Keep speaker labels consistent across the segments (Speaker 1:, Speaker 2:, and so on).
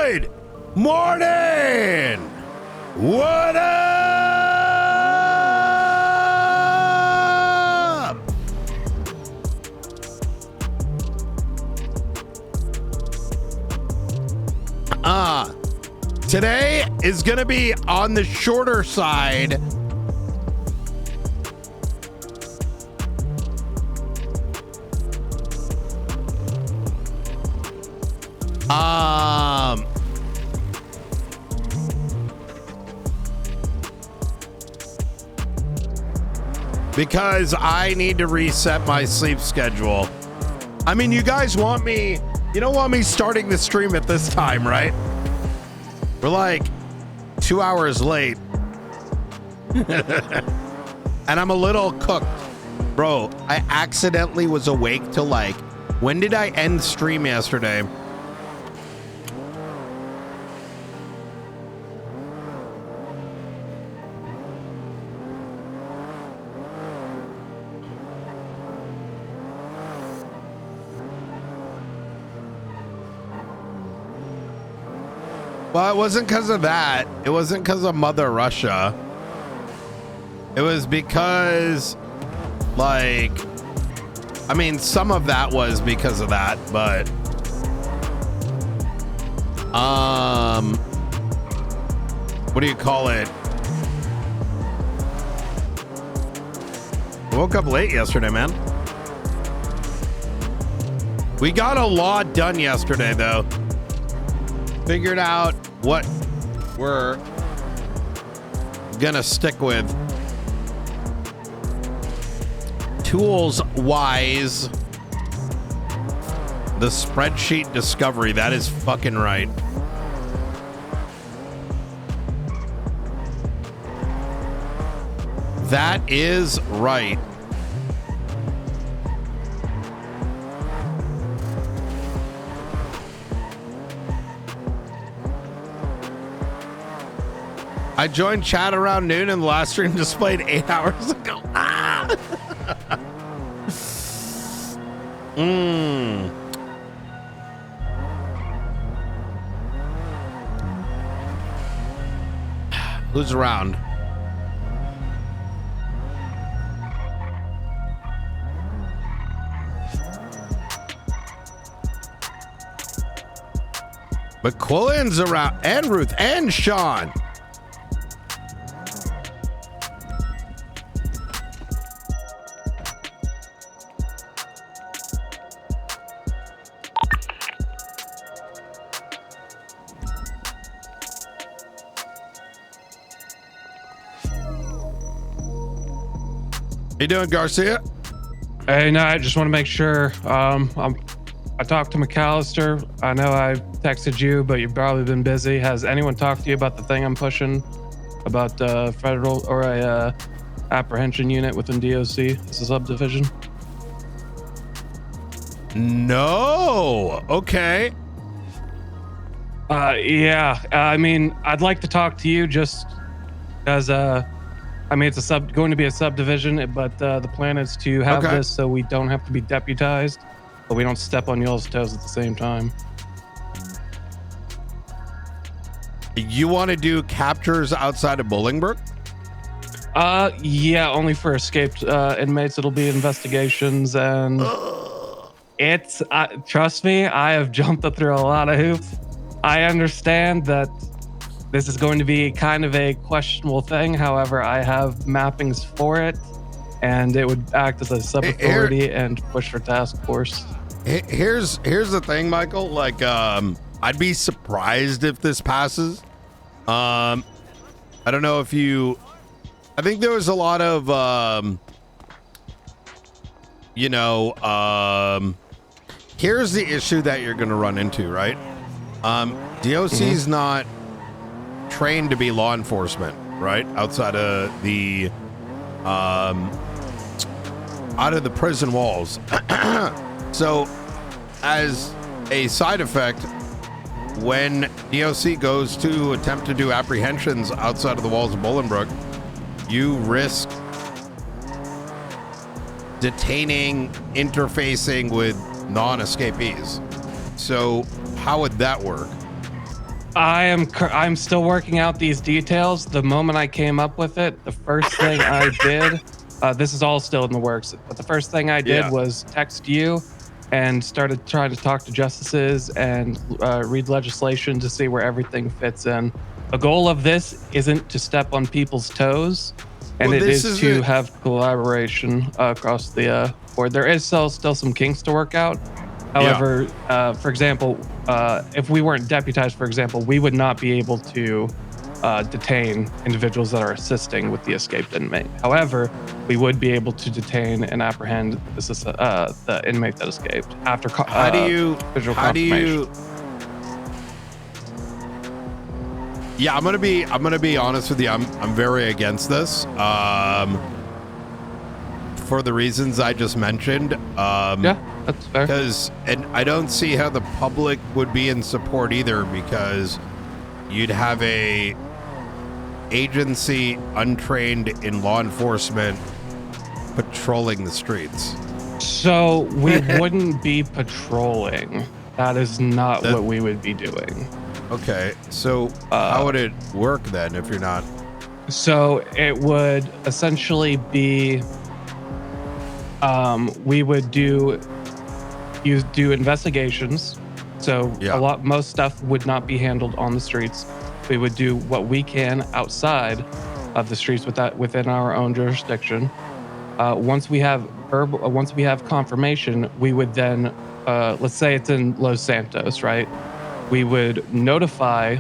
Speaker 1: Good morning. What up? Today is going to be on the shorter side. Because I need to reset my sleep schedule. I mean, you guys want me, you don't want me starting the stream at this time, right? We're like 2 hours late. And I'm a little cooked. Bro, I accidentally was awake till like, when did I end stream yesterday? Well, it wasn't because of that. It wasn't because of Mother Russia. It was because, like, I mean, some of that was because of that, but, what do you call it? I woke up late yesterday, man. We got a lot done yesterday, though. Figured out what we're gonna stick with tools wise. The spreadsheet discovery, that is fucking right. That is right. I joined chat around noon and the last stream displayed 8 hours ago. Who's around? McQuillan's around, and Ruth and Sean. You doing, Garcia?
Speaker 2: Hey, no, I just want to make sure. I talked to McAllister. I know I texted you, but you've probably been busy. Has anyone talked to you about the thing I'm pushing about federal or a apprehension unit within DOC as a subdivision?
Speaker 1: No. Okay.
Speaker 2: Yeah. I mean, I'd like to talk to you just as I mean, it's going to be a subdivision, but the plan is to have this so we don't have to be deputized, but we don't step on y'all's toes at the same time.
Speaker 1: You want to do captures outside of Bolingbrook?
Speaker 2: Yeah, only for escaped inmates. It'll be investigations, and it's trust me, I have jumped through a lot of hoops. I understand that this is going to be kind of a questionable thing. However, I have mappings for it, and it would act as a sub-authority and push for task force.
Speaker 1: Here's the thing, Michael. Like, I'd be surprised if this passes. I don't know if you. I think there was a lot of, here's the issue that you're going to run into, right? DOC's not trained to be law enforcement, right? Outside of the prison walls. So as a side effect, when DOC goes to attempt to do apprehensions outside of the walls of Bolingbrook, you risk detaining, interfacing with non-escapees. So how would that work?
Speaker 2: I'm still working out these details. The moment I came up with it, the first thing I did, this is all still in the works, but the first thing I did was text you and started trying to talk to justices and read legislation to see where everything fits in. The goal of this isn't to step on people's toes, and it is to have collaboration across the board. There is still some kinks to work out. However, for example, if we weren't deputized, for example, we would not be able to detain individuals that are assisting with the escaped inmate. However, we would be able to detain and apprehend the inmate that escaped after visual confirmation.
Speaker 1: Yeah, I'm gonna be honest with you. I'm very against this. For the reasons I just mentioned.
Speaker 2: Yeah, that's fair.
Speaker 1: And I don't see how the public would be in support either, because you'd have a agency untrained in law enforcement patrolling the streets.
Speaker 2: So we wouldn't be patrolling. That is not what we would be doing.
Speaker 1: Okay, so how would it work then if you're not?
Speaker 2: So it would essentially be, we would do investigations. So most stuff would not be handled on the streets. We would do what we can outside of the streets within our own jurisdiction. Once we have confirmation, we would then, let's say it's in Los Santos, right? We would notify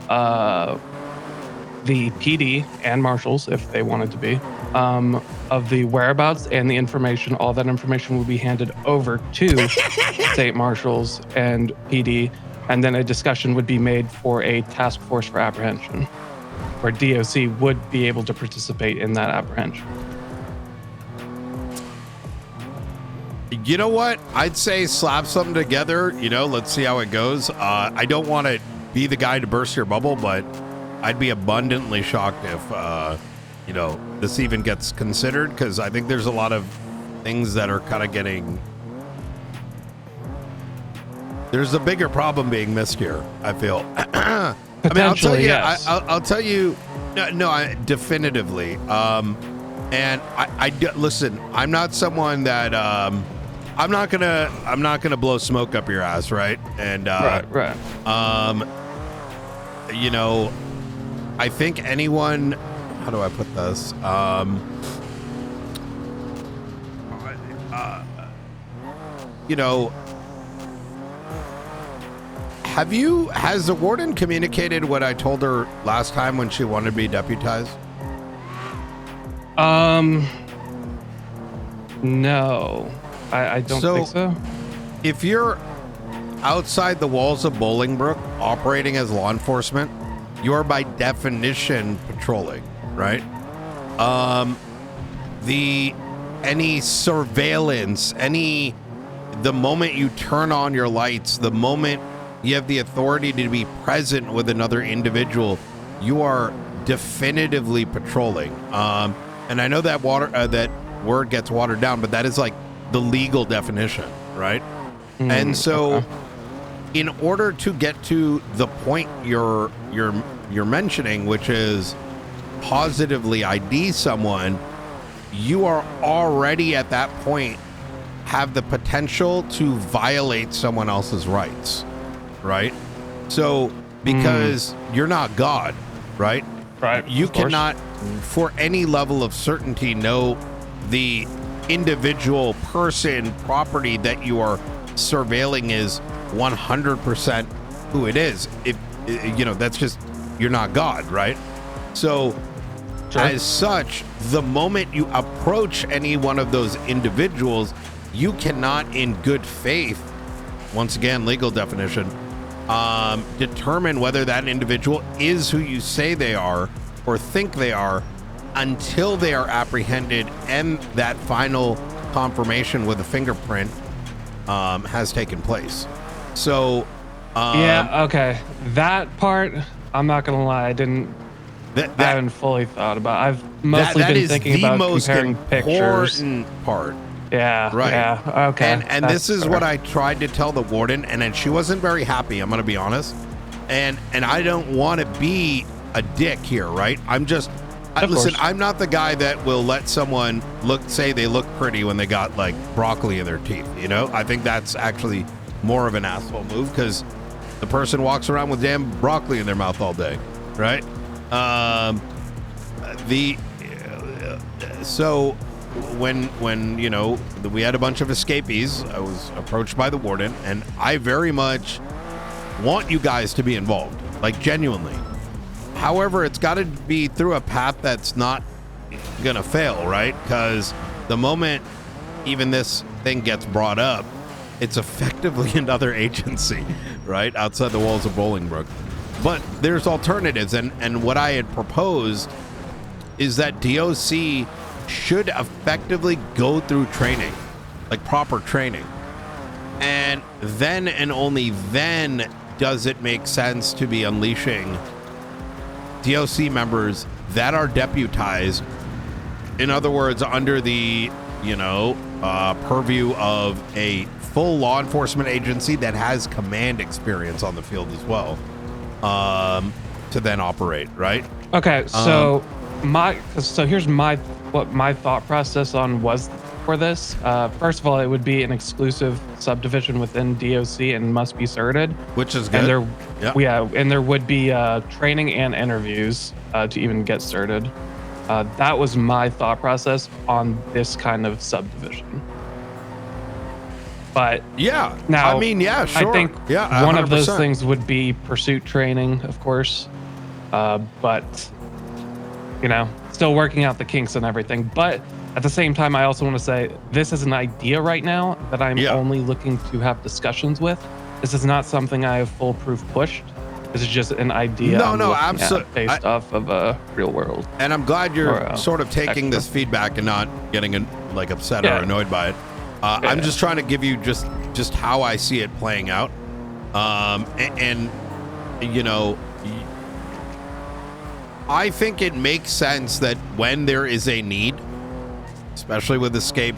Speaker 2: the PD and marshals, if they wanted to be, of the whereabouts and the information. All that information would be handed over to state marshals and PD, and then a discussion would be made for a task force for apprehension, where DOC would be able to participate in that apprehension.
Speaker 1: You know what? I'd say slap something together. Let's see how it goes. I don't want to be the guy to burst your bubble, but I'd be abundantly shocked if, this even gets considered, because I think there's a lot of things that are kind of getting... There's a bigger problem being missed here, I feel. I mean, I'll tell you,
Speaker 2: yes.
Speaker 1: I'll tell you, definitively. And I listen, I'm not someone that, I'm not gonna blow smoke up your ass, right? And
Speaker 2: right.
Speaker 1: I think anyone, how do I put this? Has the warden communicated what I told her last time when she wanted to be deputized?
Speaker 2: No, I don't think so.
Speaker 1: If you're outside the walls of Bolingbrook operating as law enforcement, you are by definition patrolling, right? Any surveillance, the moment you turn on your lights, the moment you have the authority to be present with another individual, you are definitively patrolling. And I know that that word gets watered down, but that is like the legal definition, right? And so in order to get to the point you're mentioning, which is positively ID someone, you are already at that point have the potential to violate someone else's rights, right? So because you're not God, right?
Speaker 2: Right.
Speaker 1: You cannot, for any level of certainty, know the individual person, property that you are surveilling is 100% who it is. If that's just, you're not God, right? So as such, the moment you approach any one of those individuals, you cannot in good faith, once again, legal definition, determine whether that individual is who you say they are or think they are until they are apprehended and that final confirmation with a fingerprint has taken place. So
Speaker 2: okay, that part, I'm not gonna lie, I haven't fully thought about. I've mostly been thinking about comparing pictures.
Speaker 1: Part.
Speaker 2: Yeah.
Speaker 1: Right.
Speaker 2: Yeah. Okay.
Speaker 1: And this is what I tried to tell the warden, and then she wasn't very happy. I'm going to be honest. and I don't want to be a dick here, right? Listen, I'm not the guy that will let someone say they look pretty when they got like broccoli in their teeth. You know, I think that's actually more of an asshole move because the person walks around with damn broccoli in their mouth all day, right? So when you know we had a bunch of escapees, I was approached by the warden, and I very much want you guys to be involved, like genuinely. However, it's got to be through a path that's not gonna fail, right? Because the moment even this thing gets brought up, it's effectively another agency, right, outside the walls of Bolingbrook. But there's alternatives, and what I had proposed is that DOC should effectively go through training, like proper training, and then and only then does it make sense to be unleashing DOC members that are deputized, in other words, under the purview of a full law enforcement agency that has command experience on the field as well, to then operate, right?
Speaker 2: Okay, so here's what my thought process was for this. First of all, it would be an exclusive subdivision within DOC and must be certed,
Speaker 1: which is good.
Speaker 2: And there would be training and interviews to even get certed. That was my thought process on this kind of subdivision. But
Speaker 1: yeah,
Speaker 2: now
Speaker 1: I mean, yeah, sure.
Speaker 2: I think
Speaker 1: 100%.
Speaker 2: One of those things would be pursuit training, of course, but still working out the kinks and everything. But at the same time, I also want to say this is an idea right now that I'm only looking to have discussions with. This is not something I have foolproof pushed. This is just an idea.
Speaker 1: No, absolutely.
Speaker 2: Based off of a real world.
Speaker 1: And I'm glad you're sort of taking this feedback and not getting upset or annoyed by it. I'm just trying to give you just how I see it playing out. And I think it makes sense that when there is a need, especially with escape,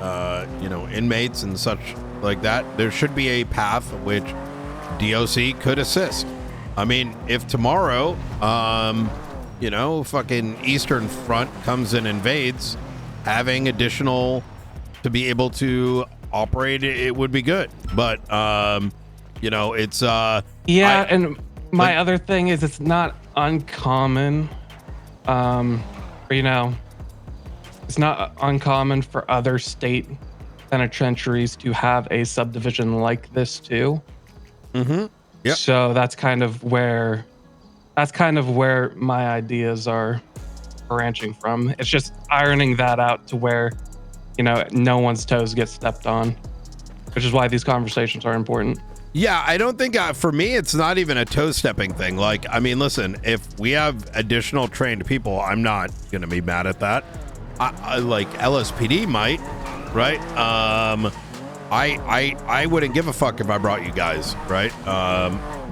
Speaker 1: inmates and such like that, there should be a path which DOC could assist. I mean, if tomorrow, fucking Eastern Front comes and invades, having additional to be able to operate, it would be good. But, it's...
Speaker 2: and my other thing is it's not uncommon, it's not uncommon for other state penitentiaries to have a subdivision like this too.
Speaker 1: Mm-hmm. Yep.
Speaker 2: So that's kind of where my ideas are branching from. It's just ironing that out to where, no one's toes get stepped on, which is why these conversations are important.
Speaker 1: Yeah, I don't think for me, it's not even a toe stepping thing. Like, I mean, listen, if we have additional trained people, I'm not going to be mad at that. I like LSPD might, right? I wouldn't give a fuck if I brought you guys, right?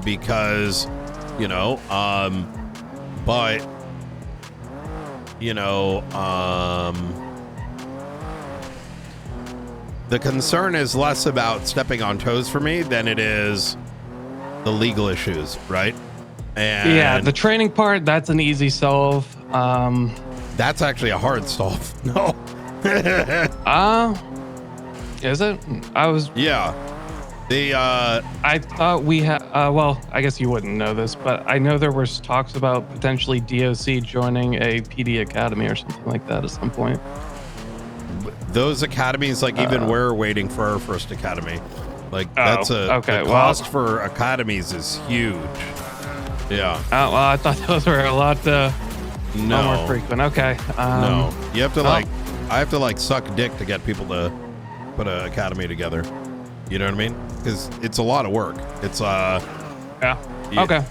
Speaker 1: Because, but, the concern is less about stepping on toes for me than it is the legal issues, right? And
Speaker 2: yeah, the training part, that's an easy solve.
Speaker 1: That's actually a hard solve. No.
Speaker 2: Is it?
Speaker 1: Yeah.
Speaker 2: I thought we had, I guess you wouldn't know this, but I know there was talks about potentially DOC joining a PD academy or something like that at some point.
Speaker 1: Those academies, even we're waiting for our first academy. The cost for academies is huge. Yeah.
Speaker 2: I thought those were a lot more frequent. Okay.
Speaker 1: No, you have to I have to suck dick to get people to put an academy together. You know what I mean? Because it's a lot of work. It's
Speaker 2: yeah. Okay.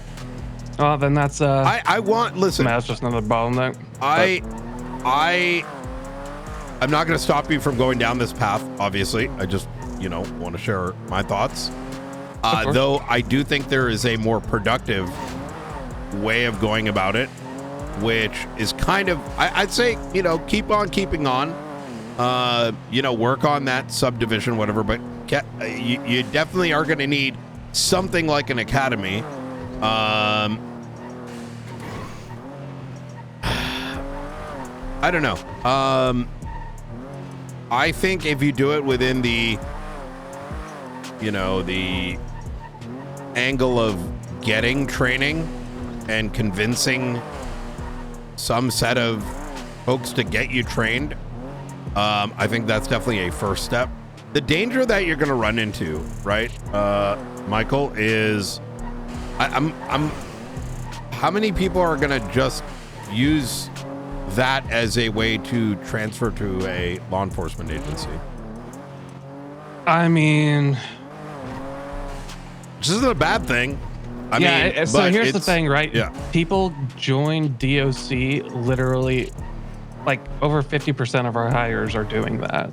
Speaker 2: Well, then that's
Speaker 1: listen.
Speaker 2: That's just another bottleneck.
Speaker 1: I'm not going to stop you from going down this path, obviously. I just, want to share my thoughts. Though I do think there is a more productive way of going about it, which is kind of, I'd say, keep on keeping on, work on that subdivision, whatever. But you definitely are going to need something like an academy I don't know. I think if you do it within the, you know, the angle of getting training and convincing some set of folks to get you trained, I think that's definitely a first step. The danger that you're going to run into, right, Michael, is how many people are going to just use that as a way to transfer to a law enforcement agency?
Speaker 2: I mean,
Speaker 1: this isn't a bad thing. I mean,
Speaker 2: so here's the thing, right?
Speaker 1: Yeah.
Speaker 2: People join DOC literally, like over 50% of our hires are doing that,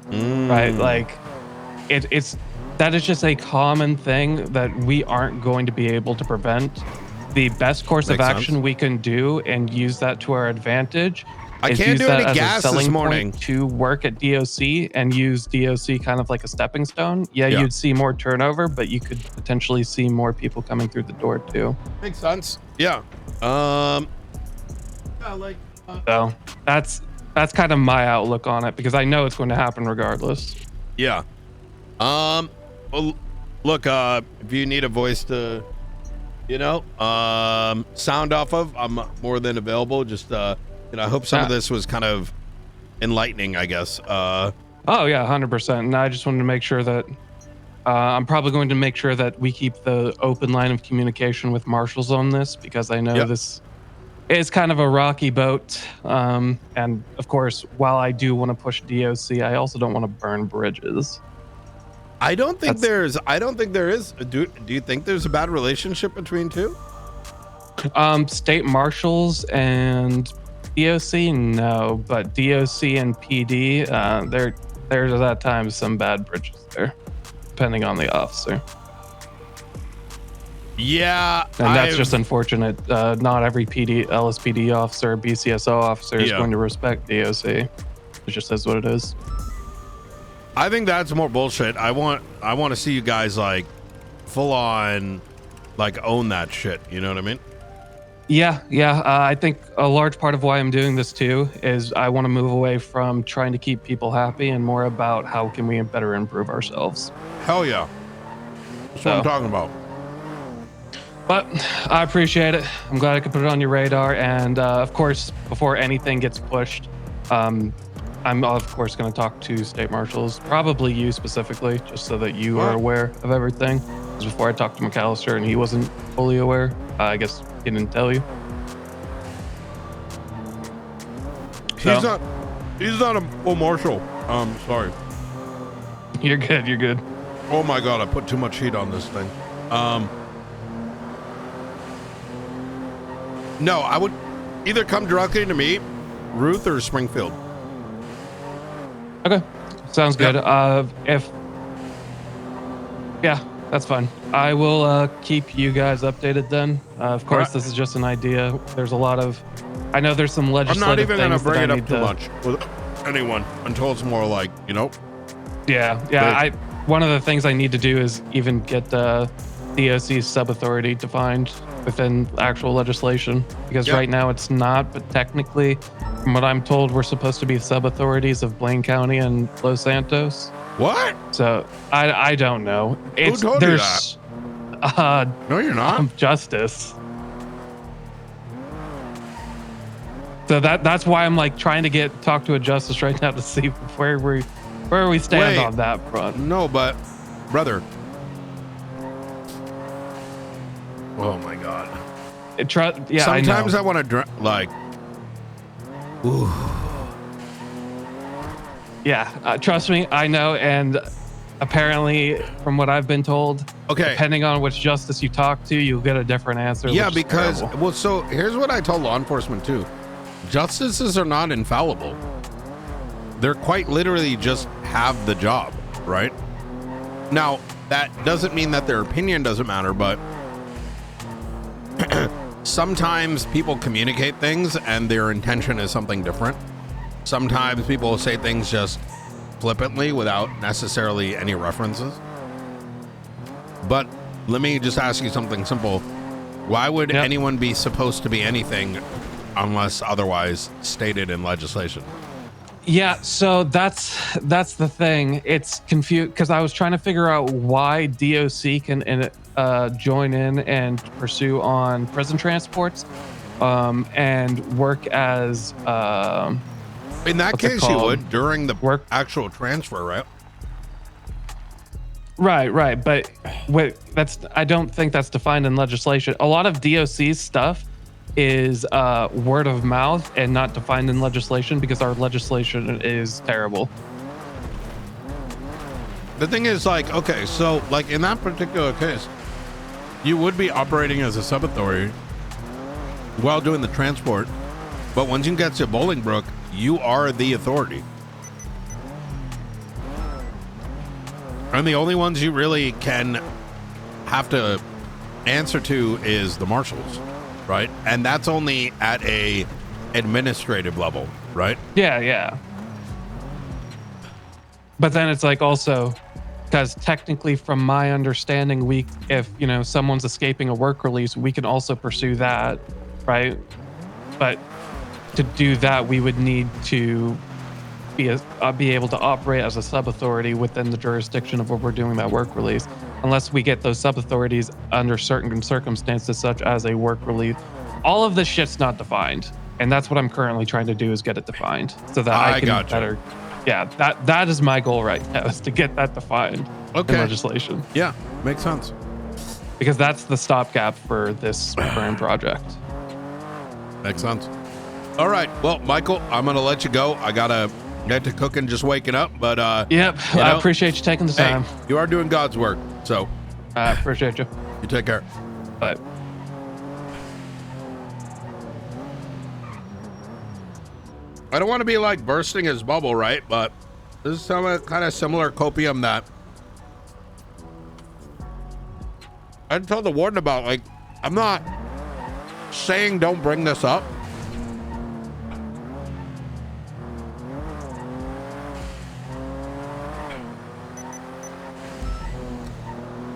Speaker 2: right? Like it's that is just a common thing that we aren't going to be able to prevent. The best course of action we can do and use that to our advantage.
Speaker 1: I can't do any gas this morning
Speaker 2: to work at DOC and use DOC kind of like a stepping stone. Yeah, you'd see more turnover, but you could potentially see more people coming through the door too.
Speaker 1: Makes sense. Yeah.
Speaker 2: So that's kind of my outlook on it, because I know it's going to happen regardless.
Speaker 1: Yeah. Well, look, if you need a voice to, you know, sound off of, I'm more than available. Just you know, I hope some of this was kind of enlightening, I guess.
Speaker 2: Oh yeah, 100%. And I just wanted to make sure that I'm probably going to make sure that we keep the open line of communication with marshals on this, because I know this is kind of a rocky boat. And of course, while I do want to push DOC, I also don't want to burn bridges.
Speaker 1: I don't think there is. Do you think there's a bad relationship between two?
Speaker 2: State marshals and DOC, no, but DOC and PD, there's at times some bad bridges there, depending on the officer.
Speaker 1: Yeah,
Speaker 2: and that's just unfortunate. Not every LSPD officer, BCSO officer is going to respect DOC. It just is what it is.
Speaker 1: I think that's more bullshit. I want to see you guys like full on, like own that shit. You know what I mean?
Speaker 2: Yeah. I think a large part of why I'm doing this too is I want to move away from trying to keep people happy and more about how can we better improve ourselves.
Speaker 1: Hell yeah. That's what I'm talking about.
Speaker 2: But I appreciate it. I'm glad I could put it on your radar. And of course, before anything gets pushed, I'm of course going to talk to state marshals, probably you specifically, just so that you are aware of everything. Because before I talked to McAllister and he wasn't fully aware, I guess he didn't tell you.
Speaker 1: He's not a full marshal. Sorry.
Speaker 2: You're good.
Speaker 1: Oh my God, I put too much heat on this thing. No, I would either come directly to me, Ruth, or Springfield.
Speaker 2: Okay, sounds good. That's fine. I will keep you guys updated then. Of course, this is just an idea. There's a lot of, I know there's some legislative.
Speaker 1: I'm not even going to bring it up too much with anyone until it's more like, you know.
Speaker 2: Yeah. One of the things I need to do is even get the DOC's sub-authority defined within actual legislation, because right now it's not, but technically, from what I'm told, we're supposed to be sub-authorities of Blaine County and Los Santos.
Speaker 1: What?
Speaker 2: So I don't know.
Speaker 1: Who told you that? No, you're not.
Speaker 2: Justice. So that's why I'm like trying to talk to a justice right now to see where we stand on that front.
Speaker 1: No, but brother. Oh my God.
Speaker 2: Sometimes
Speaker 1: I want to like. Ooh.
Speaker 2: Yeah, trust me, I know, and apparently, from what I've been told, depending on which justice you talk to, you'll get a different answer.
Speaker 1: Yeah, because so here's what I tell law enforcement too: justices are not infallible. They're quite literally just have the job, right? Now, that doesn't mean that their opinion doesn't matter, but sometimes people communicate things and their intention is something different. Sometimes people will say things just flippantly without necessarily any references. But let me just ask you something simple. Why would anyone be supposed to be anything unless otherwise stated in legislation?
Speaker 2: Yeah, so that's the thing. It's confused because I was trying to figure out why DOC can join in and pursue on prison transports, and work as
Speaker 1: in that case you would during the actual transfer, right?
Speaker 2: Right. But I don't think that's defined in legislation. A lot of DOC's stuff is word of mouth and not defined in legislation because our legislation is terrible.
Speaker 1: The thing is, like, okay, so like in that particular case, you would be operating as a sub-authority while doing the transport, but once you get to Bolingbrook, you are the authority. And the only ones you really can have to answer to is the marshals, right? And that's only at a administrative level, right?
Speaker 2: Yeah. But then it's like also, because technically from my understanding, if someone's escaping a work release, we can also pursue that, right? But to do that, we would need to be able to operate as a sub-authority within the jurisdiction of where we're doing that work release, unless we get those sub-authorities under certain circumstances, such as a work release. All of this shit's not defined, and that's what I'm currently trying to do, is get it defined so that I can better. Yeah, that is my goal right now, is to get that defined in legislation.
Speaker 1: Yeah, makes sense.
Speaker 2: Because that's the stopgap for this current project.
Speaker 1: Makes sense. All right, well, Michael, I'm gonna let you go. I gotta get to cooking, just waking up, but
Speaker 2: yep, I appreciate you taking the time.
Speaker 1: Hey, you are doing God's work, so
Speaker 2: I appreciate you.
Speaker 1: You take care.
Speaker 2: Bye.
Speaker 1: I don't want to be like bursting his bubble, right? But this is some kind of similar copium that I told the warden about. Like, I'm not saying don't bring this up,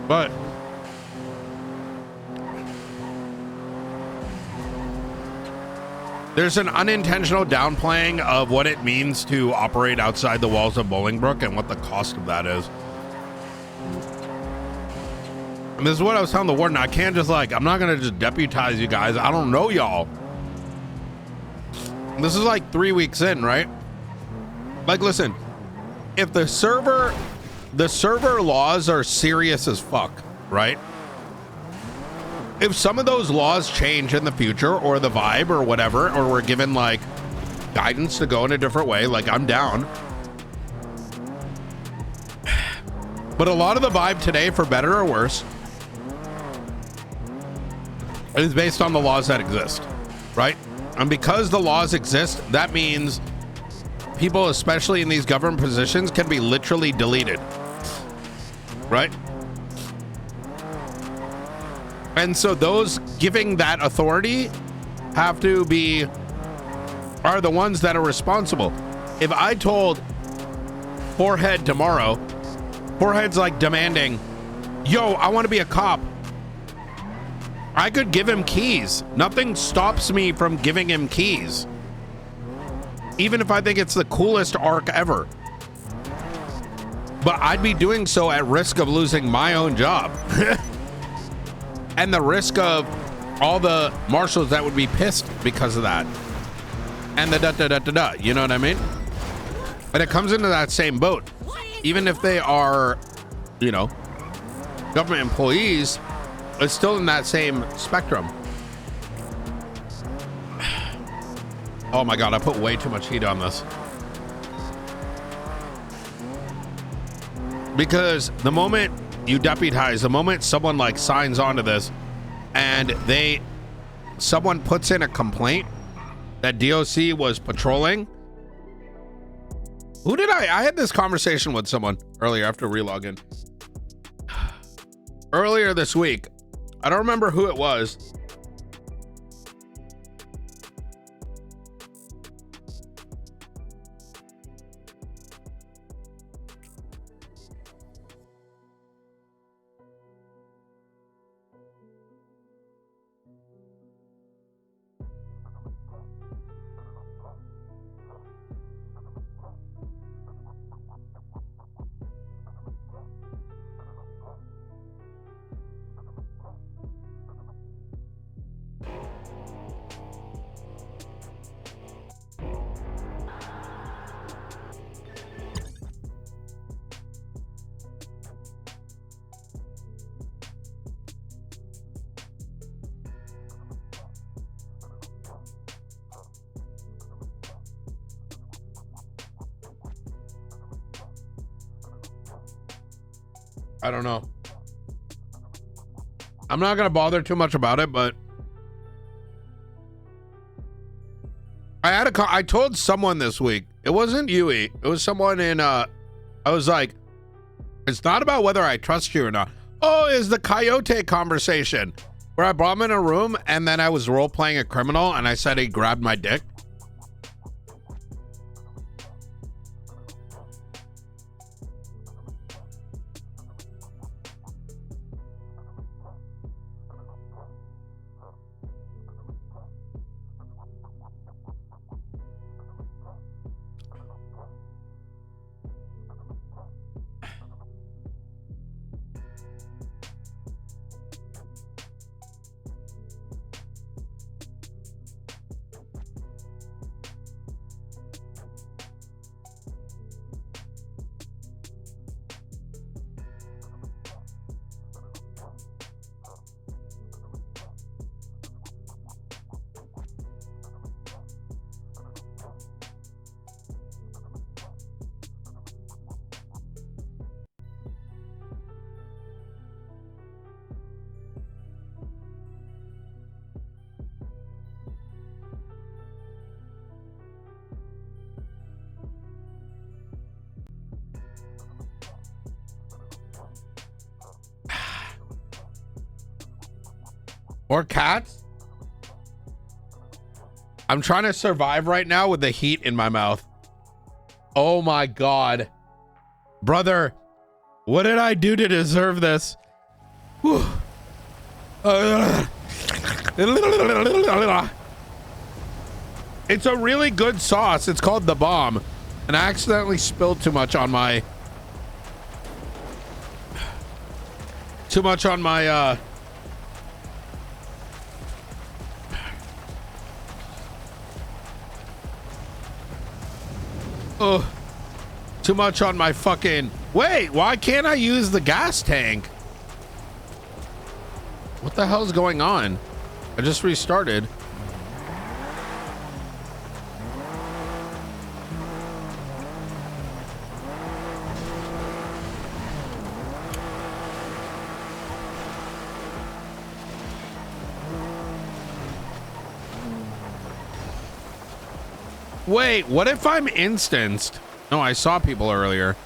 Speaker 1: but there's an unintentional downplaying of what it means to operate outside the walls of Bolingbrook and what the cost of that is. And this is what I was telling the warden. I can't just I'm not going to just deputize you guys. I don't know y'all. This is like 3 weeks in, right? Like, listen, if the server laws are serious as fuck, right? If some of those laws change in the future, or the vibe or whatever, or we're given like guidance to go in a different way, like, I'm down. But a lot of the vibe today, for better or worse, is based on the laws that exist, right? And because the laws exist, that means people, especially in these government positions, can be literally deleted, right? And so those giving that authority are the ones that are responsible. If I told Forehead tomorrow, Forehead's like demanding, yo, I want to be a cop, I could give him keys. Nothing stops me from giving him keys, even if I think it's the coolest arc ever. But I'd be doing so at risk of losing my own job. And the risk of all the marshals that would be pissed because of that. And the you know what I mean? But it comes into that same boat. Even if they are, government employees, it's still in that same spectrum. Oh my God, I put way too much heat on this. Because the moment you deputize, the moment someone signs onto this and someone puts in a complaint that DOC was patrolling. I had this conversation with someone earlier after relogin. Earlier this week. I don't remember who it was. I don't know. I'm not gonna bother too much about it, but I told someone this week. It wasn't Yui. It was someone in I was like, it's not about whether I trust you or not. Oh, is the coyote conversation where I brought him in a room and then I was role playing a criminal and I said he grabbed my dick. Or cats? I'm trying to survive right now with the heat in my mouth. Oh my God. Brother, what did I do to deserve this? Whew. It's a really good sauce. It's called The Bomb. And I accidentally spilled too much on my... Oh, too much on my fucking... Wait, why can't I use the gas tank? What the hell's going on? I just restarted. Wait, what if I'm instanced? No, I saw people earlier.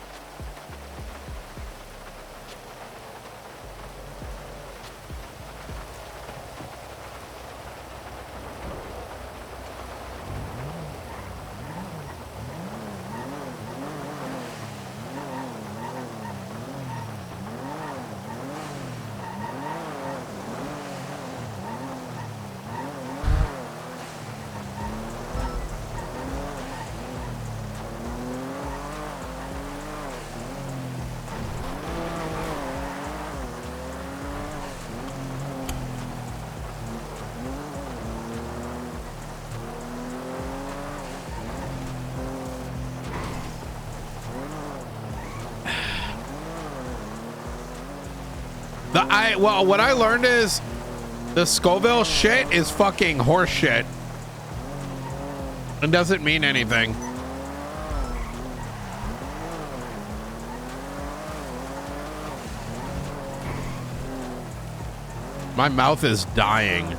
Speaker 1: Well, what I learned is the Scoville shit is fucking horse shit. It doesn't mean anything. My mouth is dying.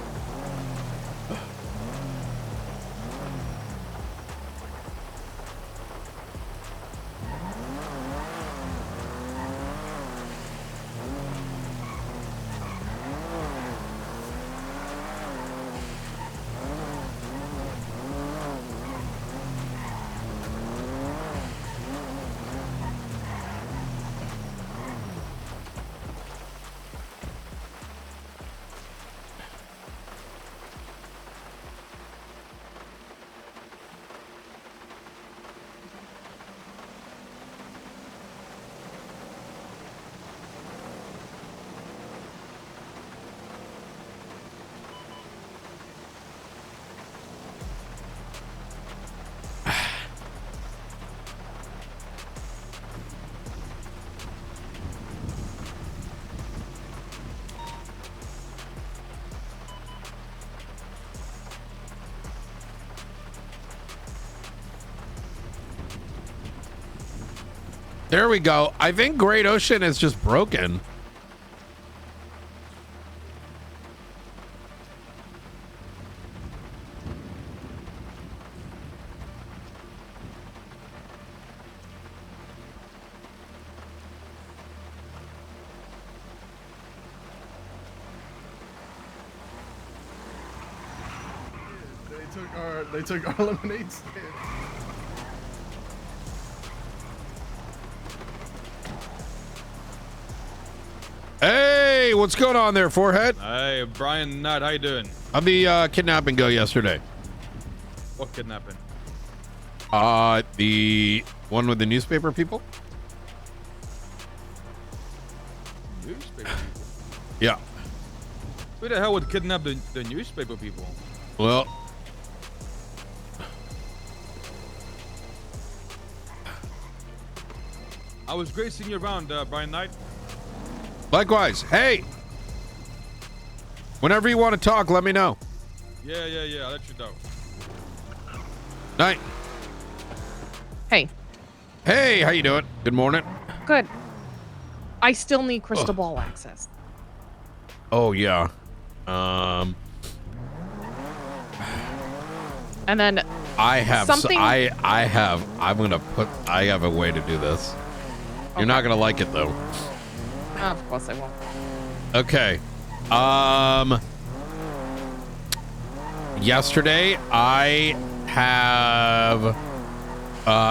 Speaker 1: There we go. I think Great Ocean is just broken.
Speaker 3: They took our lemonade stand.
Speaker 1: Hey, what's going on there, forehead?
Speaker 4: Hey, Brian Nutt, how you doing?
Speaker 1: How'd the kidnapping go yesterday?
Speaker 4: What kidnapping?
Speaker 1: The one with the newspaper people?
Speaker 4: Newspaper people?
Speaker 1: Yeah.
Speaker 4: Who the hell would kidnap the newspaper people?
Speaker 1: Well,
Speaker 4: I was great seeing you around, Brian Knight.
Speaker 1: likewise. Hey, whenever you want to talk, let me know.
Speaker 4: Yeah, I'll let you know.
Speaker 1: Night.
Speaker 5: Hey.
Speaker 1: Hey, how you doing? Good morning.
Speaker 5: Good. I still need crystal ball access.
Speaker 1: Oh yeah.
Speaker 5: And then
Speaker 1: I have
Speaker 5: something.
Speaker 1: I have a way to do this. You're not gonna like it though.
Speaker 5: Oh, of course I won't.
Speaker 1: Okay. Yesterday I have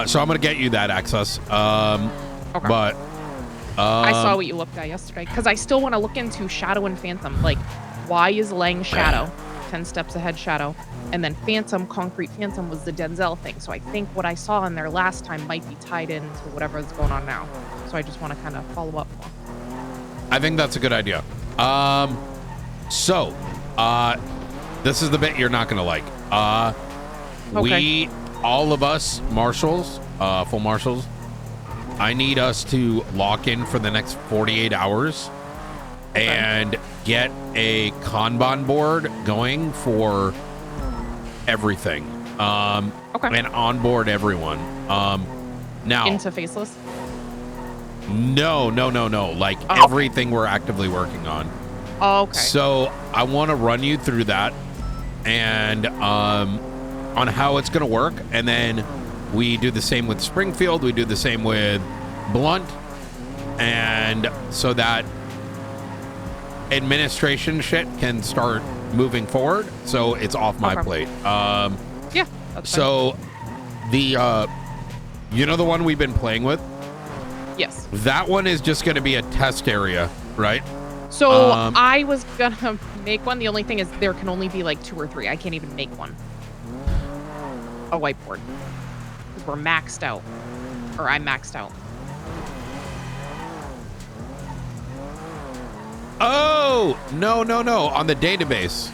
Speaker 1: so I'm gonna get you that access.
Speaker 5: Okay.
Speaker 1: But
Speaker 5: I saw what you looked at yesterday because I still want to look into Shadow and Phantom. Like, why is Lang Shadow 10 steps ahead Shadow, and then Phantom, Concrete Phantom was the Denzel thing. So I think what I saw in there last time might be tied into whatever is going on now. So I just want to kind of follow up more.
Speaker 1: I think that's a good idea. This is the bit you're not gonna like.
Speaker 5: Okay.
Speaker 1: All of us marshals, full marshals, I need us to lock in for the next 48 hours and get a Kanban board going for everything. And onboard everyone. Now
Speaker 5: Into Faceless?
Speaker 1: No. Like everything we're actively working on.
Speaker 5: Oh, okay.
Speaker 1: So I want to run you through that and on how it's going to work. And then we do the same with Springfield. We do the same with Blunt. And so that administration shit can start moving forward. So it's off my plate.
Speaker 5: Yeah. That's
Speaker 1: so the, you know, the one we've been playing with?
Speaker 5: Yes.
Speaker 1: That one is just going to be a test area, right?
Speaker 5: So I was gonna make one. The only thing is there can only be like 2 or 3. I can't even make one. A whiteboard. Because we're maxed out. Or I'm maxed out.
Speaker 1: Oh, no. On the database.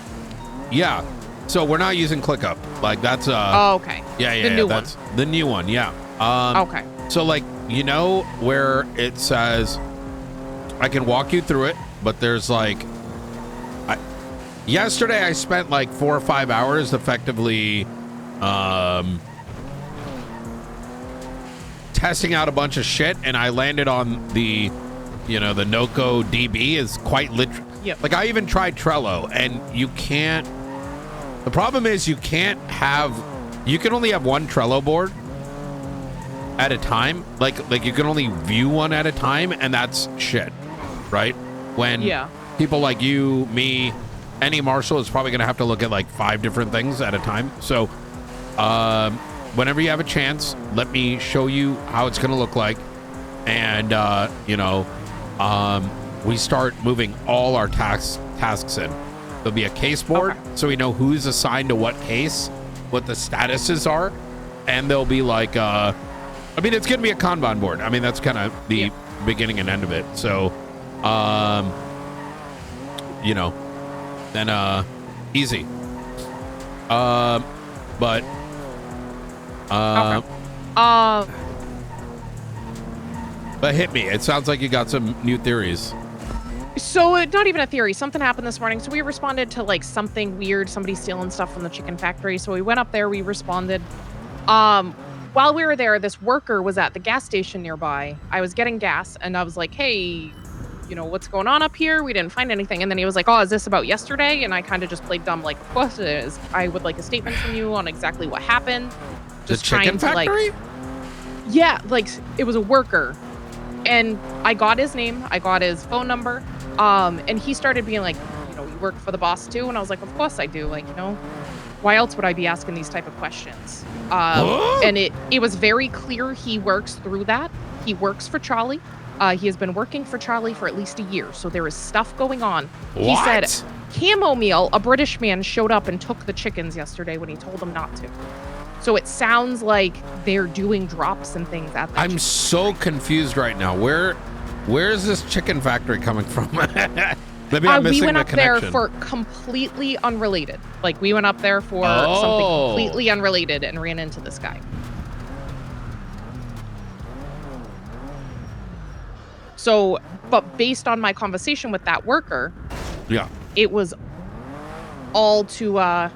Speaker 1: Yeah. So we're not using ClickUp. Like that's
Speaker 5: Oh, okay.
Speaker 1: Yeah.
Speaker 5: The new
Speaker 1: That's the new one. Yeah.
Speaker 5: Okay.
Speaker 1: So like, you know where it says I can walk you through it, but there's like yesterday I spent like 4 or 5 hours effectively testing out a bunch of shit, and I landed on the, you know, the Noco DB is quite literal.
Speaker 5: Yep.
Speaker 1: Like I even tried Trello, and you can't. The problem is you can only have one Trello board at a time. Like you can only view one at a time, and that's shit, right? When people like you, me, any marshal is probably gonna have to look at like 5 different things at a time. So whenever you have a chance, let me show you how it's gonna look like, and we start moving all our tasks in. There'll be a case board, so we know who's assigned to what case, what the statuses are, and there'll be like I mean, it's going to be a Kanban board. I mean, that's kind of the beginning and end of it. So, then easy. But hit me. It sounds like you got some new theories.
Speaker 5: So not even a theory. Something happened this morning. So we responded to like something weird. Somebody stealing stuff from the chicken factory. So we went up there. We responded. while we were there, this worker was at the gas station nearby. I was getting gas, and I was like, hey, you know, what's going on up here? We didn't find anything. And then he was like, oh, is this about yesterday? And I kind of just played dumb, like, of course it is. I would like a statement from you on exactly what happened. Just
Speaker 1: the chicken factory?
Speaker 5: Yeah, like, it was a worker. And I got his name. I got his phone number. And he started being like, you know, you work for the boss too? And I was like, of course I do. Like, you know, why else would I be asking these type of questions? And it was very clear he works through that. He works for Charlie. He has been working for Charlie for at least a year, so there is stuff going on.
Speaker 1: What?
Speaker 5: He said, chamomile, a British man showed up and took the chickens yesterday when he told them not to. So it sounds like they're doing drops and things at that.
Speaker 1: I'm so confused right now. Where is this chicken factory coming from? Maybe I'm missing
Speaker 5: we went
Speaker 1: the
Speaker 5: up
Speaker 1: connection.
Speaker 5: there for completely unrelated. Like, we went up there for something completely unrelated and ran into this guy. So, but based on my conversation with that worker,
Speaker 1: Yeah.
Speaker 5: it was all to,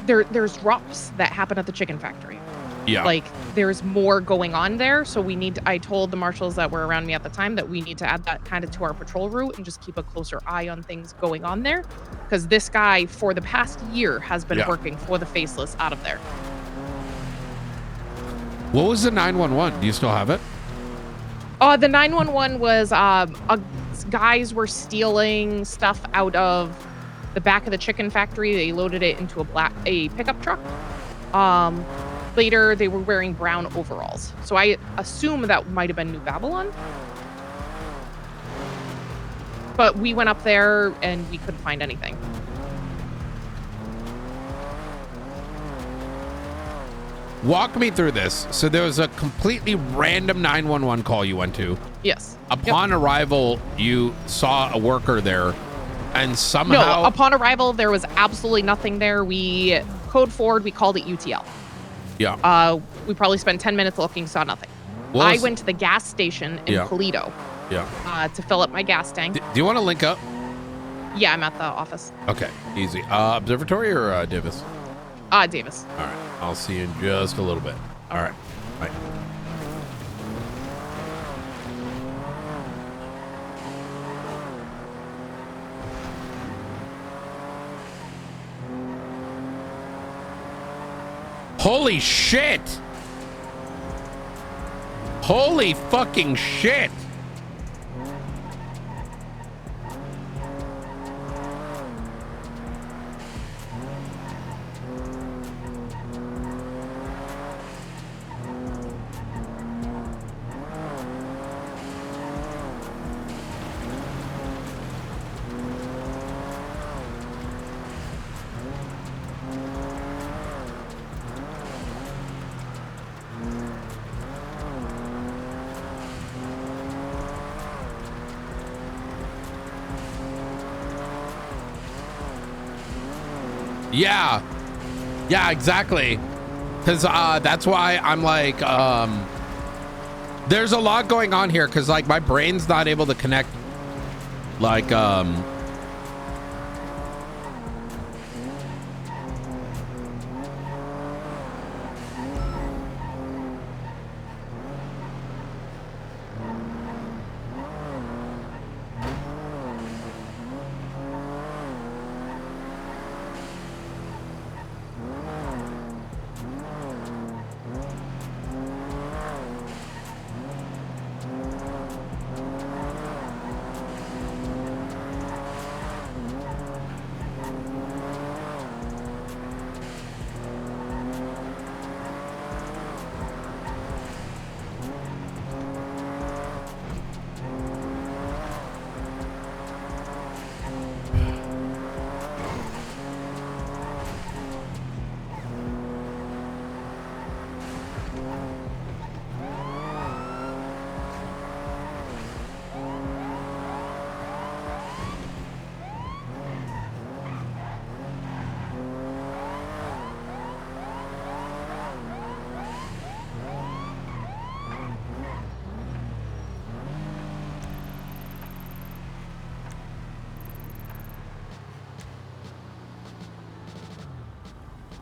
Speaker 5: there's drops that happen at the chicken factory.
Speaker 1: Yeah.
Speaker 5: Like, there's more going on there. So I told the marshals that were around me at the time that we need to add that kind of to our patrol route and just keep a closer eye on things going on there. Because this guy, for the past year, has been working for the Faceless out of there.
Speaker 1: What was the 911? Do you still have it?
Speaker 5: The 911 was guys were stealing stuff out of the back of the chicken factory. They loaded it into a pickup truck. Later, they were wearing brown overalls. So I assume that might have been New Babylon. But we went up there and we couldn't find anything.
Speaker 1: Walk me through this. So there was a completely random 911 call you went to.
Speaker 5: Yes.
Speaker 1: Upon arrival, you saw a worker there, and somehow...
Speaker 5: No, upon arrival, there was absolutely nothing there. We code forward, we called it UTL.
Speaker 1: Yeah.
Speaker 5: We probably spent 10 minutes looking, saw nothing. I went to the gas station in Toledo to fill up my gas tank.
Speaker 1: Do you want to link up?
Speaker 5: Yeah, I'm at the office.
Speaker 1: Okay, easy. Observatory or Davis?
Speaker 5: Davis.
Speaker 1: All right, I'll see you in just a little bit. All right, bye. Holy shit! Holy fucking shit! Yeah, exactly. Because that's why I'm like, there's a lot going on here because like my brain's not able to connect like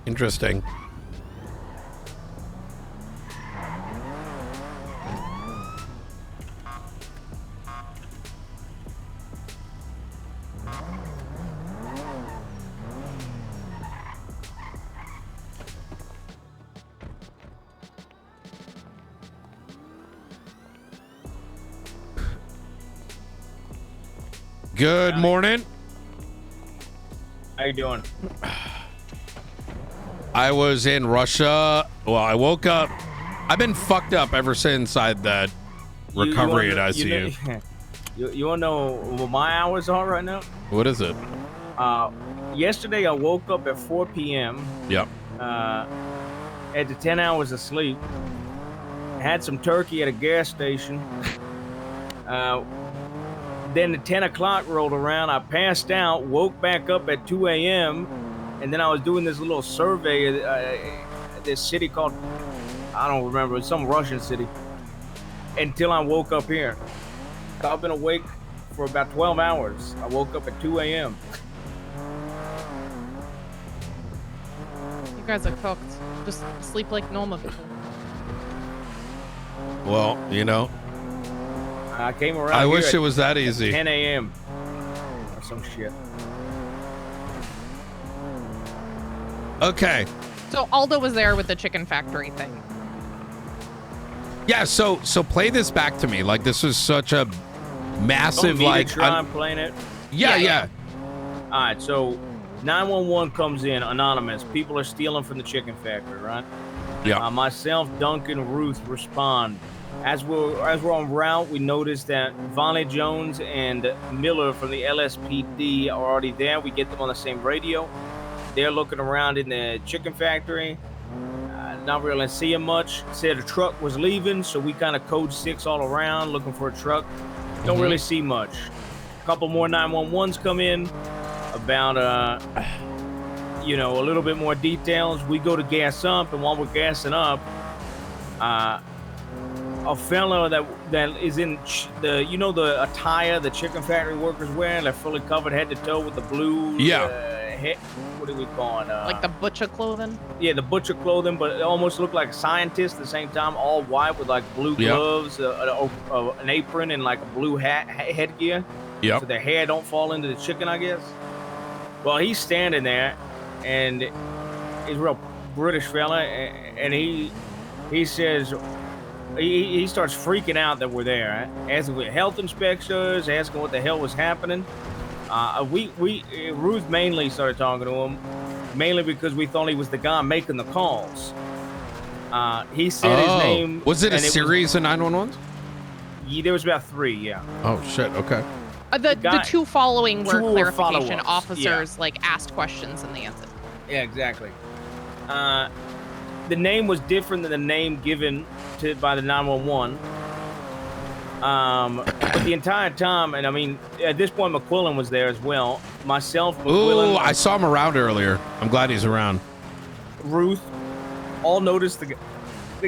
Speaker 1: interesting. Good morning.
Speaker 3: How you doing?
Speaker 1: I was in Russia. Well, I woke up. I've been fucked up ever since I had that recovery at ICU.
Speaker 3: You want to know what my hours are right now?
Speaker 1: What is it?
Speaker 3: Yesterday I woke up at 4 p.m.
Speaker 1: Yep.
Speaker 3: Had the 10 hours of sleep. Had some turkey at a gas station. Then the 10 o'clock rolled around. I passed out, woke back up at 2 a.m. And then I was doing this little survey at this city called, I don't remember, it's some Russian city, until I woke up here. So I've been awake for about 12 hours. I woke up at 2 a.m.
Speaker 5: You guys are cooked. Just sleep like normal people.
Speaker 1: Well, you know,
Speaker 3: I came around.
Speaker 1: I
Speaker 3: here
Speaker 1: wish
Speaker 3: at
Speaker 1: it was that easy.
Speaker 3: 10 a.m. or some shit.
Speaker 1: Okay.
Speaker 5: So Aldo was there with the chicken factory thing.
Speaker 1: Yeah. So play this back to me. Like this was such a massive
Speaker 3: I'm playing it.
Speaker 1: Yeah.
Speaker 3: All right. So 911 comes in anonymous. People are stealing from the chicken factory, right?
Speaker 1: Yeah.
Speaker 3: Myself, Duncan, Ruth respond. As we're en route, we notice that Vonnie Jones and Miller from the LSPD are already there. We get them on the same radio. They're looking around in the chicken factory, not really seeing much. Said a truck was leaving, so we kind of code 6 all around looking for a truck. Don't really see much. A couple more 911s come in about a little bit more details. We go to gas up, and while we're gassing up, a fellow that is in the attire the chicken factory workers wear, they're fully covered head to toe with the blue what do we call it?
Speaker 5: Like the butcher clothing?
Speaker 3: Yeah, the butcher clothing, but it almost looked like a scientist at the same time, all white with like blue gloves, an apron, and like a blue headgear.
Speaker 1: Yep.
Speaker 3: So their hair don't fall into the chicken, I guess. Well, he's standing there, and he's a real British fella, and he says, he starts freaking out that we're there, asking for health inspectors, asking what the hell was happening. Ruth mainly started talking to him, mainly because we thought he was the guy making the calls. He said his name.
Speaker 1: Was it a series of 911s?
Speaker 3: Yeah, there was about 3, yeah.
Speaker 1: Oh shit. Okay.
Speaker 5: The 2 following were clarification
Speaker 3: follow-ups.
Speaker 5: officers, like asked questions and they answered.
Speaker 3: Yeah, exactly. The name was different than the name given by the 911. But the entire time, and I mean, at this point, McQuillan was there as well. Myself, McQuillan.
Speaker 1: Ooh, I saw him around earlier. I'm glad he's around.
Speaker 3: Ruth, all noticed the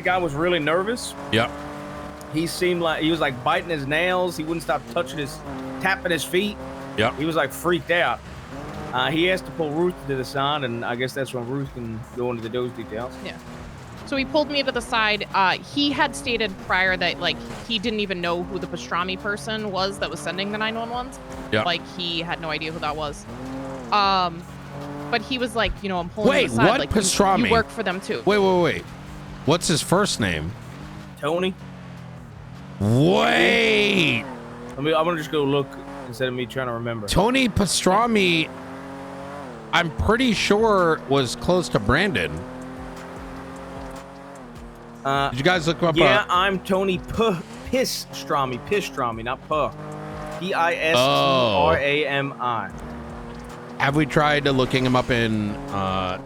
Speaker 3: guy was really nervous.
Speaker 1: Yep.
Speaker 3: He seemed like he was like biting his nails. He wouldn't stop tapping his feet.
Speaker 1: Yep.
Speaker 3: He was like freaked out. He asked to pull Ruth to the side, and I guess that's when Ruth can go into those details.
Speaker 5: Yeah. So he pulled me to the side. He had stated prior that like he didn't even know who the pastrami person was that was sending the 911s.
Speaker 1: Yeah.
Speaker 5: Like he had no idea who that was. But he was like, I'm pulling to the side.
Speaker 1: What
Speaker 5: like,
Speaker 1: pastrami?
Speaker 5: You work for them too.
Speaker 1: Wait. What's his first name?
Speaker 3: Tony.
Speaker 1: Wait.
Speaker 3: I'm gonna just go look instead of me trying to remember.
Speaker 1: Tony Pastrami, I'm pretty sure was close to Brandon. Did you guys look him up?
Speaker 3: Yeah, I'm Tony Pastrami, not P. Pistrami.
Speaker 1: Have we tried looking him up in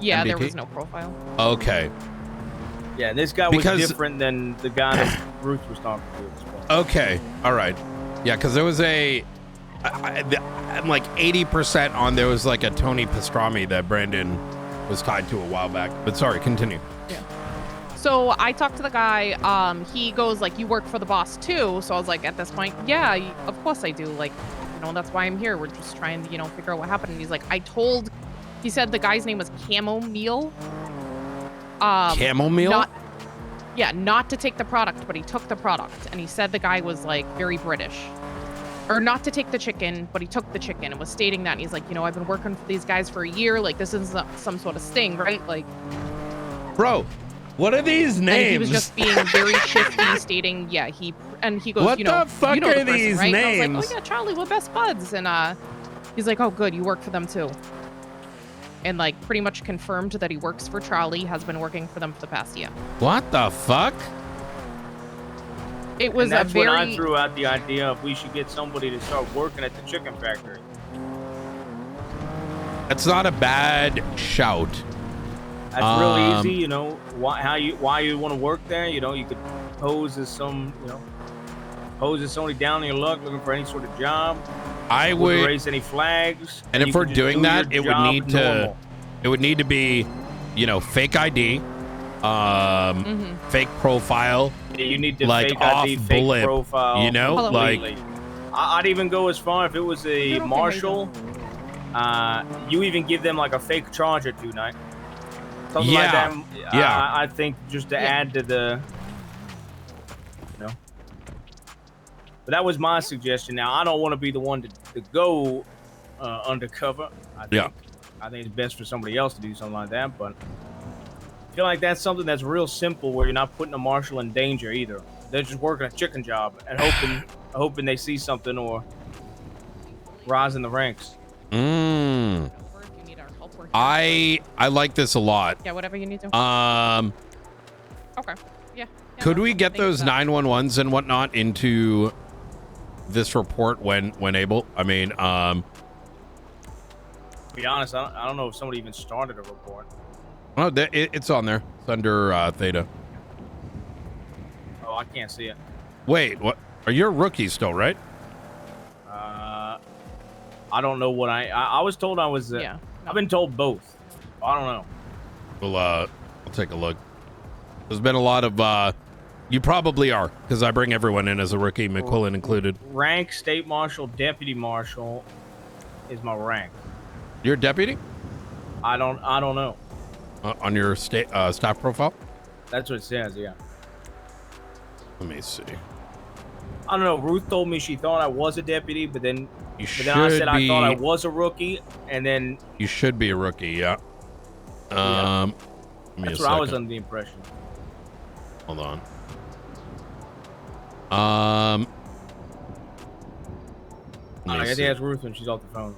Speaker 5: Yeah,
Speaker 1: MDT?
Speaker 5: there was no profile.
Speaker 1: Okay.
Speaker 3: Yeah, this guy was different than the guy that Ruth was talking to at this point.
Speaker 1: Okay. All right. Yeah, because there was I'm like 80% on there was like a Tony Pastrami that Brandon was tied to a while back. But sorry, continue.
Speaker 5: Yeah. So I talked to the guy. He goes like, "You work for the boss too?" So I was like, at this point, yeah, of course I do. Like, that's why I'm here. We're just trying to, figure out what happened. And he's like, he said the guy's name was Chamomile.
Speaker 1: Chamomile?
Speaker 5: Not to take the product, but he took the product. And he said the guy was like very British. Or not to take the chicken, but he took the chicken and was stating that. And he's like, I've been working for these guys for a year. Like, this is some sort of sting, right? Like,
Speaker 1: bro, what are these names?
Speaker 5: And he was just being very shifty, stating, he and he goes,
Speaker 1: What
Speaker 5: you know,
Speaker 1: the fuck
Speaker 5: you know
Speaker 1: are
Speaker 5: the person,
Speaker 1: these
Speaker 5: right? And I was
Speaker 1: names?
Speaker 5: like, oh yeah, Charlie, we're best buds. And he's like, oh good, you work for them too. And like pretty much confirmed that he works for Charlie, has been working for them for the past year.
Speaker 1: What the fuck?
Speaker 5: It was
Speaker 3: and that's
Speaker 5: a very.
Speaker 3: when I threw out the idea of we should get somebody to start working at the chicken factory.
Speaker 1: That's not a bad shout.
Speaker 3: That's real easy, you know. Why you want to work there? You know, you could pose as somebody down on your luck looking for any sort of job.
Speaker 1: I would
Speaker 3: raise any flags.
Speaker 1: And if
Speaker 3: you
Speaker 1: we're
Speaker 3: could just
Speaker 1: doing
Speaker 3: do
Speaker 1: that,
Speaker 3: your
Speaker 1: it would
Speaker 3: job
Speaker 1: need
Speaker 3: normal.
Speaker 1: to be, you know, fake ID, fake profile.
Speaker 3: Yeah, you need to
Speaker 1: like
Speaker 3: fake
Speaker 1: off
Speaker 3: ID, fake
Speaker 1: blip,
Speaker 3: profile.
Speaker 1: you know,
Speaker 3: completely.
Speaker 1: like
Speaker 3: I'd even go as far if it was a marshal. You even give them like a fake charge or two, night. Something like that.
Speaker 1: Yeah.
Speaker 3: I think just to add to the, you know. But that was my suggestion. Now I don't want to be the one to go undercover. I think it's best for somebody else to do something like that. But I feel like that's something that's real simple, where you're not putting a marshal in danger either. They're just working a chicken job and hoping they see something or rise in the ranks.
Speaker 1: I like this a lot.
Speaker 5: Yeah, whatever you need to. Okay. Yeah.
Speaker 1: Could we get those 911s and whatnot into this report when able? I mean,
Speaker 3: to be honest, I don't know if somebody even started a report.
Speaker 1: Oh, it's on there. It's under Theta.
Speaker 3: Oh, I can't see it.
Speaker 1: Wait, what? Are you a rookie still, right?
Speaker 3: I don't know what I was told I was.
Speaker 5: Yeah.
Speaker 3: I've been told both. I don't know.
Speaker 1: Well, I'll take a look. There's been a lot of. You probably are, because I bring everyone in as a rookie, McQuillan included.
Speaker 3: Rank state marshal, deputy marshal, is my rank.
Speaker 1: You're a deputy?
Speaker 3: I don't know.
Speaker 1: On your state staff profile?
Speaker 3: That's what it says. Yeah.
Speaker 1: Let me see.
Speaker 3: I don't know. Ruth told me she thought I was a deputy, but then I said I thought I was a rookie, and then
Speaker 1: you should be a rookie. Yeah.
Speaker 3: That's what I was under the impression.
Speaker 1: Hold on.
Speaker 3: I think that's Ruth when she's off the phone.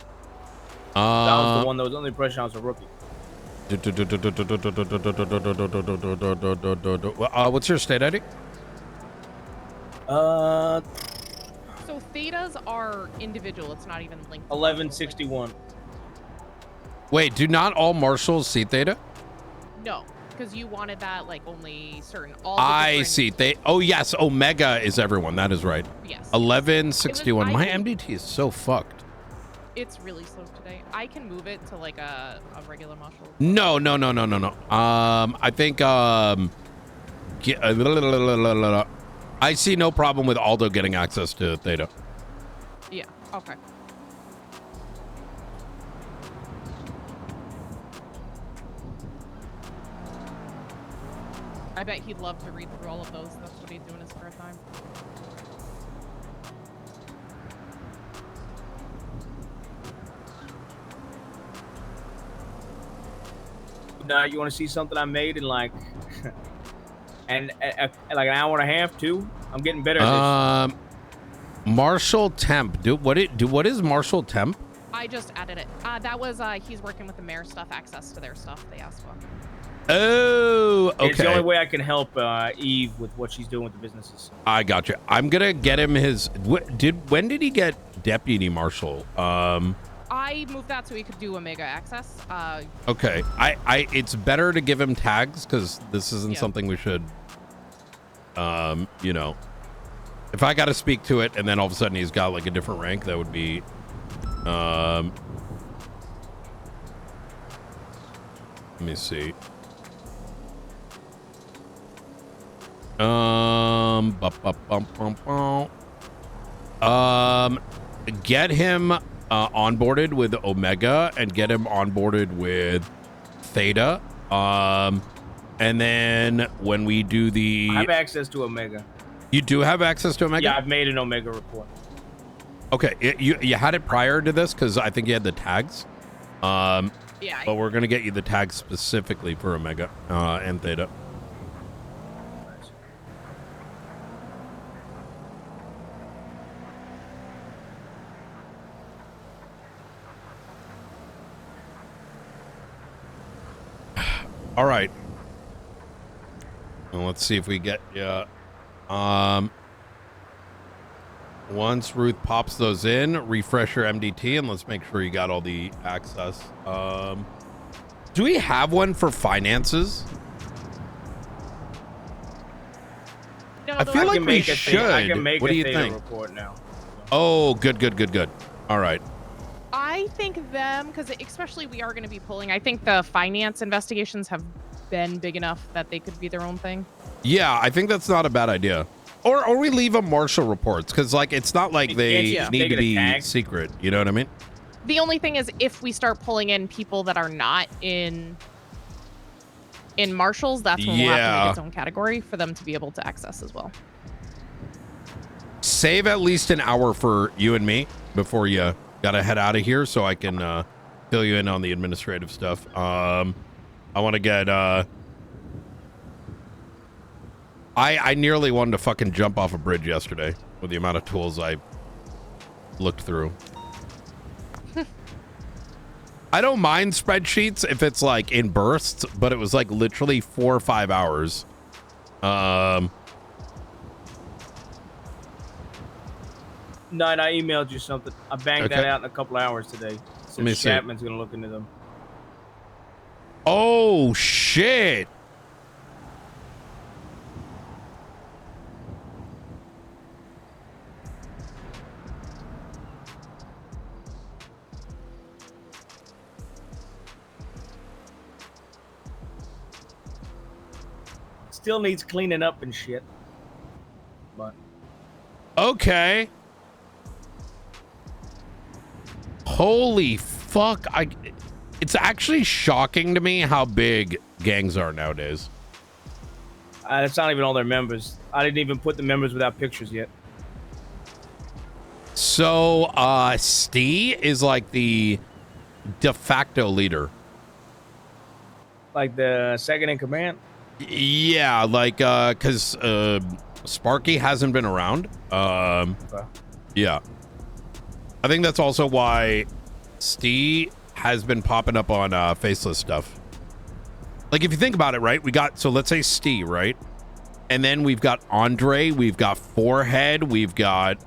Speaker 3: That was the one that was under the impression I was a rookie.
Speaker 1: What's your state ID?
Speaker 5: So thetas are individual. It's not even linked.
Speaker 3: 1161.
Speaker 1: Wait, do not all marshals see Theta?
Speaker 5: No, because you wanted that like only certain.
Speaker 1: I see. Oh yes, Omega is everyone. That is right.
Speaker 5: Yes.
Speaker 1: 1161. My MDT is so fucked.
Speaker 5: It's really slow today. I can move it to like a regular marshal.
Speaker 1: No. I think I see no problem with Aldo getting access to Theta.
Speaker 5: Yeah. Okay. I bet he'd love to read through all of those. That's what he'd do in his spare time.
Speaker 3: Now you want to see something I made in like, and like an hour and a half too. I'm getting better at this.
Speaker 1: Marshal Temp. What is Marshal Temp?
Speaker 5: I just added it. That was he's working with the mayor stuff, access to their stuff they asked for.
Speaker 1: Oh, okay.
Speaker 3: It's the only way I can help Eve with what she's doing with the businesses.
Speaker 1: I got you. I'm gonna get him his. When did he get deputy marshal?
Speaker 5: I moved that so he could do Omega access.
Speaker 1: Okay. It's better to give him tags because this isn't something we should. You know, if I got to speak to it and then all of a sudden he's got like a different rank, that would be. Let me see. Get him onboarded with Omega and get him onboarded with Theta. And then when we do the...
Speaker 3: I have access to Omega.
Speaker 1: You do have access to Omega?
Speaker 3: Yeah, I've made an Omega report.
Speaker 1: Okay, you had it prior to this because I think you had the tags.
Speaker 5: Yeah.
Speaker 1: But we're going to get you the tags specifically for Omega and Theta. All right. Well, let's see if we get once Ruth pops those in, refresh your MDT, and let's make sure you got all the access. Do we have one for finances?
Speaker 5: No,
Speaker 1: I feel like we should.
Speaker 3: I can make
Speaker 1: What
Speaker 3: a
Speaker 1: do you
Speaker 3: theta
Speaker 1: think?
Speaker 3: report now.
Speaker 1: Oh, good. All right.
Speaker 5: I think them, because especially we are going to be pulling, I think the finance investigations have been big enough that they could be their own thing.
Speaker 1: Yeah, I think that's not a bad idea. Or we leave them marshal reports, because like it's not like they
Speaker 3: Yeah.
Speaker 1: need
Speaker 3: Make
Speaker 1: to
Speaker 3: it a
Speaker 1: be
Speaker 3: tag.
Speaker 1: secret. You know what I mean?
Speaker 5: The only thing is if we start pulling in people that are not in marshals, that's when we'll have to make its own category for them to be able to access as well.
Speaker 1: Save at least an hour for you and me before you gotta head out of here, so I can fill you in on the administrative stuff. I want to get I nearly wanted to fucking jump off a bridge yesterday with the amount of tools I looked through. I don't mind spreadsheets if it's like in bursts, but it was like literally 4 or 5 hours.
Speaker 3: No, and I emailed you something. I banged that out in a couple hours today. So
Speaker 1: me see.
Speaker 3: Chapman's gonna look into them.
Speaker 1: Oh shit.
Speaker 3: Still needs cleaning up and shit. But
Speaker 1: Okay. Holy fuck. It's actually shocking to me how big gangs are nowadays.
Speaker 3: it's not even all their members. I didn't even put the members without pictures yet.
Speaker 1: So, Stee is like the de facto leader.
Speaker 3: Like the second in command.
Speaker 1: Yeah, like, because Sparky hasn't been around. Yeah. I think that's also why Stee has been popping up on faceless stuff. Like, if you think about it, right? So let's say Stee, right? And then we've got Andre, we've got Forehead, we've got,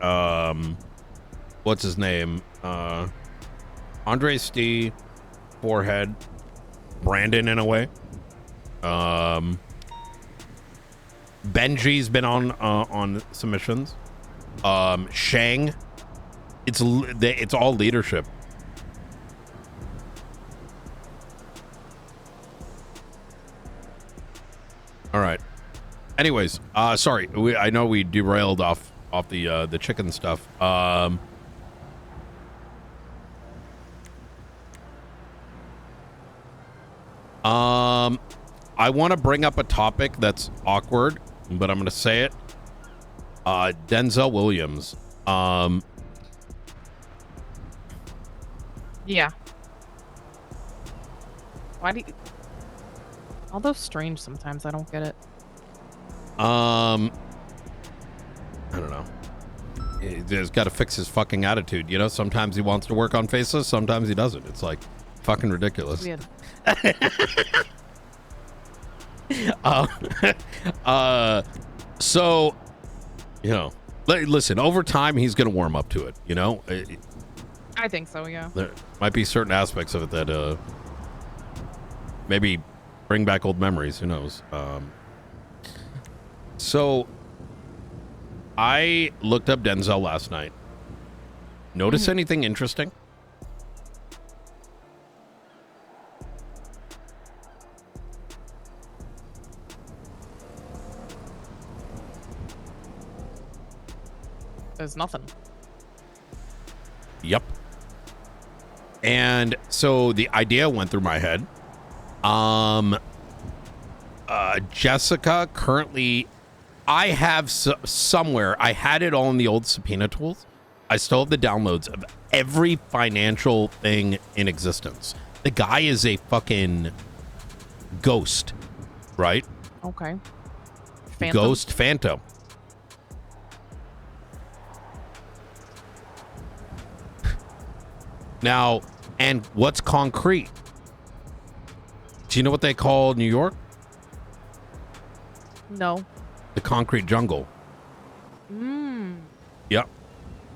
Speaker 1: what's his name? Andre, Stee, Forehead, Brandon in a way. Benji's been on submissions. Shang. It's all leadership. All right. Anyways, sorry. I know we derailed off the chicken stuff. I want to bring up a topic that's awkward, but I'm going to say it. Denzel Williams.
Speaker 5: Yeah. Why do you... Although strange sometimes, I don't get it.
Speaker 1: I don't know. He's got to fix his fucking attitude, you know? Sometimes he wants to work on faces, sometimes he doesn't. It's like fucking ridiculous.
Speaker 5: Weird.
Speaker 1: So, you know, listen, over time, he's going to warm up to it, you know?
Speaker 5: I think so, yeah.
Speaker 1: There might be certain aspects of it that maybe bring back old memories. Who knows? So I looked up Denzel last night. Notice anything interesting?
Speaker 5: There's nothing.
Speaker 1: Yep. And so the idea went through my head. Jessica currently, I have somewhere, I had it all in the old subpoena tools. I still have the downloads of every financial thing in existence. The guy is a fucking ghost, right?
Speaker 5: Okay. Phantom.
Speaker 1: Ghost Phantom. Now, and what's concrete? Do you know what they call New York?
Speaker 5: No.
Speaker 1: The concrete jungle. Yep.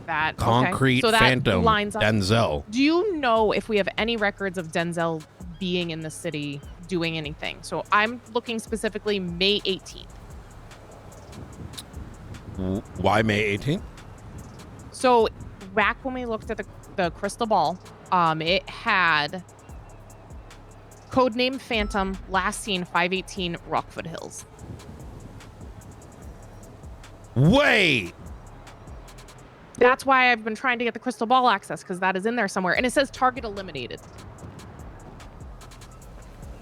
Speaker 5: That
Speaker 1: Concrete
Speaker 5: okay. So that
Speaker 1: Phantom.
Speaker 5: lines up.
Speaker 1: Denzel.
Speaker 5: Do you know if we have any records of Denzel being in the city doing anything? So I'm looking specifically May 18th.
Speaker 1: Why May 18th?
Speaker 5: So back when we looked at the crystal ball, it had codename Phantom, last seen 518 Rockford Hills.
Speaker 1: Wait.
Speaker 5: That's why I've been trying to get the crystal ball access, because that is in there somewhere. And it says target eliminated.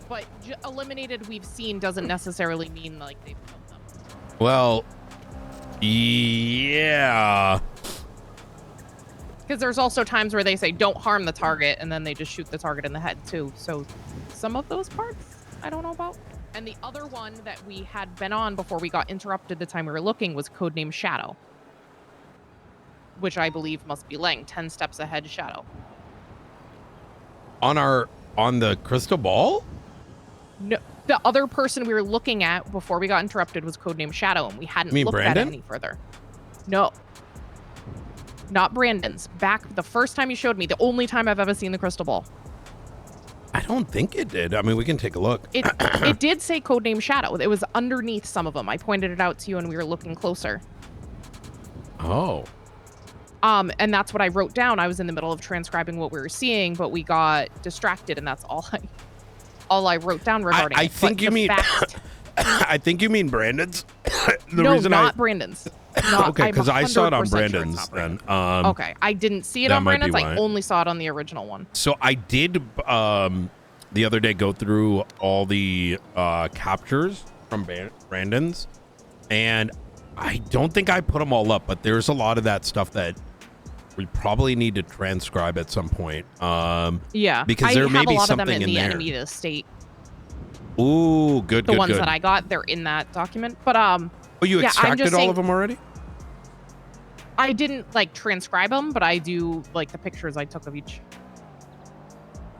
Speaker 5: But eliminated we've seen doesn't necessarily mean like they've killed them.
Speaker 1: Well, yeah.
Speaker 5: Because there's also times where they say don't harm the target, and then they just shoot the target in the head too. So some of those parts I don't know about. And the other one that we had been on before we got interrupted the time we were looking was codename Shadow, which I believe must be Lang, 10 steps ahead Shadow.
Speaker 1: On the crystal ball?
Speaker 5: No, the other person we were looking at before we got interrupted was codename Shadow, and we hadn't looked at it any further. No. Not Brandon's. Back the first time you showed me, the only time I've ever seen the crystal ball.
Speaker 1: I don't think it did. I mean, we can take a look.
Speaker 5: It did say codename Shadow. It was underneath some of them. I pointed it out to you and we were looking closer.
Speaker 1: Oh.
Speaker 5: And that's what I wrote down. I was in the middle of transcribing what we were seeing, but we got distracted, and that's all I wrote down regarding
Speaker 1: I
Speaker 5: it.
Speaker 1: think you mean I think you mean Brandon's.
Speaker 5: No, not Brandon's. Not,
Speaker 1: okay, because I saw it on Brandon's
Speaker 5: sure
Speaker 1: then.
Speaker 5: Okay, I didn't see it on Brandon's. I only saw it on the original one.
Speaker 1: So I did the other day go through all the captures from Brandon's, and I don't think I put them all up, but there's a lot of that stuff that we probably need to transcribe at some point.
Speaker 5: Yeah,
Speaker 1: because there may be something in there. I have a lot of them in the
Speaker 5: enemy to state.
Speaker 1: Ooh, good.
Speaker 5: The ones that I got, they're in that document. But
Speaker 1: oh, you extracted all of them already?
Speaker 5: I didn't like transcribe them, but I do like the pictures I took of each.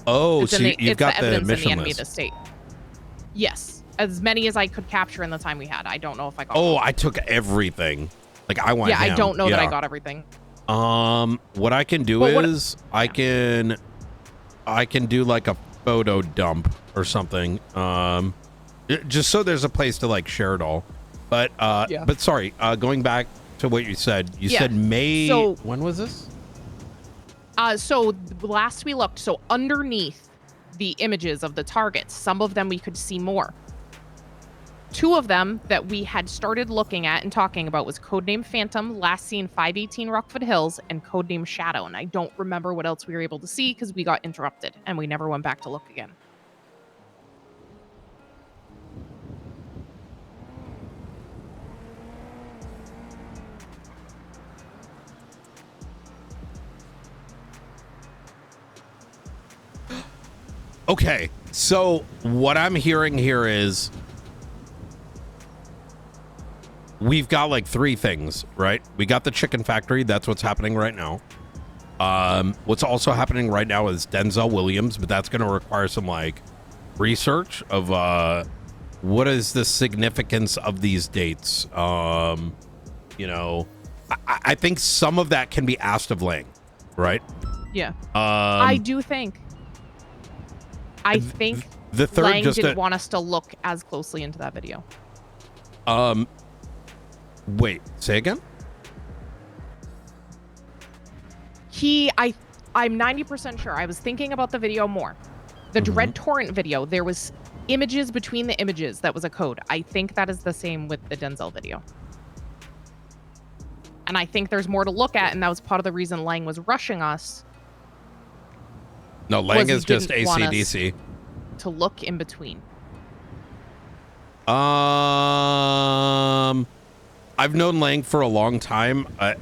Speaker 1: Oh, so you've got the
Speaker 5: evidence
Speaker 1: mission
Speaker 5: in the enemy
Speaker 1: list.
Speaker 5: to state. Yes, as many as I could capture in the time we had. I don't know if I got.
Speaker 1: Oh, I took everything. Like I went.
Speaker 5: Yeah,
Speaker 1: ham.
Speaker 5: I don't know that I got everything.
Speaker 1: What I can do is I can do like a photo dump or something. Just so there's a place to like share it all. But but sorry, going back to what you said. You said May.
Speaker 5: So
Speaker 1: when was this?
Speaker 5: So last we looked, so underneath the images of the targets, some of them we could see more. Two of them that we had started looking at and talking about was codename Phantom, last seen 518 Rockford Hills, and codename Shadow. And I don't remember what else we were able to see because we got interrupted and we never went back to look again.
Speaker 1: Okay, so what I'm hearing here is we've got like three things, right? We got the chicken factory. That's what's happening right now. What's also happening right now is Denzel Williams, but that's going to require some like research of what is the significance of these dates. You know, I think some of that can be asked of Lang, right?
Speaker 5: Yeah. I do think. I think
Speaker 1: the third
Speaker 5: Lang didn't want us to look as closely into that video.
Speaker 1: Wait, say again?
Speaker 5: I'm 90% sure. I was thinking about the video more. The Dread Torrent video, there was images between the images that was a code. I think that is the same with the Denzel video. And I think there's more to look at, and that was part of the reason Lang was rushing us.
Speaker 1: No, Lang is just AC/DC.
Speaker 5: To look in between.
Speaker 1: I've known Lang for a long time. I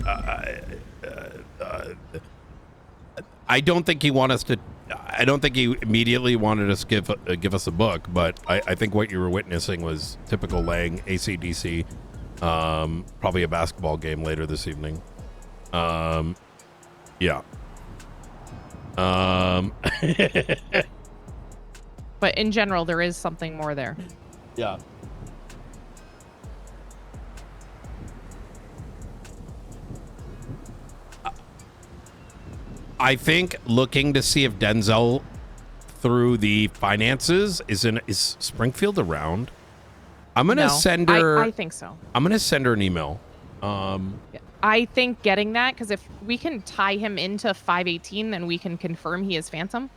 Speaker 1: don't think he wanted us to. I don't think he immediately wanted us to give us a book, but I think what you were witnessing was typical Lang, AC/DC. Probably a basketball game later this evening. Yeah.
Speaker 5: But in general, there is something more there.
Speaker 1: Yeah. I think looking to see if Denzel through the finances is Springfield around. I'm gonna send her.
Speaker 5: I think so.
Speaker 1: I'm gonna send her an email.
Speaker 5: I think getting that, because if we can tie him into 518, then we can confirm he is Phantom.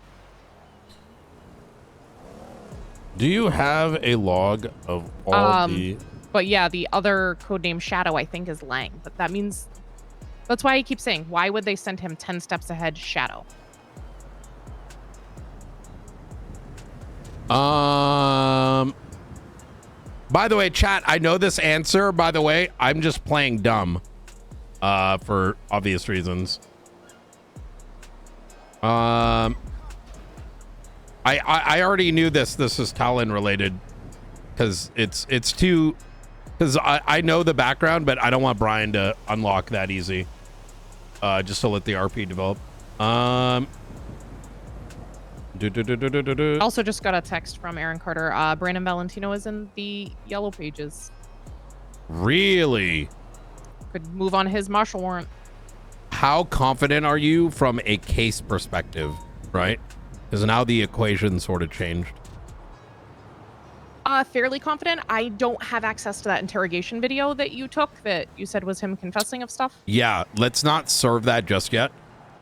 Speaker 1: Do you have a log of all the?
Speaker 5: But yeah, the other codename Shadow, I think, is Lang. But that means that's why I keep saying, why would they send him 10 steps ahead Shadow?
Speaker 1: By the way, chat, I know this answer. By the way, I'm just playing dumb, for obvious reasons. I already knew this. This is Talon related, because it's too. Because I know the background, but I don't want Brian to unlock that easy. Just to let the RP develop.
Speaker 5: Also just got a text from Aaron Carter. Brandon Valentino is in the yellow pages.
Speaker 1: Really?
Speaker 5: Could move on his marshal warrant.
Speaker 1: How confident are you from a case perspective, right? Because now the equation sort of changed.
Speaker 5: Fairly confident. I don't have access to that interrogation video that you took that you said was him confessing of stuff.
Speaker 1: Yeah, let's not serve that just yet.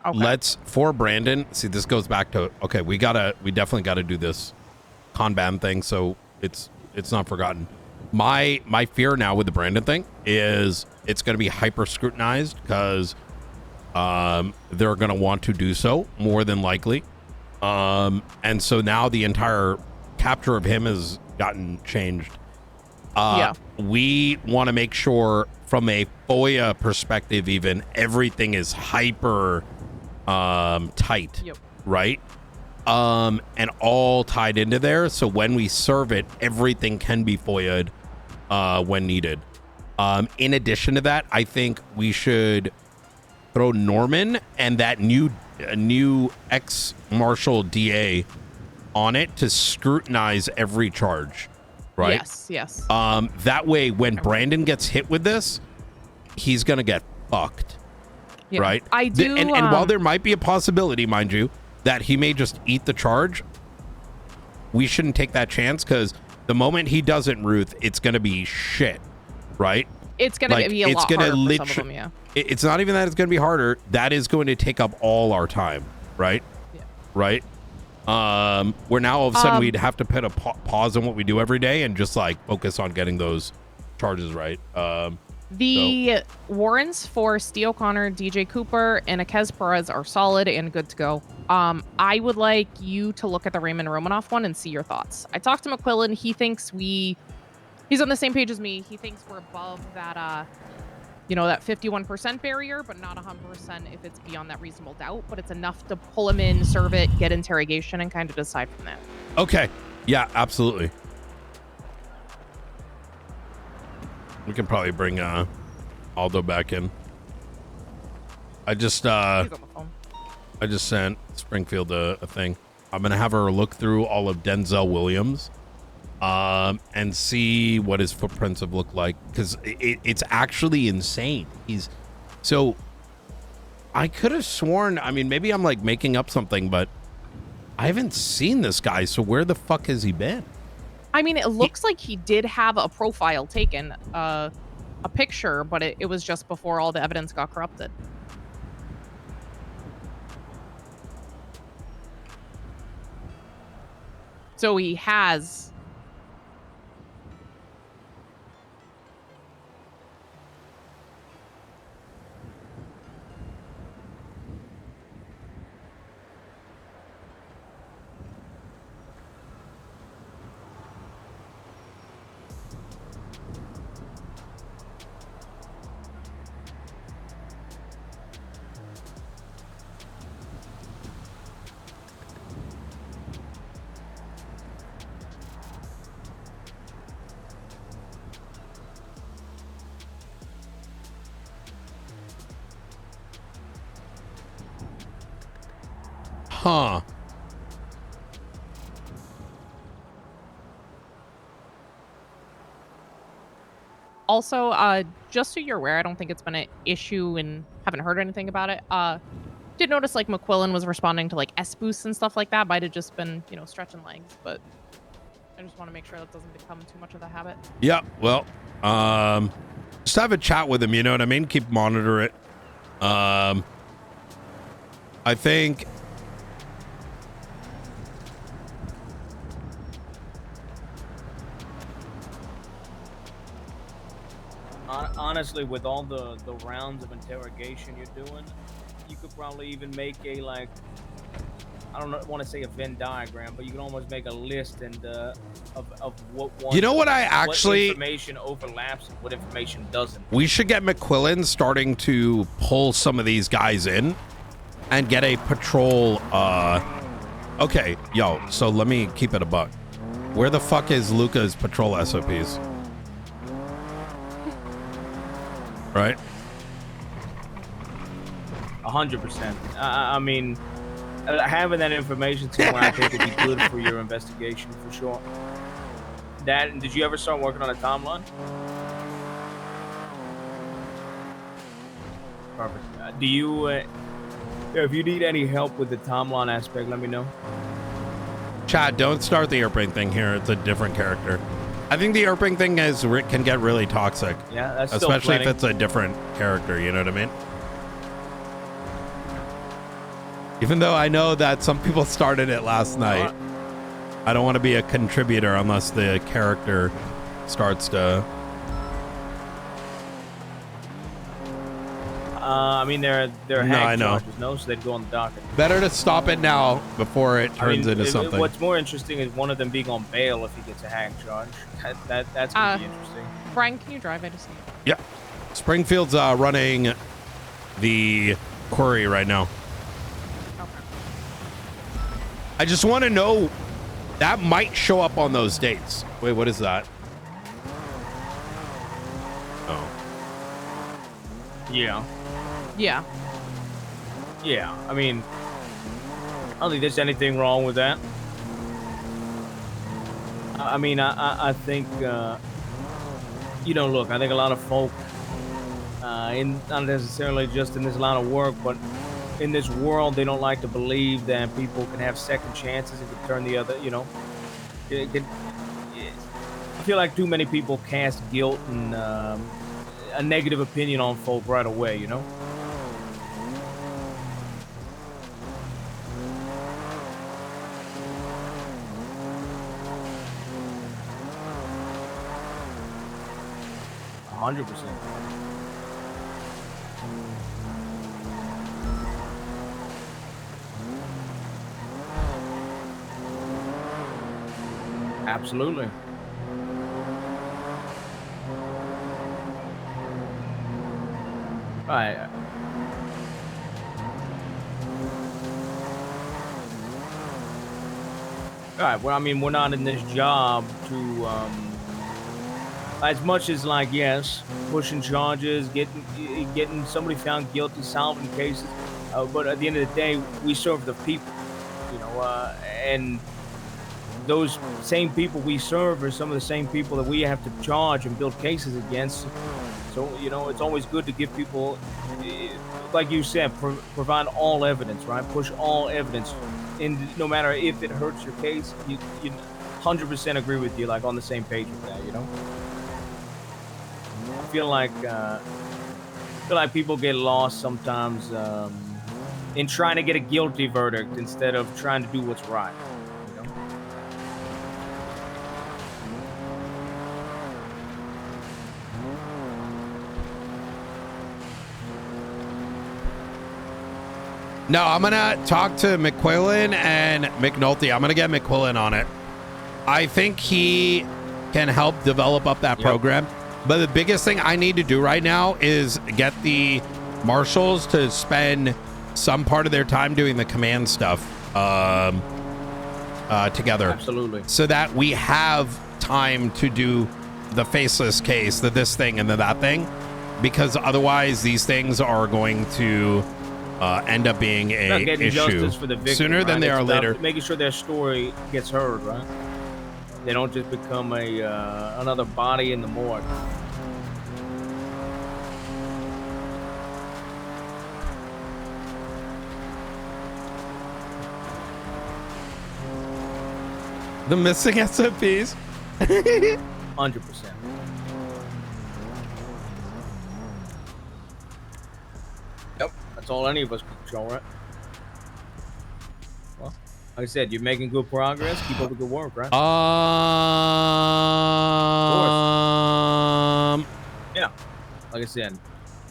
Speaker 5: Okay.
Speaker 1: Let's, for Brandon, see, this goes back to, okay, we definitely got to do this Kanban thing, so it's not forgotten. My fear now with the Brandon thing is it's going to be hyper scrutinized, because they're going to want to do so, more than likely. And so now the entire capture of him has gotten changed.
Speaker 5: Yeah.
Speaker 1: We want to make sure from a FOIA perspective, even, everything is hyper tight.
Speaker 5: Yep.
Speaker 1: Right? And all tied into there, so when we serve it, everything can be FOIA'd when needed. In addition to that, I think we should throw Norman and that new ex-marshal DA on it to scrutinize every charge, right?
Speaker 5: Yes.
Speaker 1: That way, when Brandon gets hit with this, he's gonna get fucked.
Speaker 5: Yeah.
Speaker 1: Right?
Speaker 5: I do.
Speaker 1: And while there might be a possibility, mind you, that he may just eat the charge, we shouldn't take that chance, because the moment he doesn't, Ruth, it's going to be shit, right?
Speaker 5: It's going to be a lot harder for some of them, yeah.
Speaker 1: It's not even that it's going to be harder. That is going to take up all our time, right?
Speaker 5: Yeah.
Speaker 1: Right? Where now all of a sudden we'd have to put a pause on what we do every day and just like focus on getting those charges right.
Speaker 5: The warrants for Steve O'Connor, DJ Cooper, and Akez Perez are solid and good to go. I would like you to look at the Raymond Romanoff one and see your thoughts. I talked to McQuillan. He thinks he's on the same page as me. He thinks we're above that, that 51% barrier, but not 100% if it's beyond that reasonable doubt. But it's enough to pull him in, serve it, get interrogation, and kind of decide from that.
Speaker 1: Okay. Yeah, absolutely. We can probably bring Aldo back in. I just
Speaker 5: He's on the phone.
Speaker 1: I just sent Springfield a thing. I'm gonna have her look through all of Denzel Williams, and see what his footprints have looked like, because it's actually insane. I could have sworn. I mean, maybe I'm like making up something, but I haven't seen this guy. So where the fuck has he been?
Speaker 5: I mean, it looks like he did have a profile taken, a picture, but it was just before all the evidence got corrupted. So he has.
Speaker 1: Huh.
Speaker 5: Also, just so you're aware, I don't think it's been an issue and haven't heard anything about it. Did notice like McQuillan was responding to like S boosts and stuff like that. Might have just been, stretching legs, but I just want to make sure that doesn't become too much of a habit.
Speaker 1: Yeah, well, just have a chat with him, you know what I mean? Keep monitor it. I think
Speaker 3: honestly, with all the rounds of interrogation you're doing, you could probably even make a, like, I don't want to say a Venn diagram, but you can almost make a list and of what one.
Speaker 1: You know what I actually...
Speaker 3: What information overlaps and what information doesn't.
Speaker 1: We should get McQuillan starting to pull some of these guys in and get a patrol. Okay, yo, so let me keep it a buck. Where the fuck is Luca's patrol SOPs? Right?
Speaker 3: 100%. I mean, having that information too, I think would be good for your investigation for sure. That, did you ever start working on a timeline? Perfect. Do you, if you need any help with the timeline aspect, let me know.
Speaker 1: Chad, don't start the airplane thing here. It's a different character. I think the airplane thing can get really toxic.
Speaker 3: Yeah, that's
Speaker 1: especially if it's a different character. You know what I mean? Even though I know that some people started it last night, I don't want to be a contributor unless the character starts to.
Speaker 3: I mean, they're hag charges, no, so they'd go on the docket.
Speaker 1: Better to stop it now before it turns into something.
Speaker 3: What's more interesting is one of them being on bail if he gets a hag charge. That's gonna be interesting.
Speaker 5: Brian, can you drive? I just need.
Speaker 1: Yeah, Springfield's running the query right now.
Speaker 5: Okay.
Speaker 1: I just want to know that might show up on those dates. Wait, what is that? Oh.
Speaker 3: Yeah.
Speaker 5: Yeah.
Speaker 3: Yeah. I mean, I don't think there's anything wrong with that. I mean, I think, look, I think a lot of folk, not necessarily just in this line of work, but in this world, they don't like to believe that people can have second chances and can turn the other, I feel like too many people cast guilt and a negative opinion on folk right away, you know? $100%. Absolutely. All right. All right. Well, I mean, we're not in this job to, as much as, like, yes, pushing charges, getting somebody found guilty, solving cases, but at the end of the day, we serve the people, and those same people we serve are some of the same people that we have to charge and build cases against. So, it's always good to give people, like you said, provide all evidence, right? Push all evidence, and no matter if it hurts your case, you 100% agree with you, like on the same page with that, I feel like people get lost sometimes in trying to get a guilty verdict instead of trying to do what's right.
Speaker 1: No, I'm gonna talk to McQuillan and McNulty. I'm gonna get McQuillan on it. I think he can help develop up that program. But the biggest thing I need to do right now is get the marshals to spend some part of their time doing the command stuff together.
Speaker 3: Absolutely.
Speaker 1: So that we have time to do the faceless case, the this thing and the that thing. Because otherwise these things are going to end up being a issue
Speaker 3: for the victim,
Speaker 1: sooner than they are later.
Speaker 3: Making sure their story gets heard, right? They don't just become another body in the morgue.
Speaker 1: The missing SOPs.
Speaker 3: 100%. Yep, that's all any of us can control, right? Well, like I said, you're making good progress. Keep up the good work, right? Yeah, like I said,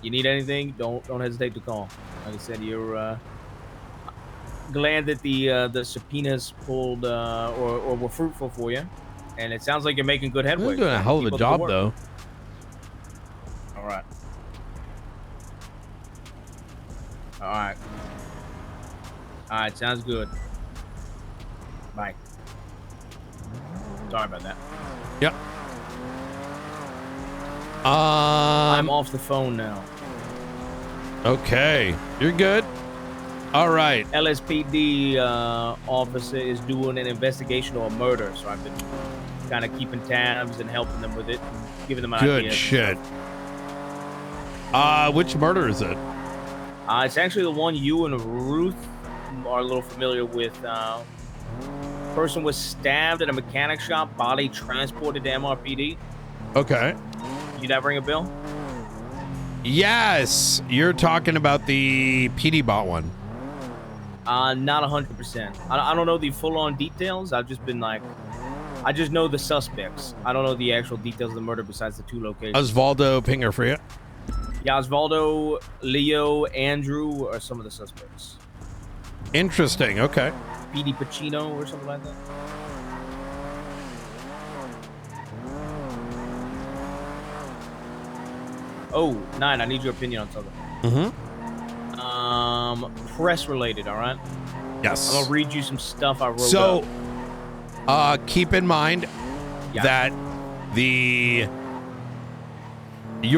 Speaker 3: you need anything, don't hesitate to call. Like I said, you're glad that the subpoenas pulled or were fruitful for you, and it sounds like you're making good headway.
Speaker 1: You're doing a hell of a job, though.
Speaker 3: All right. All right. All right, sounds good. Bye. Sorry about that.
Speaker 1: Yep.
Speaker 3: I'm off the phone now.
Speaker 1: Okay, you're good. All right.
Speaker 3: LSPD officer is doing an investigation or a murder, so I've been kind of keeping tabs and helping them with it, and giving them an idea.
Speaker 1: Good shit. Which murder is it?
Speaker 3: It's actually the one you and Ruth are a little familiar with. Person was stabbed at a mechanic shop, body transported to MRPD.
Speaker 1: Okay.
Speaker 3: Did that ring a bell?
Speaker 1: Yes, you're talking about the PD bot one.
Speaker 3: Not 100%. I don't know the full-on details. I've just been like, I just know the suspects. I don't know the actual details of the murder besides the 2 locations.
Speaker 1: Osvaldo Pinger for you?
Speaker 3: Yeah, Osvaldo, Leo, Andrew are some of the suspects.
Speaker 1: Interesting. Okay.
Speaker 3: PD Pacino or something like that. Oh, 9, I need your opinion on something. Press related, all right?
Speaker 1: Yes.
Speaker 3: I'm gonna read you some stuff I wrote
Speaker 1: So,
Speaker 3: up.
Speaker 1: keep in mind that you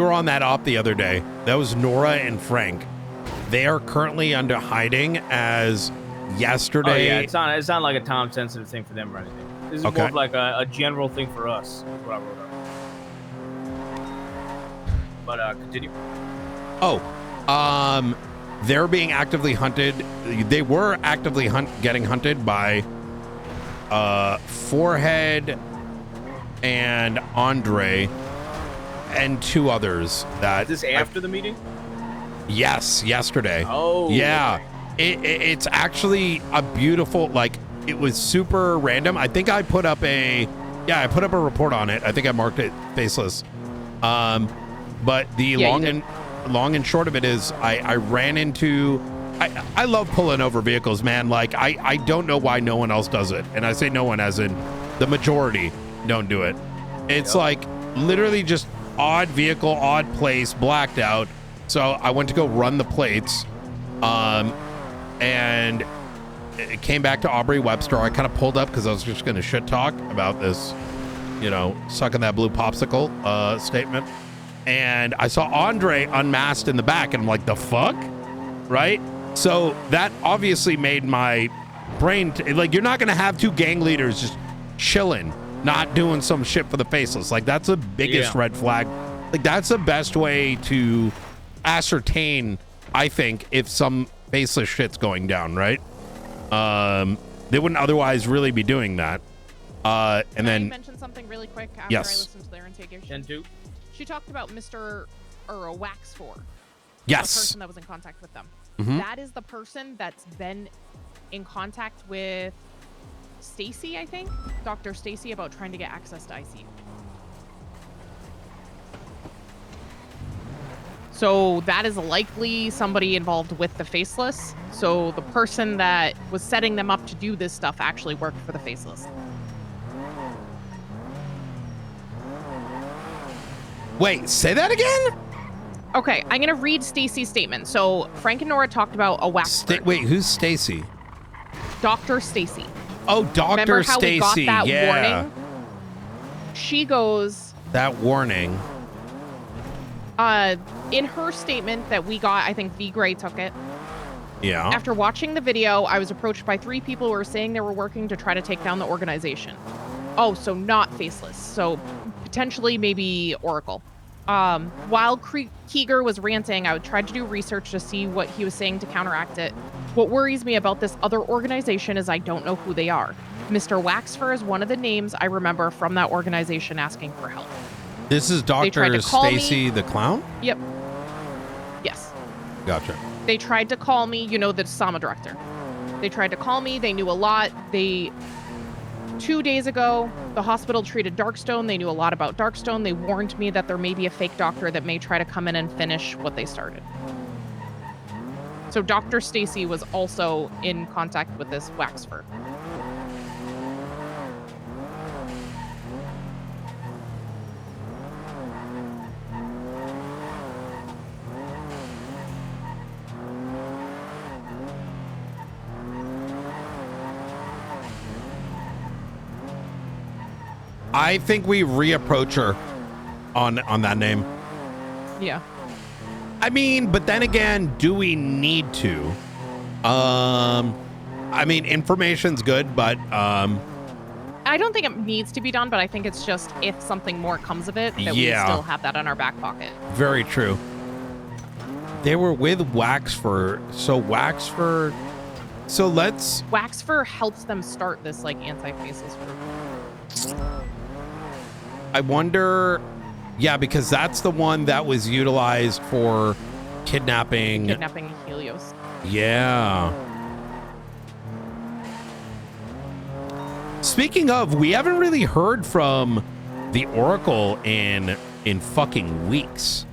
Speaker 1: were on that op the other day. That was Nora and Frank. They are currently under hiding as yesterday.
Speaker 3: Oh, yeah, it's not like a time-sensitive thing for them or anything. This is more of like a general thing for us. That's what I wrote up. But continue.
Speaker 1: They're being actively hunted. They were actively getting hunted by Forehead and Andre and 2 others. That
Speaker 3: Is this after the meeting?
Speaker 1: Yes, yesterday.
Speaker 3: Oh,
Speaker 1: yeah.
Speaker 3: okay.
Speaker 1: It's actually a beautiful, like, it was super random. I think I put up a report on it. I think I marked it faceless. But the long and short of it is I ran into, I love pulling over vehicles, man. Like, I don't know why no one else does it. And I say no one as in the majority don't do it. It's like literally just odd vehicle, odd place, blacked out. So I went to go run the plates, and it came back to Aubrey Webster. I kind of pulled up because I was just going to shit talk about this, sucking that blue popsicle statement. And I saw Andre unmasked in the back, and I'm like, the fuck? Right? So that obviously made my brain, like, you're not going to have 2 gang leaders just chilling, not doing some shit for the faceless. Like, that's the biggest red flag. Like, that's the best way to ascertain, I think, if some faceless shit's going down, right? They wouldn't otherwise really be doing that. And then
Speaker 5: I mentioned something really quick after I listened to their interrogation. She talked about Mr. or a Wax 4.
Speaker 1: Yes.
Speaker 5: The person that was in contact with them.
Speaker 1: Mm-hmm.
Speaker 5: That is the person that's been in contact with Stacy, I think. Dr. Stacy, about trying to get access to ICU. So that is likely somebody involved with the Faceless. So the person that was setting them up to do this stuff actually worked for the Faceless.
Speaker 1: Wait, say that again?
Speaker 5: Okay, I'm gonna read Stacy's statement. So Frank and Nora talked about a wax.
Speaker 1: Wait, who's Stacy?
Speaker 5: Dr. Stacy.
Speaker 1: Oh, Dr. Stacy.
Speaker 5: Remember how we got that warning? She goes.
Speaker 1: That warning.
Speaker 5: In her statement that we got, I think V Gray took it.
Speaker 1: Yeah.
Speaker 5: After watching the video, I was approached by 3 people who were saying they were working to try to take down the organization. Oh, so not Faceless. So potentially maybe Oracle. While Keeger was ranting, I tried to do research to see what he was saying to counteract it. What worries me about this other organization is I don't know who they are. Mr. Waxfer is one of the names I remember from that organization asking for help.
Speaker 1: This is
Speaker 5: tried
Speaker 1: Dr.
Speaker 5: to call me.
Speaker 1: Stacy the Clown?
Speaker 5: Yep. Yes.
Speaker 1: Gotcha.
Speaker 5: They tried to call me, the SAMA director. They tried to call me. They knew a lot. 2 days ago, the hospital treated Darkstone. They knew a lot about Darkstone. They warned me that there may be a fake doctor that may try to come in and finish what they started. So Dr. Stacy was also in contact with this Waxfer.
Speaker 1: I think we reapproach her on that name.
Speaker 5: Yeah.
Speaker 1: I mean, but then again, do we need to? I mean, information's good, but
Speaker 5: I don't think it needs to be done, but I think it's just if something more comes of it, that we still have that in our back pocket.
Speaker 1: Very true. They were with Waxfer, so Waxfer. So let's.
Speaker 5: Waxfer helps them start this anti-faceless group.
Speaker 1: I wonder. Yeah, because that's the one that was utilized for kidnapping.
Speaker 5: Kidnapping Helios.
Speaker 1: Yeah. Speaking of, we haven't really heard from the Oracle in fucking weeks.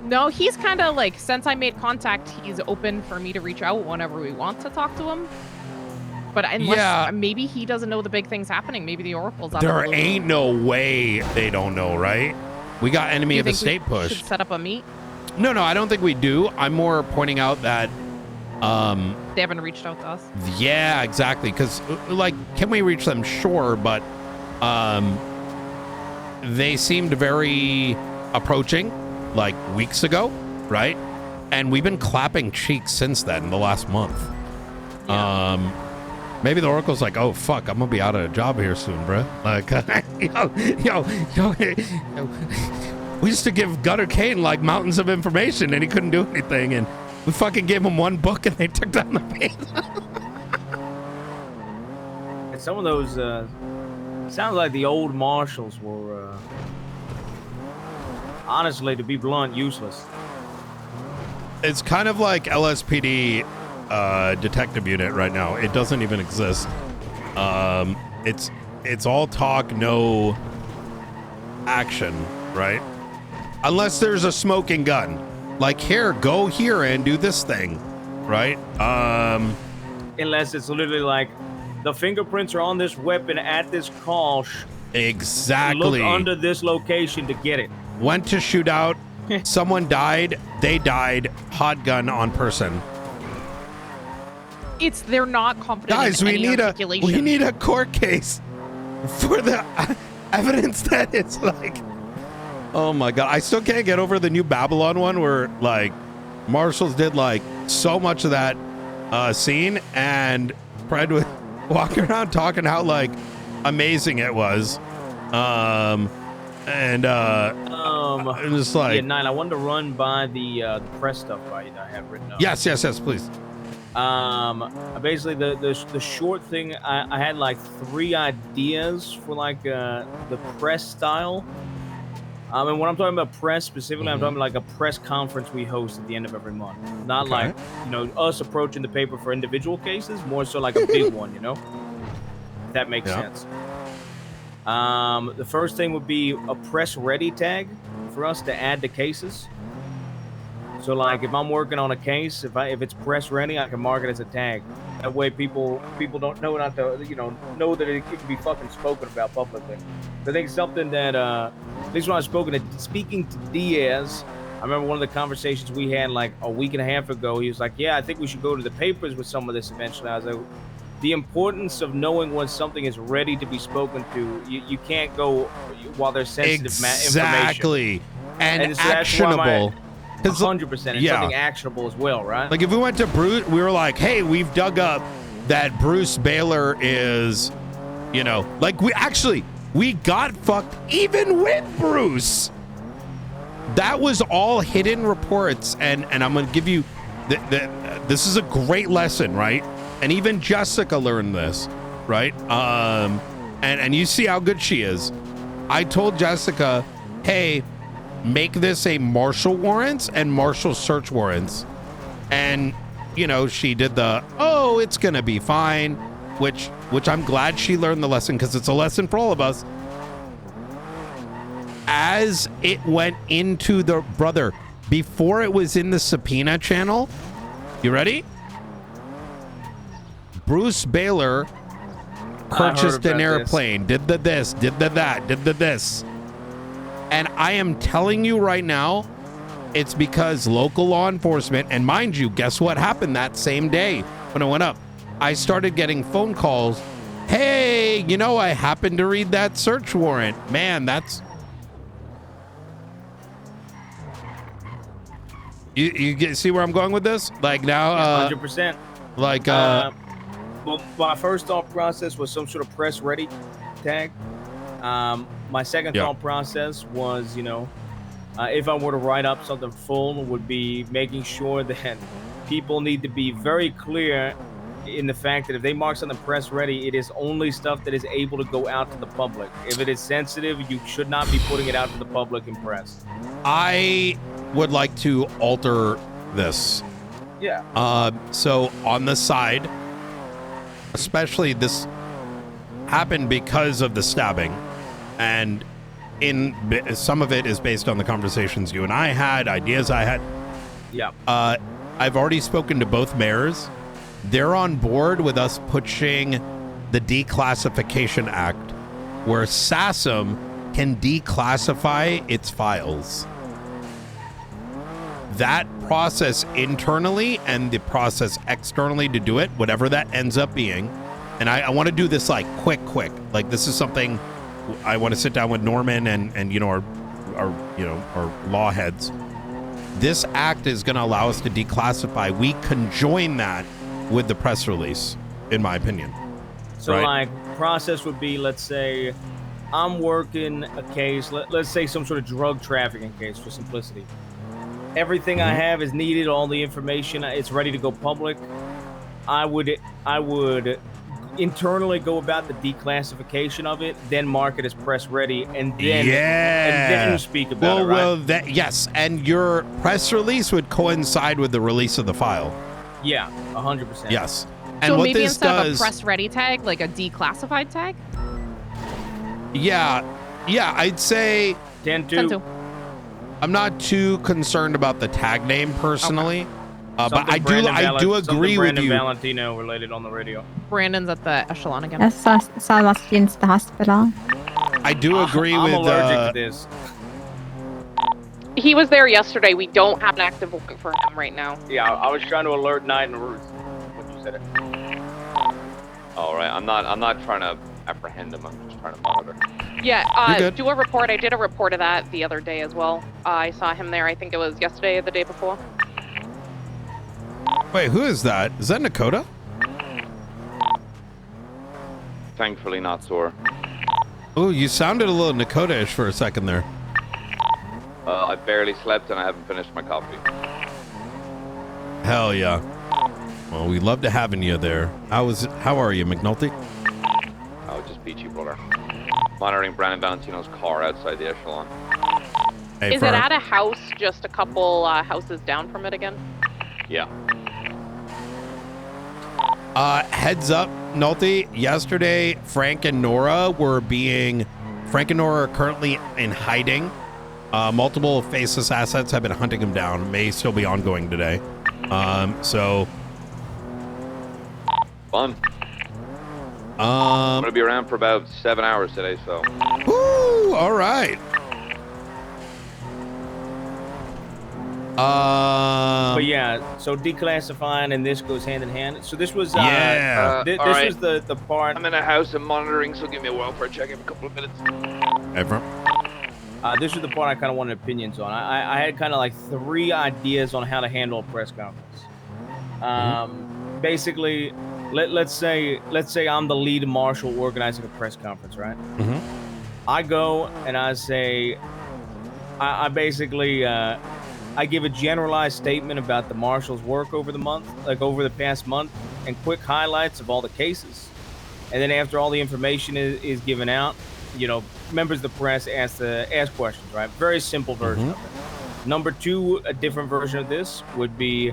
Speaker 5: No, he's kind of since I made contact, he's open for me to reach out whenever we want to talk to him. But unless maybe he doesn't know the big things happening, maybe the Oracle's out.
Speaker 1: There ain't no way they don't know, right? We got enemy of the state push.
Speaker 5: Should set up a meet.
Speaker 1: No, I don't think we do. I'm more pointing out that
Speaker 5: they haven't reached out to us.
Speaker 1: Yeah, exactly. Because can we reach them? Sure, but they seemed very approaching weeks ago, right? And we've been clapping cheeks since then, the last month. Yeah. Maybe the Oracle's like, oh fuck, I'm gonna be out of a job here soon, bro. We used to give Gunner Kane mountains of information, and he couldn't do anything, and we fucking gave him one book, and they took down the page.
Speaker 3: And some of those sounds like the old marshals were, honestly, to be blunt, useless.
Speaker 1: It's kind of like LSPD. Detective unit right now. It doesn't even exist. It's all talk, no action, right? Unless there's a smoking gun. Here, go here and do this thing, right?
Speaker 3: Unless it's literally the fingerprints are on this weapon at this call.
Speaker 1: Exactly.
Speaker 3: Look under this location to get it.
Speaker 1: Went to shoot out. Someone died. They died. Hot gun on person.
Speaker 5: They're not confident.
Speaker 1: Guys,
Speaker 5: in
Speaker 1: we
Speaker 5: any
Speaker 1: need a court case for the evidence that it's oh my god, I still can't get over the new Babylon one where marshals did so much of that scene, and Fred would walk around talking how amazing it was, and just
Speaker 3: yeah, Nine, I wanted to run by the press stuff by you that I have written up.
Speaker 1: Yes, please.
Speaker 3: Basically the short thing, I had 3 ideas for the press style. And when I'm talking about press specifically, I'm talking about a press conference we host at the end of every month. Not us approaching the paper for individual cases, more so a big one, If that makes sense. The first thing would be a press ready tag for us to add to cases. So if I'm working on a case, if it's press ready, I can mark it as a tag. That way people don't know not to know that it can be fucking spoken about publicly. I think something that at least when I was speaking to Diaz, I remember one of the conversations we had a week and a half ago. He was like, "Yeah, I think we should go to the papers with some of this eventually." I was like, the importance of knowing when something is ready to be spoken to. You can't go while there's sensitive information.
Speaker 1: Exactly. And actionable.
Speaker 3: 100%. It's something actionable as well, right?
Speaker 1: If we went to Bruce, we were like, hey, we've dug up that Bruce Baylor is, we got fucked even with Bruce. That was all hidden reports. And I'm going to give you, this is a great lesson, right? And even Jessica learned this. right? And you see how good she is. I told Jessica, hey, make this a marshal warrants and marshal search warrants. And, you know, she did the, oh, it's going to be fine, which I'm glad she learned the lesson because it's a lesson for all of us. As it went into the, brother, before it was in the subpoena channel, you ready? Bruce Baylor purchased an airplane, did the this, did the that, did the this. And I am telling you right now, it's because local law enforcement, and mind you, guess what happened that same day when it went up? I started getting phone calls. Hey, you know, I happened to read that search warrant. Man, that's... see where I'm going with this? Like now...
Speaker 3: 100%.
Speaker 1: Like...
Speaker 3: well, my first thought process was some sort of press ready tag. My second thought process was, you know, if I were to write up something full, would be making sure that people need to be very clear in the fact that if they mark something press ready, it is only stuff that is able to go out to the public. If it is sensitive, you should not be putting it out to the public in press.
Speaker 1: I would like to alter this.
Speaker 3: Yeah.
Speaker 1: So on the side, especially this happened because of the stabbing, and in some of it is based on the conversations you and I had, ideas I had.
Speaker 3: Yeah.
Speaker 1: I've already spoken to both mayors. They're on board with us pushing the Declassification Act, where SASM can declassify its files. That process internally and the process externally to do it, whatever that ends up being. And I want to do this like quick. Like this is something I want to sit down with Norman and you know, our law heads. This act is going to allow us to declassify. We conjoin that with the press release, in my opinion.
Speaker 3: So
Speaker 1: right?
Speaker 3: like process would be, let's say I'm working a case, let's say some sort of drug trafficking case for simplicity. Everything I have is needed, all the information, it's ready to go public. I would internally go about the declassification of it, then mark it as press ready, and then you speak about it, right?
Speaker 1: Yes, and your press release would coincide with the release of the file.
Speaker 3: Yeah, 100%.
Speaker 1: Yes. And
Speaker 5: So
Speaker 1: what
Speaker 5: maybe
Speaker 1: this
Speaker 5: instead
Speaker 1: does,
Speaker 5: of a press ready tag, like a declassified tag?
Speaker 1: Yeah, I'd say
Speaker 3: 10-2.
Speaker 1: I'm not too concerned about the tag name personally. But I do agree with you.
Speaker 3: Valentino related on the radio.
Speaker 5: Brandon's at the echelon again.
Speaker 6: Yes, so I must be into the hospital.
Speaker 1: I do agree
Speaker 3: I'm
Speaker 1: with...
Speaker 3: allergic to this.
Speaker 7: He was there yesterday. We don't have an active warrant for him right now.
Speaker 3: Yeah, I was trying to alert Knight and Ruth when you said it.
Speaker 8: All right, I'm not trying to apprehend him. I'm just trying to monitor.
Speaker 7: Yeah, do a report. I did a report of that the other day as well. I saw him there. I think it was yesterday or the day before.
Speaker 1: Wait, who is that? Is that Nakota?
Speaker 8: Thankfully not sore.
Speaker 1: Oh, you sounded a little Nakota-ish for a second there.
Speaker 8: I barely slept and I haven't finished my coffee.
Speaker 1: Hell yeah. Well, we love to having you there. How are you, McNulty?
Speaker 8: Oh, just peachy, brother. Monitoring Brandon Valentino's car outside the echelon.
Speaker 7: Is it at a house just a couple houses down from it again?
Speaker 8: Yeah.
Speaker 1: Heads up, Nulty. Yesterday, Frank and Nora are currently in hiding. Multiple faceless assets have been hunting him down. May still be ongoing today. So
Speaker 8: fun. I'm gonna be around for about 7 hours today, so.
Speaker 1: Woo! All right.
Speaker 3: But yeah, so declassifying and this goes hand in hand. So this was this
Speaker 8: right.
Speaker 3: was the part.
Speaker 8: I'm in a house and monitoring, so give me a welfare check in a couple of minutes.
Speaker 3: This was the part I kind of wanted opinions on. I had kind of like 3 ideas on how to handle a press conference. Basically, let's say I'm the lead marshal organizing a press conference, right? I go and I say, I basically I give a generalized statement about the marshal's work over the month, like over the past month, and quick highlights of all the cases. And then after all the information is given out, you know, members of the press ask questions, right? Very simple version of it. Number 2, a different version of this would be,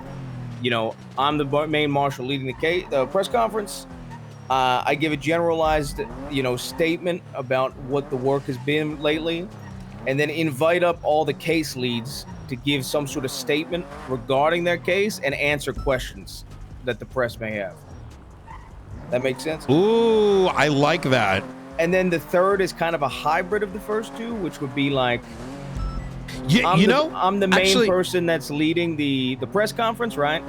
Speaker 3: you know, I'm the main marshal leading the press conference. I give a generalized, you know, statement about what the work has been lately, and then invite up all the case leads to give some sort of statement regarding their case and answer questions that the press may have. That makes sense?
Speaker 1: Ooh, I like that.
Speaker 3: And then the third is kind of a hybrid of the first two, which would be like, I'm the main person that's leading the press conference, right?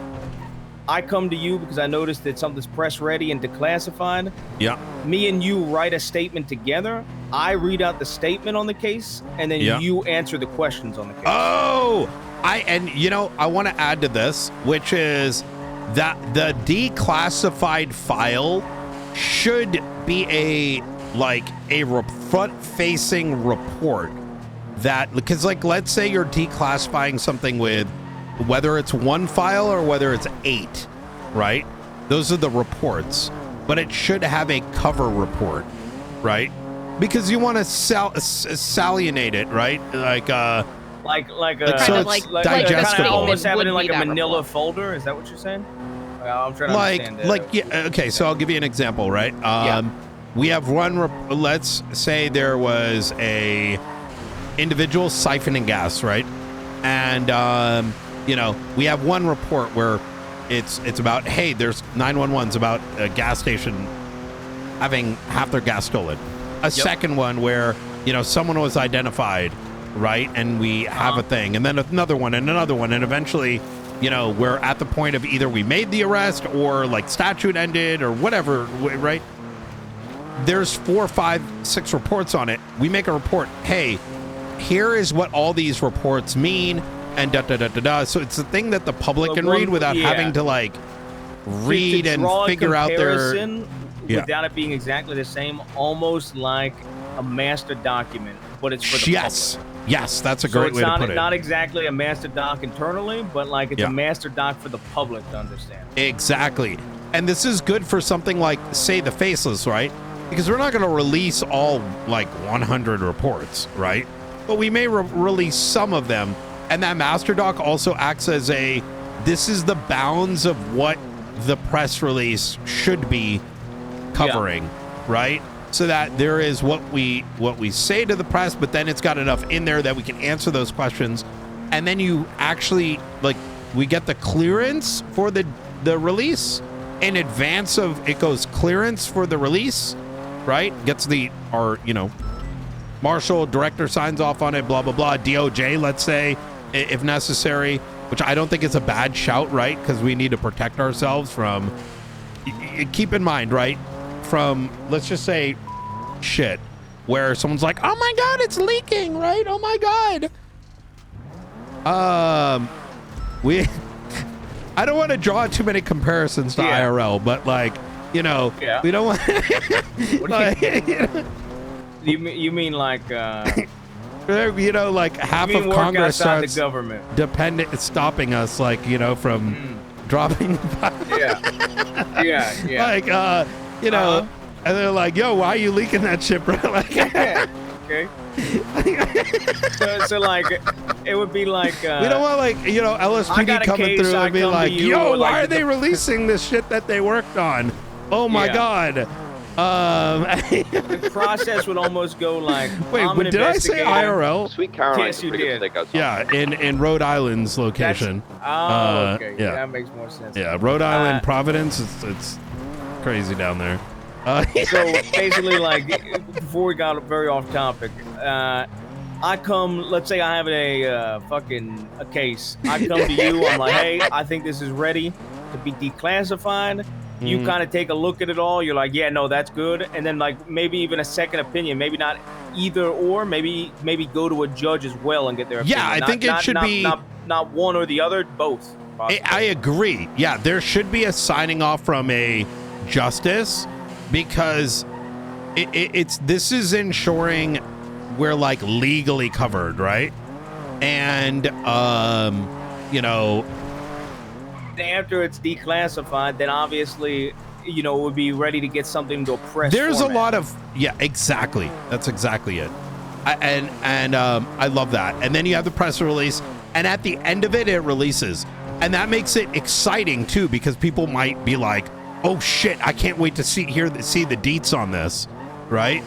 Speaker 3: I come to you because I noticed that something's press ready and declassified.
Speaker 1: Yeah.
Speaker 3: Me and you write a statement together. I read out the statement on the case, and then you answer the questions on the case.
Speaker 1: Oh, I want to add to this, which is that the declassified file should be a front-facing report. That, because like, let's say you're declassifying something with, whether it's 1 file or whether it's 8, right? Those are the reports, but it should have a cover report, right? Because you want to salinate it, right? Like a digestible.
Speaker 3: Almost have it in like a manila folder. Is that what you're saying? I'm trying to understand that.
Speaker 1: Yeah. Okay, so I'll give you an example, right? We have one. Let's say there was a individual siphoning gas, right? And you know, we have one report where it's about, hey, there's 911's about a gas station having half their gas stolen. A second one where, you know, someone was identified, right? And we have a thing, and then another one, and eventually, you know, we're at the point of either we made the arrest or like statute ended or whatever, right? There's 4, 5, 6 reports on it. We make a report. Hey, here is what all these reports mean, and da. So it's a thing that the public can read without having to like read and figure out their.
Speaker 3: Without it being exactly the same, almost like a master document, but it's for the public.
Speaker 1: Yes, that's a great way to put it.
Speaker 3: It's not exactly a master doc internally, but like it's a master doc for the public to understand.
Speaker 1: Exactly. And this is good for something like, say, the Faceless, right? Because we're not going to release all like 100 reports, right? But we may release some of them. And that master doc also acts as this is the bounds of what the press release should be covering, right? So that there is what we say to the press, but then it's got enough in there that we can answer those questions. And then you actually, like, we get the clearance for the release in advance of it goes clearance for the release, right? Gets our marshal director signs off on it, blah, blah, blah. DOJ, let's say, if necessary, which I don't think is a bad shout, right? Because we need to protect ourselves from, keep in mind, right? From, let's just say, shit, where someone's like, oh my God, it's leaking, right? Oh my God. I don't want to draw too many comparisons to IRL, but like, we don't want.
Speaker 3: You mean like?
Speaker 1: Like half of Congress starts
Speaker 3: the government
Speaker 1: stopping us, like, from dropping. Like, and they're like, yo, why are you leaking that shit, bro? Like,
Speaker 3: okay. so like, it would be like,
Speaker 1: we don't want, like, LSPD coming through and be like, yo, why are they releasing this shit that they worked on? Oh my God.
Speaker 3: The process would almost go like,
Speaker 1: wait, but did I say IRL?
Speaker 8: Sweet Caroline.
Speaker 3: Yes, you did.
Speaker 1: Yeah, in Rhode Island's location.
Speaker 3: Okay. Yeah, that makes more sense.
Speaker 1: Yeah, Rhode Island, Providence, it's crazy down there.
Speaker 3: So basically, like, before we got very off topic, I come, let's say I have a case. I come to you, I'm like, hey, I think this is ready to be declassified. You kind of take a look at it all. You're like, yeah, no, that's good. And then, like, maybe even a second opinion, maybe not either or, maybe go to a judge as well and get their opinion.
Speaker 1: Yeah, I think it should be
Speaker 3: not one or the other, both.
Speaker 1: I agree. Yeah, there should be a signing off from a justice, because this is ensuring we're like legally covered, right? And
Speaker 3: after it's declassified, then obviously you know, would be ready to get something into a press.
Speaker 1: There's
Speaker 3: format.
Speaker 1: a lot of exactly. That's exactly it. I love that. And then you have the press release, and at the end of it, it releases, and that makes it exciting too, because people might be like, "Oh shit, I can't wait to see the deets on this," right?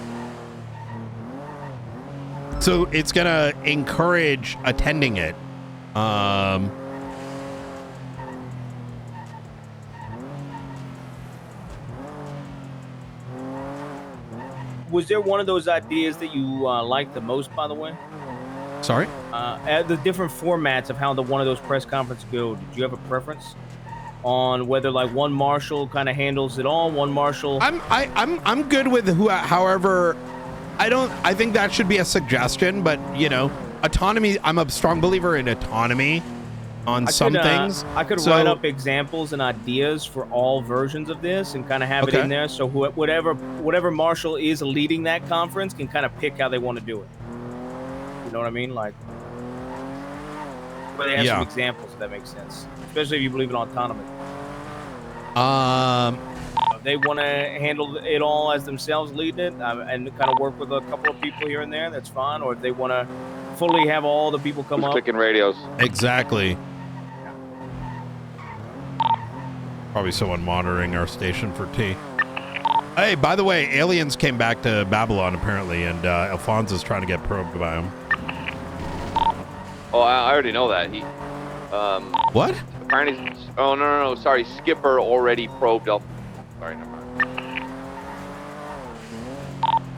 Speaker 1: So it's gonna encourage attending it.
Speaker 3: Was there one of those ideas that you liked the most, by the way?
Speaker 1: Sorry?
Speaker 3: The different formats of how one of those press conferences go. Did you have a preference on whether like one marshal kind of handles it all, one marshal?
Speaker 1: I'm good with however. I think that should be a suggestion, but you know, autonomy. I'm a strong believer in autonomy on some things.
Speaker 3: I could write up examples and ideas for all versions of this and kind of have it in there, so whatever marshal is leading that conference can kind of pick how they want to do it. You know what I mean? Like, where they have some examples, if that makes sense. Especially if you believe in autonomy. If they want to handle it all as themselves, leading it, and kind of work with a couple of people here and there, that's fine. Or if they want to fully have all the people come up.
Speaker 8: Clicking radios.
Speaker 1: Exactly. Probably someone monitoring our station for T. Hey, by the way, aliens came back to Babylon apparently, and Alphonse is trying to get probed by them.
Speaker 8: Oh, I already know that. He.
Speaker 1: What?
Speaker 8: Apparently. Oh no! Sorry, Skipper already probed up. Sorry, never mind.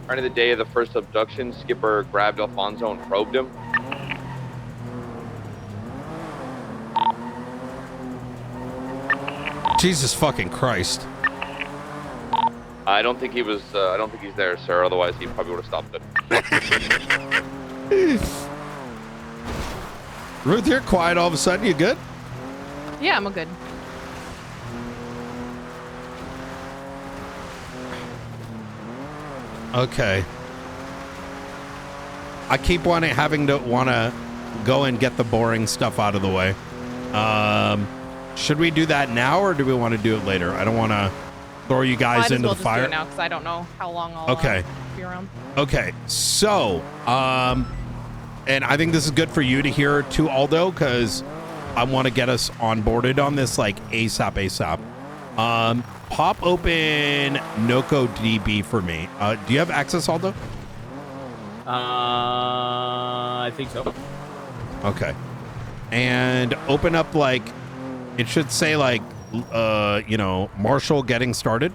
Speaker 8: Apparently, the day of the first abduction, Skipper grabbed Alfonso and probed him.
Speaker 1: Jesus fucking Christ.
Speaker 8: I don't think he was. I don't think he's there, sir. Otherwise, he probably would have stopped it.
Speaker 1: Ruth, you're quiet all of a sudden. You good?
Speaker 5: Yeah, I'm good.
Speaker 1: Okay. I keep having to go and get the boring stuff out of the way. Should we do that now, or do we want to do it later? I don't want to throw you guys into the fire.
Speaker 5: Do it now, because I don't know how long I'll be around.
Speaker 1: Okay, so, and I think this is good for you to hear too, Aldo, because I want to get us onboarded on this like ASAP. Pop open NocoDB for me. Do you have access, Aldo?
Speaker 3: I think so.
Speaker 1: Okay. And open up like, it should say like, Marshall getting started.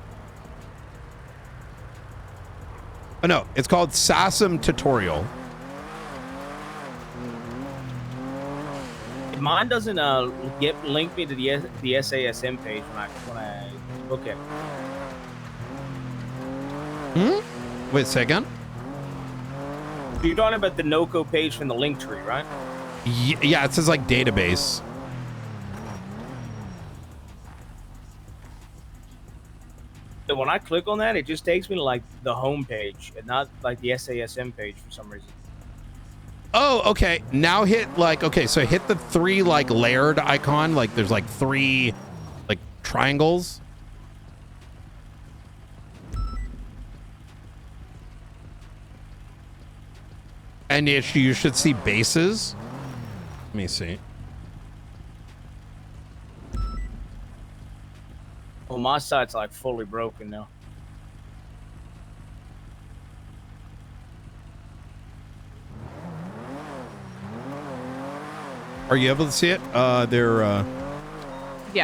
Speaker 1: Oh no, it's called SASM tutorial.
Speaker 3: Mine doesn't link me to the SASM page when I look at it.
Speaker 1: Wait, say again?
Speaker 3: You're talking about the NOCO page from the link tree, right?
Speaker 1: Yeah, it says like database.
Speaker 3: So when I click on that, it just takes me to like the home page and not like the SASM page for some reason.
Speaker 1: Oh, okay. Now hit like, okay, so hit the 3 like layered icon. Like there's like 3 like triangles. And you should see bases. Let me see.
Speaker 3: Well, my site's like fully broken now.
Speaker 1: Are you able to see it?
Speaker 5: Yeah,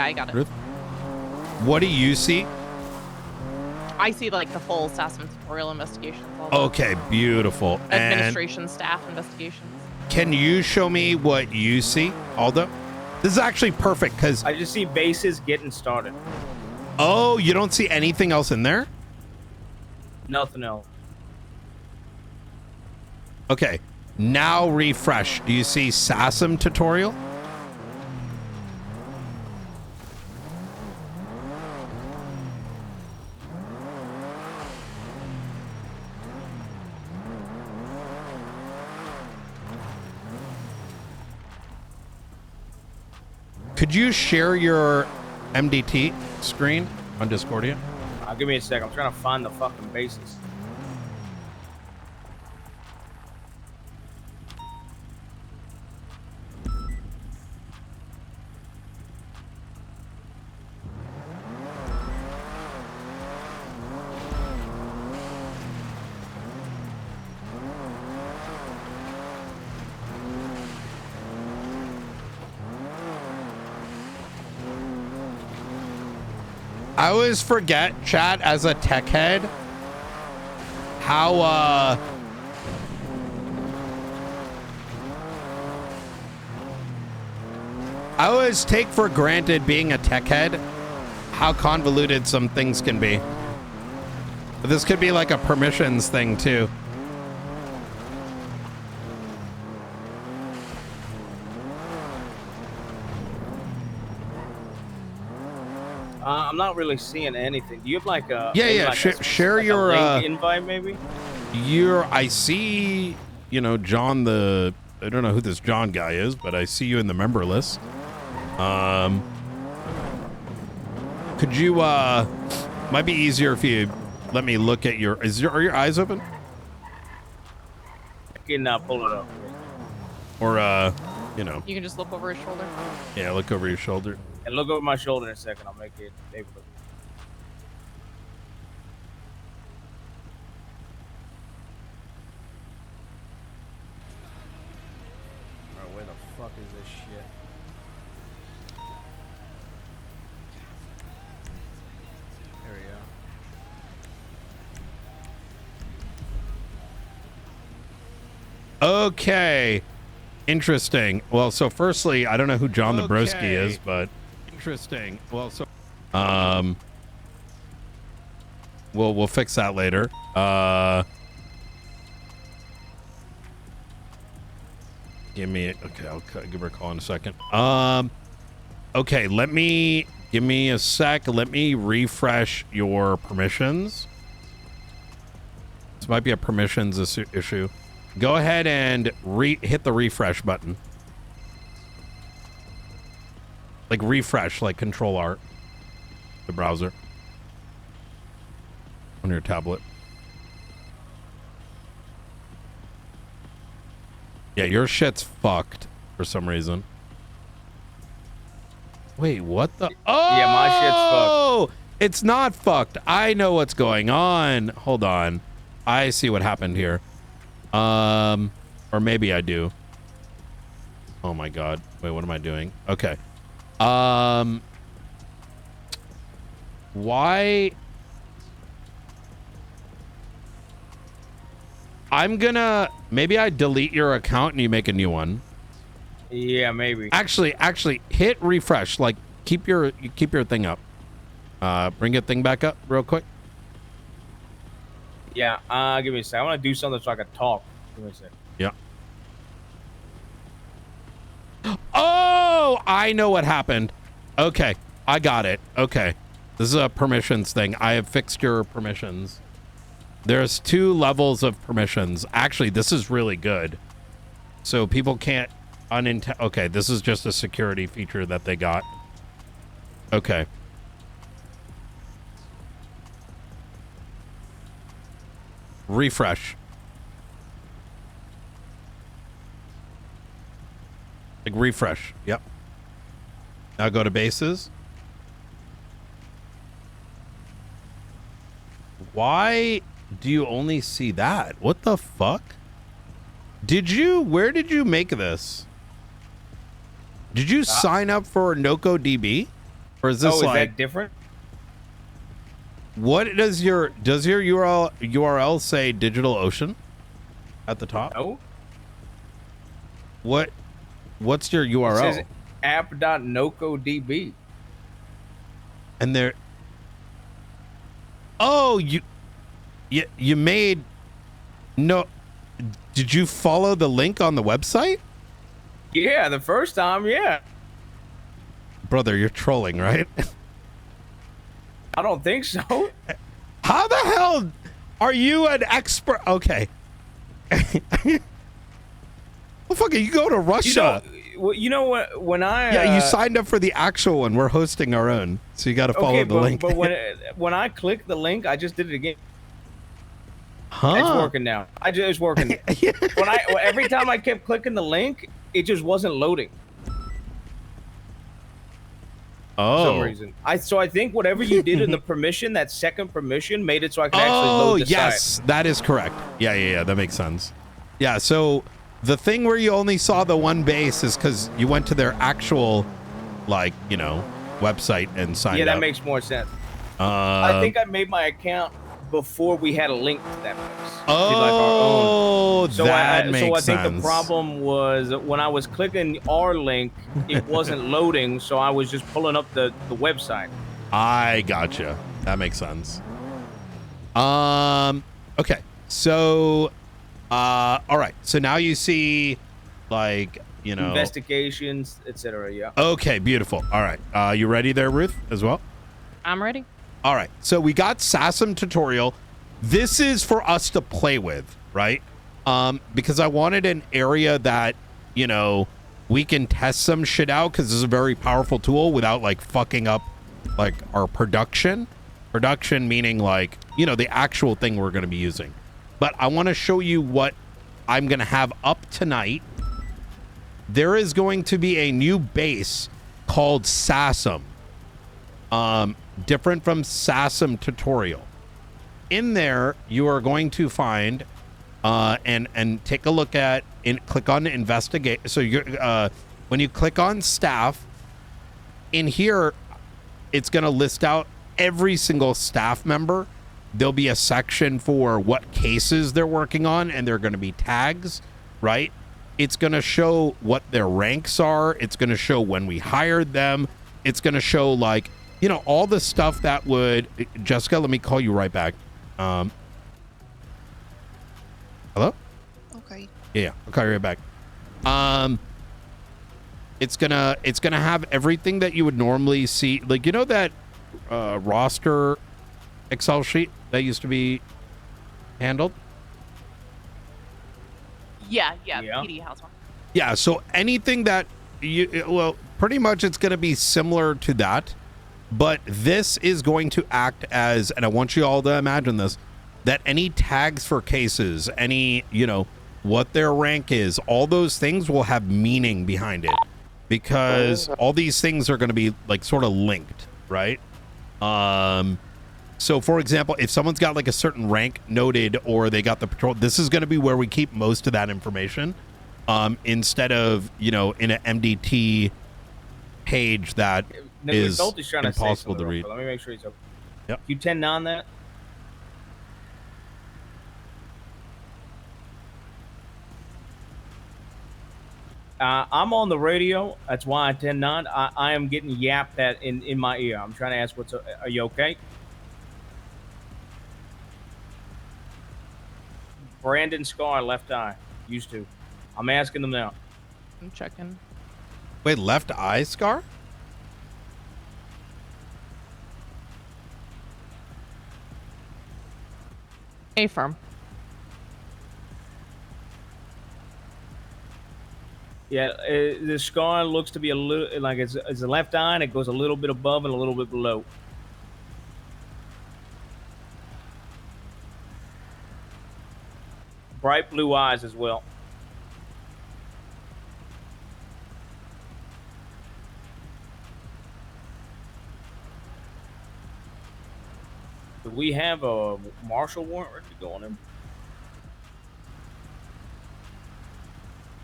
Speaker 5: I got it.
Speaker 1: Ruth? What do you see?
Speaker 5: I see like the full SASM tutorial investigations.
Speaker 1: Okay, beautiful.
Speaker 5: Administration staff investigations.
Speaker 1: Can you show me what you see, Aldo? This is actually perfect because
Speaker 3: I just see bases getting started.
Speaker 1: Oh, you don't see anything else in there?
Speaker 3: Nothing else.
Speaker 1: Okay, now refresh. Do you see SASM tutorial? Could you share your MDT screen? on Discordia?
Speaker 3: Give me a sec. I'm trying to find the fucking bases.
Speaker 1: I always forget, chat, as a tech head, how I always take for granted, being a tech head, how convoluted some things can be. But this could be like a permissions thing too.
Speaker 3: I'm not really seeing anything. Do you have like a
Speaker 1: share
Speaker 3: like
Speaker 1: your
Speaker 3: a link invite maybe?
Speaker 1: I see, you know, John I don't know who this John guy is, but I see you in the member list. Could you might be easier if you let me look at are your eyes open?
Speaker 3: I can pull it up.
Speaker 1: Or you know.
Speaker 7: You can just look over his shoulder.
Speaker 1: Yeah, look over your shoulder.
Speaker 3: And look over my shoulder in a second. I'll make it able to. Alright, where the fuck is this shit? There we
Speaker 1: go. Okay. Interesting. Well, so firstly, I don't know who John the Broski is, but interesting. Well, so we'll fix that later. Okay, I'll give her a call in a second. Okay, give me a sec. Let me refresh your permissions. This might be a permissions issue. Go ahead and hit the refresh button. Like refresh, like Control Alt, the browser on your tablet. Yeah, your shit's fucked for some reason. Wait, what the? Oh,
Speaker 3: yeah, my shit's fucked.
Speaker 1: It's not fucked. I know what's going on. Hold on. I see what happened here. Or maybe I do. Oh my God. Wait, what am I doing? Okay. Why? Maybe I delete your account and you make a new one.
Speaker 3: Yeah, maybe.
Speaker 1: Actually, hit refresh. Like, keep your thing up. Bring your thing back up real quick.
Speaker 3: Yeah, give me a sec. I want to do something so I can talk. Give me a sec.
Speaker 1: Yeah. Oh, I know what happened. Okay, I got it. Okay. This is a permissions thing. I have fixed your permissions. There's 2 levels of permissions. Actually, this is really good. So people can't okay, this is just a security feature that they got. Okay. Refresh. Like refresh. Yep. Now go to bases. Why do you only see that? What the fuck? Where did you make this? Did you sign up for NocoDB? Or is this
Speaker 3: is that different?
Speaker 1: What does your URL say DigitalOcean at the top?
Speaker 3: No.
Speaker 1: What's your URL?
Speaker 3: It says app.nocodb.
Speaker 1: And there. Oh, you made no. Did you follow the link on the website?
Speaker 3: Yeah, the first time, yeah.
Speaker 1: Brother, you're trolling, right?
Speaker 3: I don't think so.
Speaker 1: How the hell are you an expert? Okay. Well, fuck it, you go to Russia.
Speaker 3: Well, you know what? When I
Speaker 1: Yeah, you signed up for the actual one. We're hosting our own, so you got to follow the link.
Speaker 3: But when I click the link, I just did it again.
Speaker 1: Huh?
Speaker 3: It's working now. It's working. Every time I kept clicking the link, it just wasn't loading. For some reason. So I think whatever you did in the permission, that second permission, made it so I could actually load the site.
Speaker 1: Yes, that is correct. Yeah, that makes sense. Yeah, so the thing where you only saw the one base is because you went to their actual, like, you know, website and signed up.
Speaker 3: Yeah, that makes more sense. I think I made my account before we had a link to that place.
Speaker 1: Oh, that makes sense.
Speaker 3: So I think the problem was when I was clicking our link, it wasn't loading, so I was just pulling up the website.
Speaker 1: I gotcha. That makes sense. Okay. So, all right. So now you see, like, you know,
Speaker 3: investigations, etc. Yeah.
Speaker 1: Okay, beautiful. All right. You ready there, Ruth, as well?
Speaker 5: I'm ready.
Speaker 1: All right, so we got SASM tutorial. This is for us to play with, right? Because I wanted an area that, you know, we can test some shit out because this is a very powerful tool without like fucking up like our production. Production meaning like, you know, the actual thing we're going to be using. But I want to show you what I'm going to have up tonight. There is going to be a new base called SASM. Different from SASM tutorial. In there, you are going to find and take a look at and click on investigate. So you're when you click on staff, in here, it's going to list out every single staff member. There'll be a section for what cases they're working on, and they're going to be tags, right? It's going to show what their ranks are. It's going to show when we hired them. It's going to show like, you know, all the stuff that would... Jessica, let me call you right back. Hello?
Speaker 9: Okay.
Speaker 1: Yeah, I'll call you right back. It's gonna have everything that you would normally see. Like, you know that roster Excel sheet that used to be handled?
Speaker 5: Yeah, PD house one.
Speaker 1: Yeah, so anything that well, pretty much it's gonna be similar to that. But this is going to act as, and I want you all to imagine this, that any tags for cases, any, you know, what their rank is, all those things will have meaning behind it. Because all these things are going to be like sort of linked, right? So for example, if someone's got like a certain rank noted or they got the patrol, this is going to be where we keep most of that information. Instead of, you know, in an MDT page that is impossible to read.
Speaker 3: Let me make sure he's okay.
Speaker 1: Yep.
Speaker 3: You 10-9 that? I'm on the radio. That's why I 10-9. I am getting yapped at in my ear. I'm trying to ask what's up. Are you okay? Brandon Scar, left eye. Used to. I'm asking them now.
Speaker 5: I'm checking.
Speaker 1: Wait, left eye scar?
Speaker 5: A-firm.
Speaker 3: Yeah, the scar looks to be a little like it's the left eye, and it goes a little bit above and a little bit below. Bright blue eyes as well. Do we have a marshal warrant ready to go on him?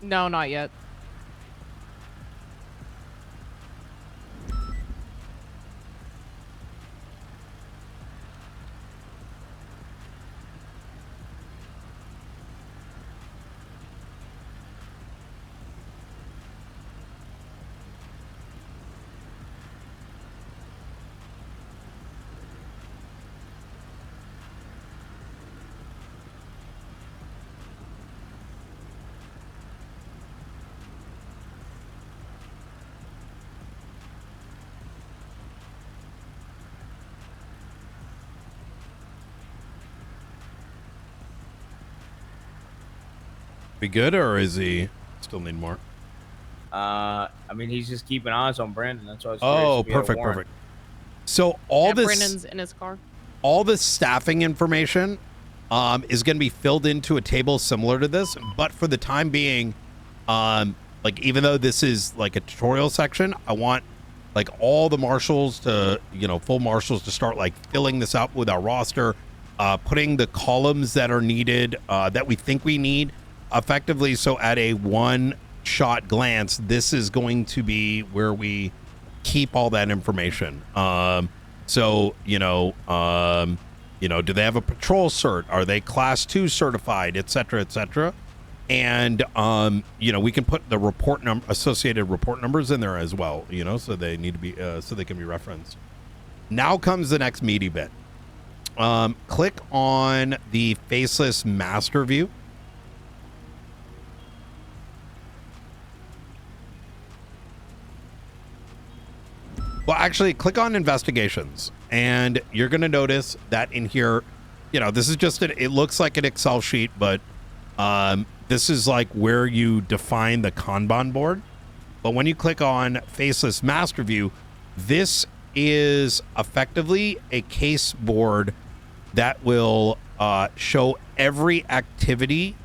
Speaker 5: No, not yet.
Speaker 1: We good, or is he still need more?
Speaker 3: I mean, he's just keeping eyes on Brandon. That's why.
Speaker 1: Oh, perfect. So all this,
Speaker 5: Brandon's in his car.
Speaker 1: all the staffing information is going to be filled into a table similar to this, but for the time being, like even though this is like a tutorial section, I want like all the marshals to, full marshals to start like filling this up with our roster, putting the columns that are needed, that we think we need effectively. So at a one-shot glance, this is going to be where we keep all that information. So, do they have a patrol cert? Are they class 2 certified, et cetera, and we can put the associated report numbers in there as well, so they need to be so they can be referenced. Now comes the next meaty bit. Click on the faceless master view. Well, actually, click on investigations, and you're going to notice that in here, this is just it looks like an Excel sheet, but this is like where you define the Kanban board. But when you click on faceless master view, this is effectively a case board that will show every activity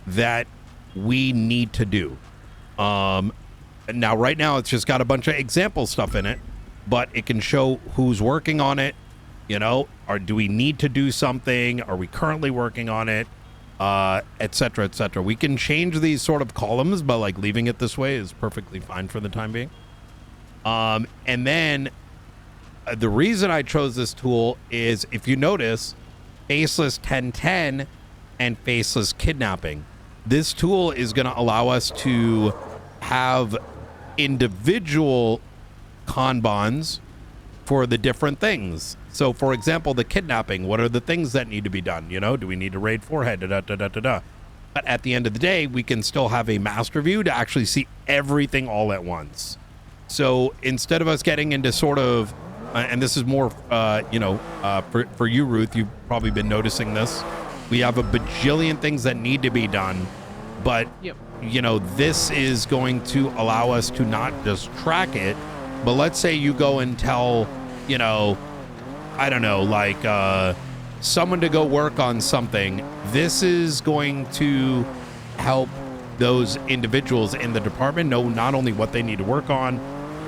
Speaker 1: that we need to do. Now, right now, it's just got a bunch of example stuff in it, but it can show who's working on it, or do we need to do something? Are we currently working on it? Et cetera. We can change these sort of columns, but like leaving it this way is perfectly fine for the time being. And then the reason I chose this tool is, if you notice, faceless 1010 and faceless kidnapping. This tool is going to allow us to have individual Kanbans for the different things. So, for example, the kidnapping, what are the things that need to be done? Do we need to raid forehead? But at the end of the day, we can still have a master view to actually see everything all at once. So instead of us getting into sort of, and this is more, for you, Ruth, you've probably been noticing this. We have a bajillion things that need to be done, but, this is going to allow us to not just track it, but let's say you go and tell, I don't know, like someone to go work on something. This is going to help those individuals in the department know not only what they need to work on,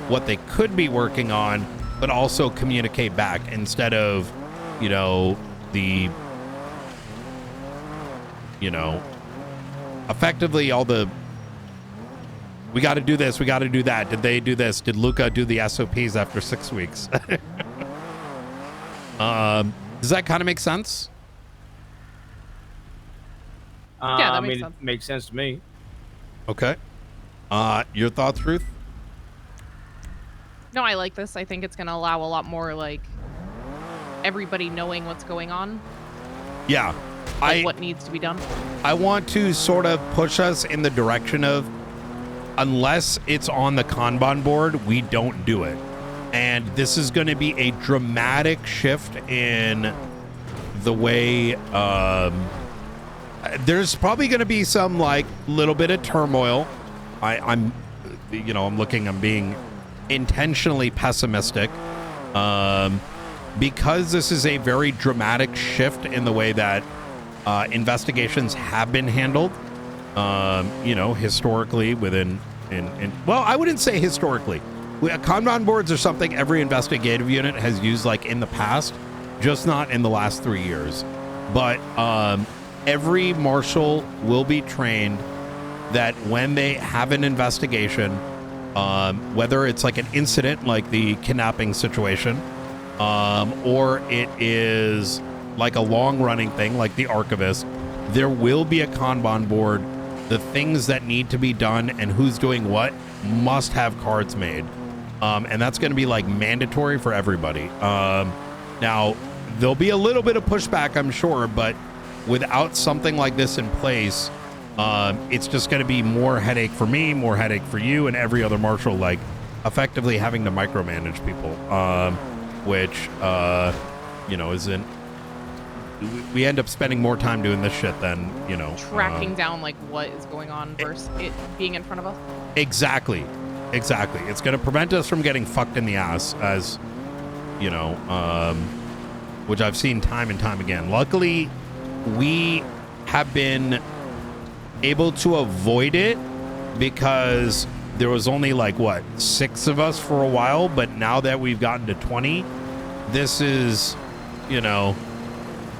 Speaker 1: what they could be working on, but also communicate back instead of, effectively all the, we got to do this, we got to do that. Did they do this? Did Luca do the SOPs after 6 weeks? Does that kind of make sense?
Speaker 5: Yeah, that makes sense.
Speaker 3: It makes sense to me.
Speaker 1: Okay. Your thoughts, Ruth?
Speaker 5: No, I like this. I think it's going to allow a lot more, like, everybody knowing what's going on.
Speaker 1: Yeah.
Speaker 5: Like what needs to be done.
Speaker 1: I want to sort of push us in the direction of, unless it's on the Kanban board, we don't do it. And this is going to be a dramatic shift in the way, there's probably going to be some like little bit of turmoil. I'm being intentionally pessimistic, because this is a very dramatic shift in the way that investigations have been handled. Historically within, well, I wouldn't say historically. Kanban boards are something every investigative unit has used like in the past, just not in the last 3 years. But every marshal will be trained that when they have an investigation, whether it's like an incident like the kidnapping situation, or it is like a long-running thing like the archivist, there will be a Kanban board. The things that need to be done and who's doing what must have cards made. And that's going to be like mandatory for everybody. Now, there'll be a little bit of pushback, I'm sure, but without something like this in place, it's just going to be more headache for me, more headache for you, and every other marshal, like effectively having to micromanage people, which, isn't we end up spending more time doing this shit than, you know,
Speaker 5: Tracking down like what is going on versus it being in front of us.
Speaker 1: Exactly. It's going to prevent us from getting fucked in the ass, as you know, which I've seen time and time again. Luckily, we have been able to avoid it because there was only like what 6 of us for a while, but now that we've gotten to 20, this is, you know,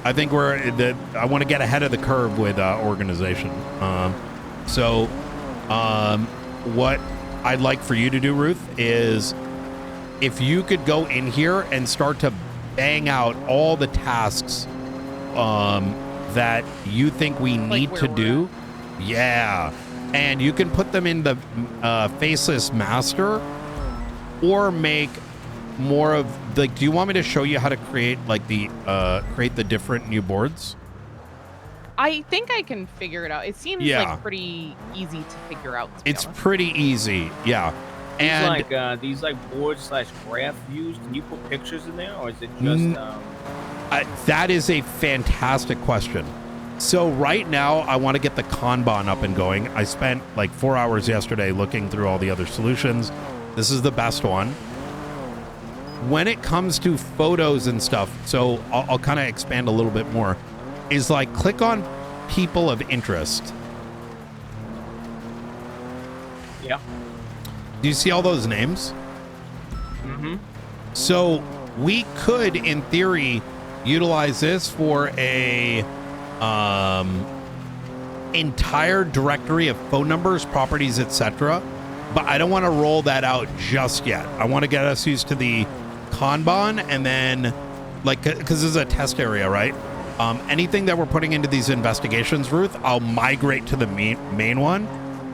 Speaker 1: I think I want to get ahead of the curve with organization. What I'd like for you to do, Ruth, is if you could go in here and start to bang out all the tasks that you think we need to do. Yeah. And you can put them in the faceless master, or make more of like, do you want me to show you how to create like create the different new boards?
Speaker 5: I think I can figure it out. It seems like pretty easy to figure out.
Speaker 1: It's pretty easy. Yeah. And
Speaker 3: these board / graph views, can you put pictures in there, or is it just
Speaker 1: that is a fantastic question. So right now I want to get the Kanban up and going. I spent like 4 hours yesterday looking through all the other solutions. This is the best one. When it comes to photos and stuff, so I'll kind of expand a little bit more, is like click on people of interest.
Speaker 3: Yeah.
Speaker 1: Do you see all those names?
Speaker 3: Mm-hmm.
Speaker 1: So we could, in theory, utilize this for a entire directory of phone numbers, properties, etc. But I don't want to roll that out just yet. I want to get us used to the Kanban, and then like, because this is a test area, right? Anything that we're putting into these investigations, Ruth, I'll migrate to the main one,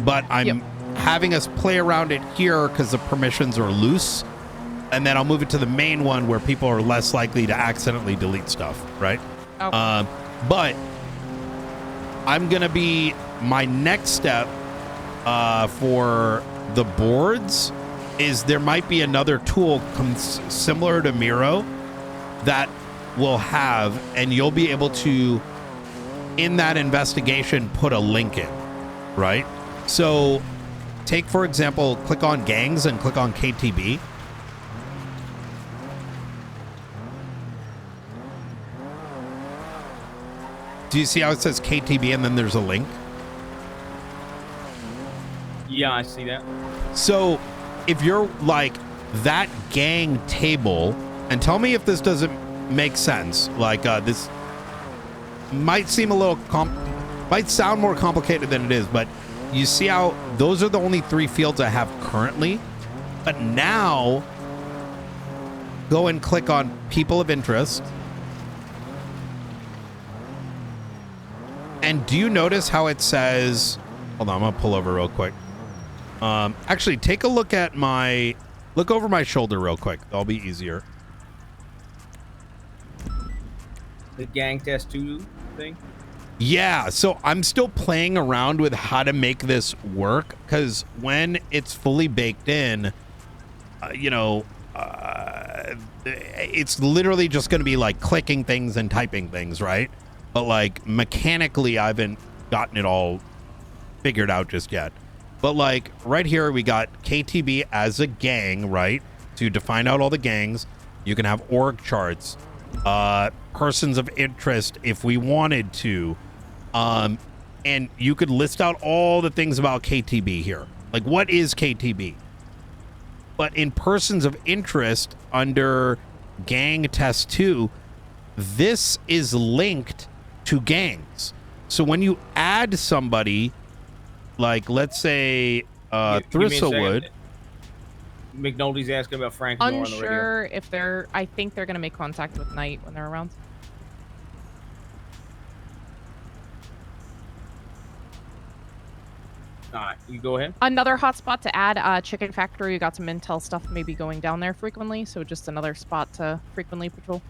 Speaker 1: but I'm having us play around it here because the permissions are loose, and then I'll move it to the main one where people are less likely to accidentally delete stuff, right?
Speaker 5: Okay.
Speaker 1: But I'm gonna be, my next step for the boards is there might be another tool similar to Miro that will have, and you'll be able to, in that investigation, put a link in, right? So take, for example, click on gangs and click on KTB. Do you see how it says KTB and then there's a link?
Speaker 3: Yeah, I see that.
Speaker 1: So if you're like that gang table, and tell me if this doesn't make sense, like this might seem a little might sound more complicated than it is, but you see how those are the only 3 fields I have currently. But now go and click on people of interest. And do you notice how it says, hold on, I'm gonna pull over real quick. Actually, take a look at look over my shoulder real quick. That'll be easier.
Speaker 3: The gang test 2 thing?
Speaker 1: Yeah, so I'm still playing around with how to make this work, because when it's fully baked in, it's literally just going to be like clicking things and typing things, right? But like mechanically, I haven't gotten it all figured out just yet. But like right here, we got KTB as a gang, right? To define out all the gangs. You can have org charts, persons of interest if we wanted to. And you could list out all the things about KTB here. Like, what is KTB? But in persons of interest under gang test 2, this is linked to gangs. So when you add somebody, like let's say Thistlewood.
Speaker 3: McNulty's asking about Frank Moore on the radio.
Speaker 5: Unsure if they're, I think they're going to make contact with Knight when they're around.
Speaker 3: All right, you go ahead.
Speaker 5: Another hotspot to add, Chicken Factory. We got some intel stuff maybe going down there frequently, so just another spot to frequently patrol.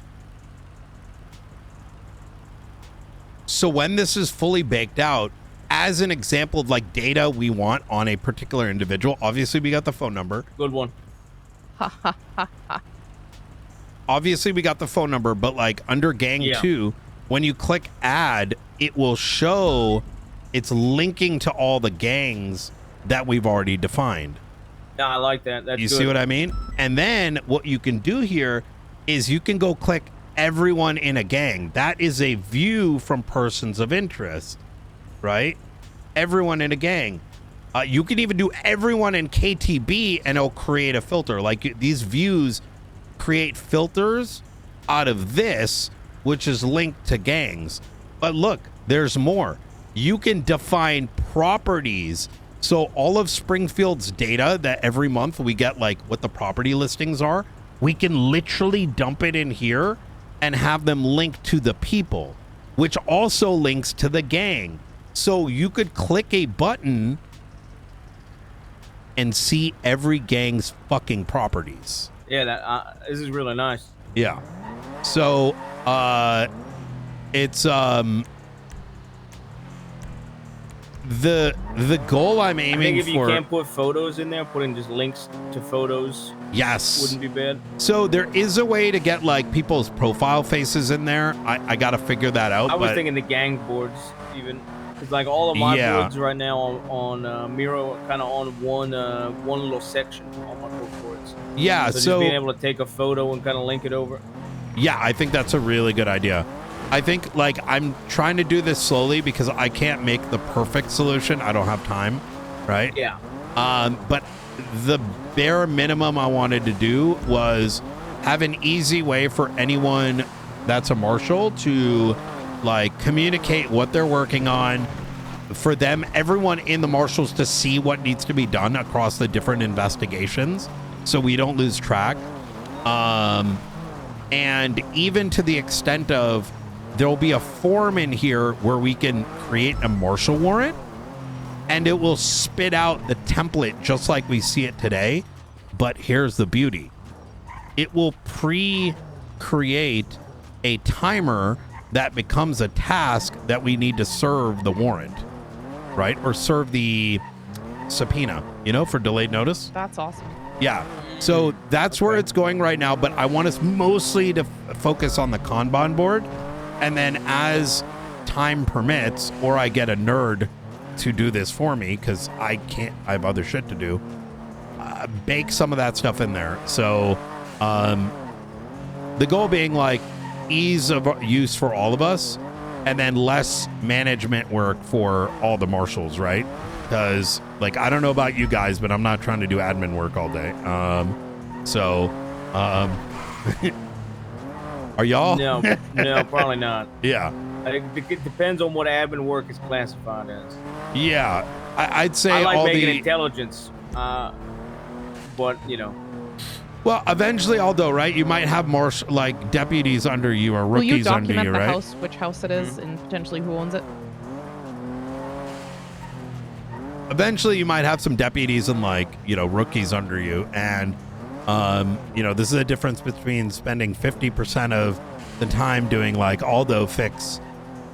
Speaker 1: So when this is fully baked out, as an example of like data we want on a particular individual, obviously we got the phone number.
Speaker 3: Good one.
Speaker 5: Ha ha ha ha.
Speaker 1: Obviously we got the phone number, but like under gang 2, when you click add, it will show it's linking to all the gangs that we've already defined.
Speaker 3: Yeah, I like that. That's
Speaker 1: You
Speaker 3: good.
Speaker 1: see what I mean? And then what you can do here is you can go click everyone in a gang. That is a view from persons of interest, right? Everyone in a gang. You can even do everyone in KTB and it'll create a filter. Like these views create filters out of this, which is linked to gangs. But look, there's more. You can define properties. So all of Springfield's data that every month we get, like what the property listings are, we can literally dump it in here and have them linked to the people, which also links to the gang. So you could click a button and see every gang's fucking properties.
Speaker 3: Yeah, this is really nice.
Speaker 1: Yeah. So it's the goal I'm aiming for.
Speaker 3: I think if you can't put photos in there, putting just links to photos,
Speaker 1: yes,
Speaker 3: wouldn't be bad.
Speaker 1: So there is a way to get like people's profile faces in there. I gotta figure that out.
Speaker 3: I was thinking the gang boards even, because like all of my boards right now on Miro kind of on one little section on my boards.
Speaker 1: Yeah,
Speaker 3: so just being able to take a photo and kind of link it over.
Speaker 1: Yeah, I think that's a really good idea. I think like I'm trying to do this slowly because I can't make the perfect solution. I don't have time, right?
Speaker 3: Yeah.
Speaker 1: But the bare minimum I wanted to do was have an easy way for anyone that's a marshal to like communicate what they're working on, for them, everyone in the marshals to see what needs to be done across the different investigations so we don't lose track. And even to the extent of there'll be a form in here where we can create a marshal warrant and it will spit out the template just like we see it today. But here's the beauty. It will pre-create a timer that becomes a task that we need to serve the warrant, right? Or serve the subpoena, you know, for delayed notice.
Speaker 5: That's awesome.
Speaker 1: Yeah. So that's where it's going right now. But I want us mostly to focus on the Kanban board. And then as time permits, or I get a nerd to do this for me, because I have other shit to do, bake some of that stuff in there. So the goal being like ease of use for all of us, and then less management work for all the marshals, right? Because like, I don't know about you guys, but I'm not trying to do admin work all day. Are y'all?
Speaker 3: No, probably not.
Speaker 1: Yeah.
Speaker 3: It depends on what admin work is classified as.
Speaker 1: Yeah, I'd say
Speaker 3: I like
Speaker 1: all
Speaker 3: making
Speaker 1: the
Speaker 3: intelligence, but you know.
Speaker 1: Well, eventually, although, right, you might have more like deputies under you or rookies under you, right?
Speaker 5: Will you document the house, which house it is, and potentially who owns it?
Speaker 1: Eventually, you might have some deputies and like, you know, rookies under you, and you know, this is a difference between spending 50% of the time doing like Aldo fix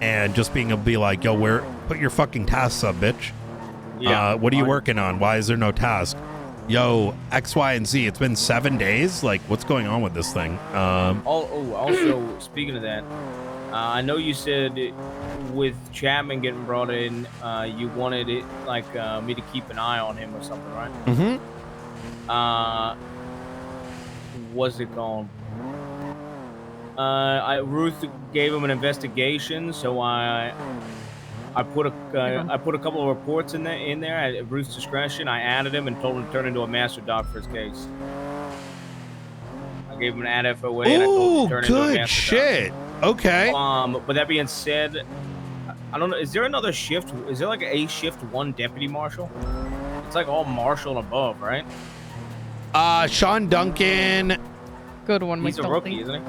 Speaker 1: and just being able to be like, yo, put your fucking tasks up, bitch.
Speaker 3: Yeah.
Speaker 1: What are you working on? Why is there no task? Yo, X, Y, and Z. It's been 7 days. Like, what's going on with this thing?
Speaker 3: Also, speaking of that, I know you said with Chapman getting brought in, you wanted it like me to keep an eye on him or something, right?
Speaker 1: Mm-hmm.
Speaker 3: What's it called? Ruth gave him an investigation, so I put a couple of reports in there at Ruth's discretion. I added him and told him to turn into a master doc for his case. I gave him an ad FOA and I told him to turn into a master doc.
Speaker 1: Good shit. Okay.
Speaker 3: But that being said, I don't know. Is there another shift? Is there like a shift 1 deputy marshal? It's like all marshal and above, right?
Speaker 1: Sean Duncan.
Speaker 5: Good one.
Speaker 3: He's a rookie, isn't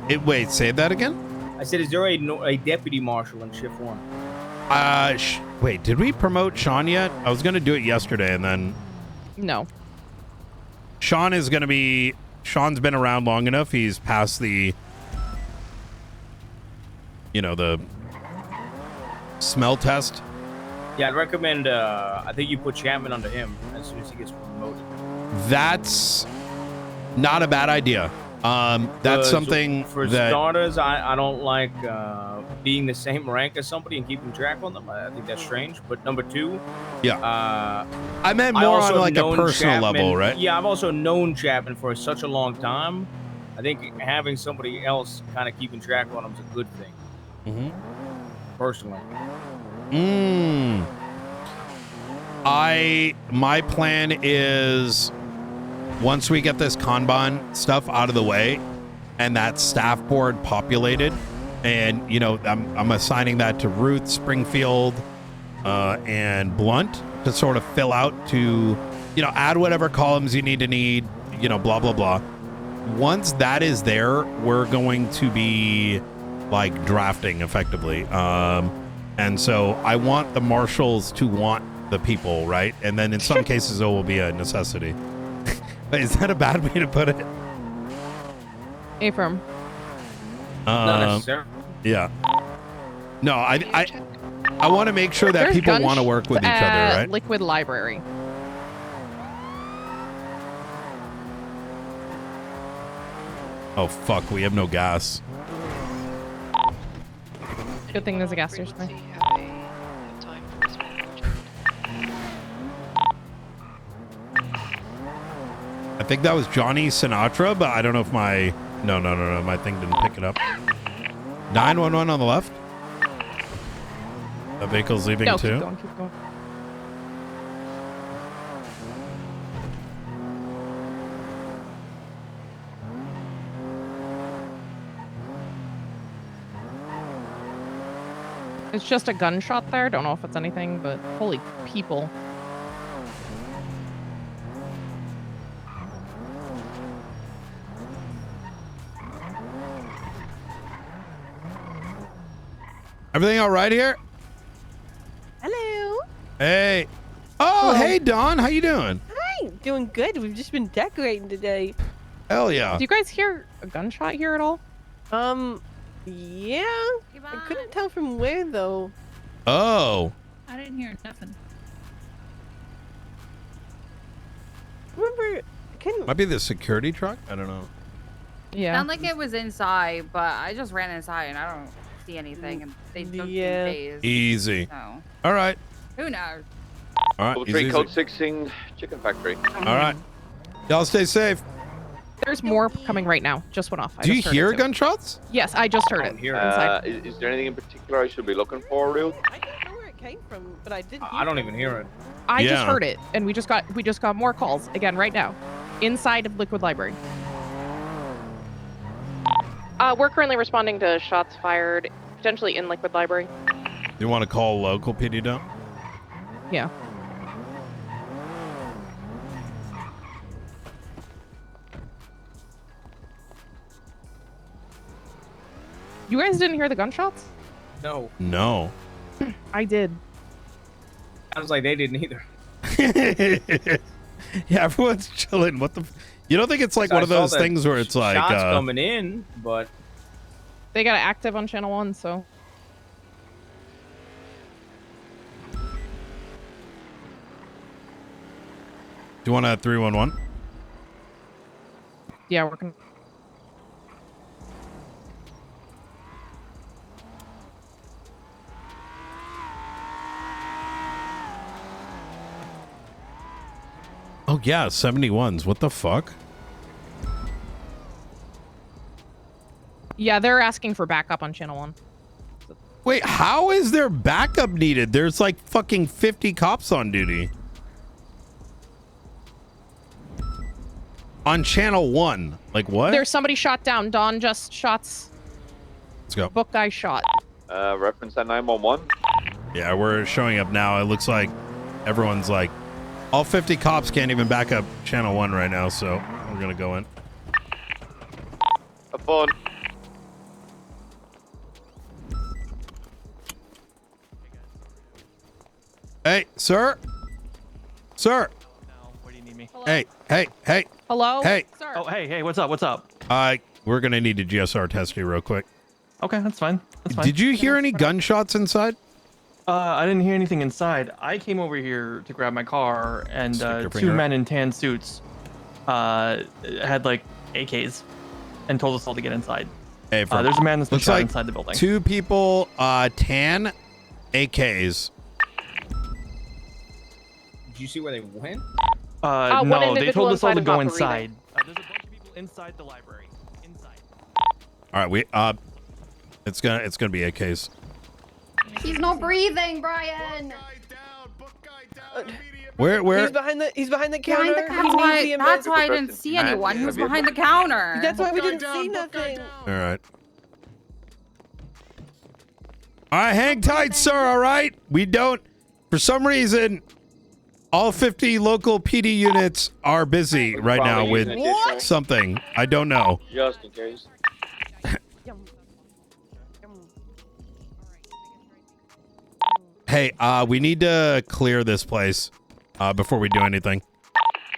Speaker 3: he?
Speaker 1: Wait, say that again?
Speaker 3: I said, is there a deputy marshal in shift 1?
Speaker 1: Wait, did we promote Sean yet? I was going to do it yesterday, and then...
Speaker 5: No.
Speaker 1: Sean is going to be... Sean's been around long enough. He's passed the... You know, the... smell test.
Speaker 3: Yeah, I'd recommend, I think you put Chapman under him as soon as he gets promoted.
Speaker 1: That's not a bad idea. That's something
Speaker 3: for
Speaker 1: that
Speaker 3: starters, I don't like being the same rank as somebody and keeping track on them. I think that's strange. But number two,
Speaker 1: yeah, I meant
Speaker 3: I
Speaker 1: more
Speaker 3: also
Speaker 1: on like a
Speaker 3: known
Speaker 1: personal
Speaker 3: Chapman,
Speaker 1: level, right?
Speaker 3: Yeah, I've also known Chapman for such a long time. I think having somebody else kind of keeping track on them is a good thing. Personally.
Speaker 1: My plan is once we get this Kanban stuff out of the way and that staff board populated, and you know, I'm assigning that to Ruth, Springfield, and Blunt to sort of fill out, to, you know, add whatever columns you need, you know, blah blah blah. Once that is there, we're going to be like drafting effectively. And so I want the marshals to want the people, right? And then in some cases it will be a necessity. Is that a bad way to put it?
Speaker 5: Affirm.
Speaker 3: Not necessarily.
Speaker 1: Yeah. No, I want to make sure that
Speaker 5: There's
Speaker 1: people want to work with each other, right?
Speaker 5: Liquid Library.
Speaker 1: Oh fuck, we have no gas.
Speaker 5: Good thing there's a gas station there.
Speaker 1: I think that was Johnny Sinatra, but I don't know if my no, my thing didn't pick it up. 911 on the left. The vehicle's leaving
Speaker 5: No,
Speaker 1: too.
Speaker 5: keep going. It's just a gunshot there. Don't know if it's anything, but holy people.
Speaker 1: Everything all right here?
Speaker 10: Hello.
Speaker 1: Hey. Oh, hey Don, how you doing?
Speaker 10: Hi. Doing good. We've just been decorating today.
Speaker 1: Hell yeah.
Speaker 5: Do you guys hear a gunshot here at all?
Speaker 10: Yeah. I couldn't tell from where though.
Speaker 1: Oh.
Speaker 11: I didn't hear nothing.
Speaker 10: Remember,
Speaker 1: Might be the security truck? I don't know.
Speaker 5: Yeah.
Speaker 12: Sound like it was inside, but I just ran inside and I don't see anything, and they took 2 days.
Speaker 1: Easy.
Speaker 12: So.
Speaker 1: All right.
Speaker 12: Who knows?
Speaker 1: All right.
Speaker 8: Level
Speaker 1: Easy,
Speaker 8: 3
Speaker 1: easy.
Speaker 8: code 6ing chicken factory.
Speaker 1: All right. Y'all stay safe.
Speaker 5: There's more coming right now. Just went off.
Speaker 1: Do you hear gunshots?
Speaker 5: Yes, I just heard it. Inside.
Speaker 8: Is there anything in particular I should be looking for, Ruth?
Speaker 10: I don't know where it came from, but I did.
Speaker 3: I don't even hear it.
Speaker 5: I just heard it, and we just got more calls again right now, inside of Liquid Library.
Speaker 7: We're currently responding to shots fired, potentially in Liquid Library.
Speaker 1: You want to call local PD down?
Speaker 5: Yeah. You guys didn't hear the gunshots?
Speaker 3: No.
Speaker 1: No.
Speaker 5: I did.
Speaker 3: Sounds like they didn't either.
Speaker 1: Yeah, everyone's chilling. What the? You don't think it's like
Speaker 3: So
Speaker 1: one
Speaker 3: I
Speaker 1: of
Speaker 3: saw
Speaker 1: those
Speaker 3: that
Speaker 1: things where it's like
Speaker 3: shots coming in, but
Speaker 5: They got it active on channel 1, so.
Speaker 1: Do you want a 311?
Speaker 5: Yeah, we're gonna.
Speaker 1: Oh yeah, 71s. What the fuck?
Speaker 5: Yeah, they're asking for backup on channel 1.
Speaker 1: Wait, how is there backup needed? There's like fucking 50 cops on duty. On channel 1. Like what?
Speaker 5: There's somebody shot down. Dawn just shots.
Speaker 1: Let's go.
Speaker 5: Book guy shot.
Speaker 8: Reference that 911.
Speaker 1: Yeah, we're showing up now. It looks like everyone's like, all 50 cops can't even back up channel 1 right now, so we're gonna go in.
Speaker 8: Have fun.
Speaker 1: Hey, sir. Sir.
Speaker 13: Where do you need me?
Speaker 1: Hey.
Speaker 5: Hello?
Speaker 1: Hey.
Speaker 5: Sir.
Speaker 13: Oh, hey, what's up? What's up?
Speaker 1: We're gonna need to GSR test you real quick.
Speaker 13: Okay, that's fine. That's fine.
Speaker 1: Did you hear any gunshots inside?
Speaker 13: I didn't hear anything inside. I came over here to grab my car, and
Speaker 1: Stick your
Speaker 13: two
Speaker 1: finger
Speaker 13: men in tan suits had like AKs. and told us all to get inside.
Speaker 1: Hey,
Speaker 13: There's a man that's been
Speaker 1: looks
Speaker 13: shot
Speaker 1: like
Speaker 13: inside the building.
Speaker 1: 2 people, tan AKs.
Speaker 3: Did you see where they went?
Speaker 7: one
Speaker 13: No, they
Speaker 7: individual
Speaker 13: told us all to
Speaker 7: inside
Speaker 13: go
Speaker 7: is not breathing.
Speaker 13: inside. There's a bunch of people inside the library. Inside.
Speaker 1: All right, we it's gonna be AKs.
Speaker 11: He's not breathing, Brian.
Speaker 1: Where?
Speaker 10: He's behind the counter.
Speaker 12: That's why I didn't see anyone. He was behind the counter.
Speaker 10: That's why we didn't see nothing.
Speaker 1: All right. All right, hang tight, sir. All right. We don't, for some reason, all 50 local PD units are busy right now with something. I don't know.
Speaker 8: Just in case.
Speaker 1: Hey, we need to clear this place before we do anything.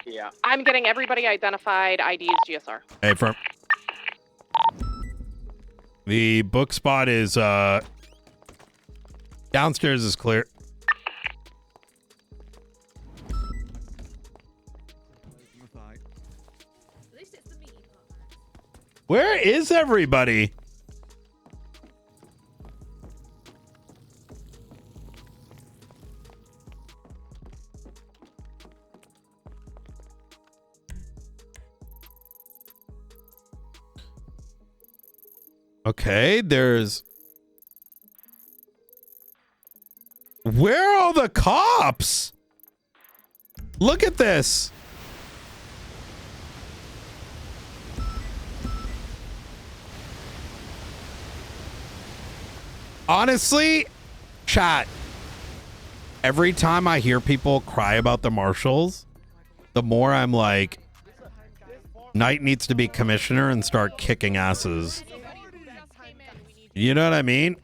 Speaker 7: Yeah. I'm getting everybody identified, IDs, GSR.
Speaker 1: Hey, firm. The book spot is downstairs is clear. Where is everybody? Okay, there's... Where are all the cops? Look at this. Honestly, chat, every time I hear people cry about the marshals, the more I'm like, Knight needs to be commissioner and start kicking asses. You know what I mean?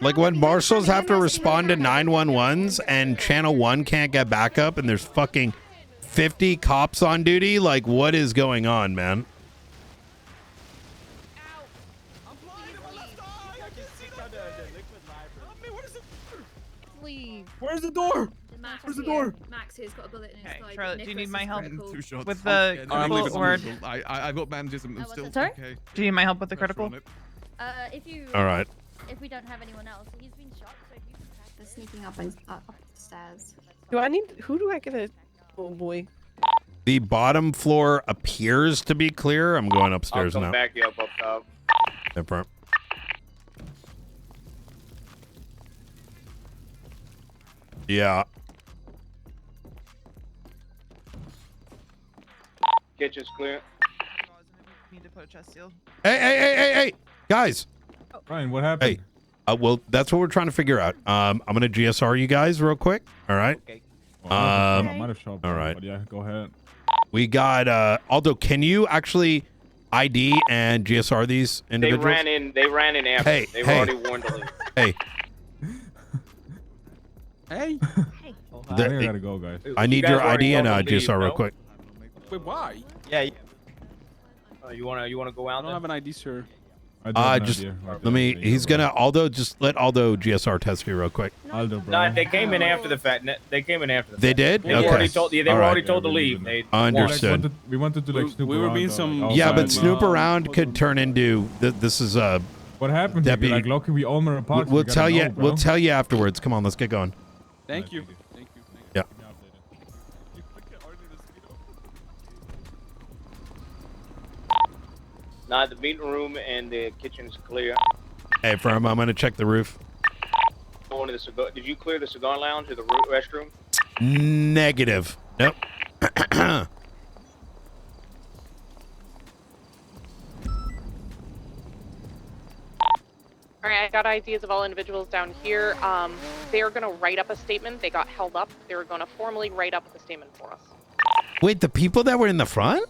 Speaker 1: Like when marshals have to respond to 911s and channel 1 can't get backup and there's fucking 50 cops on duty, like what is going on, man?
Speaker 14: Where's the door? Where's the door?
Speaker 11: Max here's got a bullet in his side.
Speaker 14: Charlotte, do you need my help
Speaker 11: with
Speaker 14: the
Speaker 11: critical
Speaker 14: word? I got bandages. I'm still
Speaker 11: Sorry?
Speaker 14: okay.
Speaker 11: Do you need my help with
Speaker 14: the
Speaker 11: critical?
Speaker 6: If you.
Speaker 1: All right.
Speaker 6: If we don't have anyone else, he's been shot. So if you can track. They're sneaking up the stairs.
Speaker 10: Who do I get a? Oh boy.
Speaker 1: The bottom floor appears to be clear. I'm going upstairs
Speaker 8: I'll
Speaker 1: now.
Speaker 8: come back you up top.
Speaker 1: In front. Yeah.
Speaker 8: Kitchen's clear.
Speaker 14: Need to put a chest seal.
Speaker 1: Hey, guys.
Speaker 15: Ryan, what happened?
Speaker 1: Hey, well, that's what we're trying to figure out. I'm gonna GSR you guys real quick. All right.
Speaker 15: Okay. I might have shot,
Speaker 1: all right.
Speaker 15: But yeah, go ahead.
Speaker 1: We got Aldo. Can you actually ID and GSR these individuals?
Speaker 8: They ran in after.
Speaker 1: Hey,
Speaker 8: they were already warned to leave.
Speaker 1: Hey.
Speaker 15: Hey. I gotta go, guys.
Speaker 1: I need your ID and GSR real quick.
Speaker 4: Wait, why?
Speaker 3: Yeah. You wanna go out?
Speaker 4: I don't have an ID, sir.
Speaker 1: Just let me. He's gonna Aldo. Just let Aldo GSR test you real quick.
Speaker 15: Aldo, bro.
Speaker 3: No, they came in after the fact. They came in after the
Speaker 1: They
Speaker 3: fact.
Speaker 1: did?
Speaker 3: They were
Speaker 1: Okay.
Speaker 3: already told. Yeah, they
Speaker 1: All
Speaker 3: were
Speaker 1: right.
Speaker 3: already told to leave. They
Speaker 1: Understood.
Speaker 15: We wanted to like snoop
Speaker 4: we were
Speaker 15: around,
Speaker 4: being
Speaker 15: though,
Speaker 4: some-
Speaker 15: like,
Speaker 1: Yeah,
Speaker 15: outside,
Speaker 1: but snoop around could turn into this is
Speaker 15: What happened?
Speaker 1: Deputy.
Speaker 15: Like, Loki, we all were apart.
Speaker 1: We'll tell you. We'll tell you afterwards. Come on, let's get going.
Speaker 4: Thank you.
Speaker 1: Yeah.
Speaker 8: Nah, the meeting room and the kitchen's clear.
Speaker 1: Hey, firm. I'm gonna check the roof.
Speaker 8: Going to the cigar. Did you clear the cigar lounge or the restroom?
Speaker 1: Negative. Nope.
Speaker 7: All right, I got IDs of all individuals down here. They're going to write up a statement. They got held up. They were going to formally write up the statement for us.
Speaker 1: Wait, the people that were in the front?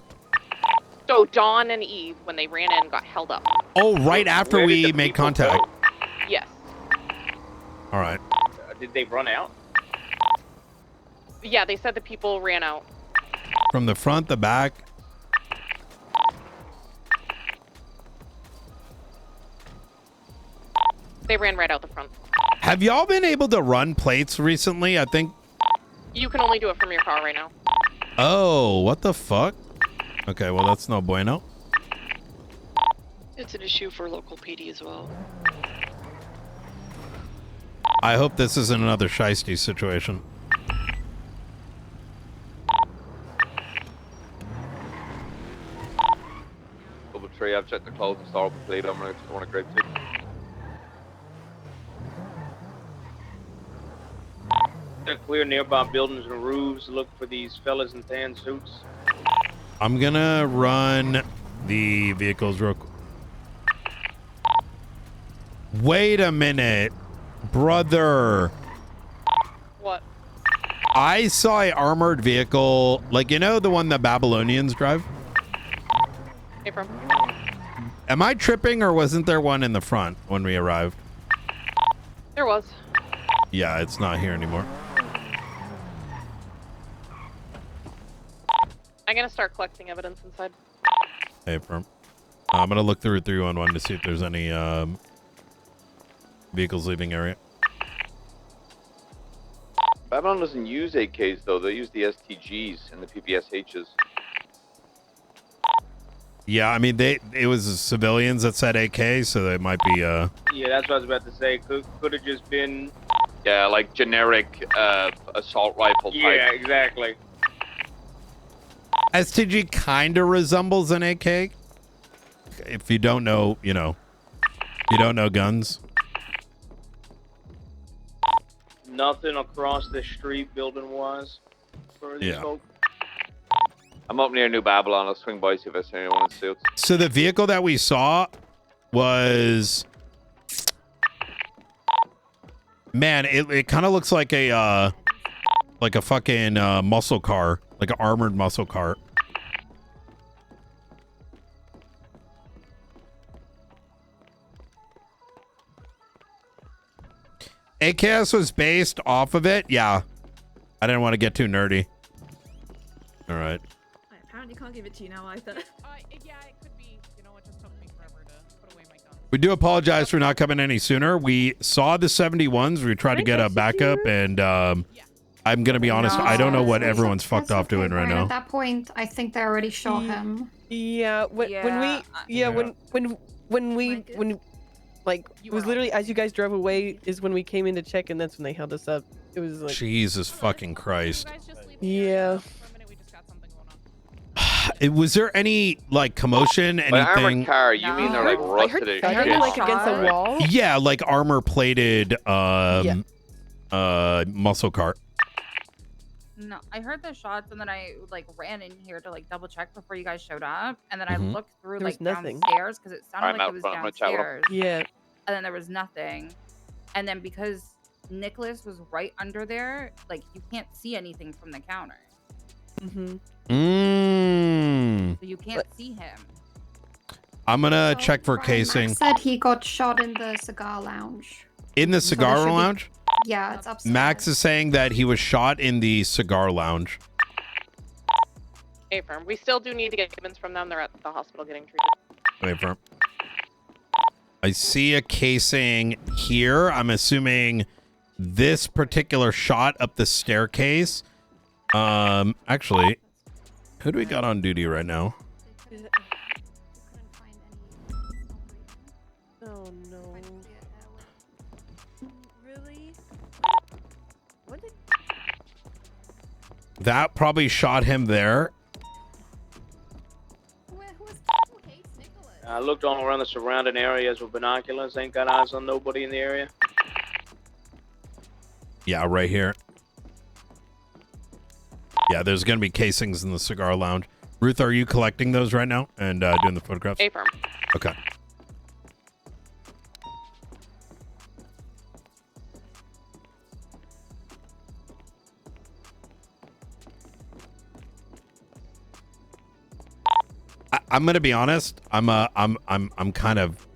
Speaker 7: So Dawn and Eve, when they ran in, got held up.
Speaker 1: Oh, right after
Speaker 8: Where did
Speaker 1: we
Speaker 8: the
Speaker 1: made
Speaker 8: people
Speaker 1: contact.
Speaker 8: go?
Speaker 7: Yes.
Speaker 1: All right.
Speaker 8: Did they run out?
Speaker 7: Yeah, they said the people ran out.
Speaker 1: From the front, the back.
Speaker 7: They ran right out the front.
Speaker 1: Have y'all been able to run plates recently? I think.
Speaker 7: You can only do it from your car right now.
Speaker 1: Oh, what the fuck? Okay, well, that's no bueno.
Speaker 9: It's an issue for local PD as well.
Speaker 1: I hope this isn't another shiesty situation.
Speaker 8: Double tree, I've checked the clothes and store up the plate. I'm going to want a grade 2.
Speaker 3: They're clear nearby buildings and roofs. Look for these fellas in tan suits.
Speaker 1: I'm gonna run the vehicles real quick. Wait a minute, brother.
Speaker 7: What?
Speaker 1: I saw an armored vehicle, like, you know, the one the Babylonians drive?
Speaker 7: Hey, from.
Speaker 1: Am I tripping, or wasn't there one in the front when we arrived?
Speaker 7: There was.
Speaker 1: Yeah, it's not here anymore.
Speaker 7: I'm gonna start collecting evidence inside.
Speaker 1: Hey, firm. I'm gonna look through 311 to see if there's any vehicles leaving area.
Speaker 8: Babylon doesn't use AKs though. They use the STGs and the PPSHs.
Speaker 1: Yeah, I mean, it was civilians that said AK, so they might be
Speaker 3: Yeah, that's what I was about to say. Could have just been.
Speaker 8: Yeah, like generic assault rifle type.
Speaker 3: Yeah, exactly.
Speaker 1: STG kind of resembles an AK. If you don't know, you know, you don't know guns.
Speaker 3: Nothing across the street building-wise for these
Speaker 1: Yeah.
Speaker 3: folks.
Speaker 8: I'm up near New Babylon. I'll swing by see if I see anyone in suits.
Speaker 1: So the vehicle that we saw was, man, it kind of looks like a fucking muscle car, like an armored muscle car. AKS was based off of it. Yeah, I didn't want to get too nerdy. All right.
Speaker 6: I apparently can't give it to you now either.
Speaker 5: Yeah, it could be. You know, it just took me forever to put away my gun.
Speaker 1: We do apologize for not coming any sooner. We saw the 71s. We tried to get a backup, and I'm gonna be honest. I don't know what everyone's fucked off doing right
Speaker 11: At
Speaker 1: now.
Speaker 11: that point, I think they already shot him.
Speaker 10: Yeah, when we like it was literally as you guys drove away is when we came in to check, and that's when they held us up. It was like
Speaker 1: Jesus fucking Christ.
Speaker 10: Yeah.
Speaker 1: Was there any like commotion?
Speaker 8: By armored
Speaker 1: Anything?
Speaker 8: car, you mean they're like rusted as
Speaker 10: I heard
Speaker 8: shit?
Speaker 10: it like against a wall.
Speaker 1: Yeah, like armor plated muscle car.
Speaker 12: No, I heard the shots and then I like ran in here to like double check before you guys showed up, and then I
Speaker 1: Mhm.
Speaker 12: looked through
Speaker 10: There was
Speaker 12: like
Speaker 10: nothing.
Speaker 12: downstairs because it sounded
Speaker 8: I'm
Speaker 12: like
Speaker 8: out
Speaker 12: it was
Speaker 8: front, I'm gonna chat with 'em.
Speaker 12: downstairs.
Speaker 10: Yeah.
Speaker 12: And then there was nothing, and then because Nicholas was right under there, like you can't see anything from the counter,
Speaker 10: Mm-hmm.
Speaker 1: Mm.
Speaker 12: so you can't see him.
Speaker 1: I'm gonna check for
Speaker 11: Max
Speaker 1: casing
Speaker 11: said he got shot in the cigar lounge.
Speaker 1: in the cigar
Speaker 11: should be-
Speaker 1: lounge.
Speaker 11: Yeah, it's upstairs.
Speaker 1: Max is saying that he was shot in the cigar lounge.
Speaker 7: Hey, firm. We still do need to get evidence from them. They're at the hospital getting treated.
Speaker 1: Wait for him. I see a casing here. I'm assuming this particular shot up the staircase. Actually, who do we got on duty right now?
Speaker 10: Oh no. Really? What did
Speaker 1: That probably shot him there.
Speaker 3: I looked all around the surrounding areas with binoculars. Ain't got eyes on nobody in the area.
Speaker 1: Yeah, right here. Yeah, there's gonna be casings in the cigar lounge. Ruth, are you collecting those right now and doing the photographs?
Speaker 7: Hey, firm.
Speaker 1: Okay. I'm gonna be honest. I'm kind of,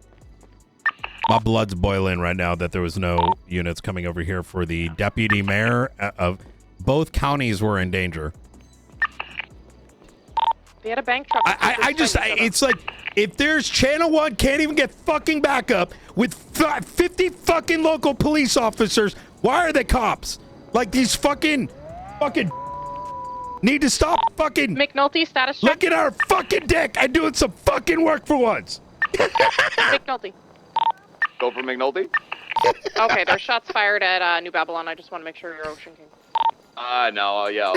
Speaker 1: my blood's boiling right now that there was no units coming over here for the deputy mayor of both counties were in danger.
Speaker 7: They had a bank truck.
Speaker 1: It's like, if there's Channel 1 can't even get fucking backup with 50 fucking local police officers, why are they cops? Like these fucking need to stop fucking
Speaker 7: McNulty, status check.
Speaker 1: look at our fucking dick. I'm doing some fucking work for once.
Speaker 7: McNulty.
Speaker 8: Go for McNulty.
Speaker 7: Okay, there's shots fired at New Babylon. I just want to make sure you're Ocean King.
Speaker 8: No, yeah.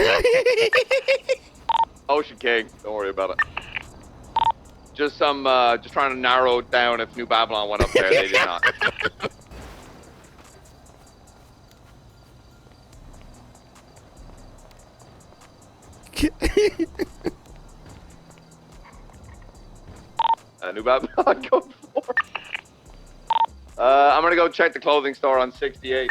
Speaker 8: Ocean King, don't worry about it. Just trying to narrow it down if New Babylon went up there. They did not. New Babylon, go for. I'm gonna go check the clothing store on 68.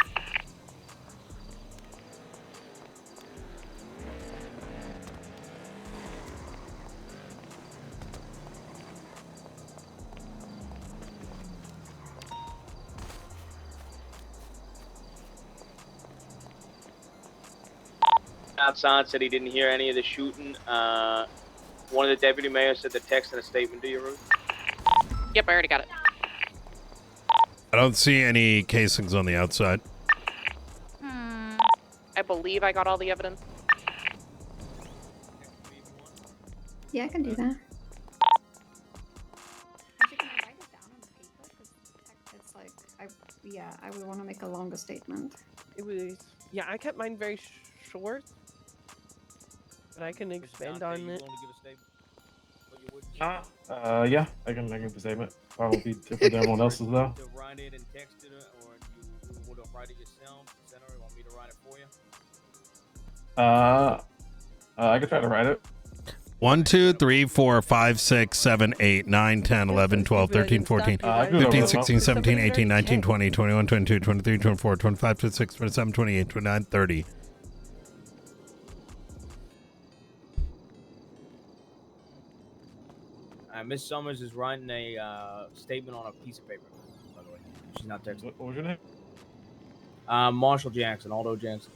Speaker 3: Outside said he didn't hear any of the shooting. One of the deputy mayors said the text and a statement to you, Ruth.
Speaker 7: Yep, I already got it.
Speaker 1: I don't see any casings on the outside.
Speaker 7: I believe I got all the evidence.
Speaker 11: Yeah, I can do that. Actually, can I write it down on the paper? Because it's like, I would want to make a longer statement.
Speaker 10: It was, yeah, I kept mine very short. But I can expand on it.
Speaker 16: Yeah, I can give a statement. Probably different than everyone else's though.
Speaker 3: To write it and text it, or do you want to write it yourself? Center, you want me to write it for you?
Speaker 16: I can try to write it.
Speaker 1: 1, 2, 3, 4, 5, 6, 7, 8, 9, 10, 11, 12, 13, 14, 15, 16, 17, 18, 19, 20, 21, 22, 23, 24, 25, 26, 27, 28, 29, 30.
Speaker 3: Miss Summers is writing a statement on a piece of paper, by the way. She's not texting.
Speaker 16: What was your name?
Speaker 3: Marshall Jackson, Aldo Jackson.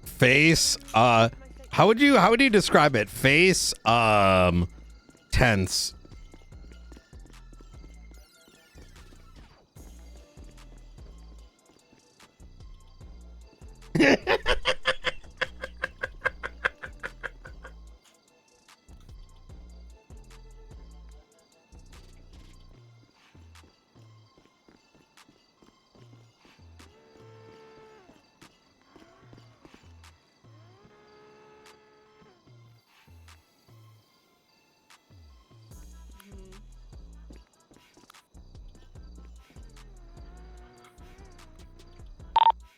Speaker 1: Face, how would you describe it? Face, tense.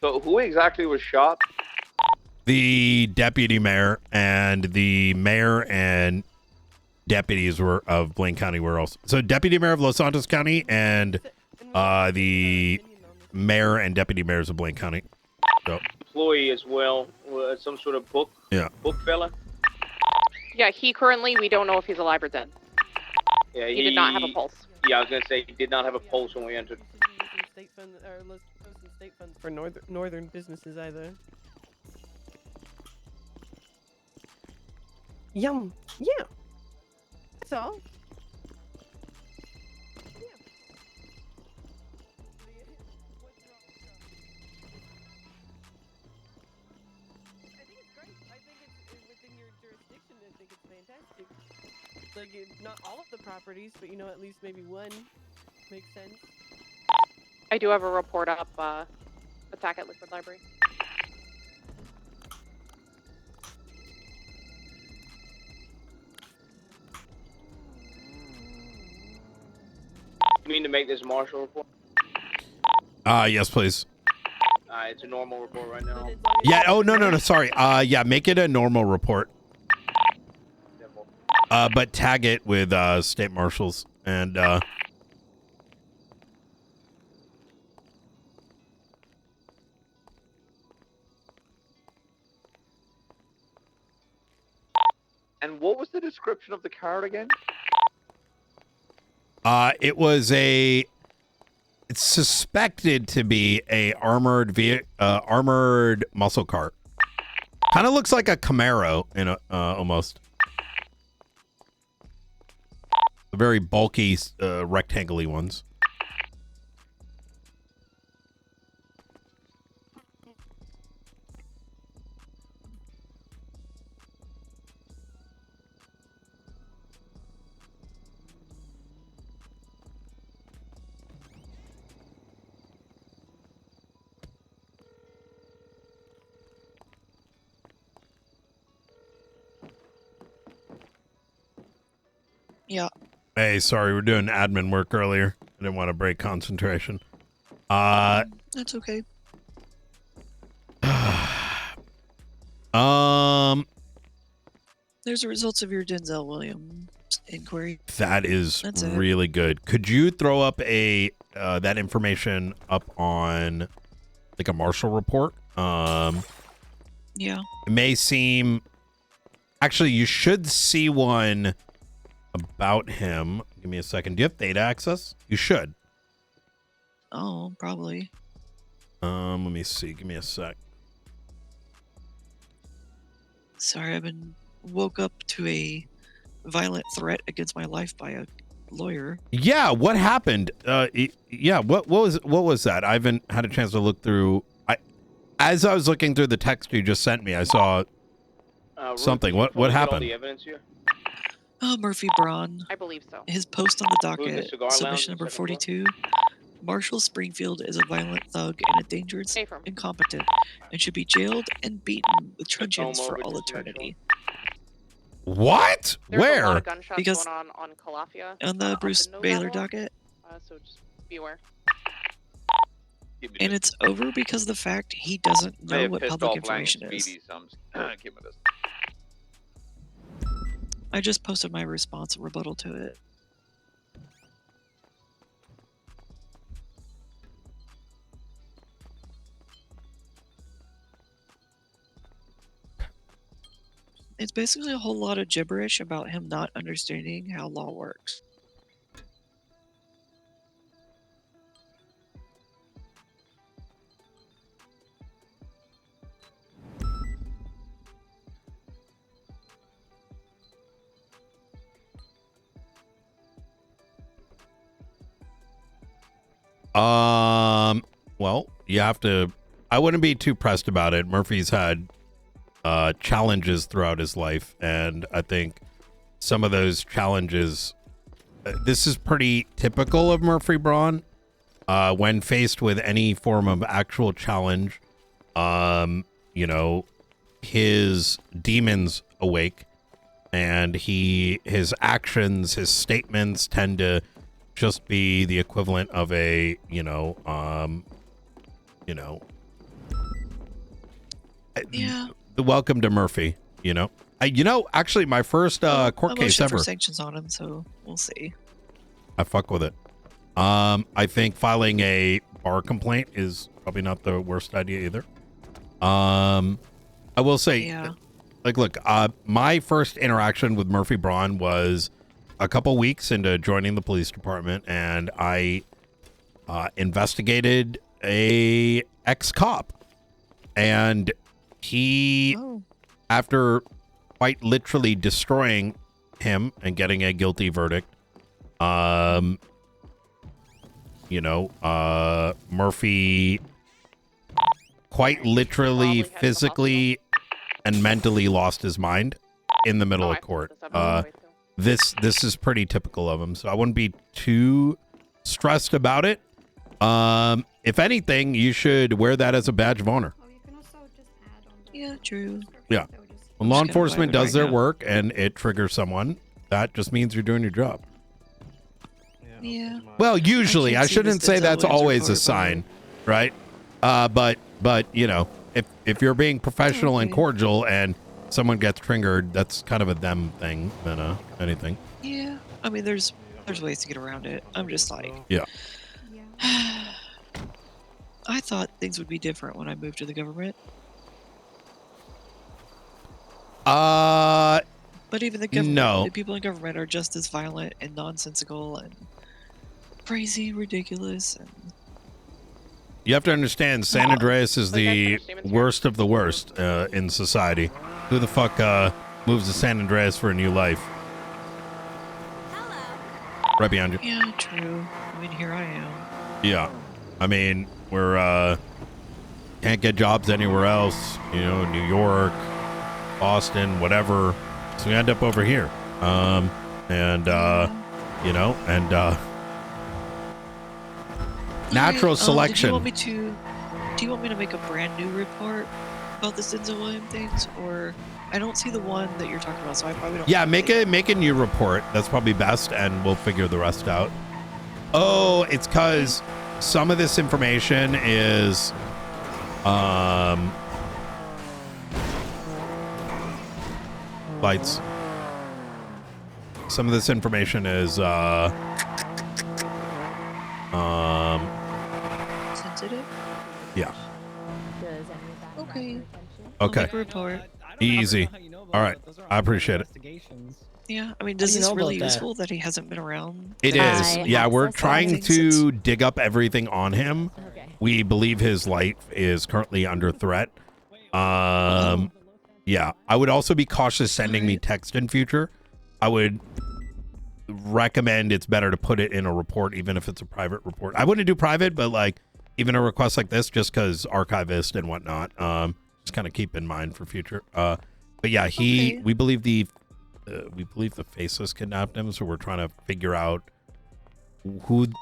Speaker 8: So who exactly was shot?
Speaker 1: The deputy mayor and the mayor and deputies were of Blaine County were also. So deputy mayor of Los Santos County and the mayor and deputy mayors of Blaine County. So,
Speaker 3: Employee as well, some sort of book fella.
Speaker 7: Yeah, he currently, we don't know if he's alive or dead.
Speaker 3: Yeah,
Speaker 7: He did not have a pulse.
Speaker 3: Yeah, I was gonna say he did not have a pulse when we entered.
Speaker 10: State fund, or let's post some state funds for northern businesses either. Yum. Yeah. That's all. Fantastic. Like, not all of the properties, but at least maybe one makes sense.
Speaker 7: I do have a report up, attack at Liquid Library.
Speaker 3: You mean to make this marshal report?
Speaker 1: yes, please.
Speaker 3: It's a normal report right now.
Speaker 1: Yeah. Oh, no. Sorry. Yeah, make it a normal report. But tag it with state marshals and
Speaker 8: And what was the description of the card again?
Speaker 1: it's suspected to be a armored muscle car. Kind of looks like a Camaro in a almost. Very bulky, rectangle-y ones.
Speaker 17: Yeah.
Speaker 1: Hey, sorry, we're doing admin work earlier. I didn't want to break concentration.
Speaker 17: That's okay. There's the results of your Denzel Williams inquiry.
Speaker 1: That is
Speaker 17: That's it.
Speaker 1: really good. Could you throw up a that information up on like a Marshall report?
Speaker 17: Yeah.
Speaker 1: It may seem actually you should see one about him. Give me a second. Do you have data access? You should.
Speaker 17: Oh, probably.
Speaker 1: Let me see. Give me a sec.
Speaker 17: Sorry, I've been woke up to a violent threat against my life by a lawyer.
Speaker 1: Yeah, what happened? Yeah, what was that? I haven't had a chance to look through. As I was looking through the text you just sent me, I saw something. What happened?
Speaker 3: All the evidence here?
Speaker 17: Oh, Murphy Braun.
Speaker 7: I believe so.
Speaker 17: His post on the
Speaker 3: Who's the
Speaker 17: docket,
Speaker 3: cigar lounge
Speaker 17: submission
Speaker 3: on the
Speaker 17: number
Speaker 3: second floor?
Speaker 17: 42. Marshall Springfield is a violent thug and a dangerous, incompetent, and should be jailed and beaten with truncheons for all eternity.
Speaker 1: What?
Speaker 7: There's
Speaker 1: Where?
Speaker 7: a lot of gunshots
Speaker 17: Because
Speaker 7: going on Calafia.
Speaker 17: on the Bruce
Speaker 7: up in
Speaker 17: Baylor
Speaker 7: November,
Speaker 17: docket,
Speaker 7: so just be aware.
Speaker 17: and it's over because of the fact he doesn't
Speaker 8: May
Speaker 17: know
Speaker 8: have
Speaker 17: what
Speaker 8: pissed
Speaker 17: public
Speaker 8: off
Speaker 17: information
Speaker 8: Lang
Speaker 17: is.
Speaker 8: Speedy, so I'm keeping this.
Speaker 17: I just posted my response and rebuttal to it. It's basically a whole lot of gibberish about him not understanding how law works.
Speaker 1: Well, you have to. I wouldn't be too pressed about it. Murphy's had challenges throughout his life, and I think some of those challenges. This is pretty typical of Murphy Braun. When faced with any form of actual challenge, you know, his demons awake, and his actions, his statements tend to just be the equivalent of a,
Speaker 17: Yeah.
Speaker 1: Welcome to Murphy, actually my first court
Speaker 17: I'm
Speaker 1: case
Speaker 17: motioned
Speaker 1: ever.
Speaker 17: for sanctions on him, so we'll see.
Speaker 1: I fuck with it. I think filing a bar complaint is probably not the worst idea either. I will say,
Speaker 17: Yeah.
Speaker 1: look, my first interaction with Murphy Braun was a couple weeks into joining the police department, and I investigated a ex-cop, and he, after quite literally destroying him and getting a guilty verdict, Murphy quite literally physically and mentally lost his mind in the middle of court. This is pretty typical of him, so I wouldn't be too stressed about it. If anything, you should wear that as a badge of honor.
Speaker 17: Yeah, true.
Speaker 1: Yeah. When law enforcement does their work and it triggers someone, that just means you're doing your job.
Speaker 17: Yeah.
Speaker 1: Well, usually, I
Speaker 17: can't see
Speaker 1: shouldn't
Speaker 17: this
Speaker 1: say
Speaker 17: Denzel
Speaker 1: that's
Speaker 17: Williams
Speaker 1: always a
Speaker 17: report,
Speaker 1: sign, right? But if you're being professional and cordial and someone gets triggered, that's kind of a them thing than anything.
Speaker 17: Yeah. I mean, there's ways to get around it. I'm just like,
Speaker 1: Yeah.
Speaker 17: I thought things would be different when I moved to the government. But even the government,
Speaker 1: No.
Speaker 17: the people in government are just as violent and nonsensical and crazy, ridiculous, and
Speaker 1: You have to understand, San Andreas is the worst of the worst in society. Who the fuck moves to San Andreas for a new life? Right behind you.
Speaker 17: yeah, true. I mean, here I am.
Speaker 1: Yeah. I mean, we're can't get jobs anywhere else, New York, Boston, whatever. So we end up over here. Natural
Speaker 17: Alright,
Speaker 1: selection.
Speaker 17: Do you want me to make a brand new report about the Denzel Williams things, or I don't see the one that you're talking about, so I probably don't.
Speaker 1: Yeah, make a new report. That's probably best, and we'll figure the rest out. Oh, it's because some of this information is, lights. Some of this information is,
Speaker 17: sensitive.
Speaker 1: yeah.
Speaker 17: Okay.
Speaker 1: Okay.
Speaker 17: Make a report.
Speaker 1: Easy. All right. I appreciate it.
Speaker 17: Yeah, I mean,
Speaker 18: How
Speaker 17: does
Speaker 18: do you
Speaker 17: this
Speaker 18: know
Speaker 17: really
Speaker 18: about that?
Speaker 17: useful that he hasn't been around?
Speaker 1: It is. Yeah, we're trying to dig up everything on him. We believe his life is currently under threat. Yeah, I would also be cautious sending me text in future. I would recommend it's better to put it in a report, even if it's a private report. I wouldn't do private, but like even a request like this, just because archivist and whatnot. Just kind of keep in mind for future. But yeah, we believe the faceless kidnapped him, so we're trying to figure out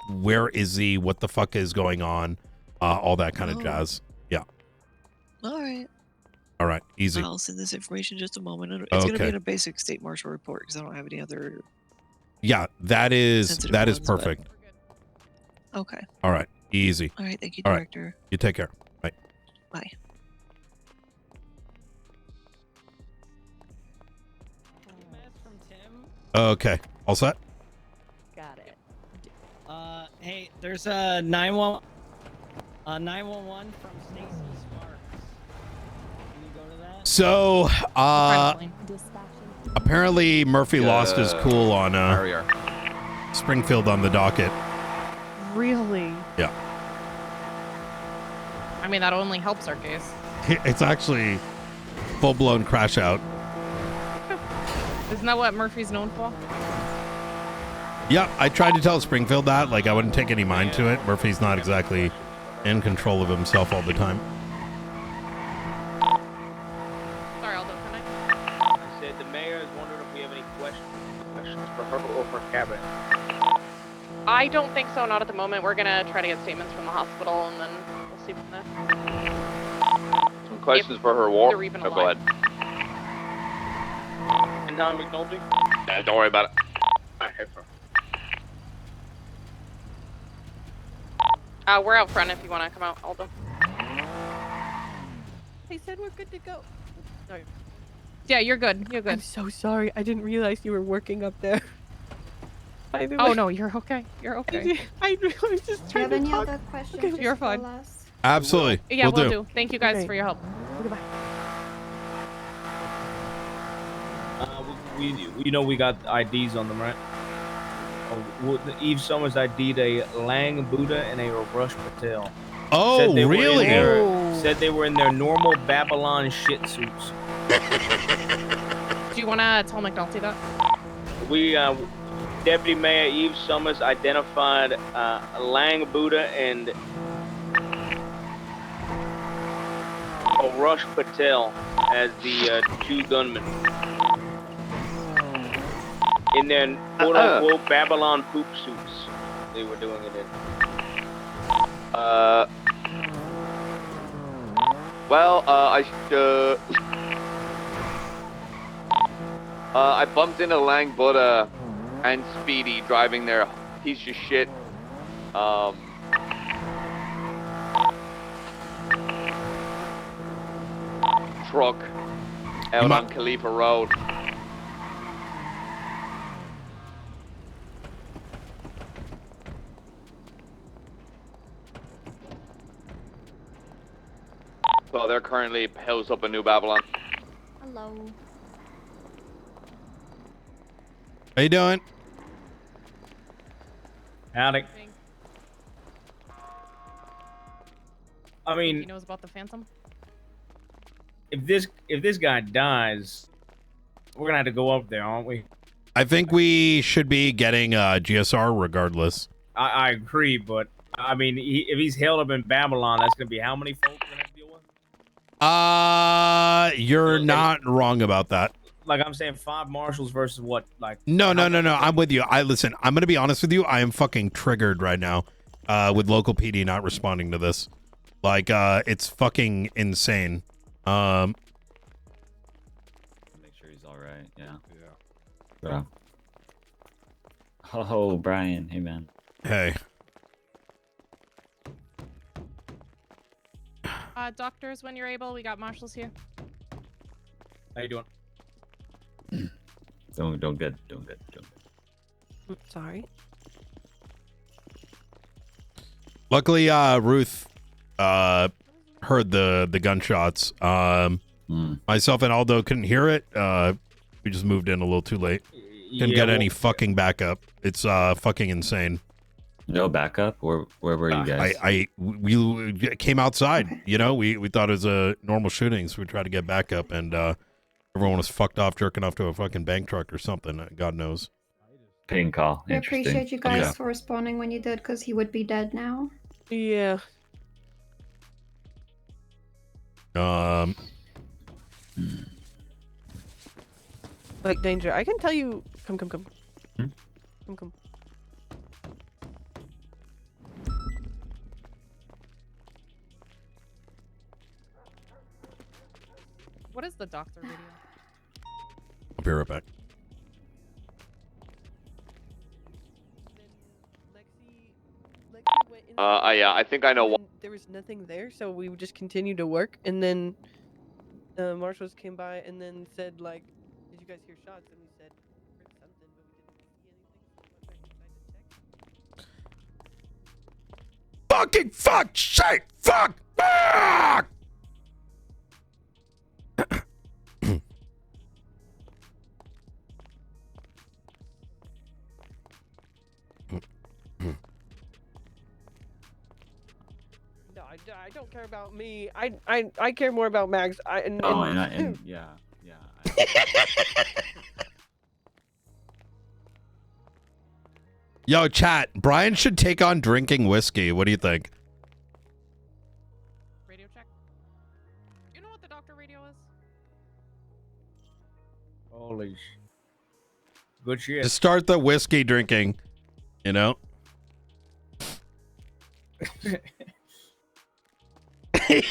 Speaker 1: where is he, what the fuck is going on, all that kind of jazz. Yeah.
Speaker 17: All right,
Speaker 1: easy.
Speaker 17: I'll send this information in just a moment. It's going to be
Speaker 1: Okay.
Speaker 17: in a basic state marshal report because I don't have any other.
Speaker 1: Yeah, that is
Speaker 17: sensitive ones, but-
Speaker 1: perfect.
Speaker 17: Okay.
Speaker 1: All right, easy.
Speaker 17: All right, thank you,
Speaker 1: All right.
Speaker 17: Director.
Speaker 1: You take care. Bye.
Speaker 17: Bye.
Speaker 1: Okay, all set.
Speaker 18: Got it. Hey, there's a 911 from Stacy Sparks. Can you go to that?
Speaker 1: So, apparently Murphy lost his cool on Springfield on the docket.
Speaker 10: Really?
Speaker 1: Yeah,
Speaker 5: I mean, that only helps our case.
Speaker 1: it's actually full-blown crash out.
Speaker 5: Isn't that what Murphy's known for?
Speaker 1: Yeah, I tried to tell Springfield that, like, I wouldn't take any mind to it. Murphy's not exactly in control of himself all the time.
Speaker 5: Sorry, Aldo, can I?
Speaker 3: I said the mayor is wondering if we have any questions for her or for cabinet.
Speaker 7: I don't think so, not at the moment. We're gonna try to get statements from the hospital and then we'll see from there.
Speaker 8: Some questions for her war.
Speaker 7: they're even
Speaker 8: So go ahead.
Speaker 3: And Don McNulty?
Speaker 8: Yeah, don't worry about it.
Speaker 3: I have her.
Speaker 7: We're out front if you want to come out, Aldo.
Speaker 10: They said we're good to go. Sorry.
Speaker 5: Yeah, you're good. You're good.
Speaker 10: I'm so sorry. I didn't realize you were working up there. By the
Speaker 5: Oh
Speaker 10: way.
Speaker 5: no, you're okay. You're okay.
Speaker 10: I was just
Speaker 11: Do you
Speaker 10: trying
Speaker 11: have
Speaker 10: to
Speaker 11: any
Speaker 10: talk.
Speaker 11: other questions?
Speaker 10: Okay,
Speaker 11: just
Speaker 5: you're
Speaker 11: call
Speaker 5: fine.
Speaker 11: us.
Speaker 1: Absolutely.
Speaker 5: Yeah,
Speaker 1: we'll
Speaker 5: we'll do. Thank you guys
Speaker 10: Okay.
Speaker 5: for your help.
Speaker 10: Goodbye.
Speaker 3: We got IDs on them, right? Eve Summers ID'd a Lang Buddha and a Rush Patel.
Speaker 1: Oh,
Speaker 3: Said they were in
Speaker 1: really?
Speaker 3: said they were in their normal Babylon shit suits.
Speaker 5: Do you want to tell McNulty that?
Speaker 3: We, Deputy Mayor Eve Summers identified Lang Buddha and Rush Patel as the two gunmen. In their quote-unquote Babylon poop suits, they were doing it in.
Speaker 8: I bumped into Lang Buddha and Speedy driving their piece of shit truck out on Khalifa Road. So they're currently housed up in New Babylon.
Speaker 11: Hello.
Speaker 1: How you doing?
Speaker 3: Howdy. I
Speaker 5: He
Speaker 3: mean,
Speaker 5: knows about the Phantom.
Speaker 3: if this guy dies, we're gonna have to go up there, aren't we?
Speaker 1: I think we should be getting GSR regardless.
Speaker 3: I agree, but I mean, if he's held up in Babylon, that's gonna be how many folks we're gonna have to deal with?
Speaker 1: You're not wrong about that.
Speaker 3: Like I'm saying, 5 marshals versus what? Like
Speaker 1: No. I'm with you. Listen, I'm gonna be honest with you. I am fucking triggered right now, with local PD not responding to this. Like, it's fucking insane.
Speaker 19: Make sure he's all right. Yeah.
Speaker 15: Yeah.
Speaker 19: Oh, Brian. Hey, man.
Speaker 1: Hey.
Speaker 5: Doctors, when you're able, we got marshals here.
Speaker 3: How you doing?
Speaker 19: Doing good.
Speaker 10: Sorry.
Speaker 1: Luckily, Ruth heard the gunshots. Myself and Aldo couldn't hear it. We just moved in a little too late. Couldn't get any fucking backup. It's fucking insane.
Speaker 19: No backup? Where were you guys?
Speaker 1: We came outside. You know, we thought it was a normal shooting, so we tried to get backup, and everyone was fucked off, jerking off to a fucking bank truck or something. God knows.
Speaker 19: Ping call.
Speaker 11: I appreciate you guys for responding when you did, because he would be dead now.
Speaker 10: Yeah. Like danger. I can tell you. Come. Come.
Speaker 5: What is the doctor radio?
Speaker 1: I'll be right back.
Speaker 8: Yeah, I think I know what.
Speaker 10: There was nothing there, so we would just continue to work, and then marshals came by and then said, like, "Did you guys hear shots?" And we said, "Heard something, but we didn't see anything." So we went back inside to check.
Speaker 1: Fucking fuck! Shit! Fuck! Fuck!
Speaker 10: No, I don't care about me. I care more about Max.
Speaker 19: Yeah.
Speaker 1: Yo, chat. Brian should take on drinking whiskey. What do you think?
Speaker 5: Radio check. You know what the doctor radio is?
Speaker 3: Holy good shit.
Speaker 1: Just start the whiskey drinking. You know.
Speaker 3: Did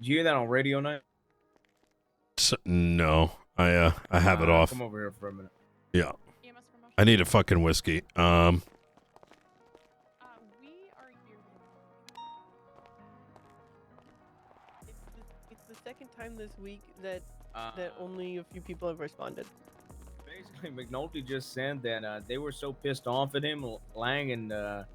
Speaker 3: you hear that on radio night?
Speaker 1: No, I have it off.
Speaker 3: Come over here for a minute.
Speaker 1: Yeah. I need a fucking whiskey.
Speaker 10: It's the second time this week that only a few people have responded.
Speaker 3: Basically, McNulty just said that they were so pissed off at him, Lang and a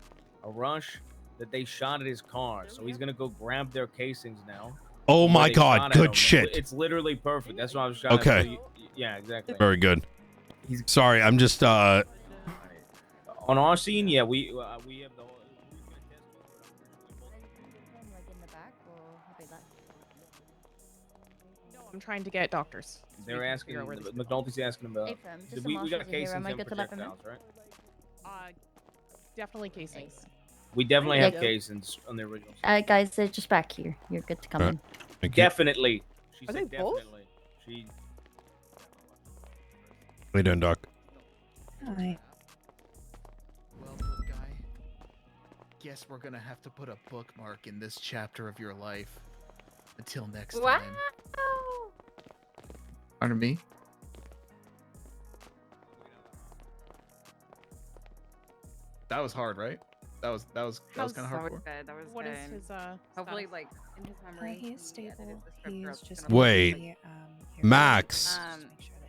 Speaker 3: Rush, that they shot at his car. So he's gonna go grab their casings now.
Speaker 1: Oh my
Speaker 3: They
Speaker 1: God,
Speaker 3: shot at
Speaker 1: good
Speaker 3: him.
Speaker 1: shit.
Speaker 3: It's literally perfect. That's what I was trying to
Speaker 1: Okay.
Speaker 3: tell you. Yeah, exactly.
Speaker 1: Very good. Sorry, I'm just
Speaker 3: On our scene, yeah, we have the whole.
Speaker 5: I'm trying to get doctors.
Speaker 3: They're asking. McNulty's asking about.
Speaker 5: Hey, fam, just
Speaker 3: we
Speaker 5: some
Speaker 3: got
Speaker 5: marshals in here.
Speaker 3: casings
Speaker 5: Am I
Speaker 3: and
Speaker 5: good to let them in?
Speaker 3: projectiles, right?
Speaker 5: Definitely casings.
Speaker 3: We definitely
Speaker 5: Yeah.
Speaker 3: have casings on the original.
Speaker 20: Guys, they're just back here. You're good to come
Speaker 1: Alright.
Speaker 20: in.
Speaker 1: Thank you.
Speaker 3: Definitely. She
Speaker 10: Are
Speaker 3: said
Speaker 10: they both?
Speaker 3: definitely. She.
Speaker 1: What are you doing, Doc?
Speaker 20: Hi.
Speaker 21: Well, little guy, guess we're gonna have to put a bookmark in this chapter of your life. Until next
Speaker 12: Wow.
Speaker 21: time. Pardon me? That was hard, right? That was kind of hardcore.
Speaker 12: That was
Speaker 5: What is
Speaker 12: good.
Speaker 5: his
Speaker 12: Hopefully,
Speaker 5: status?
Speaker 12: like in his memory.
Speaker 20: He is stable. He is just
Speaker 1: Wait, Max,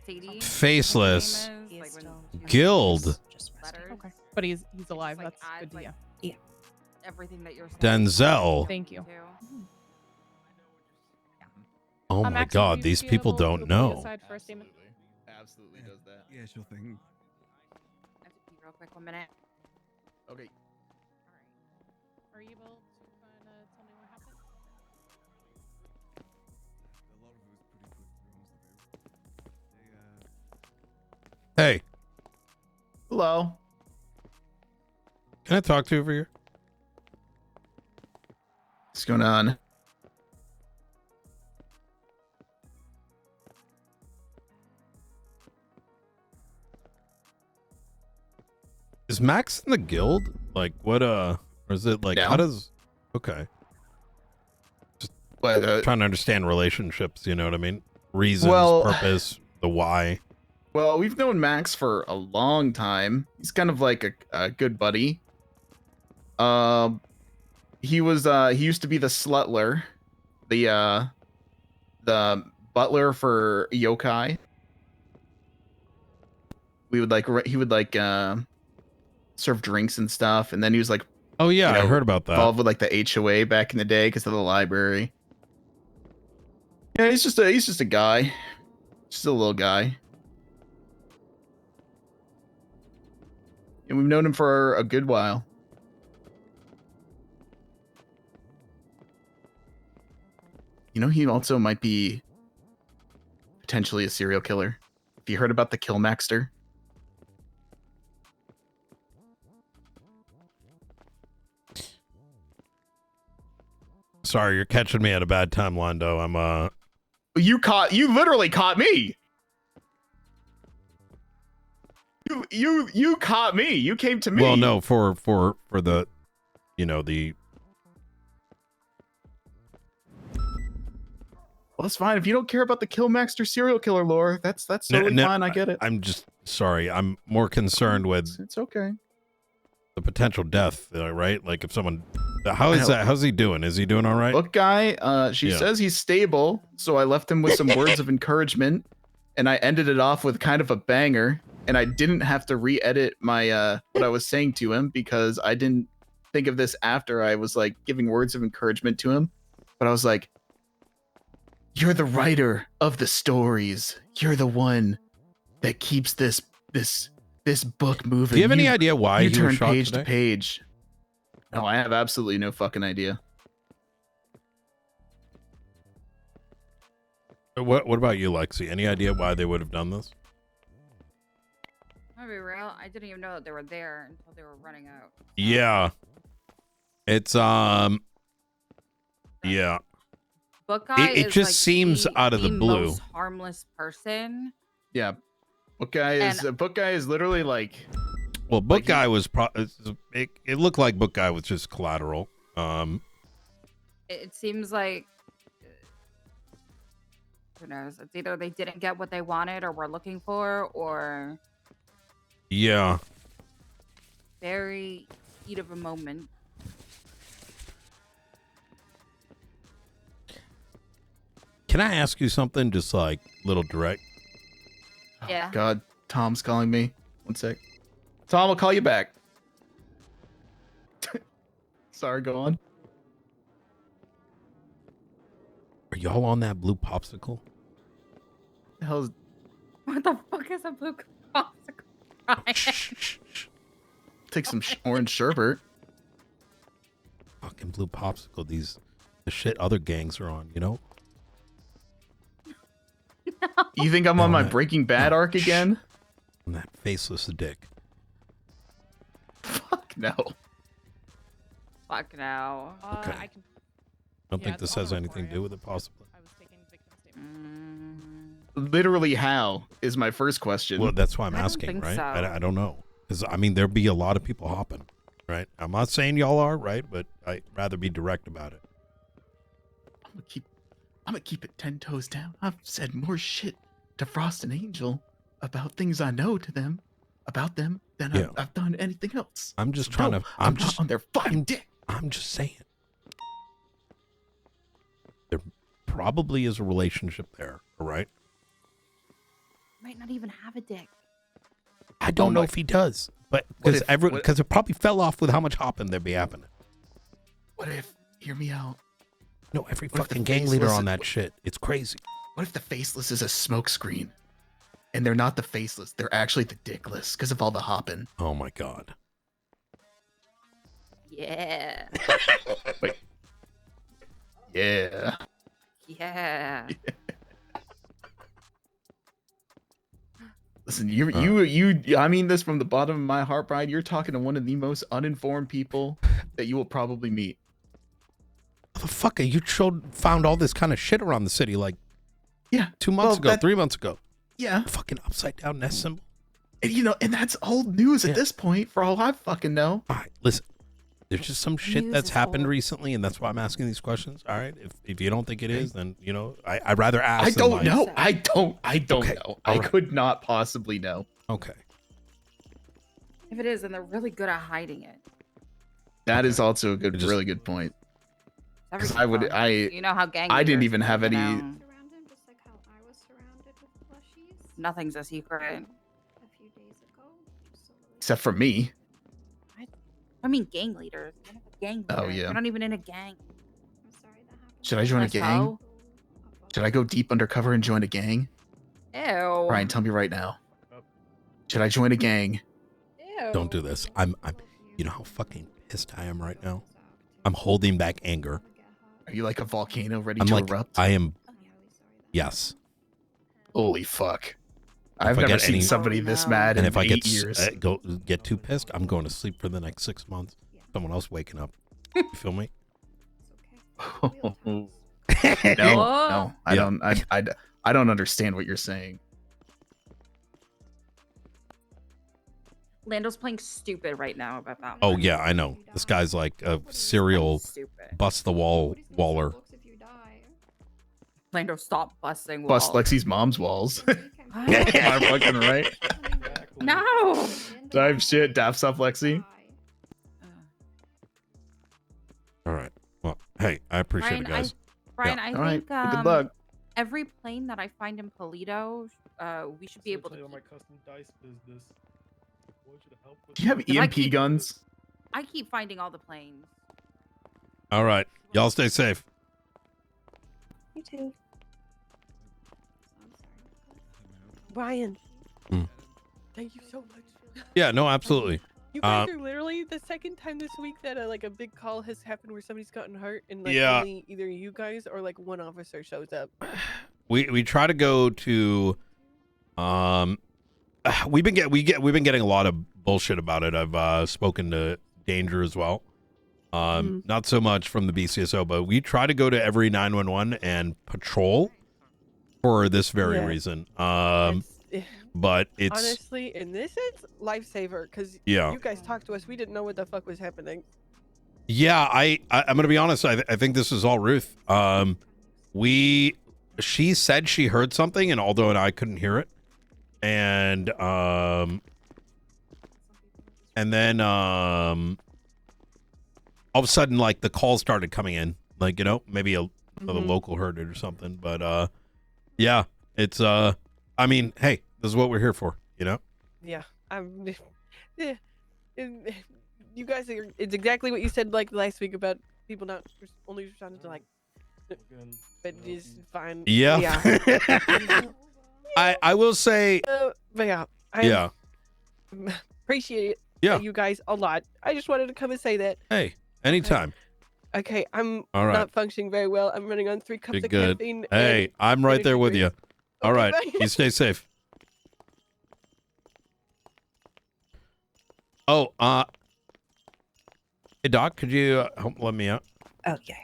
Speaker 12: Sadie.
Speaker 1: Faceless,
Speaker 12: Like when
Speaker 1: Guild,
Speaker 5: Okay. But he's alive. That's good to hear.
Speaker 12: everything that you're saying.
Speaker 1: Denzel.
Speaker 5: Thank you.
Speaker 1: Oh my
Speaker 5: Max,
Speaker 1: God,
Speaker 5: would you
Speaker 1: these
Speaker 5: be
Speaker 1: people
Speaker 5: able to
Speaker 1: don't
Speaker 5: put
Speaker 1: know.
Speaker 5: aside for a statement?
Speaker 21: Absolutely does that.
Speaker 15: Yeah, sure thing.
Speaker 12: I have to pee real quick. 1 minute.
Speaker 21: Okay.
Speaker 5: Are you able to kind of tell me what happened?
Speaker 1: Hey,
Speaker 21: Hello.
Speaker 1: can I talk to you over here?
Speaker 21: What's going on?
Speaker 1: Is Max in the guild? Like what? Or is it like how does? Okay. Just trying to understand relationships. You know what I mean? Reasons, purpose, the why.
Speaker 2: Well, we've known Max for a long time. He's kind of like a good buddy. He used to be the slutler, the butler for yokai. He would serve drinks and stuff, and then he was like,
Speaker 1: oh yeah, I heard about that.
Speaker 2: Involved with like the HOA back in the day because of the library. Yeah, he's just a guy, just a little guy. And we've known him for a good while. You know, he also might be potentially a serial killer. Have you heard about the Killmaxter?
Speaker 1: Sorry, you're catching me at a bad time, Londo. I'm
Speaker 2: You literally caught me. You caught me. You came to me.
Speaker 1: Well, no, for the, you know, the.
Speaker 2: Well, that's fine. If you don't care about the Killmaxter serial killer lore, that's totally fine. I get it.
Speaker 1: I'm just sorry. I'm more concerned with.
Speaker 2: It's okay.
Speaker 1: The potential death, right? Like if someone, how's he doing? Is he doing all right?
Speaker 2: Book guy, she says he's stable, so I left him with some words of encouragement, and I ended it off with kind of a banger, and I didn't have to re-edit my what I was saying to him because I didn't think of this after I was like giving words of encouragement to him, but I was like, "You're the writer of the stories. You're the one that keeps this book moving."
Speaker 1: Do you have any idea why
Speaker 2: you
Speaker 1: he
Speaker 2: turn
Speaker 1: was shot
Speaker 2: page
Speaker 1: today?
Speaker 2: to page? No, I have absolutely no fucking idea.
Speaker 1: What about you, Lexi? Any idea why they would have done this?
Speaker 12: I'm gonna be real. I didn't even know that they were there until they were running out.
Speaker 1: Yeah. It's yeah.
Speaker 12: Book guy
Speaker 1: It
Speaker 12: is
Speaker 1: just
Speaker 12: like
Speaker 1: seems out of the blue.
Speaker 12: most harmless person.
Speaker 2: Yeah, book guy is literally like.
Speaker 1: Well, book guy was it looked like book guy was just collateral.
Speaker 12: It seems like who knows? It's either they didn't get what they wanted or were looking for, or
Speaker 1: Yeah.
Speaker 12: very heat of a moment.
Speaker 1: Can I ask you something? Just like little direct.
Speaker 12: Yeah.
Speaker 2: God, Tom's calling me. One sec. Tom, I'll call you back. Sorry, go on.
Speaker 1: Are y'all on that blue popsicle?
Speaker 2: The hell's...
Speaker 12: What the fuck is a blue popsicle?
Speaker 2: Take some orange sherbet.
Speaker 1: Fucking blue popsicle. The shit other gangs are on, you know?
Speaker 2: You think I'm on my Breaking Bad arc again?
Speaker 1: On that faceless dick.
Speaker 2: Fuck no.
Speaker 12: Fuck no.
Speaker 1: Okay. I don't think this has anything to do with it, possibly.
Speaker 2: Literally how is my first question.
Speaker 1: Well, that's why I'm asking, right? I don't know. Because, I mean, there'd be a lot of people hopping, right? I'm not saying y'all are, right? But I'd rather be direct about it.
Speaker 2: I'm gonna keep it 10 toes down. I've said more shit to Frost and Angel about things I know to them, about them, than I've done anything else.
Speaker 1: I'm just trying to...
Speaker 2: I'm just on their fucking dick.
Speaker 1: I'm just saying. There probably is a relationship there, all right?
Speaker 12: Might not even have a dick.
Speaker 1: I don't know if he does, but because it probably fell off with how much hopping there'd be happening.
Speaker 2: What if, hear me out.
Speaker 1: No, every fucking gang leader on that shit. It's crazy.
Speaker 2: What if the faceless is a smokescreen? And they're not the faceless. They're actually the dickless because of all the hopping.
Speaker 1: Oh my god.
Speaker 12: Yeah.
Speaker 2: Wait. Yeah.
Speaker 12: Yeah.
Speaker 2: Listen, you I mean this from the bottom of my heart, Brian. You're talking to one of the most uninformed people that you will probably meet.
Speaker 1: Motherfucker, you found all this kind of shit around the city like 2 months ago, 3 months ago.
Speaker 2: Yeah.
Speaker 1: Fucking upside down nest symbol.
Speaker 2: And, you know, and that's old news at this point, for all I fucking know.
Speaker 1: All right, listen. There's just some shit that's happened recently, and that's why I'm asking these questions. All right, if you don't think it is, then you know I'd rather ask.
Speaker 2: I don't know. I don't
Speaker 1: Okay,
Speaker 2: know.
Speaker 1: all
Speaker 2: I
Speaker 1: right.
Speaker 2: could not possibly know.
Speaker 1: Okay.
Speaker 12: If it is, then they're really good at hiding it.
Speaker 2: That is also a good, really good point. Because I would,
Speaker 12: You know how gang
Speaker 2: I didn't
Speaker 12: leaders
Speaker 2: even have
Speaker 12: do, you
Speaker 2: any.
Speaker 12: know? Nothing's a secret.
Speaker 2: Except for me.
Speaker 12: I mean, gang leaders. You're not a gang leader.
Speaker 2: Oh, yeah.
Speaker 12: You're not even in a gang.
Speaker 2: Should I join a
Speaker 12: Let's
Speaker 2: gang?
Speaker 12: go.
Speaker 2: Should I go deep undercover and join a gang?
Speaker 12: Ew.
Speaker 2: Ryan, tell me right now. Should I join a gang?
Speaker 12: Ew.
Speaker 1: Don't do this. I'm. You know how fucking pissed I am right now. I'm holding back anger.
Speaker 2: Are you like a volcano ready
Speaker 1: I'm
Speaker 2: to
Speaker 1: like,
Speaker 2: erupt?
Speaker 1: I am. Yes.
Speaker 2: Holy fuck!
Speaker 1: If
Speaker 2: I've
Speaker 1: I
Speaker 2: never
Speaker 1: get
Speaker 2: seen
Speaker 1: any-
Speaker 2: somebody this mad in
Speaker 1: And if I
Speaker 2: 8
Speaker 1: get
Speaker 2: years.
Speaker 1: get too pissed, I'm going to sleep for the next 6 months. Someone else waking up. You feel me?
Speaker 2: No, no, I don't. I don't understand what you're saying.
Speaker 12: Lando's playing stupid right now about that.
Speaker 1: Oh yeah, I know. This guy's like a serial bust the wall waller.
Speaker 12: Lando, stop busting walls.
Speaker 2: Bust Lexi's mom's walls. Am I fucking right?
Speaker 12: No.
Speaker 2: Type shit. Daft stuff, Lexi.
Speaker 1: All right. Well, hey, I appreciate it, guys.
Speaker 12: Brian,
Speaker 1: Yeah.
Speaker 12: I
Speaker 2: All right.
Speaker 12: think
Speaker 2: Well, good luck.
Speaker 12: every plane that I find in Polito, we should be able to.
Speaker 16: my custom dice business. I want you to help with
Speaker 2: Do you have
Speaker 12: I
Speaker 2: EMP
Speaker 12: keep-
Speaker 2: guns?
Speaker 12: I keep finding all the planes.
Speaker 1: All right. Y'all stay safe.
Speaker 20: You too.
Speaker 10: Brian.
Speaker 1: Hmm.
Speaker 10: Thank you so much.
Speaker 1: Yeah. No. Absolutely.
Speaker 10: You guys are literally the second time this week that like a big call has happened where somebody's gotten hurt and like
Speaker 1: Yeah.
Speaker 10: only either you guys or like one officer shows up.
Speaker 1: We try to go to we've been getting a lot of bullshit about it. I've spoken to Danger as well. Not so much from the BCSO, but we try to go to every 911 and patrol for this very
Speaker 10: Yeah.
Speaker 1: reason. But it's
Speaker 10: honestly, in this sense, lifesaver because
Speaker 1: Yeah.
Speaker 10: you guys talked to us. We didn't know what the fuck was happening.
Speaker 1: yeah, I'm gonna be honest. I think this is all Ruth. She said she heard something, and although I couldn't hear it, and then all of a sudden, like the calls started coming in, like maybe another local heard it or something. But yeah, it's I mean, hey, this is what we're here for,
Speaker 10: Yeah, yeah. And you guys are. It's exactly what you said like last week about people not only responding to like. But it's fine.
Speaker 1: Yeah. I will say.
Speaker 10: But yeah.
Speaker 1: Yeah.
Speaker 10: Appreciate
Speaker 1: Yeah.
Speaker 10: you guys a lot. I just wanted to come and say that.
Speaker 1: Hey, anytime.
Speaker 10: Okay, I'm
Speaker 1: All right.
Speaker 10: not functioning very well. I'm running on 3 cups
Speaker 1: You're
Speaker 10: of
Speaker 1: good.
Speaker 10: caffeine.
Speaker 1: Hey,
Speaker 10: and
Speaker 1: I'm right there
Speaker 10: energy
Speaker 1: with
Speaker 10: drinks.
Speaker 1: you. All right,
Speaker 10: bye.
Speaker 1: you stay safe. Oh, hey Doc, could you let me out?
Speaker 20: Oh yeah.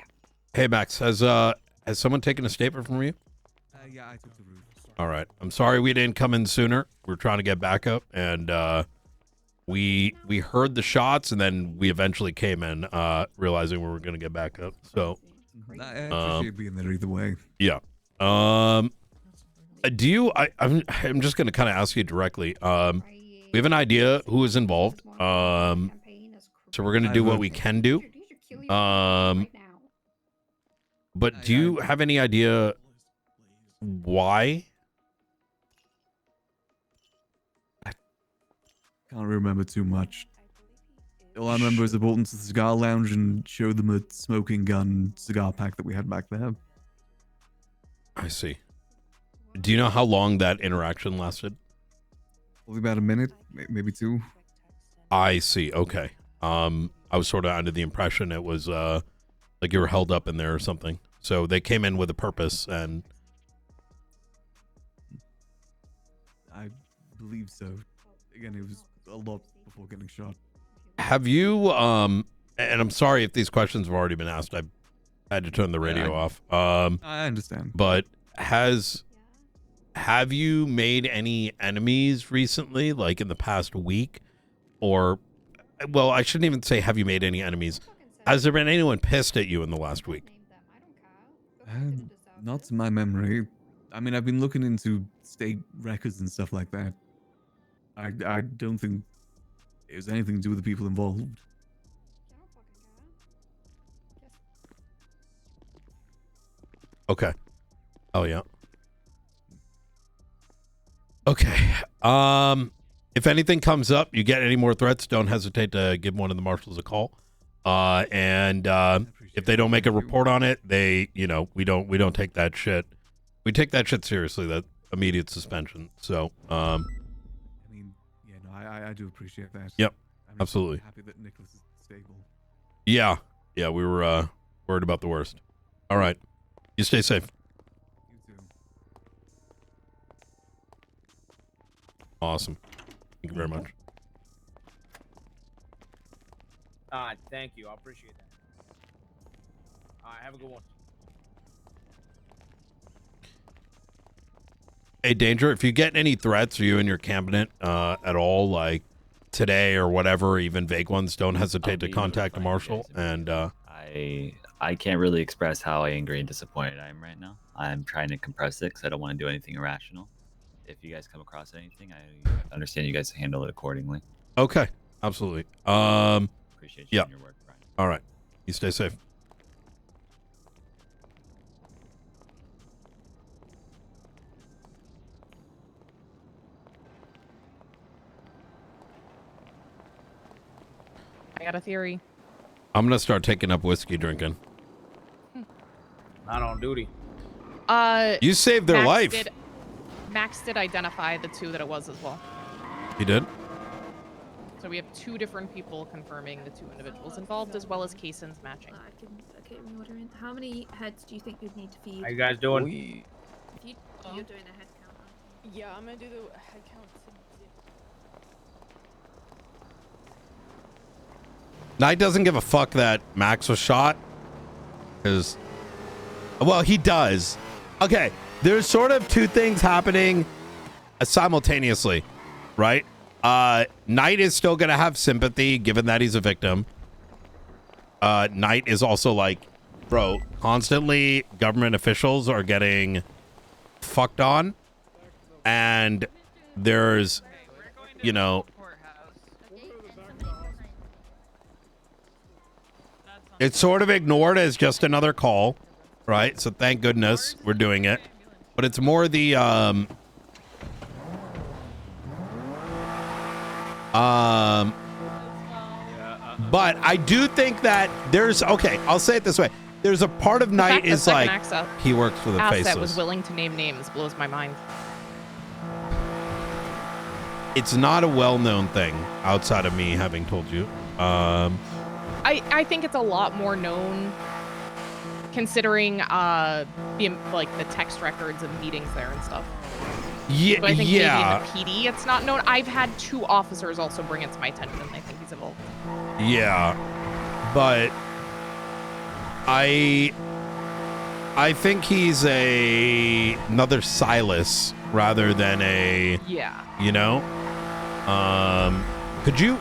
Speaker 1: Hey Max, has someone taken a statement from you?
Speaker 14: Yeah, I took the route.
Speaker 1: All right, I'm sorry we didn't come in sooner. We're trying to get backup, and we heard the shots, and then we eventually came in, realizing we were gonna get back up. So,
Speaker 14: I appreciate being there either way.
Speaker 1: yeah. Do you? I'm just gonna kind of ask you directly. We have an idea who is involved. So we're gonna do what we can do. But do you have any idea why?
Speaker 14: Can't remember too much. All I remember is the Bolton to the cigar lounge and showed them a smoking gun cigar pack that we had back there.
Speaker 1: I see. Do you know how long that interaction lasted?
Speaker 14: Probably about a minute, maybe 2.
Speaker 1: I see. Okay. I was sort of under the impression it was like you were held up in there or something. So they came in with a purpose, and
Speaker 14: I believe so. Again, it was a lot before getting shot.
Speaker 1: have you and I'm sorry if these questions have already been asked. I had to turn the radio off.
Speaker 14: I understand.
Speaker 1: But has have you made any enemies recently, like in the past week? Or, well, I shouldn't even say have you made any enemies. Has there been anyone pissed at you in the last week?
Speaker 14: Not to my memory. I mean, I've been looking into state records and stuff like that. I don't think it was anything to do with the people involved.
Speaker 1: Okay. Oh, yeah. Okay. If anything comes up, you get any more threats, don't hesitate to give one of the marshals a call. If they don't make a report on it, they, you know, we don't take that shit. We take that shit seriously. That immediate suspension. So,
Speaker 14: I mean, yeah, no, I do appreciate that.
Speaker 1: Yep.
Speaker 14: I'm
Speaker 1: Absolutely.
Speaker 14: happy that Nicholas is stable.
Speaker 1: Yeah. Yeah, we were worried about the worst. All right. You stay safe.
Speaker 14: You too.
Speaker 1: Awesome. Thank you very much.
Speaker 3: Thank you. I appreciate that. All right, have a good one.
Speaker 1: Hey, Danger, if you get any threats, or you and your cabinet at all, like today or whatever, even vague ones, don't hesitate to contact a marshal. And
Speaker 19: I can't really express how angry and disappointed I am right now. I'm trying to compress it because I don't want to do anything irrational. If you guys come across anything, I understand you guys handle it accordingly.
Speaker 1: Okay, absolutely.
Speaker 19: Appreciate you
Speaker 1: yeah.
Speaker 19: and your work, Brian.
Speaker 1: All right, you stay safe.
Speaker 5: I got a theory.
Speaker 1: I'm gonna start taking up whiskey drinking.
Speaker 3: Not on duty.
Speaker 1: You saved their life.
Speaker 5: Max did identify the two that it was as well.
Speaker 1: He did?
Speaker 5: So we have two different people confirming the two individuals involved, as well as Kaysen's matching.
Speaker 6: Okay, reordering. How many heads do you think you'd need to feed?
Speaker 3: How you guys doing?
Speaker 6: You're doing a head count.
Speaker 10: Yeah, I'm gonna do the head count.
Speaker 1: Knight doesn't give a fuck that Max was shot. Because, well, he does. Okay, there's sort of two things happening simultaneously, right? Knight is still going to have sympathy given that he's a victim. Knight is also like, bro, constantly government officials are getting fucked on. And there's, you know, it's sort of ignored as just another call, right? So thank goodness we're doing it. But it's more the but I do think that there's, okay, I'll say it this way. There's a part of Knight is like he works for the
Speaker 5: Asset
Speaker 1: faceless.
Speaker 5: was willing to name names blows my mind.
Speaker 1: It's not a well-known thing outside of me having told you.
Speaker 5: I think it's a lot more known considering the text records of meetings there and stuff.
Speaker 1: Yeah,
Speaker 5: but I think
Speaker 1: yeah.
Speaker 5: maybe in the PD it's not known. I've had two officers also bring it to my attention and they think he's involved.
Speaker 1: Yeah, but I think he's another Silas rather than a,
Speaker 5: yeah,
Speaker 1: you know. Could you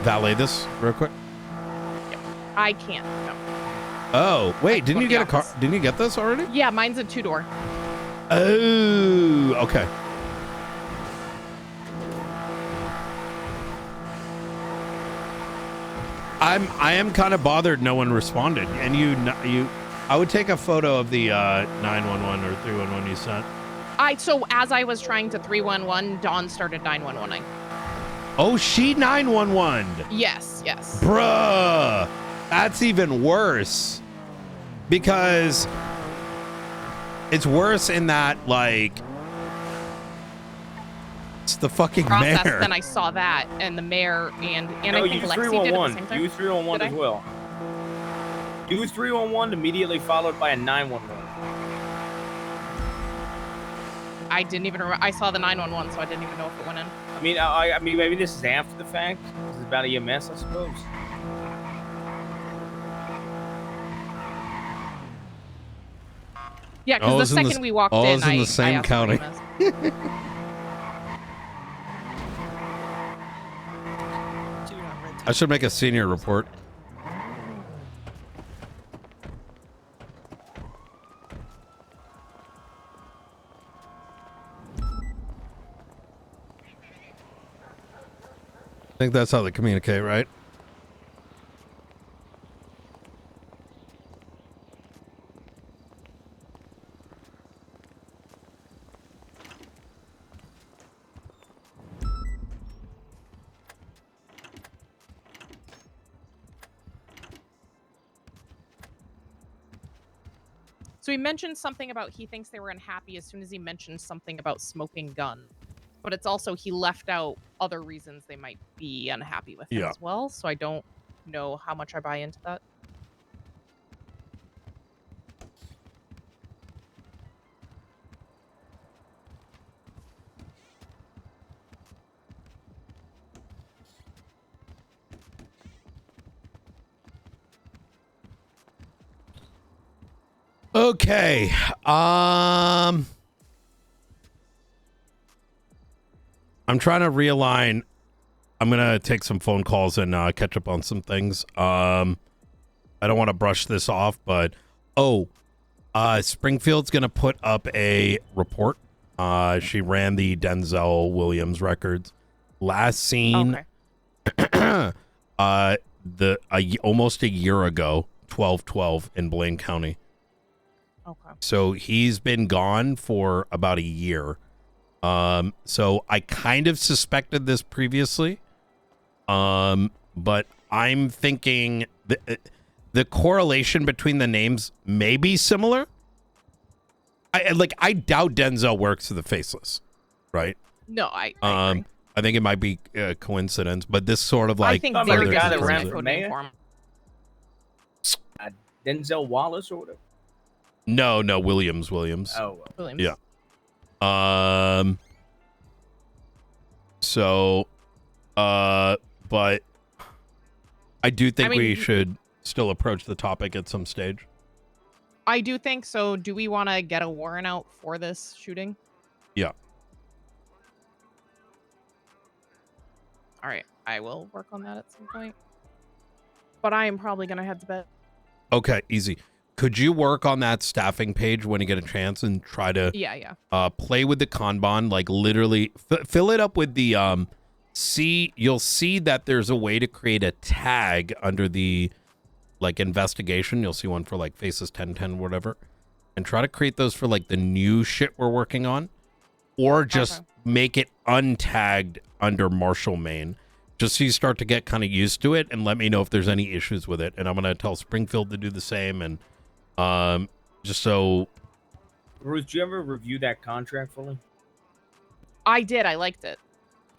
Speaker 1: valet this real quick?
Speaker 5: I can't. No.
Speaker 1: Oh wait, didn't you get a car? Didn't you get this already?
Speaker 5: Yeah, mine's a two-door.
Speaker 1: Oh, okay. I am kind of bothered no one responded, and I would take a photo of the 911 or 311 you sent.
Speaker 5: So as I was trying to 311, Dawn started 911ing.
Speaker 1: Oh, she 911.
Speaker 5: Yes.
Speaker 1: Bruh, that's even worse. Because it's worse in that, like, it's the fucking
Speaker 5: process,
Speaker 1: mayor.
Speaker 5: Then I saw that, and the mayor, and
Speaker 3: no,
Speaker 5: I think Lexi did at the same time.
Speaker 3: Use 311 as well. Use 311 immediately followed by a 911.
Speaker 5: I didn't even remember. I saw the 911, so I didn't even know if it went in.
Speaker 3: I mean, maybe this is after the fact. This is about EMS, I suppose.
Speaker 5: Yeah, because the second we walked in,
Speaker 1: in
Speaker 5: I
Speaker 1: the same
Speaker 5: asked where
Speaker 1: county.
Speaker 5: he was.
Speaker 1: I should make a senior report. I think that's how they communicate, right?
Speaker 5: So he mentioned something about he thinks they were unhappy as soon as he mentioned something about smoking gun. But it's also he left out other reasons they might be unhappy with him
Speaker 1: Yeah.
Speaker 5: as well. So I don't know how much I buy into that.
Speaker 1: Okay. I'm trying to realign. I'm gonna take some phone calls and catch up on some things. I don't want to brush this off, but Springfield's gonna put up a report. She ran the Denzel Williams records. Last seen almost a year ago, 12/12 in Blaine County.
Speaker 5: Okay.
Speaker 1: So he's been gone for about a year. So I kind of suspected this previously. But I'm thinking the correlation between the names may be similar. I doubt Denzel works for the Faceless, right?
Speaker 5: No, I
Speaker 1: I think it might be a coincidence, but this sort of like
Speaker 5: I think
Speaker 1: further
Speaker 5: they're
Speaker 3: guy that
Speaker 5: just
Speaker 3: ran
Speaker 5: a
Speaker 3: for
Speaker 5: code name
Speaker 3: mayor?
Speaker 5: for him.
Speaker 3: Denzel Wallace or whatever.
Speaker 1: No, Williams.
Speaker 3: Oh,
Speaker 5: Williams.
Speaker 1: Yeah. So, but I do think we should still approach the topic at some stage.
Speaker 5: I do think so. Do we want to get a warrant out for this shooting?
Speaker 1: Yeah.
Speaker 5: All right. I will work on that at some point. But I am probably going to head to bed.
Speaker 1: Okay, easy. Could you work on that staffing page when you get a chance and try to play with the Kanban, like literally fill it up with the you'll see that there's a way to create a tag under the like investigation. You'll see one for like Faces 1010 whatever, and try to create those for like the new shit we're working on, or just make it untagged under Marshall Main, just so you start to get kind of used to it, and let me know if there's any issues with it. And I'm gonna tell Springfield to do the same, and just so.
Speaker 3: Ruth, did you ever review that contract fully?
Speaker 5: I did. I liked it.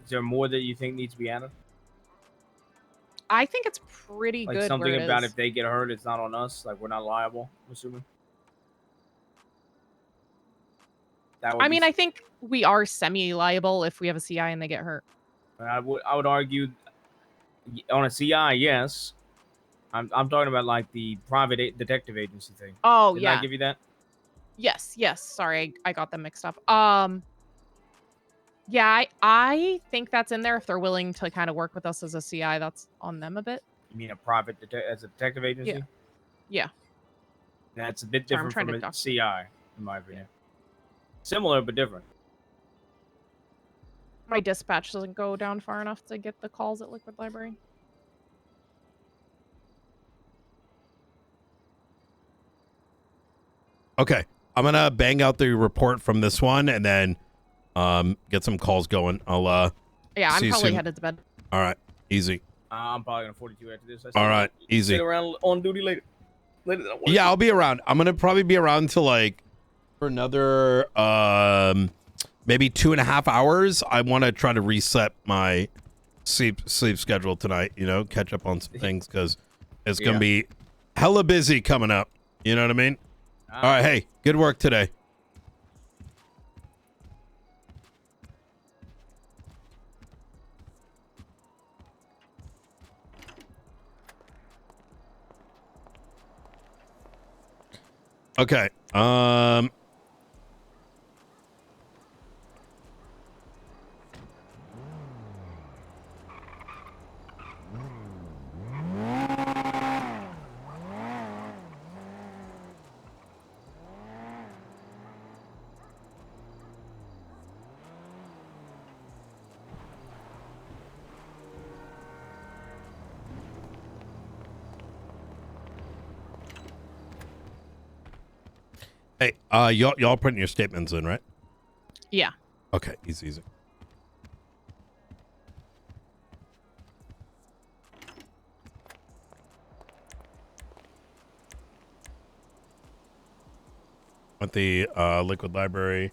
Speaker 3: Is there more that you think needs to be added?
Speaker 5: I think it's pretty
Speaker 3: Like
Speaker 5: good.
Speaker 3: something
Speaker 5: where it
Speaker 3: about
Speaker 5: is.
Speaker 3: if they get hurt, it's not on us. Like we're not liable. I'm assuming.
Speaker 5: I mean, I think we are semi-liable if we have a CI and they get hurt.
Speaker 3: I would argue on a CI, yes. I'm talking about like the private detective agency thing.
Speaker 5: Oh,
Speaker 3: Didn't
Speaker 5: yeah.
Speaker 3: I give you that?
Speaker 5: Yes. Sorry, I got them mixed up. Yeah, I think that's in there if they're willing to kind of work with us as a CI. That's on them a bit.
Speaker 3: You mean a private as a detective agency?
Speaker 5: Yeah.
Speaker 3: That's a bit
Speaker 5: Sorry, I'm
Speaker 3: different
Speaker 5: trying
Speaker 3: from
Speaker 5: to
Speaker 3: a CI, in my opinion. Similar but different.
Speaker 5: My dispatch doesn't go down far enough to get the calls at Liquid Library.
Speaker 1: Okay, I'm gonna bang out the report from this one and then get some calls going. I'll
Speaker 5: Yeah, I'm
Speaker 1: see you
Speaker 5: probably
Speaker 1: soon.
Speaker 5: headed to bed.
Speaker 1: All right, easy.
Speaker 3: I'm probably gonna 42 after this.
Speaker 1: All right, easy.
Speaker 3: Sit around on duty later. Later than I wanted
Speaker 1: Yeah,
Speaker 3: to.
Speaker 1: I'll be around. I'm gonna probably be around until like for another maybe 2.5 hours. I want to try to reset my sleep schedule tonight. You know, catch up on some things because it's gonna be hella busy coming up. You know what I mean? All right, hey, good work today. Okay. Um. Hey, y'all putting your statements in, right?
Speaker 5: Yeah.
Speaker 1: Okay, easy. At the liquid library.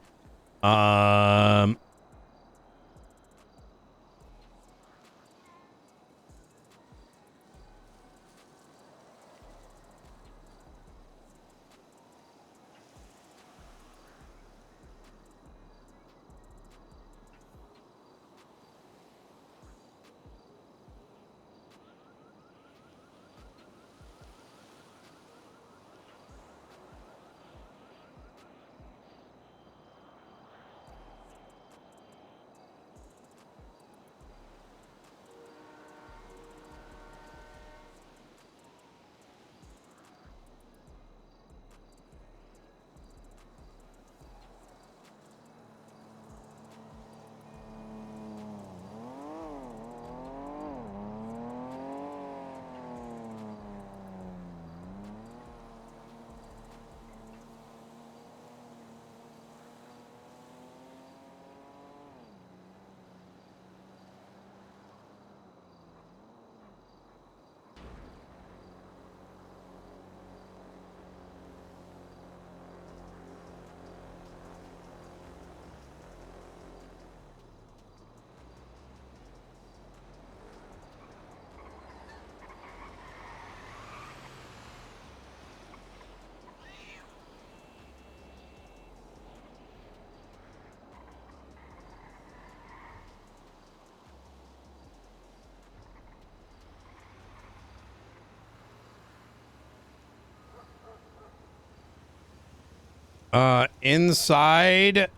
Speaker 1: Inside,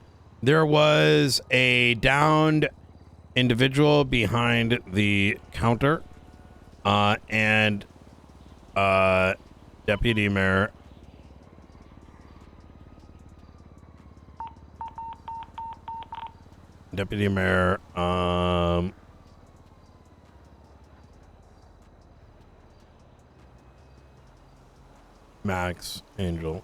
Speaker 1: there was a downed individual behind the counter, and Deputy Mayor. Deputy Mayor, Max Angel.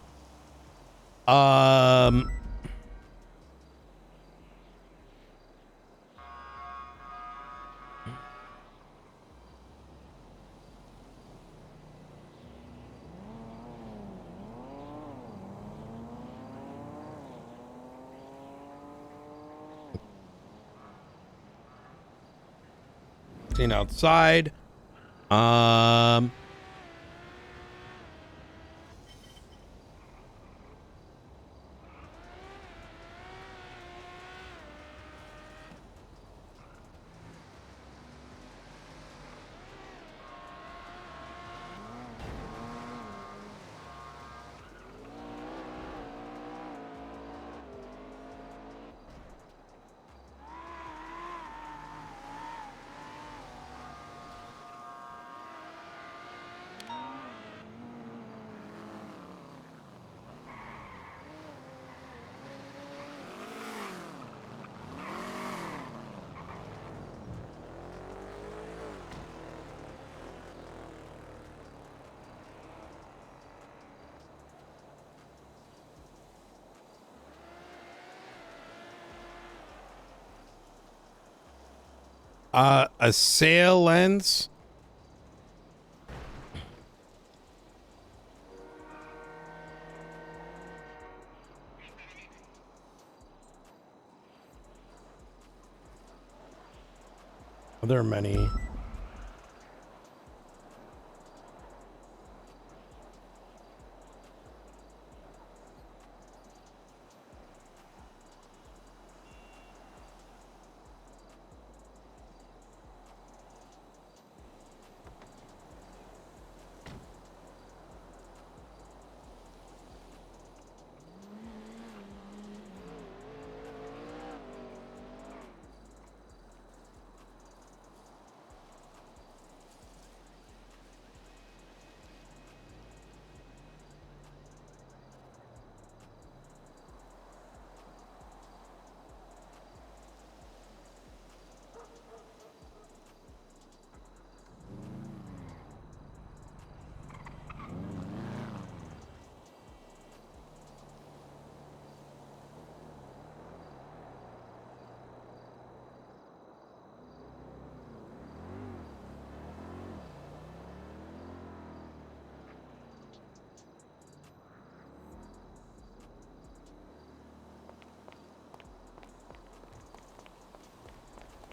Speaker 1: Seen outside. Assailants. There are many.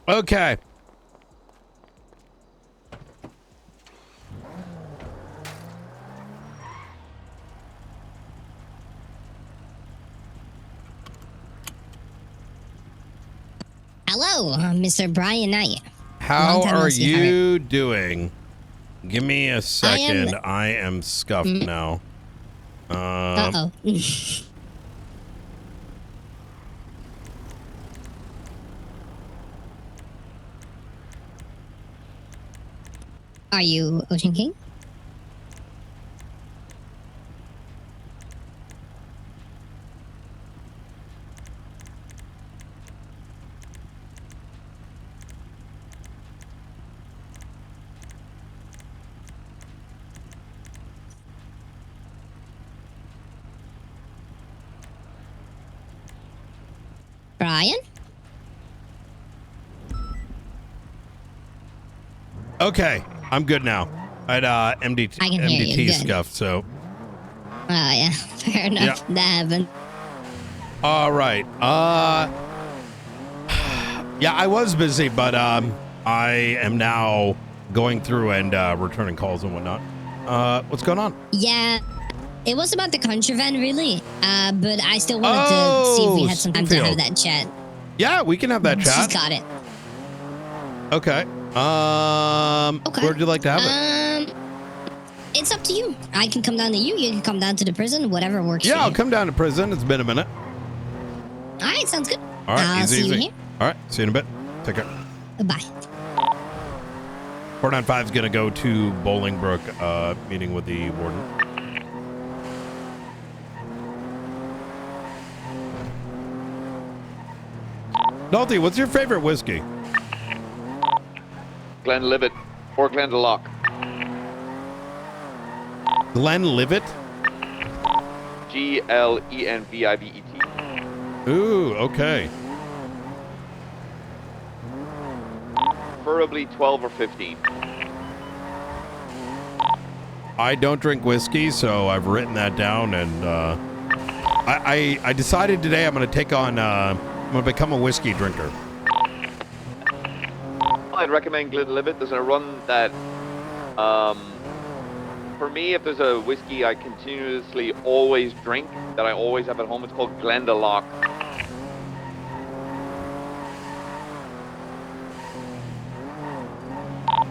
Speaker 1: Okay.
Speaker 13: Hello, Mr. Brian Knight.
Speaker 1: How
Speaker 13: Long time no
Speaker 1: are
Speaker 13: see, how are you?
Speaker 1: you doing? Give me a second. I am scuffed now.
Speaker 13: Uh-oh. Are you Ocean King? Brian?
Speaker 1: Okay, I'm good now. I had MDT,
Speaker 13: I can hear you,
Speaker 1: MDT
Speaker 13: good.
Speaker 1: scuff, so.
Speaker 13: Oh, yeah. Fair enough. That happened.
Speaker 1: All right. Yeah, I was busy, but I am now going through and returning calls and whatnot. What's going on?
Speaker 13: Yeah. It was about the contraband, really. But I still wanted to see if we had some time to have
Speaker 1: Springfield.
Speaker 13: that chat.
Speaker 1: Yeah, we can have that
Speaker 13: She's
Speaker 1: chat.
Speaker 13: got it.
Speaker 1: Okay. Where'd you like to have it?
Speaker 13: It's up to you. I can come down to you. You can come down to the prison. Whatever works
Speaker 1: Yeah,
Speaker 13: for
Speaker 1: I'll
Speaker 13: you.
Speaker 1: come down to prison. It's been a minute.
Speaker 13: All right, sounds good.
Speaker 1: All right,
Speaker 13: I'll
Speaker 1: easy,
Speaker 13: see you
Speaker 1: easy.
Speaker 13: here.
Speaker 1: All right, see you in a bit. Take care.
Speaker 13: Bye.
Speaker 1: 495 is gonna go to Bolingbrook, meeting with the warden. Nolte, what's your favorite whiskey?
Speaker 8: Glenlivet or Glendalough.
Speaker 1: Glenlivet?
Speaker 8: Glenvivet.
Speaker 1: Ooh, okay.
Speaker 8: Preferably 12 or 15.
Speaker 1: I don't drink whiskey, so I've written that down, and I decided today I'm gonna take on I'm gonna become a whiskey drinker.
Speaker 8: I'd recommend Glenlivet. There's a run that, for me, if there's a whiskey I continuously always drink, that I always have at home, it's called Glendalough.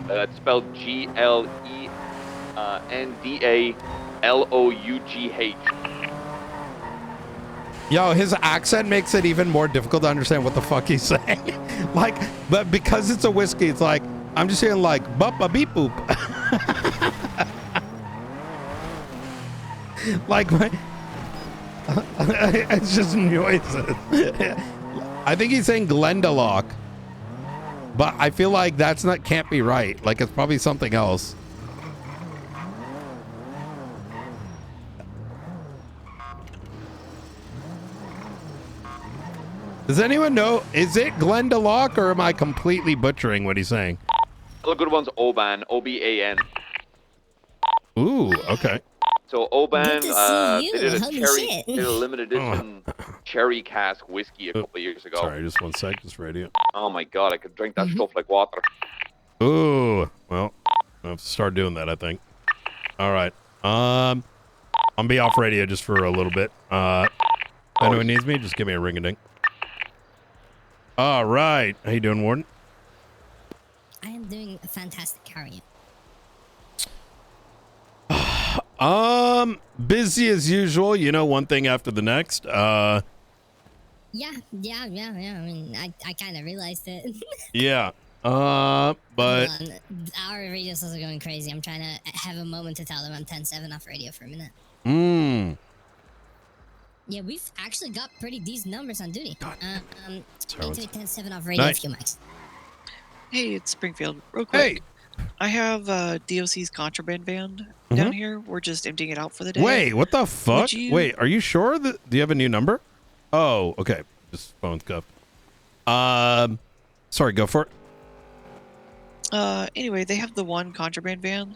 Speaker 8: That's spelled Glendaloughh.
Speaker 1: Yo, his accent makes it even more difficult to understand what the fuck he's saying. Like, but because it's a whiskey, it's like, I'm just hearing like, bup a beep boop. Like, it's just noises. I think he's saying Glendalough, but I feel like can't be right. Like, it's probably something else. Does anyone know, is it Glendalough, or am I completely butchering what he's saying?
Speaker 8: The good one's Oban, O-B-A-N.
Speaker 1: Ooh, okay.
Speaker 8: So Oban,
Speaker 13: Good to see you.
Speaker 8: they did a
Speaker 13: Holy
Speaker 8: cherry,
Speaker 13: shit.
Speaker 8: they did a limited edition cherry cask whiskey a couple of years ago.
Speaker 1: Sorry, just one sec, just radio.
Speaker 8: Oh my god, I could drink that stuff like water.
Speaker 1: Ooh, well, I'll have to start doing that, I think. All right. I'm be off radio just for a little bit. If anyone needs me, just give me a ring-a-ding. All right. How you doing, Warden?
Speaker 13: I am doing fantastic. How are you?
Speaker 1: Busy as usual, you know, one thing after the next.
Speaker 13: Yeah. I mean, I kind of realized it.
Speaker 1: Yeah. But
Speaker 13: Hold on. Our radio's also going crazy. I'm trying to have a moment to tell them I'm 10-7 off radio for a minute. Yeah, we've actually got pretty decent numbers on duty.
Speaker 1: Sorry,
Speaker 13: 10-7 off radio,
Speaker 1: Nice.
Speaker 13: a few mics.
Speaker 17: Hey, it's Springfield. Real quick. I have DOC's contraband van down here. We're just emptying it out for the day.
Speaker 1: Wait, what the fuck?
Speaker 17: Would you-
Speaker 1: Wait, are you sure that do you have a new number? Oh, okay. Just phone cuffed. Sorry, go for it.
Speaker 17: Anyway, they have the one contraband van.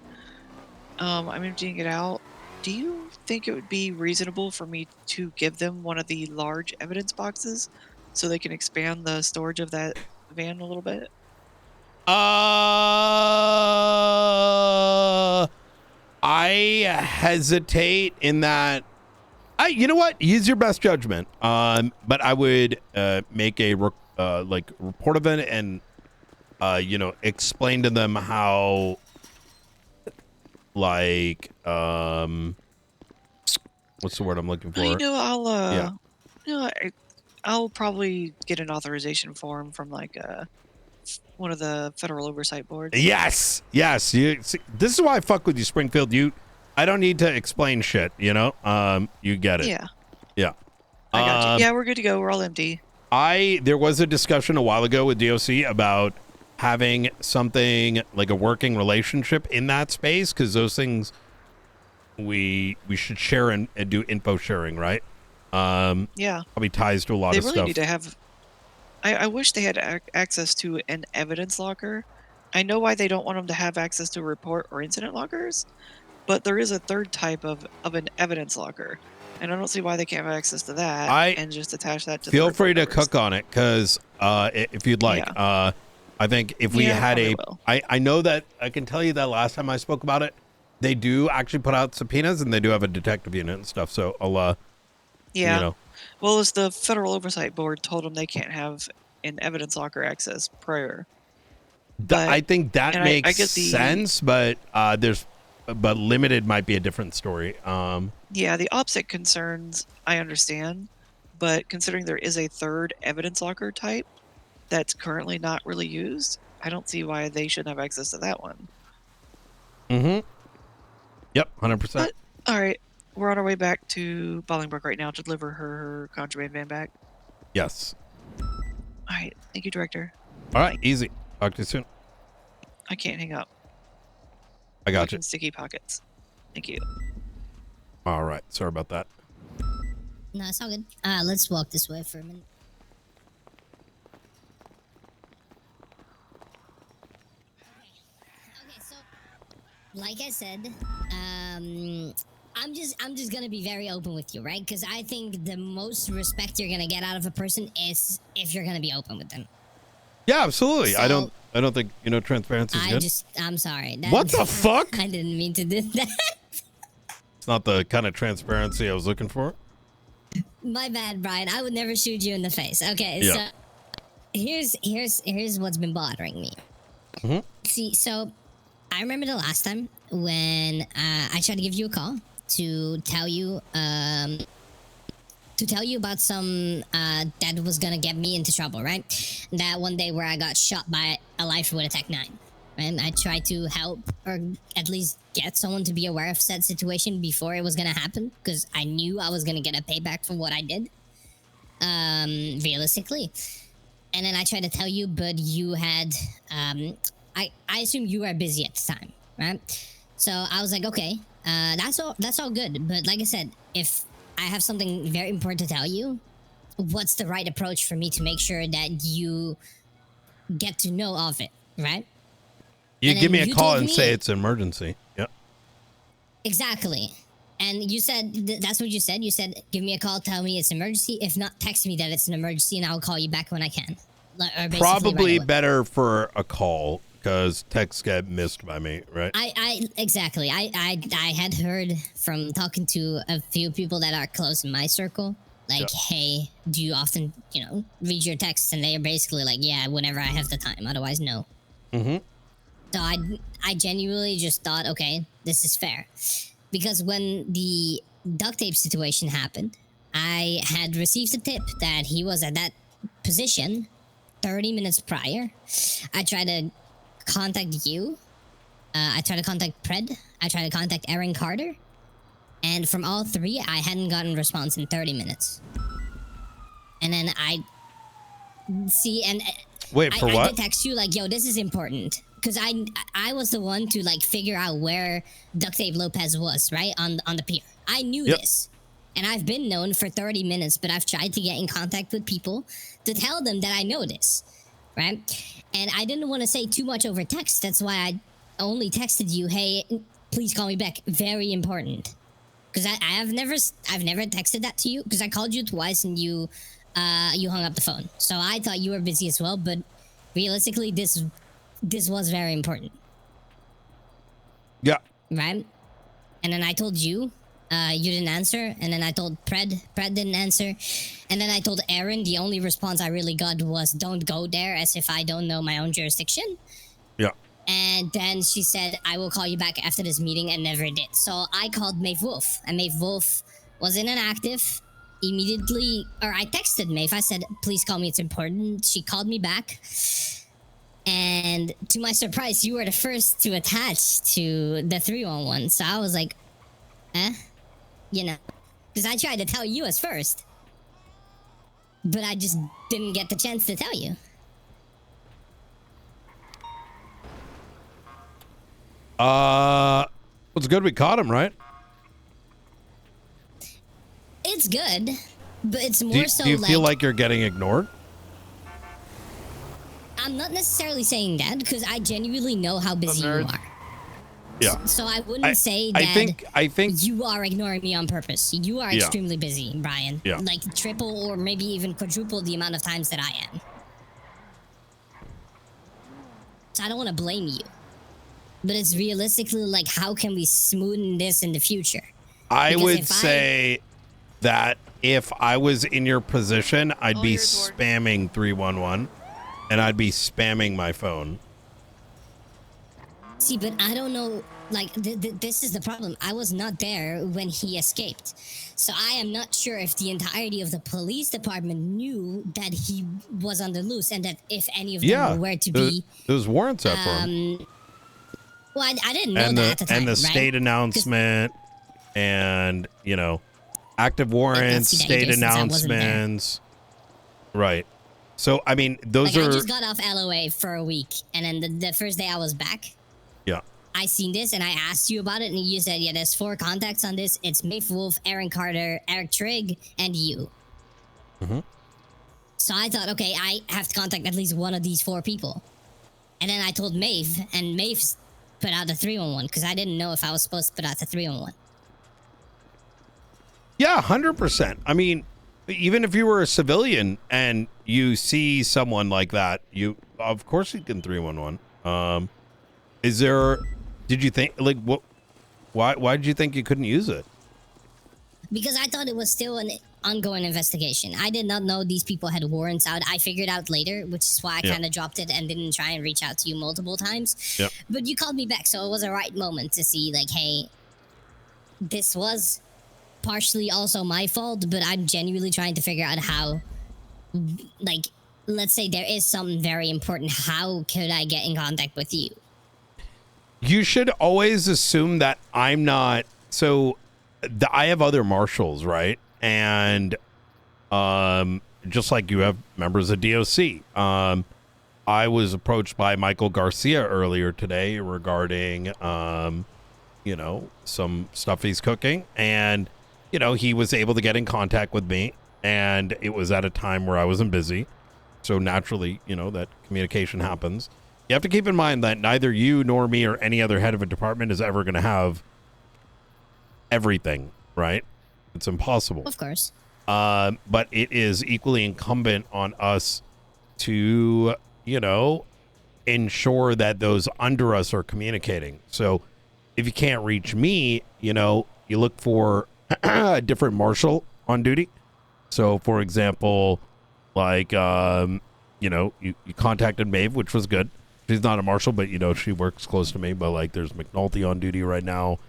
Speaker 17: I'm emptying it out. Do you think it would be reasonable for me to give them one of the large evidence boxes so they can expand the storage of that van a little bit?
Speaker 1: I hesitate in that. You know what? Use your best judgment. But I would make a report of it and explain to them how what's the word I'm looking for?
Speaker 17: You know,
Speaker 1: yeah.
Speaker 17: You know, I'll probably get an authorization form from like one of the federal oversight boards.
Speaker 1: Yes. You see, this is why I fuck with you, Springfield. I don't need to explain shit. You get it.
Speaker 17: Yeah.
Speaker 1: Yeah.
Speaker 17: I got you. Yeah, we're good to go. We're all empty.
Speaker 1: There was a discussion a while ago with DOC about having something like a working relationship in that space, because those things we should share and do info sharing, right?
Speaker 17: Yeah.
Speaker 1: Probably ties to a lot
Speaker 17: They
Speaker 1: of
Speaker 17: really
Speaker 1: stuff.
Speaker 17: need to have. I wish they had access to an evidence locker. I know why they don't want them to have access to report or incident lockers, but there is a third type of an evidence locker, and I don't see why they can't have access to that and just attach that to the
Speaker 1: Feel free to
Speaker 17: numbers.
Speaker 1: cook on it, because if you'd like.
Speaker 17: Yeah.
Speaker 1: I think if we had I know that I can tell you that last time I spoke about it, they do actually put out subpoenas, and they do have a detective unit and stuff. So I'll
Speaker 17: Yeah. Well, as the Federal Oversight Board told them they can't have an evidence locker access prior.
Speaker 1: I think that
Speaker 17: and
Speaker 1: makes
Speaker 17: I get the-
Speaker 1: sense, but but limited might be a different story.
Speaker 17: Yeah, the OPSEC concerns I understand, but considering there is a third evidence locker type that's currently not really used, I don't see why they shouldn't have access to that one.
Speaker 1: Mm-hmm. Yep, 100%.
Speaker 17: All right, we're on our way back to Bolingbroke right now to deliver her contraband van back.
Speaker 1: Yes.
Speaker 17: All right, thank you, Director.
Speaker 1: All right, easy. Talk to you soon.
Speaker 17: I can't hang up.
Speaker 1: I got
Speaker 17: Look
Speaker 1: you.
Speaker 17: in sticky pockets. Thank you.
Speaker 1: All right, sorry about that.
Speaker 13: No, it's all good. Let's walk this way for a minute. Okay, so like I said, I'm just gonna be very open with you, right? Because I think the most respect you're gonna get out of a person is if you're gonna be open with them.
Speaker 1: Yeah, absolutely.
Speaker 13: So-
Speaker 1: I don't think transparency is good.
Speaker 13: I'm sorry.
Speaker 1: What the fuck?
Speaker 13: I didn't mean to do that.
Speaker 1: It's not the kind of transparency I was looking for.
Speaker 13: My bad, Brian. I would never shoot you in the face. Okay,
Speaker 1: Yeah.
Speaker 13: so here's what's been bothering me.
Speaker 1: Mm-hmm.
Speaker 13: See, so I remember the last time when I tried to give you a call to tell you about some that was gonna get me into trouble, right? That one day where I got shot by a lifer with a Tech 9. And I tried to help, or at least get someone to be aware of said situation before it was gonna happen, because I knew I was gonna get a payback for what I did, realistically. And then I tried to tell you, but you had, I assume you were busy at the time, right? So I was like, okay, that's all good. But like I said, if I have something very important to tell you, what's the right approach for me to make sure that you get to know of it, right?
Speaker 1: You
Speaker 13: And
Speaker 1: give me
Speaker 13: then
Speaker 1: a
Speaker 13: you
Speaker 1: call
Speaker 13: told
Speaker 1: and
Speaker 13: me-
Speaker 1: say it's an emergency. Yep.
Speaker 13: Exactly. And you said, that's what you said. You said, give me a call, tell me it's an emergency. If not, text me that it's an emergency and I'll call you back when I can. Or basically
Speaker 1: Probably
Speaker 13: right away.
Speaker 1: better for a call, because texts get missed by me, right?
Speaker 13: Exactly. I had heard from talking to a few people that are close in my circle, like, hey, do you often, read your texts? And they are basically like, yeah, whenever I have the time. Otherwise, no.
Speaker 1: Mm-hmm.
Speaker 13: So I genuinely just thought, okay, this is fair. Because when the duct tape situation happened, I had received a tip that he was at that position 30 minutes prior. I tried to contact you. I tried to contact Pred. I tried to contact Aaron Carter. And from all three, I hadn't gotten a response in 30 minutes. And then
Speaker 1: Wait, for
Speaker 13: I
Speaker 1: what?
Speaker 13: did text you like, yo, this is important. Because I was the one to figure out where Duct Tape Lopez was, right? On the pier. I knew this. And I've been known for 30 minutes, but I've tried to get in contact with people to tell them that I know this, right? And I didn't want to say too much over text. That's why I only texted you, hey, please call me back. Very important. Because I've never texted that to you, because I called you twice and you hung up the phone. So I thought you were busy as well, but realistically, this was very important.
Speaker 1: Yeah.
Speaker 13: Right? And then I told you, you didn't answer. And then I told Pred didn't answer. And then I told Aaron, the only response I really got was, don't go there, as if I don't know my own jurisdiction.
Speaker 1: Yeah.
Speaker 13: And then she said, I will call you back after this meeting, and never did. So I called Maeve Wolf, and Maeve Wolf was inactive. Immediately, or I texted Maeve. I said, please call me, it's important. She called me back. And to my surprise, you were the first to attach to the 311. So I was like, you know, because I tried to tell you as first. But I just didn't get the chance to tell you.
Speaker 1: It's good we caught him, right?
Speaker 13: It's good, but it's more
Speaker 1: Do
Speaker 13: so
Speaker 1: you
Speaker 13: like...
Speaker 1: feel like you're getting ignored?
Speaker 13: I'm not necessarily saying that, because I genuinely know how busy you are.
Speaker 1: Yeah.
Speaker 13: So I wouldn't say that
Speaker 1: I think
Speaker 13: you are ignoring me on purpose. You are extremely busy, Brian.
Speaker 1: Yeah.
Speaker 13: Like triple or maybe even quadruple the amount of times that I am. So I don't want to blame you. But it's realistically like, how can we smoothen this in the future?
Speaker 1: I would say that if I was in your position, I'd be spamming 311 and I'd be spamming my phone.
Speaker 13: See, but I don't know, like, this is the problem. I was not there when he escaped. So I am not sure if the entirety of the police department knew that he was on the loose, and that if any of them were to be...
Speaker 1: There's warrants out for him.
Speaker 13: Well, I didn't know that at the time,
Speaker 1: and the state announcement and, you know, active warrants, state announcements. Right. So, I mean, those
Speaker 13: like,
Speaker 1: are...
Speaker 13: I just got off LOA for a week, and then the first day I was back, I seen this, and I asked you about it, and you said, yeah, there's 4 contacts on this. It's Maeve Wolf, Aaron Carter, Eric Trigg, and you.
Speaker 1: Mm-hmm.
Speaker 13: So I thought, okay, I have to contact at least one of these 4 people. And then I told Maeve, and Maeve put out the 311, because I didn't know if I was supposed to put out the 311.
Speaker 1: Yeah, 100%. I mean, even if you were a civilian and you see someone like that, you, of course you can 311. Is there... Did you think, like, what? Why did you think you couldn't use it?
Speaker 13: Because I thought it was still an ongoing investigation. I did not know these people had warrants out. I figured out later, which is why I kind of dropped it and didn't try and reach out to you multiple times.
Speaker 1: Yep.
Speaker 13: But you called me back, so it was a right moment to see, like, hey, this was partially also my fault, but I'm genuinely trying to figure out how, like, let's say there is something very important. How could I get in contact with you?
Speaker 1: You should always assume that I'm not... So, I have other marshals, right? And just like you have members of DOC. I was approached by Michael Garcia earlier today regarding, you know, some stuff he's cooking. And, you know, he was able to get in contact with me. And it was at a time where I wasn't busy. So naturally, you know, that communication happens. You have to keep in mind that neither you nor me or any other head of a department is ever going to have everything, right? It's impossible.
Speaker 13: Of course.
Speaker 1: But it is equally incumbent on us to, you know, ensure that those under us are communicating. So if you can't reach me, you know, you look for a different marshal on duty. So, for example, like, you know, you contacted Maeve, which was good. She's not a marshal, but, you know, she works close to me. But, like, there's McNulty on duty right now.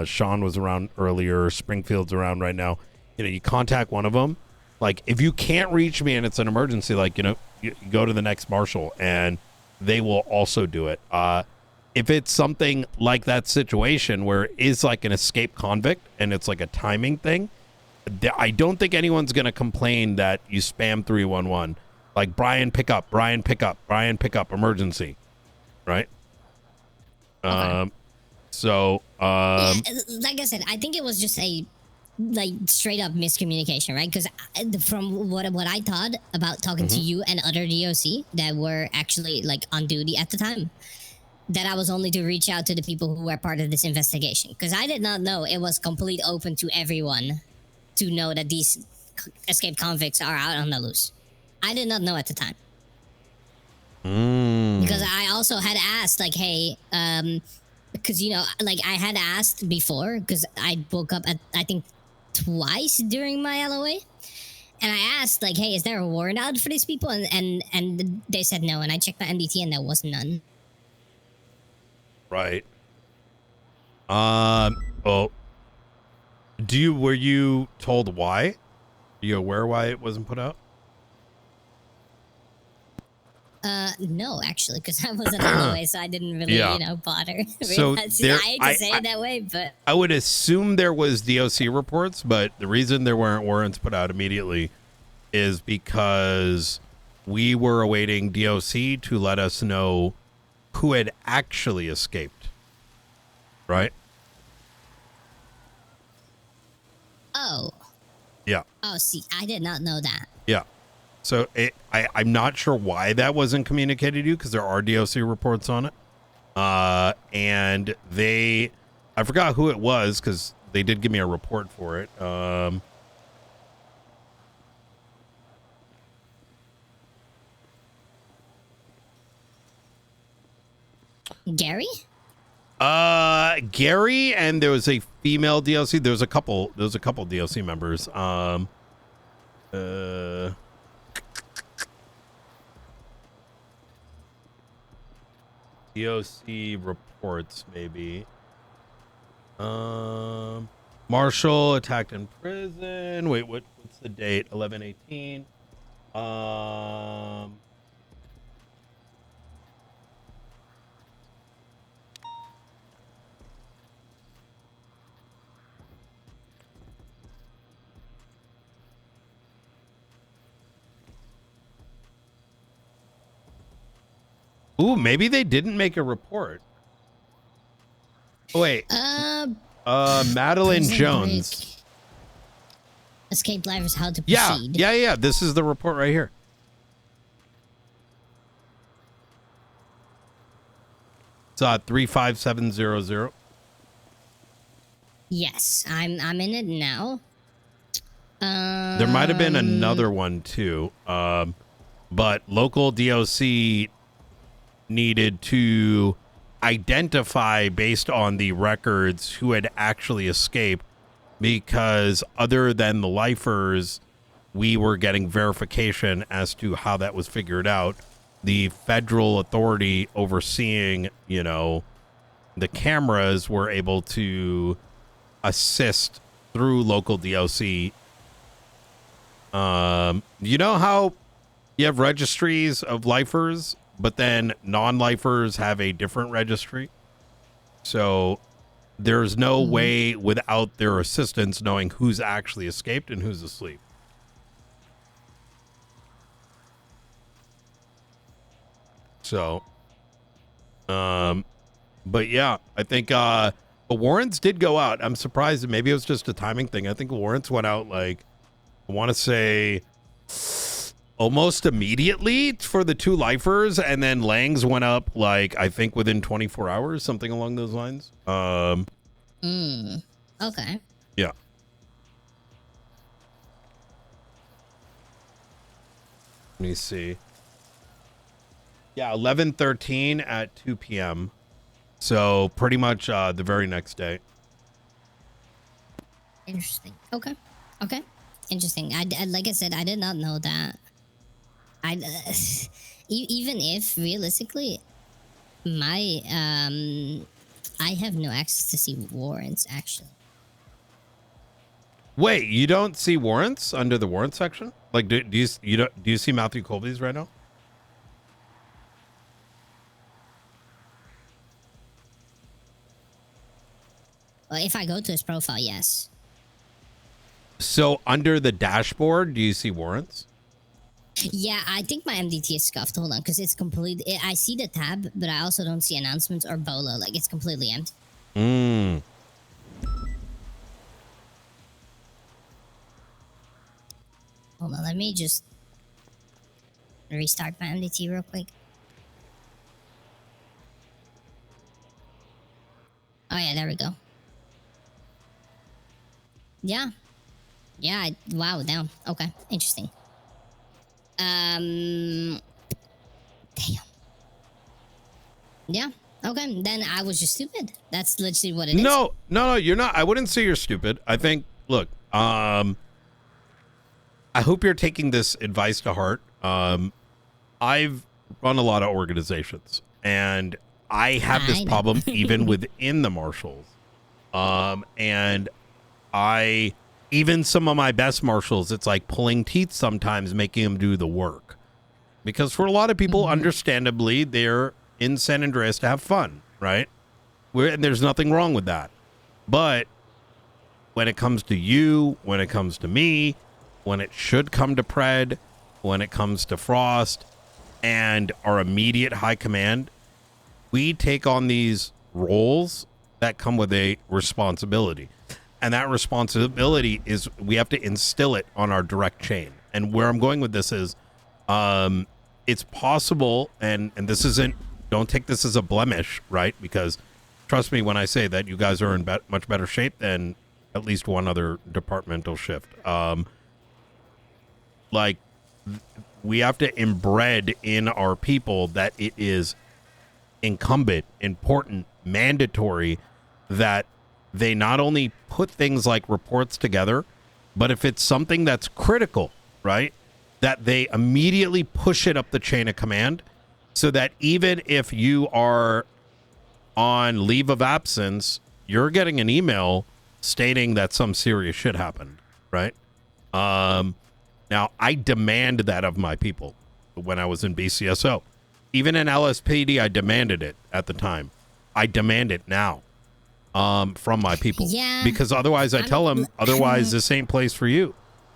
Speaker 1: Sean was around earlier. Springfield's around right now. You know, you contact one of them. Like, if you can't reach me and it's an emergency, like, you know, you go to the next marshal and they will also do it. If it's something like that situation where it is like an escaped convict and it's like a timing thing, I don't think anyone's going to complain that you spam 311. Like, Brian, pick up, Brian, pick up, Brian, pick up, emergency. Right?
Speaker 13: Okay.
Speaker 1: Yeah,
Speaker 13: like I said, I think it was just a, like, straight up miscommunication, right? Because from what I thought about talking to you and other DOC that were actually, like, on duty at the time, that I was only to reach out to the people who were part of this investigation. Because I did not know it was complete open to everyone to know that these escaped convicts are out on the loose. I did not know at the time. Because I also had asked, like, hey, because you know, like I had asked before, because I woke up at I think twice during my LOA, and I asked, like, hey, is there a warrant out for these people? And they said no, and I checked my MDT and there was none.
Speaker 1: Right. Oh. Were you told why? Are you aware why it wasn't put out?
Speaker 13: No, actually, because I was at LOA, so I didn't really,
Speaker 1: Yeah.
Speaker 13: you know, bother.
Speaker 1: So
Speaker 13: I
Speaker 1: there-
Speaker 13: hate to say it that way, but
Speaker 1: I would assume there was DOC reports, but the reason there weren't warrants put out immediately is because we were awaiting DOC to let us know who had actually escaped. Right?
Speaker 13: oh,
Speaker 1: Yeah.
Speaker 13: oh, see, I did not know that.
Speaker 1: Yeah. So I'm not sure why that wasn't communicated to you because there are DOC reports on it. And I forgot who it was because they did give me a report for it.
Speaker 13: Gary?
Speaker 1: Gary, and there was a female DLC. There was a couple DLC members. DOC reports, maybe. Marshall attacked in prison. Wait, what's the date? 11/18. Ooh, maybe they didn't make a report. Oh, wait. Madeline
Speaker 13: prison
Speaker 1: Jones.
Speaker 13: break. Escape drivers, how to
Speaker 1: Yeah,
Speaker 13: proceed.
Speaker 1: yeah. This is the report right here. It's 35700.
Speaker 13: Yes, I'm in it now.
Speaker 1: There might have been another one too. But local DOC needed to identify based on the records who had actually escaped, because other than the lifers, we were getting verification as to how that was figured out. The federal authority overseeing, the cameras were able to assist through local DOC. You know how you have registries of lifers, but then non-lifers have a different registry? So there's no way without their assistance knowing who's actually escaped and who's asleep. So, but yeah, I think the warrants did go out. I'm surprised. Maybe it was just a timing thing. I think warrants went out, like, I want to say almost immediately for the two lifers, and then Lang's went up, like, I think within 24 hours, something along those lines.
Speaker 13: Okay.
Speaker 1: Yeah. Let me see. Yeah, 11/13 at 2 p.m. So pretty much the very next day.
Speaker 13: Interesting. Okay. Interesting. I like I said, I did not know that. Even if realistically, my I have no access to see warrants actually.
Speaker 1: Wait, you don't see warrants under the warrant section? Like, do you see Matthew Colby's right now?
Speaker 13: Well, if I go to his profile, yes.
Speaker 1: So under the dashboard, do you see warrants?
Speaker 13: Yeah, I think my MDT is scuffed. Hold on, because it's complete. I see the tab, but I also don't see announcements or BOLO. Like, it's completely empty. Hold on, let me just restart my MDT real quick. Oh yeah, there we go. Yeah. Wow, down. Okay, interesting. Damn. Yeah. Okay. Then I was just stupid. That's literally what it is.
Speaker 1: No, you're not. I wouldn't say you're stupid. I think, look, I hope you're taking this advice to heart. I've run a lot of organizations, and I have this problem even within the marshals. And even some of my best marshals, it's like pulling teeth sometimes, making them do the work. Because for a lot of people, understandably, they're in San Andreas to have fun, right? And there's nothing wrong with that. But when it comes to you, when it comes to me, when it should come to Pred, when it comes to Frost, and our immediate high command, we take on these roles that come with a responsibility. And that responsibility is we have to instill it on our direct chain. And where I'm going with this is it's possible, and this isn't, don't take this as a blemish, right? Because trust me when I say that you guys are in much better shape than at least one other departmental shift. Like, we have to embed in our people that it is incumbent, important, mandatory that they not only put things like reports together, but if it's something that's critical, right, that they immediately push it up the chain of command so that even if you are on leave of absence, you're getting an email stating that some serious shit happened, right? Now, I demand that of my people when I was in BCSO. Even in LSPD, I demanded it at the time. I demand it now from my people.
Speaker 13: Yeah.
Speaker 1: Because otherwise, I tell them, otherwise, this ain't place for you.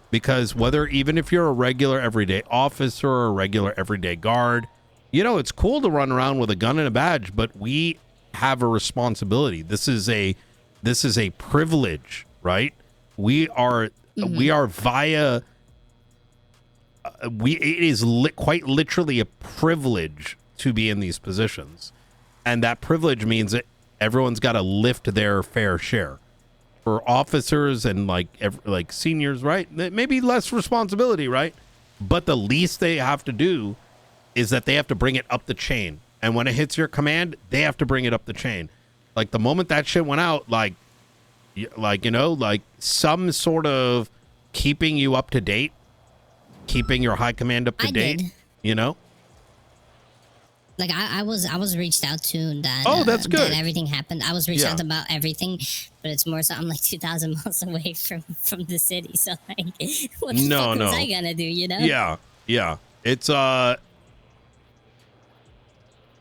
Speaker 1: Because even if you're a regular everyday officer or a regular everyday guard, you know, it's cool to run around with a gun and a badge, but we have a responsibility. This is a privilege, right? We are via... it is quite literally a privilege to be in these positions, and that privilege means that everyone's got to lift their fair share. For officers and like seniors, right? Maybe less responsibility, right? But the least they have to do is that they have to bring it up the chain, and when it hits your command, they have to bring it up the chain. Like the moment that shit went out, like some sort of keeping you up to date. Keeping your high command up to date, you know?
Speaker 13: Like I was reached out to that.
Speaker 1: Oh, that's good.
Speaker 13: That everything happened. I was reached out about everything, but it's more so I'm like 2,000 miles away from the city. So like, what the fuck was I gonna do? You know?
Speaker 1: Yeah. It's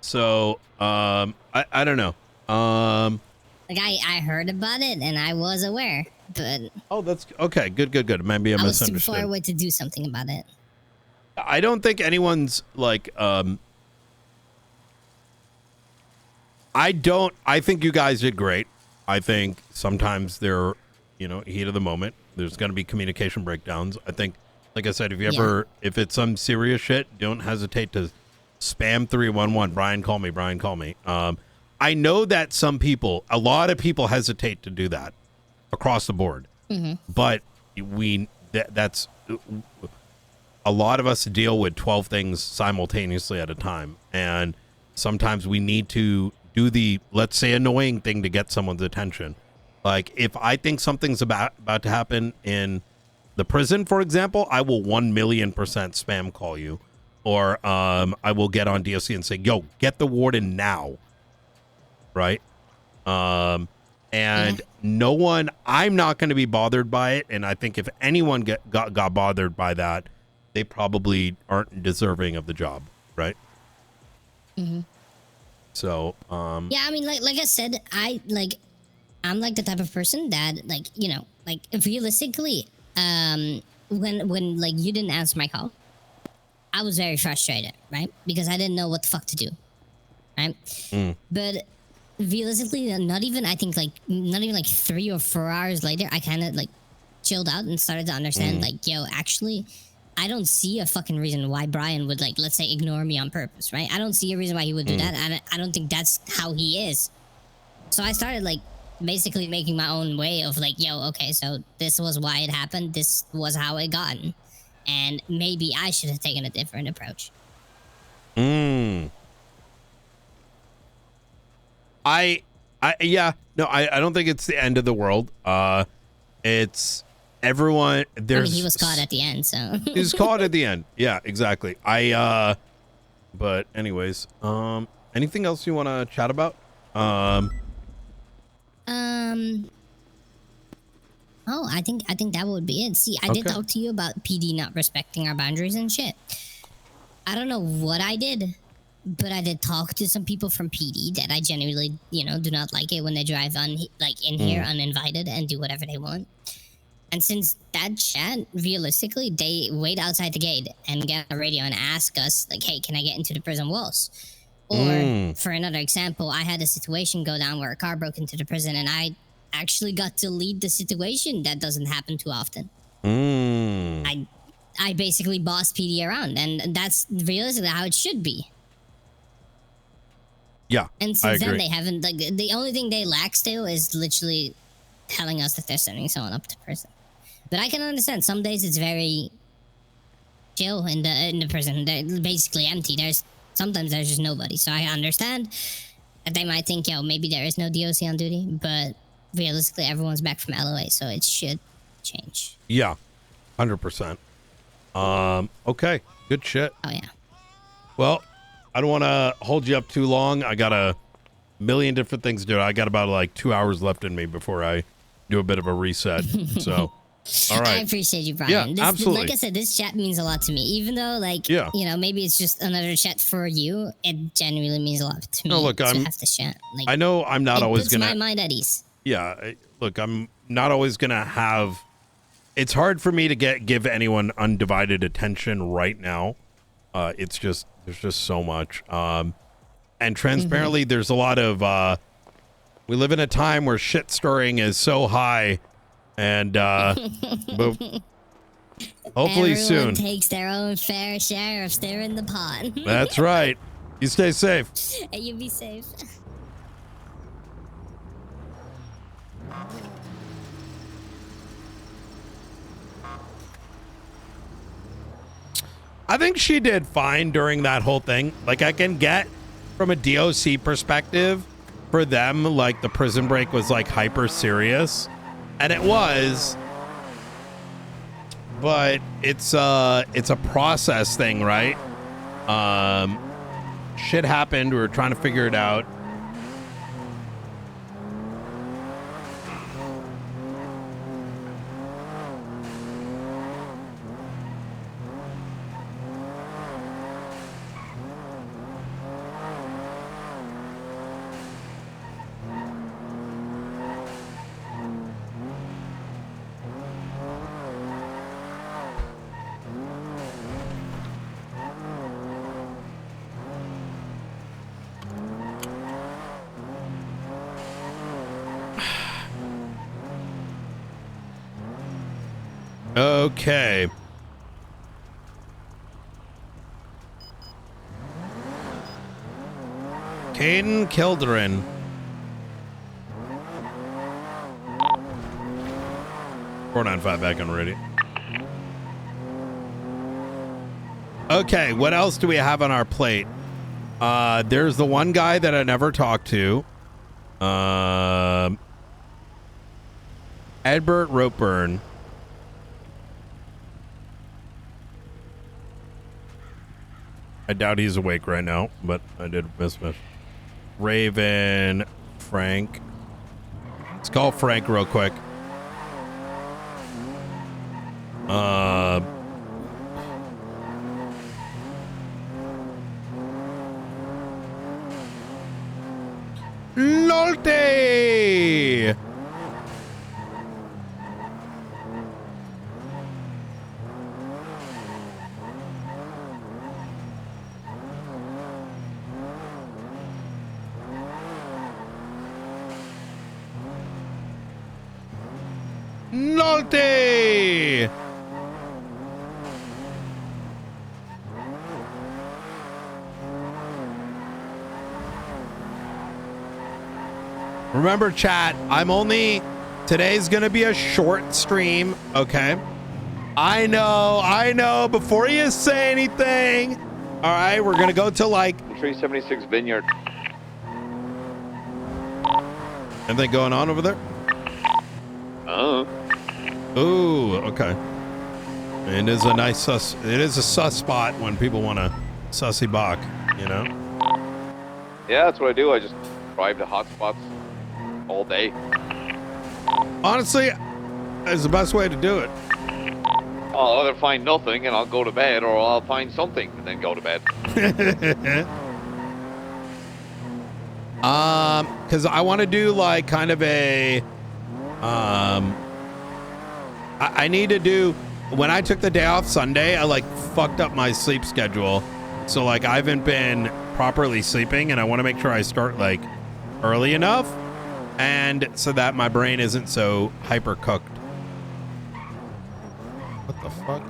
Speaker 1: So I don't know.
Speaker 13: Like I heard about it and I was aware, but
Speaker 1: that's okay. Good. Maybe I
Speaker 13: was
Speaker 1: misunderstood.
Speaker 13: too far away to do something about it.
Speaker 1: I don't think anyone's like I think you guys did great. I think sometimes they're, heat of the moment. There's going to be communication breakdowns. I think, like I said, if it's some serious shit, don't hesitate to spam 311. Brian, call me. I know that a lot of people hesitate to do that across the board.
Speaker 13: Mm-hmm.
Speaker 1: But that's a lot of us deal with 12 things simultaneously at a time. And sometimes we need to do the, let's say, annoying thing to get someone's attention. Like if I think something's about to happen in the prison, for example, I will 1,000,000% spam call you. Or I will get on DOC and say, yo, get the warden now. Right? And no one, I'm not going to be bothered by it. And I think if anyone got bothered by that, they probably aren't deserving of the job. Right?
Speaker 13: Mm-hmm.
Speaker 1: So,
Speaker 13: yeah, I mean, like I said, I'm like the type of person that, realistically, when like you didn't answer my call, I was very frustrated, right? Because I didn't know what the fuck to do, right? But realistically, not even 3 or 4 hours later, I kind of like chilled out and started to understand, like, yo, actually, I don't see a fucking reason why Brian would, like, let's say, ignore me on purpose, right? I don't see a reason why he would do that. I don't think that's how he is. So I started, like, basically making my own way of, like, yo, okay, so this was why it happened. This was how it gotten. And maybe I should have taken a different approach.
Speaker 1: Yeah, no, I don't think it's the end of the world. It's everyone. There's.
Speaker 13: I mean, he was caught at the end, so.
Speaker 1: He was caught at the end. Yeah, exactly. But anyways, anything else you want to chat about?
Speaker 13: Oh, I think that would be it. See, I did talk to you about PD not respecting our boundaries and shit. I don't know what I did, but I did talk to some people from PD that I genuinely, do not like it when they drive in here uninvited and do whatever they want. And since that chat, realistically, they wait outside the gate and get on the radio and ask us, like, hey, can I get into the prison walls? Or, for another example, I had a situation go down where a car broke into the prison and I actually got to lead the situation. That doesn't happen too often. I basically bossed PD around, and that's realistically how it should be.
Speaker 1: Yeah,
Speaker 13: and since then they haven't. Like, the only thing they lack still is literally telling us that they're sending someone up to prison. But I can understand. Some days it's very chill in the prison. They're basically empty. Sometimes there's just nobody. So I understand that they might think, yo, maybe there is no DOC on duty, but realistically, everyone's back from LOA, so it should change.
Speaker 1: Yeah, 100%. Okay, good shit.
Speaker 13: Oh yeah.
Speaker 1: Well, I don't want to hold you up too long. I got a million different things to do. I got about like 2 hours left in me before I do a bit of a reset. So, all right.
Speaker 13: I appreciate you, Brian.
Speaker 1: Yeah, absolutely.
Speaker 13: Like I said, this chat means a lot to me. Even though, maybe it's just another chat for you, it genuinely means a lot to me.
Speaker 1: No, look,
Speaker 13: to have this chat. Like,
Speaker 1: I know I'm not always
Speaker 13: gonna.
Speaker 1: My
Speaker 13: mind at ease.
Speaker 1: Yeah, look, I'm not always gonna have. It's hard for me to give anyone undivided attention right now. It's just there's just so much. And transparently, there's a lot of. We live in a time where shit stirring is so high, and but hopefully
Speaker 13: Everyone
Speaker 1: soon
Speaker 13: takes their own fair share of stirring the pot.
Speaker 1: That's right. You stay safe.
Speaker 13: And you be safe.
Speaker 1: I think she did fine during that whole thing. Like, I can get from a DOC perspective, for them, like, the prison break was like hyper serious, and it was, but it's a process thing, right? Shit happened. We were trying to figure it out. Okay. Caden Kilderin. .495 back on ready. Okay, what else do we have on our plate? There's the one guy that I never talked to. Edbert Ropeburn. I doubt he's awake right now, but I did miss him. Raven, Frank. Let's call Frank real quick. Nolte! Nolte! Remember, chat, today's gonna be a short stream, okay? I know, before you say anything, all right, we're gonna go to like...
Speaker 8: 376 Vineyard.
Speaker 1: Anything going on over there?
Speaker 8: Oh.
Speaker 1: Ooh, okay. It is a nice sus. It is a sus spot when people want to sussy bach, you know.
Speaker 8: Yeah, that's what I do. I just drive to hotspots all day.
Speaker 1: Honestly, it's the best way to do it.
Speaker 8: I'll either find nothing and I'll go to bed, or I'll find something and then go to bed.
Speaker 1: Because I want to do like kind of a, I need to do, when I took the day off Sunday, I like fucked up my sleep schedule. So like I haven't been properly sleeping, and I want to make sure I start like early enough, and so that my brain isn't so hyper cooked. What the fuck?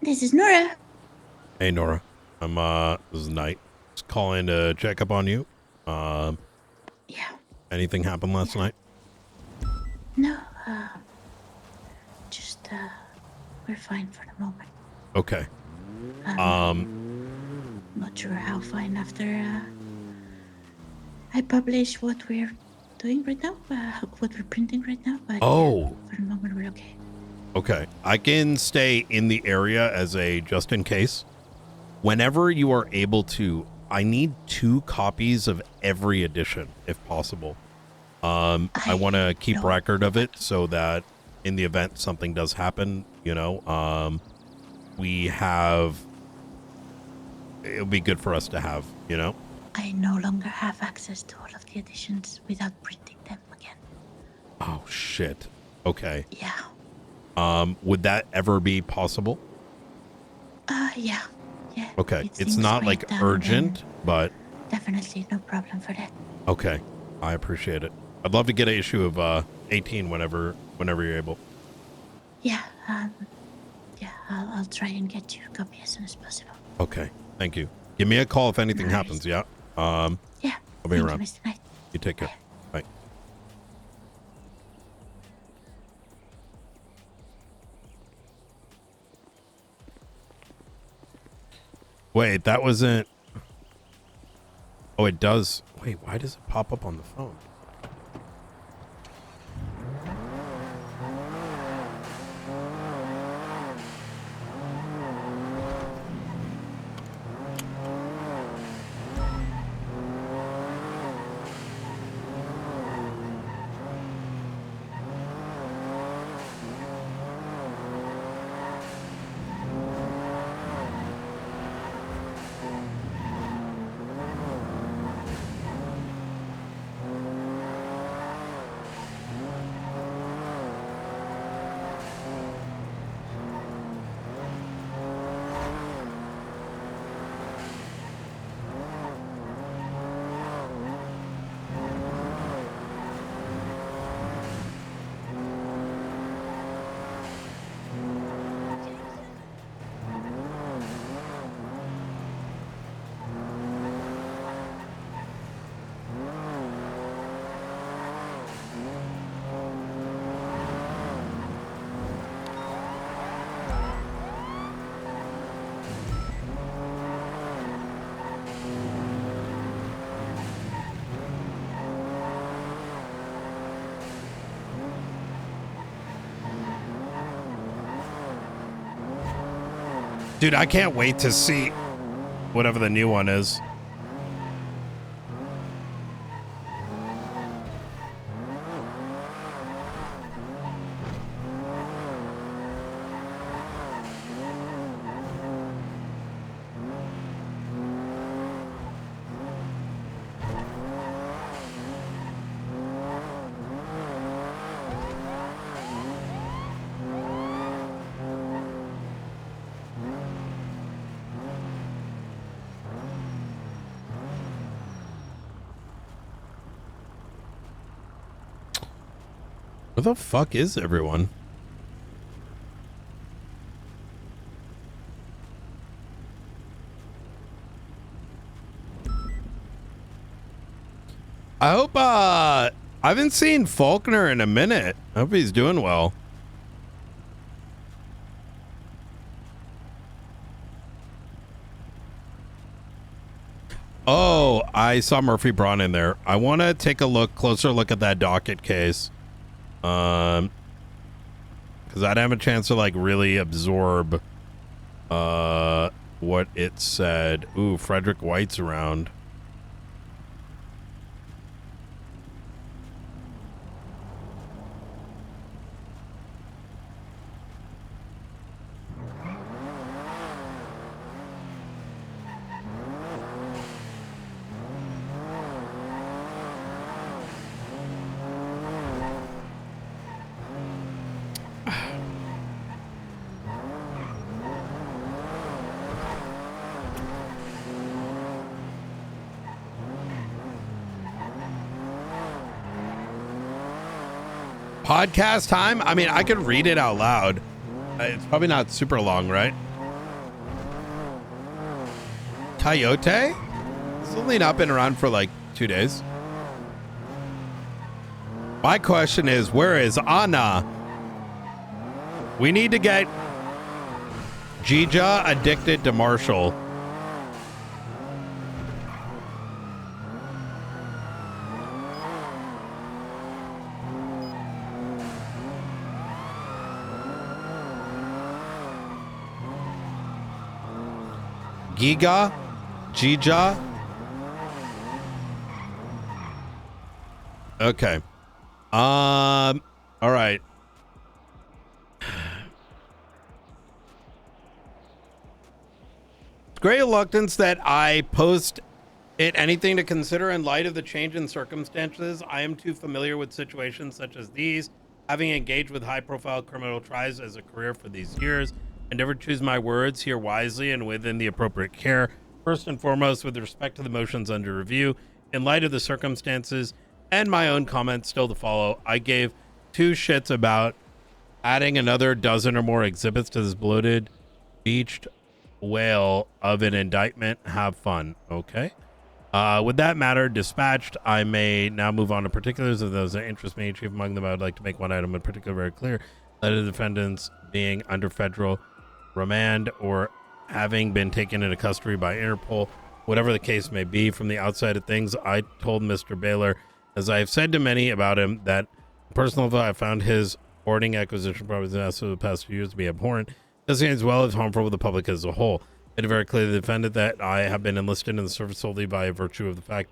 Speaker 6: This is Nora.
Speaker 1: Hey Nora, this is Knight. Just calling to check up on you.
Speaker 6: Yeah.
Speaker 1: Anything happened last night?
Speaker 6: No, just, we're fine for the moment.
Speaker 1: Okay.
Speaker 6: Not sure how fine after, I publish what we're doing right now, what we're printing right now, but
Speaker 1: Oh.
Speaker 6: for the moment we're okay.
Speaker 1: Okay, I can stay in the area as a just in case. Whenever you are able to, I need 2 copies of every edition if possible. I want to keep record of it so that in the event something does happen, you know, we have, it'll be good for us to have, you know.
Speaker 6: I no longer have access to all of the editions without printing them again.
Speaker 1: Oh shit. Okay.
Speaker 6: Yeah.
Speaker 1: Would that ever be possible?
Speaker 6: Yeah. Yeah.
Speaker 1: Okay.
Speaker 6: If
Speaker 1: It's
Speaker 6: things
Speaker 1: not
Speaker 6: break
Speaker 1: like
Speaker 6: down,
Speaker 1: urgent,
Speaker 6: then
Speaker 1: but
Speaker 6: definitely no problem for that.
Speaker 1: okay. I appreciate it. I'd love to get an issue of 18 whenever you're able.
Speaker 6: Yeah. Yeah. I'll try and get you a copy as soon as possible.
Speaker 1: Okay. Thank you. Give me a call if anything
Speaker 6: No worries.
Speaker 1: happens. Yeah.
Speaker 6: Yeah.
Speaker 1: I'll be
Speaker 6: Thank you,
Speaker 1: around.
Speaker 6: Mr. Knight.
Speaker 1: You take care. Bye. Wait, that wasn't. Oh, it does. Wait, why does it pop up on the phone? Dude, I can't wait to see whatever the new one is. Where the fuck is everyone? I hope, I haven't seen Faulkner in a minute. I hope he's doing well. Oh, I saw Murphy Braun in there. I want to take a closer look at that docket case. Because I didn't have a chance to like really absorb what it said. Ooh, Frederick White's around. Podcast time? I mean, I could read it out loud. It's probably not super long, right? Coyote? It's only not been around for like 2 days. My question is, where is Anna? We need to get Jija addicted to Marshall. Giga? Jija? Okay. All right. Great reluctance that I post it anything to consider in light of the change in circumstances. I am too familiar with situations such as these, having engaged with high-profile criminal trials as a career for these years. I never choose my words here wisely and within the appropriate care. First and foremost, with respect to the motions under review, in light of the circumstances and my own comments still to follow, I gave 2 shits about adding another dozen or more exhibits to this bloated, beached whale of an indictment. Have fun. Okay. With that matter dispatched, I may now move on to particulars of those that interest me. Chief among them, I would like to make one item in particular very clear. That the defendants being under federal remand or having been taken into custody by Interpol, whatever the case may be. From the outside of things, I told Mr. Baylor, as I have said to many about him, that personal level, I found his hoarding acquisition properties for the past few years to be abhorrent, as well as harmful to the public as a whole. It very clearly defended that I have been enlisted in the service solely by virtue of the fact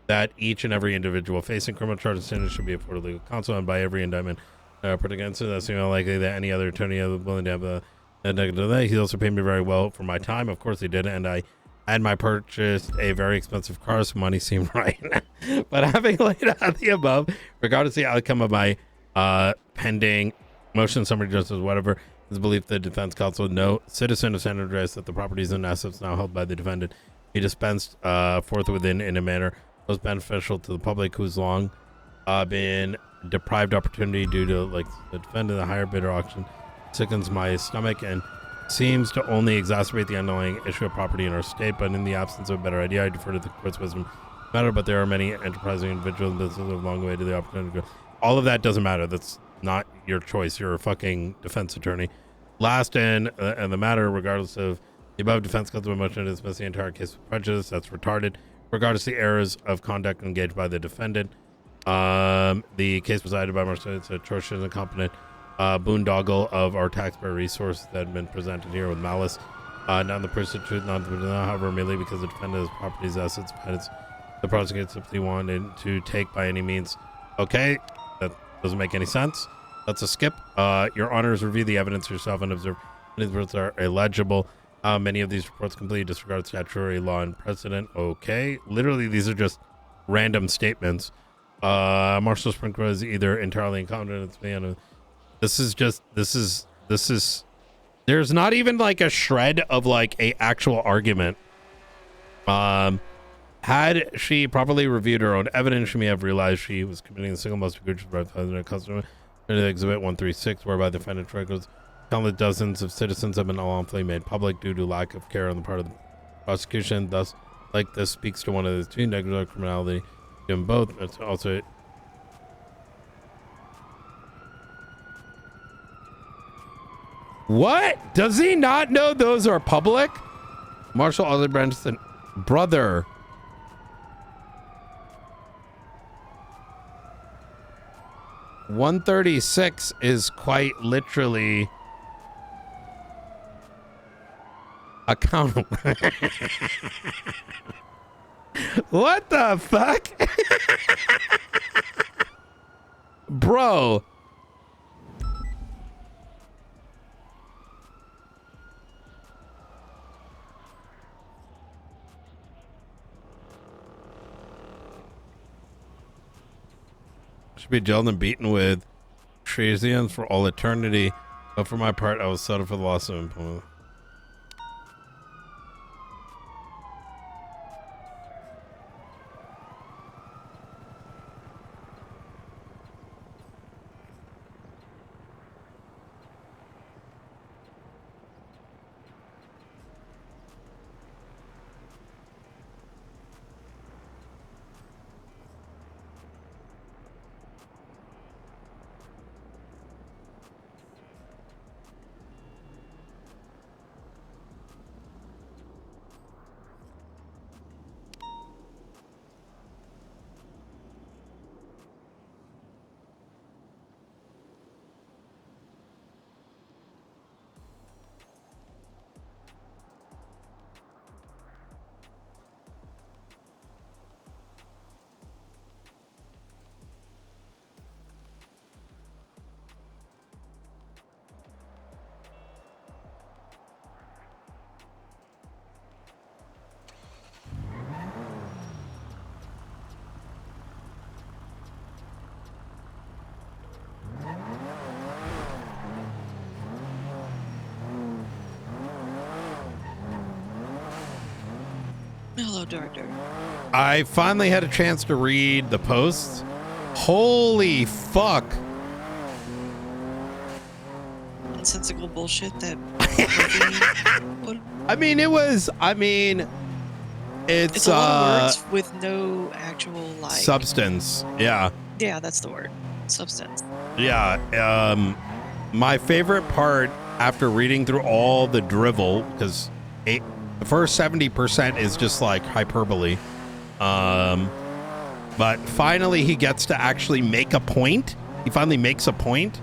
Speaker 1: that each and every individual facing criminal charges should be afforded legal counsel, and by every indictment put against it, that's unlikely that any other attorney is willing to have a negative. He also paid me very well for my time. Of course he did, and I had purchased a very expensive car, so money seemed right. But having laid out the above, regardless of the outcome of my pending motion, summary justice, whatever, is belief the defense counsel, no citizen of San Andreas, that the properties and assets now held by the defendant be dispensed forth within in a manner most beneficial to the public, who's long been deprived opportunity due to like the defendant, the higher bidder auction sickens my stomach and seems to only exacerbate the underlying issue of property in our state. But in the absence of a better idea, I defer to the court's wisdom matter. But there are many enterprising individuals and businesses who have long way to the opportunity to go. All of that doesn't matter. That's not your choice. You're a fucking defense attorney. Last in the matter, regardless of the above, defense counsel motion to dismiss the entire case with prejudice. That's retarded. Regardless of the errors of conduct engaged by the defendant, the case presided by Marcel. It's atrocious and incompetent boondoggle of our taxpayer resources that have been presented here with malice. Not in the person truth, not however, merely because the defendant's properties, assets, dependents, the prosecutor simply wanted to take by any means. Okay, that doesn't make any sense. That's a skip. Your honors, review the evidence yourself and observe any reports are illegible. Many of these reports completely disregard statutory law and precedent. Okay, literally these are just random statements. Marshal Sprinkler is either entirely incompetent. This is there's not even like a shred of like a actual argument. Had she properly reviewed her own evidence, she may have realized she was committing the single most egregious violation of customer under Exhibit 136, whereby the defendant triggers countless dozens of citizens have been unlawfully made public due to lack of care on the part of the prosecution. Thus, like this speaks to one of the two negligent criminality in both. It's also what? Does he not know those are public? Marshal Other Branson, brother. $136 is quite literally accountable. What the fuck? Bro. Should be jailed and beaten with Trazians for all eternity. But for my part, I will settle for the loss of employment.
Speaker 17: Hello, Director.
Speaker 1: I finally had a chance to read the posts. Holy fuck.
Speaker 17: Nonsensical bullshit that
Speaker 1: it's
Speaker 17: a lot of words with no actual like
Speaker 1: substance. Yeah.
Speaker 17: Yeah, that's the word. Substance.
Speaker 1: Yeah. My favorite part after reading through all the drivel, because the first 70% is just like hyperbole. But finally he gets to actually make a point. He finally makes a point,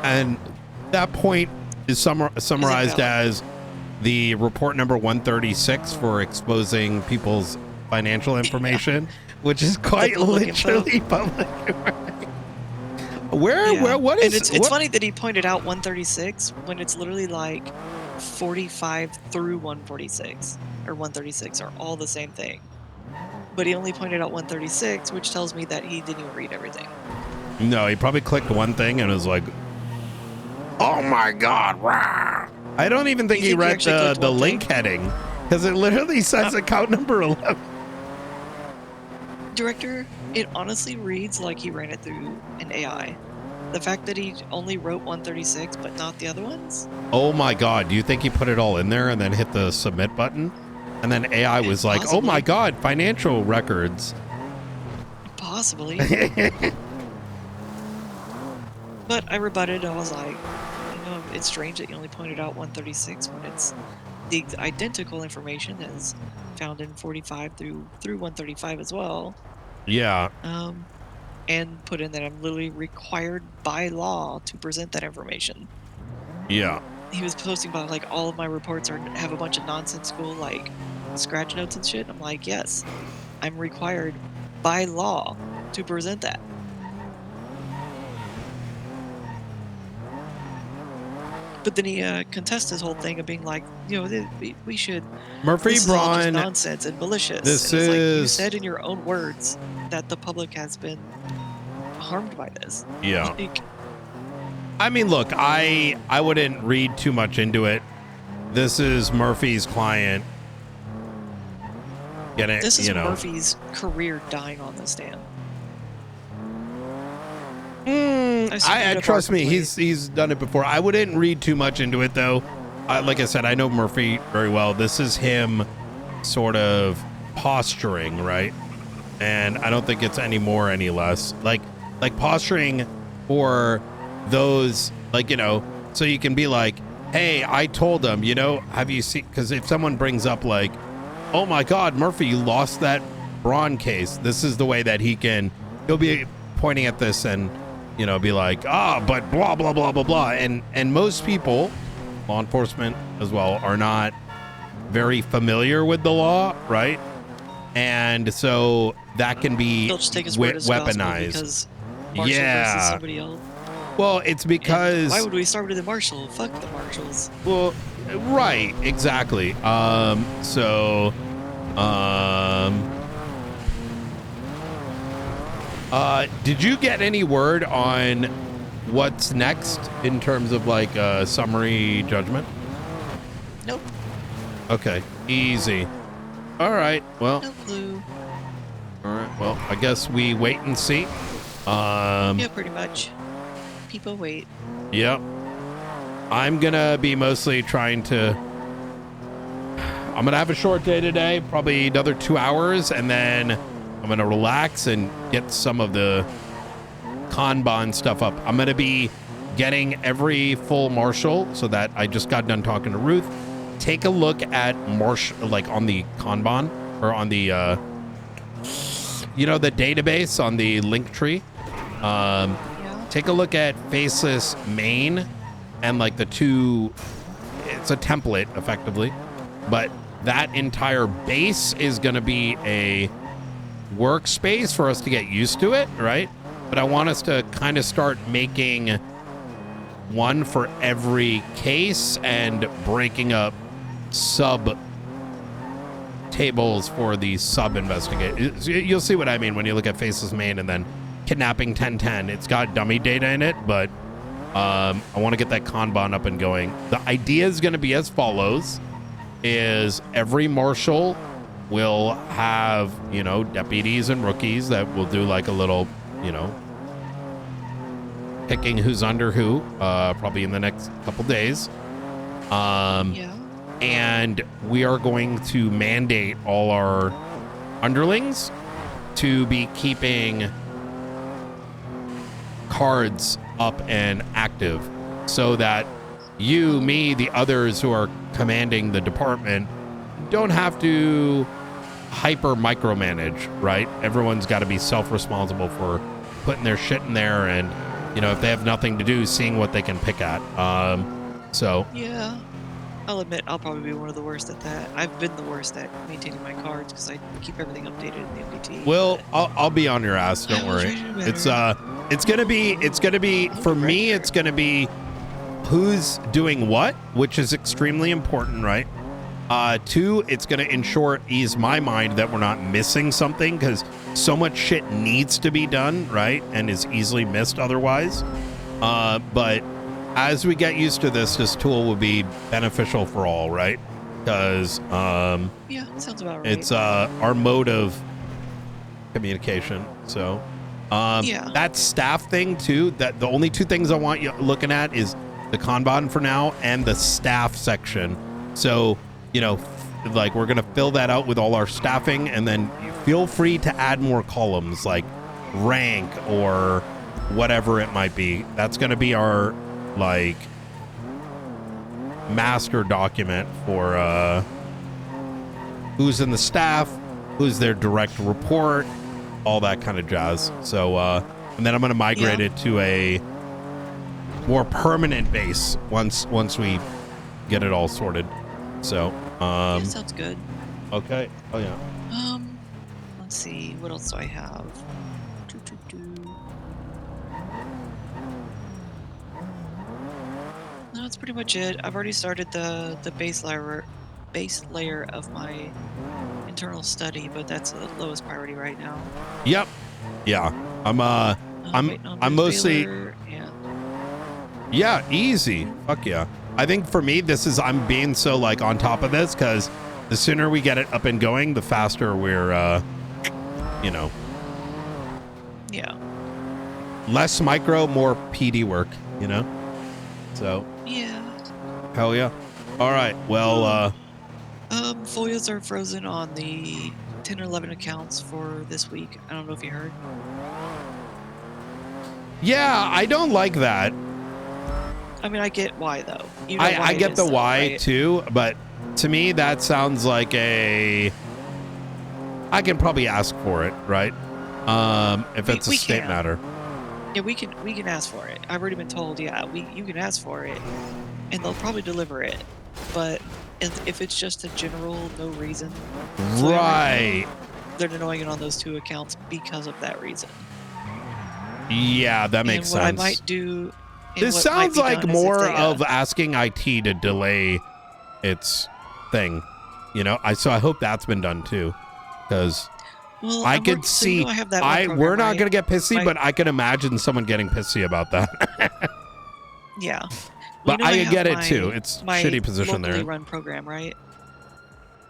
Speaker 1: and that point is summarized as the report number 136 for exposing people's financial information, which is quite literally public. What is?
Speaker 17: And it's funny that he pointed out 136 when it's literally like 45 through 146 or 136 are all the same thing. But he only pointed out 136, which tells me that he didn't even read everything.
Speaker 1: No, he probably clicked one thing and was like, "Oh my god!" Rah. I don't even think he read the link heading, because it literally says account number 11.
Speaker 17: Director, it honestly reads like he ran it through an AI. The fact that he only wrote 136 but not the other ones?
Speaker 1: Oh my god, do you think he put it all in there and then hit the submit button? And then AI was like, "Oh my god, financial records."
Speaker 17: Possibly. But I rebutted. I was like, it's strange that you only pointed out 136 when it's the identical information as found in 45 through 135 as well.
Speaker 1: Yeah.
Speaker 17: And put in that I'm literally required by law to present that information.
Speaker 1: Yeah.
Speaker 17: he was posting about like all of my reports have a bunch of nonsensical like scratch notes and shit. I'm like, yes, I'm required by law to present that. But then he contests his whole thing of being like, you know, we should.
Speaker 1: Murphy
Speaker 17: this is all just
Speaker 1: Braun,
Speaker 17: nonsense and malicious.
Speaker 1: this
Speaker 17: and it's like, you
Speaker 1: is-
Speaker 17: said in your own words that the public has been harmed by this.
Speaker 1: Yeah.
Speaker 17: Like,
Speaker 1: I mean, look, I wouldn't read too much into it. This is Murphy's client. Get it?
Speaker 17: this is
Speaker 1: You know.
Speaker 17: Murphy's career dying on the stand.
Speaker 1: I trust me, he's done it before. I wouldn't read too much into it though. Like I said, I know Murphy very well. This is him sort of posturing, right? And I don't think it's any more, any less. Like posturing for those, like, you know, so you can be like, hey, I told them, you know, have you seen? Because if someone brings up like, oh my God, Murphy, you lost that Braun case. This is the way that he'll be pointing at this and, you know, be like, but blah, blah, blah, blah, blah. And most people, law enforcement as well, are not very familiar with the law, right? And so that can be
Speaker 17: They'll just take his word as gospel
Speaker 1: weaponized.
Speaker 17: because Marshall versus somebody else.
Speaker 1: Well, it's because...
Speaker 17: And why would we start with the Marshall? Fuck the Marshalls.
Speaker 1: Well, right, exactly. Did you get any word on what's next in terms of like summary judgment?
Speaker 17: Nope.
Speaker 1: Okay, easy. All right, well.
Speaker 17: No clue.
Speaker 1: All right, well, I guess we wait and see.
Speaker 17: Yeah, pretty much. People wait.
Speaker 1: Yep. I'm gonna be mostly trying to. I'm gonna have a short day today, probably another 2 hours, and then I'm gonna relax and get some of the Kanban stuff up. I'm gonna be getting every full marshal so that I just got done talking to Ruth. Take a look at marshal, like on the Kanban or on the, you know, the database on the link tree. Take a look at Faceless Main and like the two, it's a template effectively, but that entire base is going to be a workspace for us to get used to it, right? But I want us to kind of start making one for every case and breaking up sub tables for the sub investigate. You'll see what I mean when you look at Faceless Main and then Kidnapping 1010. It's got dummy data in it, but I want to get that Kanban up and going. The idea is going to be as follows: is every marshal will have, you know, deputies and rookies that will do like a little, you know, picking who's under who, probably in the next couple days. And we are going to mandate all our underlings to be keeping cards up and active so that you, me, the others who are commanding the department don't have to hyper micromanage, right? Everyone's got to be self-responsible for putting their shit in there and, you know, if they have nothing to do, seeing what they can pick at. So
Speaker 17: Yeah. I'll admit I'll probably be one of the worst at that. I've been the worst at maintaining my cards because I keep everything updated in the MDT.
Speaker 1: Well, I'll be on your ass. Don't worry. It's gonna be for me. It's gonna be who's doing what, which is extremely important, right? 2, it's gonna ease my mind that we're not missing something because so much shit needs to be done, right, and is easily missed otherwise. But as we get used to this tool will be beneficial for all, right? Because
Speaker 17: yeah, sounds about right.
Speaker 1: it's our mode of communication. So that staff thing too, that the only 2 things I want you looking at is the Kanban for now and the staff section. So, you know, like we're gonna fill that out with all our staffing, and then feel free to add more columns like rank or whatever it might be. That's gonna be our like master document for who's in the staff, who's their direct report, all that kind of jazz. So and then I'm going to migrate it to a more permanent base once we get it all sorted. So,
Speaker 17: Yeah, sounds good.
Speaker 1: Okay. Oh yeah.
Speaker 17: Let's see. What else do I have? No, that's pretty much it. I've already started the base layer of my internal study, but that's the lowest priority right now.
Speaker 1: Yep. Yeah.
Speaker 17: Waiting on
Speaker 1: I'm
Speaker 17: Bruce
Speaker 1: mostly.
Speaker 17: Baylor and
Speaker 1: Yeah, easy. Fuck yeah. I think for me, I'm being so like on top of this because the sooner we get it up and going, the faster we're, you know.
Speaker 17: Yeah.
Speaker 1: Less micro, more PD work, you know? So.
Speaker 17: Yeah.
Speaker 1: Hell yeah. All right. Well,
Speaker 17: FOIAs are frozen on the 10 or 11 accounts for this week. I don't know if you heard.
Speaker 1: yeah, I don't like that.
Speaker 17: I mean, I get why though. You know
Speaker 1: I get the why
Speaker 17: right?
Speaker 1: too, but to me that sounds like I can probably ask for it, right? If it's a state
Speaker 17: can.
Speaker 1: matter.
Speaker 17: Yeah, we can ask for it. I've already been told, yeah, you can ask for it, and they'll probably deliver it. But if it's just a general no reason,
Speaker 1: Right.
Speaker 17: they're denying it on those 2 accounts because of that reason.
Speaker 1: Yeah, that makes
Speaker 17: and what
Speaker 1: sense.
Speaker 17: I might do.
Speaker 1: This sounds like more of asking IT to delay its thing, you know. So I hope that's been done too, because
Speaker 17: well,
Speaker 1: I could see.
Speaker 17: So I have that one program,
Speaker 1: we're not
Speaker 17: right?
Speaker 1: gonna get pissy, but I can imagine someone getting pissy about that.
Speaker 17: Yeah.
Speaker 1: But
Speaker 17: Well,
Speaker 1: I
Speaker 17: have
Speaker 1: get it
Speaker 17: my-
Speaker 1: too. It's
Speaker 17: my
Speaker 1: shitty position
Speaker 17: locally
Speaker 1: there.
Speaker 17: run program, right?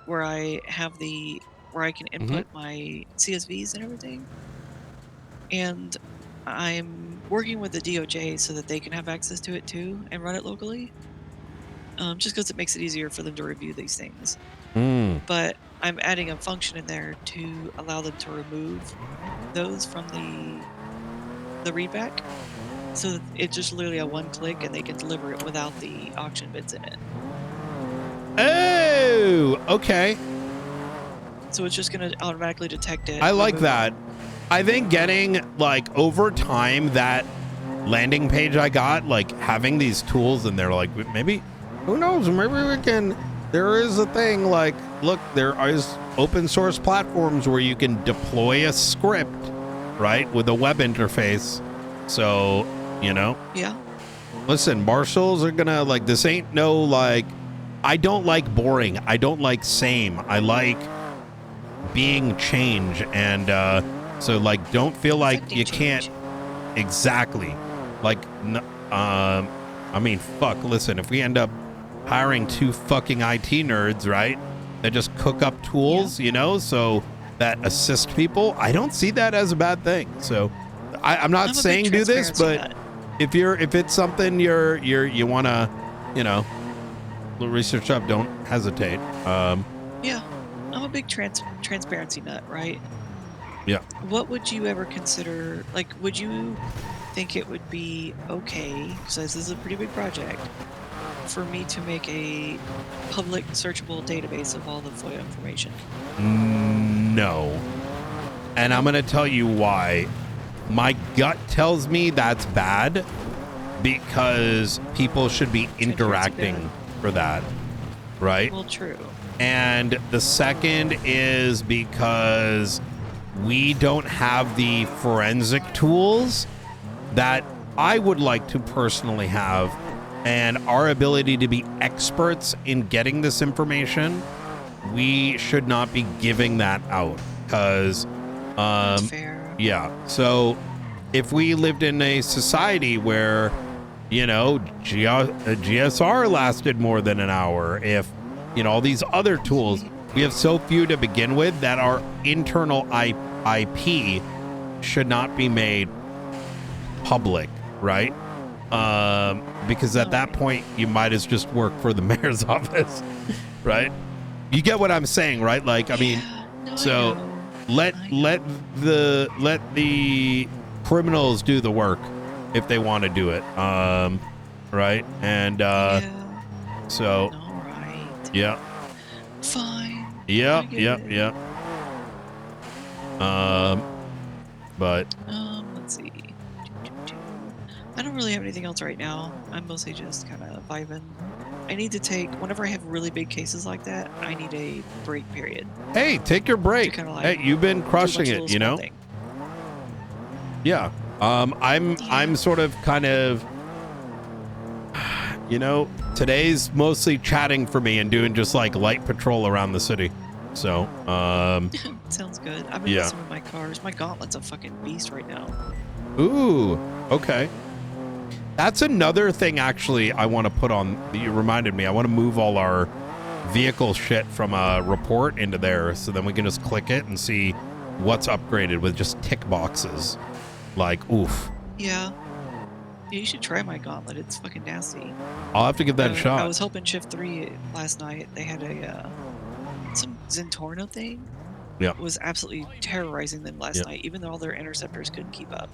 Speaker 17: Where I have where I can input my CSVs and everything. And I'm working with the DOJ so that they can have access to it too and run it locally. Just because it makes it easier for them to review these things. But I'm adding a function in there to allow them to remove those from the readback. So that it's just literally a one click and they can deliver it without the auction bids in it.
Speaker 1: Oh, okay.
Speaker 17: So it's just going to automatically detect it.
Speaker 1: I like
Speaker 17: remove
Speaker 1: that. I think getting like over time that landing page I got, like having these tools and they're like, maybe, who knows, maybe we can, there is a thing like, look, there is open source platforms where you can deploy a script, right, with a web interface. So, you know,
Speaker 17: Yeah.
Speaker 1: listen, marshals are gonna like, this ain't no like, I don't like boring. I don't like same. I like being change. And so like, don't feel like you can't exactly like, I mean, fuck, listen, if we end up hiring 2 fucking IT nerds, right, that just cook up tools, you know, so that assist people, I don't see that as a bad thing. So I'm not saying do this, but if it's something you want to, you know, research up, don't hesitate.
Speaker 17: Yeah. I'm a big transparency nut, right?
Speaker 1: Yeah.
Speaker 17: What would you ever consider, like, would you think it would be okay, because this is a pretty big project, for me to make a public searchable database of all the FOIA information?
Speaker 1: No. And I'm going to tell you why. My gut tells me that's bad because people should be interacting for that, right?
Speaker 17: Well, true.
Speaker 1: And the second is because we don't have the forensic tools that I would like to personally have, and our ability to be experts in getting this information, we should not be giving that out because yeah, so if we lived in a society where, you know, GSR lasted more than an hour, if, you know, all these other tools, we have so few to begin with that our internal IP should not be made public, right? Because at that point you might as just work for the mayor's office, right? You get what I'm saying, right? Like, I mean, so let the criminals do the work if they want to do it, right? And so yeah,
Speaker 17: fine.
Speaker 1: Yep. But
Speaker 17: let's see. I don't really have anything else right now. I'm mostly just kind of vibing. I need to take, whenever I have really big cases like that, I need a break period.
Speaker 1: Hey, take your break.
Speaker 17: kinda like
Speaker 1: Hey, you've been
Speaker 17: do a bunch
Speaker 1: crushing
Speaker 17: of
Speaker 1: it,
Speaker 17: little
Speaker 1: you
Speaker 17: small
Speaker 1: know?
Speaker 17: things.
Speaker 1: Yeah. I'm sort of kind of, you know, today's mostly chatting for me and doing just like light patrol around the city. So,
Speaker 17: Sounds good. I've been
Speaker 1: yeah.
Speaker 17: messing with my cars. My Gauntlet's a fucking beast right now.
Speaker 1: Ooh, okay. That's another thing actually I want to put on. You reminded me. I want to move all our vehicle shit from a report into there, so then we can just click it and see what's upgraded with just tick boxes. Like, oof.
Speaker 17: Yeah. Yeah, you should try my Gauntlet. It's fucking nasty.
Speaker 1: I'll have to give that a shot.
Speaker 17: I was helping Shift 3 last night. They had a some Zentorno thing.
Speaker 1: Yeah.
Speaker 17: Was absolutely terrorizing them last
Speaker 1: Yep.
Speaker 17: night, even though all their interceptors couldn't keep up.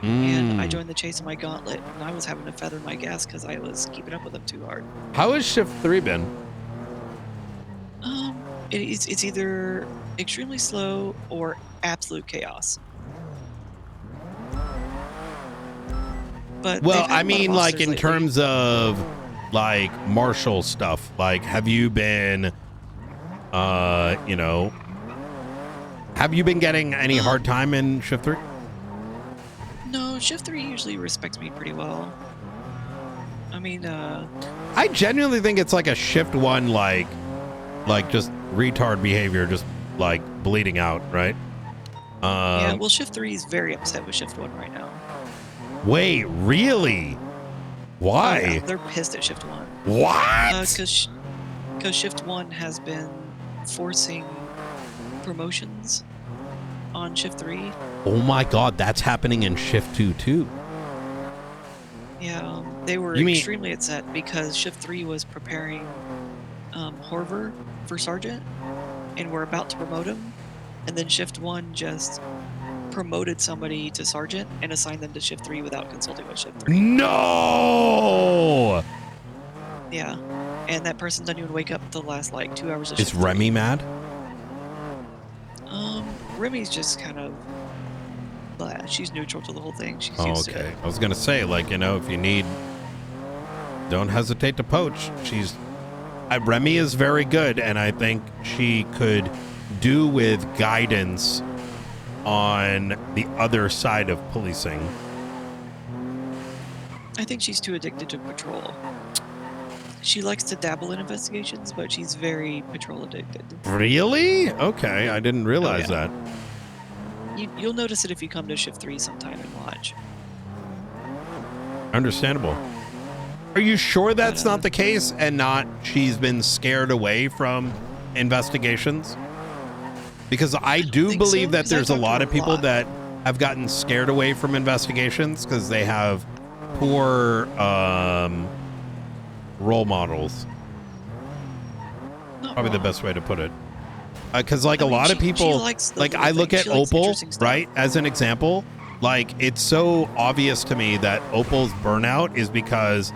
Speaker 17: And I
Speaker 1: Mm.
Speaker 17: joined the chase in my Gauntlet, and I was having to feather my gas because I was keeping up with them too hard.
Speaker 1: How has Shift 3 been?
Speaker 17: It's either extremely slow or absolute chaos. But
Speaker 1: Well,
Speaker 17: they've had
Speaker 1: I
Speaker 17: a lot of
Speaker 1: mean, like
Speaker 17: officers
Speaker 1: in
Speaker 17: lately.
Speaker 1: terms of like marshal stuff, like have you been, you know, have you been getting any hard time in Shift 3?
Speaker 17: No, Shift 3 usually respects me pretty well. I mean,
Speaker 1: I genuinely think it's like a Shift 1, like just retard behavior, just like bleeding out, right?
Speaker 17: yeah, well, Shift 3 is very upset with Shift 1 right now.
Speaker 1: Wait, really? Why?
Speaker 17: Oh, yeah, they're pissed at Shift 1.
Speaker 1: What?
Speaker 17: Because Shift 1 has been forcing promotions on Shift 3.
Speaker 1: Oh my God, that's happening in Shift 2 too.
Speaker 17: Yeah, they were
Speaker 1: You mean-
Speaker 17: extremely upset because Shift 3 was preparing Horver for Sergeant, and we're about to promote him, and then Shift 1 just promoted somebody to Sergeant and assigned them to Shift 3 without consulting with Shift 3.
Speaker 1: No!
Speaker 17: Yeah, and that person doesn't even wake up the last like 2 hours of
Speaker 1: Is
Speaker 17: Shift 3.
Speaker 1: Remy mad?
Speaker 17: Remy's just kind of blah. She's neutral to the whole thing. She's
Speaker 1: Oh,
Speaker 17: used to
Speaker 1: okay.
Speaker 17: it.
Speaker 1: I was gonna say, like, you know, if you need, don't hesitate to poach. Remy is very good, and I think she could do with guidance on the other side of policing.
Speaker 17: I think she's too addicted to patrol. She likes to dabble in investigations, but she's very patrol addicted.
Speaker 1: Really? Okay, I didn't realize
Speaker 17: yeah.
Speaker 1: that.
Speaker 17: You'll notice it if you come to Shift 3 sometime and watch.
Speaker 1: Understandable. Are you sure that's not the case and not she's been scared away from investigations? Because I do believe that there's a lot of people that have gotten scared away from investigations because they have poor role models. Probably the best way to put it. Because like a lot of people, like I look at Opal, right, as an example, like it's so obvious to me that Opal's burnout is because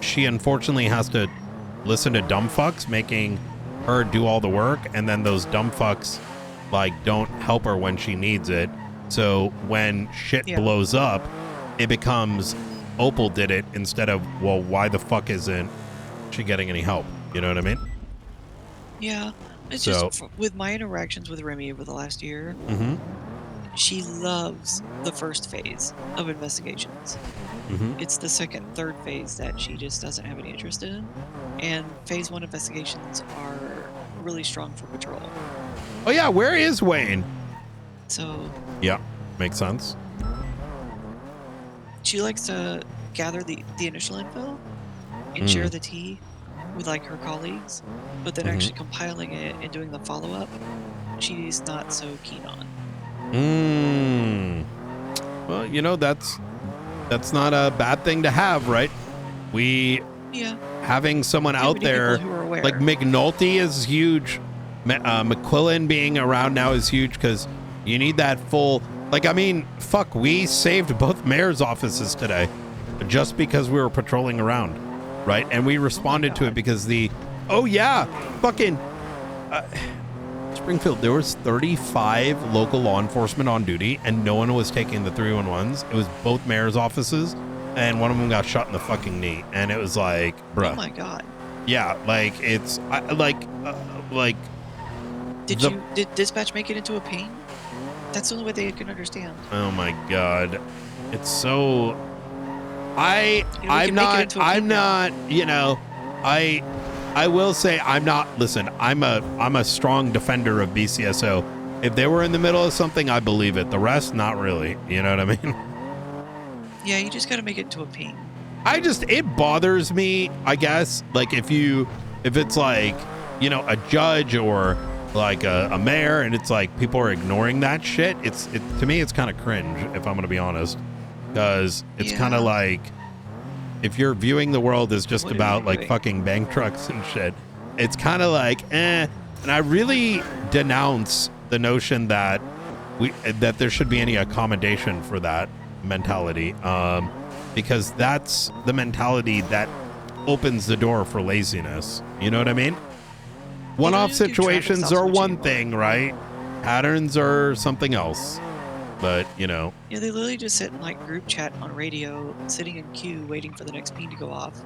Speaker 1: she unfortunately has to listen to dumb fucks making her do all the work, and then those dumb fucks like don't help her when she needs it. So when shit blows up, it becomes Opal did it instead of, well, why the fuck isn't she getting any help? You know what I mean?
Speaker 17: Yeah. It's
Speaker 1: So-
Speaker 17: just with my interactions with Remy over the last year,
Speaker 1: Mm-hmm.
Speaker 17: she loves the first phase of investigations.
Speaker 1: Mm-hmm.
Speaker 17: It's the second, third phase that she just doesn't have any interest in. And phase 1 investigations are really strong for patrol.
Speaker 1: Oh yeah, where is Wayne?
Speaker 17: So
Speaker 1: Yeah, makes sense.
Speaker 17: she likes to gather the initial info and share
Speaker 1: Mm.
Speaker 17: the tea with like her colleagues, but then
Speaker 1: Mhm.
Speaker 17: actually compiling it and doing the follow-up, she's not so keen on.
Speaker 1: Well, you know, that's not a bad thing to have, right?
Speaker 17: Yeah.
Speaker 1: Having someone
Speaker 17: Yeah,
Speaker 1: out
Speaker 17: we need
Speaker 1: there,
Speaker 17: people who are aware.
Speaker 1: like McNulty is huge. McQuillan being around now is huge because you need that full, like, I mean, fuck, we saved both mayor's offices today just because we were patrolling around, right? And we responded to it because fucking Springfield, there was 35 local law enforcement on duty and no one was taking the 311s. It was both mayor's offices and one of them got shot in the fucking knee. And it was like, bruh.
Speaker 17: Oh my god.
Speaker 1: Yeah, like it's like
Speaker 17: Did dispatch make it into a pain? That's the only way they can understand.
Speaker 1: Oh my god, it's so. I'm not. You know, I will say I'm not. Listen, I'm a strong defender of BCSO. If they were in the middle of something, I believe it. The rest, not really. You know what I mean?
Speaker 17: Yeah, you just gotta make it into a pain.
Speaker 1: It bothers me, I guess. Like if it's like, you know, a judge or like a mayor, and it's like people are ignoring that shit. To me, it's kind of cringe, if I'm gonna be honest, because it's kind of like if you're viewing the world as just about like fucking bank trucks and shit, it's kind of like eh. And I really denounce the notion that there should be any accommodation for that mentality, because that's the mentality that opens the door for laziness. You know what I mean? One-off situations are one thing, right? Patterns are something else. But, you know.
Speaker 17: Yeah, they literally just sit in like group chat on radio, sitting in queue, waiting for the next bean to go off.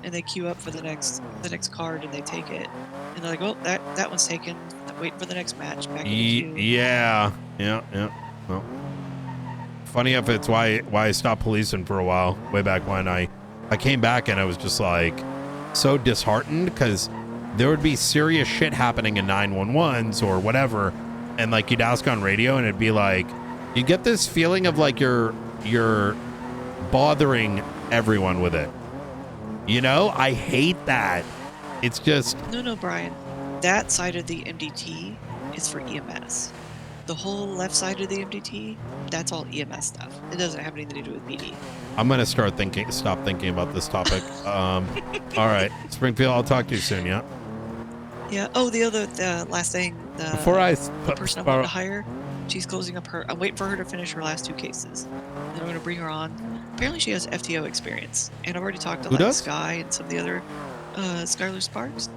Speaker 17: And they queue up for the next card, and they take it. And they're like, oh, that one's taken. Waiting for the next match. Back in the queue.
Speaker 1: Yeah. Well, funny if it's why I stopped policing for a while. Way back when I came back and I was just like so disheartened because there would be serious shit happening in 911s or whatever, and like you'd ask on radio and it'd be like you get this feeling of like you're bothering everyone with it. You know, I hate that. It's just
Speaker 17: No, Brian. That side of the MDT is for EMS. The whole left side of the MDT, that's all EMS stuff. It doesn't have anything to do with PD.
Speaker 1: I'm gonna stop thinking about this topic. All right, Springfield, I'll talk to you soon. Yeah.
Speaker 17: Yeah. Oh, the last thing. The person I wanted to hire, she's closing up her. I'm waiting for her to finish her last 2 cases. Then I'm gonna bring her on. Apparently, she has FTO experience, and I've already talked to
Speaker 1: Who does?
Speaker 17: Sky and some of the other Skylar Sparks.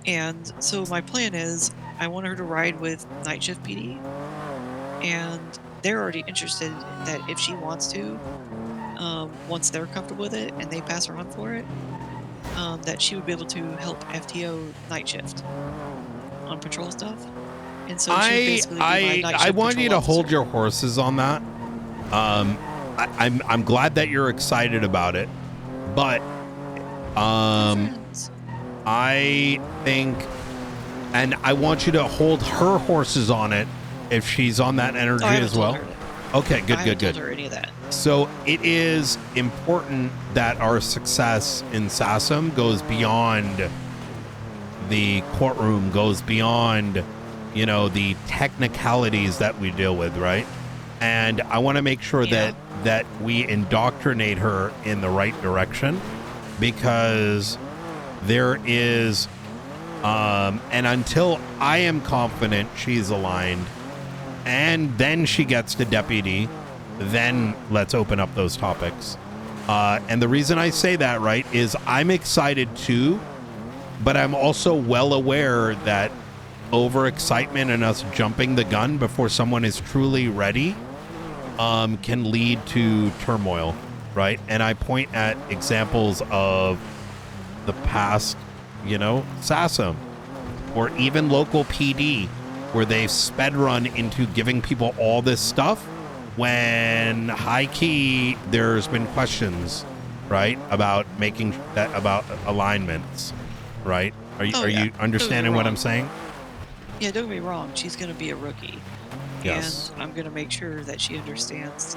Speaker 17: And so my plan is I want her to ride with night shift PD, and they're already interested that if she wants to, once they're comfortable with it and they pass her on for it, that she would be able to help FTO night shift on patrol stuff. And so she would basically be my night shift
Speaker 1: I want you to
Speaker 17: patrol
Speaker 1: hold
Speaker 17: officer.
Speaker 1: your horses on that. I'm glad that you're excited about it, but I think, and I want you to hold her horses on it if she's on that energy as well. Okay, good.
Speaker 17: Told her any of that.
Speaker 1: So it is important that our success in SASM goes beyond the courtroom, goes beyond, you know, the technicalities that we deal with, right? And I want to make sure that we indoctrinate her in the right direction, because there is and until I am confident she's aligned and then she gets to deputy, then let's open up those topics. And the reason I say that, right, is I'm excited too, but I'm also well aware that overexcitement and us jumping the gun before someone is truly ready can lead to turmoil, right? And I point at examples of the past, you know, SASM or even local PD, where they've sped run into giving people all this stuff when high key there's been questions, right, about making that, about alignments, right? Are you understanding what I'm saying?
Speaker 17: Yeah, don't get me wrong. She's going to be a rookie.
Speaker 1: Yes.
Speaker 17: And I'm going to make sure that she understands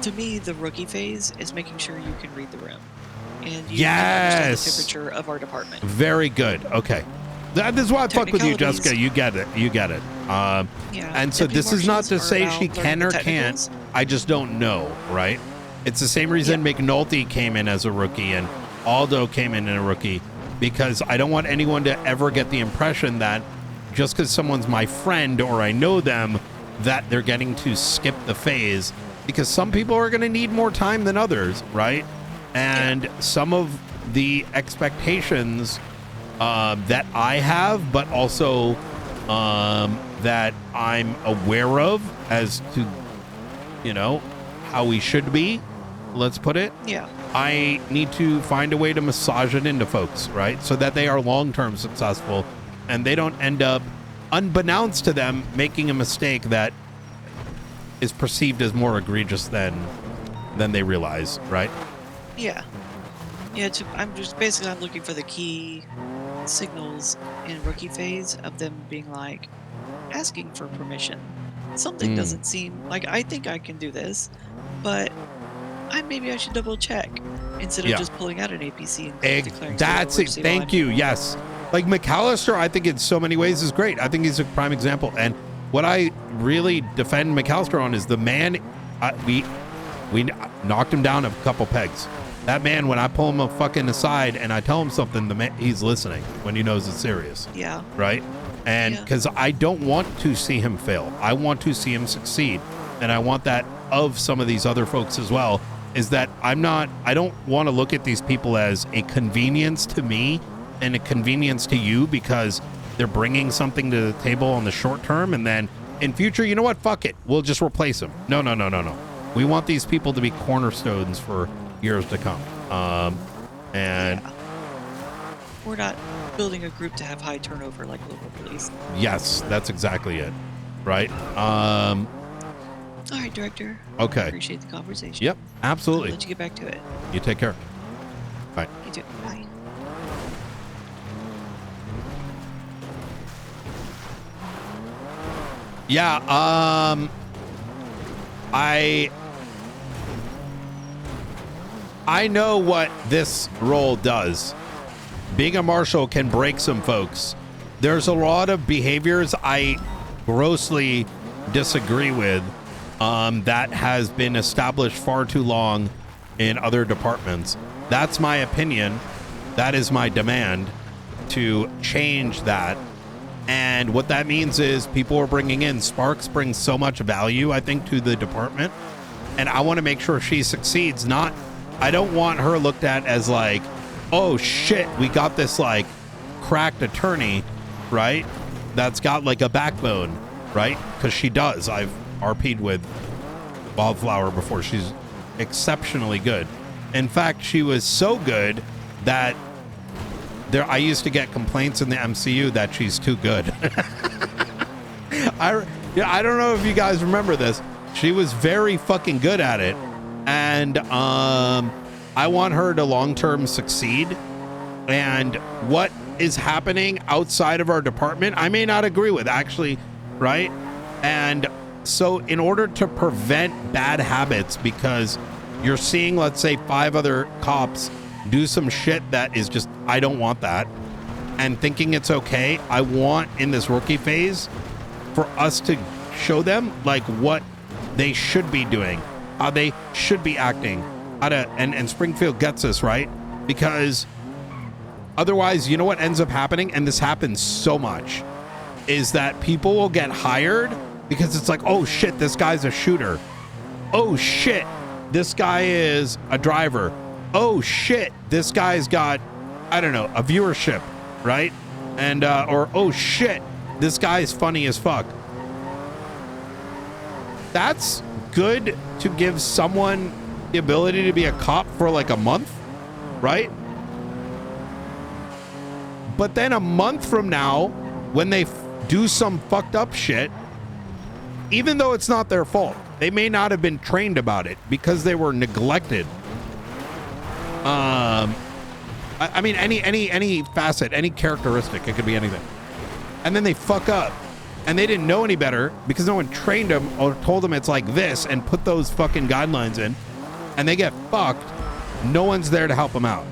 Speaker 17: to me, the rookie phase is making sure you can read the room. And you can understand the temperature of our department.
Speaker 1: Very good. Okay. This is why I fuck with you, Jessica. You get it. And so this is not to say she can or can't. I just don't know, right? It's the same reason McNulty came in as a rookie and Aldo came in as a rookie, because I don't want anyone to ever get the impression that just because someone's my friend or I know them, that they're getting to skip the phase, because some people are going to need more time than others, right? And some of the expectations that I have, but also that I'm aware of as to, you know, how we should be, let's put it.
Speaker 17: Yeah.
Speaker 1: I need to find a way to massage it into folks, right? So that they are long-term successful and they don't end up, unbeknownst to them, making a mistake that is perceived as more egregious than they realize, right?
Speaker 17: Yeah. Yeah, I'm looking for the key signals in rookie phase of them being like asking for permission. Something doesn't seem like I think I can do this, but maybe I should double check instead of just pulling out an APC and declaring.
Speaker 1: That's it. Thank you. Yes. Like McAllister, I think in so many ways is great. I think he's a prime example. And what I really defend McAllister on is the man. We knocked him down a couple pegs. That man, when I pull him fucking aside and I tell him something, the man, he's listening when he knows it's serious.
Speaker 17: Yeah.
Speaker 1: Right. And because I don't want to see him fail, I want to see him succeed, and I want that of some of these other folks as well. Is that I don't want to look at these people as a convenience to me and a convenience to you because they're bringing something to the table on the short term, and then in future, you know what? Fuck it, we'll just replace them. No. We want these people to be cornerstones for years to come.
Speaker 17: We're not building a group to have high turnover like local police.
Speaker 1: Yes, that's exactly it. Right.
Speaker 17: All right, Director.
Speaker 1: Okay.
Speaker 17: I appreciate the conversation.
Speaker 1: Yep, absolutely.
Speaker 17: I'll let you get back to it.
Speaker 1: You take care. Bye.
Speaker 17: You too. Bye.
Speaker 1: Yeah, I know what this role does. Being a marshal can break some folks. There's a lot of behaviors I grossly disagree with that has been established far too long in other departments. That's my opinion. That is my demand to change that. And what that means is people are bringing in. Sparks brings so much value, I think, to the department. And I want to make sure she succeeds. I don't want her looked at as like, oh shit, we got this like cracked attorney, right? That's got like a backbone, right? Because she does. I've RP'd with Wildflower before. She's exceptionally good. In fact, she was so good that I used to get complaints in the MCU that she's too good. I don't know if you guys remember this. She was very fucking good at it. And I want her to long-term succeed. And what is happening outside of our department, I may not agree with, actually, right? And so in order to prevent bad habits, because you're seeing, let's say, 5 other cops do some shit that is just, I don't want that, and thinking it's okay, I want in this rookie phase for us to show them like what they should be doing, how they should be acting, and Springfield gets this, right? Because otherwise, you know what ends up happening, and this happens so much, is that people will get hired because it's like, oh shit, this guy's a shooter. Oh shit, this guy is a driver. Oh shit, this guy's got, I don't know, a viewership, right? And or oh shit, this guy's funny as fuck. That's good to give someone the ability to be a cop for like a month, right? But then a month from now, when they do some fucked up shit, even though it's not their fault, they may not have been trained about it because they were neglected. I mean, any facet, any characteristic, it could be anything. And then they fuck up, and they didn't know any better because no one trained them or told them it's like this and put those fucking guidelines in, and they get fucked. No one's there to help them out.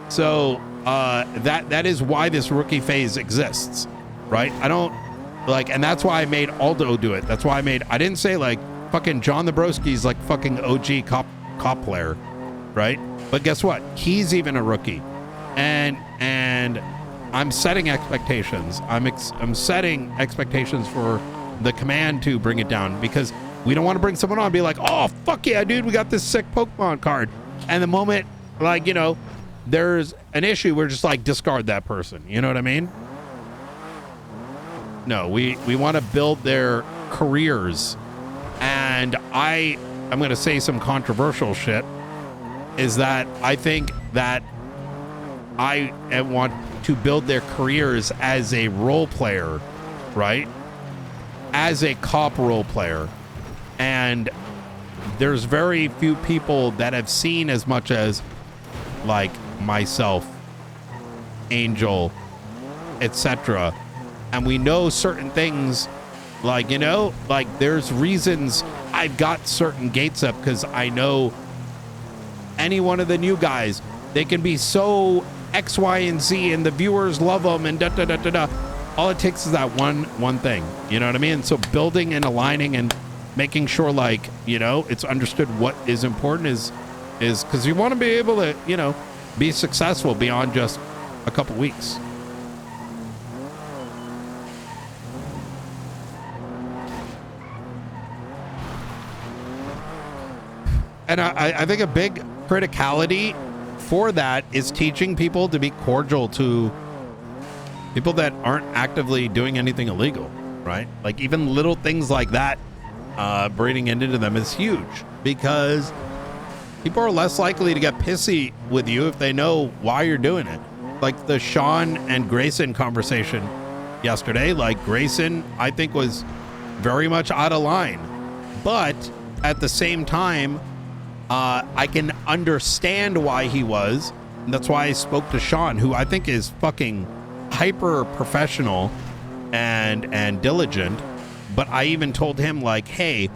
Speaker 1: So that is why this rookie phase exists, right? I don't like, and that's why I made Aldo do it. That's why I didn't say like fucking John the Broski's like fucking OG cop player, right? But guess what? He's even a rookie, and I'm setting expectations. I'm setting expectations for the command to bring it down, because we don't want to bring someone on and be like, oh fuck yeah, dude, we got this sick Pokemon card, and the moment like, you know, there's an issue, we're just like, discard that person. You know what I mean? No, we want to build their careers, and I'm going to say some controversial shit. is that I think that I want to build their careers as a role player, right? As a cop role player. And there's very few people that have seen as much as like myself, Angel, etc. And we know certain things, like, you know, like there's reasons I've got certain gates up because I know any one of the new guys, they can be so X, Y, and Z, and the viewers love them, and da da da da da. All it takes is that one thing. You know what I mean? So building and aligning and making sure, like, you know, it's understood what is important is because you want to be able to, you know, be successful beyond just a couple weeks. And I think a big criticality for that is teaching people to be cordial to people that aren't actively doing anything illegal, right? Like even little things like that, breeding into them is huge because people are less likely to get pissy with you if they know why you're doing it. Like the Sean and Grayson conversation yesterday, like Grayson, I think was very much out of line, but at the same time, I can understand why he was. And that's why I spoke to Sean, who I think is fucking hyper professional and diligent. But I even told him, like, hey,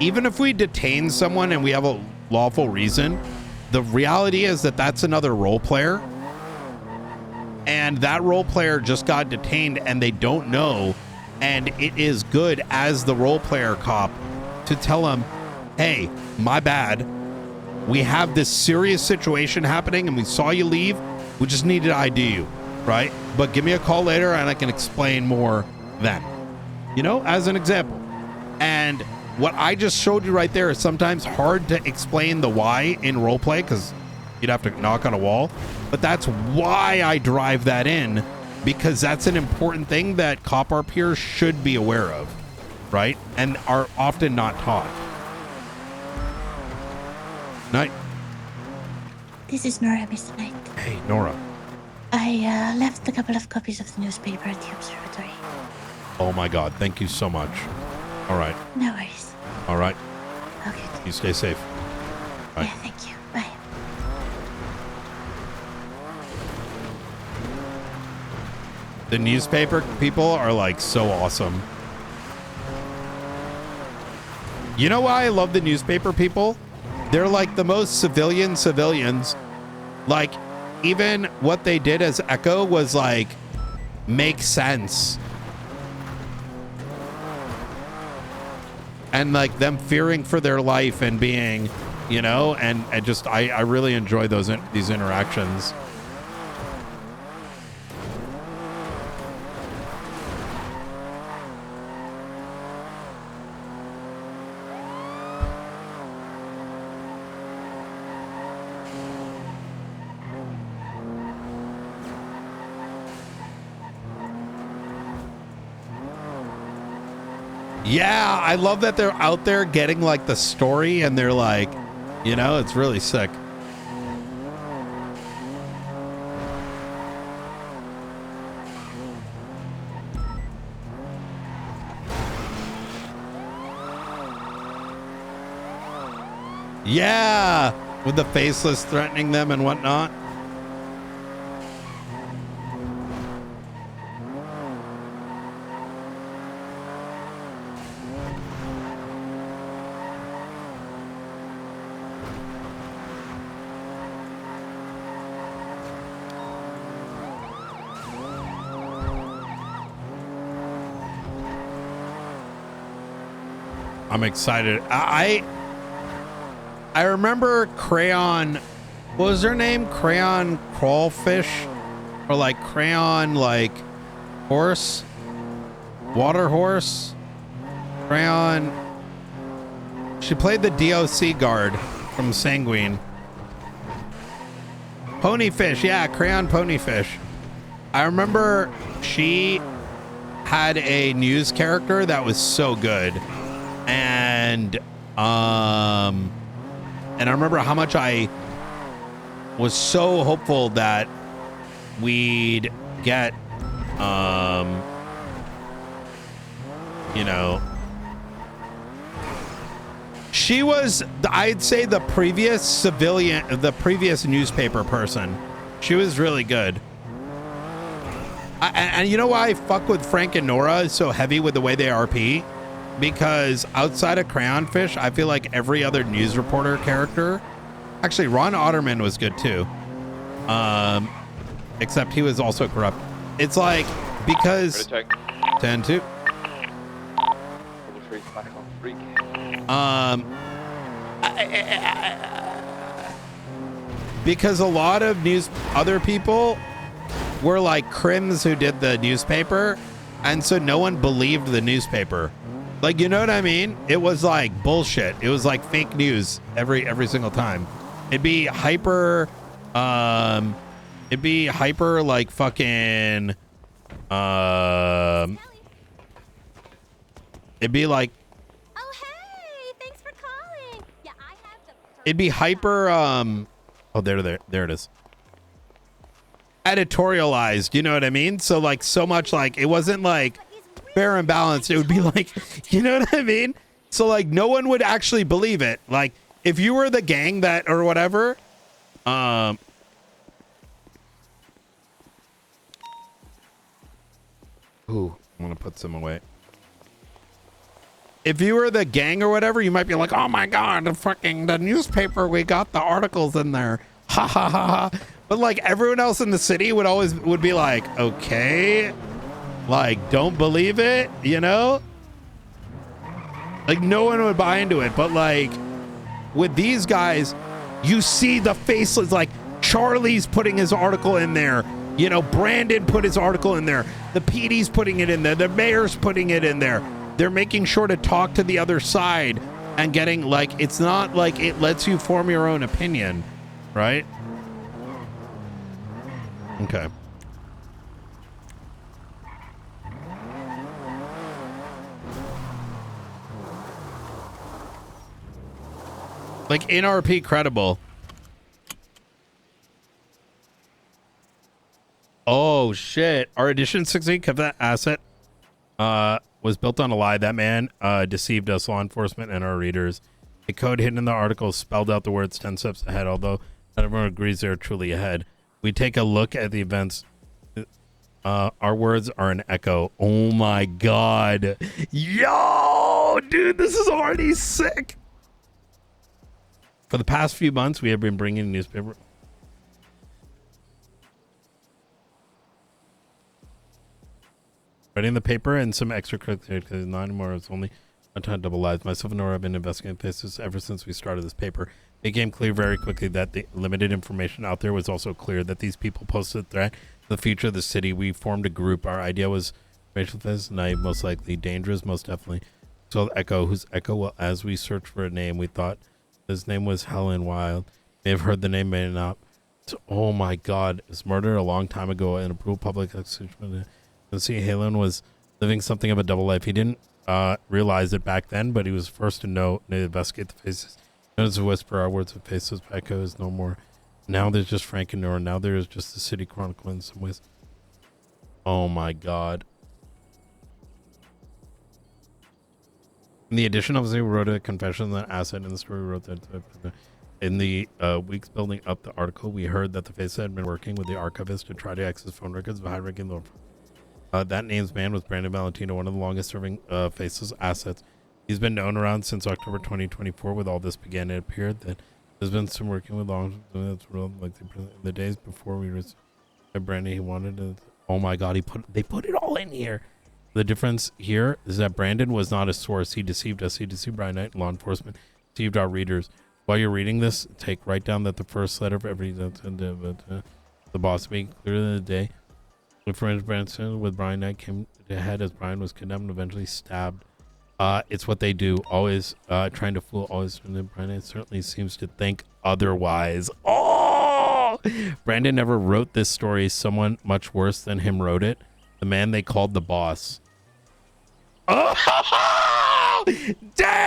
Speaker 1: even if we detain someone and we have a lawful reason, the reality is that that's another role player. And that role player just got detained and they don't know. And it is good as the role player cop to tell him, hey, my bad. We have this serious situation happening and we saw you leave. We just need to ID you, right? But give me a call later and I can explain more then. You know, as an example. And what I just showed you right there is sometimes hard to explain the why in roleplay because you'd have to knock on a wall. But that's why I drive that in, because that's an important thing that cop our peers should be aware of, right? And are often not taught. Night.
Speaker 6: This is Nora, Mr. Knight.
Speaker 1: Hey, Nora.
Speaker 6: I left a couple of copies of the newspaper at the observatory.
Speaker 1: Oh my God, thank you so much. All right.
Speaker 6: No worries.
Speaker 1: All right.
Speaker 6: Okay.
Speaker 1: You stay safe. Bye.
Speaker 6: Yeah, thank you. Bye.
Speaker 1: The newspaper people are like so awesome. You know why I love the newspaper people? They're like the most civilians. Like even what they did as Echo was like make sense. And like them fearing for their life and being, you know, and just I really enjoy these interactions. Yeah, I love that they're out there getting like the story and they're like, you know, it's really sick. Yeah, with the faceless threatening them and whatnot. I'm excited. I remember Crayon, what was her name? Crayon Crawfish? Or like Crayon like horse? Water horse? Crayon. She played the DOC guard from Sanguine. Ponyfish, yeah, Crayon Ponyfish. I remember she had a news character that was so good. And And I remember how much I was so hopeful that we'd get, you know, she was, I'd say, the previous newspaper person. She was really good. And you know why I fuck with Frank and Nora so heavy with the way they RP? Because outside of Crayonfish, I feel like every other news reporter character, actually Ron Otterman was good too. Except he was also corrupt. It's like, because 10-2. Because a lot of other people were like crims who did the newspaper, and so no one believed the newspaper. Like, you know what I mean? It was like bullshit. It was like fake news every single time. It'd be hyper like fucking it'd be like it'd be hyper oh, there it is. Editorialized, you know what I mean? So like, so much like, it wasn't like fair and balanced. It would be like, you know what I mean? So like, no one would actually believe it. Like, if you were the gang that or whatever, ooh, I'm gonna put some away. If you were the gang or whatever, you might be like, oh my God, the newspaper, we got the articles in there. Ha ha ha ha. But like everyone else in the city would be like, okay, like, don't believe it, you know? Like no one would buy into it. But like with these guys, you see the faceless, like Charlie's putting his article in there. You know, Brandon put his article in there. The PD's putting it in there. The mayor's putting it in there. They're making sure to talk to the other side and getting like, it's not like it lets you form your own opinion, right? Okay. Like NRP credible. Oh shit. Our Edition 16 Chavez asset was built on a lie. That man deceived us, law enforcement, and our readers. The code hidden in the article spelled out the words 10 steps ahead, although not everyone agrees they're truly ahead. We take a look at the events. Our words are an echo. Oh my God. Yo, dude, this is already sick. For the past few months, we have been bringing newspaper. Writing the paper and some extra credits because not anymore. It's only one time double lives. Myself and Nora have been investigating cases ever since we started this paper. It became clear very quickly that the limited information out there was also clear that these people posed a threat to the future of the city. We formed a group. Our idea was racial offense, naive, most likely dangerous, most definitely. So Echo, whose Echo, well, as we searched for a name, we thought his name was Helen Wild. May have heard the name, may not. Oh my God, it was murdered a long time ago in a brutal public execution. And see, Helen was living something of a double life. He didn't realize it back then, but he was first to know to investigate the faces. Notice a whisper, our words of faces, Echo is no more. Now there's just Frank and Nora. Now there is just the City Chronicle in some ways. Oh my God. In the edition, obviously, we wrote a confession that asset in the story. We wrote that in the weeks building up the article, we heard that the face had been working with the archivist to try to access phone records of high-ranking law. That name's man was Brandon Valentino, one of the longest-serving Faceless assets. He's been known around since October 2024. With all this began, it appeared that there's been some working with long, like the days before we received Brandon. He wanted to. Oh my God, they put it all in here. The difference here is that Brandon was not a source. He deceived us. He deceived Brian Knight, law enforcement, deceived our readers. While you're reading this, write down that the first letter of every the boss being clear in the day. Friends Branson with Brian Knight came to head as Brian was kidnapped and eventually stabbed. It's what they do. Always trying to fool. Always. And Brian Knight certainly seems to think otherwise. Oh! Brandon never wrote this story. Someone much worse than him wrote it. The man they called the boss. Oh! Dang!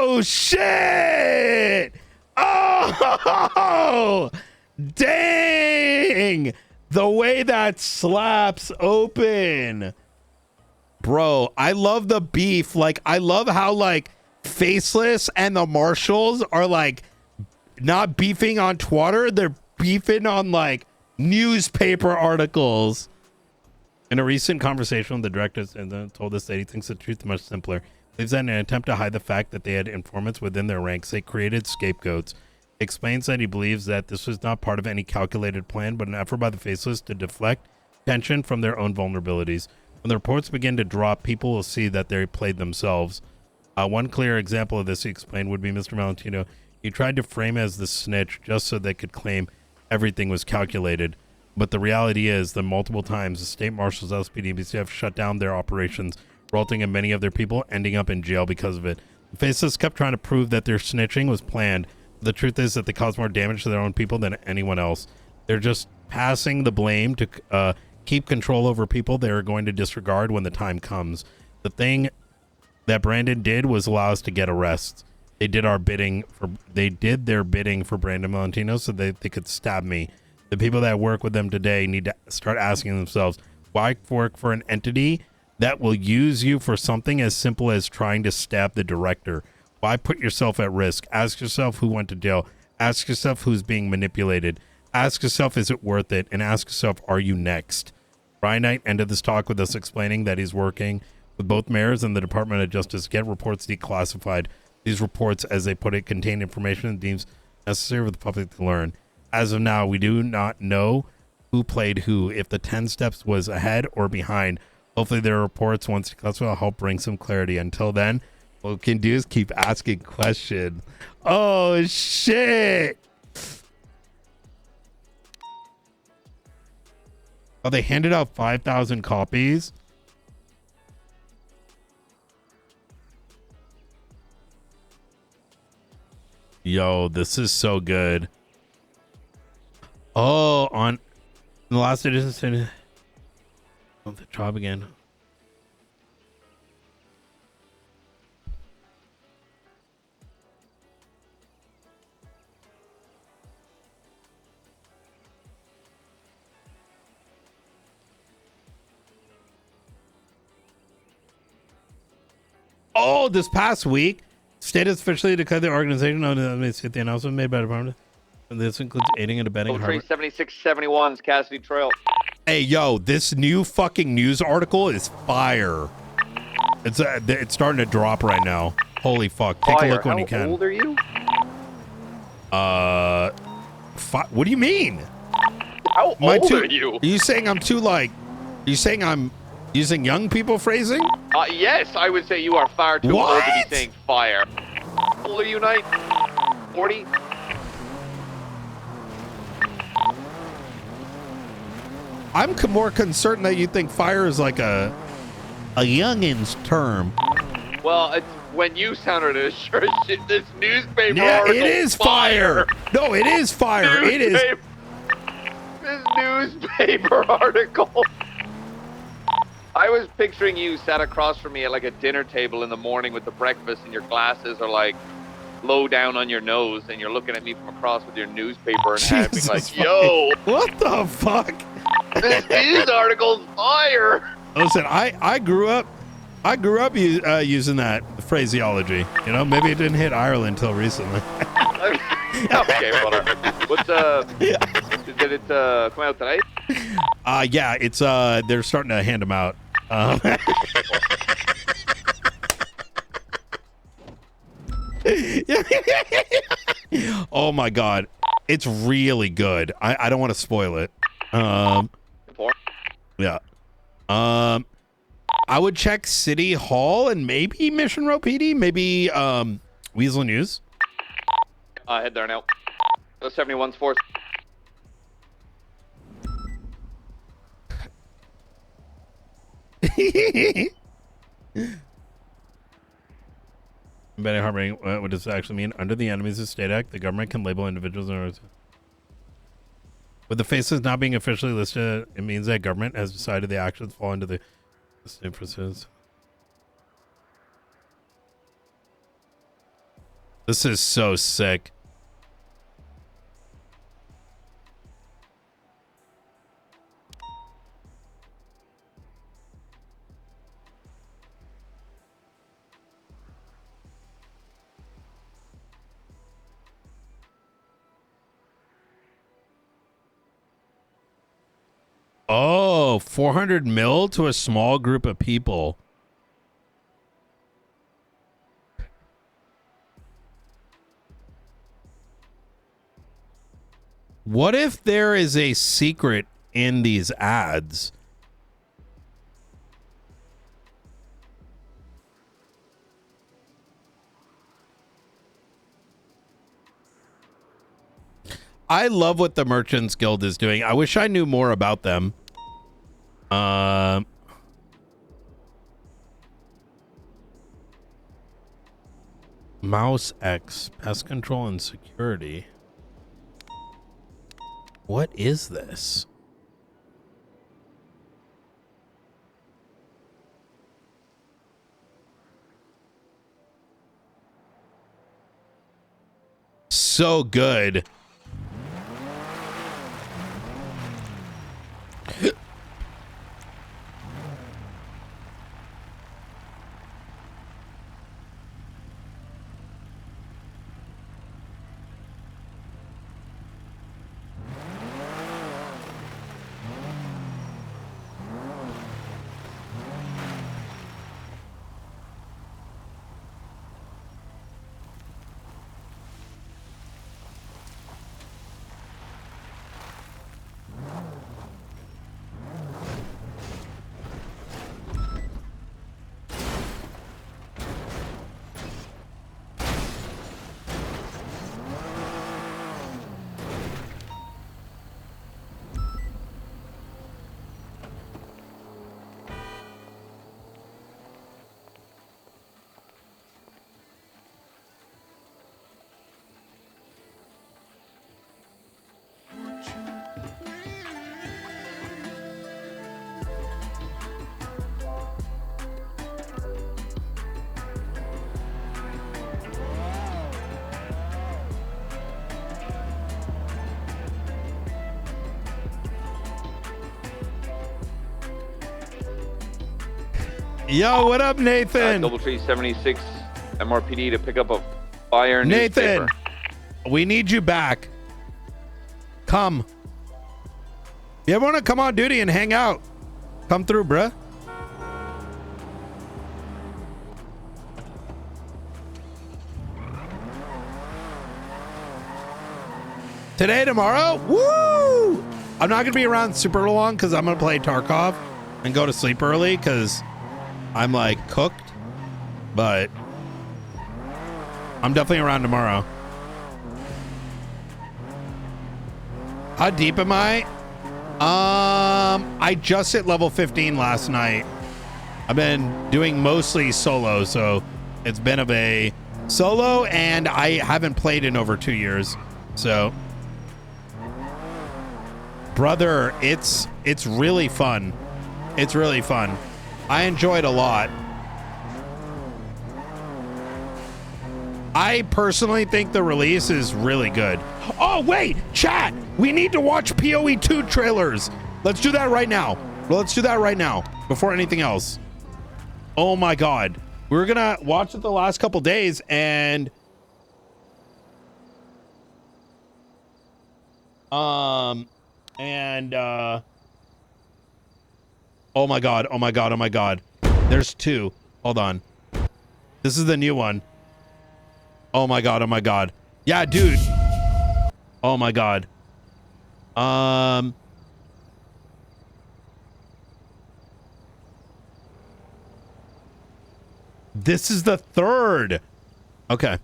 Speaker 1: Oh shit! Oh dang! The way that slaps open. Bro, I love the beef. Like, I love how, like, Faceless and the Marshals are, like, not beefing on Twitter. They're beefing on, like, newspaper articles. In a recent conversation with the director, told us that he thinks the truth is much simpler. Believes that in an attempt to hide the fact that they had informants within their ranks, they created scapegoats. Explains that he believes that this was not part of any calculated plan, but an effort by the Faceless to deflect attention from their own vulnerabilities. When the reports begin to drop, people will see that they played themselves. One clear example of this, he explained, would be Mr. Valentino. He tried to frame as the snitch just so they could claim everything was calculated. But the reality is that multiple times the state marshals, LSPD, and BCF shut down their operations, resulting in many of their people ending up in jail because of it. The Faceless kept trying to prove that their snitching was planned. The truth is that they caused more damage to their own people than anyone else. They're just passing the blame to keep control over people they are going to disregard when the time comes. The thing that Brandon did was allow us to get arrests. They did their bidding for Brandon Valentino so that they could stab me. The people that work with them today need to start asking themselves, why work for an entity that will use you for something as simple as trying to stab the director? Why put yourself at risk? Ask yourself who went to jail. Ask yourself who's being manipulated. Ask yourself, is it worth it? And ask yourself, are you next? Brian Knight ended this talk with us explaining that he's working with both mayors and the Department of Justice to get reports declassified. These reports, as they put it, contain information that deems necessary for the public to learn. As of now, we do not know who played who, if the 10 steps was ahead or behind. Hopefully their reports, once declassified, will help bring some clarity. Until then, what we can do is keep asking questions. Oh, shit! Oh, they handed out 5,000 copies? Yo, this is so good. Oh, on the last edition of the job again. Oh, this past week, state has officially declared the organization known as the announcement made by the department. And this includes aiding and abetting.
Speaker 8: 7671's Cassidy Trail.
Speaker 1: Hey, yo, this new fucking news article is fire. It's starting to drop right now. Holy fuck! Take a look when you can.
Speaker 8: How old are you?
Speaker 1: What do you mean?
Speaker 8: How old are you?
Speaker 1: Are you saying I'm too like? Are you saying I'm using young people phrasing?
Speaker 8: Yes, I would say you are far too old to be saying fire. How old are you, Knight? 40?
Speaker 1: I'm more concerned that you think fire is like a youngin's term.
Speaker 8: Well, it's when you sounded as sure as shit. This newspaper
Speaker 1: Yeah,
Speaker 8: article.
Speaker 1: it is fire. No, it is fire. It is.
Speaker 8: This newspaper article. I was picturing you sat across from me at like a dinner table in the morning with the breakfast, and your glasses are like low down on your nose, and you're looking at me from across with your newspaper and having like, "Yo,
Speaker 1: what the fuck?
Speaker 8: This news article's fire."
Speaker 1: Listen, I grew up using that phraseology. You know, maybe it didn't hit Ireland until recently.
Speaker 8: Okay, whatever. What's did it come out today?
Speaker 1: Yeah, it's they're starting to hand them out. Oh my god, it's really good. I don't want to spoil it. Yeah. I would check City Hall and maybe Mission Row PD, maybe Weasel News.
Speaker 8: Head there now. 71's force.
Speaker 1: Betty Harboring, what does this actually mean? Under the Enemies of State Act, the government can label individuals as... With the faces not being officially listed, it means that government has decided the actions fall into the inferences. This is so sick. Oh, 400 mil to a small group of people. What if there is a secret in these ads? I love what the Merchants Guild is doing. I wish I knew more about them. Mouse X, pest control and security. What is this? So good. Yo, what up, Nathan?
Speaker 8: Doubletree 76 MRPD to pick up a fire
Speaker 1: Nathan,
Speaker 8: newspaper.
Speaker 1: we need you back. Come. You ever want to come on duty and hang out? Come through, bruh. Today, tomorrow? Woo! I'm not going to be around super long because I'm going to play Tarkov and go to sleep early because I'm like cooked, but I'm definitely around tomorrow. How deep am I? I just hit level 15 last night. I've been doing mostly solo, so it's been of a solo, and I haven't played in over 2 years. So, brother, it's really fun. It's really fun. I enjoy it a lot. I personally think the release is really good. Oh, wait, chat. We need to watch PoE 2 trailers. Let's do that right now. Let's do that right now before anything else. Oh my God. We were going to watch it the last couple days and oh my God. Oh my God. Oh my God. There's two. Hold on. This is the new one. Oh my God. Oh my God. Yeah, dude. Oh my God. This is the third. Okay.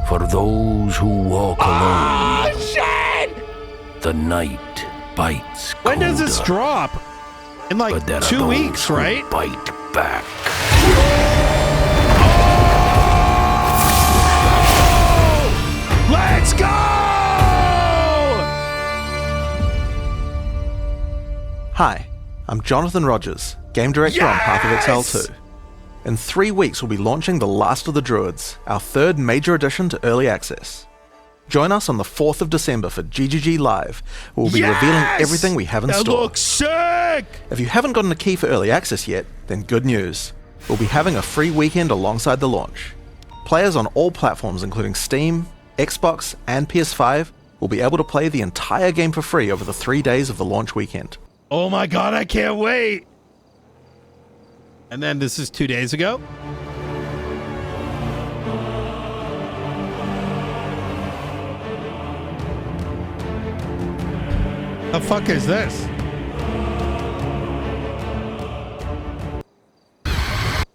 Speaker 4: For those who walk alone,
Speaker 1: shit!
Speaker 4: The night bites.
Speaker 1: When does this
Speaker 4: colder.
Speaker 1: drop? In like
Speaker 4: But there are
Speaker 1: 2
Speaker 4: those
Speaker 1: weeks,
Speaker 4: who
Speaker 1: right?
Speaker 4: Bite back.
Speaker 1: Let's go!
Speaker 22: Hi, I'm Jonathan Rogers, Game Director on Path of Excel 2.
Speaker 9: In 3 weeks, we'll be launching The Last of the Druids, our third major addition to Early Access. Join us on the 4th of December for GGG Live, where we'll be revealing everything we have in store.
Speaker 1: That looks sick!
Speaker 9: If you haven't gotten a key for Early Access yet, then good news. We'll be having a free weekend alongside the launch. Players on all platforms including Steam, Xbox, and PS5 will be able to play the entire game for free over the 3 days of the launch weekend.
Speaker 1: Oh my god, I can't wait! And then this is 2 days ago? The fuck is this?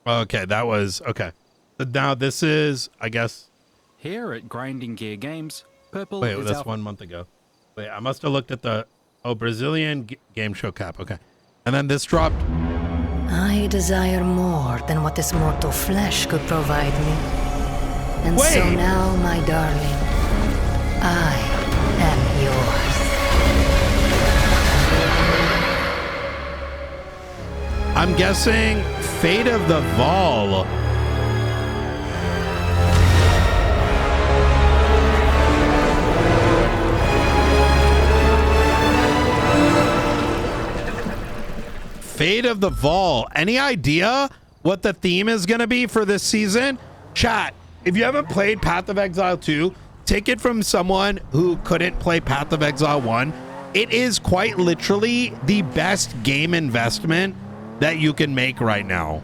Speaker 1: Okay, that was okay. So now this is, I guess.
Speaker 22: Here at Grinding Gear Games, purple
Speaker 1: Wait,
Speaker 22: is
Speaker 1: that's
Speaker 22: our
Speaker 1: 1 month ago. Wait, I must have looked at the Brazilian game show cap. Okay, and then this dropped.
Speaker 23: I desire more than what this mortal flesh could provide me. And so now, my darling, I am yours.
Speaker 1: I'm guessing Fate of the Vol. Fate of the Vol. Any idea what the theme is going to be for this season? Chat, if you haven't played Path of Exile 2, take it from someone who couldn't play Path of Exile 1. It is quite literally the best game investment that you can make right now.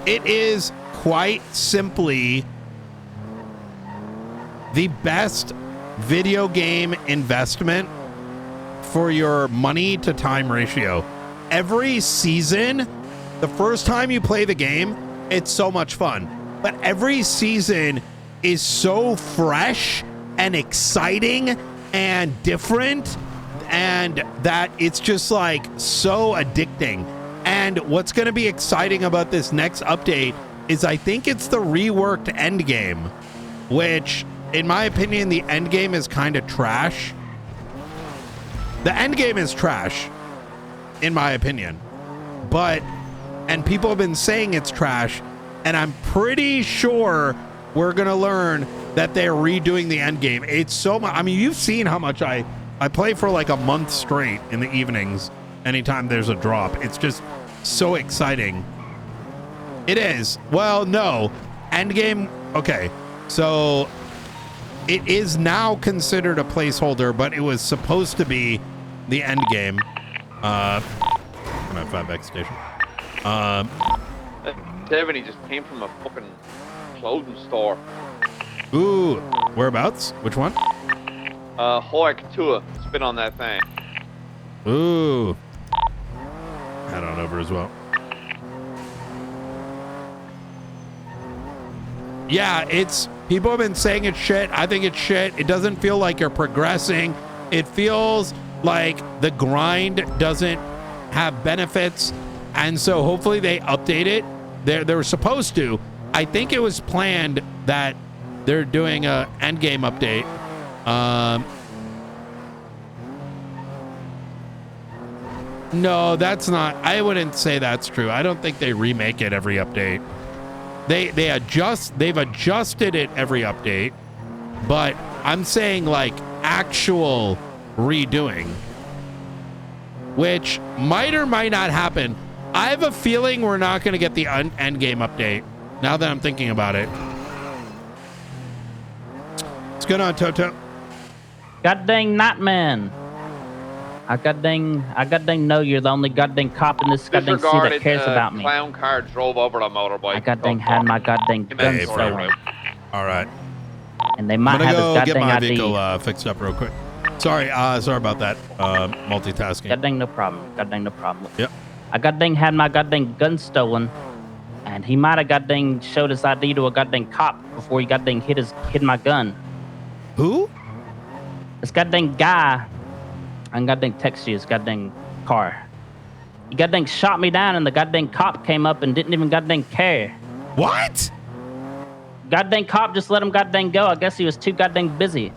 Speaker 1: It is quite simply the best video game investment for your money to time ratio. Every season, the first time you play the game, it's so much fun. But every season is so fresh and exciting and different, and that it's just like so addicting. And what's going to be exciting about this next update is I think it's the reworked endgame, which in my opinion, the endgame is kind of trash. The endgame is trash, in my opinion. And people have been saying it's trash, and I'm pretty sure we're going to learn that they're redoing the endgame. It's so much. I mean, you've seen how much I play for like a month straight in the evenings anytime there's a drop. It's just so exciting. It is. Well, no. Endgame. Okay. So it is now considered a placeholder, but it was supposed to be the endgame. I'm at 5X station.
Speaker 8: 70 just came from a fucking clothing store.
Speaker 1: Ooh. Whereabouts? Which one?
Speaker 8: Hoik Tua. Spin on that thing.
Speaker 1: Ooh. Head on over as well. Yeah, people have been saying it's shit. I think it's shit. It doesn't feel like you're progressing. It feels like the grind doesn't have benefits. And so hopefully they update it. They were supposed to. I think it was planned that they're doing a endgame update. No, that's not. I wouldn't say that's true. I don't think they remake it every update. They've adjusted it every update, but I'm saying like actual redoing, which might or might not happen. I have a feeling we're not going to get the end game update now that I'm thinking about it. What's going on, Toto?
Speaker 24: God dang Nightman. I goddamn know you're the only goddamn cop in this goddamn city that cares about me.
Speaker 8: Clown car drove over a motorbike.
Speaker 24: I goddamn had my goddamn gun stolen.
Speaker 1: All right.
Speaker 24: And they might have his
Speaker 1: get
Speaker 24: goddamn
Speaker 1: my
Speaker 24: ID.
Speaker 1: vehicle fixed up real quick. Sorry about that. Multitasking.
Speaker 24: Goddamn no problem. Goddamn no problem.
Speaker 1: Yep.
Speaker 24: I goddamn had my goddamn gun stolen, and he might have goddamn showed his ID to a goddamn cop before he goddamn hid my gun.
Speaker 1: Who?
Speaker 24: This goddamn guy. I goddamn text you his goddamn car. He goddamn shot me down, and the goddamn cop came up and didn't even goddamn care.
Speaker 1: What?
Speaker 24: Goddamn cop just let him goddamn go. I guess he was too goddamn busy.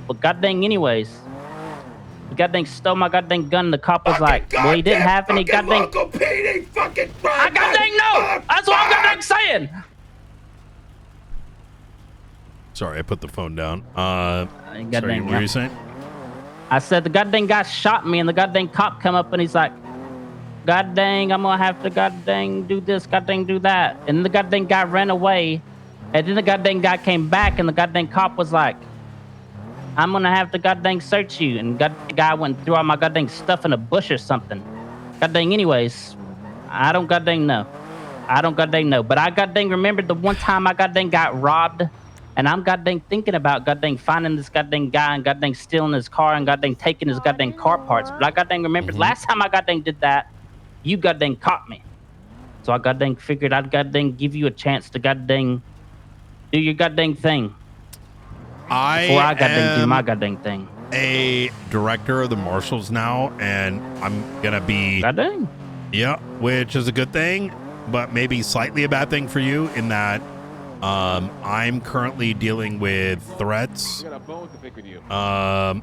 Speaker 24: Well, goddamn anyways. goddamn stole my goddamn gun. The cop was like, well, he didn't have any goddamn.
Speaker 1: Local PD fucking
Speaker 24: I goddamn know. That's what I'm goddamn saying.
Speaker 1: Sorry, I put the phone down. Sorry,
Speaker 24: goddamn,
Speaker 1: what were you saying?
Speaker 24: I said the goddamn guy shot me, and the goddamn cop come up and he's like, God dang, I'm gonna have to goddamn do this, goddamn do that. And then the goddamn guy ran away. And then the goddamn guy came back and the goddamn cop was like, I'm gonna have to goddamn search you. And the guy went through all my goddamn stuff in a bush or something. Goddamn, anyways, I don't goddamn know. I don't goddamn know. But I goddamn remember the one time I goddamn got robbed. And I'm goddamn thinking about goddamn finding this goddamn guy and goddamn stealing his car and goddamn taking his goddamn car parts. But I goddamn remember last time I goddamn did that, you goddamn caught me. So I goddamn figured I'd goddamn give you a chance to goddamn do your goddamn thing. Before I goddamn do my goddamn thing.
Speaker 1: A director of the marshals now, and I'm gonna be
Speaker 24: goddamn.
Speaker 1: Yeah, which is a good thing, but maybe slightly a bad thing for you in that I'm currently dealing with threats.
Speaker 8: I got a bone to pick with you.
Speaker 1: Sorry,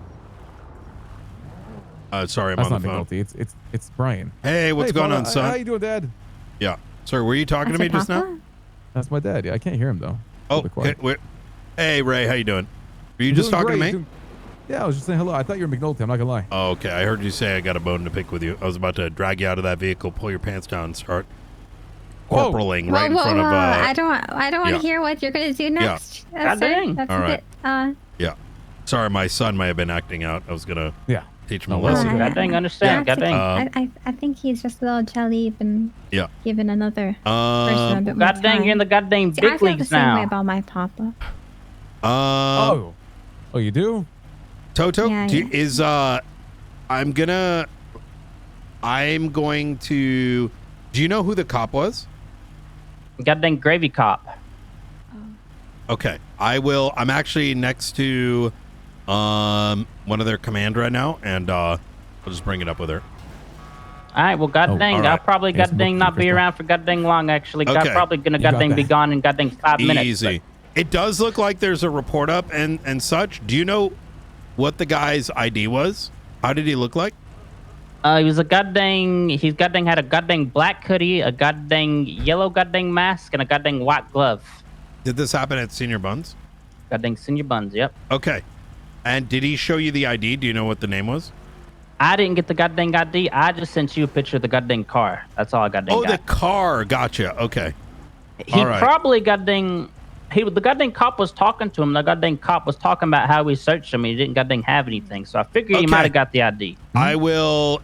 Speaker 1: I'm
Speaker 7: That's
Speaker 1: on the
Speaker 7: not
Speaker 1: phone.
Speaker 7: McNulty. It's Brian.
Speaker 1: Hey, what's going on, son?
Speaker 7: How you doing, Dad?
Speaker 1: Yeah. Sorry, were you talking to me just now?
Speaker 7: That's my dad. Yeah, I can't hear him though.
Speaker 1: Oh, hey, Ray, how you doing? Were you just talking to me?
Speaker 7: Yeah, I was just saying hello. I thought you were McNulty. I'm not gonna lie.
Speaker 1: Oh, okay. I heard you say I got a bone to pick with you. I was about to drag you out of that vehicle, pull your pants down, and start corporaling right in front of.
Speaker 11: I don't want
Speaker 1: yeah.
Speaker 11: to hear what you're gonna do next.
Speaker 1: Yeah.
Speaker 11: That's
Speaker 1: All
Speaker 11: a
Speaker 1: right.
Speaker 11: bit.
Speaker 1: Yeah. Sorry, my son may have been acting out. I was gonna teach him a
Speaker 11: Oh,
Speaker 1: lesson.
Speaker 24: God dang, understand. God dang.
Speaker 11: I think he's just a little jelly and
Speaker 1: Yeah.
Speaker 11: giving another person a bit more
Speaker 24: God dang, you're in the goddamn
Speaker 11: See,
Speaker 24: big
Speaker 11: I feel the
Speaker 24: leagues
Speaker 11: same way
Speaker 24: now.
Speaker 11: about my papa.
Speaker 7: Oh, you do?
Speaker 1: Toto,
Speaker 11: Yeah,
Speaker 1: is I'm going to. Do you know who the cop was?
Speaker 24: Goddamn gravy cop.
Speaker 1: Okay, I will. I'm actually next to one of their command right now, and I'll just bring it up with her.
Speaker 24: All right, well, god dang,
Speaker 1: all right.
Speaker 24: I'll probably goddamn not be around for goddamn long, actually. I'm
Speaker 1: Okay.
Speaker 24: probably gonna
Speaker 1: You got
Speaker 24: goddamn be
Speaker 1: that.
Speaker 24: gone in goddamn 5 minutes.
Speaker 1: Easy. It does look like there's a report up and such. Do you know what the guy's ID was? How did he look like?
Speaker 24: He was a goddamn, he's goddamn had a goddamn black hoodie, a goddamn yellow goddamn mask, and a goddamn white glove.
Speaker 1: Did this happen at Senior Buns?
Speaker 24: Goddamn Senior Buns, yep.
Speaker 1: Okay. And did he show you the ID? Do you know what the name was?
Speaker 24: I didn't get the goddamn ID. I just sent you a picture of the goddamn car. That's all I goddamn got.
Speaker 1: The car. Gotcha. Okay.
Speaker 24: He
Speaker 1: All right.
Speaker 24: probably goddamn, the goddamn cop was talking to him. The goddamn cop was talking about how he searched him. He didn't goddamn have anything. So I figured he
Speaker 1: Okay.
Speaker 24: might have got the ID.
Speaker 1: I will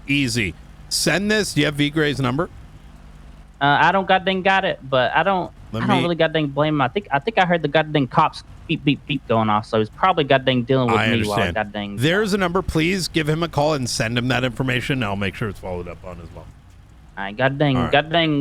Speaker 1: send this. Do you have V Gray's number?
Speaker 24: I don't goddamn got it, but I don't really goddamn blame him. I think I heard the goddamn cops beep beep beep going off. So he's probably goddamn dealing with
Speaker 1: I
Speaker 24: me while I
Speaker 1: understand.
Speaker 24: goddamn.
Speaker 1: There's a number. Please give him a call and send him that information. I'll make sure it's followed up on as well.
Speaker 24: All right, goddamn,
Speaker 1: All right.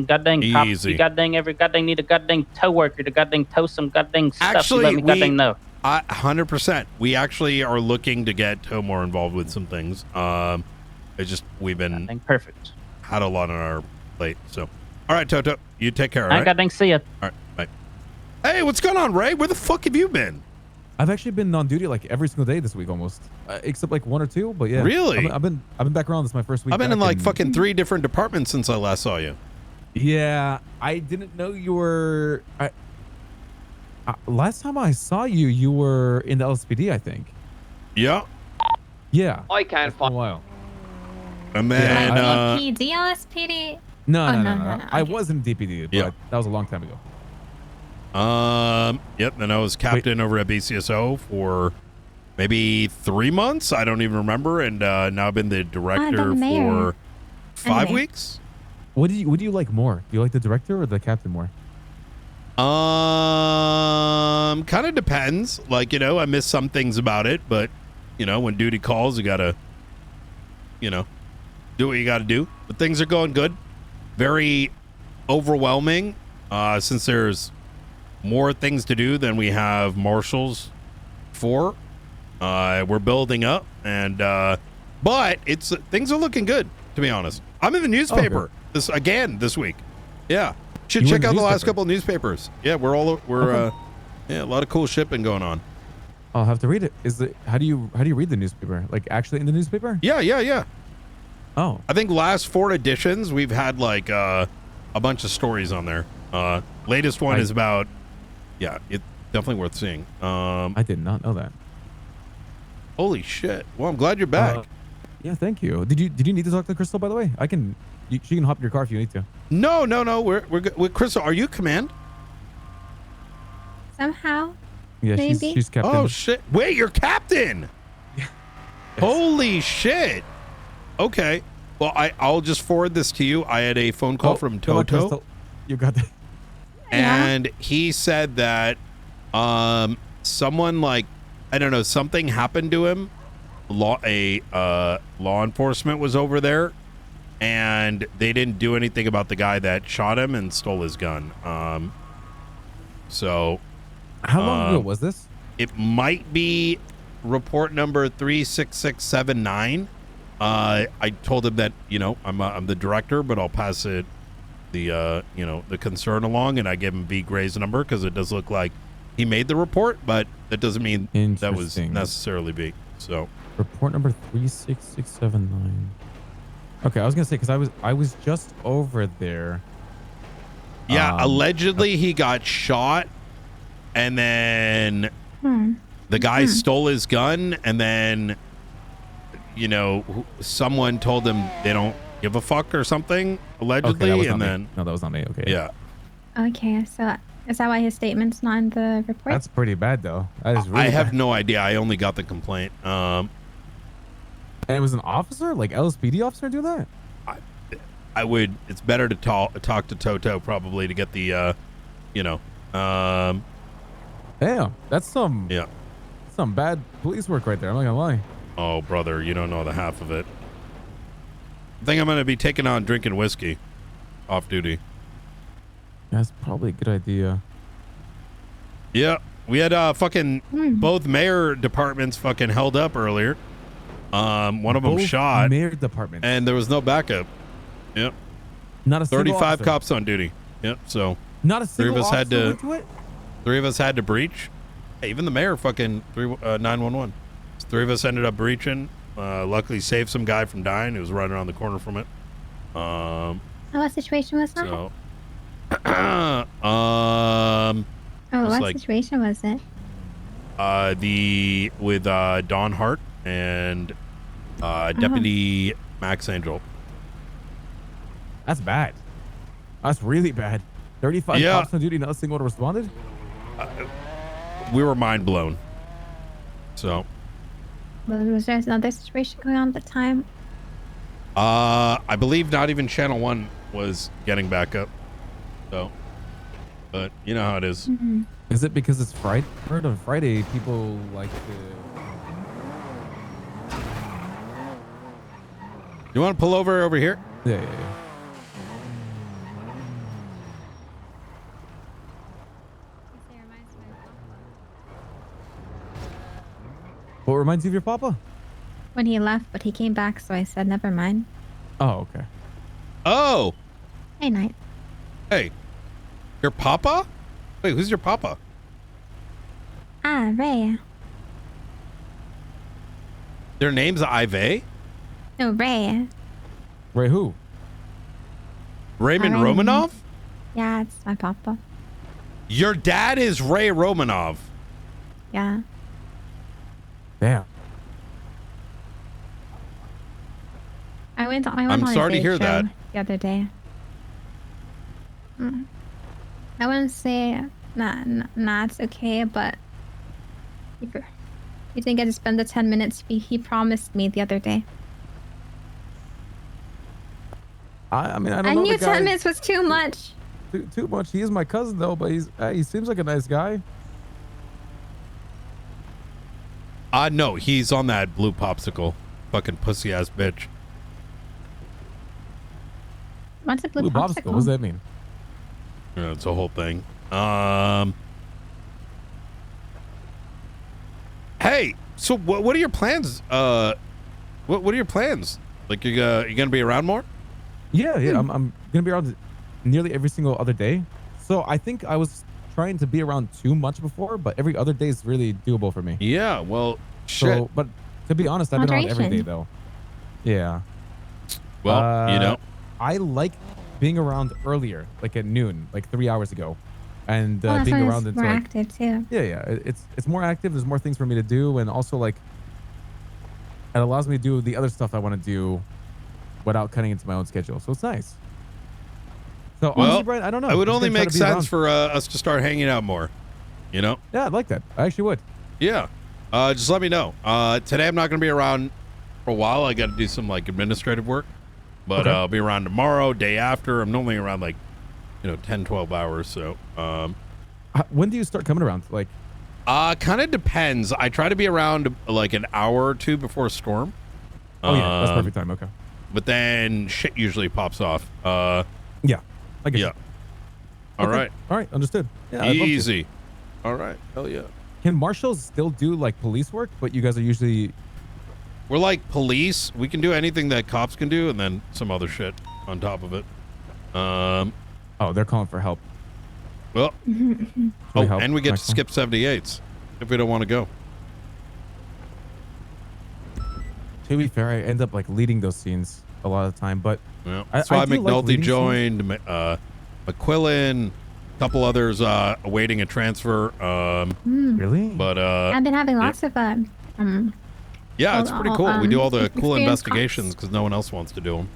Speaker 24: goddamn cops.
Speaker 1: Easy.
Speaker 24: You goddamn need a goddamn tow worker to goddamn tow some goddamn stuff.
Speaker 1: Actually,
Speaker 24: Let me goddamn know.
Speaker 1: 100%. We actually are looking to get Toe more involved with some things. It's just we've been
Speaker 24: perfect.
Speaker 1: Had a lot on our plate. So, all right, Toto, you take care. All
Speaker 24: I
Speaker 1: right.
Speaker 24: goddamn see ya.
Speaker 1: All right, bye. Hey, what's going on, Ray? Where the fuck have you been?
Speaker 7: I've actually been on duty like every single day this week almost, except like 1 or 2. But yeah,
Speaker 1: Really?
Speaker 7: I've been back around. This is my first week.
Speaker 1: I've been in
Speaker 7: back
Speaker 1: like fucking 3 different departments since I last saw you.
Speaker 7: Yeah, I didn't know you were. Last time I saw you, you were in the LSPD, I think.
Speaker 1: Yeah.
Speaker 7: Yeah.
Speaker 8: I can't find
Speaker 7: a while.
Speaker 1: And then
Speaker 11: PD, LSPD.
Speaker 7: No,
Speaker 11: Oh,
Speaker 7: no. I was in DPD, but that was a long time ago.
Speaker 1: Yep. Then I was captain over at BCSO for maybe 3 months. I don't even remember. And now I've been the director
Speaker 11: the mayor.
Speaker 1: for 5
Speaker 11: mayor.
Speaker 1: weeks.
Speaker 7: What do you like more? Do you like the director or the captain more?
Speaker 1: Kind of depends. Like, I miss some things about it, but when duty calls, you gotta, do what you gotta do. But things are going good. Very overwhelming, since there's more things to do than we have marshals for. We're building up, and but things are looking good, to be honest. I'm in the newspaper this week. Yeah. Should check out the last couple of newspapers. Yeah, a lot of cool shit been going on.
Speaker 7: I'll have to read it. How do you read the newspaper? Like actually in the newspaper?
Speaker 1: Yeah.
Speaker 7: Oh.
Speaker 1: I think last 4 editions we've had like a bunch of stories on there. Latest one is about. Yeah, it's definitely worth seeing.
Speaker 7: I did not know that.
Speaker 1: Holy shit! Well, I'm glad you're back.
Speaker 7: Yeah, thank you. Did you need to talk to Crystal, by the way? She can hop in your car if you need to.
Speaker 1: No. We're good. With Crystal, are you command?
Speaker 11: Somehow.
Speaker 7: Yeah,
Speaker 11: maybe.
Speaker 7: she's captain.
Speaker 1: Oh shit! Wait, you're captain. Holy shit! Okay. Well, I'll just forward this to you. I had a phone call from
Speaker 7: come on,
Speaker 1: Toto.
Speaker 7: Crystal. You got that.
Speaker 1: And he said that someone like, I don't know, something happened to him. Law enforcement was over there, and they didn't do anything about the guy that shot him and stole his gun. So
Speaker 7: how long ago was this?
Speaker 1: It might be report number 36679. I told him that, I'm the director, but I'll pass it the concern along, and I gave him V. Gray's number because it does look like he made the report, but that doesn't mean that was necessarily B. So
Speaker 7: report number 36679. Okay, I was gonna say because I was just over there.
Speaker 1: Yeah, allegedly he got shot, and then the guy stole his gun, and then someone told him they don't give a fuck or something, allegedly,
Speaker 7: okay,
Speaker 1: and then
Speaker 7: no, that was not me. Okay.
Speaker 1: Yeah.
Speaker 11: Okay, so is that why his statement's not in the report?
Speaker 7: That's pretty bad, though. That is really
Speaker 1: I have
Speaker 7: bad.
Speaker 1: no idea. I only got the complaint.
Speaker 7: And it was an officer, like LSPD officer, do that?
Speaker 1: I would. It's better to talk to Toto probably to get the, Damn,
Speaker 7: that's some bad police work right there. I'm not gonna lie.
Speaker 1: Oh, brother, you don't know the half of it. I think I'm gonna be taking on drinking whiskey, off duty.
Speaker 7: That's probably a good idea.
Speaker 1: Yeah, we had fucking both mayor departments fucking held up earlier. One of them
Speaker 7: Both
Speaker 1: shot.
Speaker 7: Mayor department.
Speaker 1: And there was no backup. Yep.
Speaker 7: Not a single
Speaker 1: 35
Speaker 7: officer.
Speaker 1: cops on duty. Yep. So
Speaker 7: Not a
Speaker 1: three
Speaker 7: single
Speaker 1: of us had
Speaker 7: officer
Speaker 1: to.
Speaker 7: went to it?
Speaker 1: 3 of us had to breach. Hey, even the mayor fucking 911. So 3 of us ended up breaching. Luckily saved some guy from dying who was running around the corner from it.
Speaker 11: What situation was that?
Speaker 1: So,
Speaker 11: what
Speaker 1: like,
Speaker 11: situation was it?
Speaker 1: with Don Hart and Deputy Max Angel.
Speaker 7: That's bad. That's really bad. 35
Speaker 1: Yeah.
Speaker 7: cops on duty, not a single one responded?
Speaker 1: We were mind blown. So,
Speaker 11: Was there another situation going on at the time?
Speaker 1: I believe not even Channel 1 was getting back up. So, but you know how it is.
Speaker 7: Is it because it's Friday? Heard on Friday, people like to...
Speaker 1: You want to pull over here?
Speaker 7: Yeah. What reminds you of your papa?
Speaker 11: When he left, but he came back, so I said, never mind.
Speaker 7: Oh, okay.
Speaker 1: Oh,
Speaker 11: Hey, Knight.
Speaker 1: hey. Your papa? Wait, who's your papa?
Speaker 11: Ah, Ray.
Speaker 1: Their name's Ive?
Speaker 11: No, Ray.
Speaker 7: Ray who?
Speaker 1: Raymond
Speaker 11: Ray.
Speaker 1: Romanov?
Speaker 11: Yeah, it's my papa.
Speaker 1: Your dad is Ray Romanov.
Speaker 11: Yeah.
Speaker 7: Damn.
Speaker 11: I went
Speaker 1: I'm
Speaker 11: on
Speaker 1: sorry to
Speaker 11: his
Speaker 1: hear
Speaker 11: show
Speaker 1: that.
Speaker 11: the other day. I wouldn't say nah, it's okay, but you didn't get to spend the 10 minutes he promised me the other day.
Speaker 7: I mean, I
Speaker 11: I
Speaker 7: don't know
Speaker 11: knew
Speaker 7: the guy
Speaker 11: 10 minutes was too much.
Speaker 7: too much. He is my cousin, though, but he seems like a nice guy.
Speaker 1: No, he's on that blue popsicle. Fucking pussy ass bitch.
Speaker 11: What's a blue popsicle?
Speaker 7: What does that mean?
Speaker 1: It's a whole thing. Hey, so what are your plans? What are your plans? Like you gonna be around more?
Speaker 7: Yeah. I'm gonna be around nearly every single other day. So I think I was trying to be around too much before, but every other day is really doable for me.
Speaker 1: Yeah, well, shit.
Speaker 7: So, but to be honest, I've been around every day
Speaker 11: Moderation.
Speaker 7: though. Yeah.
Speaker 1: Well, you know,
Speaker 7: I like being around earlier, like at noon, like 3 hours ago, and
Speaker 11: Well, that's
Speaker 7: being
Speaker 11: when
Speaker 7: around
Speaker 11: it's
Speaker 7: until
Speaker 11: more
Speaker 7: like,
Speaker 11: active too.
Speaker 7: yeah, it's more active. There's more things for me to do, and also like it allows me to do the other stuff I want to do without cutting into my own schedule. So it's nice. So
Speaker 1: well,
Speaker 7: honestly, Brian, I don't know.
Speaker 1: it would
Speaker 7: I'm just
Speaker 1: only
Speaker 7: gonna try
Speaker 1: make
Speaker 7: to be
Speaker 1: sense
Speaker 7: around.
Speaker 1: for us to start hanging out more. You know?
Speaker 7: Yeah, I'd like that. I actually would.
Speaker 1: Yeah. Just let me know. Today I'm not going to be around for a while. I got to do some like administrative work, but
Speaker 7: Okay.
Speaker 1: I'll be around tomorrow, day after. I'm normally around like, 10, 12 hours. So,
Speaker 7: When do you start coming around? Like,
Speaker 1: kind of depends. I try to be around like an hour or two before a storm.
Speaker 7: oh yeah, that's perfect time. Okay.
Speaker 1: But then shit usually pops off.
Speaker 7: Yeah. I guess.
Speaker 1: Yeah. All
Speaker 7: Okay.
Speaker 1: right.
Speaker 7: All right. Understood. Yeah. I'd love to.
Speaker 1: Easy. All right. Hell yeah.
Speaker 7: Can marshals still do like police work, but you guys are usually
Speaker 1: We're like police. We can do anything that cops can do, and then some other shit on top of it.
Speaker 7: Oh, they're calling for help.
Speaker 1: Well.
Speaker 7: we
Speaker 1: Oh,
Speaker 7: help
Speaker 1: and we get to
Speaker 7: next time?
Speaker 1: skip 78s if we don't want to go.
Speaker 7: To be fair, I end up like leading those scenes a lot of the time, but
Speaker 1: Yeah.
Speaker 7: I
Speaker 1: That's why
Speaker 7: do like
Speaker 1: McNulty
Speaker 7: leading
Speaker 1: joined. McQuillan, a couple others awaiting a transfer.
Speaker 7: Really?
Speaker 1: But
Speaker 11: I've been having lots of
Speaker 1: yeah, it's pretty cool. We do all the cool
Speaker 11: experienced
Speaker 1: investigations because no one else wants to do them.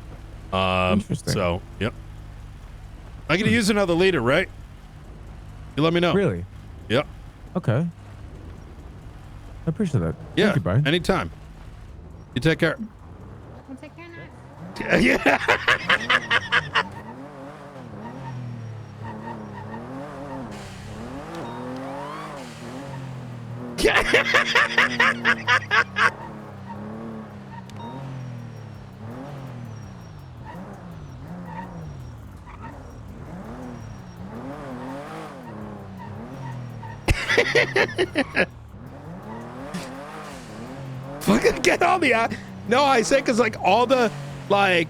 Speaker 7: Interesting.
Speaker 1: So, yep. I could use another leader, right? You let me know.
Speaker 7: Really?
Speaker 1: Yep.
Speaker 7: Okay. I appreciate that.
Speaker 1: Yeah.
Speaker 7: Thank you, Brian.
Speaker 1: Anytime. You take care.
Speaker 11: We'll take care now.
Speaker 1: Yeah. Fucking get all the no, I say because like all the like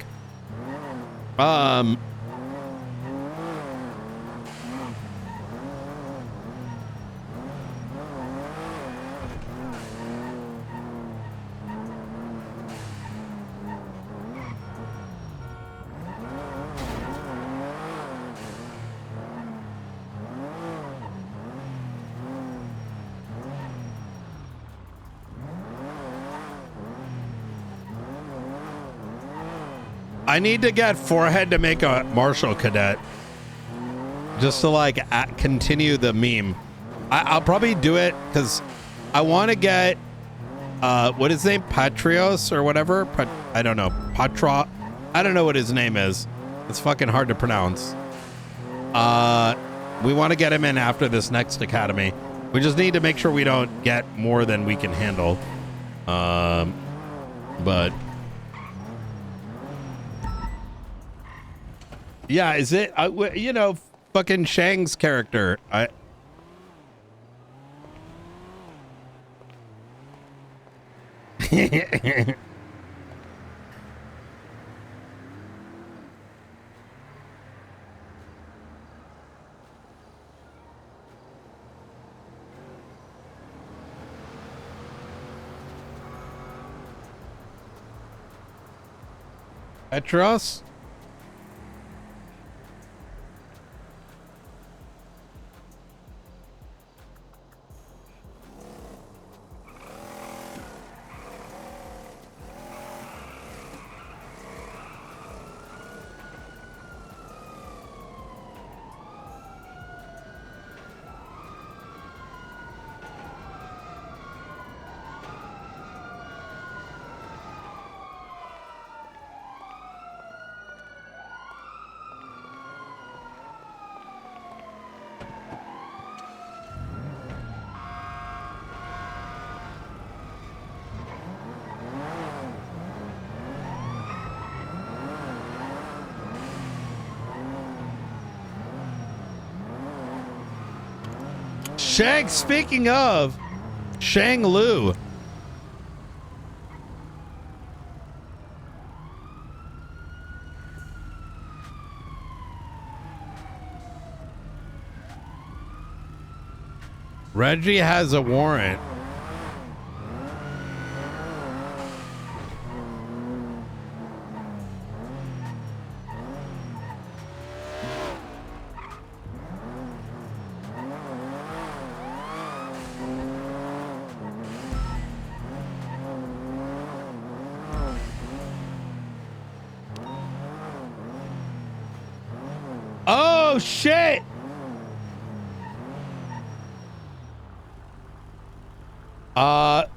Speaker 1: I need to get Forehead to make a marshal cadet just to like continue the meme. I'll probably do it because I want to get what is his name, Patrios or whatever. I don't know, Patra. I don't know what his name is. It's fucking hard to pronounce. We want to get him in after this next academy. We just need to make sure we don't get more than we can handle. But yeah, is it? You know, fucking Shang's character. Petros? Shang, speaking of Shang Lu. Reggie has a warrant. Oh shit!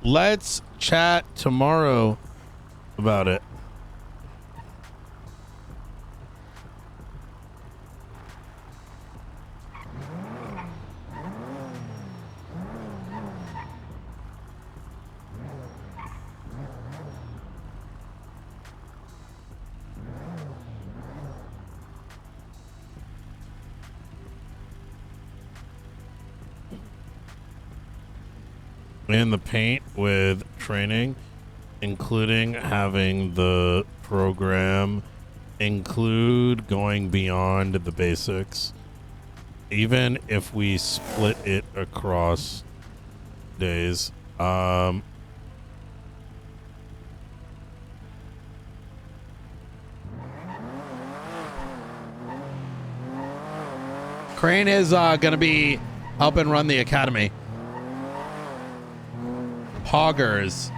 Speaker 1: Let's chat tomorrow about it. In the paint with training, including having the program include going beyond the basics, even if we split it across days. Crane is gonna be helping run the academy. Hoggers.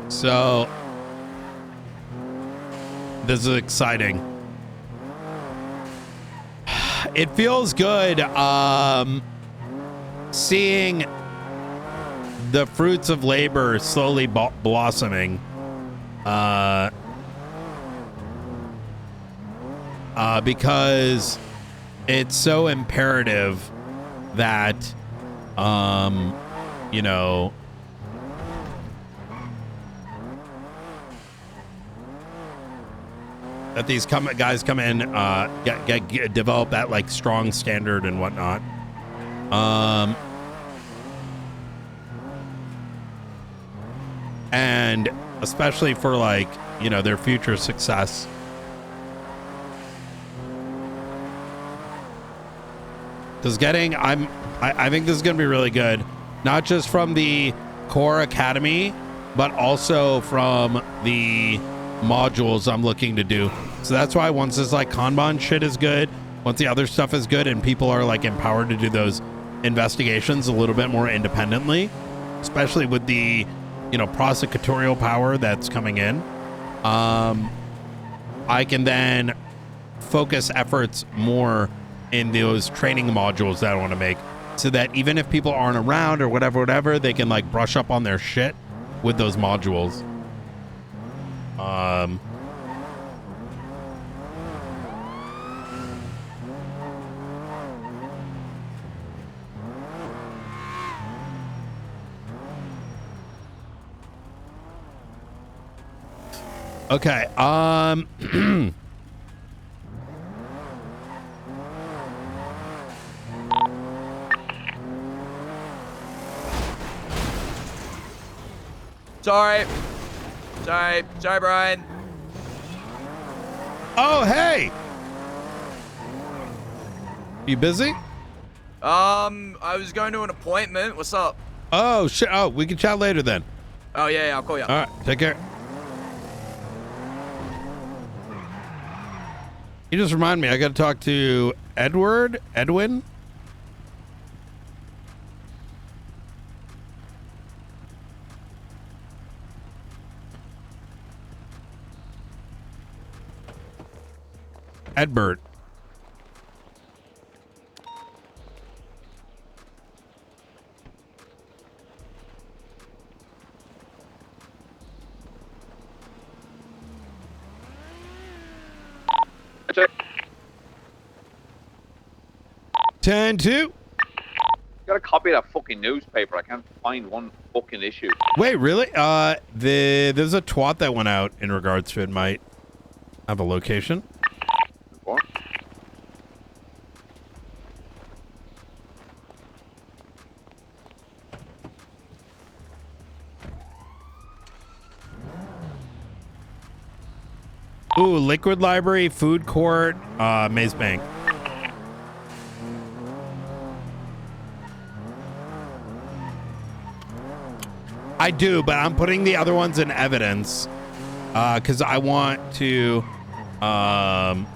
Speaker 1: So this is exciting. It feels good seeing the fruits of labor slowly blossoming. Because it's so imperative that you know, that these guys come in, develop that like strong standard and whatnot. And especially for like, you know, their future success. Because I think this is going to be really good, not just from the core academy, but also from the modules I'm looking to do. So that's why once this like Kanban shit is good, once the other stuff is good and people are like empowered to do those investigations a little bit more independently, especially with the, you know, prosecutorial power that's coming in, I can then focus efforts more in those training modules that I want to make, so that even if people aren't around or whatever, they can like brush up on their shit with those modules. Okay.
Speaker 15: Sorry, Brian.
Speaker 1: Oh, hey. You busy?
Speaker 15: I was going to an appointment. What's up?
Speaker 1: Oh, shit. Oh, we can chat later then.
Speaker 15: Oh, yeah, I'll call you.
Speaker 1: All right, take care. You just remind me, I got to talk to Edwin. Edbert.
Speaker 8: Check.
Speaker 1: 10-2.
Speaker 8: Got a copy of that fucking newspaper. I can't find one fucking issue.
Speaker 1: Wait, really? There's a twat that went out in regards to it. Might have a location.
Speaker 8: What?
Speaker 1: Ooh, Liquid Library, Food Court, Maze Bank. I do, but I'm putting the other ones in evidence because I want to.
Speaker 8: And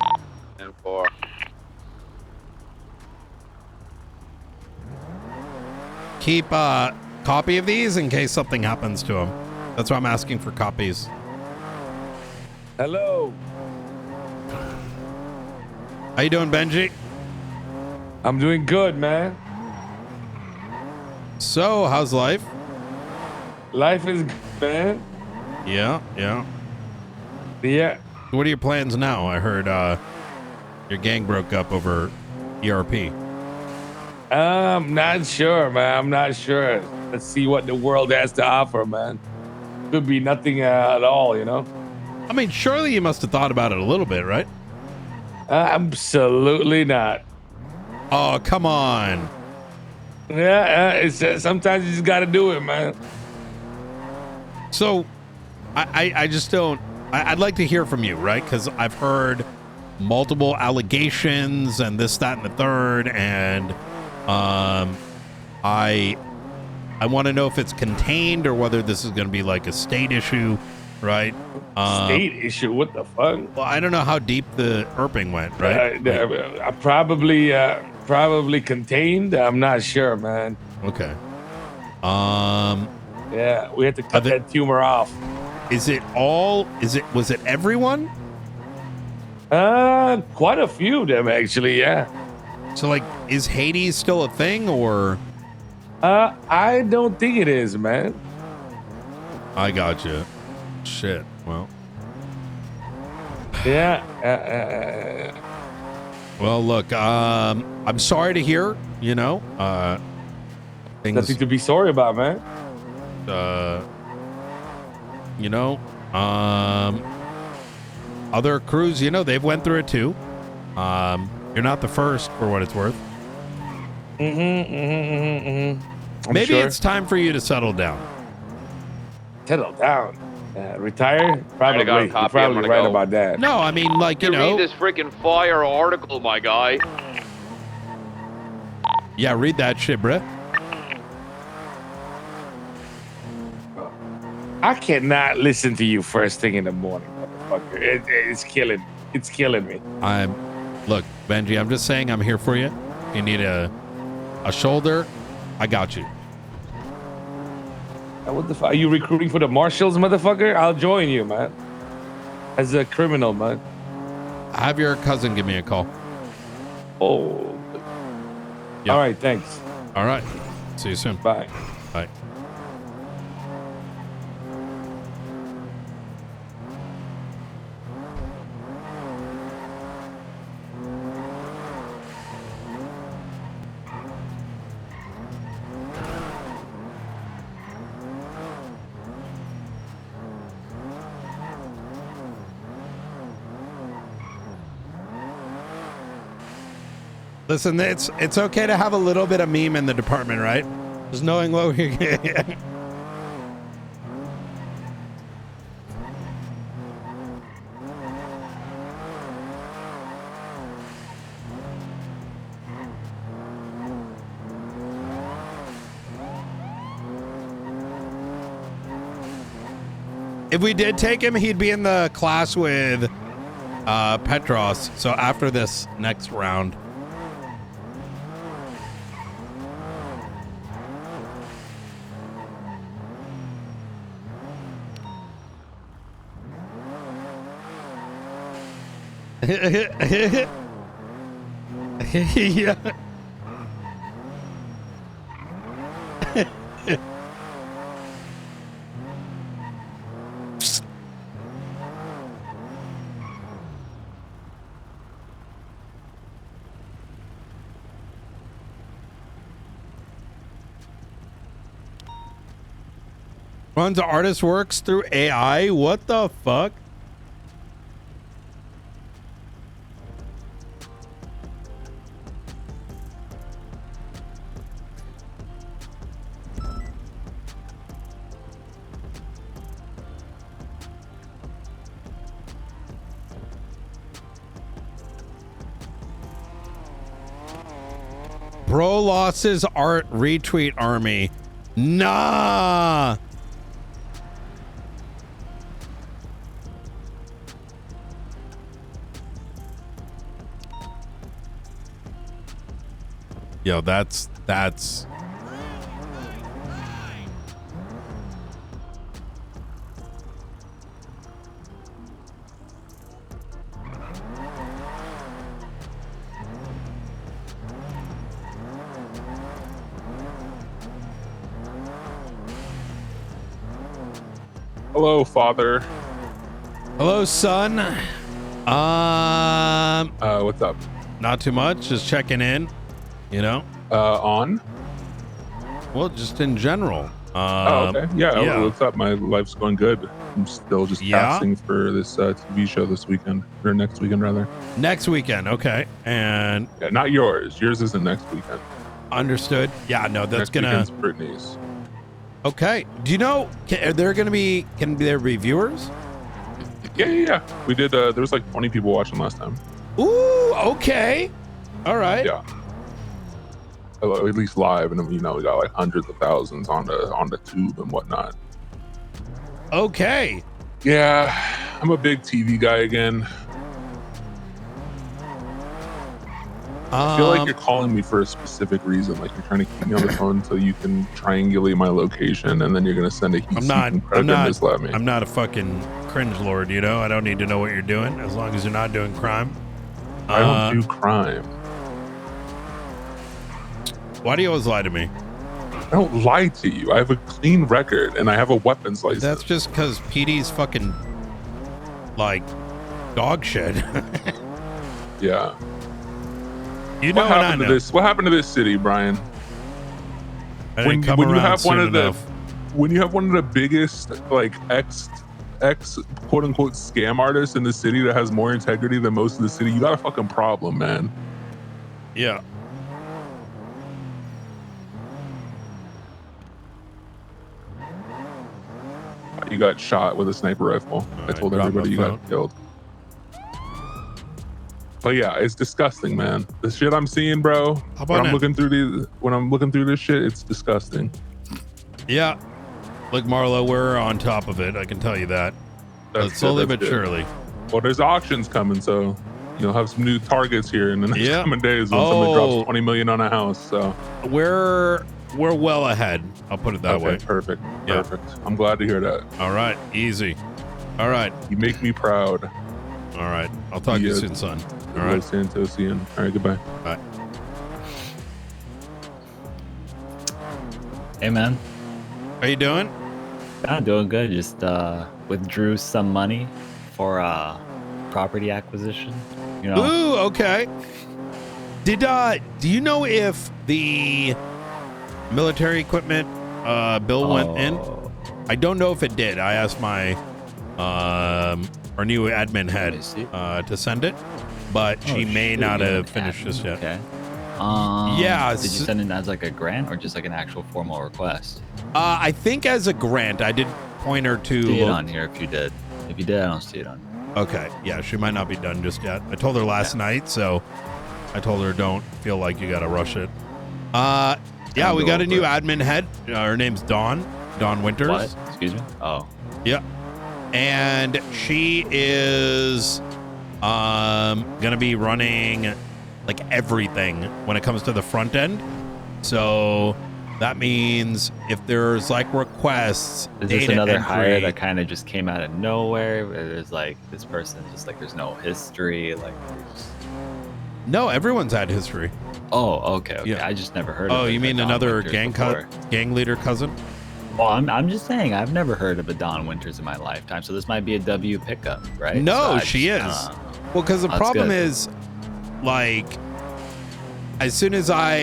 Speaker 8: 4.
Speaker 1: Keep a copy of these in case something happens to them. That's why I'm asking for copies.
Speaker 2: Hello.
Speaker 1: How you doing, Benji?
Speaker 2: I'm doing good, man.
Speaker 1: So, how's life?
Speaker 2: Life is good, man.
Speaker 1: Yeah.
Speaker 2: Yeah.
Speaker 1: What are your plans now? I heard your gang broke up over ERP.
Speaker 2: I'm not sure, man. I'm not sure. Let's see what the world has to offer, man. Could be nothing at all, you know?
Speaker 1: I mean, surely you must have thought about it a little bit, right?
Speaker 2: Absolutely not.
Speaker 1: Oh, come on.
Speaker 2: Yeah, it's sometimes you just got to do it, man.
Speaker 1: So, I just don't. I'd like to hear from you, right? Because I've heard multiple allegations and this, that, and the third, and I want to know if it's contained or whether this is going to be like a state issue, right?
Speaker 2: State issue? What the fuck?
Speaker 1: Well, I don't know how deep the irping went, right?
Speaker 2: Probably contained. I'm not sure, man.
Speaker 1: Okay.
Speaker 2: Yeah, we had to cut that tumor off.
Speaker 1: Was it everyone?
Speaker 2: Quite a few of them actually, yeah.
Speaker 1: So like, is Hades still a thing or?
Speaker 2: I don't think it is, man.
Speaker 1: I got you. Shit. Well.
Speaker 2: Yeah.
Speaker 1: Well, look. I'm sorry to hear. You know. Things.
Speaker 2: Nothing to be sorry about, man.
Speaker 1: You know. Other crews, you know, they've went through it too. You're not the first, for what it's worth. Maybe
Speaker 2: sure.
Speaker 1: it's time for you to settle down.
Speaker 2: Settle down. Retire? Probably.
Speaker 8: got a
Speaker 2: You're
Speaker 8: copy.
Speaker 2: probably
Speaker 8: I'm gonna
Speaker 2: right
Speaker 8: go.
Speaker 2: about that.
Speaker 1: No, I mean, like, you know.
Speaker 8: Read this freaking fire article, my guy.
Speaker 1: Yeah, read that shit, bruh.
Speaker 2: I cannot listen to you first thing in the morning, motherfucker. It's killing. It's killing me.
Speaker 1: Look, Benji, I'm just saying I'm here for you. If you need a shoulder, I got you.
Speaker 2: What the fuck? Are you recruiting for the marshals, motherfucker? I'll join you, man. As a criminal, man.
Speaker 1: Have your cousin give me a call.
Speaker 2: Oh.
Speaker 1: Yep.
Speaker 2: All right, thanks.
Speaker 1: All right. See you soon.
Speaker 2: Bye.
Speaker 1: Bye. Listen, it's okay to have a little bit of meme in the department, right? Just knowing what we're getting. If we did take him, he'd be in the class with Petros. So after this next round. Yeah. Runs artist works through AI? What the fuck? Bro losses art retweet army. Nah. Yo, that's
Speaker 12: Hello, father.
Speaker 1: hello, son.
Speaker 12: What's up?
Speaker 1: Not too much. Just checking in. You know.
Speaker 12: On.
Speaker 1: Well, just in general.
Speaker 12: Oh, okay. Yeah. What's up? My life's going good. I'm still just casting for this TV show this weekend, or next weekend rather.
Speaker 1: Next weekend, okay. And
Speaker 12: yeah, not yours. Yours isn't next weekend.
Speaker 1: Understood. Yeah, no, that's
Speaker 12: next
Speaker 1: gonna.
Speaker 12: Weekend's Brittany's.
Speaker 1: Okay. Do you know? Are there gonna be? Can there be viewers?
Speaker 12: Yeah. We did. There was like 20 people watching last time.
Speaker 1: Ooh. Okay. All right.
Speaker 12: Yeah. At least live, and we got like hundreds of thousands on the tube and whatnot.
Speaker 1: Okay.
Speaker 12: Yeah, I'm a big TV guy again. I feel like you're calling me for a specific reason. Like you're trying to keep me on the phone so you can triangulate my location, and then you're gonna send a heat seeking predator and misled me.
Speaker 1: I'm not a fucking cringe lord, you know. I don't need to know what you're doing as long as you're not doing crime.
Speaker 12: I don't do crime.
Speaker 1: Why do you always lie to me?
Speaker 12: I don't lie to you. I have a clean record and I have a weapons license.
Speaker 1: That's just because PD's fucking like dog shit.
Speaker 12: Yeah.
Speaker 1: You know
Speaker 12: what
Speaker 1: what I
Speaker 12: happened
Speaker 1: know.
Speaker 12: to this? What happened to this city, Brian? When you have one of the biggest like ex quote unquote scam artists in the city that has more integrity than most of the city, you got a fucking problem, man.
Speaker 1: Yeah.
Speaker 12: You got shot with a sniper rifle. I told everybody you got killed. But yeah, it's disgusting, man. The shit I'm seeing, bro. When I'm looking through this shit, it's disgusting.
Speaker 1: Yeah. Look, Marlo, we're on top of it. I can tell you that. But slowly but surely.
Speaker 12: Well, there's auctions coming, so you'll have some new targets here in the next coming days when someone drops 20 million on a house. So
Speaker 1: we're well ahead. I'll put it that way.
Speaker 12: Perfect. Perfect. I'm glad to hear that.
Speaker 1: All right. Easy. All right.
Speaker 12: You make me proud.
Speaker 1: All right. I'll talk to you soon, son. All right.
Speaker 12: Santosian. All right. Goodbye.
Speaker 1: Bye.
Speaker 19: Hey, man.
Speaker 1: How you doing?
Speaker 19: I'm doing good. Just withdrew some money for property acquisition. You know.
Speaker 1: Ooh, okay. Do you know if the military equipment bill went in? I don't know if it did. I asked my our new admin head to send it, but she may not have finished this yet.
Speaker 19: Okay.
Speaker 1: Yeah.
Speaker 19: Did you send it as like a grant or just like an actual formal request?
Speaker 1: I think as a grant. I did point her to.
Speaker 19: See it on here if you did. If you did, I don't see it on here.
Speaker 1: Okay. Yeah, she might not be done just yet. I told her last night, so I told her don't feel like you gotta rush it. Yeah, we got a new admin head. Her name's Dawn Winters.
Speaker 19: What? Excuse me? Oh.
Speaker 1: Yeah. And she is gonna be running like everything when it comes to the front end. So that means if there's like requests,
Speaker 19: is this another hire that kind of just came out of nowhere? Where there's like this person just like there's no history, like
Speaker 1: no, everyone's had history.
Speaker 19: Oh, okay.
Speaker 1: Yeah.
Speaker 19: I just never heard.
Speaker 1: Oh,
Speaker 19: of
Speaker 1: you mean another gang leader cousin?
Speaker 19: Well, I'm just saying I've never heard of a Dawn Winters in my lifetime, so this might be a W pickup, right?
Speaker 1: No,
Speaker 19: So
Speaker 1: she is. Well, because the
Speaker 19: That's
Speaker 1: problem
Speaker 19: good.
Speaker 1: is, like, as soon as are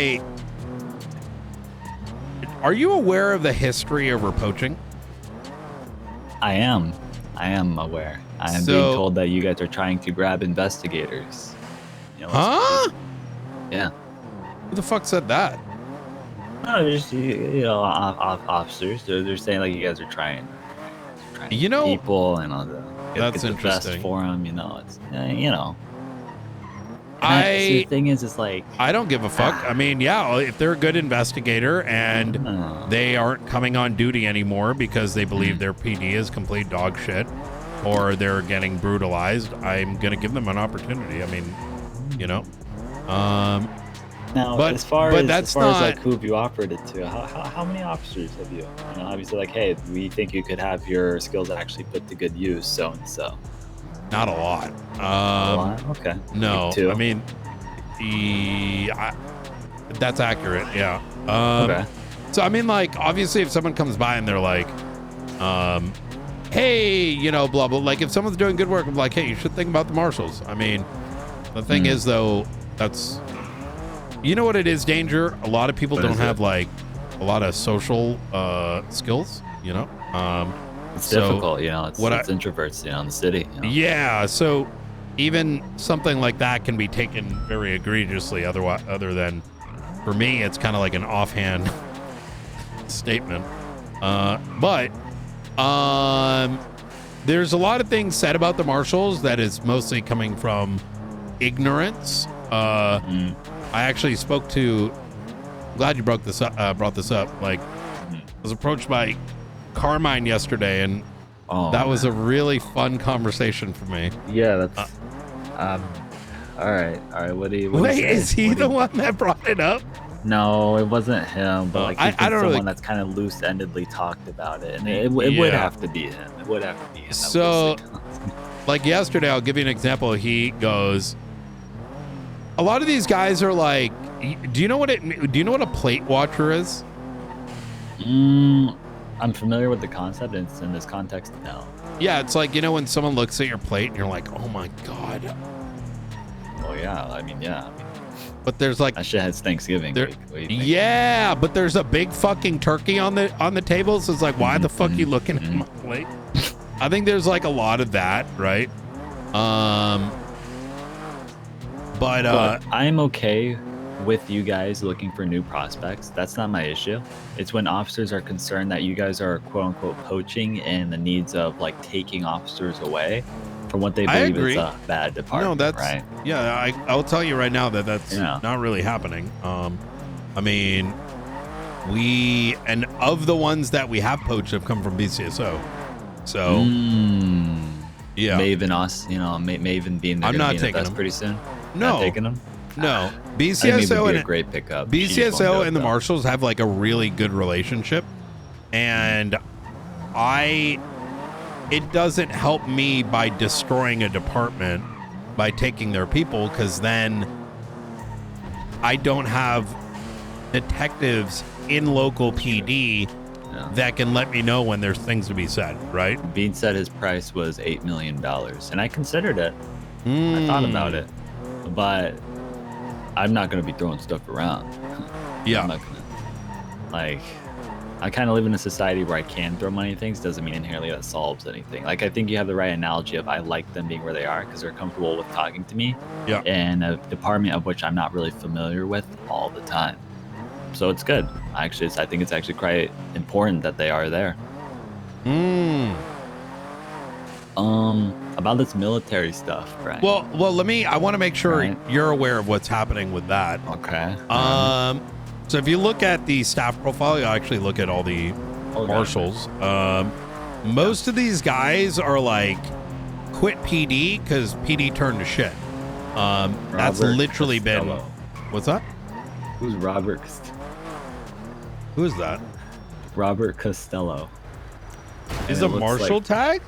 Speaker 1: you aware of the history of her poaching?
Speaker 19: I am aware. I am being told that you guys are trying to grab investigators. You know,
Speaker 1: Huh?
Speaker 19: Yeah.
Speaker 1: Who the fuck said that?
Speaker 19: No, just officers. They're saying like you guys are trying
Speaker 1: you know,
Speaker 19: people and all the
Speaker 1: that's
Speaker 19: get the best
Speaker 1: interesting.
Speaker 19: for them. You know, it's you know. See, the thing is, it's like
Speaker 1: I don't give a fuck. I mean, yeah, if they're a good investigator and they aren't coming on duty anymore because they believe their PD is complete dog shit or they're getting brutalized, I'm gonna give them an opportunity. I mean, you know,
Speaker 19: Now,
Speaker 1: But-
Speaker 19: as far
Speaker 1: but
Speaker 19: as
Speaker 1: that's
Speaker 19: as far as like
Speaker 1: not-
Speaker 19: who have you offered it to? How many officers have you? You know, obviously, like, hey, we think you could have your skills actually put to good use, so and so.
Speaker 1: Not a lot.
Speaker 19: A lot? Okay.
Speaker 1: No,
Speaker 19: Like 2?
Speaker 1: I mean, that's accurate. Yeah.
Speaker 19: Okay.
Speaker 1: So I mean, like, obviously, if someone comes by and they're like, hey, you know, blah blah. Like, if someone's doing good work, I'm like, hey, you should think about the marshals. I mean, the thing is, though, that's, you know what it is, Danger. A lot of people
Speaker 19: What
Speaker 1: don't
Speaker 19: is
Speaker 1: have
Speaker 19: it?
Speaker 1: like a lot of social skills. You know.
Speaker 19: It's
Speaker 1: So
Speaker 19: difficult, you know. It's
Speaker 1: what
Speaker 19: introverts, you know, in the city. You know?
Speaker 1: Yeah, so even something like that can be taken very egregiously. Other than, for me, it's kind of like an offhand statement. But there's a lot of things said about the marshals that is mostly coming from ignorance. I actually spoke to. Glad you brought this up. Like, I was approached by Carmine yesterday, and that was a really fun conversation for me.
Speaker 19: Yeah, that's. All right. What do you?
Speaker 1: Wait, is he the one that brought it up?
Speaker 19: No, it wasn't him. But like,
Speaker 1: I
Speaker 19: he's been
Speaker 1: don't
Speaker 19: someone
Speaker 1: really-
Speaker 19: that's kind of loose-endedly talked about it, and it would
Speaker 1: Yeah.
Speaker 19: have to be him. It would have to be him.
Speaker 1: So, like yesterday, I'll give you an example. He goes, a lot of these guys are like, do you know what a plate watcher is?
Speaker 19: I'm familiar with the concept, and it's in this context, no.
Speaker 1: Yeah, it's like, you know, when someone looks at your plate and you're like, oh my God.
Speaker 19: Oh yeah, I mean, yeah.
Speaker 1: But there's like,
Speaker 19: that shit has Thanksgiving
Speaker 1: there-
Speaker 19: week. What do you think?
Speaker 1: yeah, but there's a big fucking turkey on the table. So it's like, why the fuck you looking at my plate? I think there's like a lot of that, right? But
Speaker 19: I'm okay with you guys looking for new prospects. That's not my issue. It's when officers are concerned that you guys are quote unquote poaching and the needs of like taking officers away from what they
Speaker 1: I
Speaker 19: believe
Speaker 1: agree.
Speaker 19: is a bad department.
Speaker 1: No, that's
Speaker 19: right.
Speaker 1: yeah. I'll tell you right now that that's
Speaker 19: Yeah.
Speaker 1: not really happening. I mean, and of the ones that we have poached have come from BCSO. So yeah,
Speaker 19: Maven us, you know, Maven being there.
Speaker 1: I'm not
Speaker 19: be
Speaker 1: taking
Speaker 19: us
Speaker 1: them.
Speaker 19: pretty soon.
Speaker 1: No.
Speaker 19: Not taking them.
Speaker 1: No,
Speaker 19: I think Maven would
Speaker 1: BCSO
Speaker 19: be a
Speaker 1: and
Speaker 19: great pickup. She just won't do
Speaker 1: BCSO
Speaker 19: it,
Speaker 1: and the
Speaker 19: though.
Speaker 1: Marshals have like a really good relationship, and it doesn't help me by destroying a department by taking their people, because then I don't have detectives in local PD that can let me know when there's things to be said, right?
Speaker 19: Bean said his price was $8 million, and I considered it. I thought about it, but I'm not going to be throwing stuff around.
Speaker 1: Yeah.
Speaker 19: I'm not gonna, like, I kind of live in a society where I can throw money at things. Doesn't mean inherently that solves anything. Like, I think you have the right analogy of I like them being where they are because they're comfortable with talking to me.
Speaker 1: Yeah.
Speaker 19: In a department of which I'm not really familiar with all the time. So it's good. I think it's actually quite important that they are there. About this military stuff, right?
Speaker 1: Well, I want to make sure you're aware of what's happening with that.
Speaker 19: Okay.
Speaker 1: So if you look at the staff profile, you actually look at all the marshals. Most of these guys are like quit PD because PD turned to shit. That's
Speaker 19: Robert
Speaker 1: literally
Speaker 19: Costello.
Speaker 1: been. What's that?
Speaker 19: Who's Robert Costello?
Speaker 1: Who is that?
Speaker 19: Robert Costello.
Speaker 1: Is
Speaker 19: And
Speaker 1: a
Speaker 19: it looks
Speaker 1: marshal
Speaker 19: like-
Speaker 1: tag?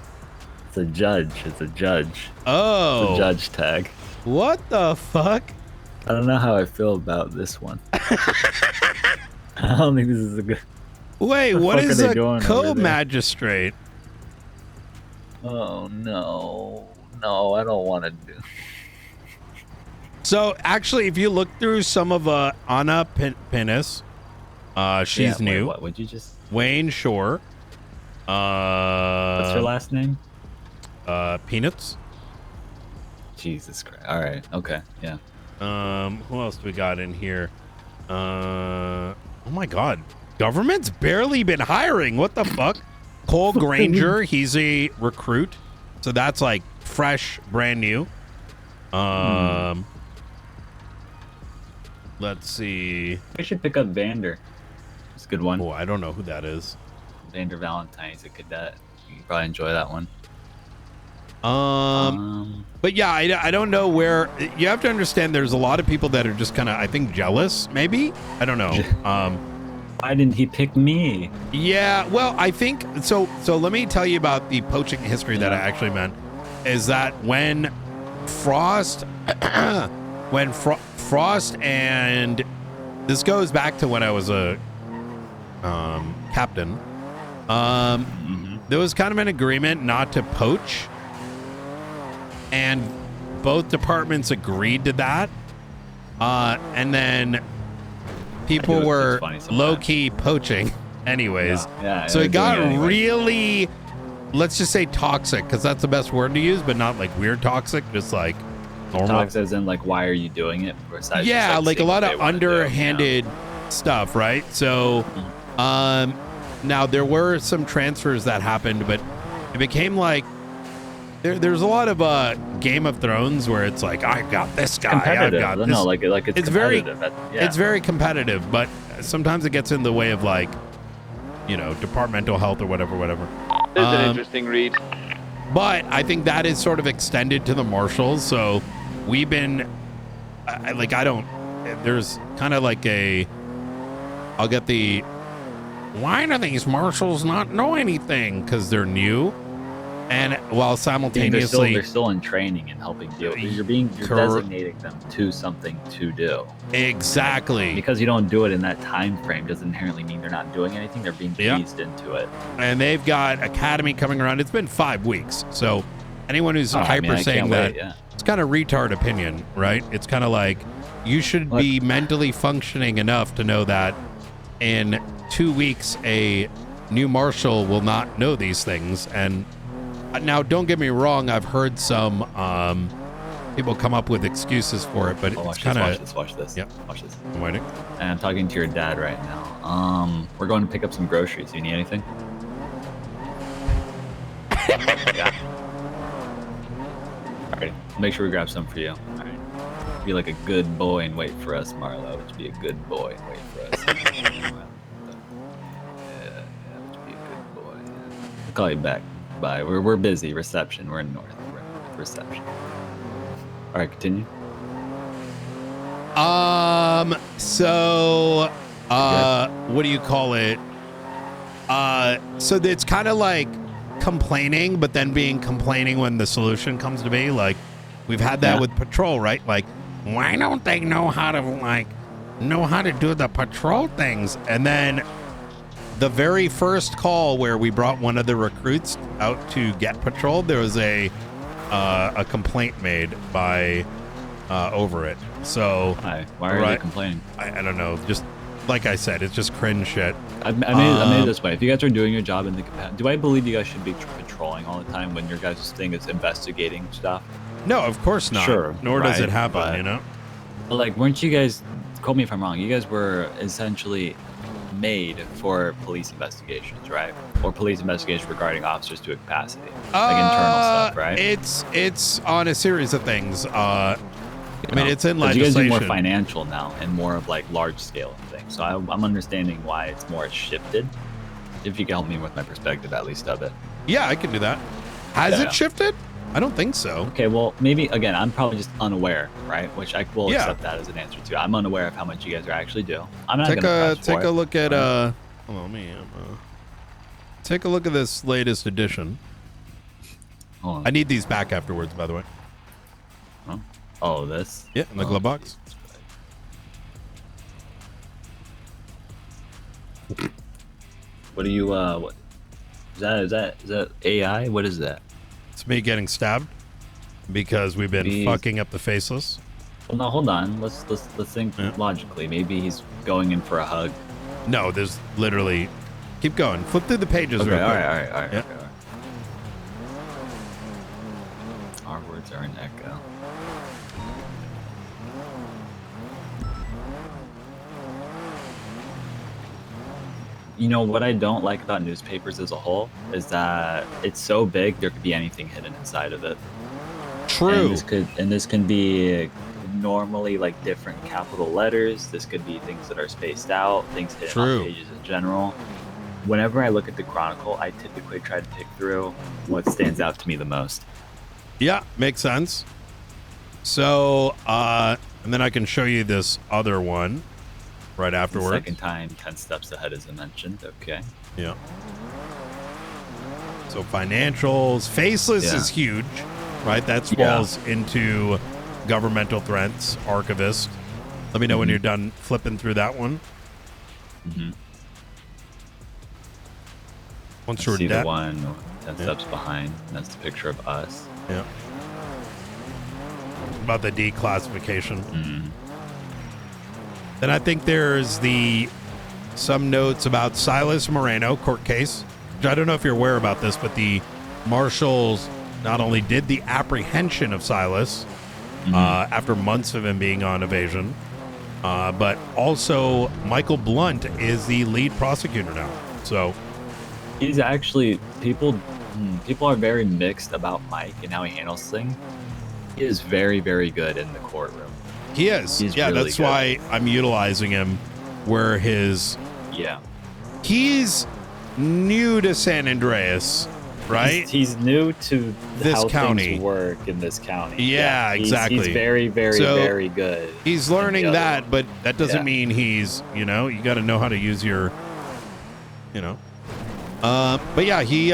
Speaker 19: It's a judge. It's a judge.
Speaker 1: Oh.
Speaker 19: It's a judge tag.
Speaker 1: What the fuck?
Speaker 19: I don't know how I feel about this one. I don't think this is a good.
Speaker 1: Wait,
Speaker 19: The
Speaker 1: what
Speaker 19: fuck
Speaker 1: is
Speaker 19: are they
Speaker 1: a
Speaker 19: doing over there?
Speaker 1: co-magistrate?
Speaker 19: Oh no, no, I don't want to do.
Speaker 1: So actually, if you look through some of Anna Pinnis, she's
Speaker 19: Yeah, wait,
Speaker 1: new.
Speaker 19: what would you just?
Speaker 1: Wayne Shore.
Speaker 19: What's her last name?
Speaker 1: Peanuts.
Speaker 19: Jesus Christ. All right. Okay. Yeah.
Speaker 1: Who else do we got in here? Oh my God, government's barely been hiring. What the fuck? Cole Granger, he's a recruit, so that's like fresh, brand new. Let's see.
Speaker 19: We should pick up Vander. It's a good one.
Speaker 1: Oh, I don't know who that is.
Speaker 19: Vander Valentine. He's a cadet. You can probably enjoy that one.
Speaker 1: But But yeah, I don't know where. You have to understand there's a lot of people that are just kind of, I think, jealous, maybe? I don't know.
Speaker 19: Why didn't he pick me?
Speaker 1: Yeah, well, I think, so let me tell you about the poaching history that I actually meant, is that when Frost, Frost and, this goes back to when I was a captain, there was kind of an agreement not to poach, and both departments agreed to that, and then people were low-key poaching anyways. So it got really, let's just say toxic, because that's the best word to use, but not like weird toxic, just like normal.
Speaker 19: Toxic as in like, why are you doing it? Besides
Speaker 1: yeah,
Speaker 19: just,
Speaker 1: like a
Speaker 19: seeing
Speaker 1: lot
Speaker 19: what
Speaker 1: of
Speaker 19: they wanna do,
Speaker 1: underhanded stuff, right? So now there were some transfers that happened, but it became like there's a lot of Game of Thrones where it's like, I got this guy, I've got this.
Speaker 19: No, like it's
Speaker 1: very
Speaker 19: competitive.
Speaker 1: it's very competitive, but sometimes it gets in the way of, like, you know, departmental health or whatever.
Speaker 8: There's an interesting read.
Speaker 1: But I think that is sort of extended to the marshals. So we've been there's kind of like I'll get the, why do these marshals not know anything? Because they're new. And while simultaneously
Speaker 19: they're still in training and helping deal. You're designating them to something to do.
Speaker 1: Exactly.
Speaker 19: Because you don't do it in that time frame doesn't inherently mean they're not doing anything. They're being eased into it.
Speaker 1: And they've got academy coming around. It's been 5 saying so anyone who's saying that, it's kind of retard opinion, right? It's kind of like, you should be mentally functioning enough to know that in 2 weeks a new marshal will not know these things. And now, don't get me wrong, I've heard some people come up with excuses for it, but it's kind of...
Speaker 19: Watch this.
Speaker 1: Yep.
Speaker 19: Watch this.
Speaker 1: I'm waiting.
Speaker 19: And I'm talking to your dad right now. We're going to pick up some groceries. Do you need anything? Yeah. All right. Make sure we grab some for you. All right. Be like a good boy and wait for us, Marlo. Just be a good boy and wait for us. Just be a good boy. I'll call you back. Bye. We're busy. Reception. We're in North. We're in reception. All right, continue.
Speaker 1: So, what do you call it? So it's kind of like complaining, but then being complaining when the solution comes to be. Like, we've had that with patrol, right? Like, why don't they know how to do the patrol things? And then the very first call where we brought one of the recruits out to get patrol, there was a complaint made by over it. So
Speaker 19: why are they complaining?
Speaker 1: I don't know. Just like I said, it's just cringe shit.
Speaker 19: I made it this way. If you guys are doing your job in the capacity, do I believe you guys should be patrolling all the time when your guys' thing is investigating stuff?
Speaker 1: No, of course not.
Speaker 19: Sure.
Speaker 1: Nor does it happen, you know?
Speaker 19: But like, weren't you guys, quote me if I'm wrong, you guys were essentially made for police investigations, right? Or police investigations regarding officers to a capacity, like internal stuff, right?
Speaker 1: It's on a series of things. I mean, it's in legislation.
Speaker 19: You guys do more financial now and more of like large scale things. So I'm understanding why it's more shifted. If you can help me with my perspective, at least of it.
Speaker 1: Yeah, I can do that. Has it shifted? I don't think so.
Speaker 19: Okay, well, maybe, again, I'm probably just unaware, right? Which I will accept that as an answer to. I'm unaware of how much you guys are actually do. I'm not going to
Speaker 1: take a look at, hold on, take a look at this latest edition.
Speaker 19: Hold on.
Speaker 1: I need these back afterwards, by the way.
Speaker 19: Oh, this?
Speaker 1: Yeah, in the glove box.
Speaker 19: What do you, what? Is that AI? What is that?
Speaker 1: It's me getting stabbed because we've been fucking up the faceless.
Speaker 19: Well, no, hold on. Let's think logically. Maybe he's going in for a hug.
Speaker 1: No, there's literally. Keep going. Flip through the pages.
Speaker 19: Okay,
Speaker 1: real quick.
Speaker 19: all right.
Speaker 1: Yeah.
Speaker 19: Okay. Our words are an echo. You know, what I don't like about newspapers as a whole is that it's so big, there could be anything hidden inside of it.
Speaker 1: True.
Speaker 19: And this can be normally like different capital letters. This could be things that are spaced out, things hidden on pages in general. Whenever I look at the Chronicle, I typically try to pick through what stands out to me the most.
Speaker 1: Yeah, makes sense. So, and then I can show you this other one right afterwards.
Speaker 19: Second time, 10 steps ahead, as I mentioned. Okay.
Speaker 1: Yeah. So financials, faceless is huge, right? That falls into governmental threats, archivist. Let me know when you're done flipping through that one. Once you're
Speaker 19: see
Speaker 1: dead.
Speaker 19: the one 10 steps behind. That's the picture of us.
Speaker 1: Yeah. About the declassification. Then I think there's some notes about Silas Moreno court case. Which I don't know if you're aware about this, but the marshals not only did the apprehension of Silas after months of him being on evasion, but also Michael Blunt is the lead prosecutor now. So
Speaker 19: he's actually people are very mixed about Mike and how he handles things. He is very, very good in the courtroom.
Speaker 1: He is.
Speaker 19: He's
Speaker 1: yeah,
Speaker 19: really
Speaker 1: that's
Speaker 19: good.
Speaker 1: why I'm utilizing him where he's new to San Andreas, right?
Speaker 19: He's new to
Speaker 1: this
Speaker 19: how
Speaker 1: county
Speaker 19: things work in this county.
Speaker 1: Yeah, exactly.
Speaker 19: He's very, very,
Speaker 1: So,
Speaker 19: very good.
Speaker 1: He's learning that, but that doesn't mean he's, you got to know how to use your, but yeah, he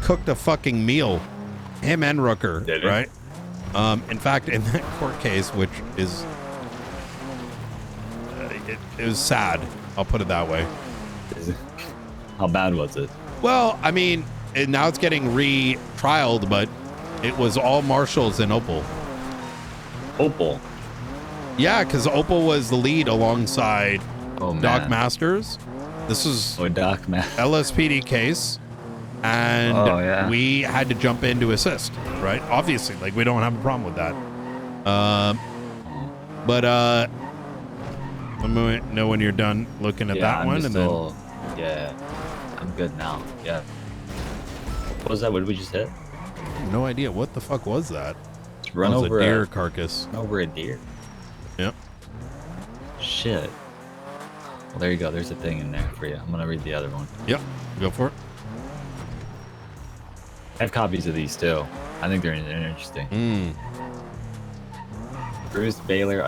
Speaker 1: cooked a fucking meal, him and Rooker,
Speaker 19: Did he?
Speaker 1: right? In fact, in that court case, which is, it was sad. I'll put it that way.
Speaker 19: How bad was it?
Speaker 1: Well, I mean, now it's getting re-trialed, but it was all marshals in Opal.
Speaker 19: Opal?
Speaker 1: Yeah, because Opal was the lead alongside Doc
Speaker 19: man.
Speaker 1: Masters. This is
Speaker 19: Doc
Speaker 1: LSPD case, and we had to jump in to assist, right? Obviously, like, we don't have a problem with that. But let me know when you're done looking at that one, and then
Speaker 19: I'm good now. Yeah. What was that? What did we just hit?
Speaker 1: no idea what the fuck was that.
Speaker 19: Just run
Speaker 1: That was
Speaker 19: over
Speaker 1: a deer carcass.
Speaker 19: Over a deer.
Speaker 1: Yep.
Speaker 19: Shit. Well, there you go. There's a thing in there for you. I'm gonna read the other one.
Speaker 1: Yep. Go for it.
Speaker 19: I have copies of these too. I think they're interesting. Bruce Baylor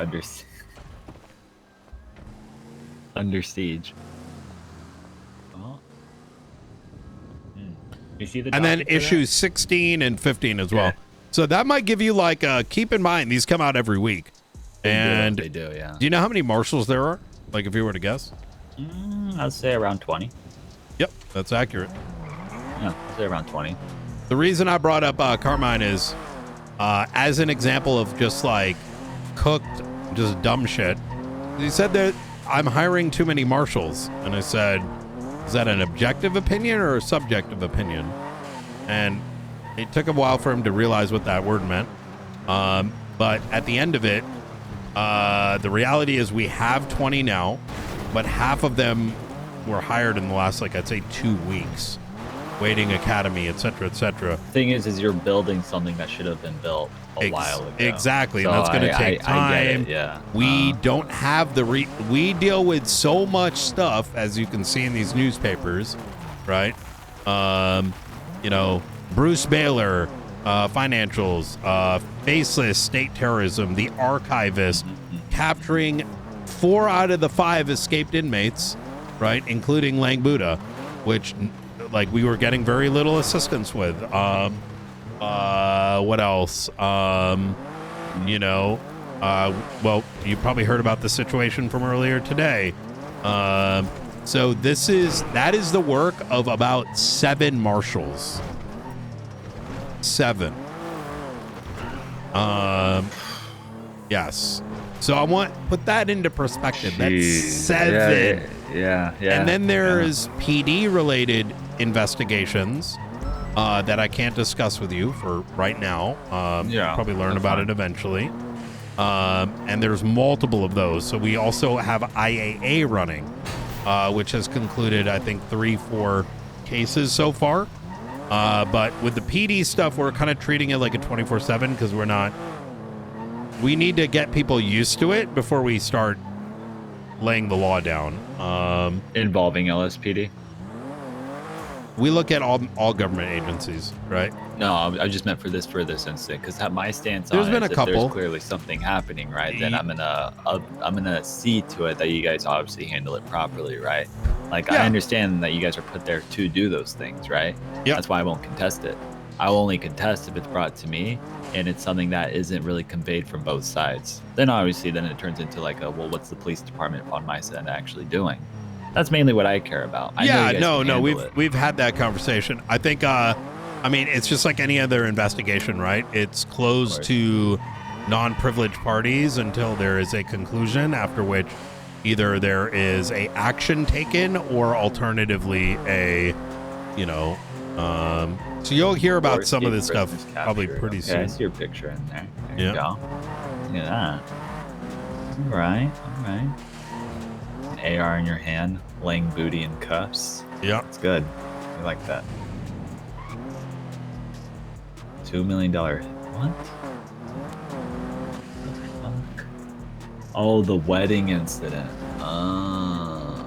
Speaker 19: under siege. Oh. You see the
Speaker 1: And then
Speaker 19: docket for that?
Speaker 1: issues 16 and 15 as well. So that might give you like keep in mind these come out every week.
Speaker 19: They do, yeah.
Speaker 1: Do you know how many marshals there are? Like if you were to guess?
Speaker 19: I'd say around 20.
Speaker 1: Yep, that's accurate.
Speaker 19: Yeah, I'd say around 20.
Speaker 1: The reason I brought up Carmine is as an example of just like cooked, just dumb shit. He said that I'm hiring too many marshals. And I said, is that an objective opinion or a subjective opinion? And it took a while for him to realize what that word meant. But at the end of it, the reality is we have 20 now, but half of them were hired in the last, like, I'd say 2 weeks. Waiting academy, etc., etc.
Speaker 19: Thing is you're building something that should have been built a while ago.
Speaker 1: Exactly,
Speaker 19: So
Speaker 1: and that's going to take time.
Speaker 19: I get it, yeah.
Speaker 1: We don't have we deal with so much stuff, as you can see in these newspapers, right? Bruce Baylor, financials, faceless state terrorism, the archivist, capturing 4 out of the 5 escaped inmates, right, including Lang Buddha, which, like, we were getting very little assistance with. What else? Well, you probably heard about the situation from earlier today. So that is the work of about 7 marshals. 7. Yes. So I want put that into perspective. That's 7.
Speaker 19: Yeah.
Speaker 1: And then there's PD related investigations that I can't discuss with you for right now. Probably learn about it eventually. And there's multiple of those. So we also have IAA running, which has concluded, I think, 3-4 cases so far. But with the PD stuff, we're kind of treating it like a 24/7 because we need to get people used to it before we start laying the law down.
Speaker 19: Involving LSPD?
Speaker 1: We look at all government agencies, right?
Speaker 19: No, I just meant for this incident because my stance
Speaker 1: There's
Speaker 19: on
Speaker 1: been
Speaker 19: it
Speaker 1: a
Speaker 19: is if
Speaker 1: couple.
Speaker 19: there's clearly something happening, right? Then I'm gonna see to it that you guys obviously handle it properly, right? Like I understand that you guys are put there to do those things, right?
Speaker 1: Yeah.
Speaker 19: That's why I won't contest it. I'll only contest if it's brought to me and it's something that isn't really conveyed from both sides. Then obviously, then it turns into like a well, what's the police department on my side actually doing? That's mainly what I care about. I know you guys can handle it.
Speaker 1: we've had that conversation. I think I mean, it's just like any other investigation, right? It's closed to non-privileged parties until there is a conclusion, after which either there is a action taken or alternatively a, you know, so you'll hear about some of this stuff probably pretty soon.
Speaker 19: I see your picture in there. There
Speaker 1: Yeah.
Speaker 19: you go. Look at that. All right. An AR in your hand, laying booty in cuffs.
Speaker 1: Yeah.
Speaker 19: It's good. I like that. $2 million. What? What the fuck? Oh, the wedding incident. Oh,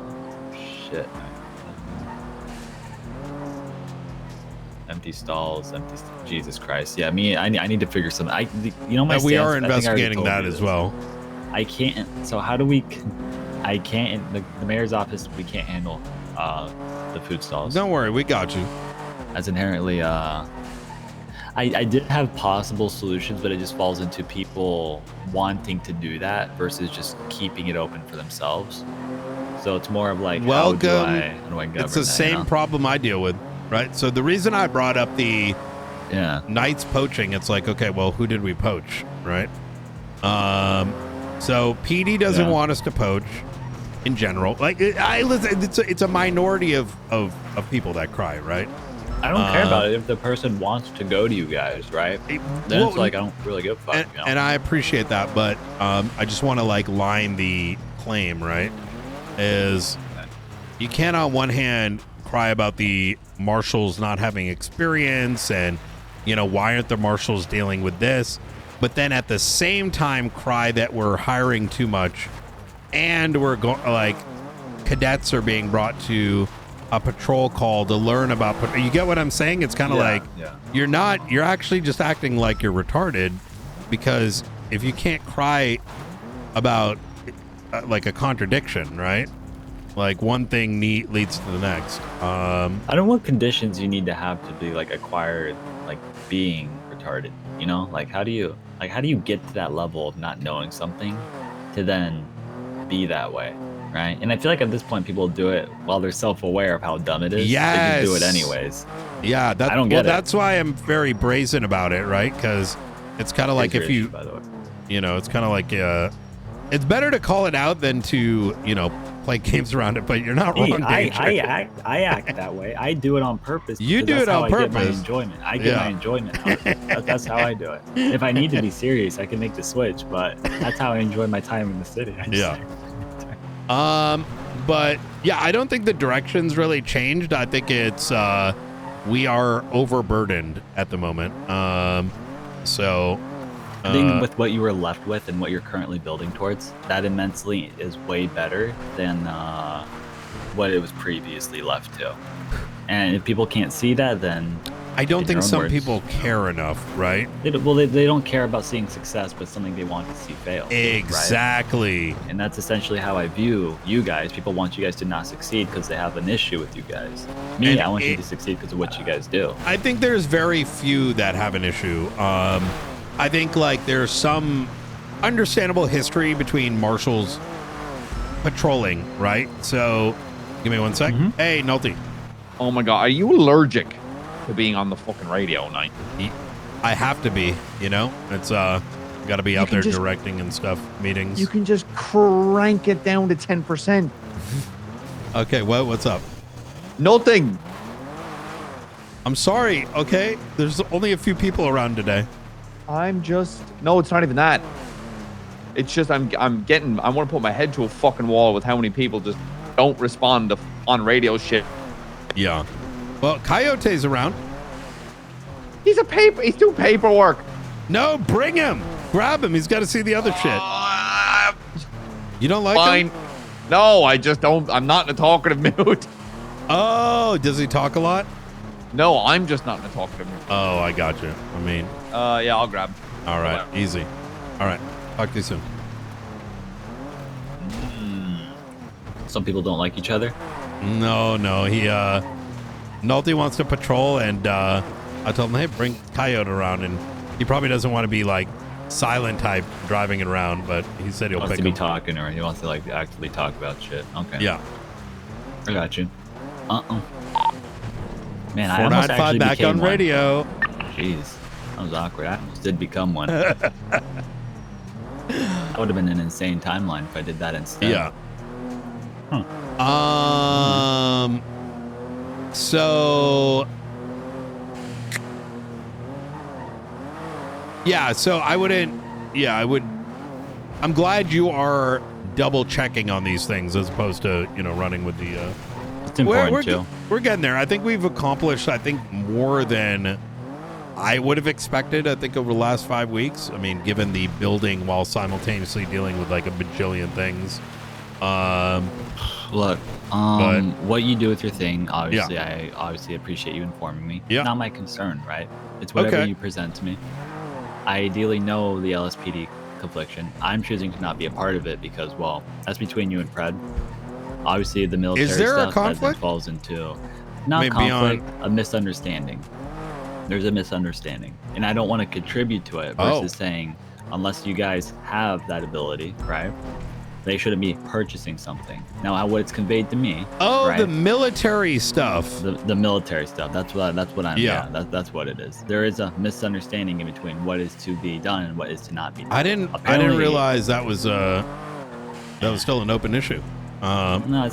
Speaker 19: shit. Empty stalls, Jesus Christ. Yeah, I need to figure something. You know my
Speaker 1: we
Speaker 19: stance,
Speaker 1: are
Speaker 19: I think I already
Speaker 1: investigating
Speaker 19: told
Speaker 1: that
Speaker 19: you
Speaker 1: as
Speaker 19: this.
Speaker 1: well.
Speaker 19: I can't. So how do we? I can't. The mayor's office. We can't handle the food stalls.
Speaker 1: Don't worry, we got you.
Speaker 19: As inherently, I did have possible solutions, but it just falls into people wanting to do that versus just keeping it open for themselves. So it's more of like, how do I govern
Speaker 1: It's the
Speaker 19: that,
Speaker 1: same
Speaker 19: you know?
Speaker 1: problem I deal with, right? So the reason I brought up the Knights poaching, it's like, okay, well, who did we poach, right? So PD doesn't want us to poach in general. Like, it's a minority of people that cry, right?
Speaker 19: I don't care about it if the person wants to go to you guys, right? Then it's like I don't really give a fuck.
Speaker 1: And,
Speaker 19: you know?
Speaker 1: and I appreciate that, but I just want to like line the claim, right? Is you can't on one hand cry about the marshals not having experience and, you know, why aren't the marshals dealing with this? But then at the same time cry that we're hiring too much and we're going like cadets are being brought to a patrol call to learn about. You get what I'm saying? It's kind of you're actually just acting like you're retarded, because if you can't cry about like a contradiction, right? Like one thing leads to the next.
Speaker 19: I don't know what conditions you need to have to be like acquired, like being retarded. You know, like how do you get to that level of not knowing something to then be that way? Right. And I feel like at this point, people do it while they're self-aware of how dumb it is.
Speaker 1: Yes.
Speaker 19: They just do it anyways.
Speaker 1: Yeah.
Speaker 19: I don't get it.
Speaker 1: That's why I'm very brazen about it. Right. Because it's kind of like
Speaker 19: Here's
Speaker 1: if
Speaker 19: your
Speaker 1: you,
Speaker 19: issue, by the way.
Speaker 1: you know, it's kind of like, it's better to call it out than to, you know, play games around it, but you're not wrong.
Speaker 19: I act that way. I do it on purpose.
Speaker 1: You
Speaker 19: because
Speaker 1: do
Speaker 19: that's
Speaker 1: it
Speaker 19: how
Speaker 1: on
Speaker 19: I get
Speaker 1: purpose.
Speaker 19: my enjoyment. I get my enjoyment out of it. That's how I do it. If I need to be serious, I can make the switch, but that's how I enjoy my time in the city.
Speaker 1: But yeah, I don't think the direction's really changed. I think it's we are overburdened at the moment. So
Speaker 19: I think with what you were left with and what you're currently building towards, that immensely is way better than what it was previously left to. And if people can't see that, then
Speaker 1: I don't think some people care enough, right?
Speaker 19: They don't care about seeing success, but something they want to see fail.
Speaker 1: Exactly.
Speaker 19: Right? And that's essentially how I view you guys. People want you guys to not succeed because they have an issue with you guys. Me, I want you to succeed because of what you guys do.
Speaker 1: I think there's very few that have an issue. I think like there's some understandable history between marshals patrolling, right? So give me one sec. Hey, Nulty.
Speaker 8: Oh my God, are you allergic to being on the fucking radio, Knight?
Speaker 1: I have to be, you know? It's got to be out there directing and stuff, meetings.
Speaker 8: You can just crank it down to 10%.
Speaker 1: Okay, what's up?
Speaker 8: Nothing.
Speaker 1: I'm sorry, okay? There's only a few people around today.
Speaker 8: No, it's not even that. It's just I want to put my head to a fucking wall with how many people just don't respond to on radio shit.
Speaker 1: Yeah. Well, Coyote's around.
Speaker 8: He's doing paperwork.
Speaker 1: No, bring him. Grab him. He's got to see the other shit. You don't like him?
Speaker 8: No, I just don't. I'm not in a talkative mood.
Speaker 1: Oh, does he talk a lot?
Speaker 8: No, I'm just not in a talkative mood.
Speaker 1: Oh, I got you. I mean.
Speaker 8: Yeah, I'll grab.
Speaker 1: All right, easy. All right, talk to you soon.
Speaker 19: Some people don't like each other.
Speaker 1: No, he Nolte wants to patrol, and I told him, hey, bring Coyote around, and he probably doesn't want to be like silent type driving it around, but he said he'll
Speaker 19: He wants
Speaker 1: pick
Speaker 19: to be
Speaker 1: him.
Speaker 19: talking, or he wants to like actively talk about shit. Okay.
Speaker 1: Yeah.
Speaker 19: I got you. Man, I almost
Speaker 1: 495
Speaker 19: actually
Speaker 1: back
Speaker 19: became
Speaker 1: on
Speaker 19: one.
Speaker 1: radio.
Speaker 19: Jeez, that was awkward. I almost did become one. That would have been an insane timeline if I did that instead.
Speaker 1: Yeah. So yeah, so I wouldn't. Yeah, I would. I'm glad you are double checking on these things as opposed to running with the.
Speaker 19: It's important too.
Speaker 1: We're getting there. I think we've accomplished. I think more than I would have expected. I think over the last 5 weeks. I mean, given the building while simultaneously dealing with like a bajillion things.
Speaker 19: Look, what you do with your thing, obviously, I obviously appreciate you informing me.
Speaker 1: Yeah.
Speaker 19: Not my concern, right? It's whatever you present to me. I ideally know the LSPD confliction. I'm choosing to not be a part of it because, well, that's between you and Fred. Obviously, the military
Speaker 1: Is there a
Speaker 19: stuff
Speaker 1: conflict?
Speaker 19: that falls into not
Speaker 1: Maybe
Speaker 19: conflict, a misunderstanding. There's a misunderstanding, and I don't want to contribute to it versus saying, unless you guys have that ability, right? They shouldn't be purchasing something. Now, what it's conveyed to me.
Speaker 1: Oh,
Speaker 19: right?
Speaker 1: the military stuff.
Speaker 19: The military stuff. That's what I'm.
Speaker 1: Yeah.
Speaker 19: That's what it is. There is a misunderstanding in between what is to be done and what is to not be done.
Speaker 1: I didn't realize that was still an open issue.
Speaker 19: No,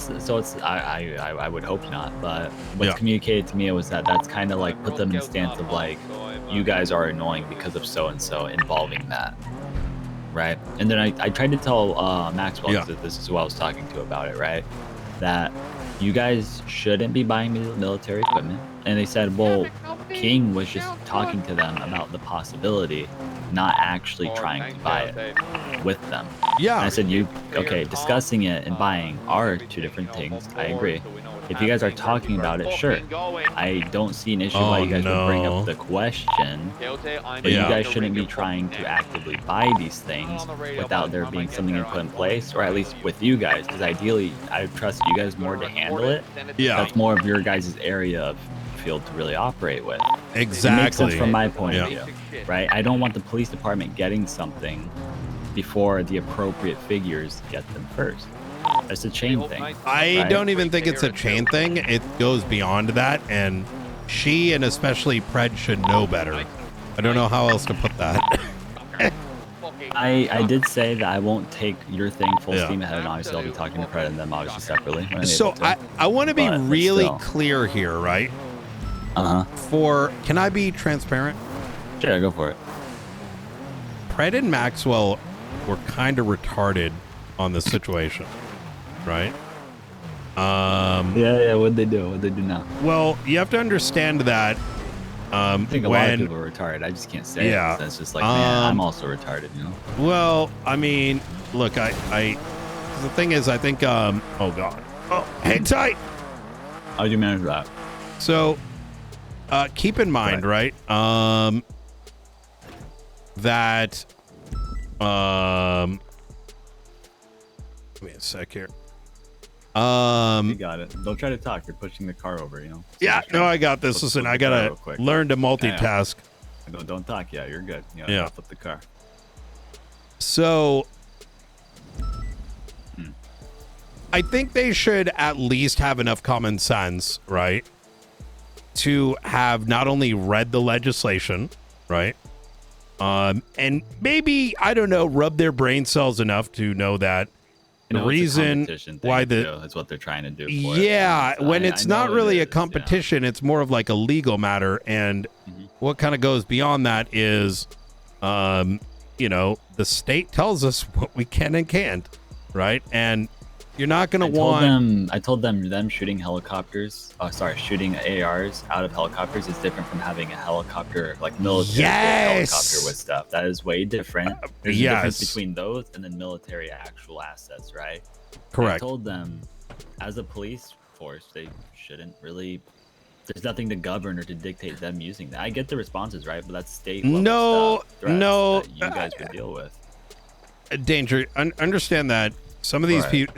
Speaker 19: I would hope not. But what's communicated to me was that's kind of like put them in a stance of like, you guys are annoying because of so and so involving that. Right. And then I tried to tell Maxwell, because this is who I was talking to about it, right? That you guys shouldn't be buying military equipment. And they said, well, King was just talking to them about the possibility, not actually trying to buy it with them.
Speaker 1: Yeah.
Speaker 19: And I said, discussing it and buying are two different things. I agree. If you guys are talking about it, sure. I don't see an issue why you guys would bring up the question, but you guys shouldn't be trying to actively buy these things without there being something put in place, or at least with you guys, because ideally, I trust you guys more to handle it.
Speaker 1: Yeah.
Speaker 19: That's more of your guys' area of field to really operate with.
Speaker 1: Exactly.
Speaker 19: It makes sense from my point of view, right? I don't want the police department getting something before the appropriate figures get them first. It's a chain thing.
Speaker 1: I don't even think it's a chain thing. It goes beyond that, and she and especially Pred should know better. I don't know how else to put that.
Speaker 19: I did say that I won't take your thing full steam ahead, and obviously I'll be talking to Fred and them obviously separately.
Speaker 1: So I want to be really clear here, right? Can I be transparent?
Speaker 19: Sure, go for it.
Speaker 1: Pred and Maxwell were kind of retarded on this situation, right?
Speaker 19: Yeah. What'd they do? What'd they do now?
Speaker 1: Well, you have to understand that.
Speaker 19: I think a lot of people are retarded. I just can't say it. That's just like, man, I'm also retarded, you know?
Speaker 1: Well, I mean, look, the thing is, I think, oh God. Oh, hang tight.
Speaker 19: How'd you manage that?
Speaker 1: So, keep in mind, right? That, give me a sec here.
Speaker 19: You got it. Don't try to talk. You're pushing the car over, you know?
Speaker 1: Yeah, no, I got this. Listen, I gotta learn to multitask.
Speaker 19: Yeah. Don't talk. Yeah, you're good.
Speaker 1: Yeah.
Speaker 19: Flip the car.
Speaker 1: So, I think they should at least have enough common sense, right? To have not only read the legislation, right? And maybe, I don't know, rub their brain cells enough to know that the reason why
Speaker 19: that's what they're trying to do.
Speaker 1: When it's not really a competition, it's more of like a legal matter. And what kind of goes beyond that is, the state tells us what we can and can't, right? And you're not going to want.
Speaker 19: I told them shooting shooting ARs out of helicopters is different from having a helicopter, like military helicopter with stuff. That is way different. There's a difference between those and then military actual assets, right?
Speaker 1: Correct.
Speaker 19: I told them, as a police force, they shouldn't really There's nothing to govern or to dictate them using that. I get the responses, right? But that's state
Speaker 1: No,
Speaker 19: stuff, threats
Speaker 1: no,
Speaker 19: that you guys would deal with.
Speaker 1: Danger. Understand that some of these people,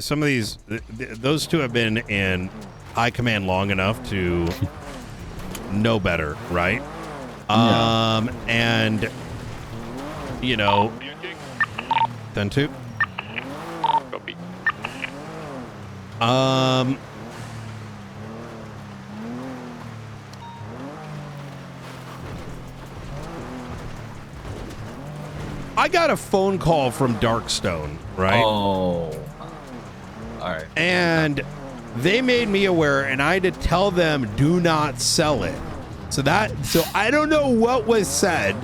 Speaker 1: those two have been in high command long enough to know better, right? And you know, then two.
Speaker 8: Copy.
Speaker 1: I got a phone call from Darkstone, right?
Speaker 19: Oh. All right.
Speaker 1: And they made me aware, and I had to tell them, do not sell it. So I don't know what was said,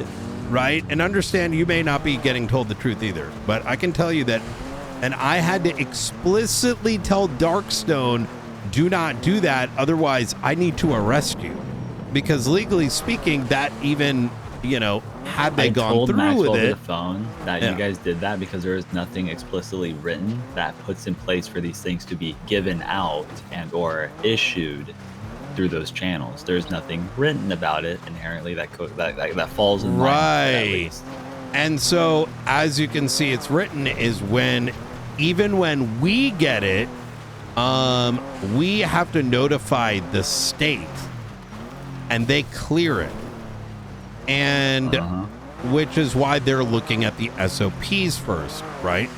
Speaker 1: right? And understand you may not be getting told the truth either, but I can tell you that, and I had to explicitly tell Darkstone, do not do that, otherwise I need to arrest you. Because legally speaking, that even, you know, had they gone through
Speaker 19: Maxwell
Speaker 1: with
Speaker 19: over
Speaker 1: it,
Speaker 19: the phone that you guys did that because there is nothing explicitly written that puts in place for these things to be given out and or issued through those channels. There's nothing written about it inherently that falls in line with that, at least.
Speaker 1: And so, as you can see, it's written is even when we get it, we have to notify the state, and they clear it. And which is why they're looking at the SOPs first, right?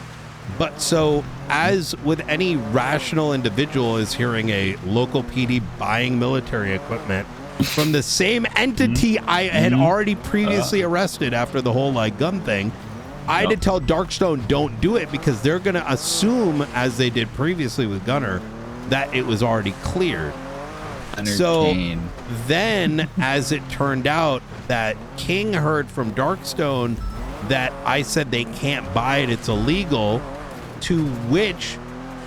Speaker 1: But so, as with any rational individual is hearing a local PD buying military equipment from the same entity I had already previously arrested after the whole gun thing, I had to tell Darkstone don't do it because they're going to assume, as they did previously with Gunner, that it was already cleared. So then, as it turned out, that King heard from Darkstone that I said they can't buy it, it's illegal, to which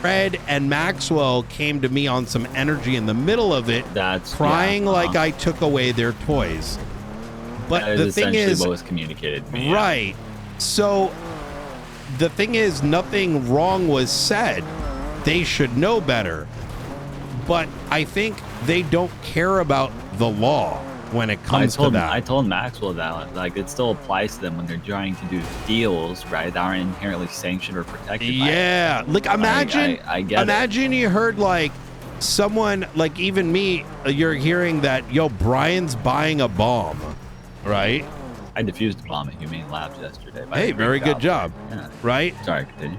Speaker 1: Fred and Maxwell came to me on some energy in the middle of it, crying like I took away their toys. But
Speaker 19: that
Speaker 1: the thing is,
Speaker 19: what was communicated to me.
Speaker 1: right. So the thing is, nothing wrong was said. They should know better. But I think they don't care about the law when it comes to that.
Speaker 19: I told Maxwell that it still applies to them when they're trying to do deals, right? That aren't inherently sanctioned or protected.
Speaker 1: Yeah, imagine you heard someone even me. You're hearing that Brian's buying a bomb, right?
Speaker 19: I defused a bomb at Humane Labs yesterday.
Speaker 1: Hey, very good job.
Speaker 19: Yeah.
Speaker 1: Right?
Speaker 19: Sorry, continue.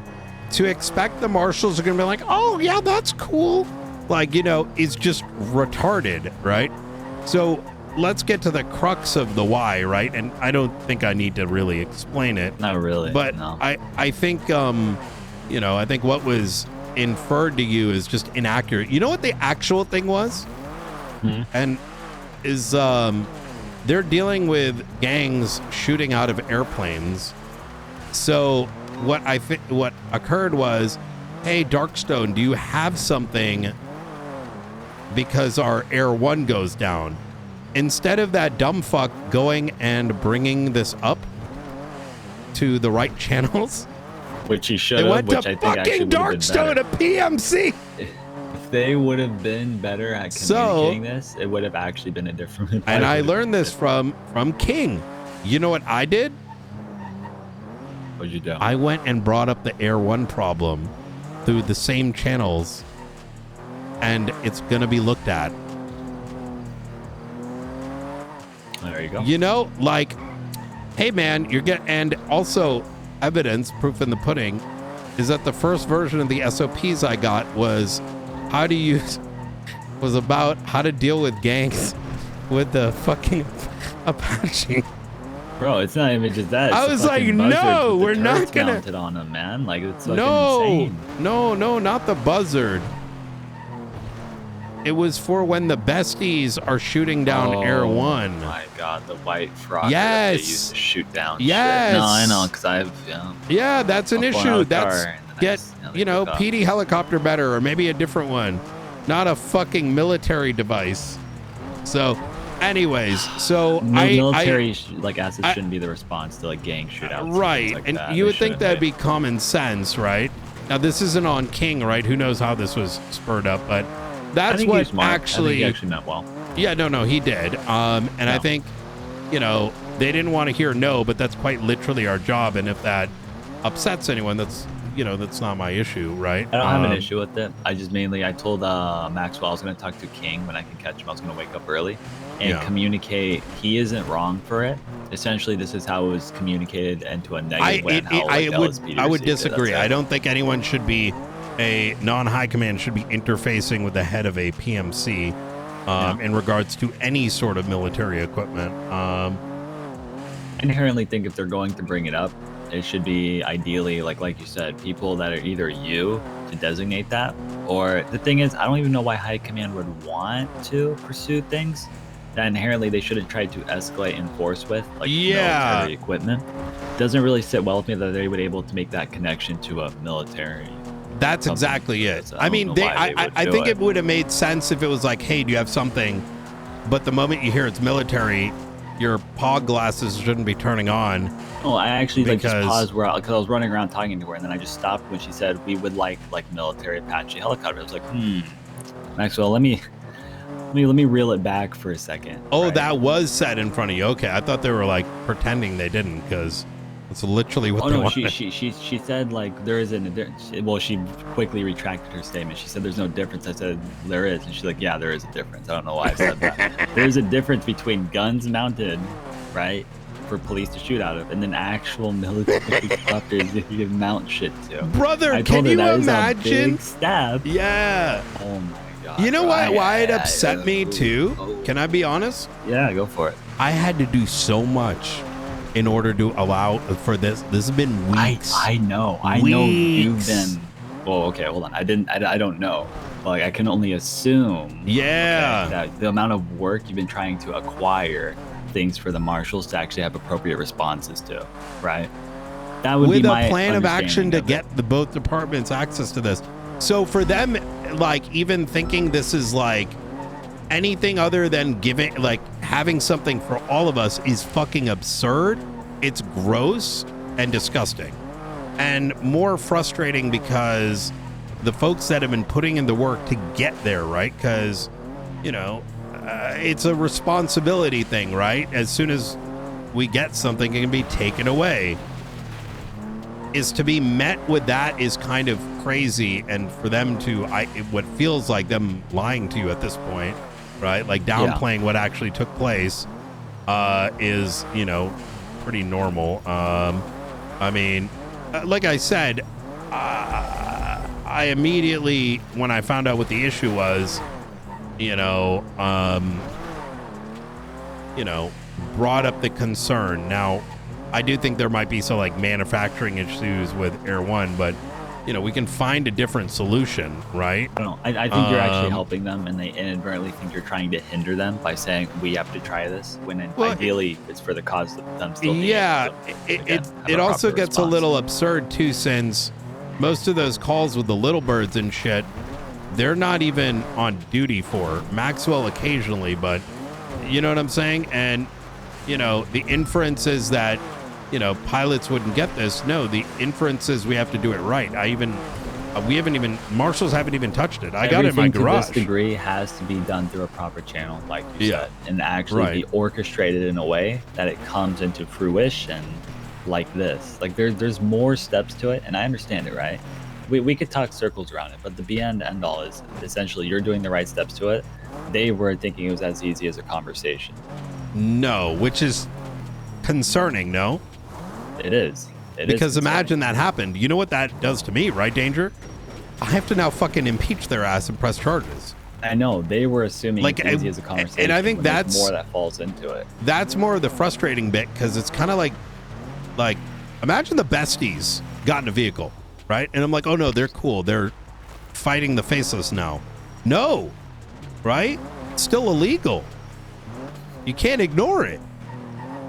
Speaker 1: To expect the marshals are going to be like, oh yeah, that's cool. It's just retarded, right? So let's get to the crux of the why, right? And I don't think I need to really explain it.
Speaker 19: Not really.
Speaker 1: But
Speaker 19: no.
Speaker 1: I think, I think what was inferred to you is just inaccurate. You know what the actual thing was? And is they're dealing with gangs shooting out of airplanes. So what occurred was, hey, Darkstone, do you have something? Because our Air 1 goes down. Instead of that dumb fuck going and bringing this up to the right channels,
Speaker 19: which he should have.
Speaker 1: They went
Speaker 19: which
Speaker 1: to
Speaker 19: I think
Speaker 1: fucking Darkstone, a PMC.
Speaker 19: If they would have been better at communicating this, it would have actually been a different.
Speaker 1: And I learned this from King. You know what I did?
Speaker 19: What'd you do?
Speaker 1: I went and brought up the Air 1 problem through the same channels, and it's going to be looked at.
Speaker 19: There you go.
Speaker 1: Hey man, and also evidence, proof in the pudding, is that the first version of the SOPs I got was about how to deal with gangs with the fucking Apache.
Speaker 19: Bro, it's not even just that. It's
Speaker 1: I was like, no, we're not gonna
Speaker 19: mounted on them, man. It's fucking insane.
Speaker 1: No, not the buzzard. It was for when the besties are shooting down Air 1.
Speaker 19: Oh my god, the white frog
Speaker 1: yes.
Speaker 19: that they used to shoot down
Speaker 1: yes.
Speaker 19: shit. No, I know, because I've
Speaker 1: yeah, that's an issue. That's get
Speaker 19: nice,
Speaker 1: PD helicopter better, or maybe a different one, not a fucking military device. So anyways,
Speaker 19: military assets shouldn't be the response to gang shootouts,
Speaker 1: right? And you would think that'd be common sense, right? Now this isn't on King, right? Who knows how this was spurred up, but that's what
Speaker 19: he meant well.
Speaker 1: Yeah, no, he did. And I think, you know, they didn't want to hear no, but that's quite literally our job. And if that upsets anyone, that's, you know, that's not my issue, right?
Speaker 19: I don't have an issue with it. I just I told Maxwell I was going to talk to King when I can catch him. I was going to wake up early and communicate. He isn't wrong for it. Essentially, this is how it was communicated into a negative way.
Speaker 1: I would disagree. I don't think anyone should be a non-high command should be interfacing with the head of a PMC in regards to any sort of military equipment. I
Speaker 19: inherently think if they're going to bring it up, it should be ideally, like you said, people that are either you to designate that, or the thing is, I don't even know why high command would want to pursue things that inherently they shouldn't try to escalate and force with, like military equipment. Doesn't really sit well with me that they would able to make that connection to a military.
Speaker 1: That's exactly it. I mean, I think it would have made sense if it was like, hey, do you have something? But the moment you hear it's military, your POG glasses shouldn't be turning on.
Speaker 19: Oh, I actually just paused because I was running around talking to her, and then I just stopped when she said we would like military Apache helicopter. I was like, Maxwell, let me reel it back for a second.
Speaker 1: Oh, right? That was said in front of you. Okay, I thought they were like pretending they didn't, because it's literally what they wanted.
Speaker 19: She said like there isn't a well, she quickly retracted her statement. She said there's no difference. I said there is, and she's like, yeah, there is a difference. I don't know why I said that. There's a difference between guns mounted, right, for police to shoot out of, and then actual military helicopters if you mount shit to.
Speaker 1: Brother, can you imagine?
Speaker 19: Big stab.
Speaker 1: Yeah.
Speaker 19: Oh my god.
Speaker 1: You know why it upset me too? Can I be honest?
Speaker 19: Yeah, go for it.
Speaker 1: I had to do so much in order to allow for this. This has been weeks.
Speaker 19: I know you've been. Well, okay, hold on. I don't know. Like, I can only assume.
Speaker 1: Yeah.
Speaker 19: Okay, that the amount of work you've been trying to acquire things for the marshals to actually have appropriate responses to, right? That would be my
Speaker 1: with a plan of action to get the both departments access to this. So for them, like, even thinking this is like anything other than giving, like, having something for all of us is fucking absurd. It's gross and disgusting, and more frustrating because the folks that have been putting in the work to get there, right? Because, you know, it's a responsibility thing, right? As soon as we get something, it can be taken away. Is to be met with that is kind of crazy, and for them to, what feels like them lying to you at this point, right? Like downplaying what actually took place, is, you know, pretty normal. I mean, like I said, I immediately, when I found out what the issue was, you know, brought up the concern. Now, I do think there might be some like manufacturing issues with Air One, but you know, we can find a different solution, right?
Speaker 19: I think you're actually helping them, and they inadvertently think you're trying to hinder them by saying we have to try this, when ideally it's for the cause of them still.
Speaker 1: Yeah, it also gets a little absurd too, since most of those calls with the little birds and shit, they're not even on duty for. Maxwell occasionally, but you know what I'm saying? And, you know, the inference is that, you know, pilots wouldn't get this. No, the inference is we have to do it right. Marshals haven't even touched it. I got it in my garage.
Speaker 19: To this degree has to be done through a proper channel, like you said, and actually be orchestrated in a way that it comes into fruition like this. Like there's more steps to it, and I understand it, right? We could talk circles around it, but the be end all is essentially you're doing the right steps to it. They were thinking it was as easy as a conversation.
Speaker 1: No, which is concerning, no?
Speaker 19: It is.
Speaker 1: Because imagine that happened. You know what that does to me, right, Danger? I have to now fucking impeach their ass and press charges.
Speaker 19: I know. They were assuming it's easy as a conversation.
Speaker 1: And I think that's
Speaker 19: more that falls into it.
Speaker 1: That's more of the frustrating bit, because it's kind of like imagine the besties got in a vehicle, right? And I'm like, oh no, they're cool. They're fighting the faceless now. No, right? It's still illegal. You can't ignore it.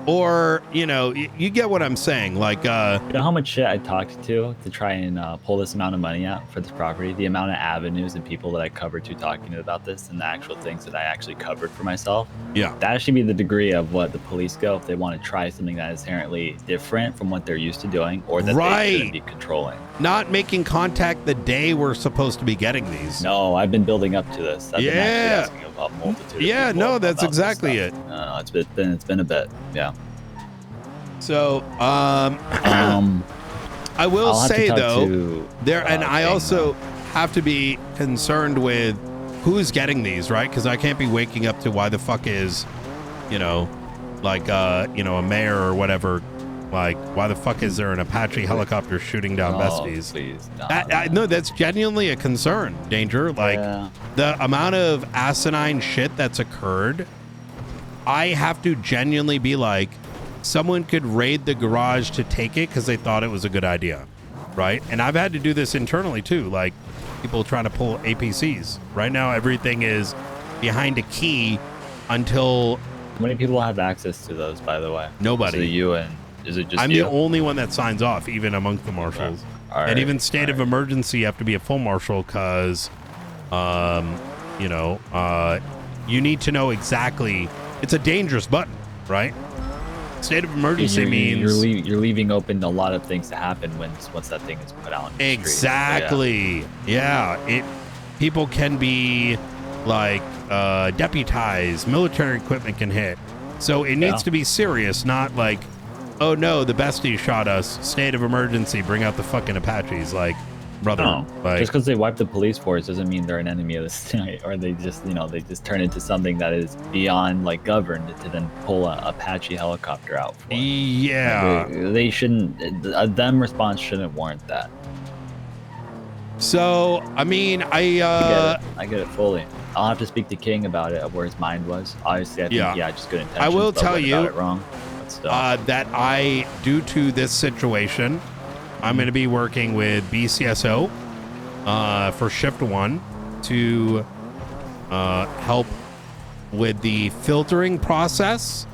Speaker 1: Or, you know, you get what I'm saying. Like,
Speaker 19: you know how much shit I talked to try and pull this amount of money out for this property? The amount of avenues and people that I covered to talking about this, and the actual things that I actually covered for myself.
Speaker 1: Yeah.
Speaker 19: That should be the degree of what the police go if they want to try something that is inherently different from what they're used to doing, or that they shouldn't be controlling.
Speaker 1: Not making contact the day we're supposed to be getting these.
Speaker 19: No, I've been building up to this. I've been actually asking a multitude.
Speaker 1: Yeah,
Speaker 19: of people
Speaker 1: no,
Speaker 19: about
Speaker 1: that's
Speaker 19: this
Speaker 1: exactly
Speaker 19: stuff.
Speaker 1: it.
Speaker 19: It's been a bit. Yeah.
Speaker 1: So, I will
Speaker 19: I'll have to
Speaker 1: say
Speaker 19: talk
Speaker 1: though,
Speaker 19: to,
Speaker 1: and I
Speaker 19: King,
Speaker 1: also have to be concerned with who's getting these, right? Because I can't be waking up to why the fuck is, like a mayor or whatever. Like, why the fuck is there an Apache helicopter shooting down besties?
Speaker 19: Please,
Speaker 1: No, that's genuinely a concern, Danger. Like, the amount of asinine shit that's occurred, I have to genuinely be like, someone could raid the garage to take it because they thought it was a good idea, right? And I've had to do this internally too, like people trying to pull APCs. Right now, everything is behind a key until...
Speaker 19: How many people have access to those, by the way?
Speaker 1: Nobody.
Speaker 19: Is it you and is it just
Speaker 1: I'm
Speaker 19: you?
Speaker 1: the only one that signs off, even amongst the marshals.
Speaker 19: All right,
Speaker 1: And even state of emergency, you have to be a full marshal because, you need to know exactly. It's a dangerous button, right? State of emergency means
Speaker 19: you're leaving open a lot of things to happen once that thing is put out.
Speaker 1: Exactly. Yeah. People can be like deputized. Military equipment can hit. So it needs to be serious, not like, oh no, the bestie shot us. State of emergency. Bring out the fucking Apaches. Like, brother.
Speaker 19: No,
Speaker 1: like,
Speaker 19: just because they wipe the police force doesn't mean they're an enemy of the state, or they just they just turn into something that is beyond like governed to then pull a Apache helicopter out for.
Speaker 1: Yeah.
Speaker 19: They shouldn't. Them response shouldn't warrant that.
Speaker 1: So I mean, I
Speaker 19: get it fully. I'll have to speak to King about it, of where his mind was. Obviously, I think just good intentions.
Speaker 1: I will
Speaker 19: but
Speaker 1: tell
Speaker 19: went
Speaker 1: you
Speaker 19: about it wrong.
Speaker 1: that due to this situation, I'm going to be working with BCSO for Shift 1 to help with the filtering process.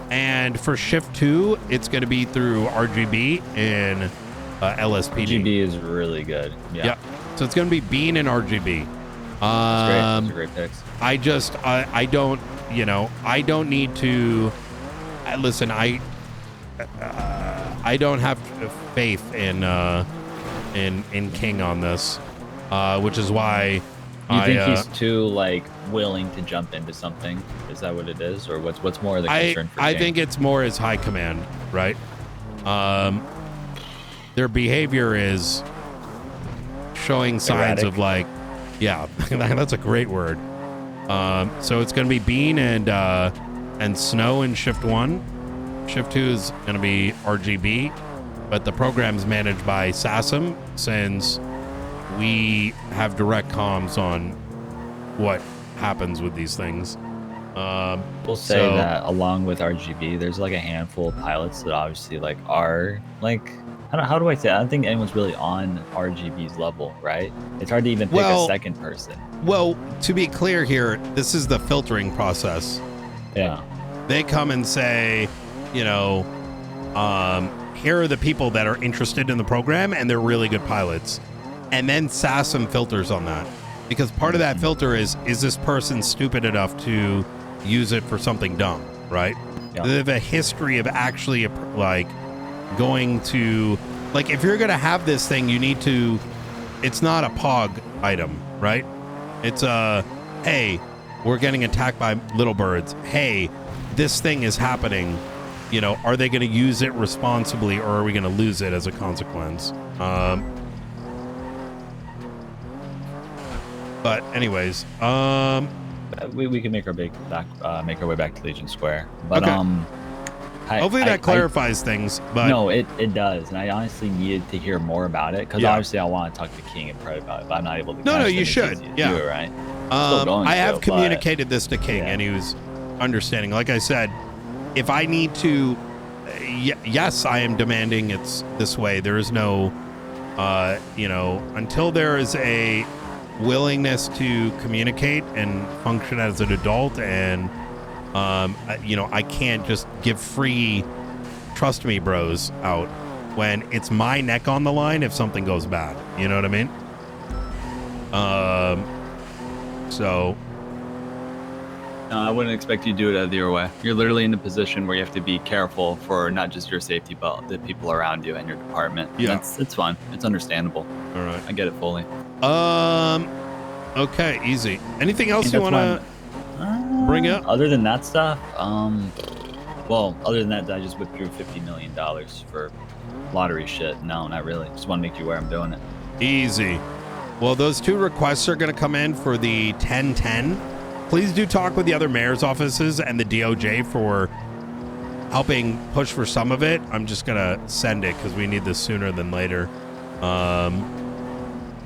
Speaker 1: And for Shift 2, it's going to be through RGB and LSPD.
Speaker 19: RGB is really good. Yeah.
Speaker 1: So it's going to be Bean and RGB.
Speaker 19: That's great. Those are great picks.
Speaker 1: I don't need to... Listen, I don't have faith in King on this, which is why
Speaker 19: You think he's too like willing to jump into something? Is that what it is, or what's more of the concern for King?
Speaker 1: I think it's more his high command, right? Their behavior is showing signs
Speaker 19: Erratic.
Speaker 1: of like, yeah, that's a great word. So it's going to be Bean and Snow in Shift 1. Shift 2 is going to be RGB, but the program's managed by SASM since we have direct comms on what happens with these things.
Speaker 19: We'll say that along with RGB, there's like a handful of pilots that obviously like are like, how do I say it? I don't think anyone's really on RGB's level, right? It's hard to even pick a second person.
Speaker 1: Well, to be clear here, this is the filtering process.
Speaker 19: Yeah.
Speaker 1: They come and say, here are the people that are interested in the program and they're really good pilots. And then SASM filters on that. Because part of that filter is this person stupid enough to use it for something dumb, right?
Speaker 19: Yeah.
Speaker 1: They have a history of actually like going to, like, if you're going to have this thing, you need to, it's not a POG item, right? It's hey, we're getting attacked by little birds. Hey, this thing is happening. Are they going to use it responsibly, or are we going to lose it as a consequence? But anyways,
Speaker 19: we can make our way back to Legion Square. But
Speaker 1: okay. Hopefully that clarifies things. But
Speaker 19: no, it does, and I honestly needed to hear more about it because obviously I want to talk to King and Fred about it, but I'm not able to.
Speaker 1: No, you should. Yeah,
Speaker 19: do it, right.
Speaker 1: I have communicated this to King, and he was understanding. Like I said, if I need to, yes, I am demanding it's this way. There is no, until there is a willingness to communicate and function as an adult, and I can't just give free trust me bros out when it's my neck on the line if something goes bad. You know what I mean? So
Speaker 19: no, I wouldn't expect you to do it either way. You're literally in a position where you have to be careful for not just your safety, but the people around you and your department.
Speaker 1: Yeah.
Speaker 19: It's fine. It's understandable.
Speaker 1: All right.
Speaker 19: I get it fully.
Speaker 1: Okay, easy. Anything else
Speaker 19: And
Speaker 1: you
Speaker 19: that's
Speaker 1: want to bring up?
Speaker 19: Other than that stuff, well, other than that, I just withdrew $50 million for lottery shit. No, not really. Just want to make you aware I'm doing it.
Speaker 1: Easy. Well, those 2 requests are going to come in for the 1010. Please do talk with the other mayor's offices and the DOJ for helping push for some of it. I'm just going to send it because we need this sooner than later.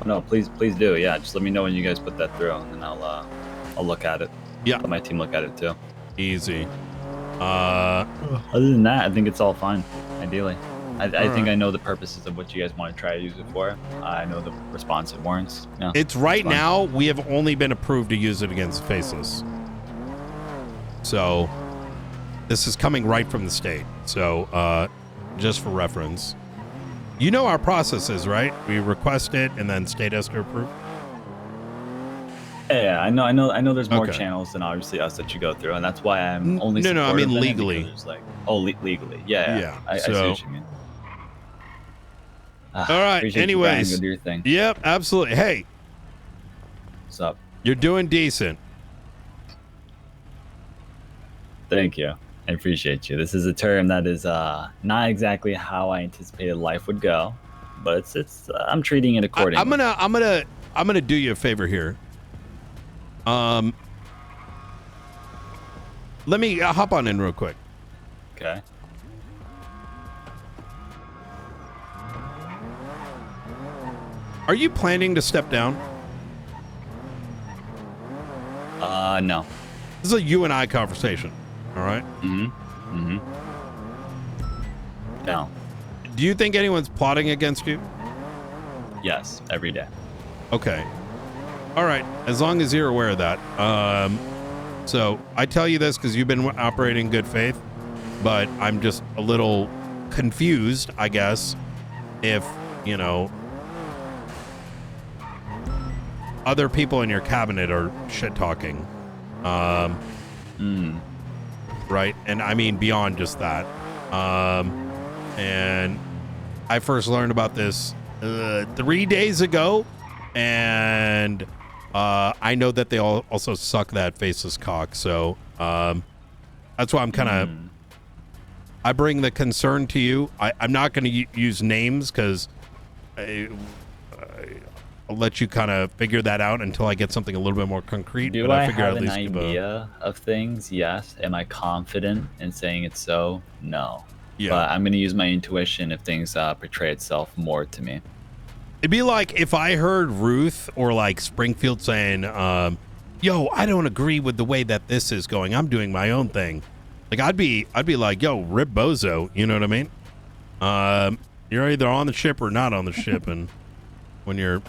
Speaker 19: No, please do. Yeah, just let me know when you guys put that through, and I'll look at it.
Speaker 1: Yeah,
Speaker 19: let my team look at it too.
Speaker 1: Easy.
Speaker 19: Other than that, I think it's all fine. Ideally, I think
Speaker 1: right.
Speaker 19: I know the purposes of what you guys want to try to use it for. I know the response it warrants. Yeah,
Speaker 1: It's right
Speaker 19: fine.
Speaker 1: now, we have only been approved to use it against Faceless. So, this is coming right from the state. So, just for reference. You know our process is, right? We request it and then state has to approve.
Speaker 19: Yeah, I know. There's more
Speaker 1: Okay.
Speaker 19: channels than obviously us that you go through, and that's why I'm only.
Speaker 1: No, I mean
Speaker 19: supportive of it,
Speaker 1: legally.
Speaker 19: because there's like, legally. Yeah. I see
Speaker 1: so-
Speaker 19: what you mean.
Speaker 1: All right.
Speaker 19: Appreciate you, Brian.
Speaker 1: Anyways.
Speaker 19: Go do your thing.
Speaker 1: Yep, absolutely. Hey.
Speaker 19: What's up?
Speaker 1: You're doing decent.
Speaker 19: Thank you. I appreciate you. This is a term that is not exactly how I anticipated life would go, but it's I'm treating it accordingly.
Speaker 1: I'm gonna do you a favor here. Let me hop on in real quick.
Speaker 19: Okay.
Speaker 1: Are you planning to step down?
Speaker 19: No.
Speaker 1: This is a you and I conversation. All right.
Speaker 19: No.
Speaker 1: Do you think anyone's plotting against you?
Speaker 19: Yes, every day.
Speaker 1: Okay. All right. As long as you're aware of that. So I tell you this because you've been operating in good faith, but I'm just a little confused, I guess, if, other people in your cabinet are shit talking. Right. And I mean, beyond just that. And I first learned about this 3 days ago, and I know that they all also suck that faceless cock. So that's why I'm kind of. I bring the concern to you. I'm not going to use names because I'll let you kind of figure that out until I get something a little bit more concrete.
Speaker 19: Do
Speaker 1: but
Speaker 19: I
Speaker 1: figure
Speaker 19: have
Speaker 1: at
Speaker 19: an
Speaker 1: least give
Speaker 19: idea of things? Yes. Am I confident in saying it's so? No.
Speaker 1: Yeah.
Speaker 19: But I'm going to use my intuition if things portray itself more to me.
Speaker 1: It'd be like if I heard Ruth or like Springfield saying, yo, I don't agree with the way that this is going. I'm doing my own thing. Like I'd be like, yo, rip bozo. You know what I mean? You're either on the ship or not on the ship. And when you're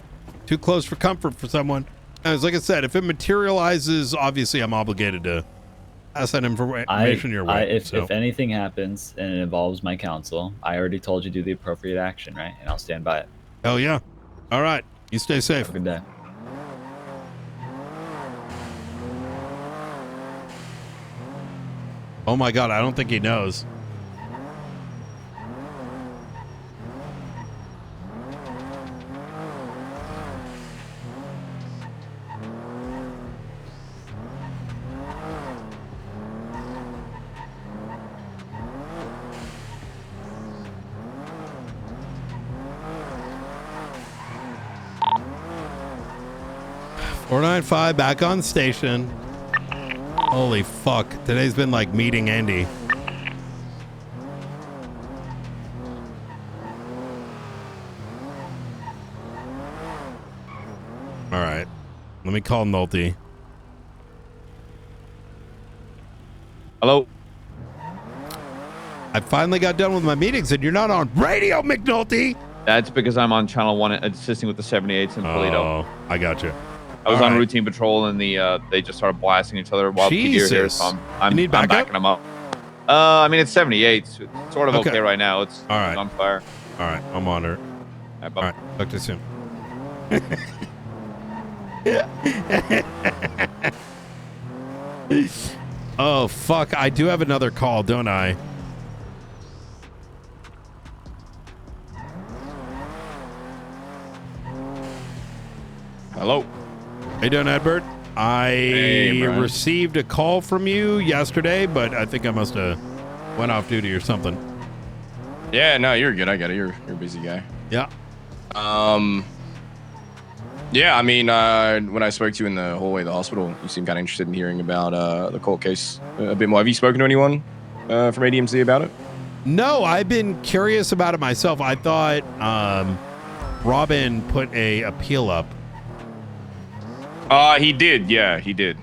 Speaker 1: too close for comfort for someone, as like I said, if it materializes, obviously I'm obligated to pass that information your way.
Speaker 19: If anything happens and it involves my counsel, I already told you to do the appropriate action, right? And I'll stand by it.
Speaker 1: Hell yeah. All right. You stay safe.
Speaker 19: Have a good day.
Speaker 1: Oh my God. I don't think he knows. .495 back on station. Holy fuck. Today's been like meeting Andy. All right. Let me call Nolte.
Speaker 8: Hello.
Speaker 1: I finally got done with my meetings and you're not on radio, McNulty.
Speaker 8: That's because I'm on channel 1 assisting with the 78s in Polito.
Speaker 1: Oh, I got you.
Speaker 8: I was
Speaker 1: All
Speaker 8: on
Speaker 1: right.
Speaker 8: routine patrol and they just started blasting each other while PD are here,
Speaker 1: Jesus.
Speaker 8: so I'm
Speaker 1: You need
Speaker 8: I'm
Speaker 1: backup?
Speaker 8: backing them up. I mean, it's 78. So it's sort of
Speaker 1: Okay.
Speaker 8: okay right now. It's
Speaker 1: All right.
Speaker 8: on fire.
Speaker 1: All right. I'm on her.
Speaker 8: All
Speaker 1: All right. Talk to you soon. Oh, fuck. I do have another call, don't I?
Speaker 8: Hello.
Speaker 1: How you doing, Edward? I
Speaker 16: Brian.
Speaker 1: received a call from you yesterday, but I think I must have went off duty or something.
Speaker 16: Yeah, no, you're good. I get it. You're a busy guy.
Speaker 1: Yeah.
Speaker 16: Yeah, I mean, when I spoke to you in the hallway of the hospital, you seemed kind of interested in hearing about the court case a bit more. Have you spoken to anyone from ADMC about it?
Speaker 1: No, I've been curious about it myself. I thought Robin put a appeal up.
Speaker 16: He did. Yeah, he did.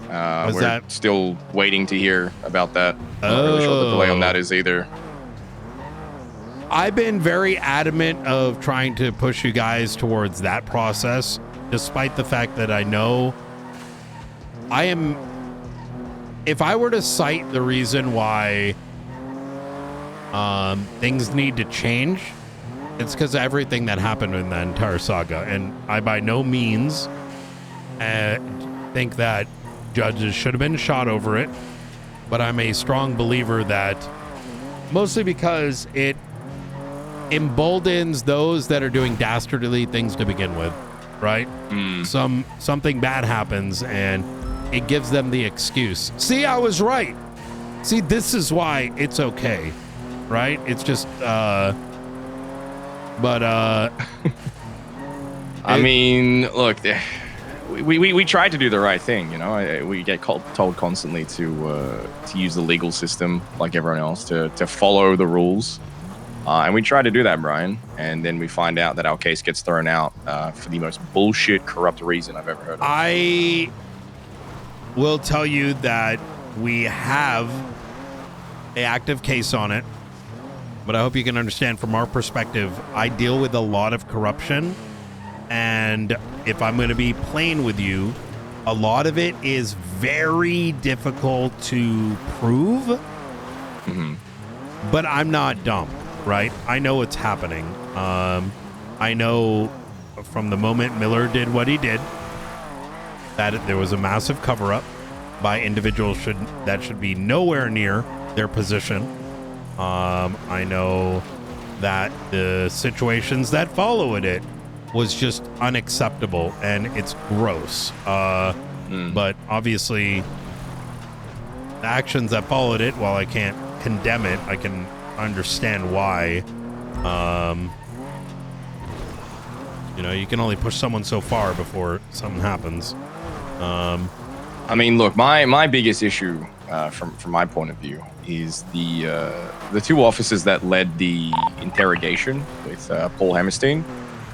Speaker 16: We're still waiting to hear about that. I'm not really sure what the delay on that is either.
Speaker 1: I've been very adamant of trying to push you guys towards that process, despite the fact that I know I am. If I were to cite the reason why things need to change, it's because of everything that happened in that entire saga. And I by no means think that judges should have been shot over it, but I'm a strong believer that mostly because it emboldens those that are doing dastardly things to begin with, right? Something bad happens and it gives them the excuse. See, I was right. See, this is why it's okay, right? It's just I
Speaker 16: mean, look, we tried to do the right thing, you know. We get told constantly to use the legal system like everyone else, to follow the rules. And we try to do that, Brian, and then we find out that our case gets thrown out for the most bullshit, corrupt reason I've ever heard of.
Speaker 1: I will tell you that we have an active case on it, but I hope you can understand from our perspective, I deal with a lot of corruption, and if I'm going to be plain with you, a lot of it is very difficult to prove, but I'm not dumb. Right? I know what's happening. I know from the moment Miller did what he did that there was a massive cover-up by individuals that should be nowhere near their position. I know that the situations that followed it was just unacceptable and it's gross. But obviously the actions that followed it, while I can't condemn it, I can understand why. You know, you can only push someone so far before something happens.
Speaker 16: I mean, look, my biggest issue from my point of view is the two officers that led the interrogation with Paul Hammerstein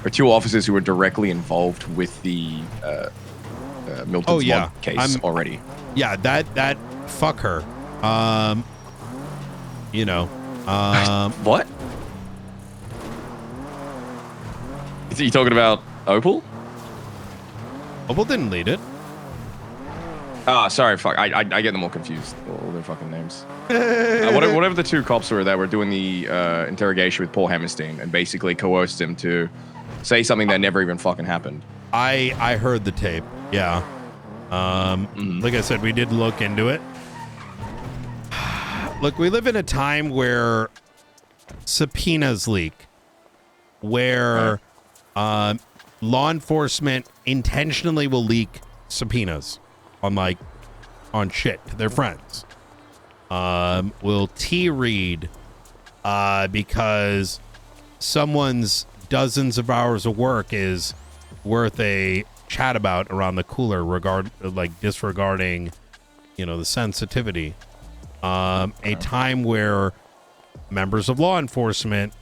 Speaker 16: are two officers who were directly involved with the Milton's Mod case already.
Speaker 1: Yeah, that fuck her. You know.
Speaker 16: What? Are you talking about Opal?
Speaker 1: Opal didn't lead it.
Speaker 16: Ah, sorry, fuck. I get them all confused. All their fucking names. Whatever the two cops were that were doing the interrogation with Paul Hammerstein and basically coerced him to say something that never even fucking happened.
Speaker 1: I heard the tape. Yeah. Like I said, we did look into it. Look, we live in a time where subpoenas leak, where law enforcement intentionally will leak subpoenas on shit to their friends. Will T-read because someone's dozens of hours of work is worth a chat about around the cooler, disregarding, you know, the sensitivity. A time where members of law enforcement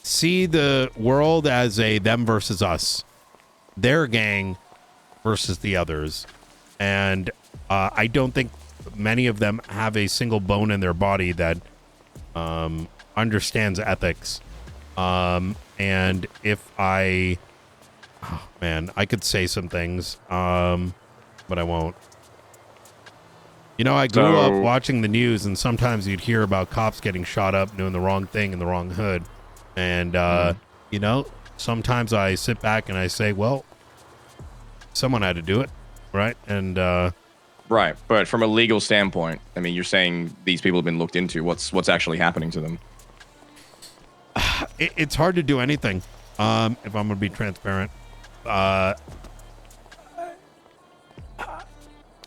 Speaker 1: see the world as a them versus us, their gang versus the others. And I don't think many of them have a single bone in their body that understands ethics. And if I could say some things, but I won't. You know, I grew up watching the news, and sometimes you'd hear about cops getting shot up doing the wrong thing in the wrong hood. And, you know, sometimes I sit back and I say, well, someone had to do it, right? And
Speaker 16: right, but from a legal standpoint, I mean, you're saying these people have been looked into. What's actually happening to them?
Speaker 1: It's hard to do anything, if I'm going to be transparent.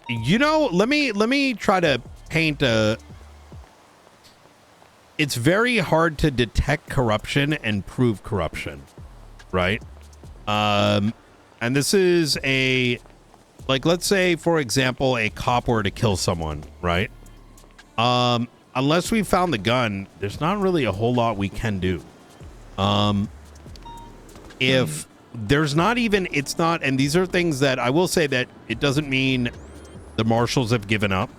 Speaker 1: You know, let me try to paint a. It's very hard to detect corruption and prove corruption, right? And this is like, let's say, for example, a cop were to kill someone, right? Unless we found the gun, there's not really a whole lot we can do. If there's not even, it's not, and these are things that I will say that it doesn't mean the marshals have given up.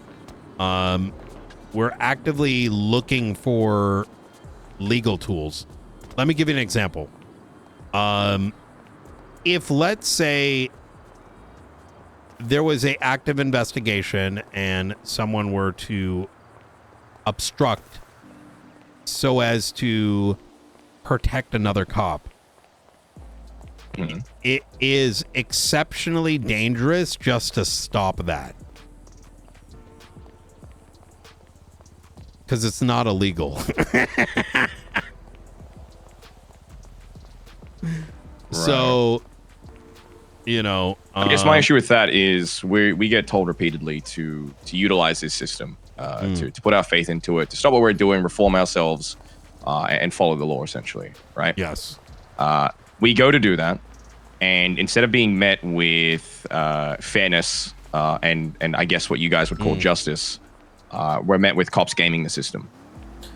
Speaker 1: We're actively looking for legal tools. Let me give you an example. If, let's say, there was a active investigation and someone were to obstruct so as to protect another cop, it is exceptionally dangerous just to stop that. Because it's not illegal. So, you know,
Speaker 16: I guess my issue with that is we get told repeatedly to utilize this system, to put our faith into it, to stop what we're doing, reform ourselves, and follow the law, essentially, right?
Speaker 1: Yes.
Speaker 16: We go to do that, and instead of being met with fairness and I guess what you guys would call justice, we're met with cops gaming the system.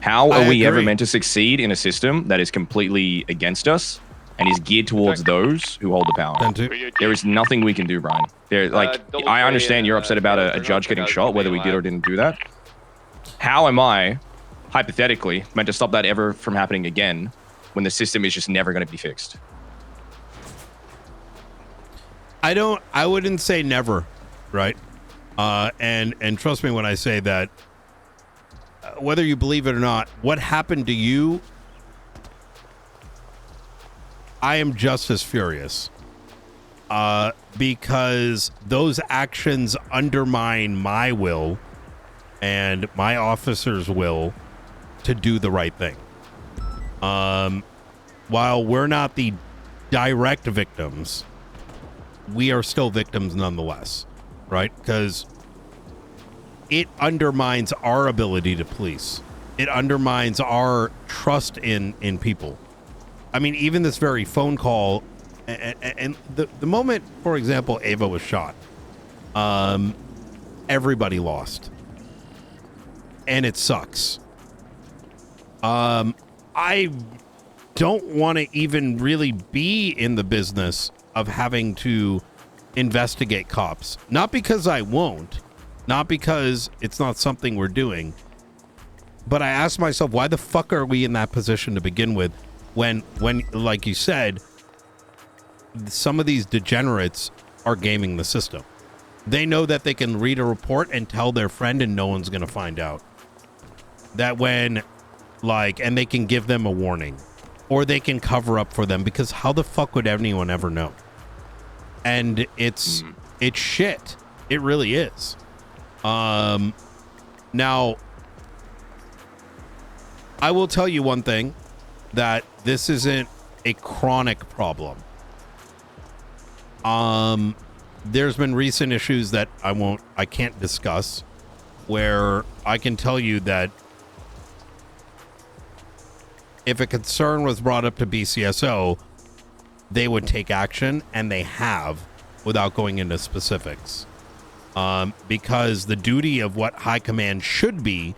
Speaker 16: How are we ever meant to succeed in a system that is completely against us and is geared towards those who hold the power? There is nothing we can do, Brian. I understand you're upset about a judge getting shot, whether we did or didn't do that. How am I, hypothetically, meant to stop that ever from happening again when the system is just never going to be fixed?
Speaker 1: I wouldn't say never, right? And trust me when I say that, whether you believe it or not, what happened to you, I am just as furious. Because those actions undermine my will and my officers' will to do the right thing. While we're not the direct victims, we are still victims nonetheless, right? Because it undermines our ability to police. It undermines our trust in people. I mean, even this very phone call, and the moment, for example, Ava was shot, everybody lost. And it sucks. I don't want to even really be in the business of having to investigate cops. Not because I won't, not because it's not something we're doing, but I ask myself, why the fuck are we in that position to begin with when like you said, some of these degenerates are gaming the system. They know that they can read a report and tell their friend and no one's going to find out. That when, and they can give them a warning. Or they can cover up for them, because how the fuck would anyone ever know? And it's shit. It really is. Now, I will tell you one thing, that this isn't a chronic problem. There's been recent issues that I can't discuss, where I can tell you that if a concern was brought up to BCSO, they would take action, and they have, without going into specifics. Because the duty of what High Command should be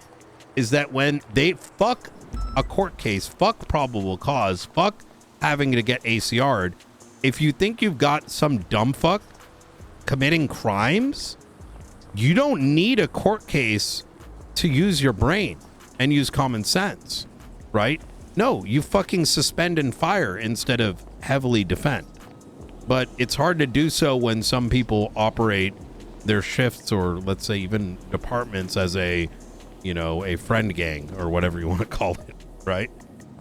Speaker 1: is that when they fuck a court case, fuck probable cause, fuck having to get ACR'd, if you think you've got some dumb fuck committing crimes, you don't need a court case to use your brain and use common sense, right? No, you fucking suspend and fire instead of heavily defend. But it's hard to do so when some people operate their shifts, or let's say even departments, as a friend gang or whatever you want to call it, right?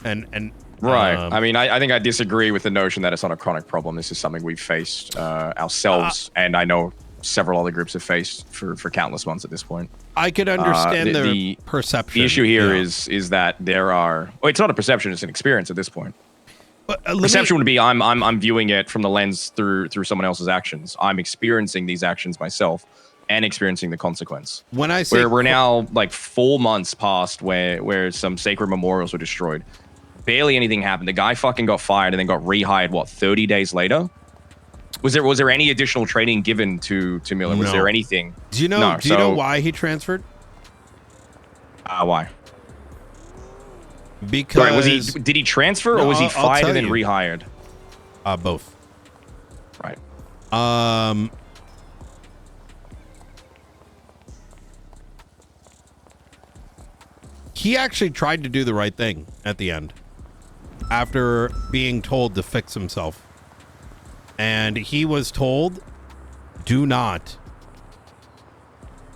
Speaker 1: And
Speaker 16: right. I mean, I think I disagree with the notion that it's not a chronic problem. This is something we've faced ourselves, and I know several other groups have faced for countless months at this point.
Speaker 1: I could understand the perception.
Speaker 16: The issue here is that there are. Well, it's not a perception; it's an experience at this point. But, perception would be I'm viewing it from the lens through someone else's actions. I'm experiencing these actions myself, and experiencing the consequence.
Speaker 1: When I say
Speaker 16: we're now like 4 months past where some sacred memorials were destroyed. Barely anything happened. The guy fucking got fired and then got rehired, what, 30 days later? Was there any additional training given to Miller? Was
Speaker 1: No.
Speaker 16: there anything?
Speaker 1: Do you know?
Speaker 16: No,
Speaker 1: do you know why he transferred?
Speaker 16: Why?
Speaker 1: Because
Speaker 16: Sorry, did he transfer or was he fired and then rehired?
Speaker 1: Both.
Speaker 16: Right.
Speaker 1: He actually tried to do the right thing at the end after being told to fix himself. And he was told, do not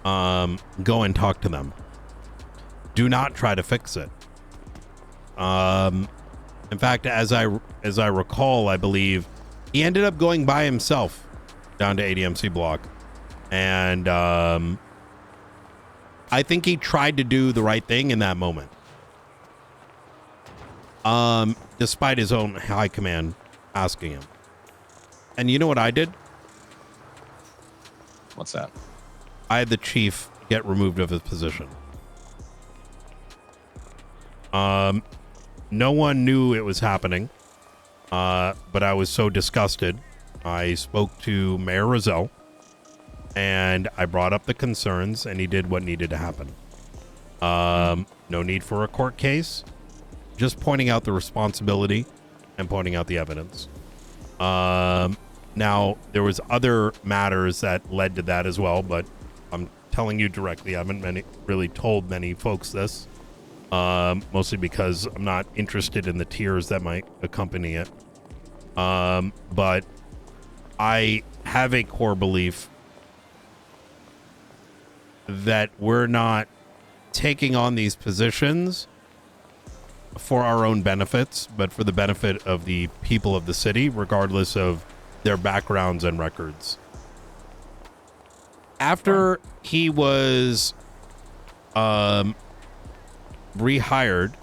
Speaker 1: go and talk to them. Do not try to fix it. In fact, as I recall, I believe he ended up going by himself down to ADMC block. And I think he tried to do the right thing in that moment. Despite his own high command asking him. And you know what I did?
Speaker 16: What's that?
Speaker 1: I had the chief get removed of his position. No one knew it was happening, but I was so disgusted. I spoke to Mayor Rozelle, and I brought up the concerns, and he did what needed to happen. No need for a court case, just pointing out the responsibility and pointing out the evidence. Now, there was other matters that led to that as well, but I'm telling you directly. I haven't really told many folks this, mostly because I'm not interested in the tears that might accompany it. But I have a core belief that we're not taking on these positions for our own benefits, but for the benefit of the people of the city, regardless of their backgrounds and records. After he was rehired,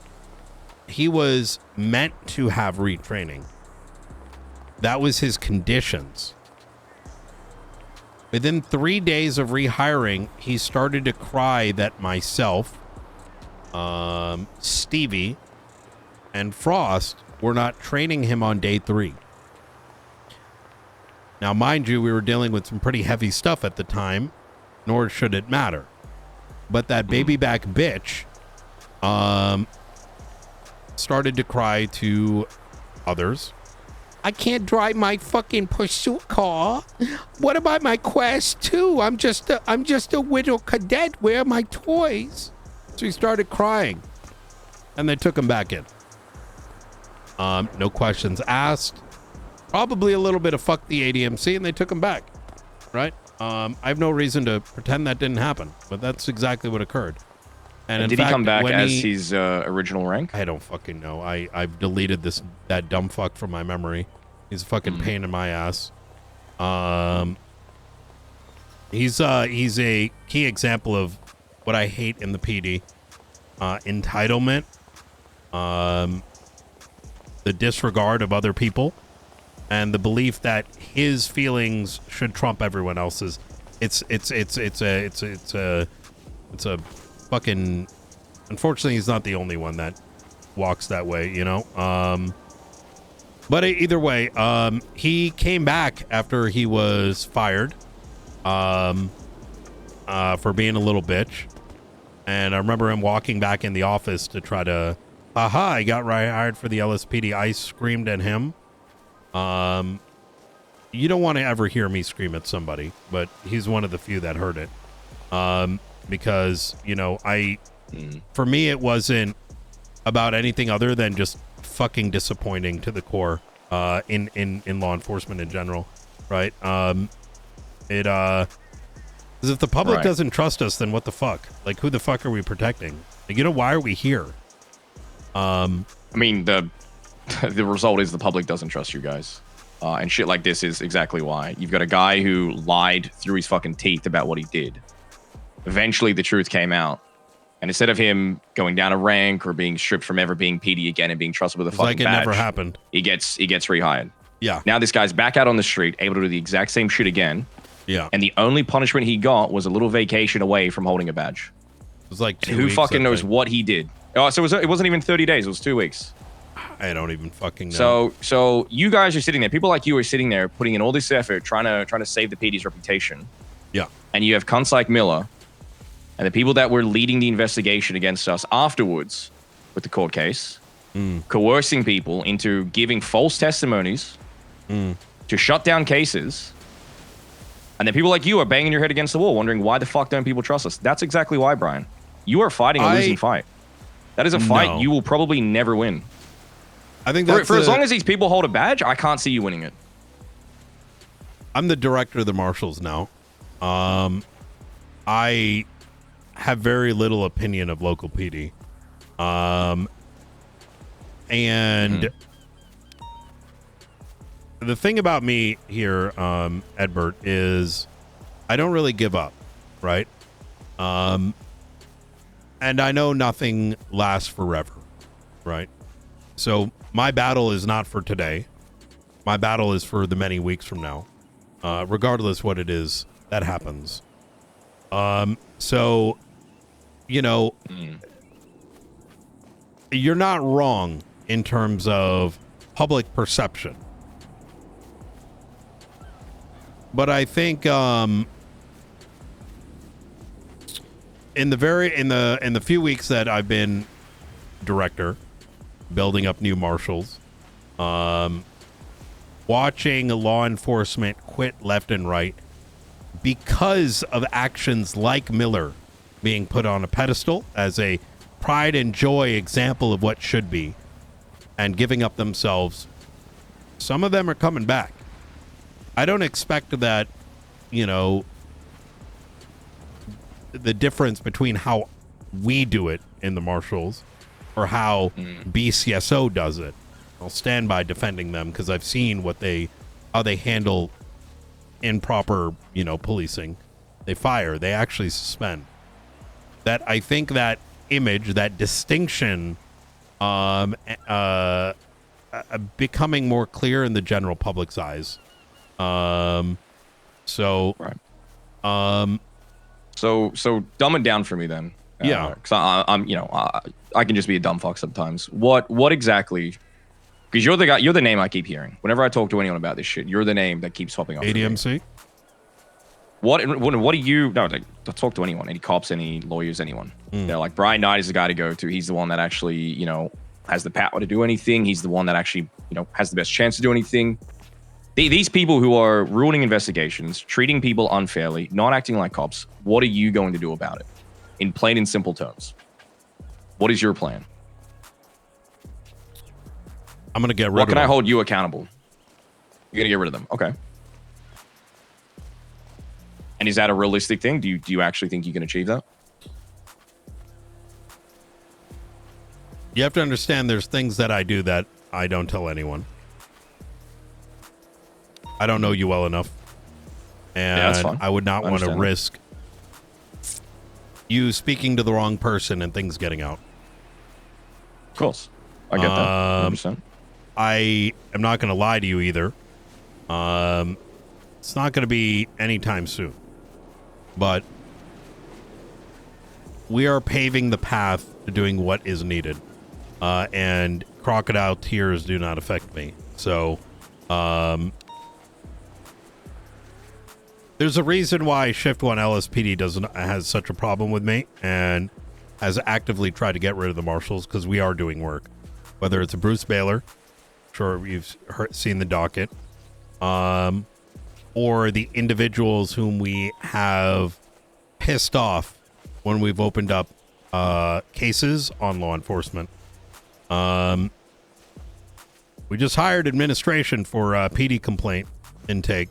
Speaker 1: he was meant to have retraining. That was his conditions. Within 3 days of rehiring, he started to cry that myself, Stevie, and Frost were not training him on day 3. Now, mind you, we were dealing with some pretty heavy stuff at the time, nor should it matter. But that baby back bitch started to cry to others. I can't drive my fucking pursuit car. What about my Quest 2? I'm just a widow cadet. Where are my toys? So he started crying, and they took him back in. No questions asked. Probably a little bit of fuck the ADMC, and they took him back. Right? I have no reason to pretend that didn't happen, but that's exactly what occurred. And
Speaker 16: did he come back as his original rank?
Speaker 1: I don't fucking know. I've deleted that dumb fuck from my memory. He's a fucking pain in my ass. He's a key example of what I hate in the PD. Entitlement. The disregard of other people. And the belief that his feelings should trump everyone else's. It's a fucking. Unfortunately, he's not the only one that walks that way, you know. But either way, he came back after he was fired, for being a little bitch. And I remember him walking back in the office to try to, I got hired for the LSPD. I screamed at him. You don't want to ever hear me scream at somebody, but he's one of the few that heard it. Because, you know, for me, it wasn't about anything other than just fucking disappointing to the core, in law enforcement in general. Right. Because if the public doesn't trust us, then what the fuck? Like, who the fuck are we protecting? Like, you know, why are we here?
Speaker 16: I mean, the result is the public doesn't trust you guys. And shit like this is exactly why. You've got a guy who lied through his fucking teeth about what he did. Eventually, the truth came out. And instead of him going down a rank or being stripped from ever being PD again and being trusted with a fucking badge,
Speaker 1: like it never happened.
Speaker 16: He gets rehired.
Speaker 1: Yeah.
Speaker 16: Now this guy's back out on the street, able to do the exact same shit again.
Speaker 1: Yeah.
Speaker 16: And the only punishment he got was a little vacation away from holding a badge.
Speaker 1: It was like 2
Speaker 16: Who
Speaker 1: weeks,
Speaker 16: fucking
Speaker 1: I
Speaker 16: knows
Speaker 1: think.
Speaker 16: what he did? Oh, so it wasn't even 30 days. It was 2 weeks.
Speaker 1: I don't even fucking know.
Speaker 16: So you guys are sitting there. People like you are sitting there putting in all this effort, trying to save the PD's reputation.
Speaker 1: Yeah.
Speaker 16: And you have cunts like Miller and the people that were leading the investigation against us afterwards with the court case, coercing people into giving false testimonies to shut down cases. And then people like you are banging your head against the wall, wondering why the fuck don't people trust us? That's exactly why, Brian. You are fighting a losing fight. That is a fight you will probably never win.
Speaker 1: I think
Speaker 16: for as long as these people hold a badge, I can't see you winning it.
Speaker 1: I'm the director of the marshals now. I have very little opinion of local PD. And the thing about me here, Edbert, is I don't really give up, right? And I know nothing lasts forever, right? So my battle is not for today. My battle is for the many weeks from now, regardless what it is that happens. So, you know, you're not wrong in terms of public perception. But I think in the few weeks that I've been director, building up new marshals, watching law enforcement quit left and right because of actions like Miller being put on a pedestal as a pride and joy example of what should be and giving up themselves. Some of them are coming back. I don't expect that, you know, the difference between how we do it in the marshals or how BCSO does it. I'll stand by defending them because I've seen how they handle improper, you know, policing. They fire, they actually suspend. That I think that image, that distinction, becoming more clear in the general public's eyes. So
Speaker 16: dumb it down for me then.
Speaker 1: Yeah.
Speaker 16: Because I'm, you know, I can just be a dumb fuck sometimes. What exactly? Because you're the guy, you're the name I keep hearing. Whenever I talk to anyone about this shit, you're the name that keeps popping up.
Speaker 1: ADMC?
Speaker 16: What do you, no, like, don't talk to anyone, any cops, any lawyers, anyone. They're like, Brian Knight is the guy to go to. He's the one that actually, you know, has the power to do anything. He's the one that actually, you know, has the best chance to do anything. These people who are ruining investigations, treating people unfairly, not acting like cops, what are you going to do about it? In plain and simple terms. What is your plan?
Speaker 1: I'm going to get rid of them.
Speaker 16: What can I hold you accountable? You're going to get rid of them. Okay. And is that a realistic thing? Do you actually think you can achieve that?
Speaker 1: You have to understand there's things that I do that I don't tell anyone. I don't know you well enough. And
Speaker 16: yeah, that's fine.
Speaker 1: I would not want to risk you speaking to the wrong person and things getting out.
Speaker 16: Of course. I get that. 100%.
Speaker 1: I am not going to lie to you either. It's not going to be anytime soon. But we are paving the path to doing what is needed. And crocodile tears do not affect me. So, there's a reason why Shift 1 LSPD has such a problem with me and has actively tried to get rid of the marshals because we are doing work. Whether it's a Bruce Baylor, sure you've seen the docket, or the individuals whom we have pissed off when we've opened up cases on law enforcement. We just hired administration for PD complaint intake.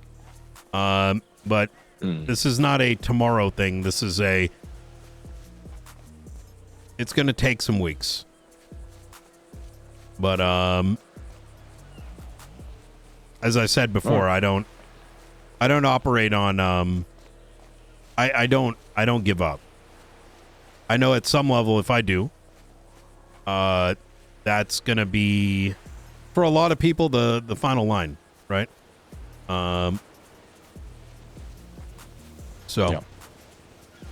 Speaker 1: But this is not a tomorrow thing. This is it's going to take some weeks. But as I said before, I don't operate on I don't give up. I know at some level if I do, that's going to be for a lot of people the final line, right? So,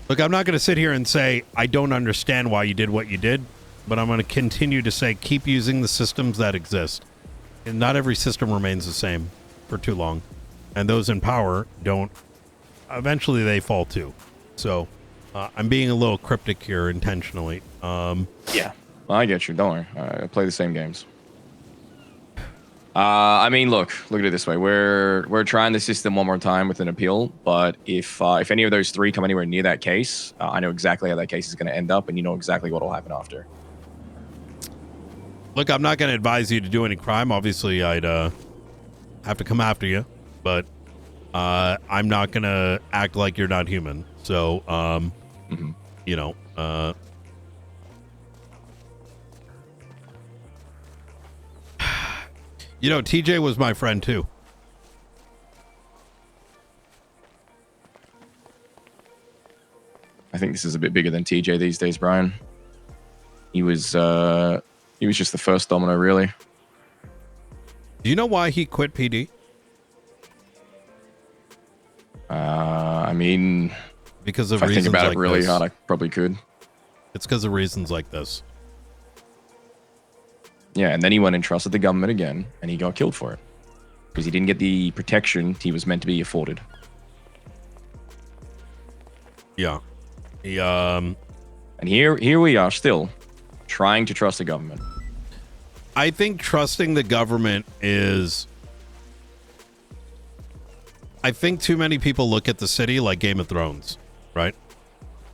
Speaker 1: look, I'm not going to sit here and say I don't understand why you did what you did, but I'm going to continue to say keep using the systems that exist. And not every system remains the same for too long. And those in power don't. Eventually, they fall too. So, I'm being a little cryptic here intentionally.
Speaker 16: Yeah, I get you. Don't worry. I play the same games. I mean, look at it this way. We're trying the system one more time with an appeal, but if any of those three come anywhere near that case, I know exactly how that case is going to end up, and you know exactly what will happen after.
Speaker 1: Look, I'm not going to advise you to do any crime. Obviously, I'd have to come after you, but I'm not going to act like you're not human. So, you know, you know, TJ was my friend too.
Speaker 16: I think this is a bit bigger than TJ these days, Brian. He was just the first domino, really.
Speaker 1: Do you know why he quit PD?
Speaker 16: I mean,
Speaker 1: because of
Speaker 16: if I
Speaker 1: reasons
Speaker 16: think about
Speaker 1: like
Speaker 16: it really
Speaker 1: this.
Speaker 16: hard, I probably could.
Speaker 1: It's because of reasons like this.
Speaker 16: Yeah, and then he went and trusted the government again, and he got killed for it because he didn't get the protection he was meant to be afforded.
Speaker 1: Yeah.
Speaker 16: And here we are still trying to trust the government.
Speaker 1: I think trusting the government is... I think too many people look at the city like Game of Thrones, right?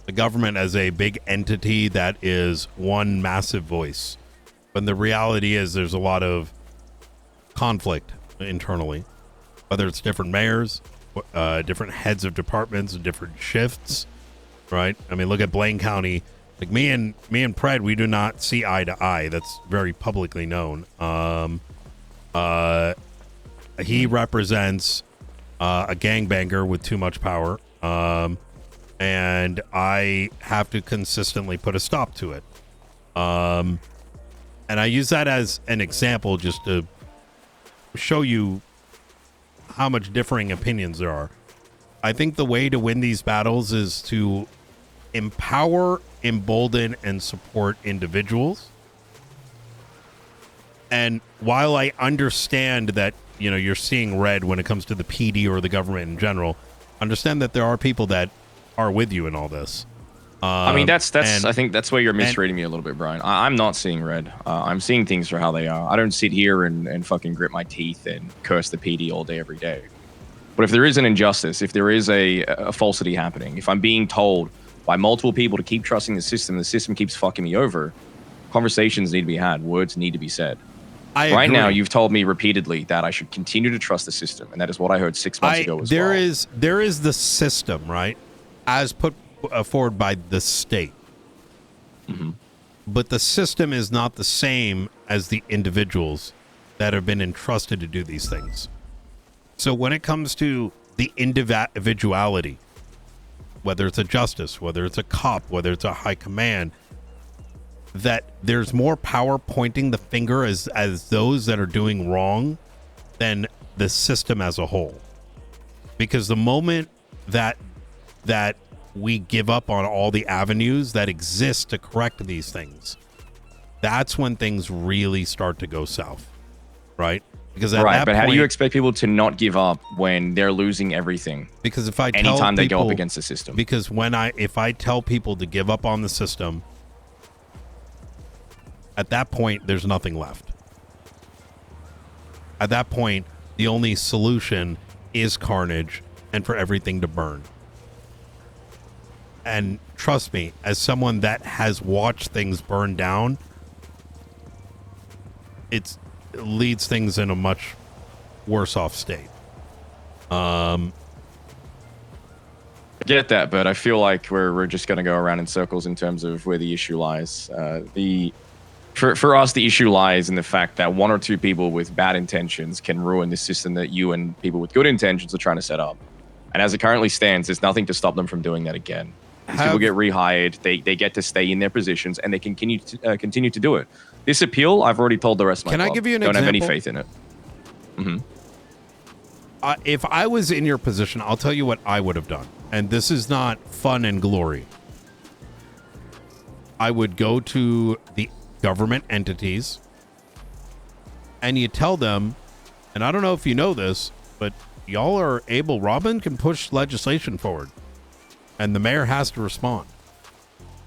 Speaker 1: The government as a big entity that is one massive voice. When the reality is there's a lot of conflict internally, whether it's different mayors, different heads of departments, different shifts, right? I mean, look at Blaine County. Like me and Pred, we do not see eye to eye. That's very publicly known. He represents a gangbanger with too much power, and I have to consistently put a stop to it. And I use that as an example just to show you how much differing opinions there are. I think the way to win these battles is to empower, embolden, and support individuals. And while I understand that, you know, you're seeing red when it comes to the PD or the government in general, understand that there are people that are with you in all this.
Speaker 16: I mean, I think that's where you're misreading me a little bit, Brian. I'm not seeing red. I'm seeing things for how they are. I don't sit here and fucking grit my teeth and curse the PD all day, every day. But if there is an injustice, if there is a falsity happening, if I'm being told by multiple people to keep trusting the system keeps fucking me over, conversations need to be had. Words need to be said. Right now, you've told me repeatedly that I should continue to trust the system, and that is what I heard 6 months ago as well.
Speaker 1: There is the system, right, as put forward by the state.
Speaker 16: Mm-hmm.
Speaker 1: But the system is not the same as the individuals that have been entrusted to do these things. So when it comes to the individuality, whether it's a justice, whether it's a cop, whether it's a high command, that there's more power pointing the finger as those that are doing wrong than the system as a whole. Because the moment that we give up on all the avenues that exist to correct these things, that's when things really start to go south, right? Because at that
Speaker 16: but
Speaker 1: point,
Speaker 16: how do you expect people to not give up when they're losing everything?
Speaker 1: Because if I tell
Speaker 16: anytime they go
Speaker 1: people-
Speaker 16: up against the system,
Speaker 1: because if I tell people to give up on the system, at that point there's nothing left. At that point, the only solution is carnage and for everything to burn. And trust me, as someone that has watched things burn down, it leads things in a much worse off state.
Speaker 16: I get that, but I feel like we're just going to go around in circles in terms of where the issue lies. For us, the issue lies in the fact that one or two people with bad intentions can ruin the system that you and people with good intentions are trying to set up. And as it currently stands, there's nothing to stop them from doing that again. These people get rehired, they get to stay in their positions, and they can continue to do it. This appeal, I've already told the rest of my
Speaker 1: Can I
Speaker 16: club,
Speaker 1: give you an
Speaker 16: don't
Speaker 1: example?
Speaker 16: have any faith in it. Mm-hmm.
Speaker 1: If I was in your position, I'll tell you what I would have done. and this is not fun and glory, I would go to the government entities and you tell them, and I don't know if you know this, but y'all are able, Robin can push legislation forward and the mayor has to respond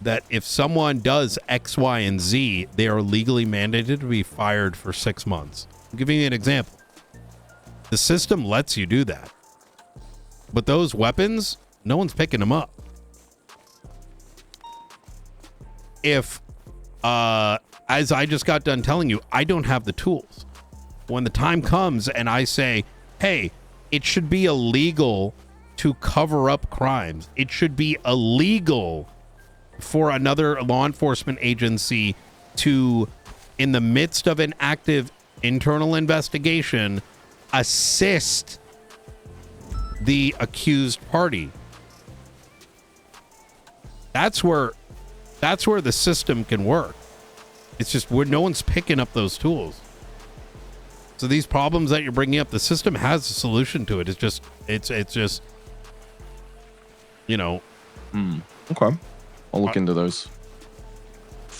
Speaker 1: that if someone does X, Y, and Z, they are legally mandated to be fired for 6 months. I'm giving you an example. The system lets you do that. But those weapons, no one's picking them up. If, as I just got done telling you, I don't have the tools. When the time comes and I say, hey, it should be illegal to cover up crimes. It should be illegal for another law enforcement agency to, in the midst of an active internal investigation, assist the accused party. That's where the system can work. It's just where no one's picking up those tools. So these problems that you're bringing up, the system has a solution to it. It's just, you know.
Speaker 16: Okay. I'll look into those.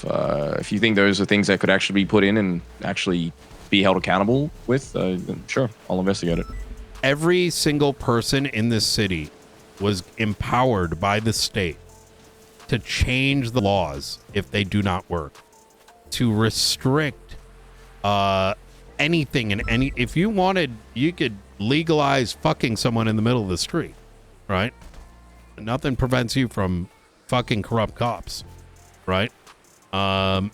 Speaker 16: If you think those are things that could actually be put in and actually be held accountable with, then sure, I'll investigate it.
Speaker 1: Every single person in this city was empowered by the state to change the laws if they do not work, to restrict anything and any. If you wanted, you could legalize fucking someone in the middle of the street, right? Nothing prevents you from fucking corrupt cops, right? And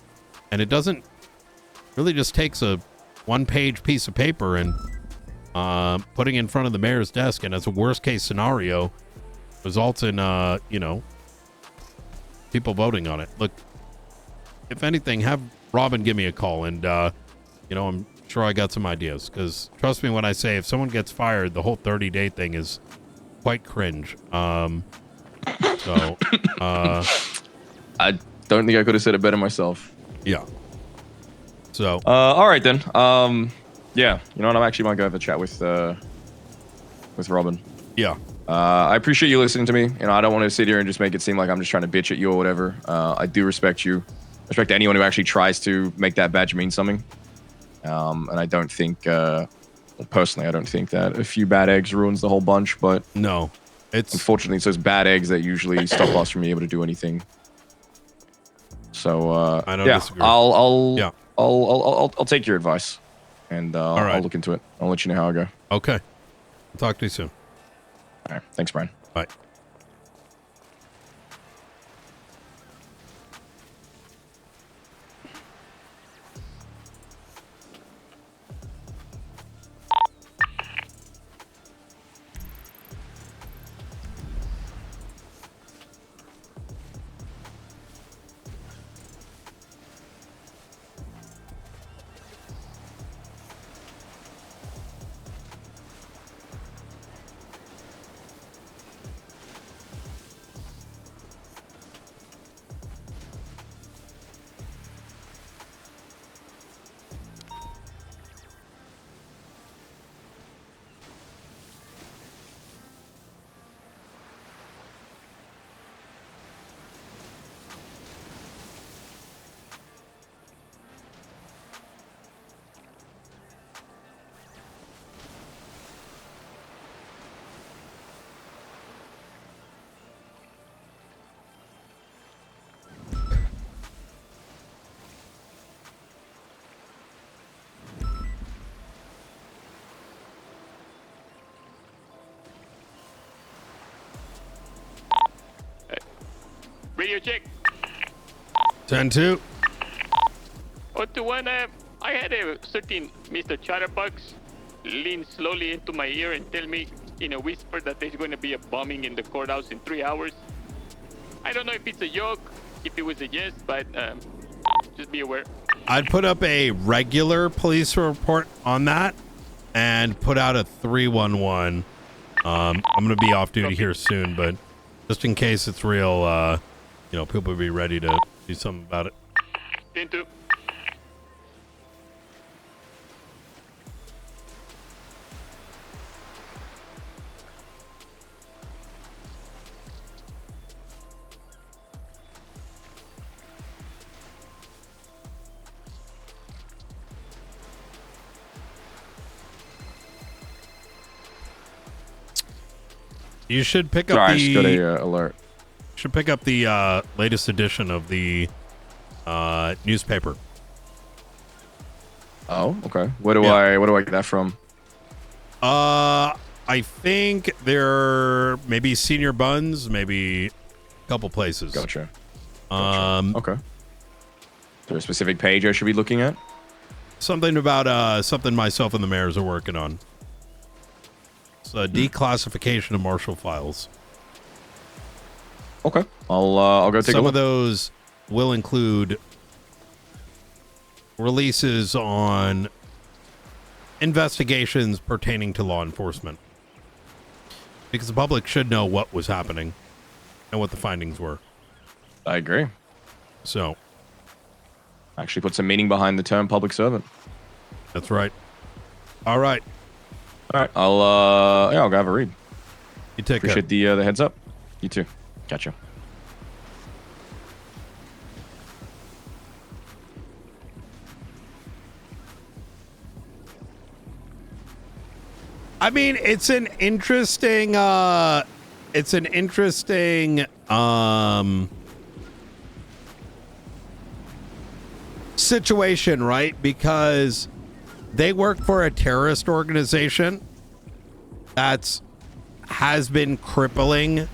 Speaker 1: it doesn't really just takes a one-page piece of paper and putting in front of the mayor's desk, and as a worst-case scenario, results in you know, people voting on it. Look, if anything, have Robin give me a call, and you know, I'm sure I got some ideas. Because trust me when I say, if someone gets fired, the whole 30-day thing is quite cringe. So
Speaker 16: I don't think I could have said it better myself.
Speaker 1: Yeah. So
Speaker 16: all right then. Yeah, you know what? I actually might go have a chat with Robin.
Speaker 1: Yeah.
Speaker 16: I appreciate you listening to me. You know, I don't want to sit here and just make it seem like I'm just trying to bitch at you or whatever. I do respect you. Respect anyone who actually tries to make that badge mean something. And I don't think, personally, I don't think that a few bad eggs ruins the whole bunch. But
Speaker 1: no,
Speaker 16: unfortunately it's those bad eggs that usually stop us from being able to do anything. So
Speaker 1: I don't
Speaker 16: yeah,
Speaker 1: disagree.
Speaker 16: I'll take your advice, and I'll look into it. I'll let you know how I go.
Speaker 1: Okay. I'll talk to you soon.
Speaker 16: All right. Thanks, Brian.
Speaker 1: Bye.
Speaker 14: Radio check.
Speaker 1: 10-2.
Speaker 14: 021, I had a certain Mr. Chatterbox lean slowly into my ear and tell me in a whisper that there's going to be a bombing in the courthouse in 3 hours. I don't know if it's a joke, if it was a yes, but just be aware.
Speaker 1: I'd put up a regular police report on that and put out a 311. I'm going to be off duty here soon, but just in case it's real, you know, people will be ready to do something about it.
Speaker 14: 10-2.
Speaker 1: You should pick up
Speaker 16: Sorry, I
Speaker 1: the.
Speaker 16: just got a alert.
Speaker 1: Should pick up the latest edition of the newspaper.
Speaker 16: Oh, okay. Where do I get that from?
Speaker 1: I think they're maybe Senior Buns, maybe a couple places.
Speaker 16: Gotcha.
Speaker 1: Okay.
Speaker 16: Is there a specific page I should be looking at?
Speaker 1: Something about something myself and the mayors are working on. It's a declassification of Marshall files.
Speaker 16: Okay. I'll go take a
Speaker 1: Some
Speaker 16: look.
Speaker 1: of those will include releases on investigations pertaining to law enforcement. Because the public should know what was happening and what the findings were.
Speaker 16: I agree.
Speaker 1: So.
Speaker 16: Actually put some meaning behind the term public servant.
Speaker 1: That's right. All right.
Speaker 16: All right. I'll go have a read.
Speaker 1: You take care.
Speaker 16: Appreciate the heads up. You too. Catch you.
Speaker 1: I mean, it's an interesting situation, right? Because they work for a terrorist organization has been crippling.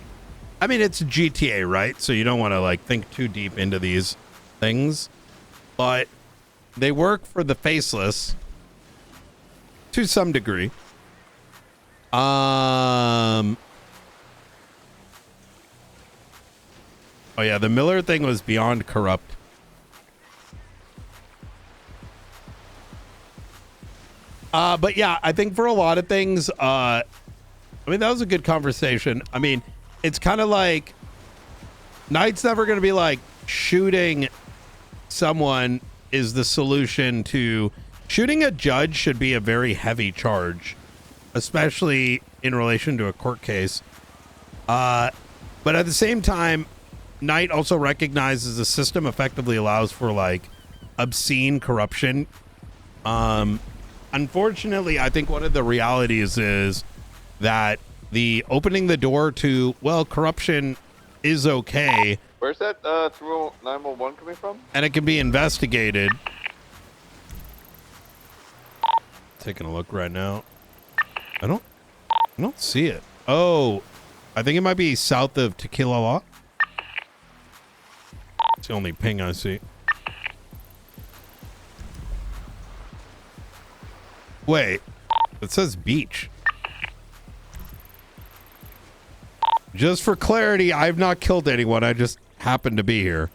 Speaker 1: I mean, it's GTA, right? So you don't want to like think too deep into these things, but they work for the faceless to some degree. Oh yeah, the Miller thing was beyond corrupt. But yeah, I think for a lot of things, I mean, that was a good conversation. I mean, it's kind of like Knight's never going to be like shooting someone is the solution to shooting a judge should be a very heavy charge, especially in relation to a court case. But at the same time, Knight also recognizes the system effectively allows for like obscene corruption. Unfortunately, I think one of the realities is that the opening the door to, well, corruption is okay.
Speaker 8: Where's that through 911 coming from?
Speaker 1: And it can be investigated. Taking a look right now. I don't see it. Oh, I think it might be south of Tequila Law. It's the only ping I see. Wait, it says beach. Just for clarity, I've not killed anyone. I just happened to be here.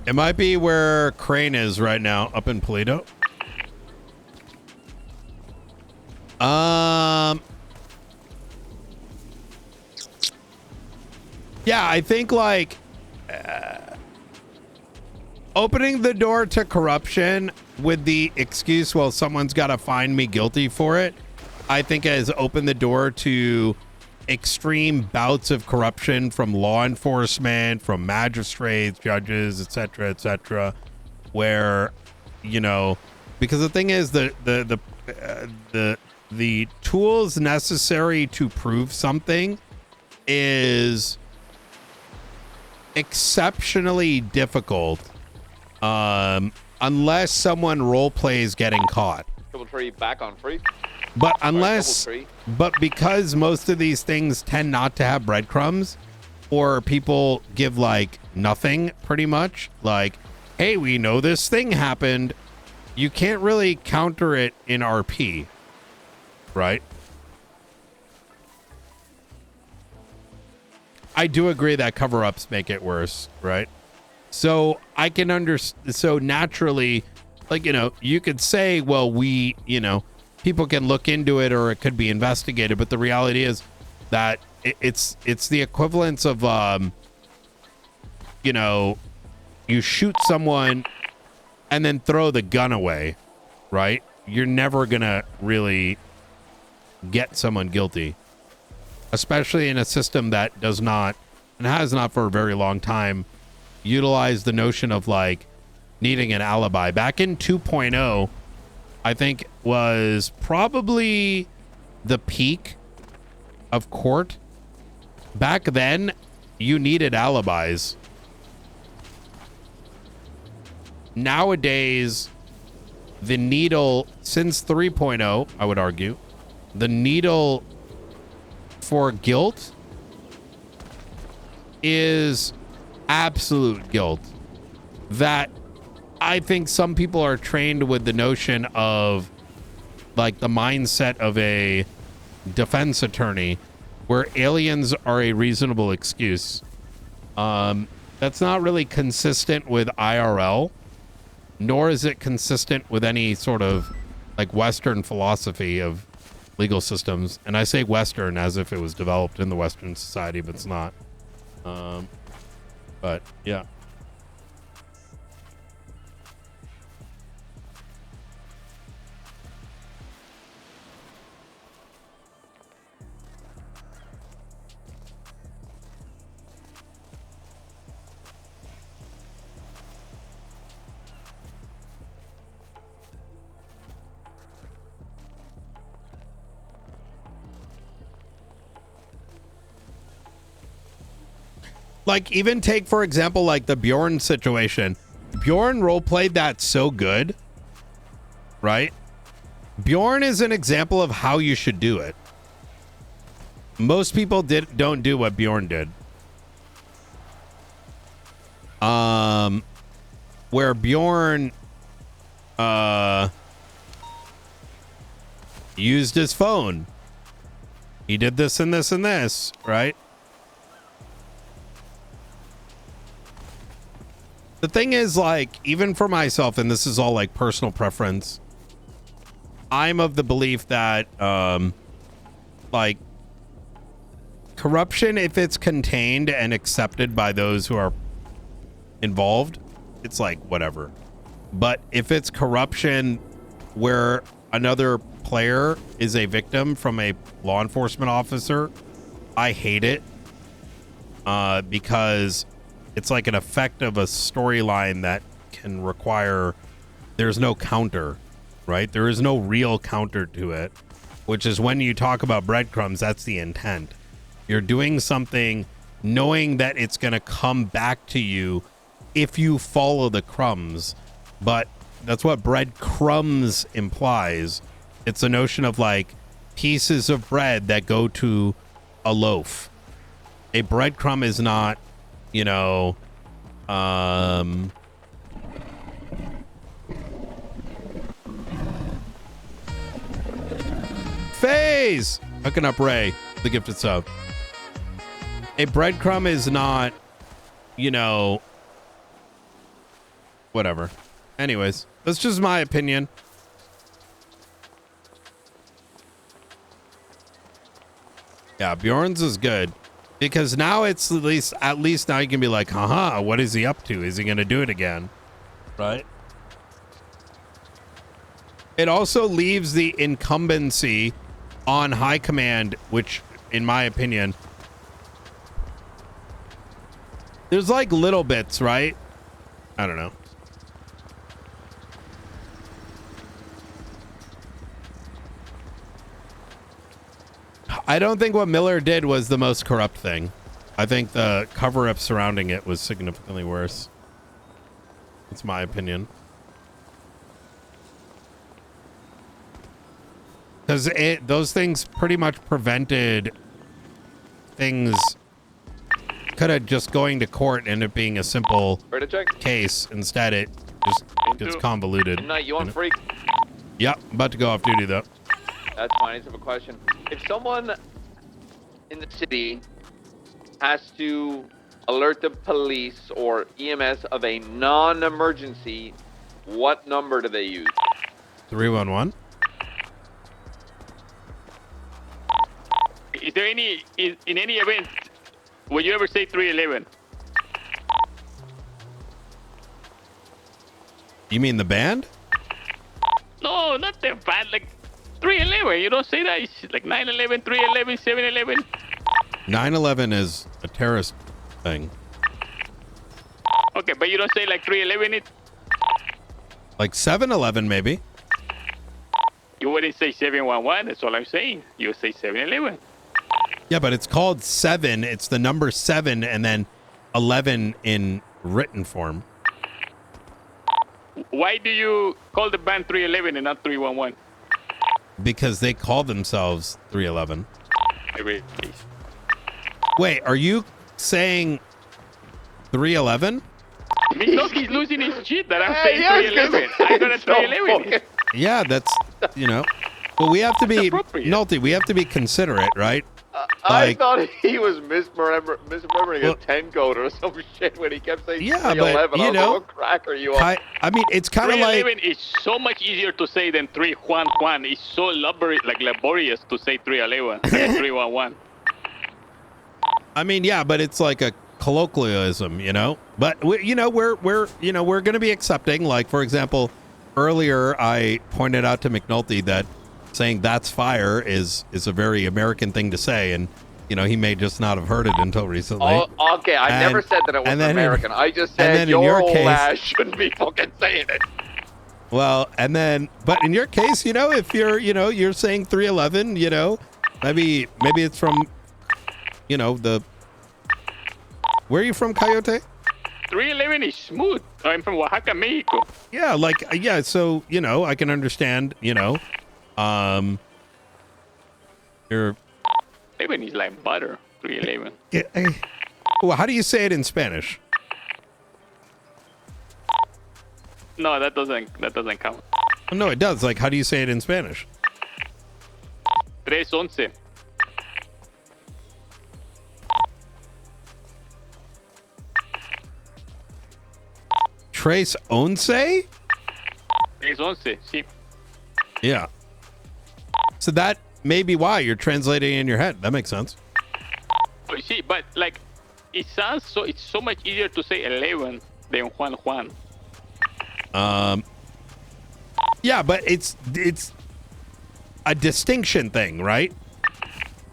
Speaker 1: It might be where Crane is right now, up in Paleto. Yeah, I think like opening the door to corruption with the excuse, well, someone's got to find me guilty for it, I think has opened the door to extreme bouts of corruption from law enforcement, from magistrates, judges, etc., where, you know, because the thing is the tools necessary to prove something is exceptionally difficult unless someone role plays getting caught.
Speaker 8: Double tree back on free.
Speaker 1: But but because most of these things tend not to have breadcrumbs, or people give like nothing, pretty much like, hey, we know this thing happened, you can't really counter it in RP, right? I do agree that cover-ups make it worse, right? So I can understand. So naturally, like, you know, you could say, well, we, you know, people can look into it or it could be investigated. But the reality is that it's the equivalence of you know, you shoot someone and then throw the gun away, right? You're never gonna really get someone guilty, especially in a system that does not, and has not for a very long time, utilize the notion of like needing an alibi. Back in 2.0, I think was probably the peak of court. Back then, you needed alibis. Nowadays, the needle, since 3.0, I would argue, the needle for guilt is absolute guilt. That I think some people are trained with the notion of like the mindset of a defense attorney where aliens are a reasonable excuse. That's not really consistent with IRL, nor is it consistent with any sort of like Western philosophy of legal systems. And I say Western as if it was developed in the Western society, but it's not. But yeah. Like, even take, for example, like the Bjorn situation. Bjorn roleplayed that so good, right? Bjorn is an example of how you should do it. Most people don't do what Bjorn did. Where Bjorn used his phone. He did this and this and this, right? The thing is, like, even for myself, and this is all like personal preference, I'm of the belief that, like, corruption, if it's contained and accepted by those who are involved, it's like, whatever. But if it's corruption where another player is a victim from a law enforcement officer, I hate it. Because it's like an effect of a storyline that can require, there's no counter, right? There is no real counter to it, which is when you talk about breadcrumbs, that's the intent. You're doing something knowing that it's going to come back to you if you follow the crumbs. But that's what breadcrumbs implies. It's a notion of like pieces of bread that go to a loaf. A breadcrumb is not, you know, Phase hooking up Ray, the gifted sub. A breadcrumb is not, you know, whatever. Anyways, that's just my opinion. Yeah, Bjorn's is good. Because now it's at least now you can be like, haha, what is he up to? Is he going to do it again? Right? It also leaves the incumbency on high command, which, in my opinion, there's like little bits, right? I don't know. I don't think what Miller did was the most corrupt thing. I think the cover-up surrounding it was significantly worse. That's my opinion. Because those things pretty much prevented things. Could have just going to court and it being a simple case. Instead, it just gets convoluted.
Speaker 8: Night, you on freak?
Speaker 1: Yep, about to go off duty though.
Speaker 8: That's fine. I just have a question. If someone in the city has to alert the police or EMS of a non-emergency, what number do they use?
Speaker 1: 311.
Speaker 14: Is there any in any event would you ever say 311?
Speaker 1: You mean the band?
Speaker 14: No, not the bad. Like 311. You don't say that. It's like 911, 311, 711.
Speaker 1: 9/11 is a terrorist thing.
Speaker 14: Okay, but you don't say like 311 it.
Speaker 1: Like 7/11 maybe.
Speaker 14: You wouldn't say 711. That's all I'm saying. You would say 711.
Speaker 1: Yeah, but it's called 7. It's the number 7 and then 11 in written form.
Speaker 14: Why do you call the band 311 and not 311?
Speaker 1: Because they call themselves 311.
Speaker 14: Maybe.
Speaker 1: Wait, are you saying 311?
Speaker 14: Look, he's losing his shit that I'm saying 311. I got a 311.
Speaker 1: Yeah, that's, you know. Well, we have to be, Nolte, we have to be considerate, right?
Speaker 8: I thought he was misremembering a 10 code or some shit when he kept saying
Speaker 1: Yeah,
Speaker 8: 311.
Speaker 1: but, you know,
Speaker 8: what crack are you on?
Speaker 1: I mean, it's kind of like...
Speaker 14: 311 is so much easier to say than 311. It's so laborious to say 311 than 311.
Speaker 1: I mean, yeah, but it's like a colloquialism, you know. But we're going to be accepting. Like, for example, earlier I pointed out to McNulty that saying "that's fire" is a very American thing to say, and you know he may just not have heard it until recently.
Speaker 8: Oh, okay, I never said that it was American. I just said your old ass shouldn't be fucking saying it.
Speaker 1: Well, but in your case, you know, if you're saying 311, you know, maybe it's from, you know, where are you from, Coyote?
Speaker 14: 311 is smooth. I'm from Oaxaca, Mexico.
Speaker 1: Yeah, so, you know, I can understand, you know, you're...
Speaker 14: 11 is like butter, 311.
Speaker 1: Well, how do you say it in Spanish?
Speaker 14: No, that doesn't count.
Speaker 1: No, it does. Like, how do you say it in Spanish?
Speaker 14: 311.
Speaker 1: Tres once?
Speaker 14: 311, sí.
Speaker 1: Yeah. So that may be why you're translating in your head. That makes sense.
Speaker 14: Oh, see, but like, it sounds so. It's so much easier to say 11 than Juan.
Speaker 1: Yeah, but it's a distinction thing, right?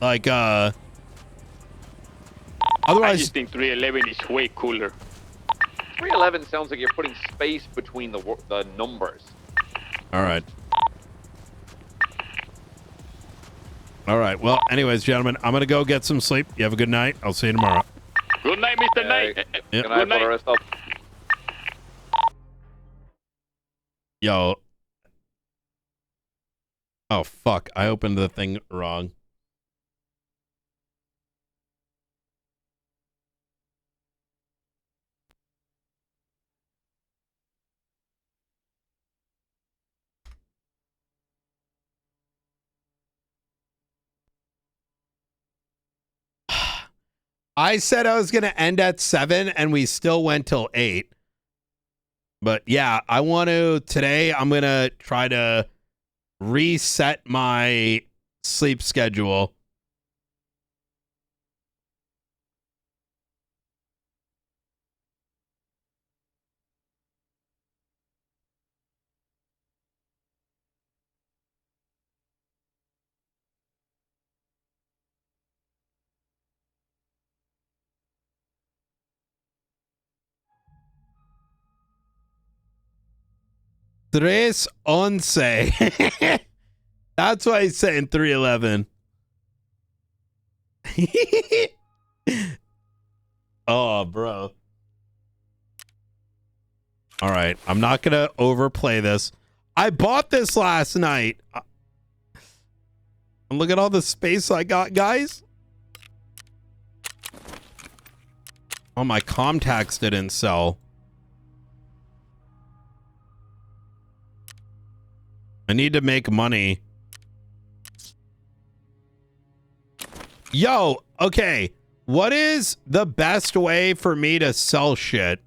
Speaker 1: Like, otherwise,
Speaker 14: I just think 311 is way cooler.
Speaker 8: 311 sounds like you're putting space between the numbers.
Speaker 1: All right. All right. Well, anyways, gentlemen, I'm going to go get some sleep. You have a good night. I'll see you tomorrow.
Speaker 14: Good night, Mr. Knight.
Speaker 1: Yep.
Speaker 8: Good night, Brother Estelle.
Speaker 1: Yo. Oh, fuck. I opened the thing wrong. I said I was going to end at 7 and we still went till 8. But yeah, I'm going to try to reset my sleep schedule. Tres once. That's why he's saying 311. Oh, bro. All right. I'm not going to overplay this. I bought this last night. And look at all the space I got, guys. Oh, my contacts didn't sell. I need to make money. Yo, okay. What is the best way for me to sell shit?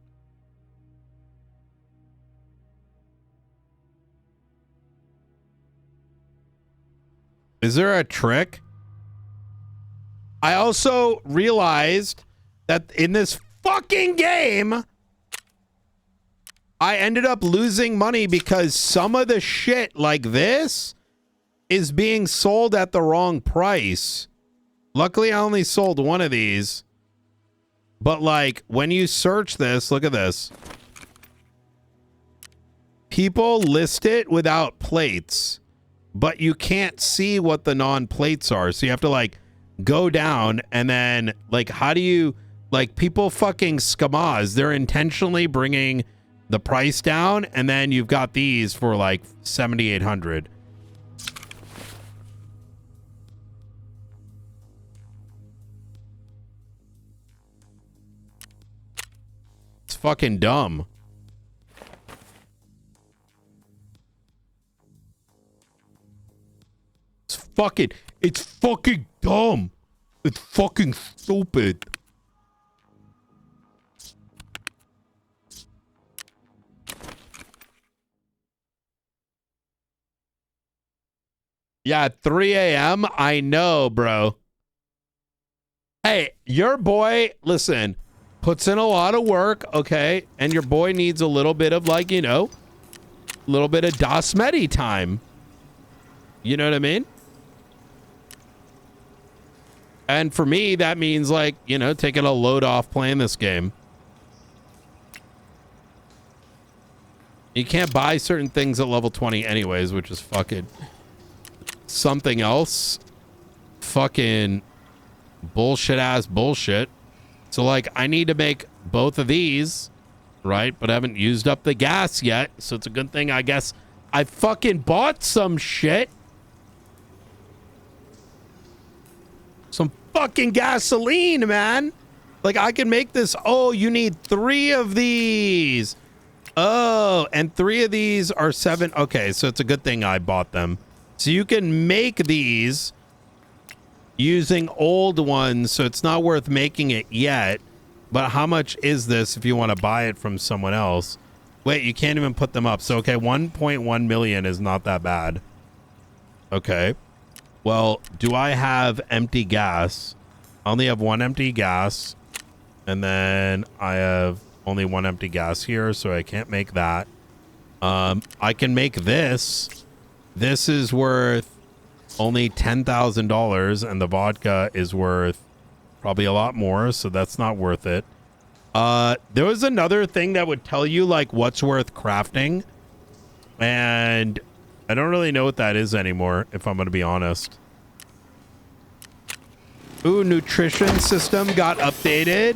Speaker 1: Is there a trick? I also realized that in this fucking game, I ended up losing money because some of the shit like this is being sold at the wrong price. Luckily, I only sold one of these. But like when you search this, look at this. People list it without plates, but you can't see what the non-plates are. So you have to like go down and then like, how do you, like, people fucking scammers, they're intentionally bringing the price down, and then you've got these for like 7,800. It's fucking dumb. It's fucking dumb. It's fucking stupid. Yeah, 3 a.m. I know, bro. Hey, your boy, listen, puts in a lot of work, okay? And your boy needs a little bit of, like, you know, a little bit of dasMEHDI time. You know what I mean? And for me, that means, like, you know, taking a load off playing this game. You can't buy certain things at level 20 anyways, which is fucking something else. Fucking bullshit ass bullshit. So, like, I need to make both of these, right? But I haven't used up the gas yet. So it's a good thing, I guess, I fucking bought some shit. Some fucking gasoline, man. Like, I can make this. Oh, you need 3 of these. Oh, and 3 of these are 7. Okay, so it's a good thing I bought them. So you can make these using old ones, so it's not worth making it yet. But how much is this if you want to buy it from someone else? Wait, you can't even put them up. So, okay, 1.1 million is not that bad. Okay. Well, do I have empty gas? I only have 1 empty gas. And then I have only 1 empty gas here, so I can't make that. I can make this. This is worth only $10,000, and the vodka is worth probably a lot more, so that's not worth it. There was another thing that would tell you, like, what's worth crafting. And I don't really know what that is anymore, if I'm going to be honest. Ooh, nutrition system got updated.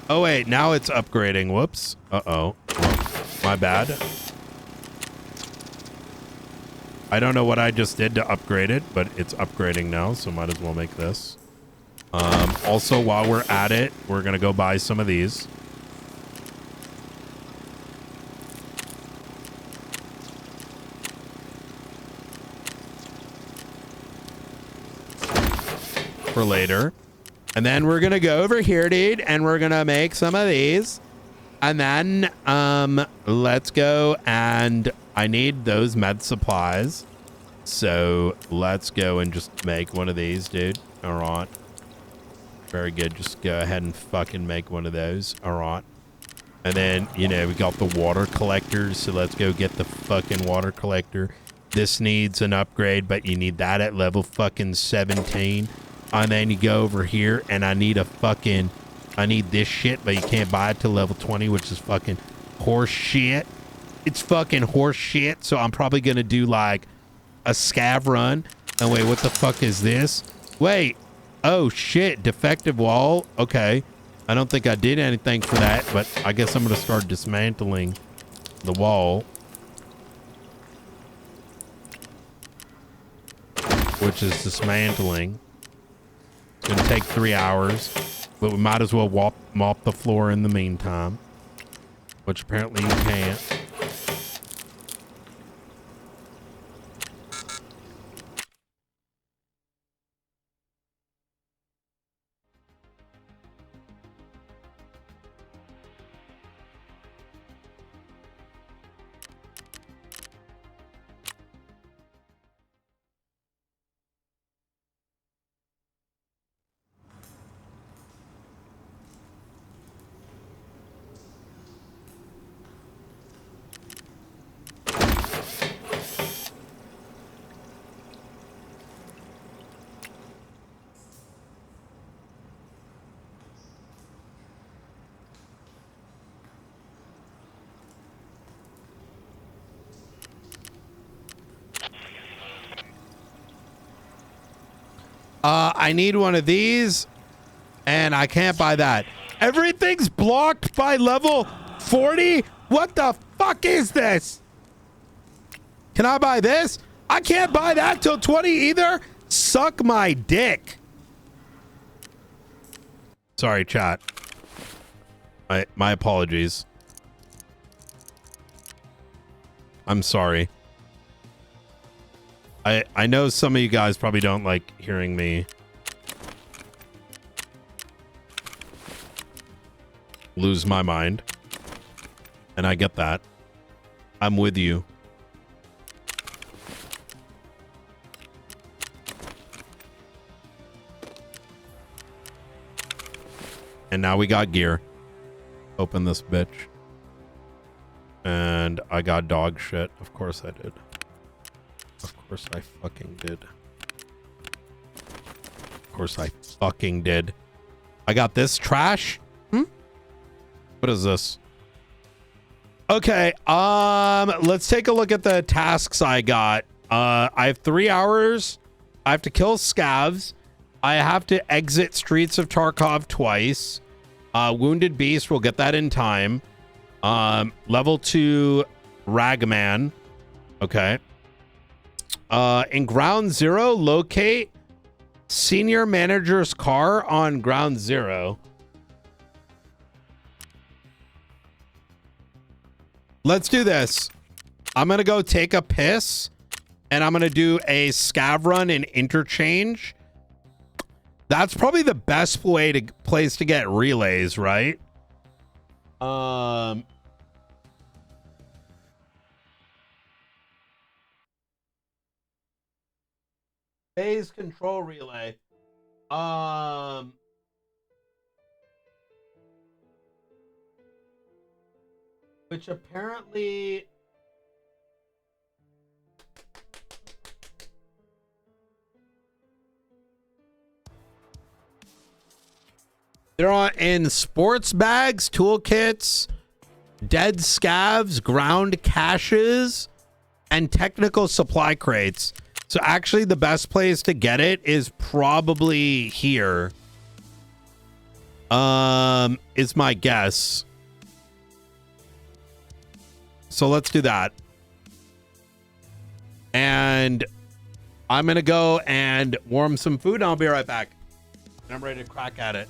Speaker 1: Oh, wait, now it's upgrading. Whoops. Uh-oh. My bad. I don't know what I just did to upgrade it, but it's upgrading now, so might as well make this. Also, while we're at it, we're going to go buy some of these. For later. And then we're gonna go over here, dude, and we're gonna make some of these. And then let's go, and I need those med supplies. So let's go and just make one of these, dude. All right. Very good. Just go ahead and fucking make one of those. All right. And then, you know, we got the water collectors, so let's go get the fucking water collector. This needs an upgrade, but you need that at level fucking 17. And then you go over here, and I need I need this shit, but you can't buy it till level 20, which is fucking horse shit. It's fucking horse shit, so I'm probably going to do, like, a scav run. Oh, wait, what the fuck is this? Wait. Oh, shit. Defective wall. Okay. I don't think I did anything for that, but I guess I'm going to start dismantling the wall. Which is dismantling. It's going to take 3 hours, but we might as well mop the floor in the meantime, which apparently you can't. I need one of these, and I can't buy that. Everything's blocked by level 40? What the fuck is this? Can I buy this? I can't buy that till 20 either? Suck my dick. Sorry, chat. My apologies. I'm sorry. I know some of you guys probably don't like hearing me lose my mind. And I get that. I'm with you. And now we got gear. Open this bitch. And I got dog shit. Of course I did. Of course I fucking did. Of course I fucking did. I got this trash. What is this? Okay, let's take a look at the tasks I got. I have 3 hours. I have to kill scavs. I have to exit Streets of Tarkov twice. Wounded Beast, we'll get that in time. Level 2 Ragman. Okay. In Ground Zero, locate senior manager's car on Ground Zero. Let's do this. I'm going to go take a piss, and I'm going to do a scav run in interchange. That's probably the best place to get relays, right? Phase control relay. Which apparently they're on in sports bags, toolkits, dead scavs, ground caches, and technical supply crates. So actually the best place to get it is probably here. Is my guess. So let's do that. And I'm going to go and warm some food and I'll be right back. I'm ready to crack at it.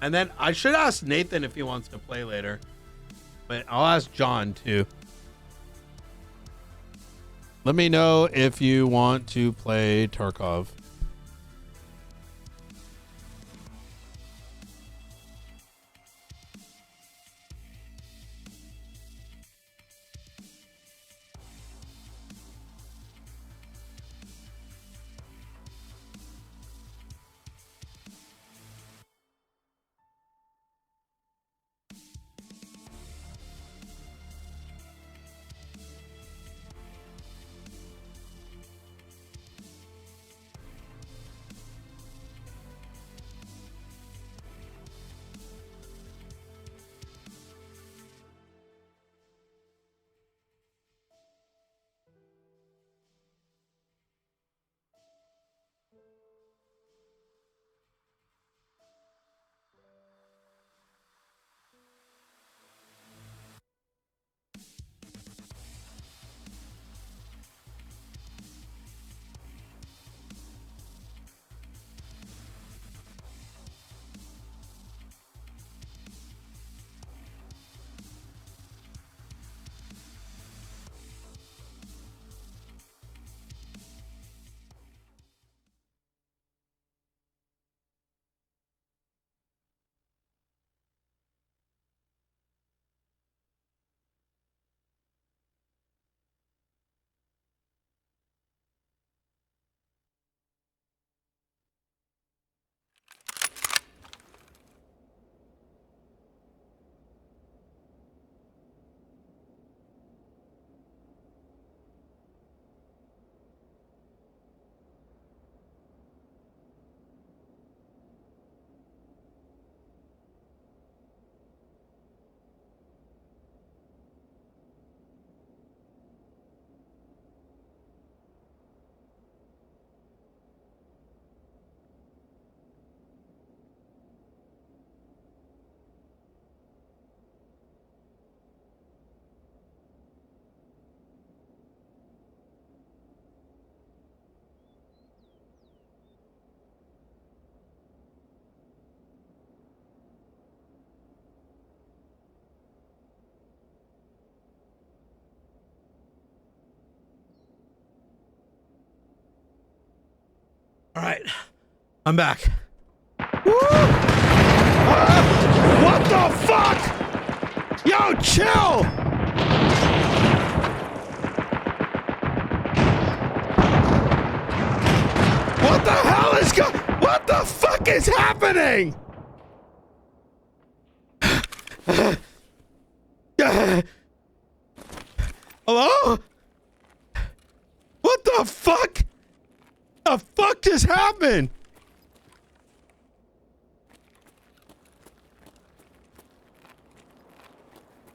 Speaker 1: And then I should ask Nathan if he wants to play later. But I'll ask John too. Let me know if you want to play Tarkov. All right, I'm back. Woo! Ah! What the fuck? Yo, chill! What the hell is what the fuck is happening? Hello? What the fuck? The fuck just happened?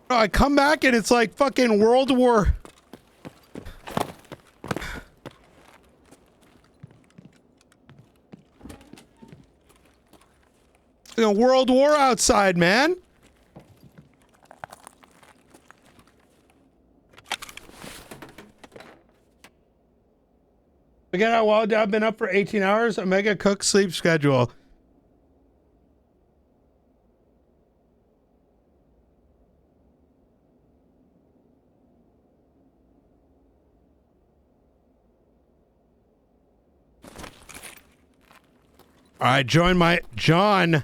Speaker 1: Oh, I come back and it's like fucking World War. Like a World War outside, man. Again, I've been up for 18 hours. Omega Cook sleep schedule. All right, John might join.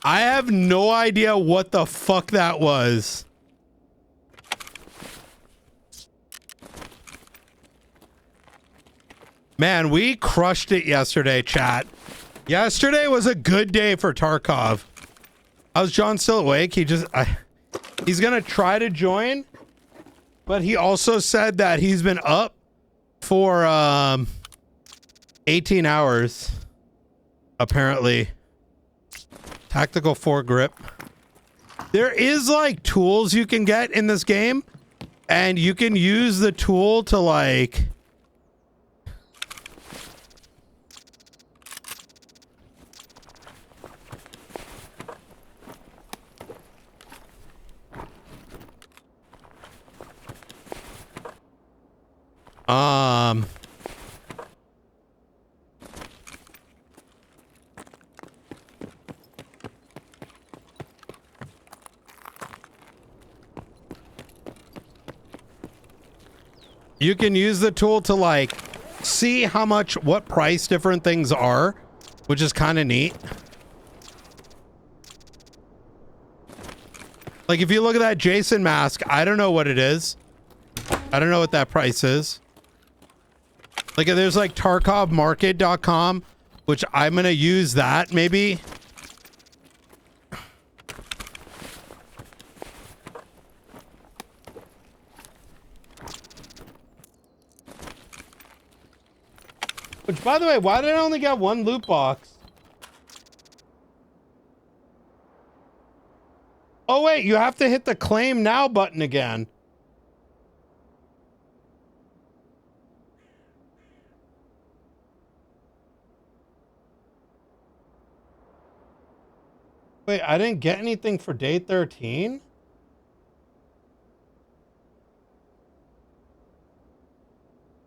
Speaker 1: I have no idea what the fuck that was. Man, we crushed it yesterday, chat. Yesterday was a good day for Tarkov. How's John still awake? He's gonna try to join, but he also said that he's been up for 18 hours, apparently. Tactical foregrip. There is like tools you can get in this game, and you can use the tool to like you can use the tool to like see what price different things are, which is kind of neat. Like if you look at that Jason mask, I don't know what it is. I don't know what that price is. Like there's like tarkovmarket.com, which I'm going to use that maybe. Which, by the way, why did I only get one loot box? Oh, wait, you have to hit the claim now button again. Wait, I didn't get anything for day 13?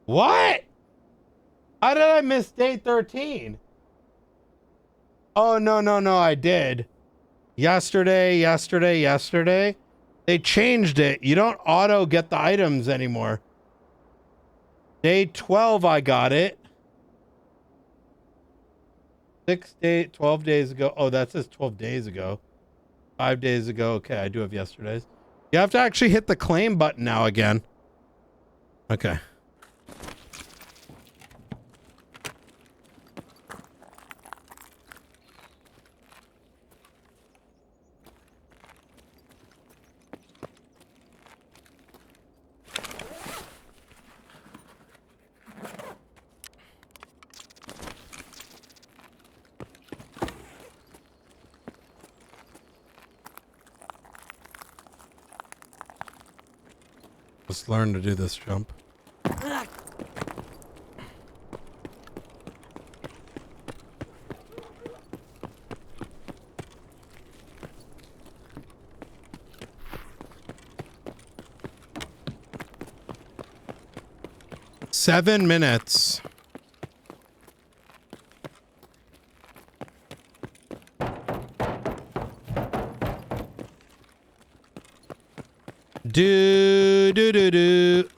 Speaker 1: What? How did I miss day 13? Oh, no, I did. Yesterday. They changed it. You don't auto get the items anymore. Day 12, I got it. 12 days ago. Oh, that says 12 days ago. 5 days ago. Okay, I do have yesterday's. You have to actually hit the claim button now again. Okay. Let's learn to do this jump. Seven minutes. Do.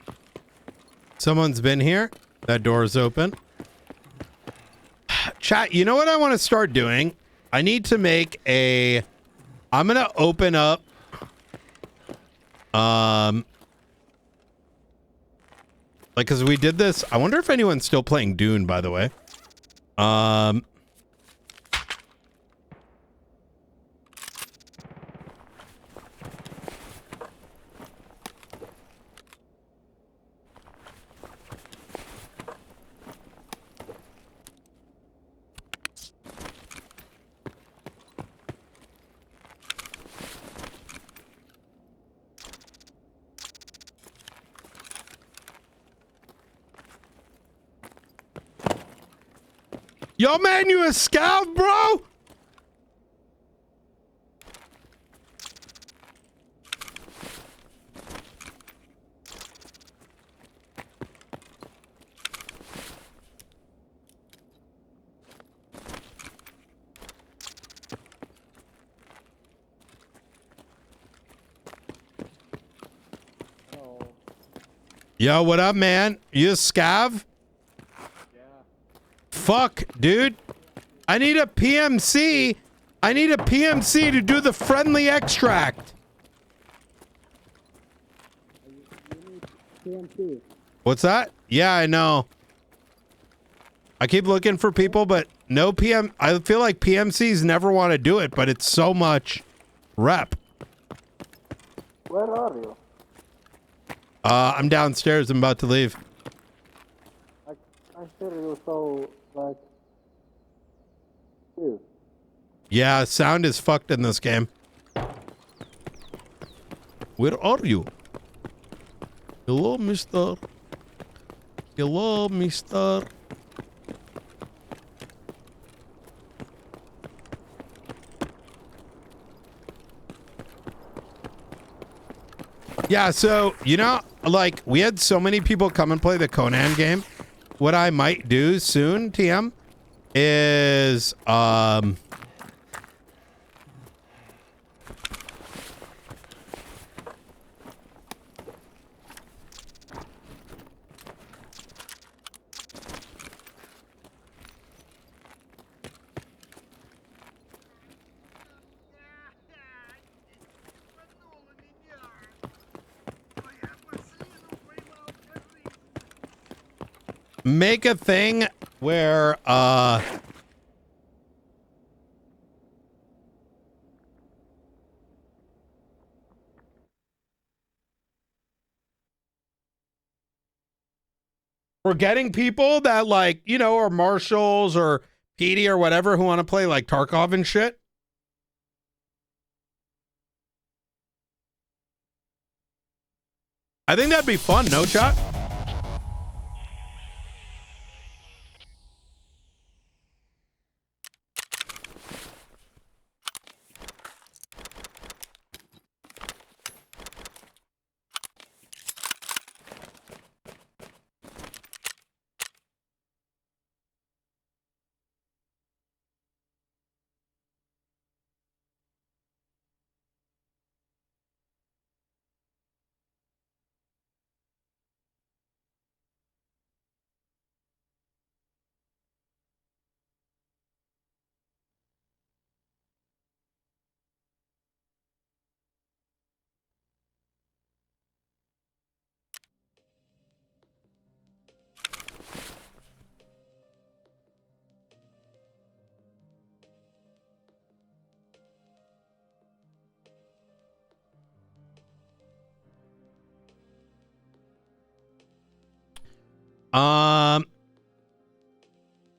Speaker 1: Someone's been here. That door is open. Chat, you know what I want to start doing? I need to make a... I'm going to open up... Like, because we did this... I wonder if anyone's still playing Dune, by the way. Yo, man, you a scout, bro? Yo, what up, man? You a scav? Fuck, dude. I need a PMC. I need a PMC to do the friendly extract. What's that? Yeah, I know. I keep looking for people, but no PM. I feel like PMCs never want to do it, but it's so much rep.
Speaker 10: Where are you?
Speaker 1: I'm downstairs. I'm about to leave.
Speaker 10: I hear you so like. Ew.
Speaker 1: Yeah, sound is fucked in this game. Where are you? Hello, mister. Hello, mister. Yeah, so, you know, like, we had so many people come and play the Conan game. What I might do soon, TM, is, make a thing where, we're getting people that, like, you know, are marshals or PD or whatever who want to play like Tarkov and shit. I think that'd be fun, no, chat?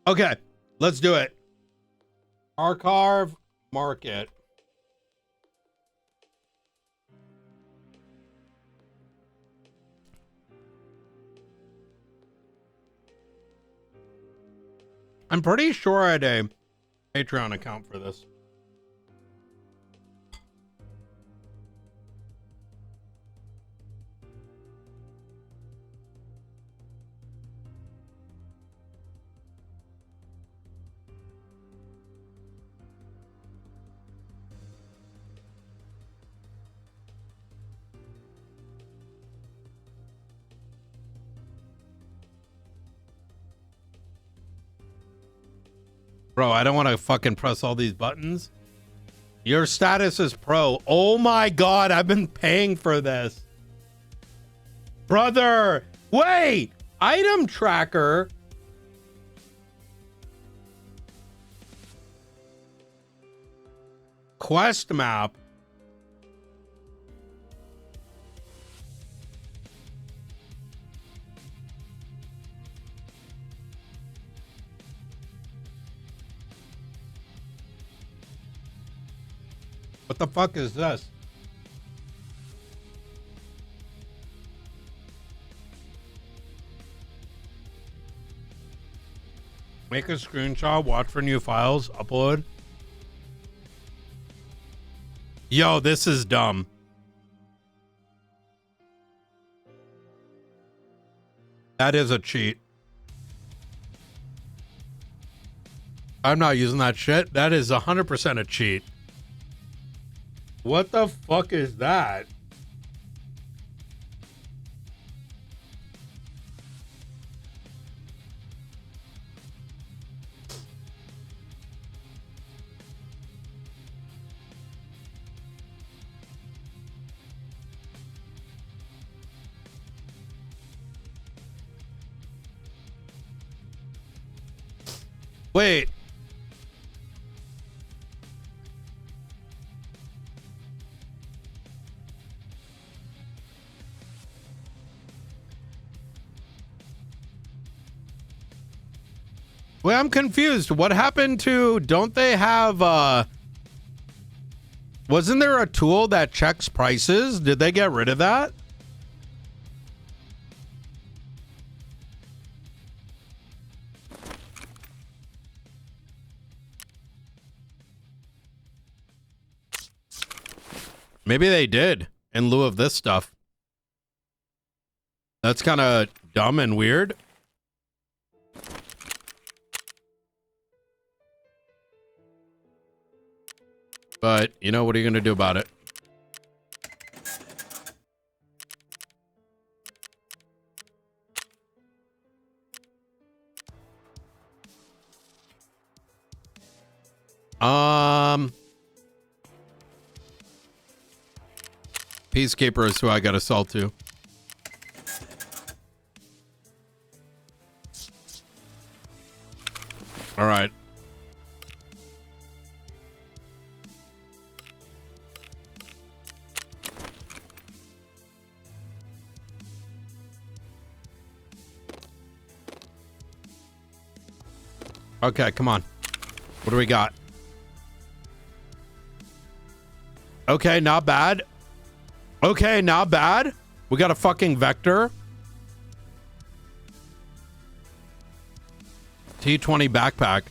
Speaker 1: Okay, let's do it. Archive market. I'm pretty sure I had a Patreon account for this. Bro, I don't want to fucking press all these buttons. Your status is pro. Oh my god, I've been paying for this. Brother, wait! Item tracker. Quest map. What the fuck is this? Make a screenshot, watch for new files, upload. Yo, this is dumb. That is a cheat. I'm not using that shit. That is 100% a cheat. What the fuck is that? Wait. Wait, I'm confused. What happened to, don't they have, wasn't there a tool that checks prices? Did they get rid of that? Maybe they did in lieu of this stuff. That's kind of dumb and weird. But, you know, what are you going to do about it? Peacekeeper is who I got to sell to. All right. Okay, come on. What do we got? Okay, not bad. Okay, not bad. We got a fucking vector. T20 backpack.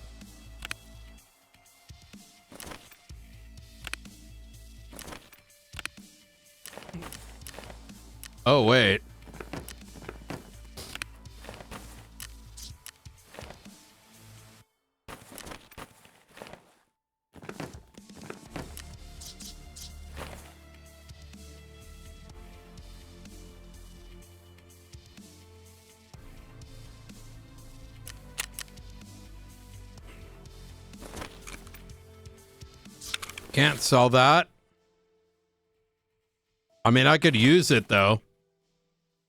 Speaker 1: Oh, wait. Can't sell that. I mean, I could use it though.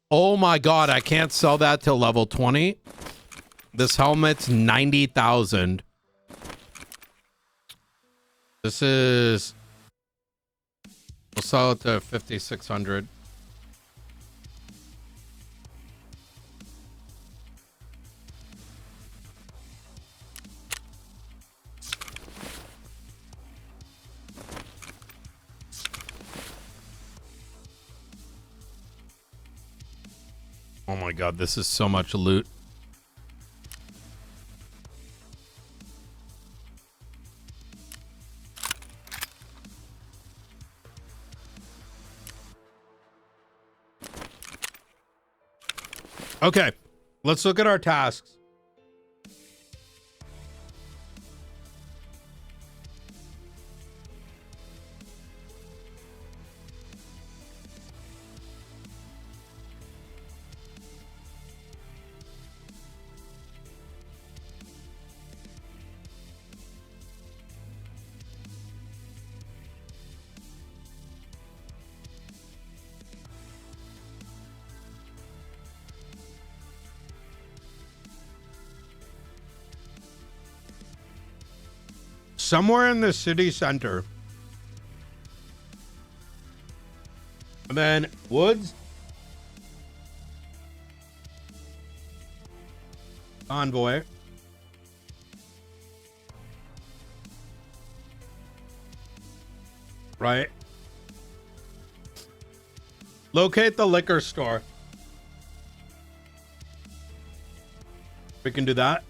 Speaker 1: Oh my god, I can't sell that till level 20. This helmet's 90,000. This is... We'll sell it to 5,600. Oh my god, this is so much loot. Okay, let's look at our tasks. somewhere in the city center. And then Woods. Convoy. Right. Locate the liquor store. We can do that.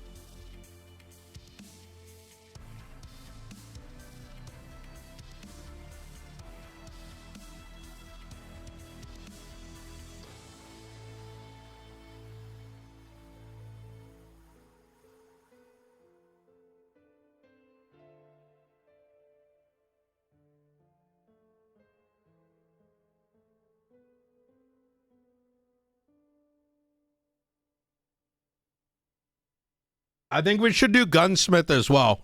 Speaker 1: I think we should do gunsmith as well.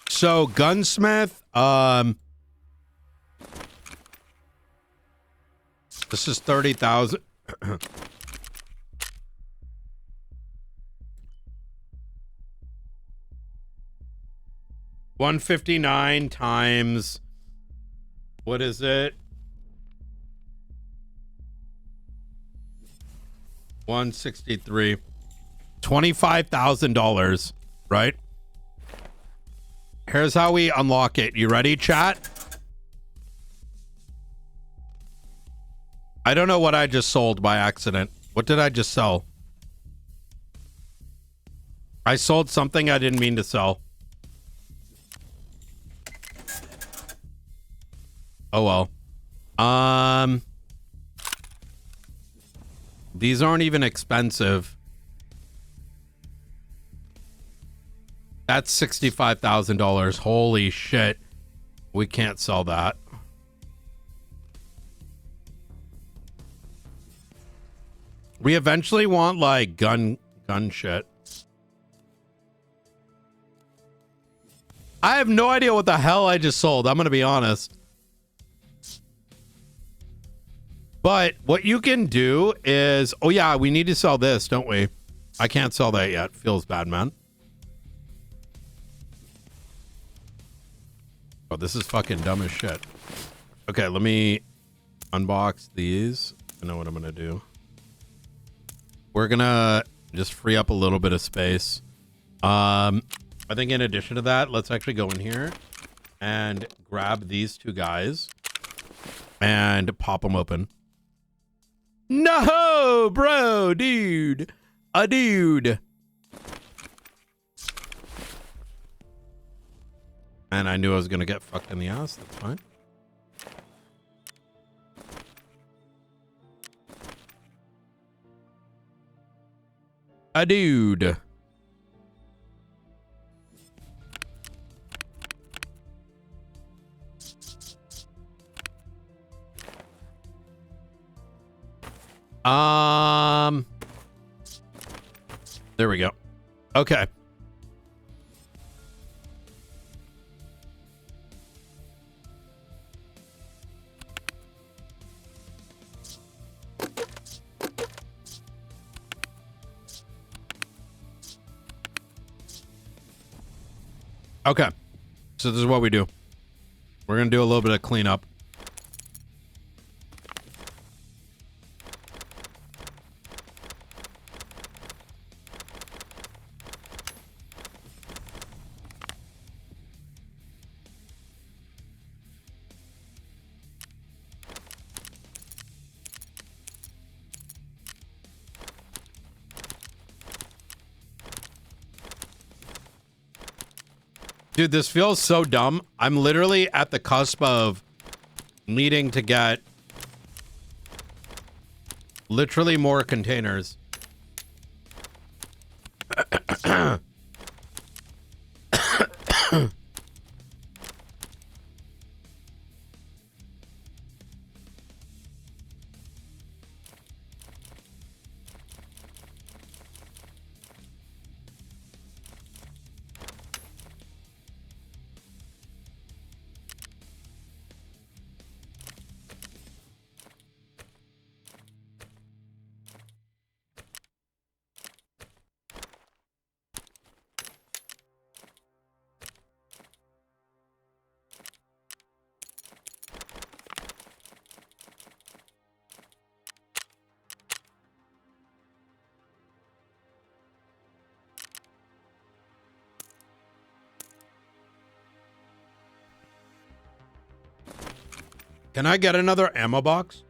Speaker 1: So gunsmith, this is 30,000. $159 times, what is it? 163. $25,000, right? Here's how we unlock it. You ready, chat? I don't know what I just sold by accident. What did I just sell? I sold something I didn't mean to sell. Oh well. These aren't even expensive. That's $65,000. Holy shit. We can't sell that. We eventually want like gun shit. I have no idea what the hell I just sold. I'm going to be honest. But what you can do is, oh yeah, we need to sell this, don't we? I can't sell that yet. Feels bad, man. Oh, this is fucking dumb as shit. Okay, let me unbox these. I know what I'm gonna do. We're gonna just free up a little bit of space. I think in addition to that, let's actually go in here and grab these two guys and pop them open. No, bro, dude. A dude. And I knew I was going to get fucked in the ass. That's fine. A dude. There we go. Okay. Okay. So this is what we do. We're going to do a little bit of cleanup. Dude, this feels so dumb. I'm literally at the cusp of needing to get literally more containers. Can I get another ammo box?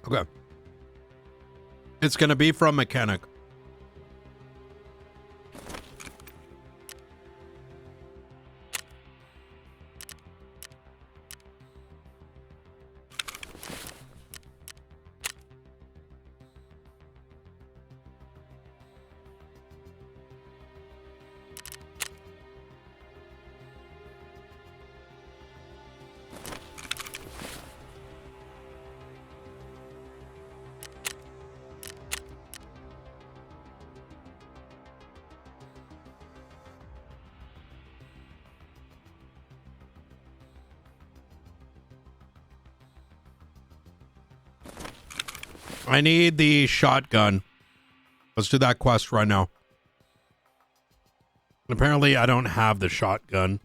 Speaker 1: Okay. It's going to be from mechanic. I need the shotgun. Let's do that quest right now. Apparently, I don't have the shotgun.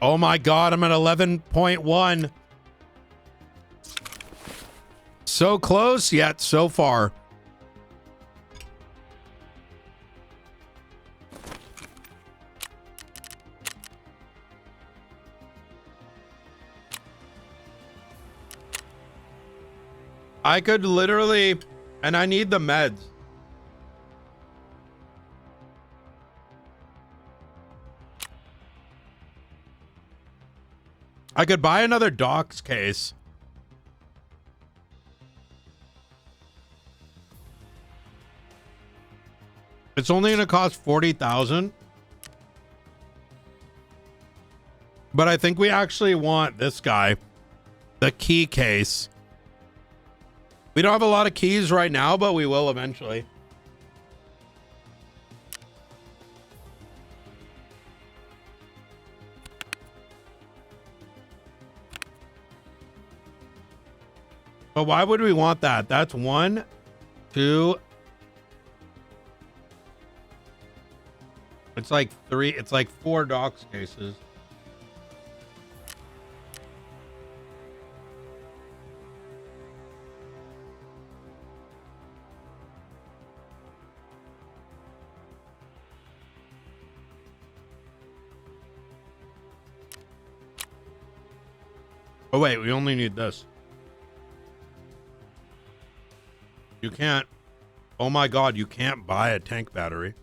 Speaker 1: Oh my God, I'm at 11.1. So close, yet so far. I could literally, and I need the meds. I could buy another docs case. It's only going to cost 40,000. But I think we actually want this guy, the key case. We don't have a lot of keys right now, but we will eventually. But why would we want that? That's 1, 2. It's like 3. It's like 4 docs cases. Oh wait, we only need this. You can't. Oh my God, you can't buy a tank battery.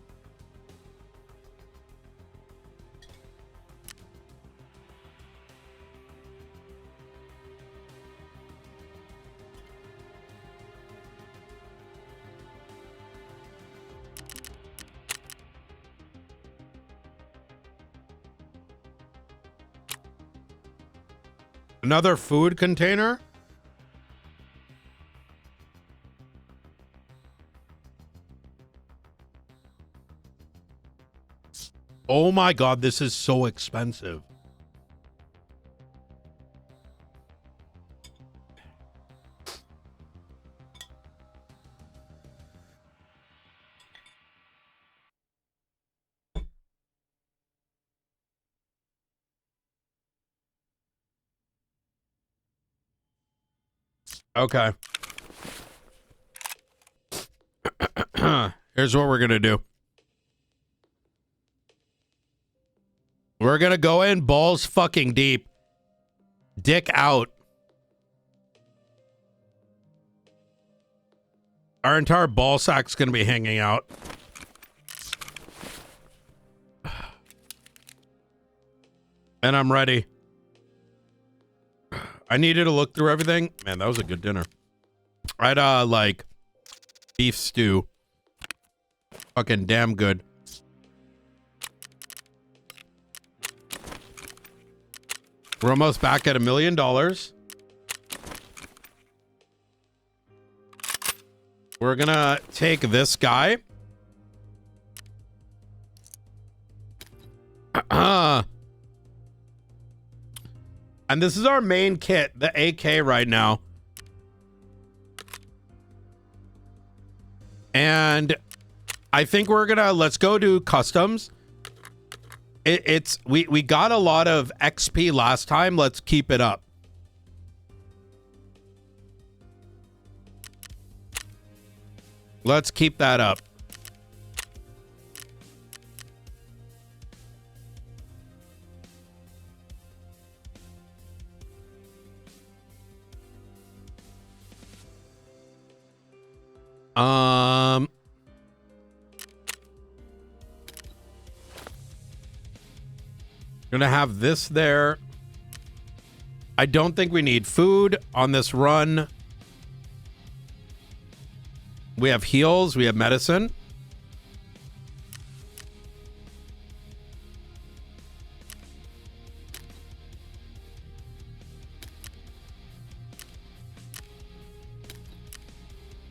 Speaker 1: Another food container? Oh my God, this is so expensive. Okay. Here's what we're gonna do. We're gonna go in balls fucking deep. Dick out. Our entire ball sack's gonna be hanging out. And I'm ready. I needed to look through everything. Man, that was a good dinner. I had like beef stew. Fucking damn good. We're almost back at $1 million. We're gonna take this guy. And this is our main kit, the AK right now. And I think we're gonna, let's go to customs. We got a lot of XP last time. Let's keep it up. Let's keep that up. Gonna have this there. I don't think we need food on this run. We have heals, we have medicine.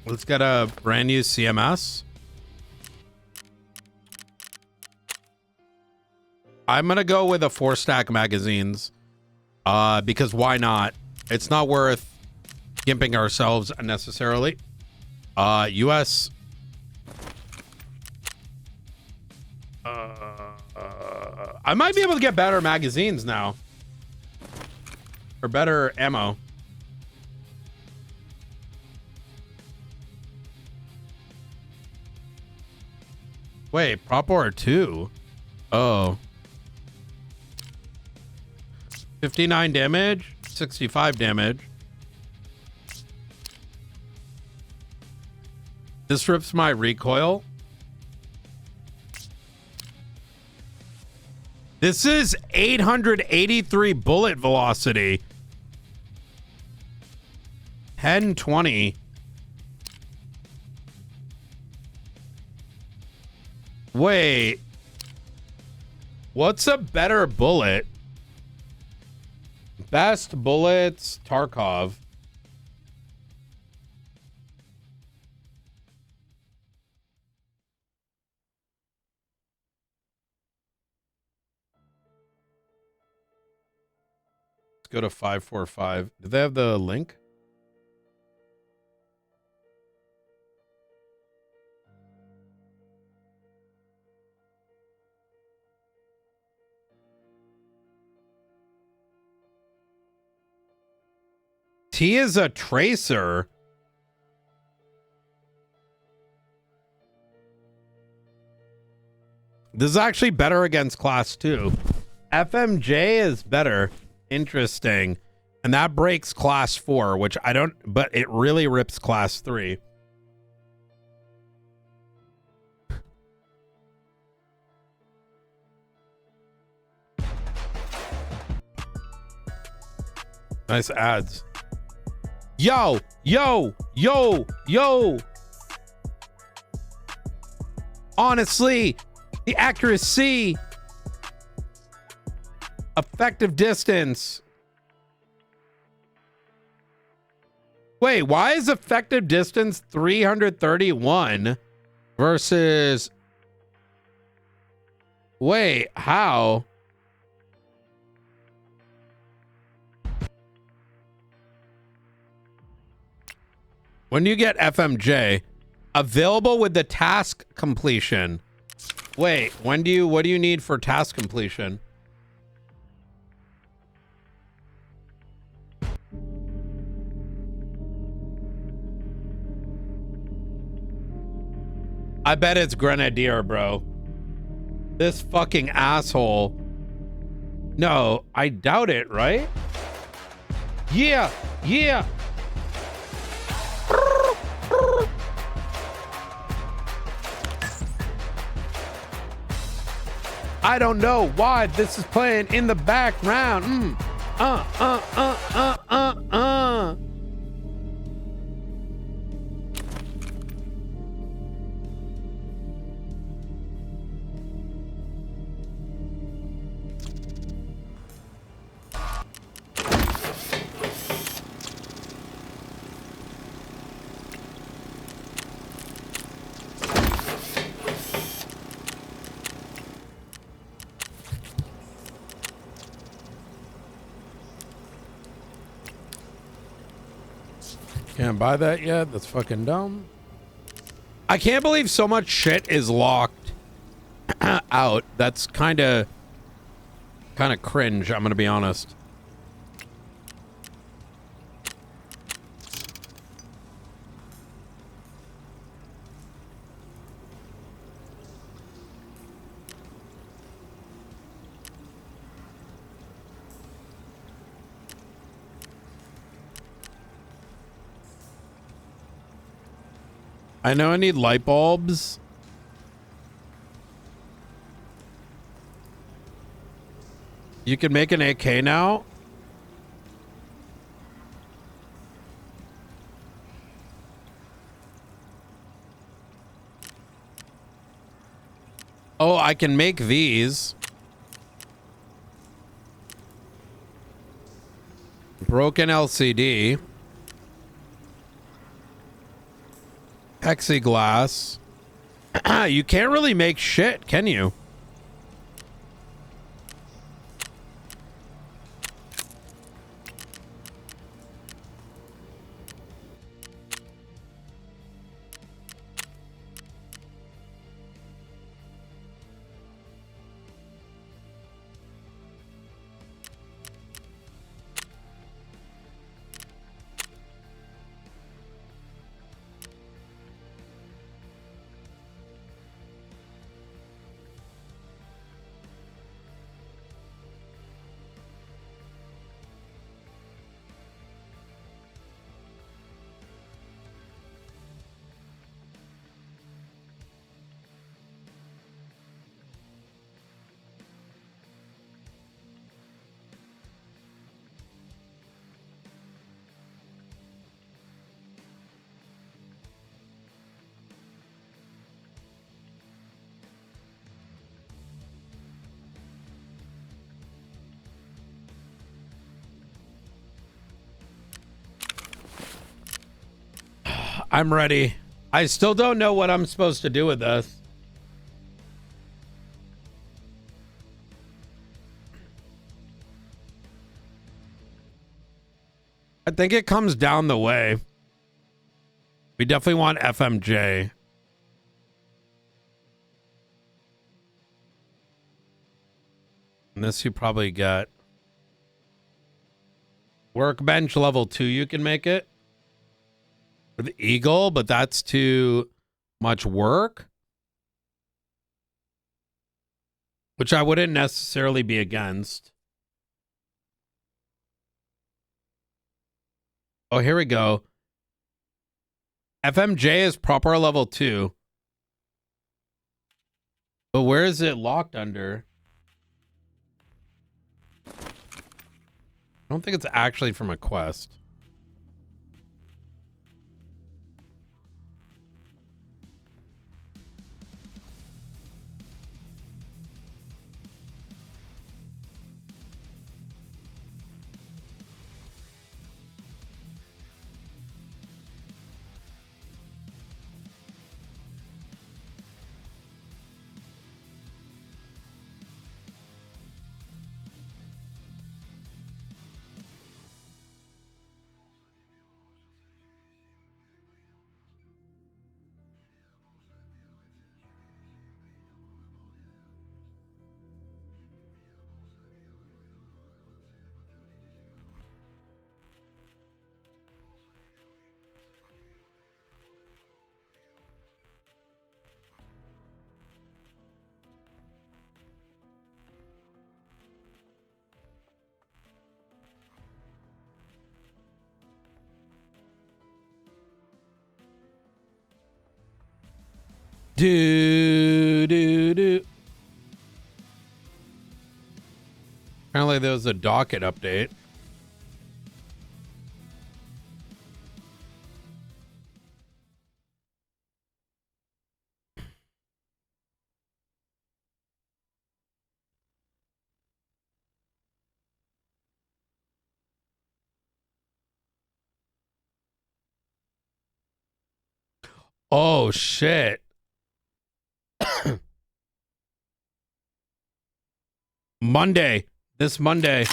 Speaker 1: Let's get a brand new CMS. I'm going to go with a 4-stack magazines because why not? It's not worth gimping ourselves unnecessarily. US. I might be able to get better magazines now. Or better ammo. Wait, prop or 2? Oh. 59 damage, 65 damage. This rips my recoil. This is 883 bullet velocity. 1020. Wait. What's a better bullet? Best bullets, Tarkov. Let's go to 545. Do they have the link? T is a tracer. This is actually better against class 2. FMJ is better. Interesting. And that breaks class 4, which I don't, but it really rips class 3. Nice ads. Yo, yo, yo, yo. Honestly, the accuracy, effective distance. Wait, why is effective distance 331 versus... Wait, how? When you get FMJ, available with the task completion. Wait, what do you need for task completion? I bet it's Grenadier, bro. This fucking asshole. No, I doubt it, right? Yeah, yeah. I don't know why this is playing in the background. Can't buy that yet. That's fucking dumb. I can't believe so much shit is locked out. That's kind of cringe, I'm going to be honest. I know I need light bulbs. You can make an AK now. Oh, I can make these. Broken LCD. Plexiglass. You can't really make shit, can you? I'm ready. I still don't know what I'm supposed to do with this. I think it comes down the way. We definitely want FMJ. And this you probably get. Workbench level 2, you can make it. For the Eagle, but that's too much work. Which I wouldn't necessarily be against. Oh, here we go. FMJ is proper level 2. But where is it locked under? I don't think it's actually from a quest. Do. Apparently there was a docket update. Oh shit. Monday. This Monday.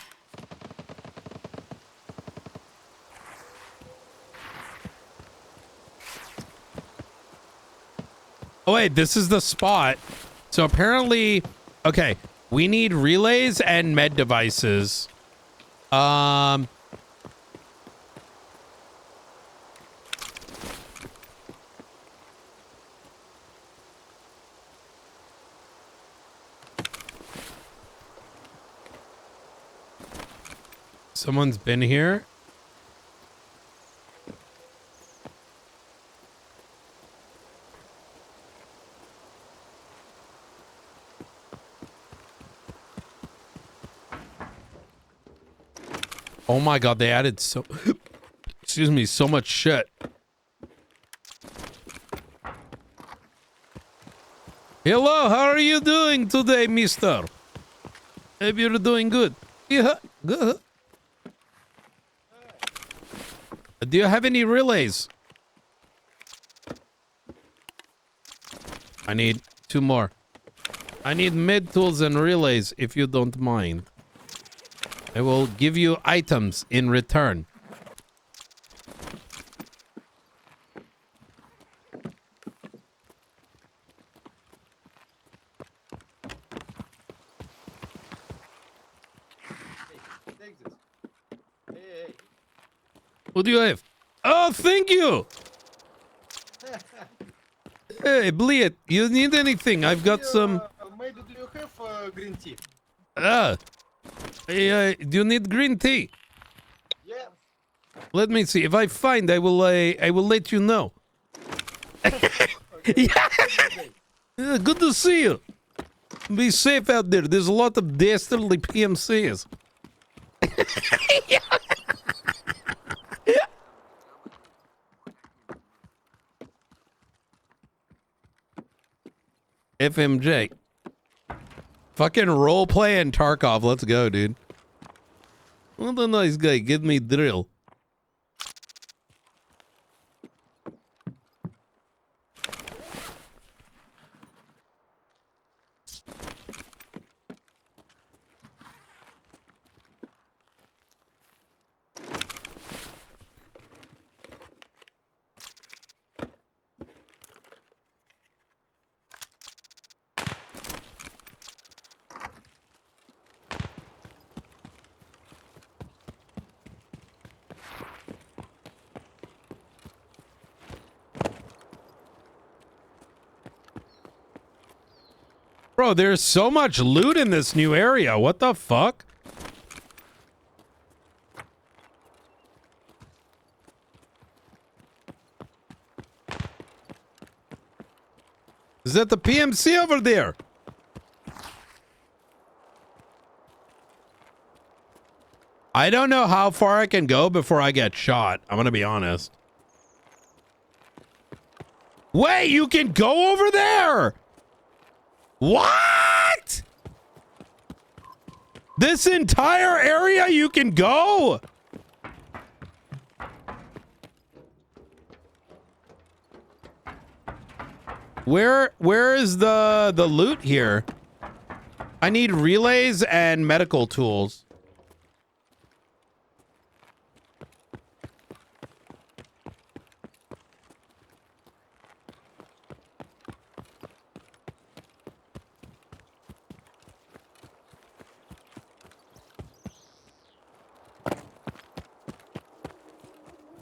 Speaker 1: Oh wait, this is the spot. So apparently, okay, we need relays and med devices. Someone's been here. Oh my god, they added so excuse me, so much shit. Hello, how are you doing today, mister? Hope you're doing good. Yeah, good. Do you have any relays? I need 2 more. I need med tools and relays if you don't mind. I will give you items in return. What do you have? Oh, thank you. Hey, Bleed, you need anything? I've got some.
Speaker 10: Maybe do you have green tea?
Speaker 1: Do you need green tea?
Speaker 10: Yeah.
Speaker 1: Let me see. If I find, I will let you know. Yeah. Good to see you. Be safe out there. There's a lot of dastardly PMCs. FMJ. Fucking role playing Tarkov. Let's go, dude. What a nice guy. Give me drill. Bro, there's so much loot in this new area. What the fuck? Is that the PMC over there? I don't know how far I can go before I get shot. I'm gonna be honest. Wait, you can go over there? What? This entire area you can go? Where is the loot here? I need relays and medical tools.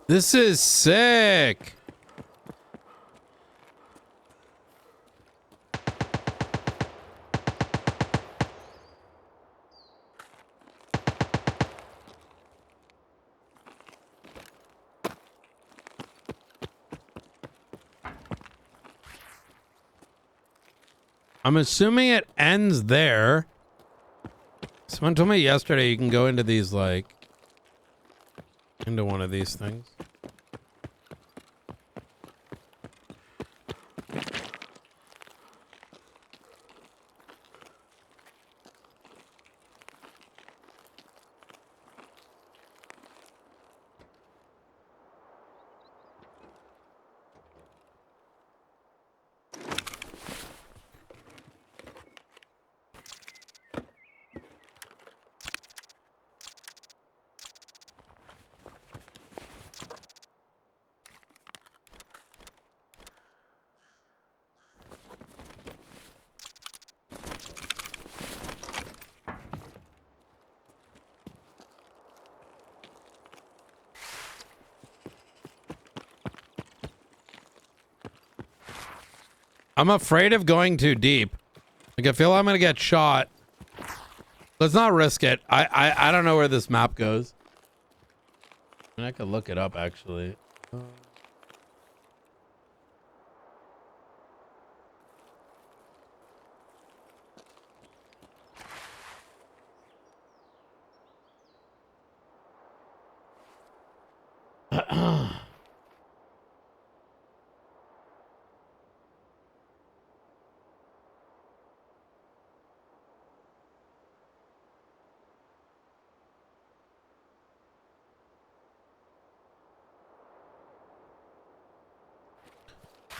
Speaker 1: This is sick. I'm assuming it ends there. Someone told me yesterday you can go into these, like, into one of these things. I'm afraid of going too deep. Like, I feel I'm gonna get shot. Let's not risk it. I don't know where this map goes. I mean, I could look it up actually.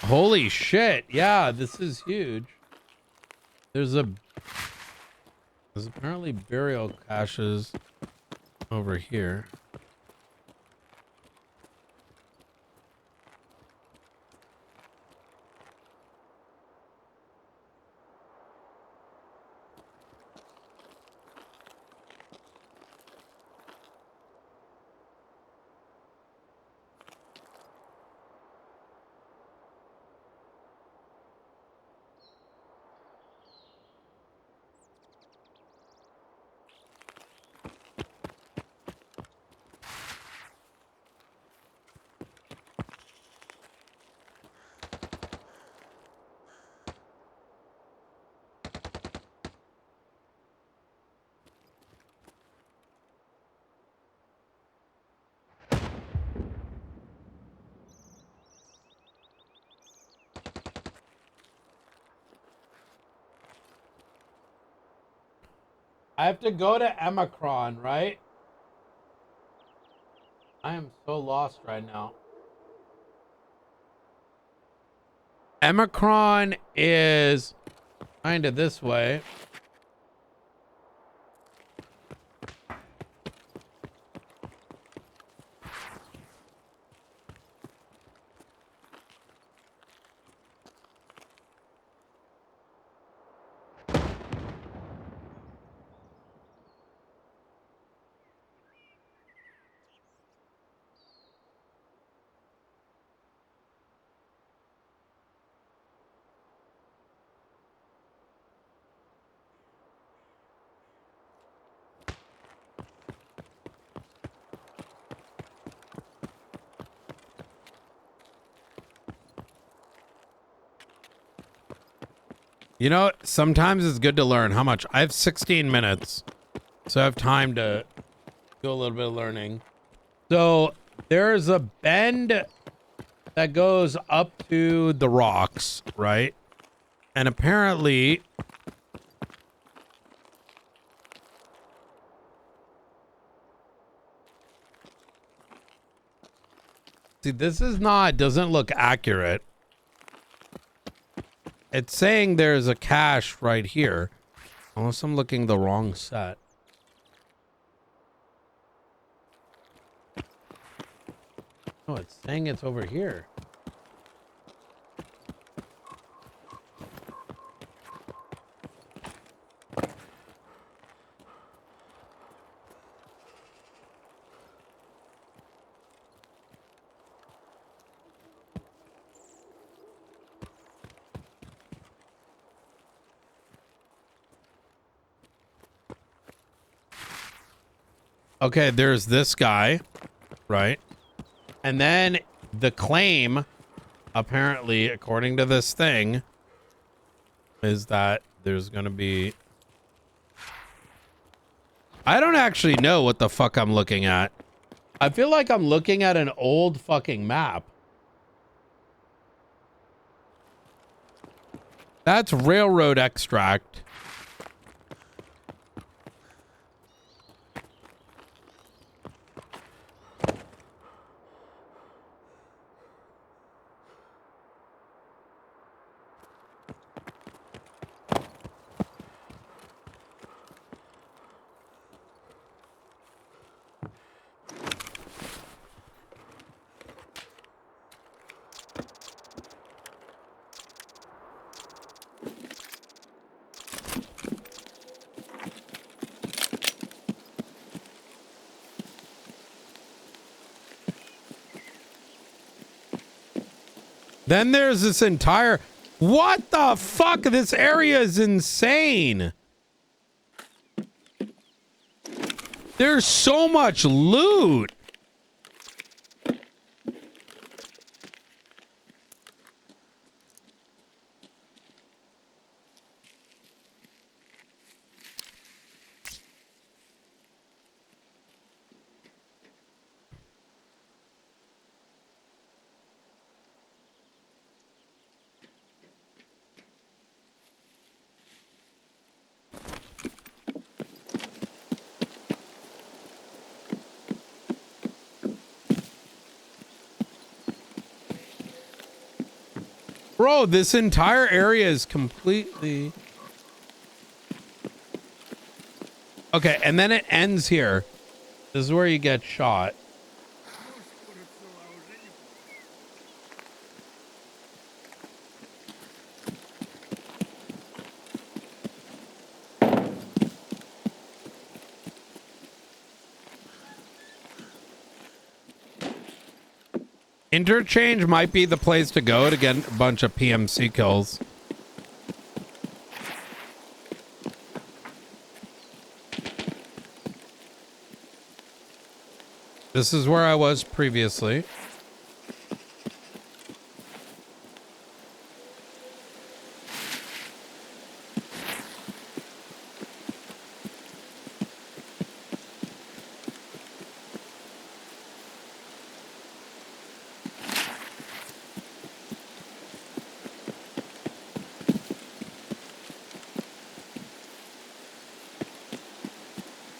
Speaker 1: Holy shit. Yeah, this is huge. There's apparently burial caches over here. I have to go to Emicron, right? I am so lost right now. Emicron is kind of this way. You know, sometimes it's good to learn how much. I have 16 minutes, so I have time to do a little bit of learning. So there's a bend that goes up to the rocks, right? And apparently see, this doesn't look accurate. It's saying there's a cache right here. Unless I'm looking the wrong set. Oh, it's saying it's over here. Okay, there's this guy, right? And then the claim, apparently, according to this thing, is that there's going to be... I don't actually know what the fuck I'm looking at. I feel like I'm looking at an old fucking map. That's railroad extract. Then there's this entire... What the fuck? This area is insane. There's so much loot. Bro, this entire area is completely... Okay, and then it ends here. This is where you get shot. Interchange might be the place to go to get a bunch of PMC kills. This is where I was previously.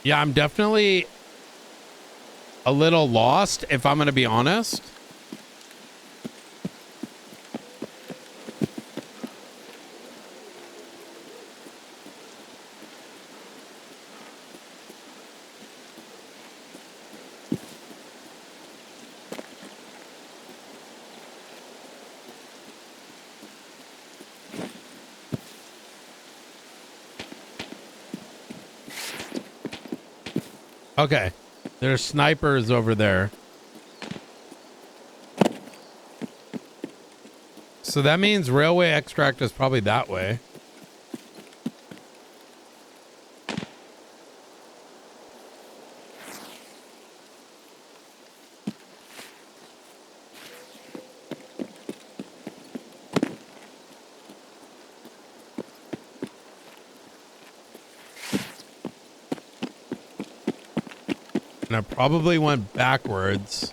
Speaker 1: Yeah, I'm definitely a little lost, if I'm going to be honest. Okay, there's snipers over there. So that means railway extract is probably that way. And I probably went backwards.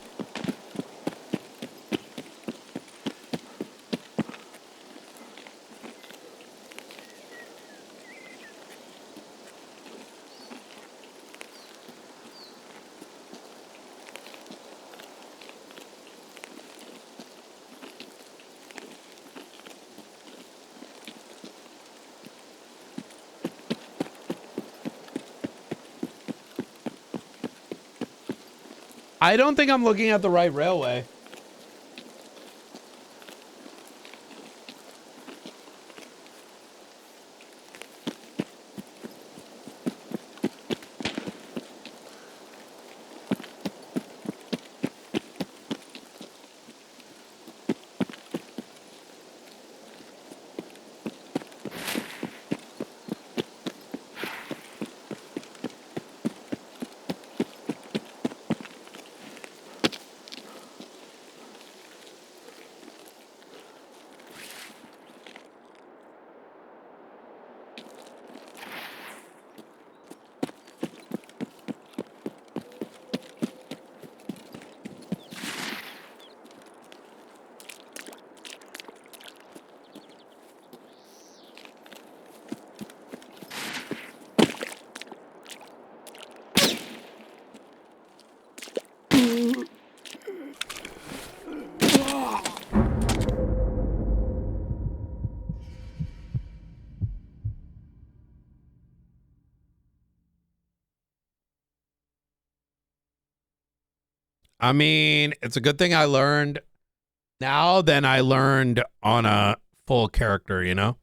Speaker 1: I don't think I'm looking at the right railway. I mean, it's a good thing I learned now than I learned on a full character, you know?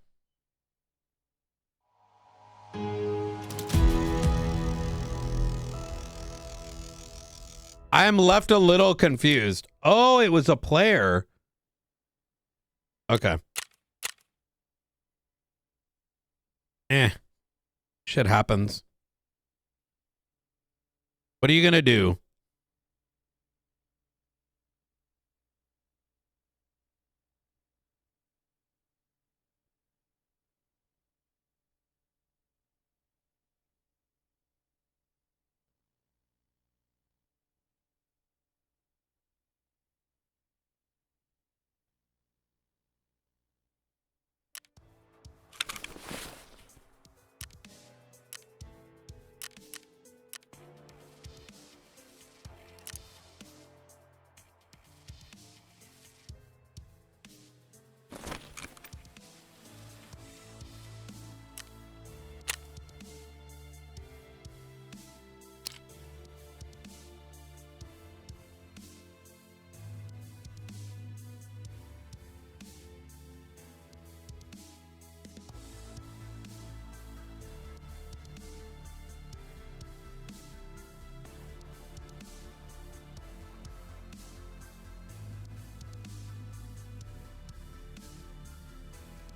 Speaker 1: I am left a little confused. Oh, it was a player. Okay. Shit happens. What are you gonna do?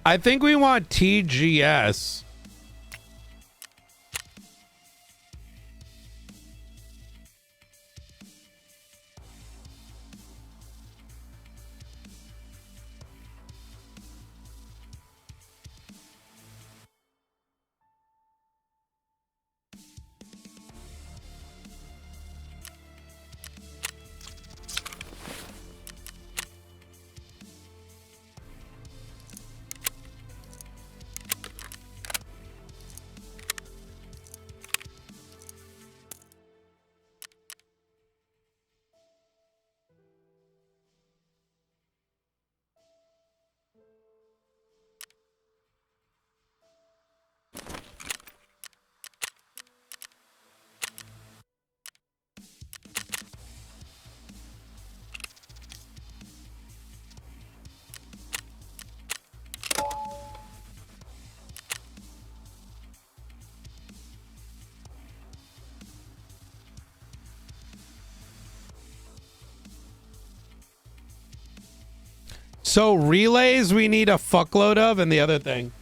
Speaker 1: I think we want TGS. So relays we need a fuckload of, and the other thing.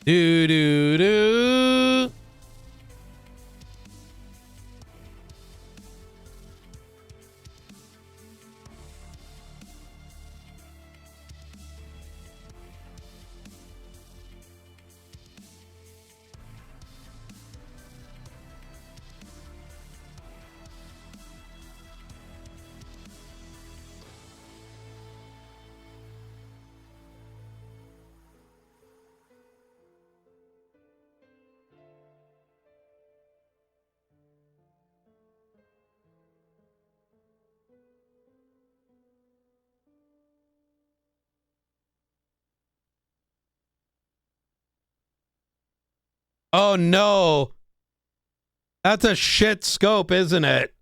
Speaker 1: Do do do. Oh no. That's a shit scope, isn't it?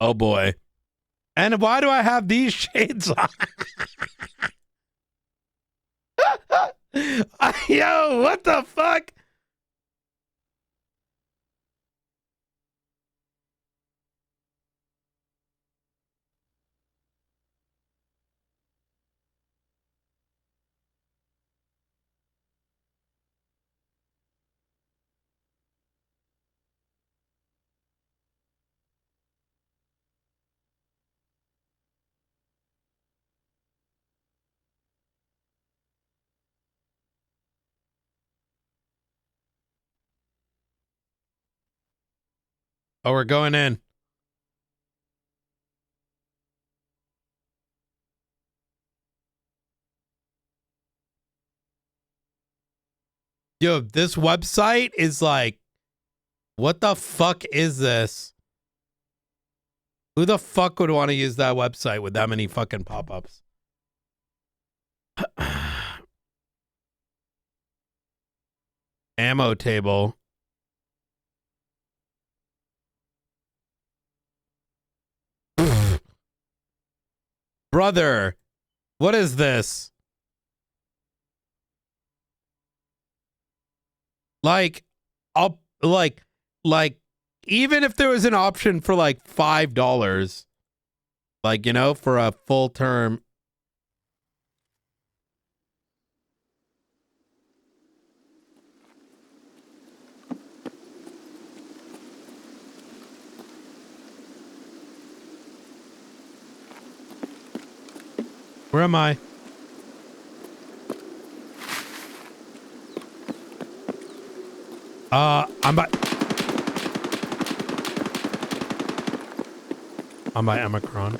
Speaker 1: Oh boy. And why do I have these shades on? Yo, what the fuck? Oh, we're going in. Yo, this website is like, what the fuck is this? Who the fuck would want to use that website with that many fucking pop-ups? Ammo table. Brother, what is this? Like, even if there was an option for like $5, like, you know, for a full term. Where am I? I'm by Omicron.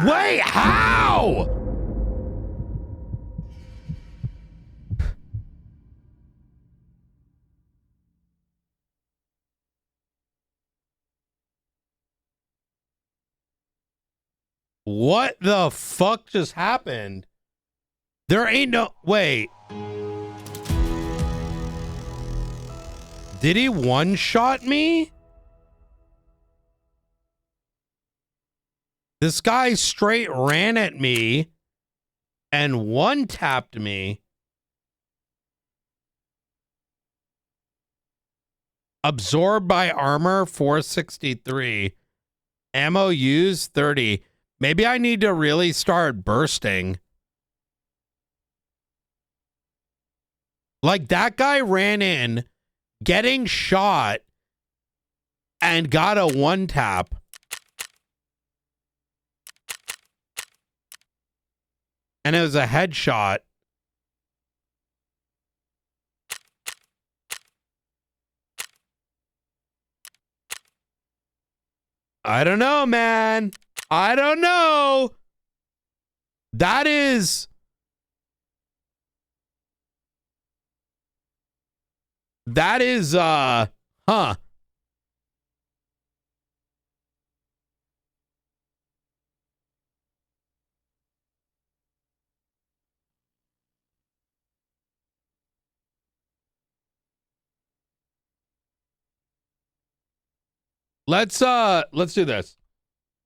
Speaker 1: Wait, how? What the fuck just happened? There ain't no... Wait. Did he one-shot me? This guy straight ran at me and one-tapped me. Absorbed by armor, 463. Ammo used, 30. Maybe I need to really start bursting. Like, that guy ran in, getting shot, and got a one-tap. And it was a headshot. I don't know, man. I don't know. That is... huh. Let's do this.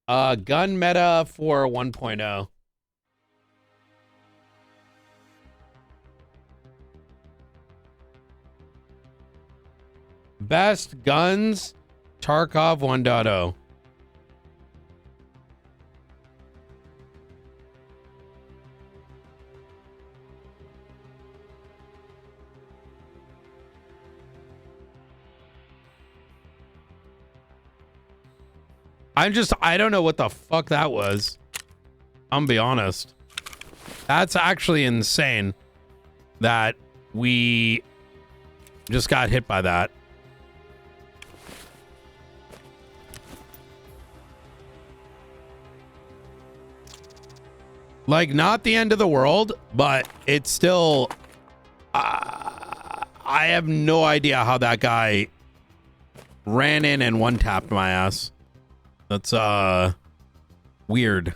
Speaker 1: Gun meta for 1.0. Best guns, Tarkov 1.0. I don't know what the fuck that was. I'm gonna be honest. That's actually insane that we just got hit by that. Like, not the end of the world, but it's still... I have no idea how that guy ran in and one-tapped my ass. That's, weird.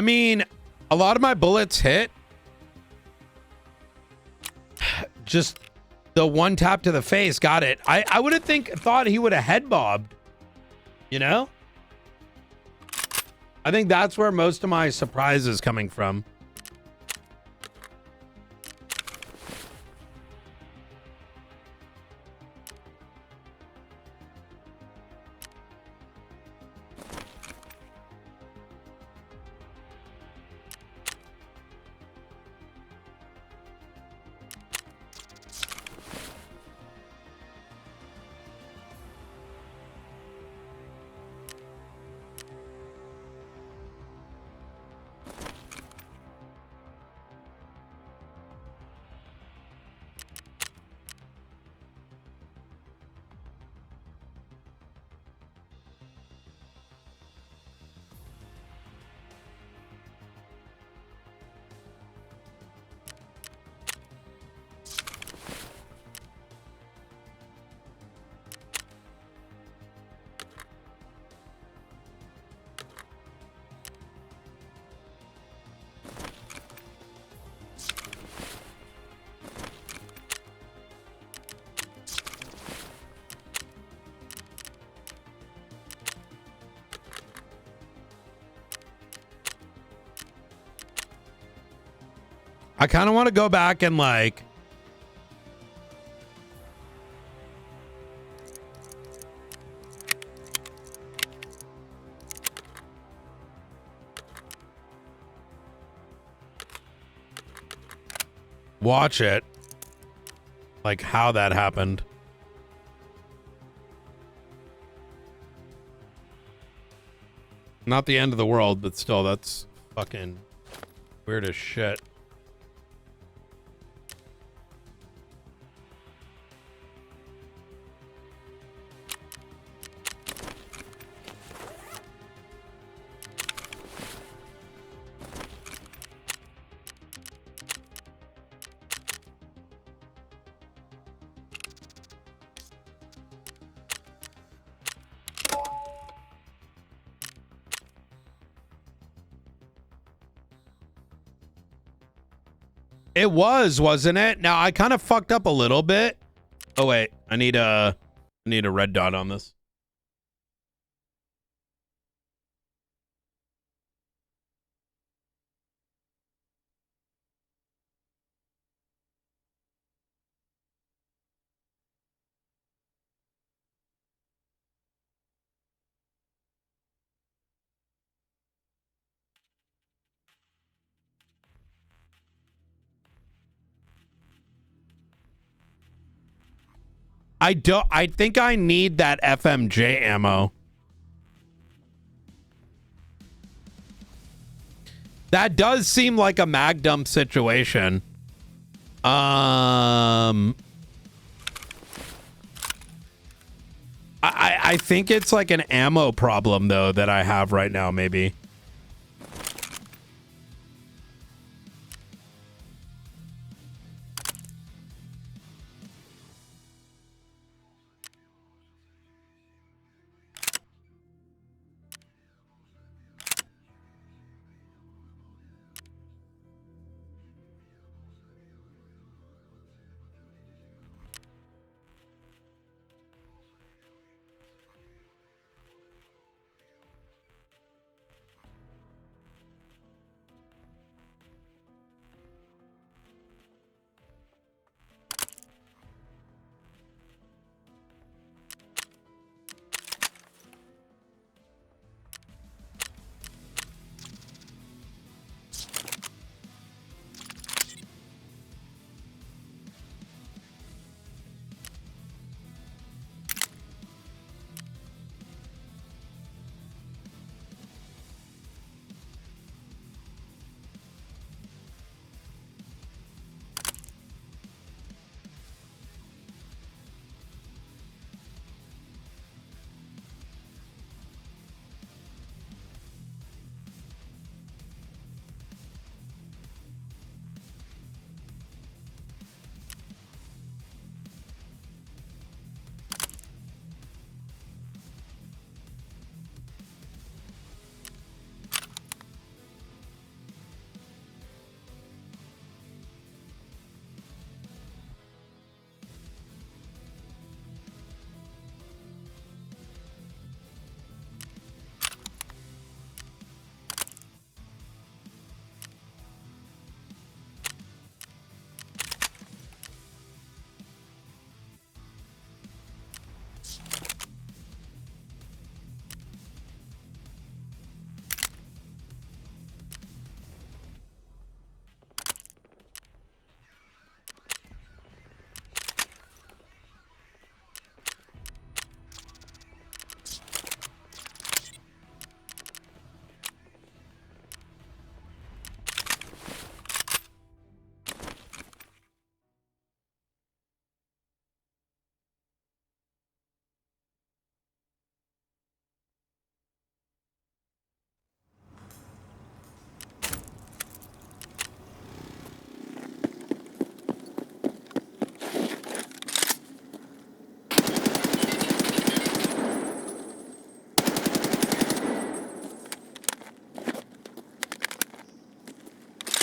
Speaker 1: I mean, a lot of my bullets hit. Just the one tap to the face got it. I would have thought he would have head bobbed. You know? I think that's where most of my surprise is coming from. I kind of want to go back and like watch it, like how that happened. Not the end of the world, but still, that's fucking weird as shit. It was, wasn't it? Now I kind of fucked up a little bit. Oh wait, I need a red dot on this. I think I need that FMJ ammo. That does seem like a mag dump situation. I think it's like an ammo problem though that I have right now, maybe.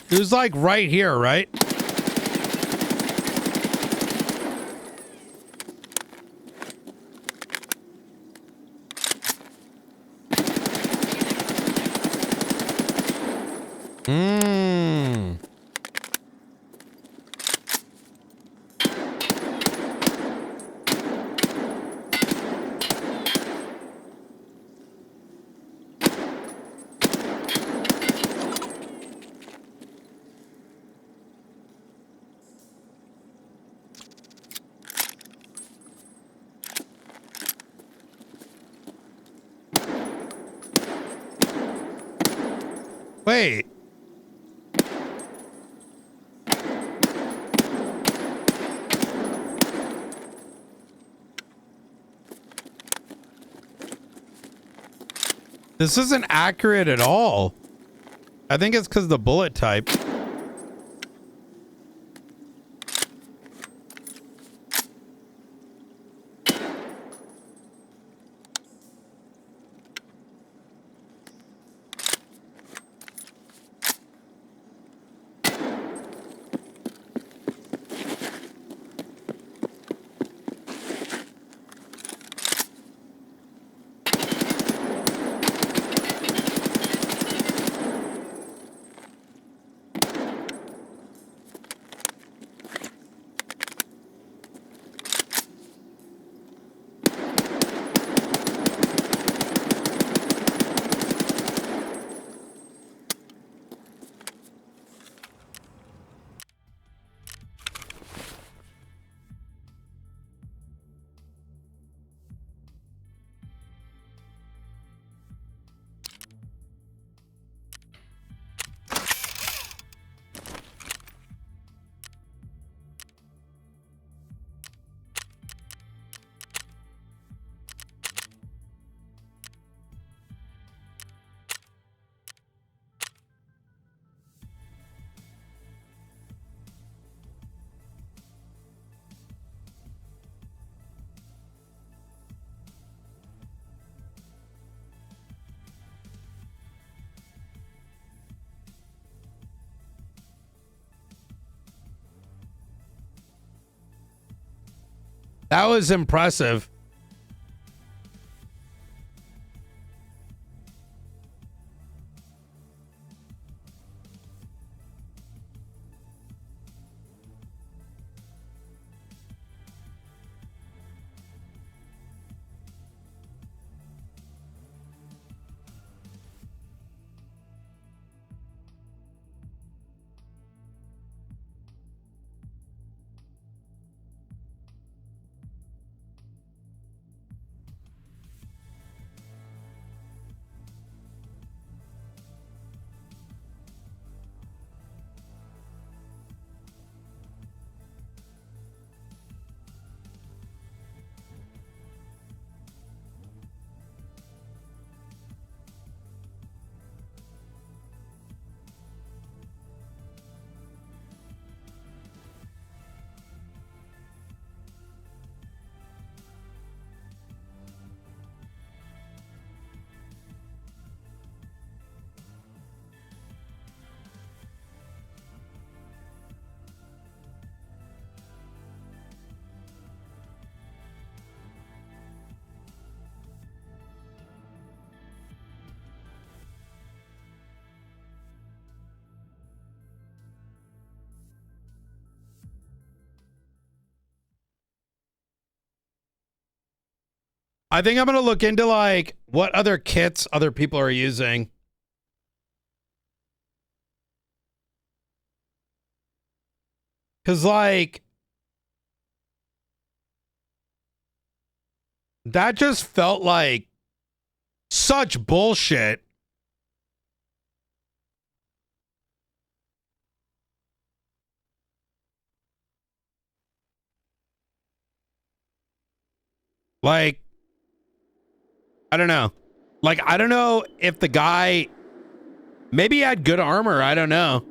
Speaker 1: It was like right here, right? Mmm. Wait. This isn't accurate at all. I think it's because the bullet type. That was impressive. I think I'm going to look into like what other kits other people are using. Cause like that just felt like such bullshit. Like, I don't know. Like, I don't know if the guy, maybe he had good armor. I don't know.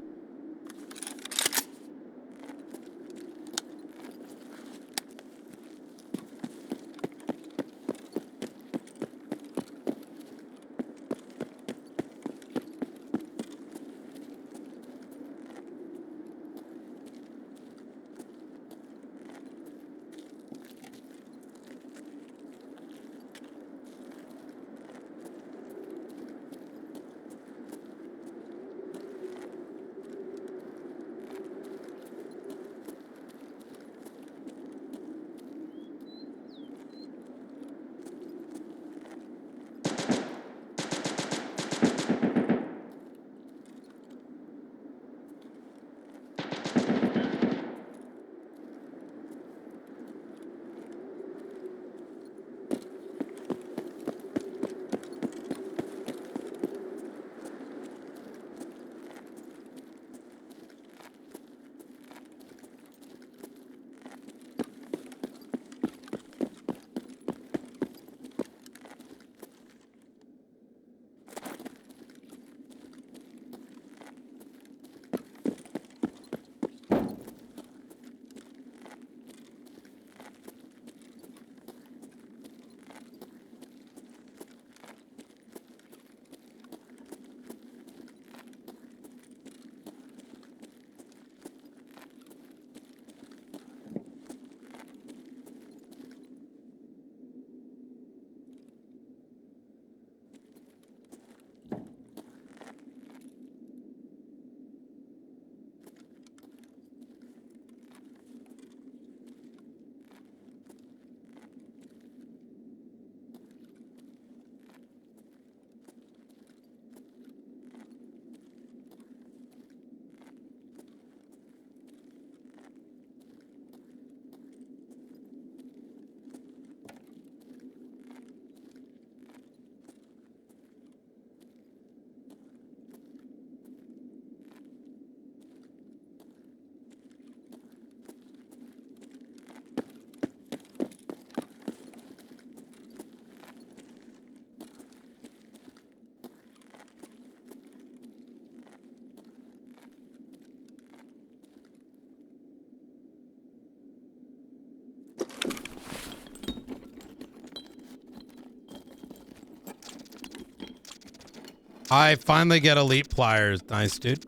Speaker 1: I finally get elite pliers. Nice, dude.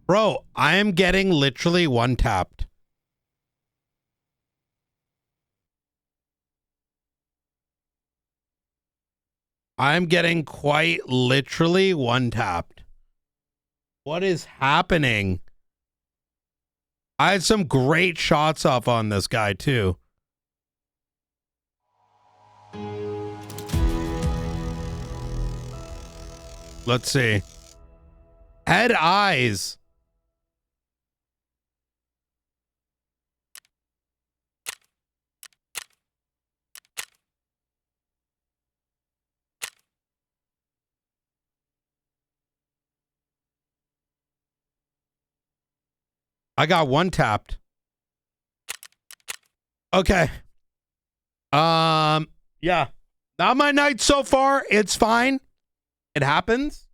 Speaker 1: Bro, I am getting literally one tapped. I'm getting quite literally one tapped. What is happening? I had some great shots off on this guy too. Let's see. Head eyes. I got one tapped. Okay. Yeah. Not my night so far. It's fine. It happens.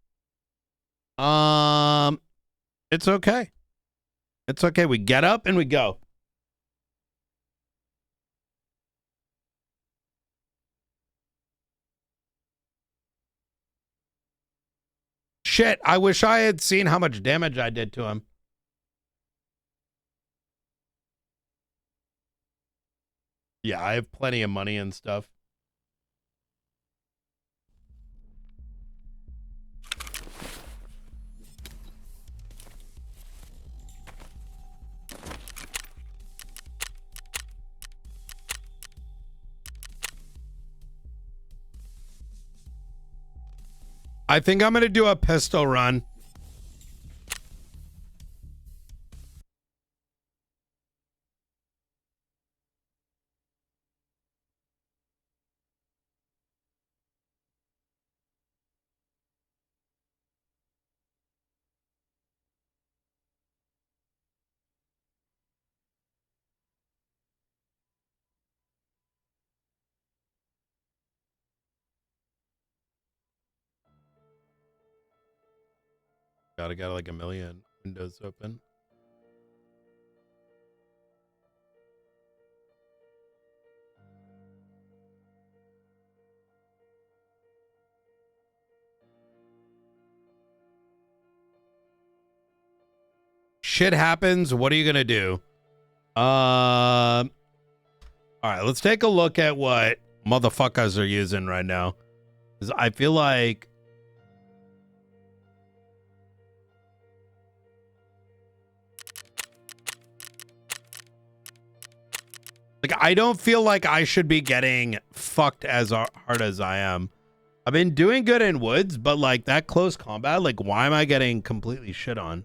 Speaker 1: It's okay. It's okay. We get up and we go. Shit, I wish I had seen how much damage I did to him. Yeah, I have plenty of money and stuff. I think I'm going to do a pistol run. Gotta get like a million windows open. Shit happens. What are you gonna do? All right, let's take a look at what motherfuckers are using right now. 'Cause I feel like I don't feel like I should be getting fucked as hard as I am. I've been doing good in woods, but like that close combat, like why am I getting completely shit on?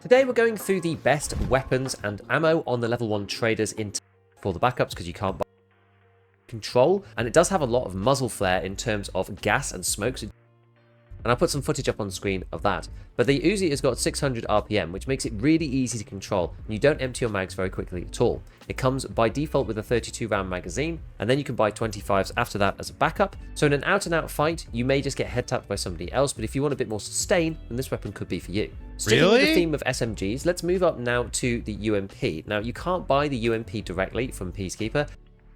Speaker 3: Today we're going through the best weapons and ammo on the level 1 traders in for the backups because you can't buy control, and it does have a lot of muzzle flare in terms of gas and smokes. And I'll put some footage up on screen of that. But the Uzi has got 600 RPM, which makes it really easy to control, and you don't empty your mags very quickly at all. It comes by default with a 32 round magazine, and then you can buy 25s after that as a backup. So in an out and out fight, you may just get head tapped by somebody else, but if you want a bit more sustain, then this weapon could be for you. Sticking with the theme of SMGs, let's move up now to the UMP. Now you can't buy the UMP directly from Peacekeeper.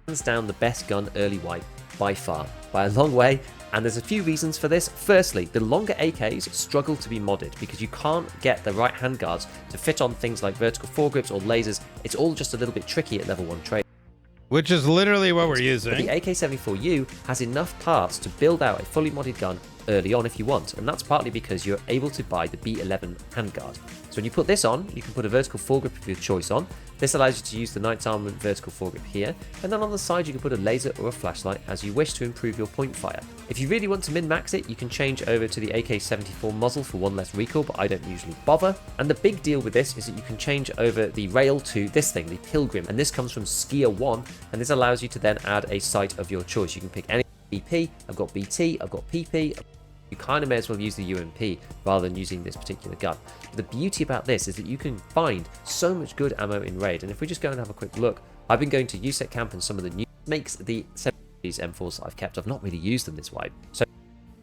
Speaker 3: Hands down the best gun early wipe by far, by a long way, and there's a few reasons for this. Firstly, the longer AKs struggle to be modded because you can't get the right handguards to fit on things like vertical foregrips or lasers. It's all just a little bit tricky at level 1 trade.
Speaker 1: Which is literally what we're using.
Speaker 3: But the AK-74U has enough parts to build out a fully modded gun early on if you want, and that's partly because you're able to buy the B11 handguard. So when you put this on, you can put a vertical foregrip of your choice on. This allows you to use the Knight's Armament vertical foregrip here, and then on the side you can put a laser or a flashlight as you wish to improve your point fire. If you really want to min-max it, you can change over to the AK-74 muzzle for one less recoil, but I don't usually bother. And the big deal with this is that you can change over the rail to this thing, the Pilgrim, and this comes from Skier 1, and this allows you to then add a sight of your choice. You can pick any BP, I've got BT, I've got PP. You kind of may as well use the UMP rather than using this particular gun. But the beauty about this is that you can find so much good ammo in raid, and if we just go and have a quick look, I've been going to USEC camp and some of the new makes the 70s M4s that I've kept. I've not really used them this wipe. So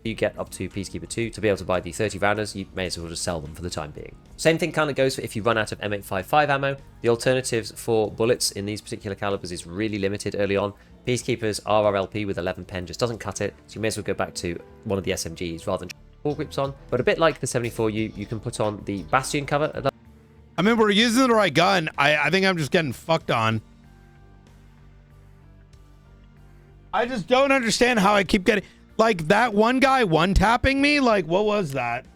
Speaker 3: you get up to Peacekeeper 2 to be able to buy the 30 rounders, you may as well just sell them for the time being. Same thing kind of goes for if you run out of M855 ammo. The alternatives for bullets in these particular calibers is really limited early on. Peacekeeper's RRLP with 11 pen just doesn't cut it, so you may as well go back to one of the SMGs rather than foregrips on. But a bit like the 74U, you can put on the Bastion cover.
Speaker 1: I mean, we're using the right gun. I think I'm just getting fucked on. I just don't understand how I keep getting... Like, that one guy one-tapping me? Like, what was that?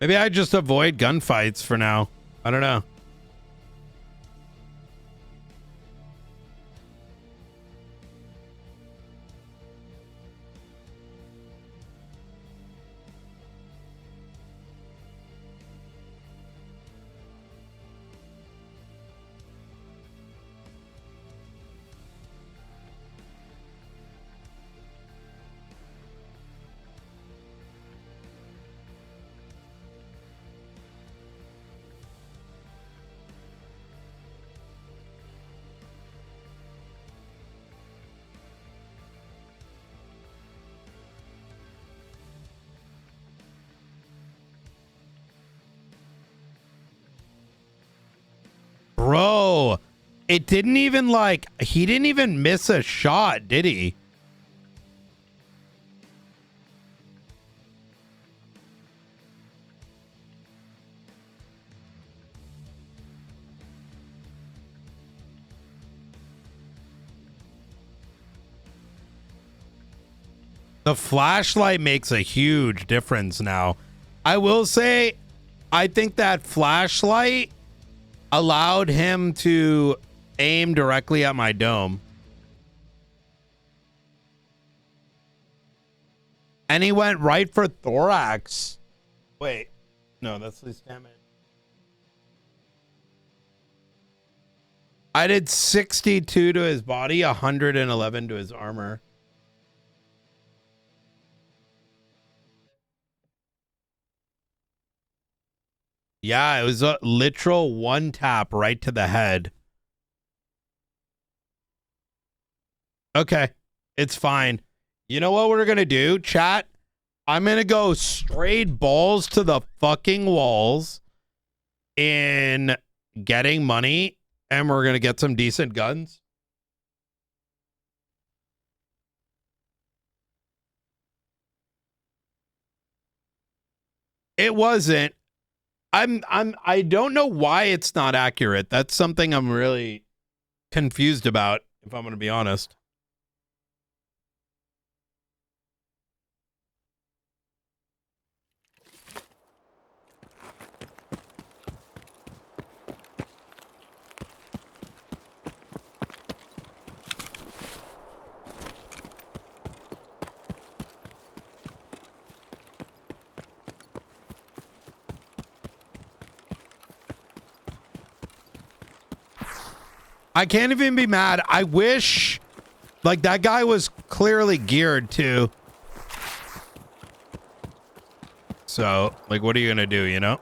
Speaker 1: Maybe I just avoid gunfights for now. I don't know. Bro, it didn't even like, he didn't even miss a shot, did he? The flashlight makes a huge difference now. I will say, I think that flashlight allowed him to aim directly at my dome. And he went right for thorax. Wait. No, that's least damage. I did 62 to his body, 111 to his armor. Yeah, it was a literal one tap right to the head. Okay, it's fine. You know what we're going to do, chat? I'm going to go straight balls to the fucking walls in getting money, and we're going to get some decent guns. It wasn't. I don't know why it's not accurate. That's something I'm really confused about, if I'm going to be honest. I can't even be mad. I wish, like, that guy was clearly geared too. So, like, what are you gonna do, you know?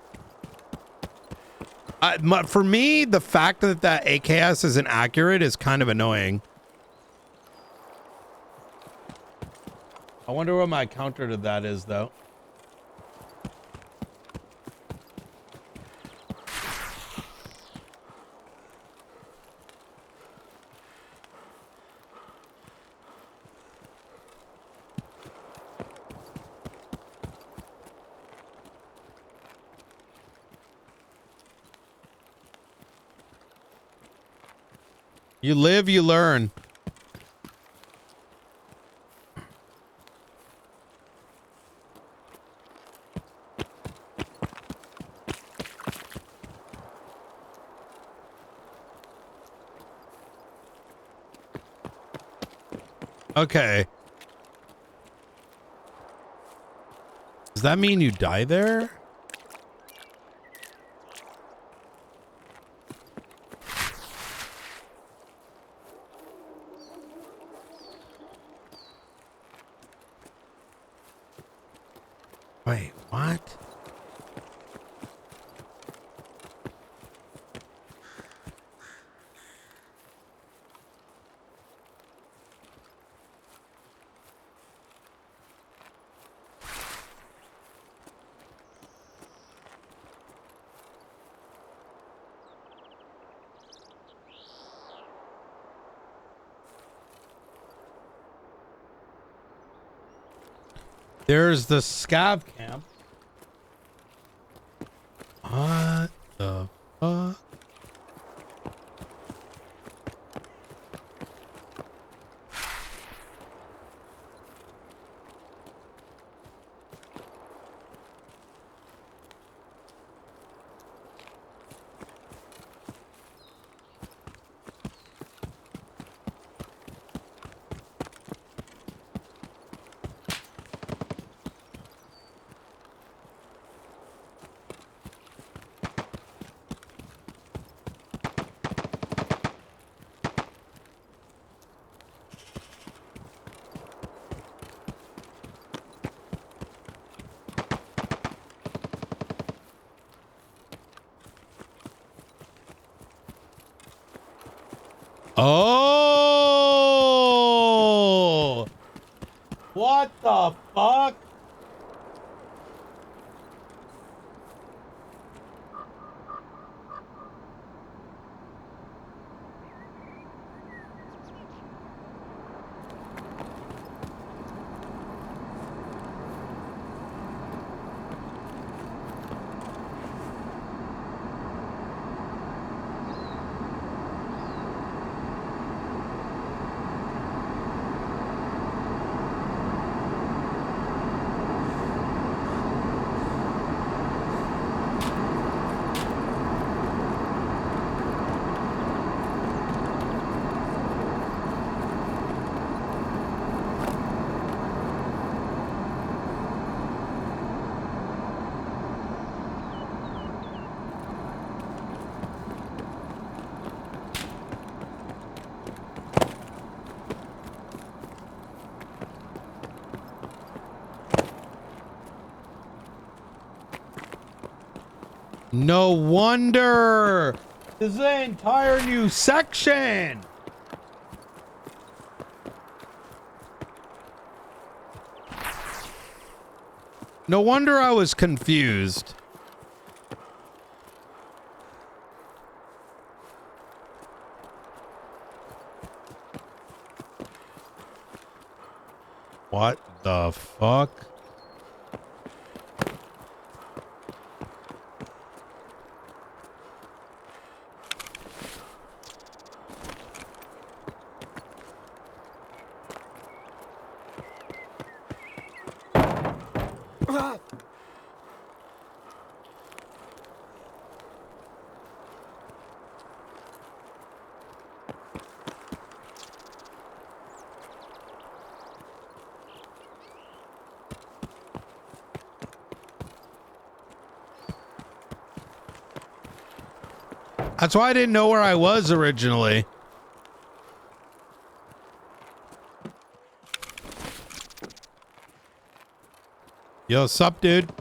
Speaker 1: For me, the fact that that AKS isn't accurate is kind of annoying. I wonder what my counter to that is, though. You live, you learn. Okay. Does that mean you die there? Wait, what? There's the scav camp. What the fuck? Oh! What the fuck? No wonder. This is an entire new section. No wonder I was confused. What the fuck? That's why I didn't know where I was originally. Yo, sup, dude?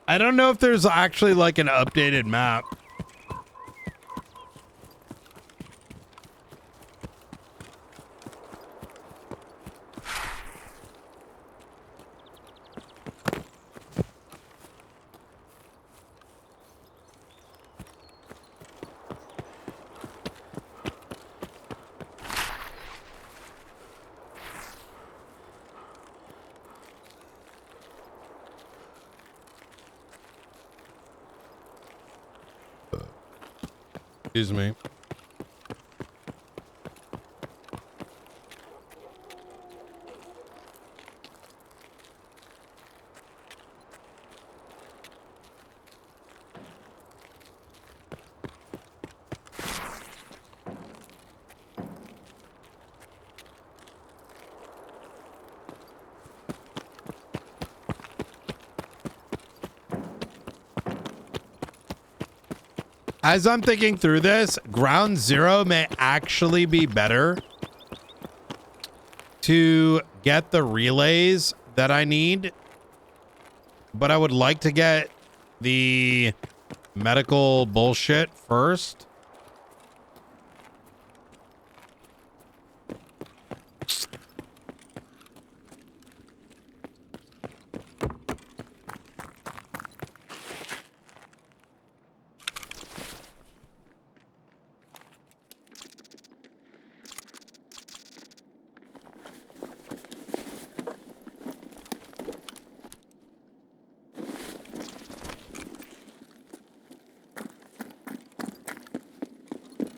Speaker 1: I don't know if there's actually like an updated map. Excuse me. As I'm thinking through this, ground zero may actually be better to get the relays that I need, but I would like to get the medical bullshit first.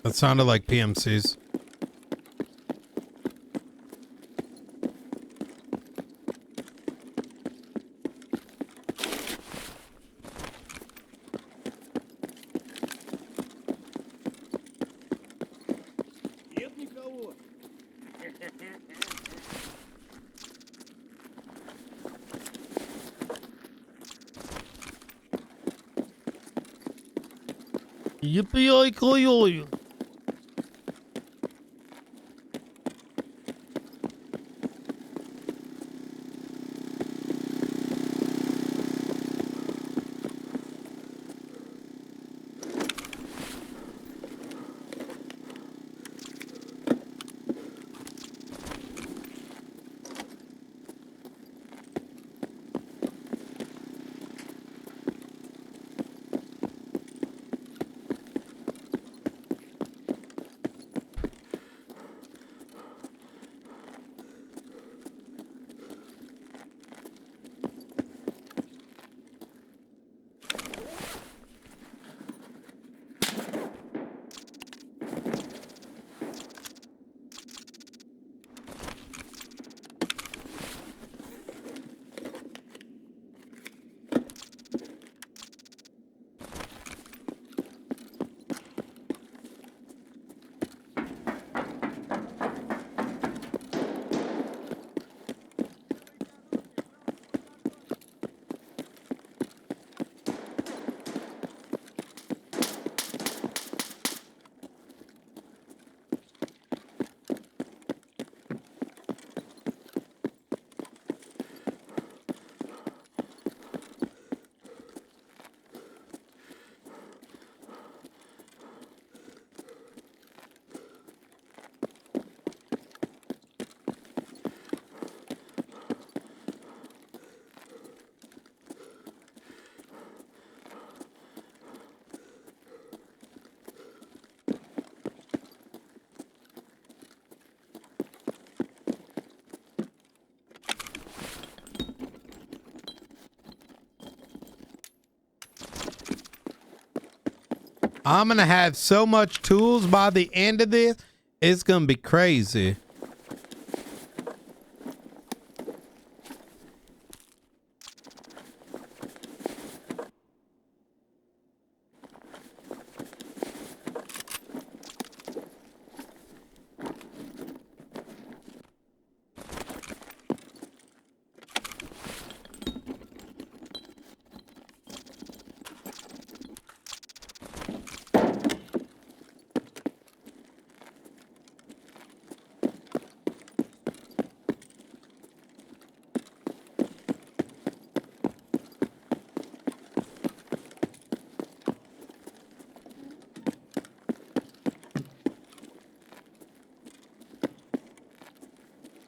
Speaker 1: That sounded like PMCs. Yippee-yi-ki-yi. I'm gonna have so much tools by the end of this, it's gonna be crazy.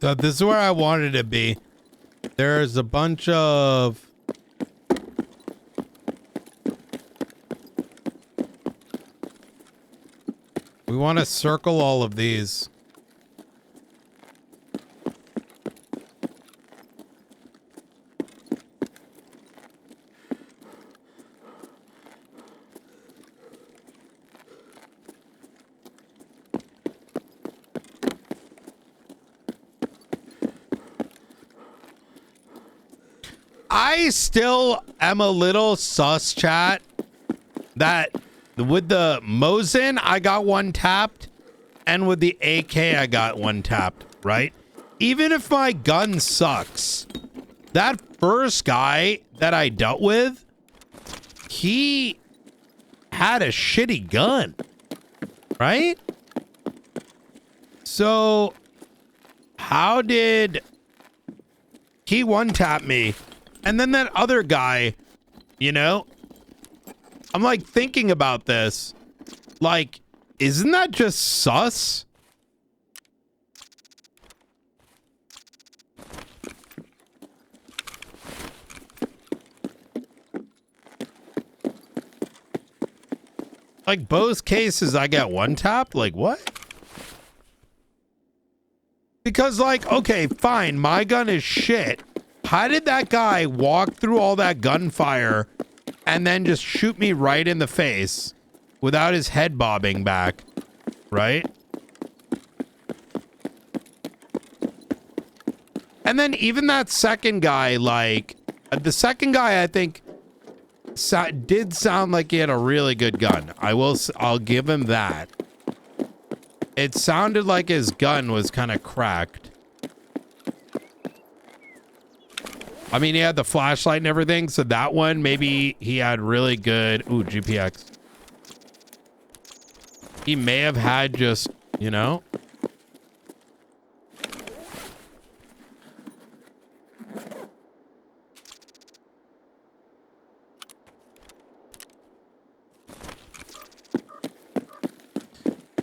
Speaker 1: So this is where I wanted to be. There's a bunch of... We want to circle all of these. I still am a little sus, chat, that with the Mosin, I got one tapped, and with the AK, I got one tapped, right? Even if my gun sucks, that first guy that I dealt with, he had a shitty gun, right? So, how did he one-tap me? And then that other guy, you know, I'm like thinking about this. Like, isn't that just sus? Like both cases I got one tapped? Like what? Because like, okay, fine, my gun is shit. How did that guy walk through all that gunfire and then just shoot me right in the face without his head bobbing back? right? And then even that second guy, like, the second guy, I think, did sound like he had a really good gun. I'll give him that. It sounded like his gun was kind of cracked. I mean, he had the flashlight and everything, so that one, maybe he had really good... Ooh, GPX. He may have had just, you know...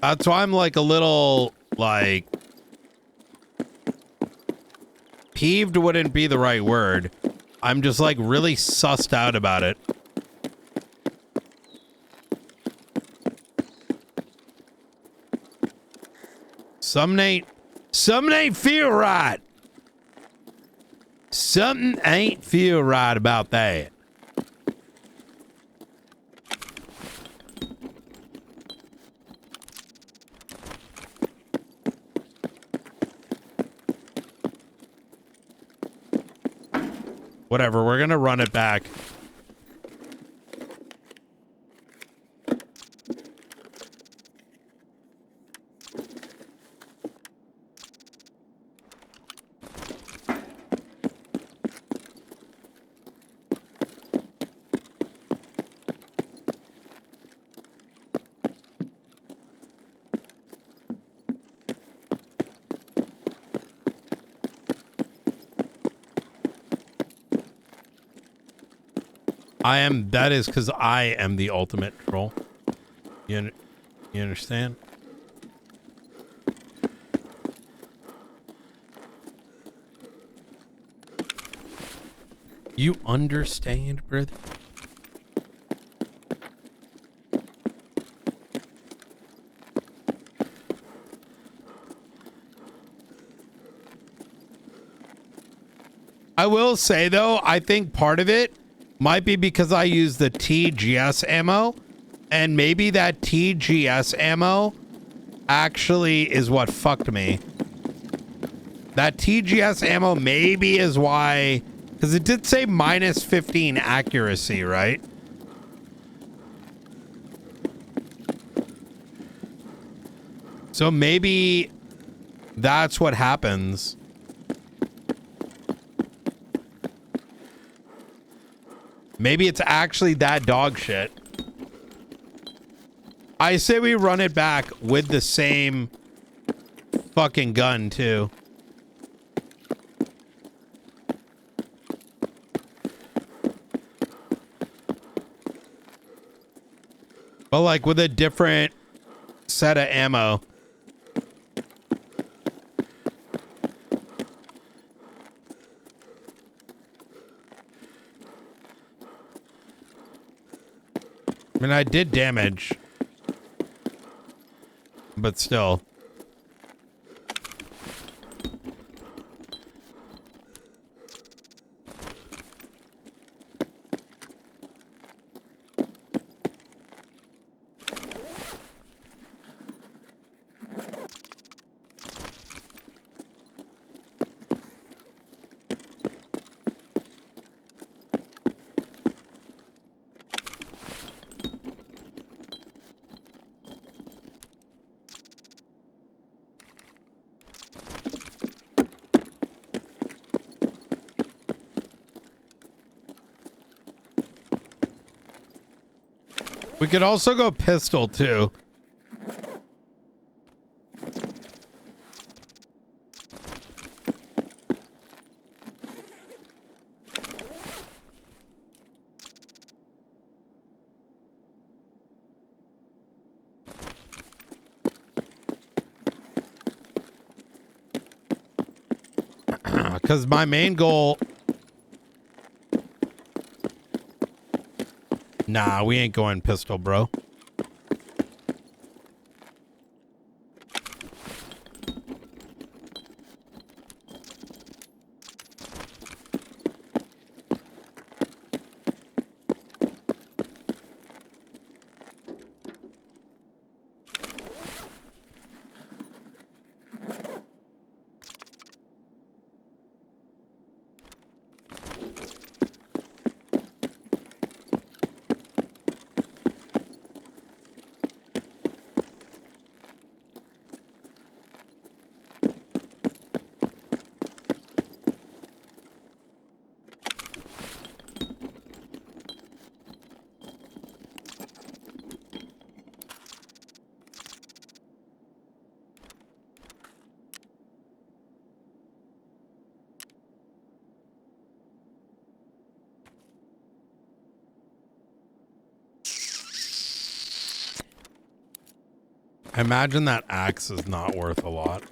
Speaker 1: That's why I'm like a little, like... Peeved wouldn't be the right word. I'm just like really sussed out about it. Something ain't feel right. Something ain't feel right about that. Whatever, we're gonna run it back. That is because I am the ultimate troll. You understand? You understand, brother? I will say though, I think part of it might be because I use the TGS ammo, and maybe that TGS ammo actually is what fucked me. That TGS ammo maybe is why, because it did say minus 15 accuracy, right? So maybe that's what happens. Maybe it's actually that dog shit. I say we run it back with the same fucking gun too. But like with a different set of ammo. I mean, I did damage, but still. We could also go pistol too. Because my main goal... Nah, we ain't going pistol, bro. I imagine that axe is not worth a lot.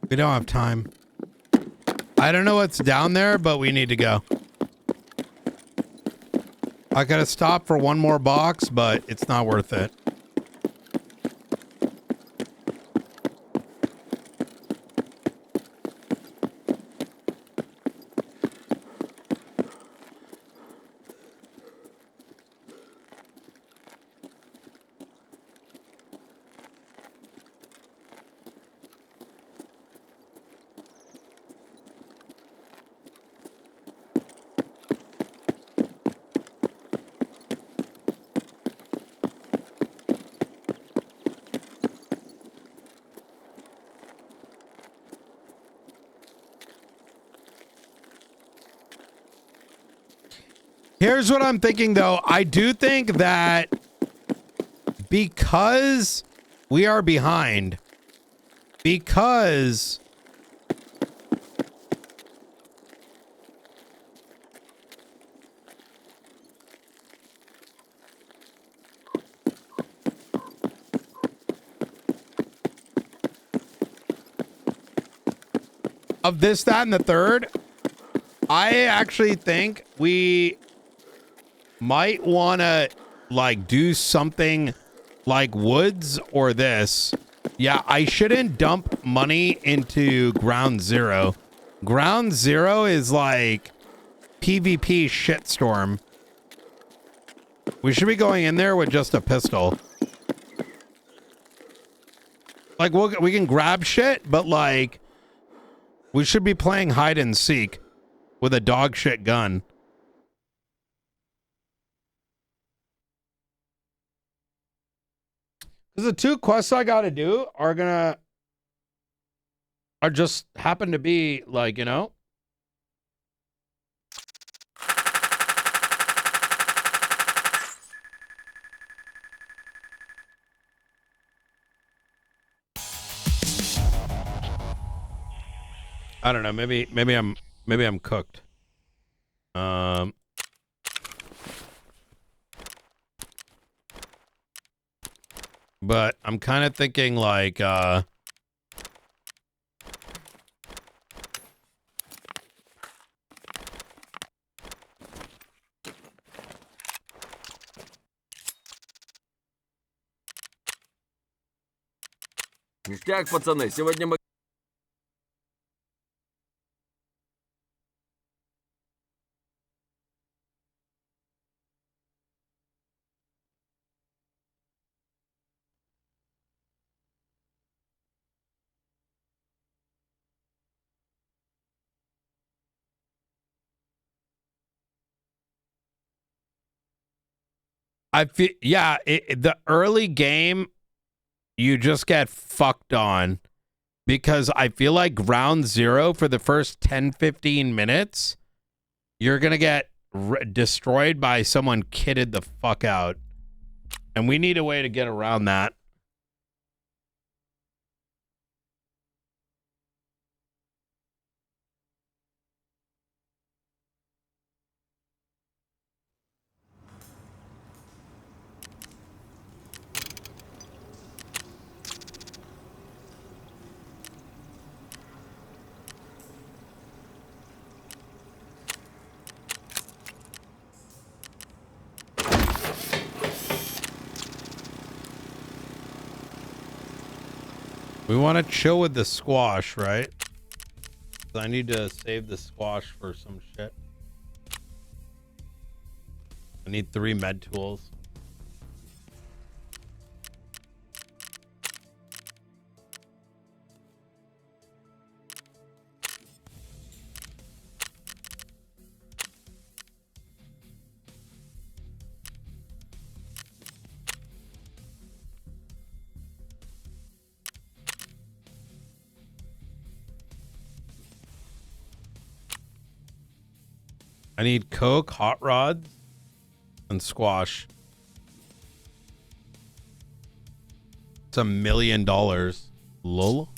Speaker 1: We don't have time. I don't know what's down there, but we need to go. I gotta stop for one more box, but it's not worth it. Here's what I'm thinking, though. I do think that because we are behind, because of this, that, and the third, I actually think we might want to like do something like woods or this. Yeah, I shouldn't dump money into ground zero. Ground zero is like PvP shitstorm. We should be going in there with just a pistol. Like we can grab shit, but like we should be playing hide and seek with a dog shit gun. Because the two quests I gotta do are just happen to be like, you know. I don't know, maybe I'm cooked. But I'm kind of thinking like
Speaker 5: Ништяк, пацаны, сегодня мы...
Speaker 1: I feel, yeah, the early game, you just get fucked on because I feel like round zero for the first 10, 15 minutes, you're going to get destroyed by someone kitted the fuck out. And we need a way to get around that. We want to chill with the squash, right? I need to save the squash for some shit. I need 3 med tools. I need Coke, hot rods, and squash. It's $1 million. Lol.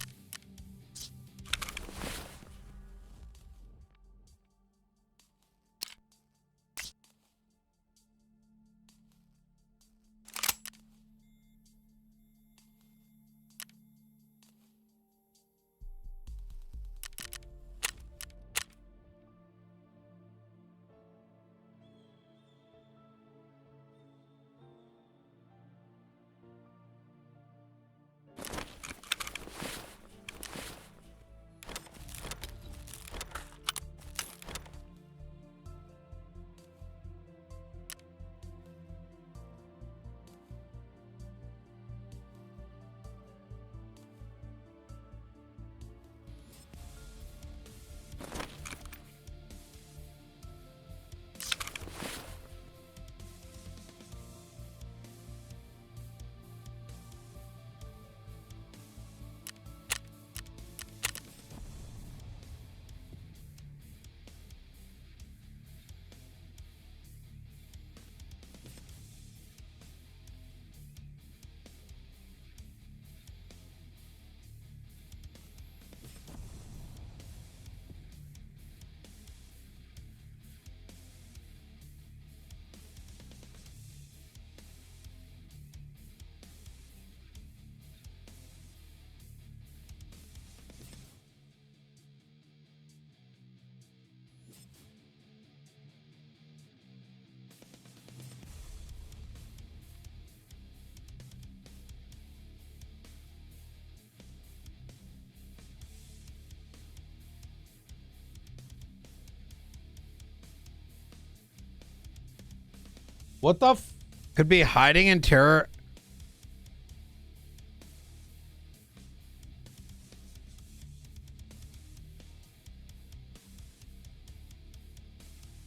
Speaker 1: What the f could be hiding in terror?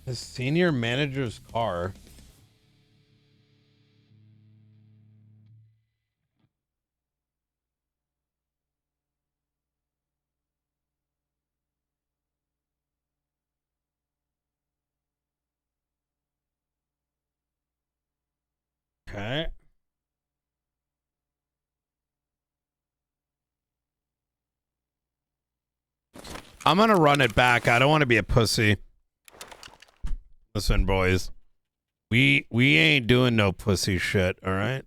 Speaker 1: The senior manager's car. Okay. I'm gonna run it back. I don't want to be a pussy. Listen, boys. We ain't doing no pussy shit, all right?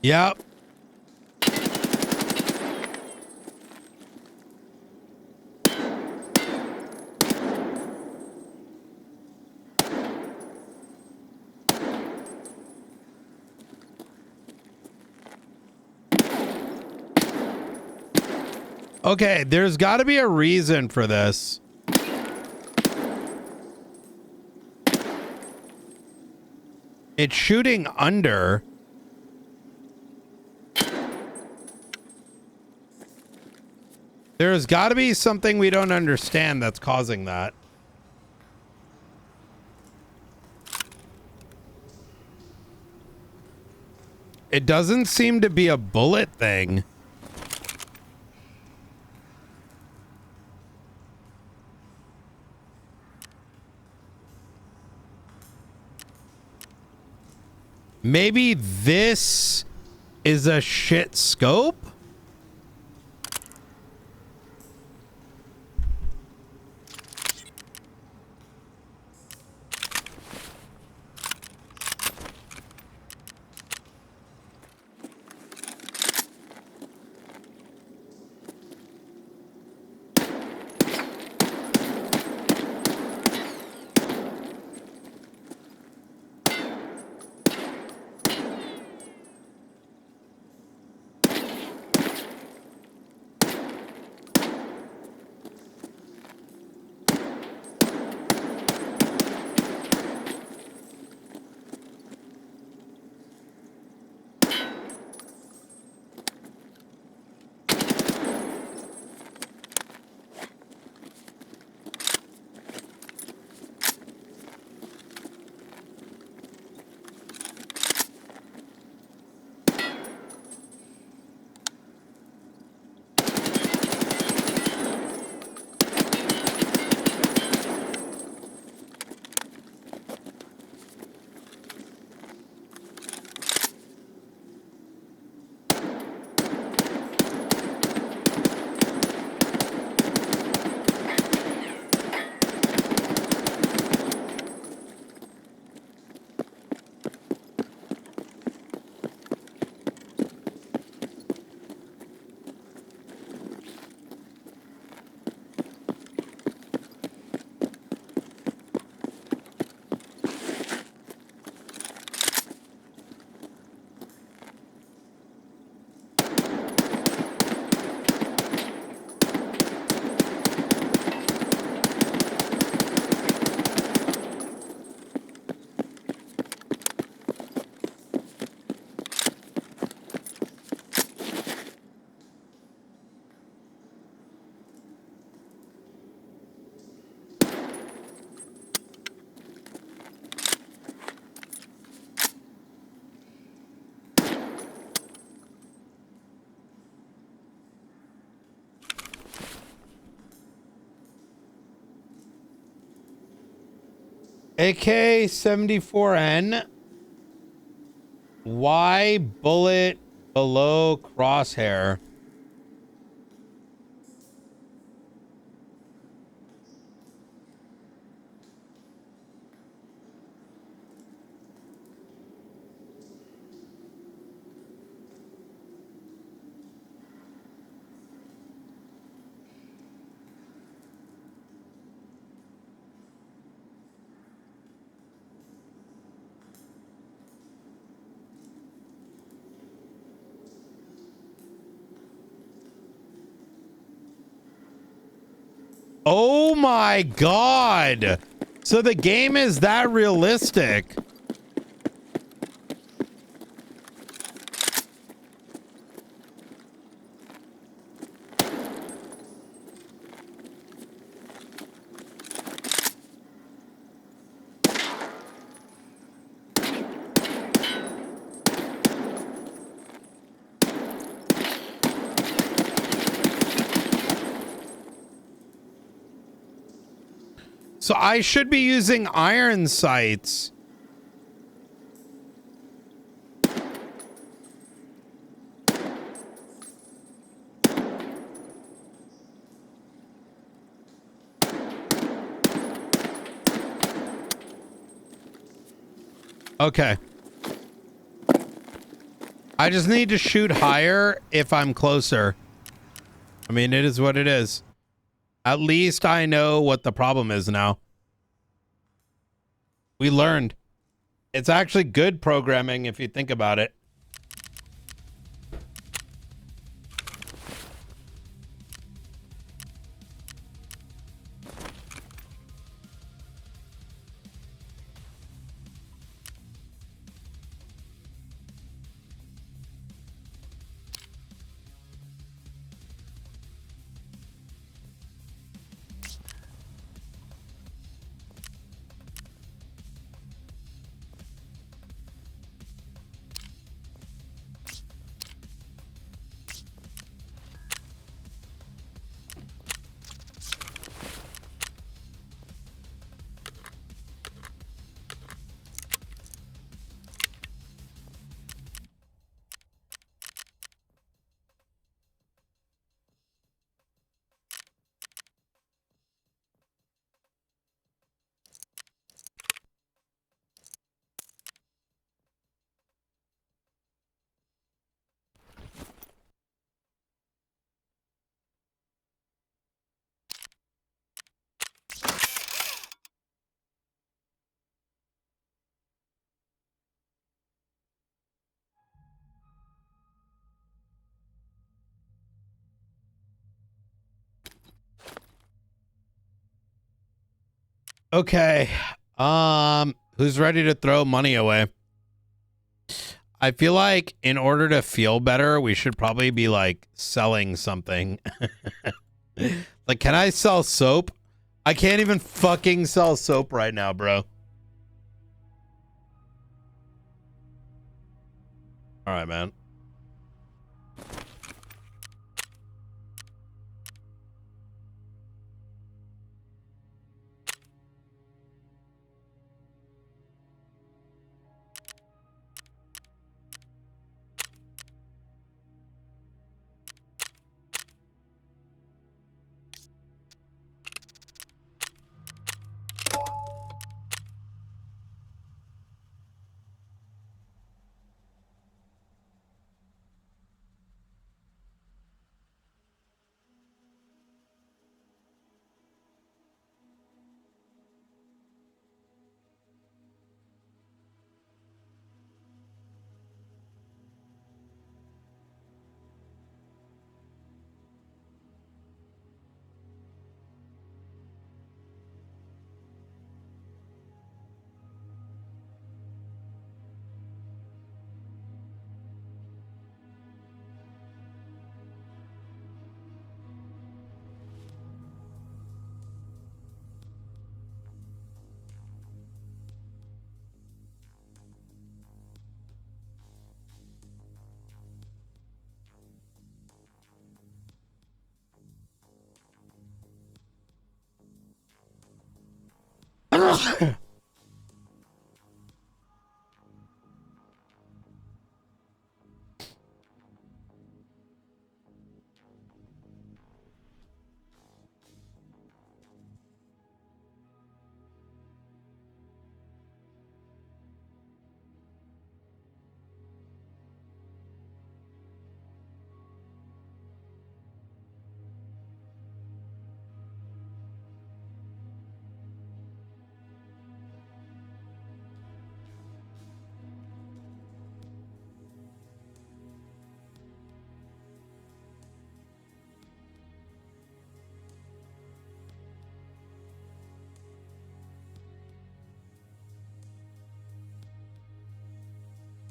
Speaker 1: Yep. Okay, there's got to be a reason for this. It's shooting under. There's got to be something we don't understand that's causing that. It doesn't seem to be a bullet thing. Maybe this is a shit scope? AK-74N. Why bullet below crosshair? Oh my God. So the game is that realistic. So I should be using iron sights. Okay. I just need to shoot higher if I'm closer. I mean, it is what it is. At least I know what the problem is now. We learned. It's actually good programming if you think about it. Okay. Who's ready to throw money away? I feel like in order to feel better, we should probably be like selling something. Like, can I sell soap? I can't even fucking sell soap right now, bro. All right, man.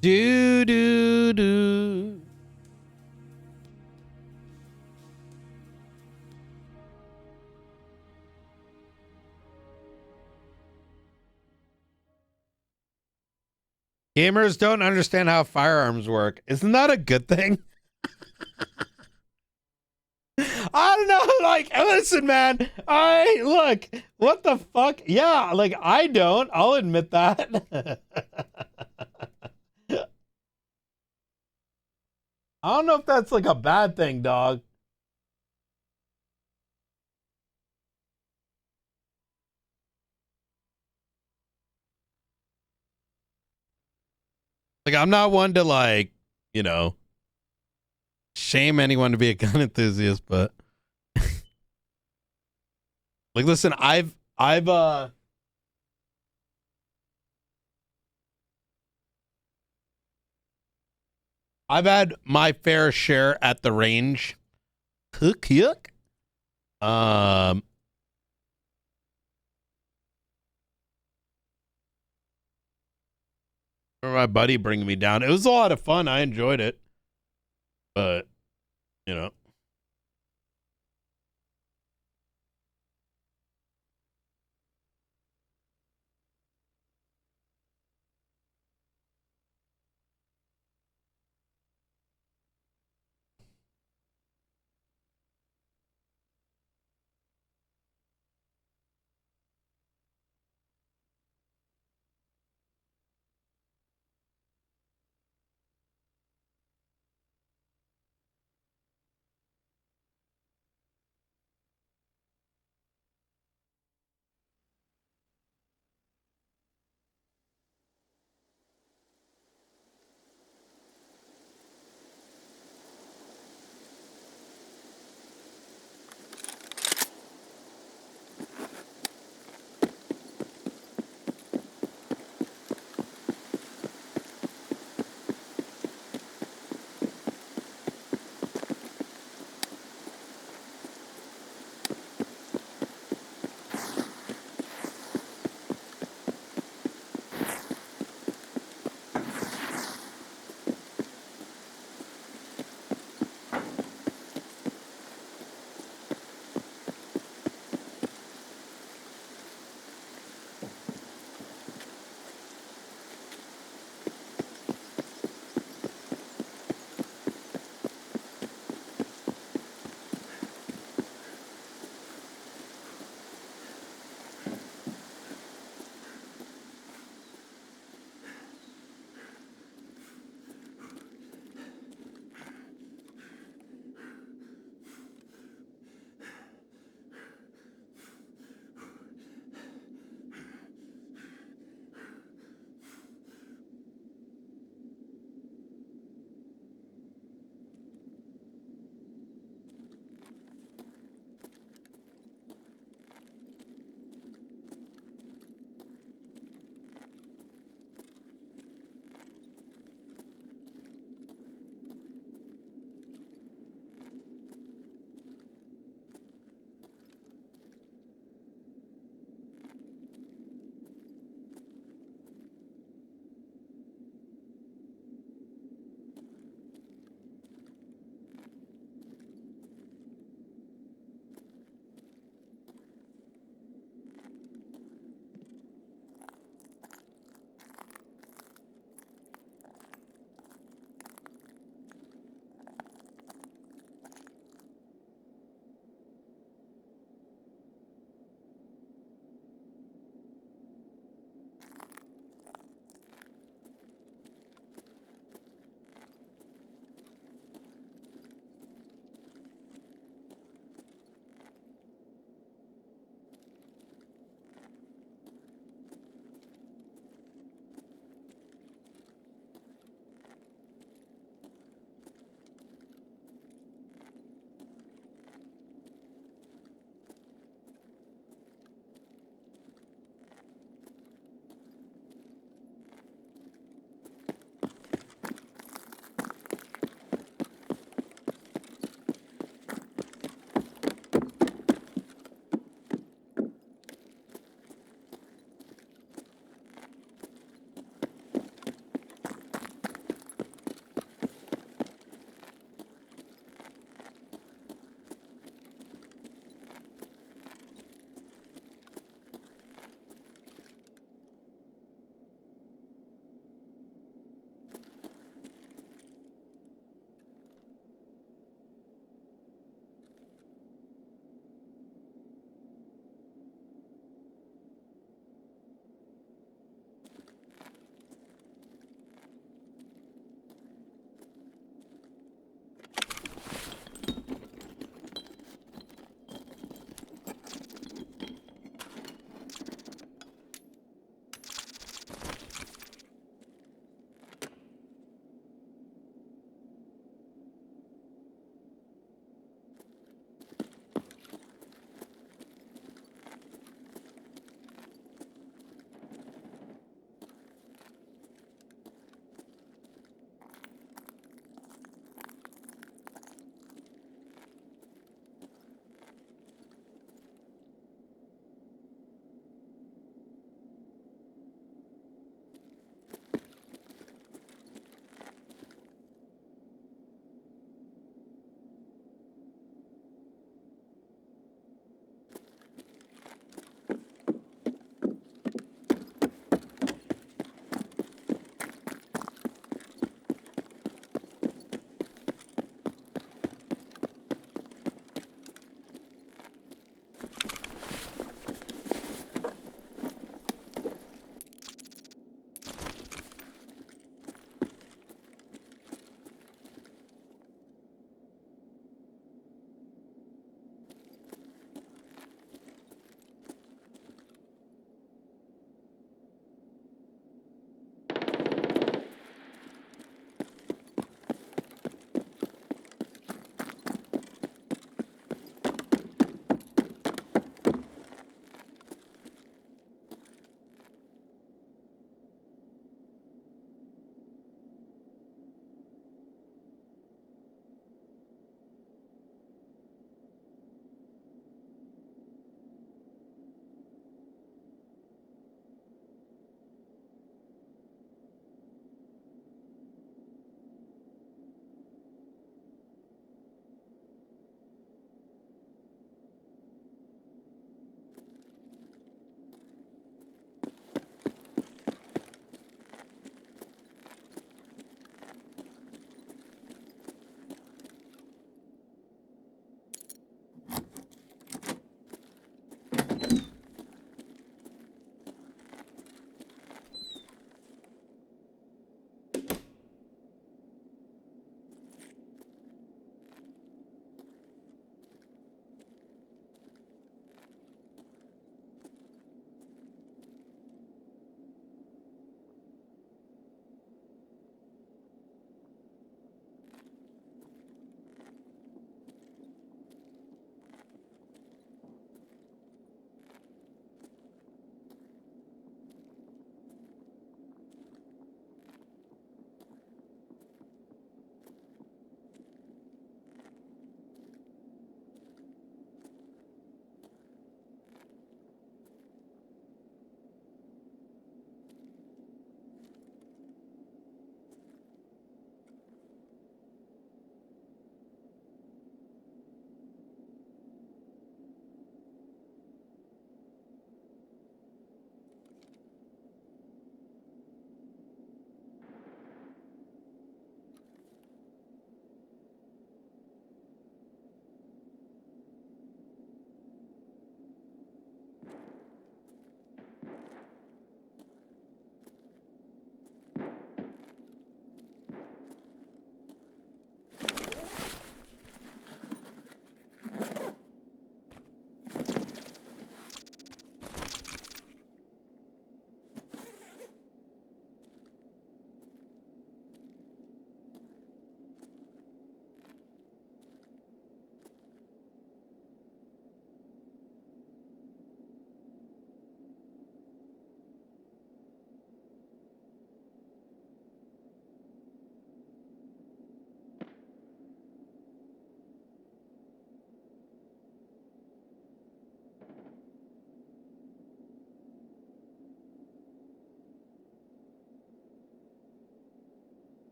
Speaker 1: Do do do. Gamers don't understand how firearms work. Isn't that a good thing? I don't know. Like, listen, man. Look. What the fuck? Yeah, like I don't. I'll admit that. I don't know if that's like a bad thing, dog. Like, I'm not one to like you know, shame anyone to be a gun enthusiast, but like, listen, I've had my fair share at the range. Hook. Remember my buddy bringing me down. It was a lot of fun. I enjoyed it, but you know.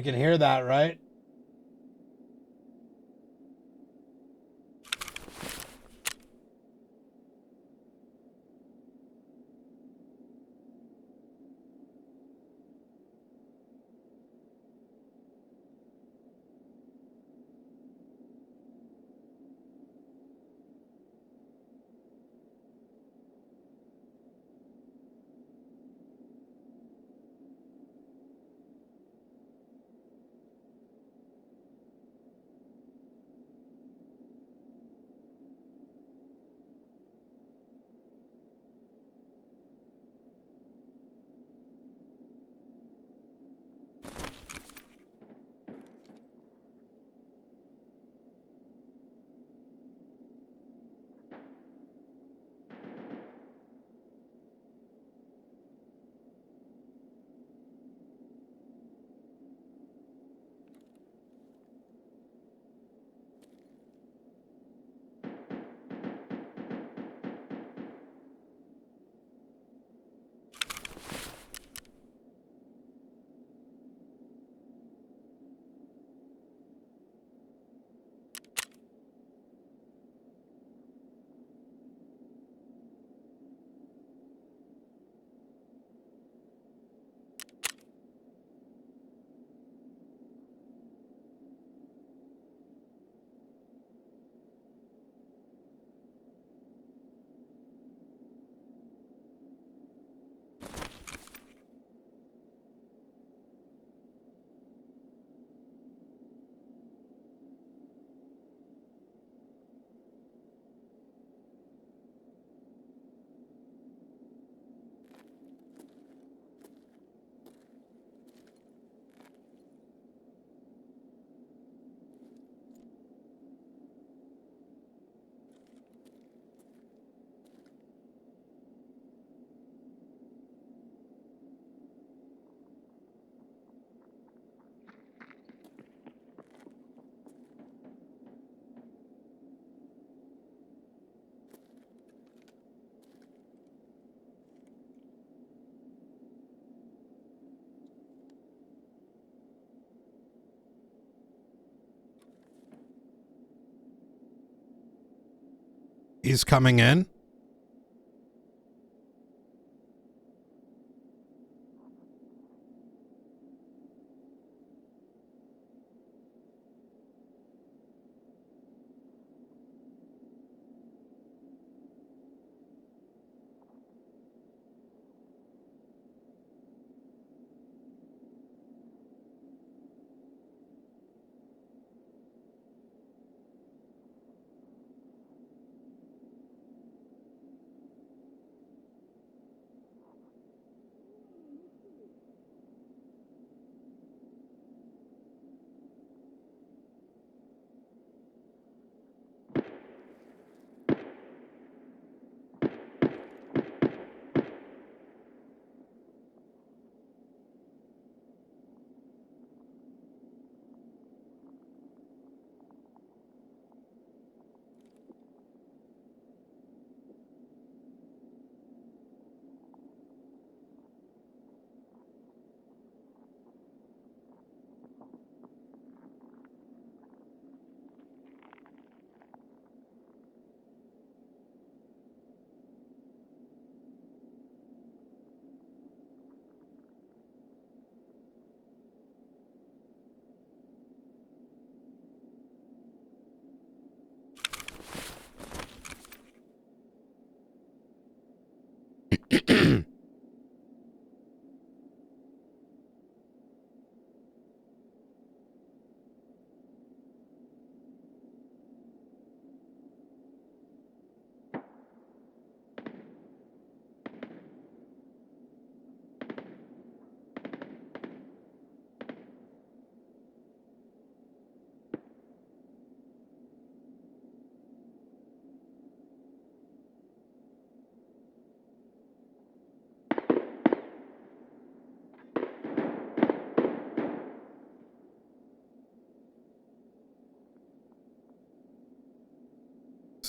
Speaker 1: You can hear that, right? He's coming in.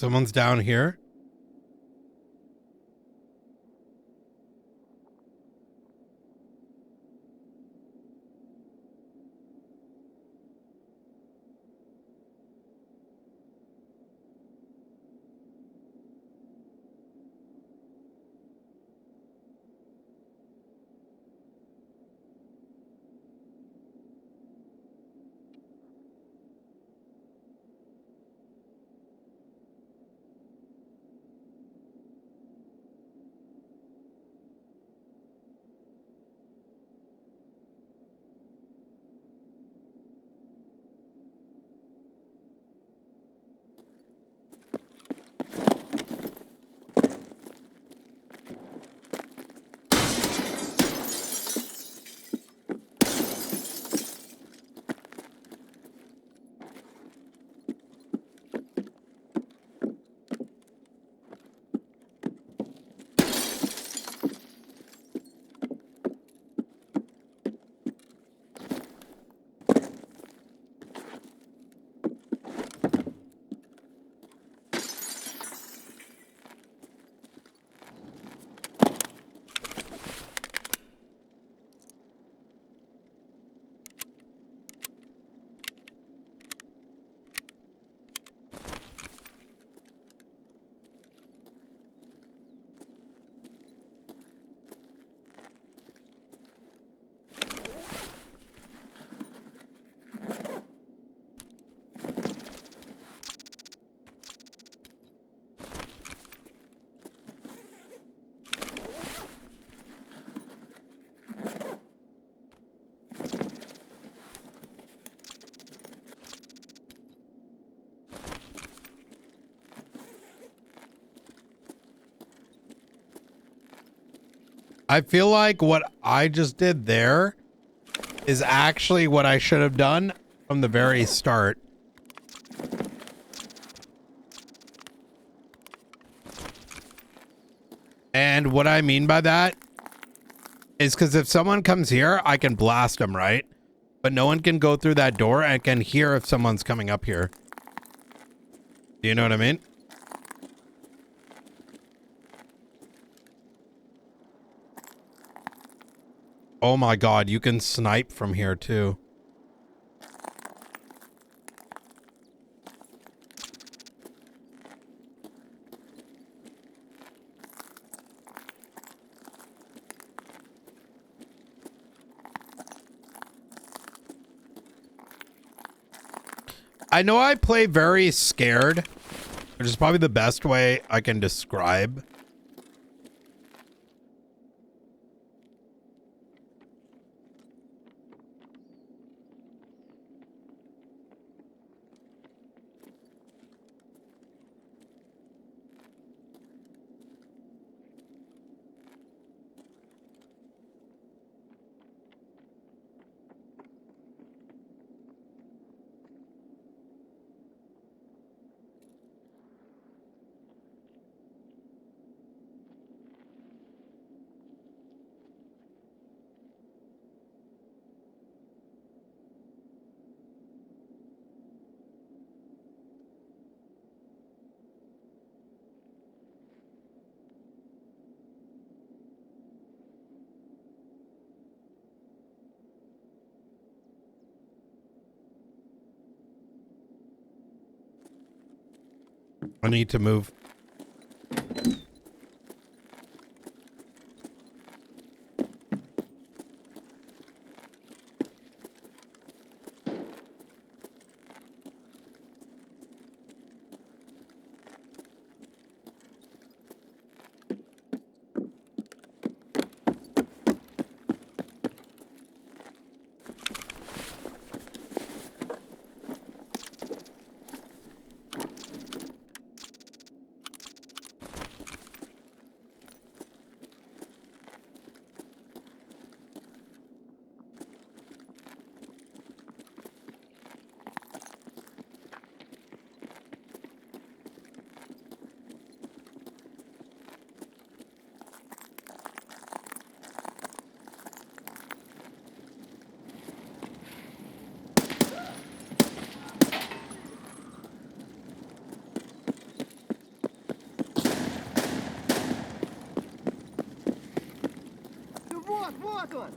Speaker 1: Someone's down here. I feel like what I just did there is actually what I should have done from the very start. And what I mean by that is because if someone comes here, I can blast them, right? But no one can go through that door and can hear if someone's coming up here. Do you know what I mean? Oh my God, you can snipe from here too. I know I play very scared, which is probably the best way I can describe. I need to move.
Speaker 10: Вот он!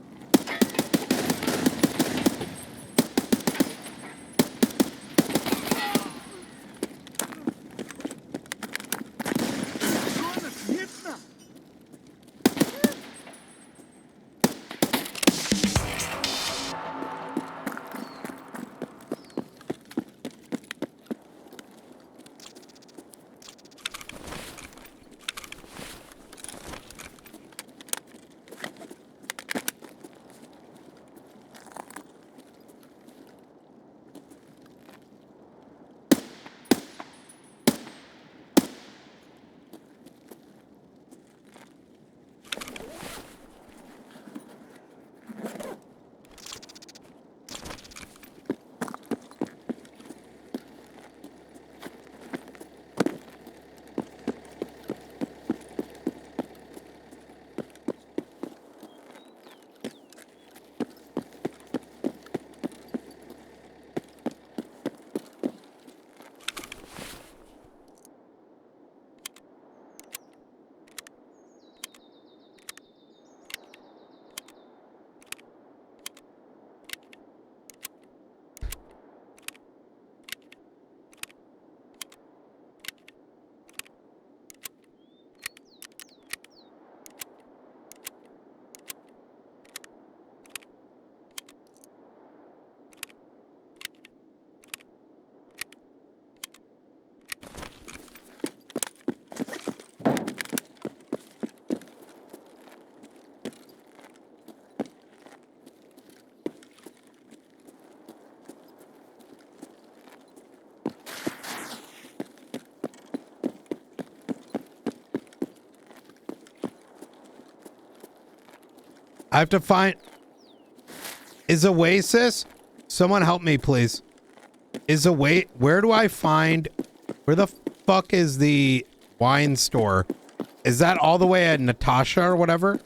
Speaker 1: I have to find... Is Oasis? Someone help me, please. Where do I find... Where the fuck is the wine store? Is that all the way at Natasha or whatever?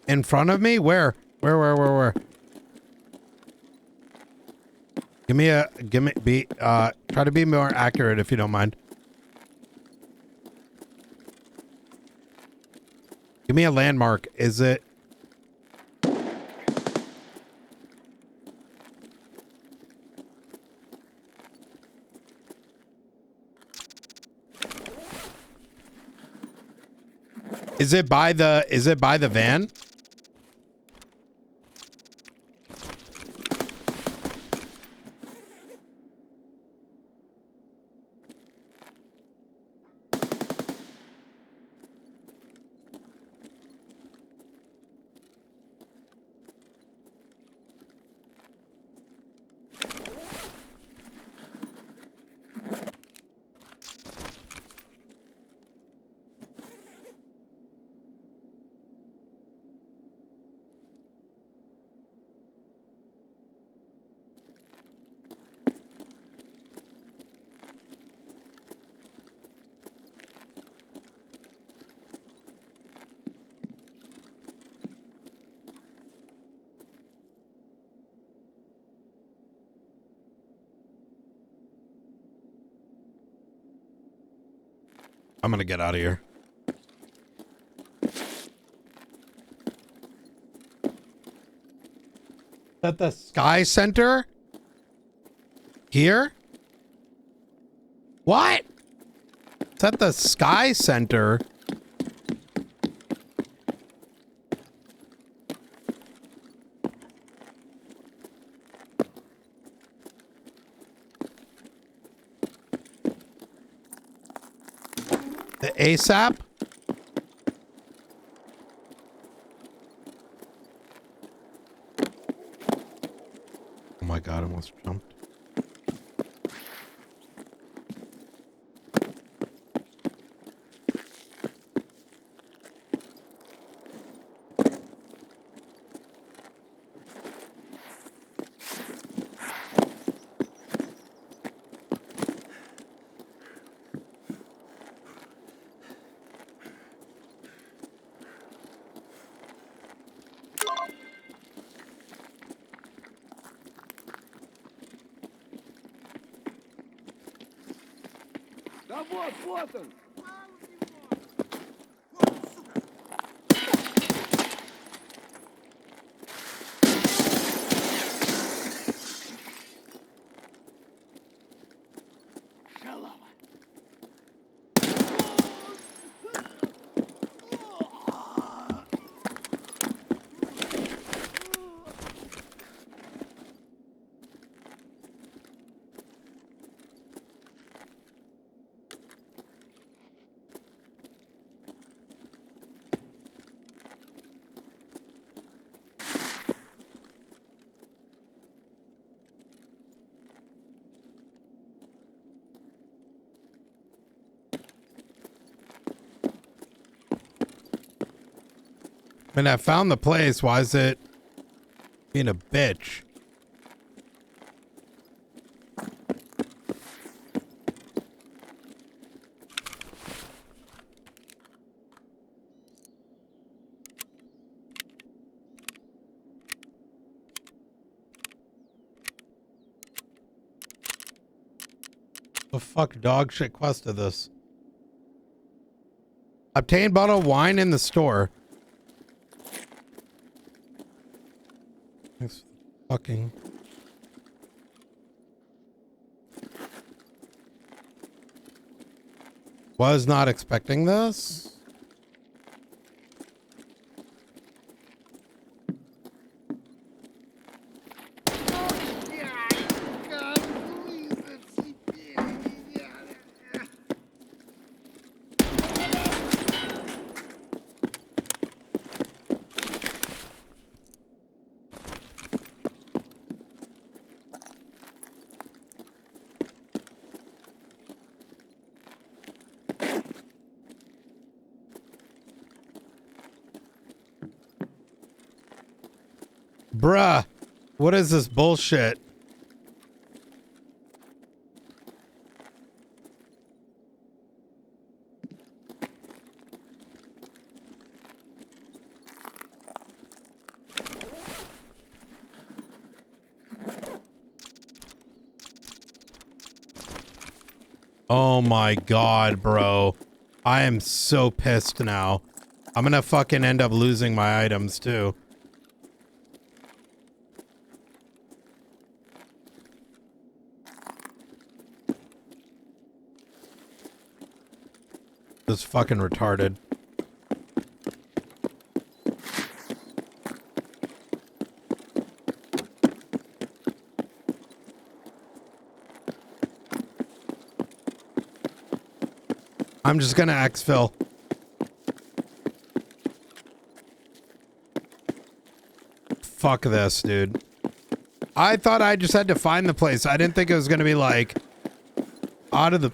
Speaker 1: In front of me? Where? Where? Try to be more accurate if you don't mind. Give me a landmark. Is it? Is it by the van? I'm gonna get out of here. At the Sky Center? Here? What? It's at the Sky Center. The ASAP? Oh my god, I almost jumped.
Speaker 10: Да вот он!
Speaker 1: I mean, I found the place. Why is it being a bitch? The fuck dog shit quest of this. Obtain bottle of wine in the store. Thanks for fucking. Was not expecting this. Bruh, what is this bullshit? Oh my god, bro. I am so pissed now. I'm gonna fucking end up losing my items too. This is fucking retarded. I'm just gonna exfil. Fuck this, dude. I thought I just had to find the place. I didn't think it was gonna be like out of the...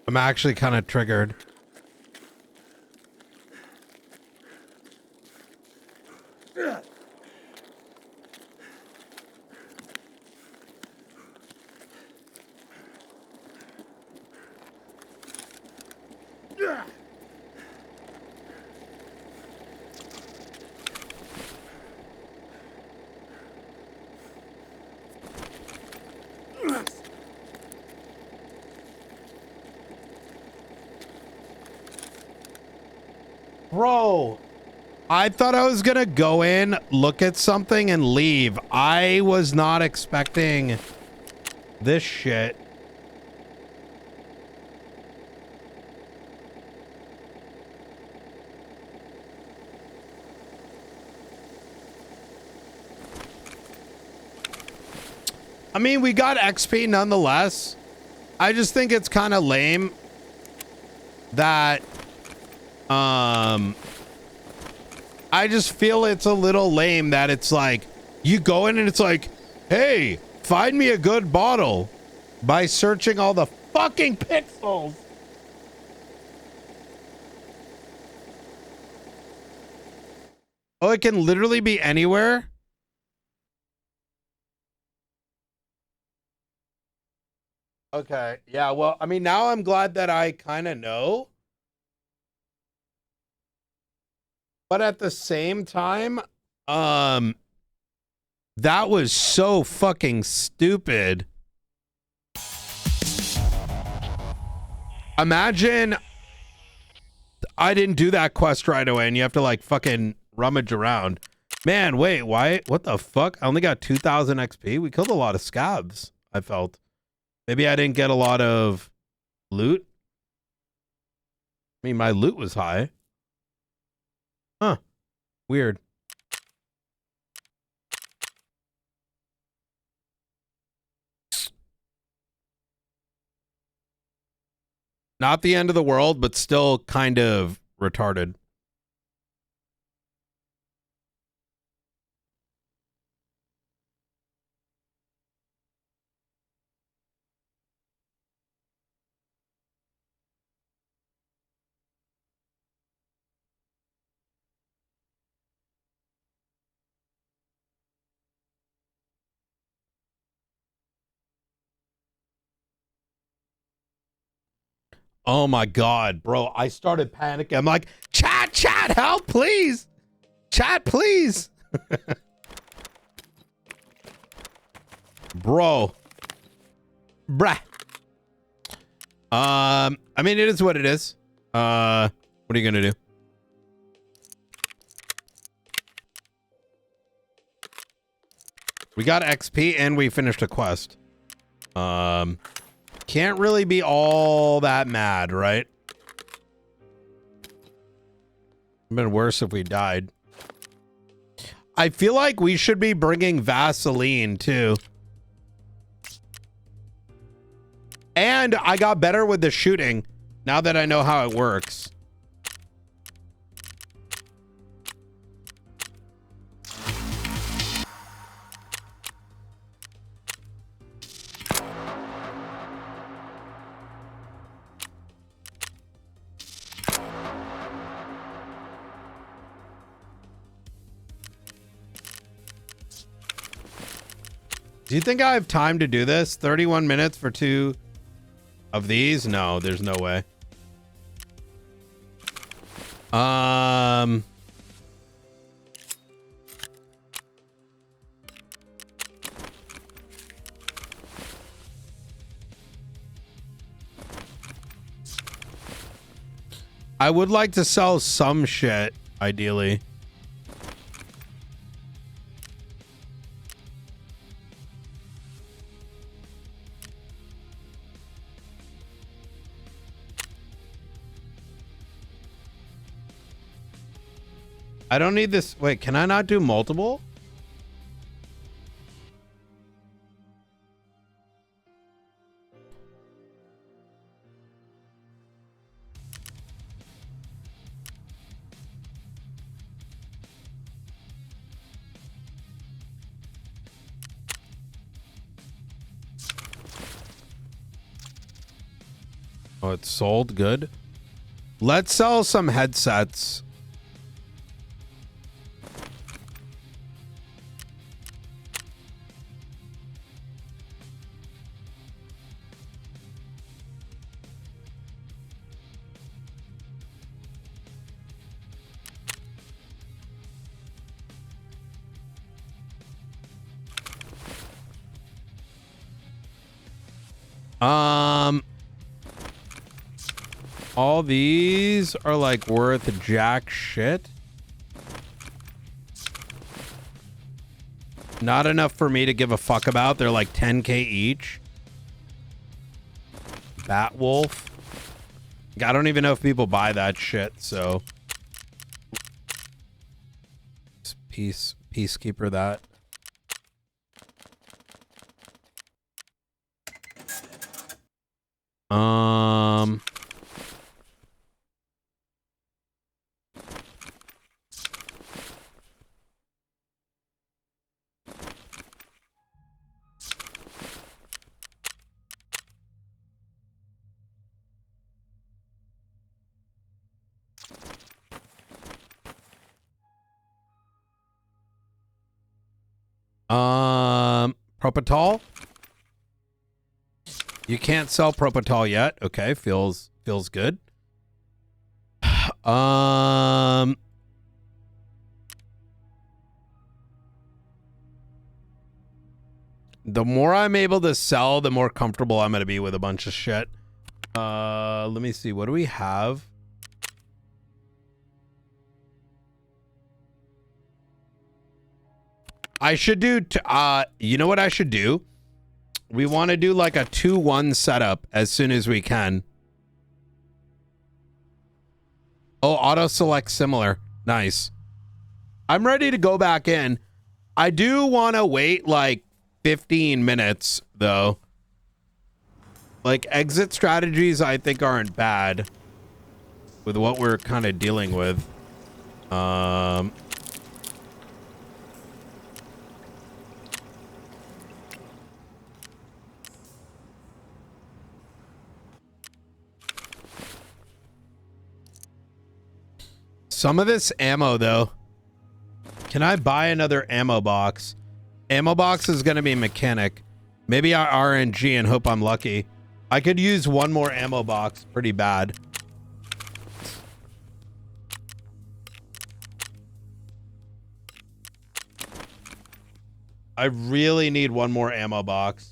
Speaker 1: I'm actually kind of triggered. Bro, I thought I was gonna go in, look at something, and leave. I was not expecting this shit. I mean, we got XP nonetheless. I just think it's kind of lame that I just feel it's a little lame that it's like you go in and it's like, hey, find me a good bottle by searching all the fucking pixels. Oh, it can literally be anywhere. Okay. Yeah, well, I mean, now I'm glad that I kind of know. But at the same time, that was so fucking stupid. Imagine I didn't do that quest right away and you have to like fucking rummage around. Man, wait, why? What the fuck? I only got 2,000 XP. We killed a lot of scabs, I felt. Maybe I didn't get a lot of loot. I mean, my loot was high. Huh. Weird. Not the end of the world, but still kind of retarded. Oh my God, bro. I started panicking. I'm like, chat, help, please. Chat, please. Bro. Bruh. I mean, it is what it is. What are you gonna do? We got XP and we finished a quest. Can't really be all that mad, right? It'd been worse if we died. I feel like we should be bringing Vaseline too. And I got better with the shooting now that I know how it works. Do you think I have time to do this? 31 minutes for 2 of these? No, there's no way. I would like to sell some shit, ideally. I don't need this. Wait, can I not do multiple? Oh, it's sold. Good. Let's sell some headsets. All these are like worth jack shit. Not enough for me to give a fuck about. They're like 10k each. Batwolf. I don't even know if people buy that shit, so. Peacekeeper that. Propital. You can't sell Propital yet. Okay, feels good. The more I'm able to sell, the more comfortable I'm going to be with a bunch of shit. Let me see. What do we have? I should do, you know what I should do? We want to do like a 2-1 setup as soon as we can. Oh, auto select similar. Nice. I'm ready to go back in. I do want to wait like 15 minutes though. Like exit strategies I think aren't bad with what we're kind of dealing with. Some of this ammo, though. Can I buy another ammo box? Ammo box is going to be mechanic. Maybe I RNG and hope I'm lucky. I could use one more ammo box pretty bad. I really need one more ammo box.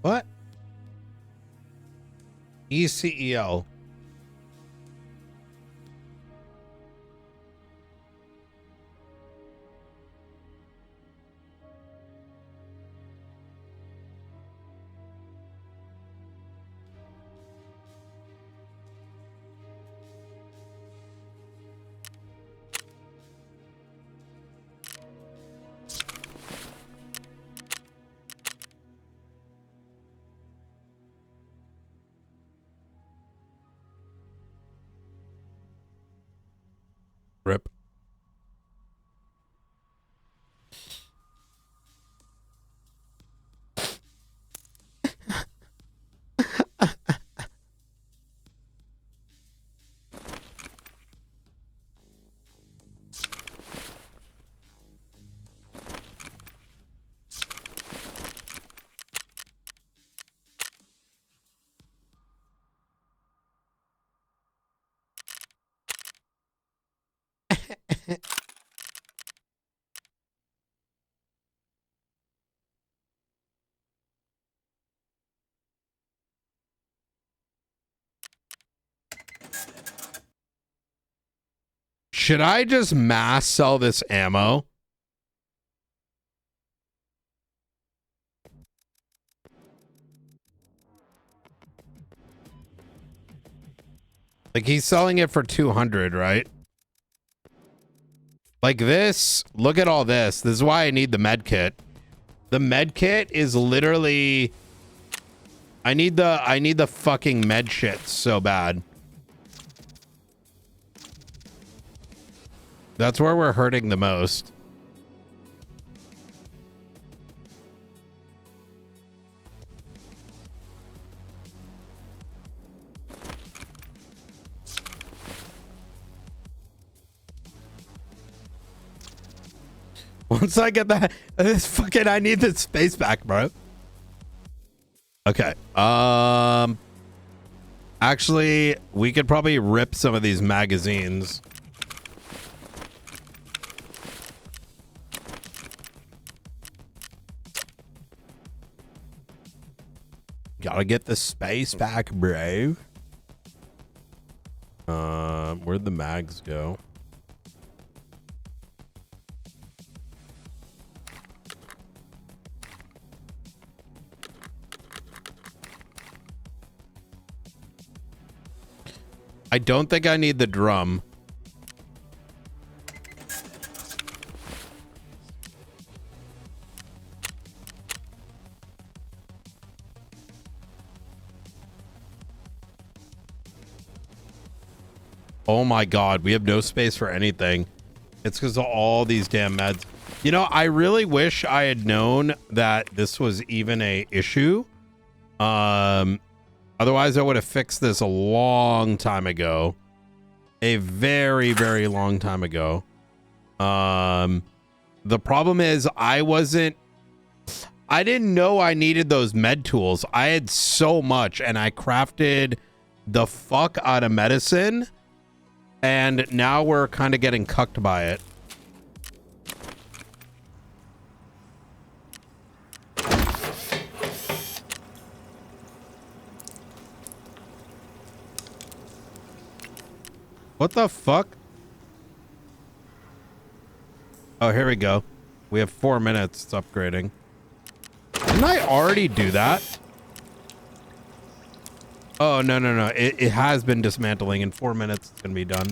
Speaker 1: What? ECEL. Rip. Should I just mass sell this ammo? Like he's selling it for 200, right? Like this, look at all this. This is why I need the med kit. The med kit is literally I need the fucking med shit so bad. That's where we're hurting the most. Once I get that, this fucking, I need this space back, bro. Okay. Actually, we could probably rip some of these magazines. Gotta get the space back, bro. Where'd the mags go? I don't think I need the drum. Oh my god, we have no space for anything. It's because of all these damn meds. You know, I really wish I had known that this was even a issue. Otherwise, I would have fixed this a long time ago. A very, very long time ago. The problem is I didn't know I needed those med tools. I had so much and I crafted the fuck out of medicine. And now we're kind of getting cucked by it. What the fuck? Oh, here we go. We have 4 minutes. It's upgrading. Didn't I already do that? Oh, no, no, no. It has been dismantling. In 4 minutes, it's going to be done.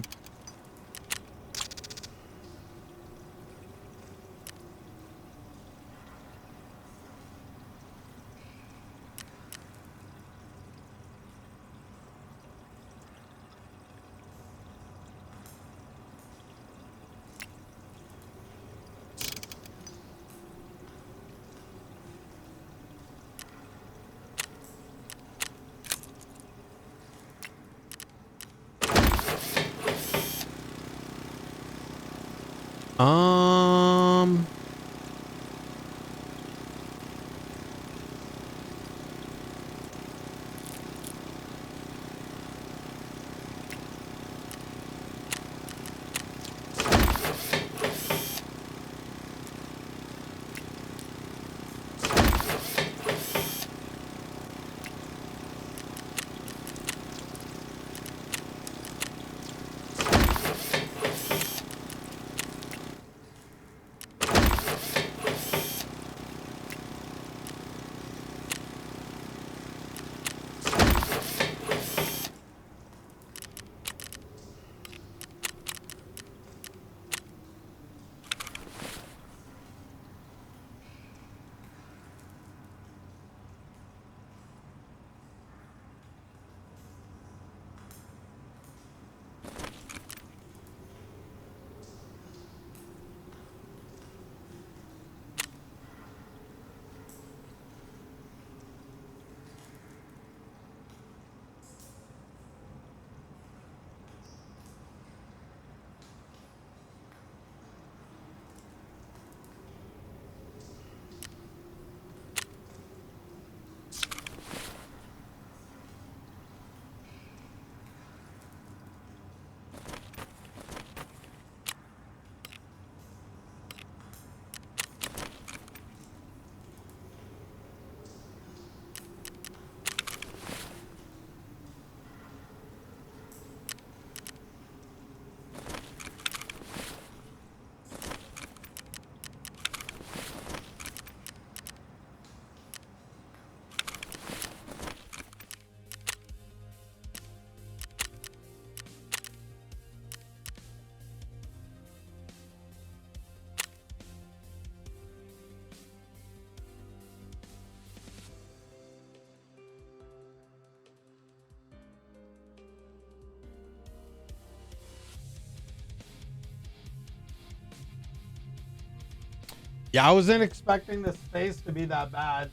Speaker 1: Yeah, I wasn't expecting the space to be that bad.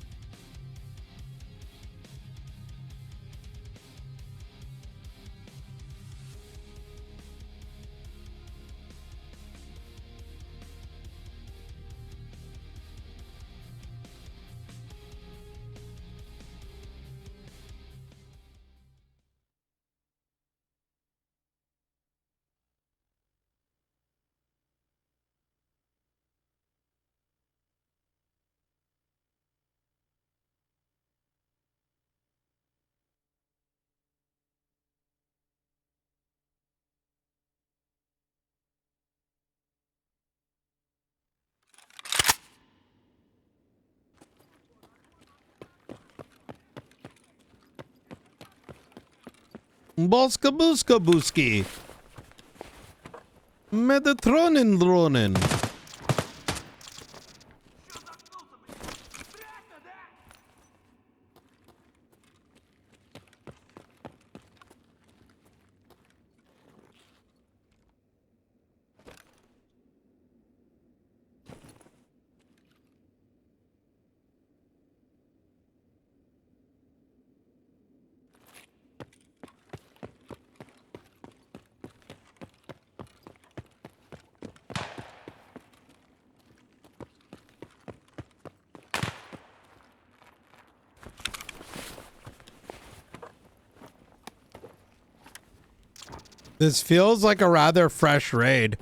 Speaker 1: Bolska booska booski. Medetronin dronin. This feels like a rather fresh raid.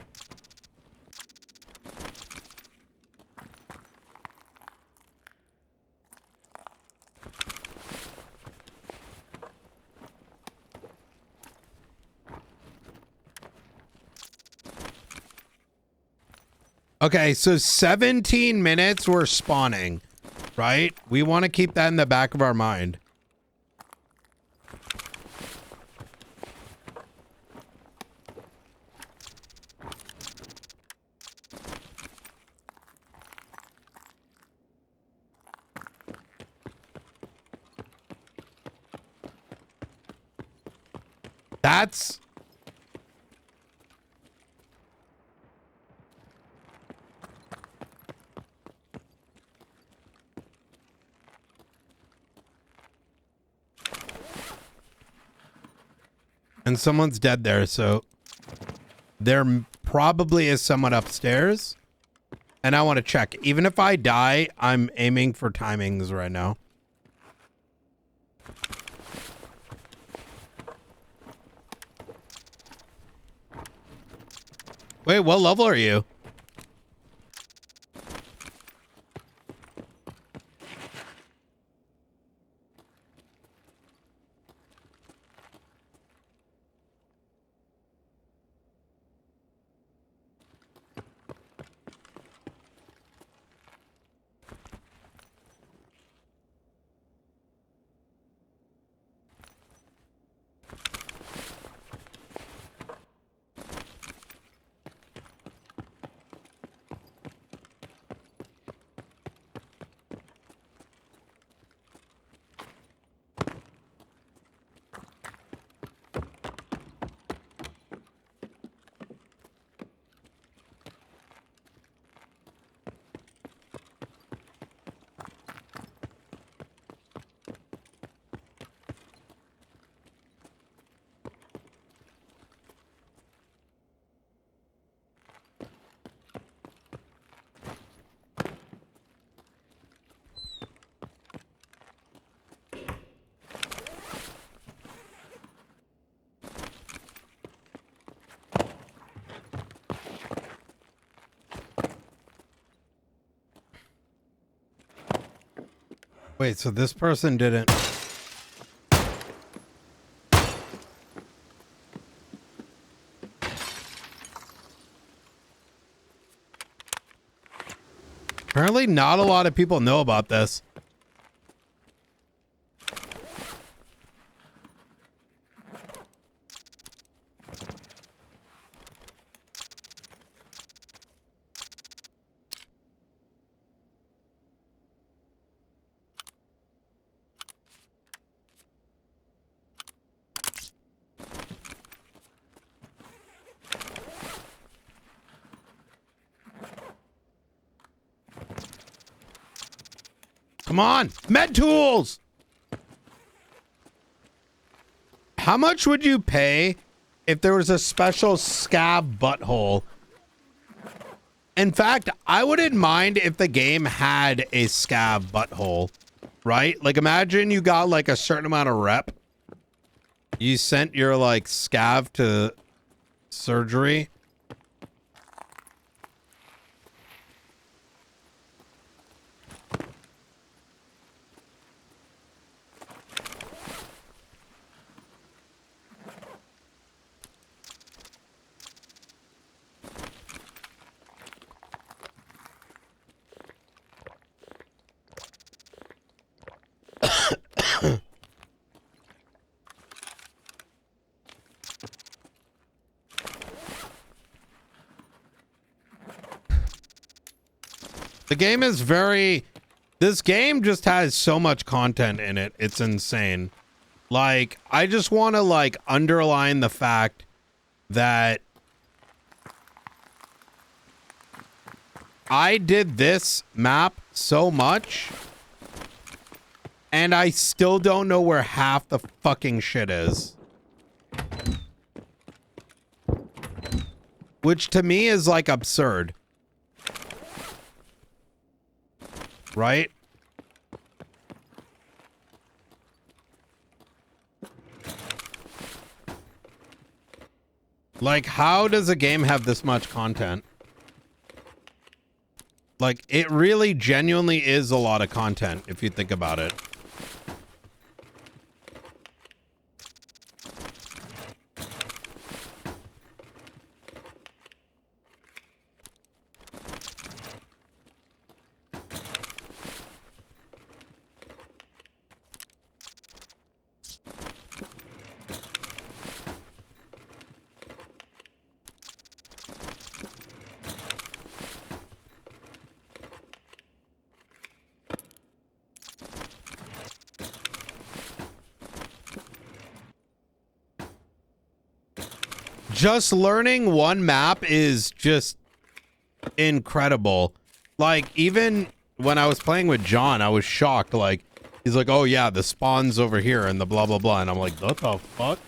Speaker 1: Okay, so 17 minutes we're spawning, right? We want to keep that in the back of our mind. That's... And someone's dead there, so there probably is someone upstairs. And I want to check. Even if I die, I'm aiming for timings right now. Wait, what level are you? Wait, so this person didn't... Apparently not a lot of people know about this. Come on, med tools. How much would you pay if there was a special scab butthole? In fact, I wouldn't mind if the game had a scab butthole, right? Like imagine you got like a certain amount of rep. You sent your like scav to surgery. The game is very... This game just has so much content in it. It's insane. Like, I just want to, like, underline the fact that I did this map so much, and I still don't know where half the fucking shit is. Which to me is, like, absurd. Right? Like, how does a game have this much content? Like, it really genuinely is a lot of content, if you think about it. Just learning one map is just incredible. Like, even when I was playing with John, I was shocked. Like, he's like, oh yeah, the spawn's over here and the blah, blah, blah. And I'm like, what the fuck?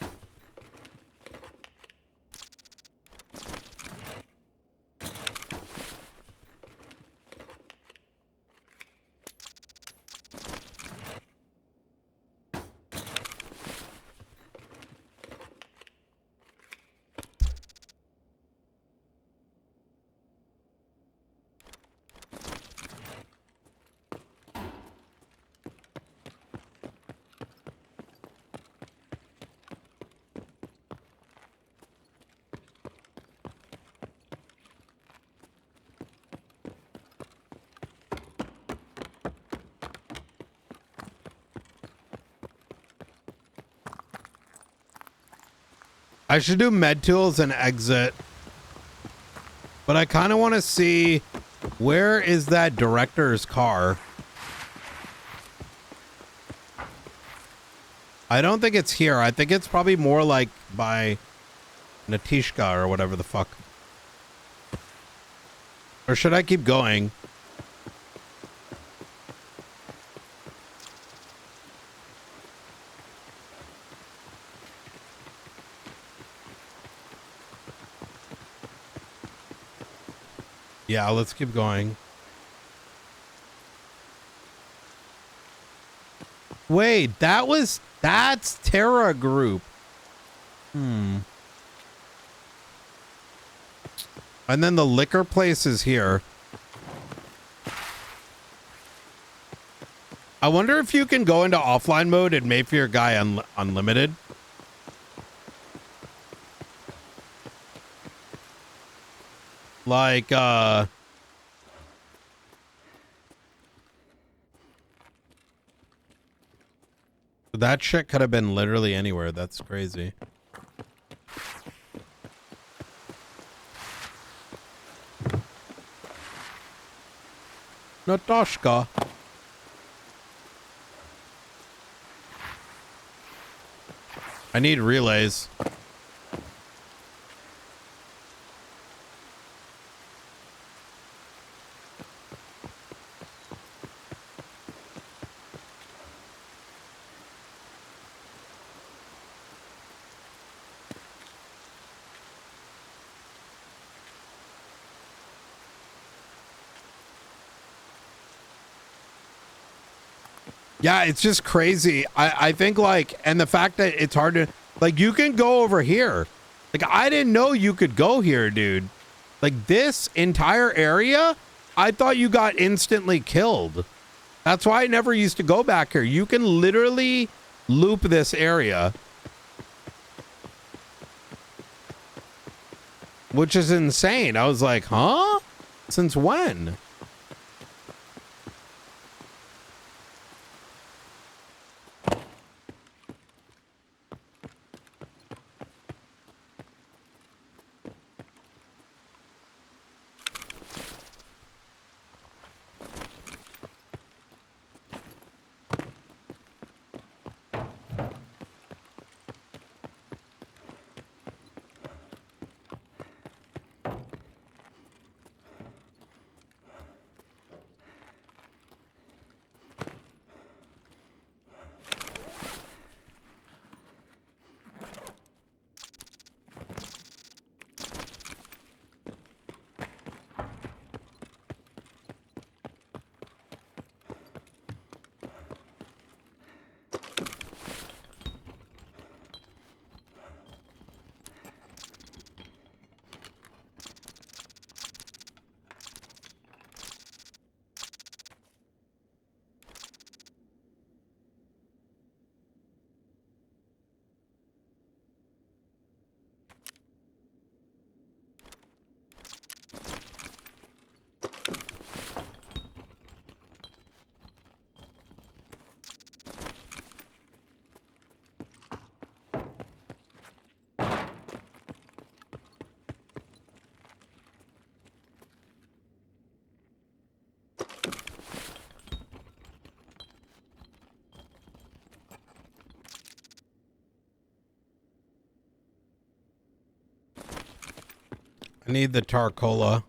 Speaker 1: I should do med tools and exit. But I kind of want to see, where is that director's car? I don't think it's here. I think it's probably more like by Natishka or whatever the fuck. Or should I keep going? Yeah, let's keep going. Wait, that's Terra Group. And then the liquor place is here. I wonder if you can go into offline mode and make your guy unlimited. Like, that shit could have been literally anywhere. That's crazy. Natashka. I need relays. Yeah, it's just crazy. I think, like, and the fact that it's hard to, like, you can go over here. Like, I didn't know you could go here, dude. Like, this entire area, I thought you got instantly killed. That's why I never used to go back here. You can literally loop this area. Which is insane. I was like, huh? Since when? I need the Tarcola.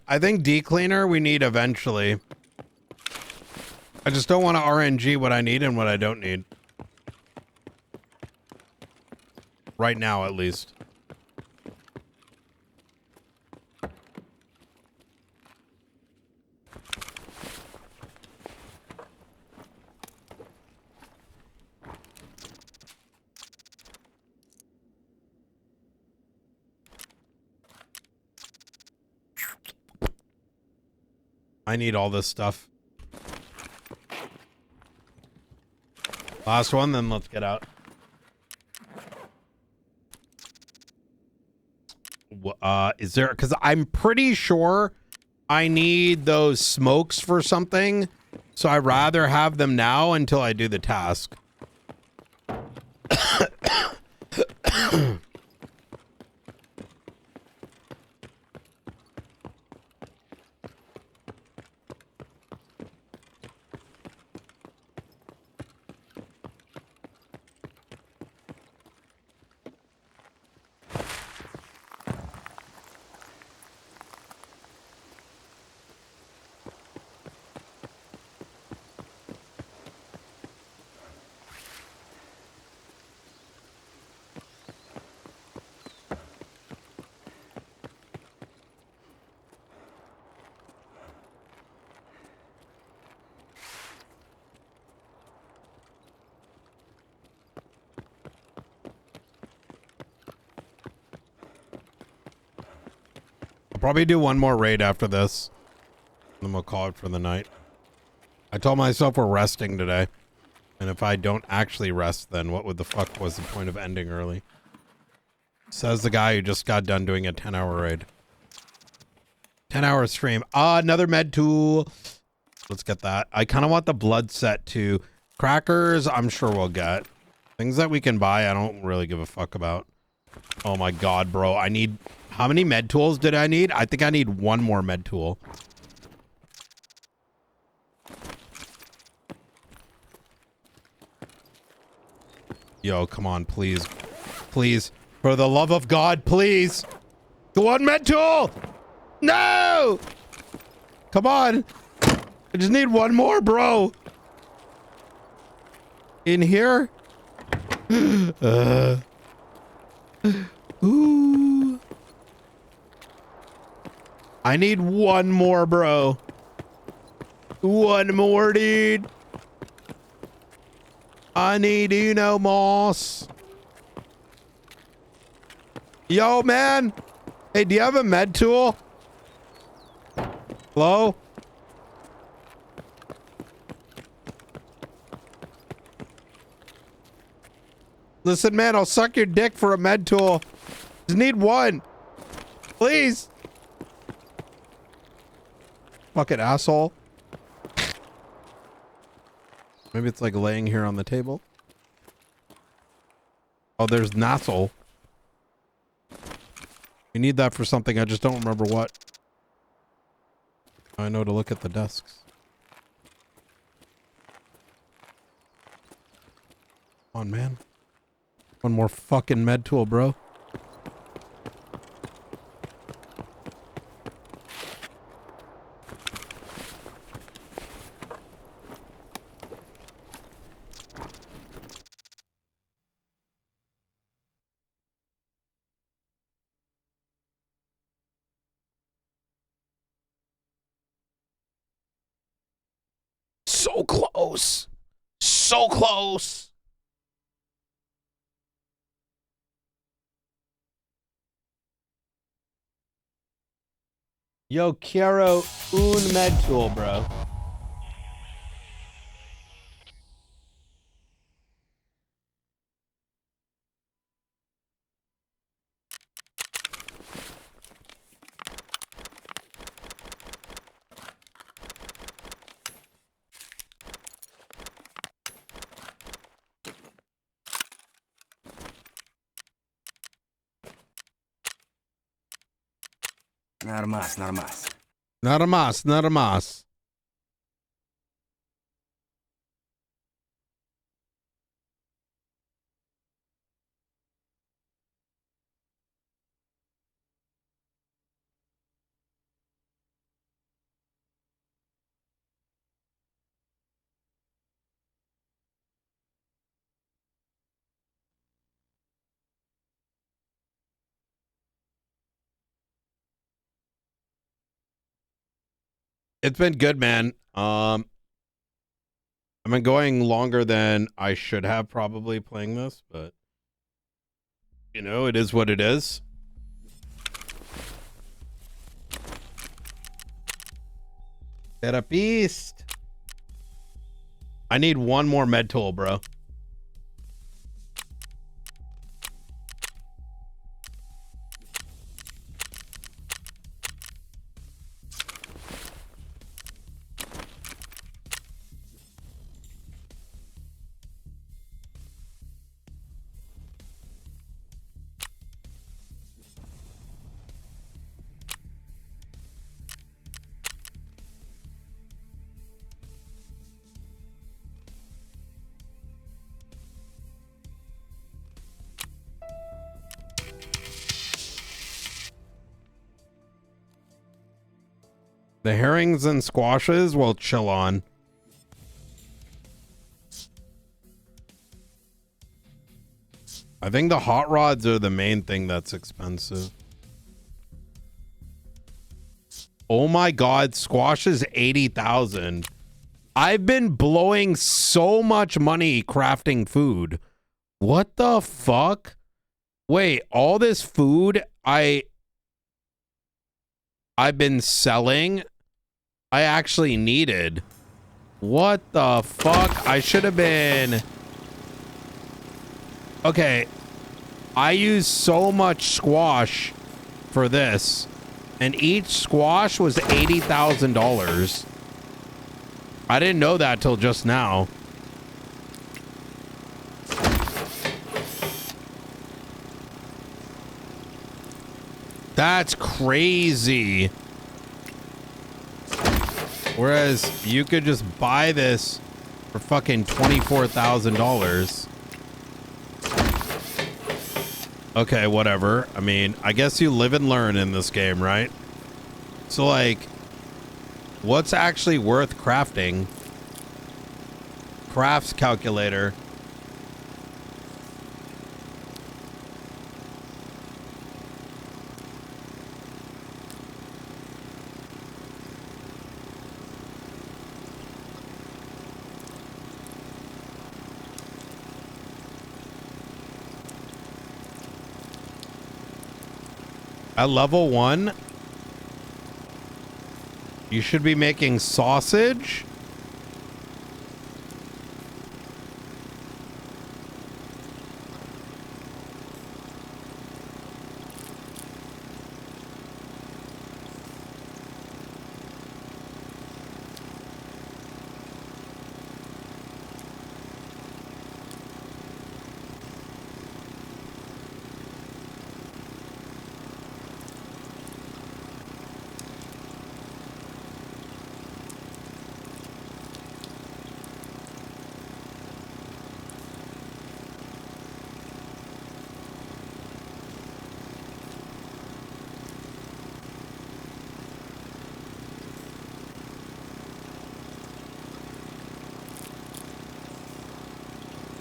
Speaker 1: I think D-Cleaner we need eventually. I just don't want to RNG what I need and what I don't need. Right now, at least. I need all this stuff. Last one, then let's get out. Is there, because I'm pretty sure I need those smokes for something, so I'd rather have them now until I do the task. Probably do one more raid after this. Then we'll call it for the night. I told myself we're resting today. And if I don't actually rest, then what would the fuck was the point of ending early? Says the guy who just got done doing a 10-hour raid. 10-hour stream. Another med tool. Let's get that. I kind of want the blood set too. Crackers, I'm sure we'll get. Things that we can buy, I don't really give a fuck about. Oh my god, bro. I need... How many med tools did I need? I think I need one more med tool. Yo, come on, please. Please. For the love of God, please. One med tool! No! Come on. I just need one more, bro. In here? Ooh. I need one more, bro. One more, dude. I need Nino Moss. Yo, man. Hey, do you have a med tool? Hello? Listen, man, I'll suck your dick for a med tool. Just need one. Please. Fucking asshole. Maybe it's like laying here on the table. Oh, there's Nassel. We need that for something. I just don't remember what. I know to look at the desks. Come on, man. One more fucking med tool, bro. So close. So close. Yo, quiero un med tool, bro.
Speaker 10: Nada más, nada más.
Speaker 1: Nada más, nada más. It's been good, man. I've been going longer than I should have probably playing this, but you know, it is what it is. Therapist. I need one more med tool, bro. The herrings and squashes will chill on. I think the hot rods are the main thing that's expensive. Oh my god, squash is 80,000. I've been blowing so much money crafting food. What the fuck? Wait, all this food I've been selling, I actually needed. What the fuck? I should have been... Okay. I use so much squash for this, and each squash was $80,000. I didn't know that till just now. That's crazy. Whereas you could just buy this for fucking $24,000. Okay, whatever. I mean, I guess you live and learn in this game, right? So, like, what's actually worth crafting? Crafts calculator. At level 1, you should be making sausage.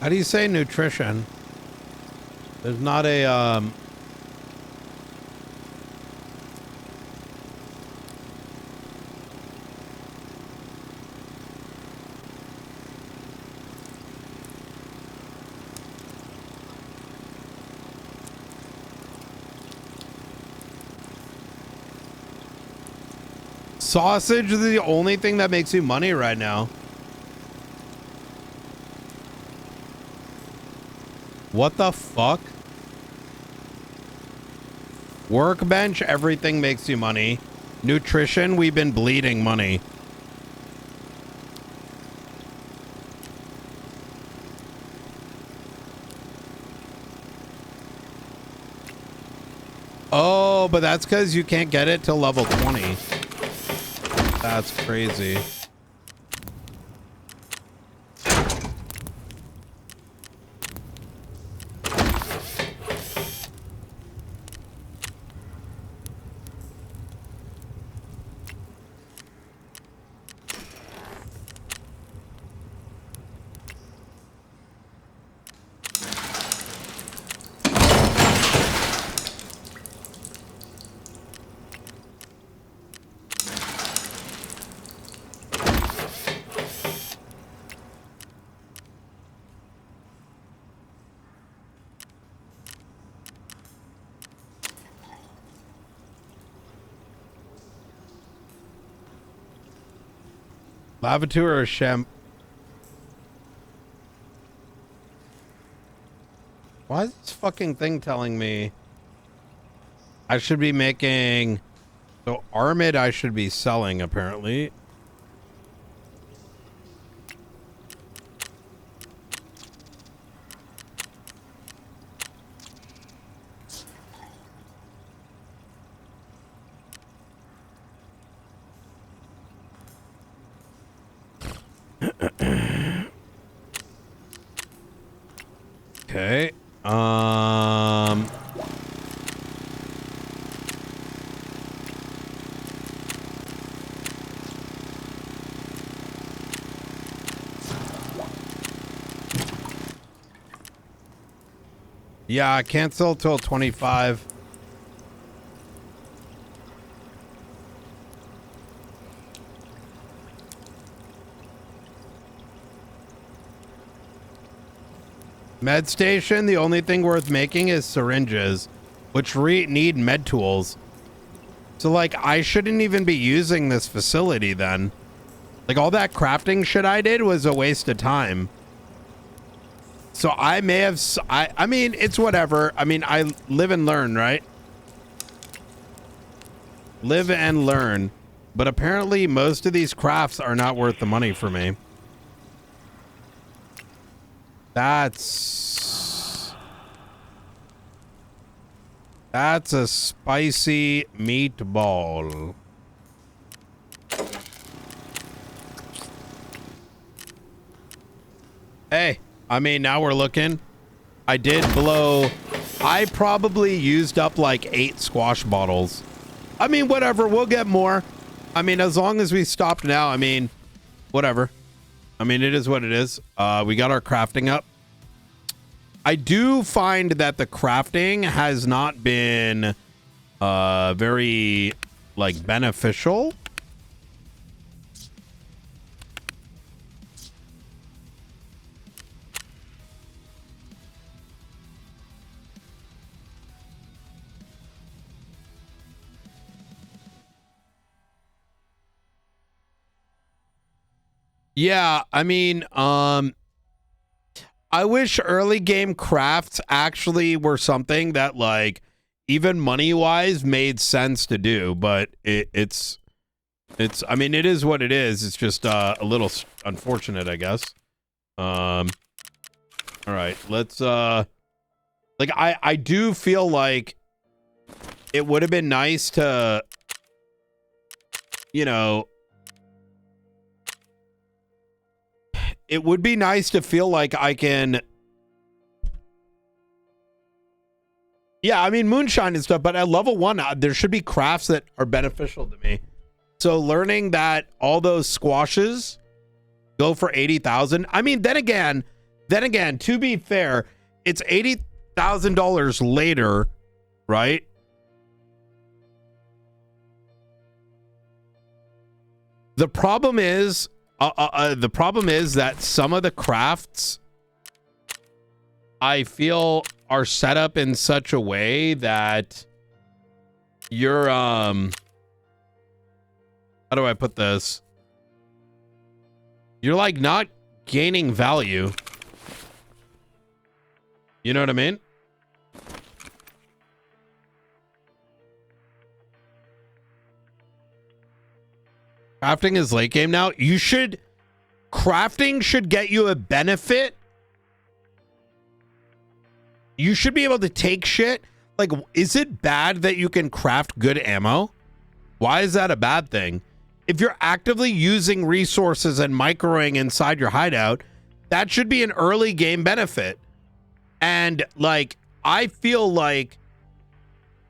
Speaker 1: How do you say nutrition? There's not a, Sausage is the only thing that makes you money right now. What the fuck? Workbench, everything makes you money. Nutrition, we've been bleeding money. Oh, but that's because you can't get it till level 20. That's crazy. Lavatur or Shem? Why is this fucking thing telling me I should be making... So Armid I should be selling, apparently. Okay. Yeah, I can't sell till 25. Med station, the only thing worth making is syringes, which need med tools. So, like, I shouldn't even be using this facility then. Like, all that crafting shit I did was a waste of time. So I may have... I mean, it's whatever. I mean, I live and learn, right? Live and learn. But apparently most of these crafts are not worth the money for me. That's a spicy meatball. Hey, I mean, now we're looking. I did blow... I probably used up like 8 squash bottles. I mean, whatever. We'll get more. I mean, as long as we stopped now, I mean, whatever. I mean, it is what it is. We got our crafting up. I do find that the crafting has not been very, like, beneficial. Yeah, I mean, I wish early game crafts actually were something that, like, even money-wise made sense to do, but it's, I mean, it is what it is. It's just a little unfortunate, I guess. All right, let's, like, I do feel like it would have been nice to, you know, it would be nice to feel like I can... Yeah, I mean, moonshine and stuff, but at level 1, there should be crafts that are beneficial to me. So learning that all those squashes go for 80,000. I mean, then again, to be fair, it's $80,000 later, right? The problem is that some of the crafts I feel are set up in such a way that you're How do I put this? You're like not gaining value. You know what I mean? Crafting is late game now. Crafting should get you a benefit. You should be able to take shit. Like, is it bad that you can craft good ammo? Why is that a bad thing? If you're actively using resources and microing inside your hideout, that should be an early game benefit. And like, I feel like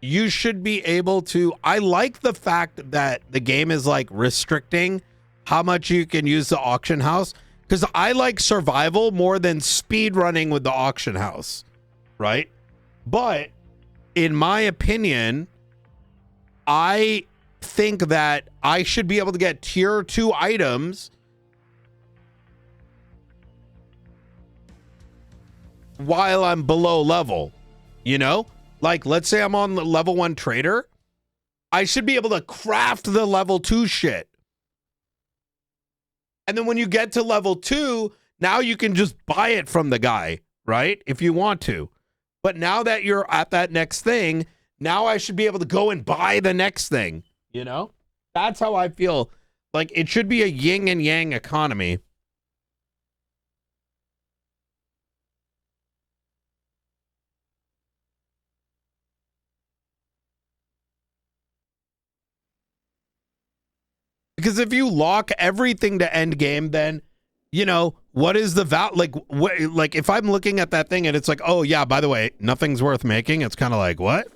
Speaker 1: you should be able to, I like the fact that the game is like restricting how much you can use the auction house, because I like survival more than speed running with the auction house, right? But in my opinion, I think that I should be able to get tier 2 items while I'm below level, you know? Like, let's say I'm on the level 1 trader. I should be able to craft the level 2 shit. And then when you get to level 2, now you can just buy it from the guy, right? If you want to. But now that you're at that next thing, now I should be able to go and buy the next thing, you know? That's how I feel. Like, it should be a yin and yang economy. Because if you lock everything to end game, then, you know, what is the value? Like if I'm looking at that thing and it's like, oh yeah, by the way, nothing's worth making. It's kind of like, what?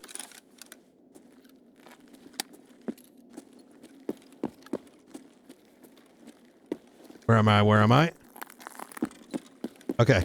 Speaker 1: Where am I? Where am I? Okay.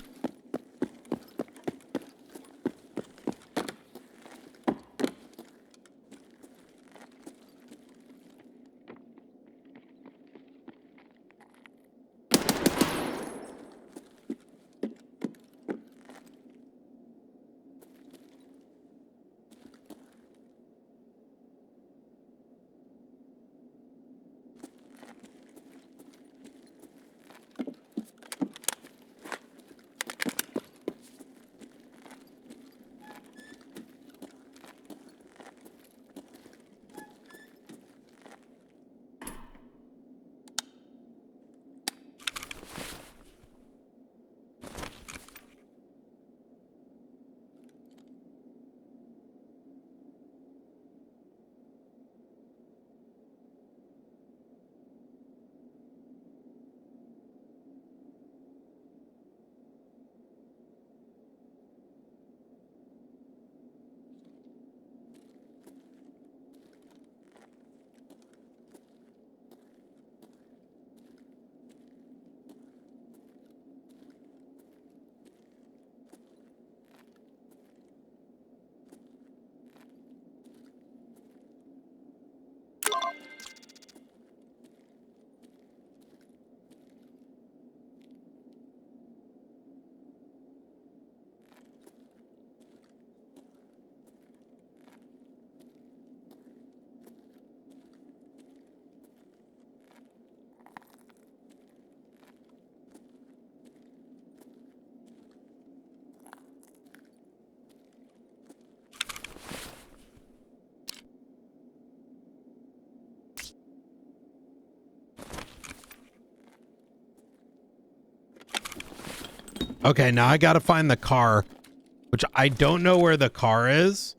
Speaker 1: Okay, now I gotta find the car, which I don't know where the car is.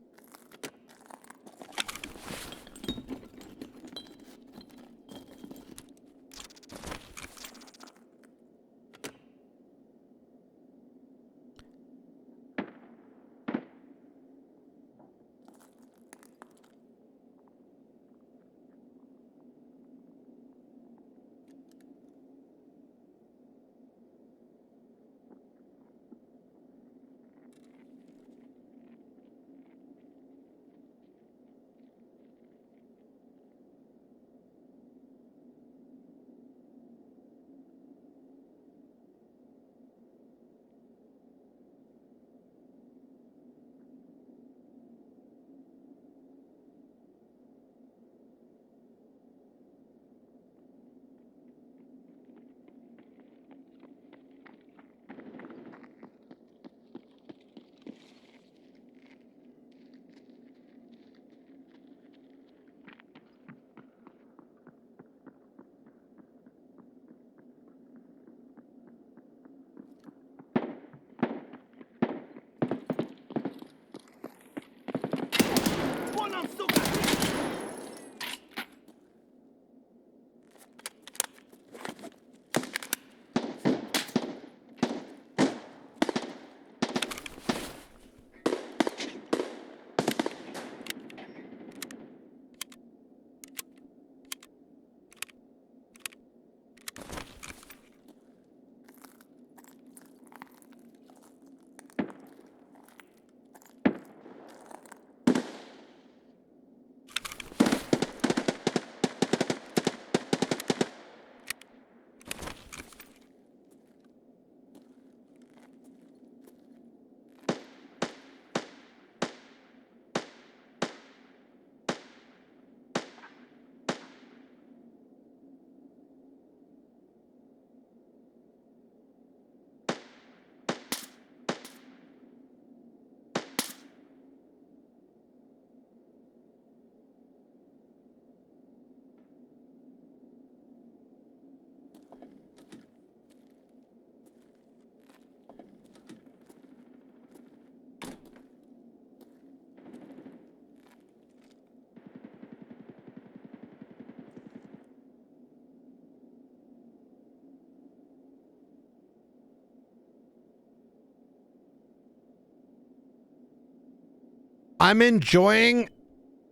Speaker 1: I'm enjoying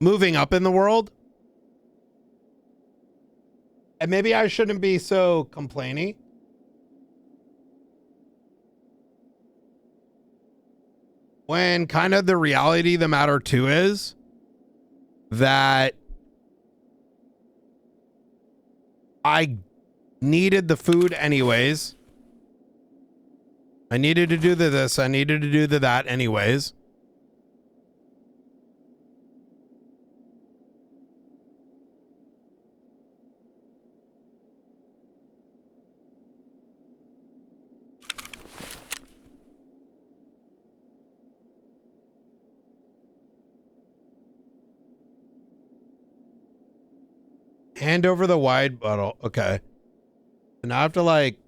Speaker 1: moving up in the world. And maybe I shouldn't be so complainy. When kind of the reality of the matter too is that I needed the food anyways. I needed to do this. I needed to do that anyways. Hand over the wide bottle. Okay. And I have to like.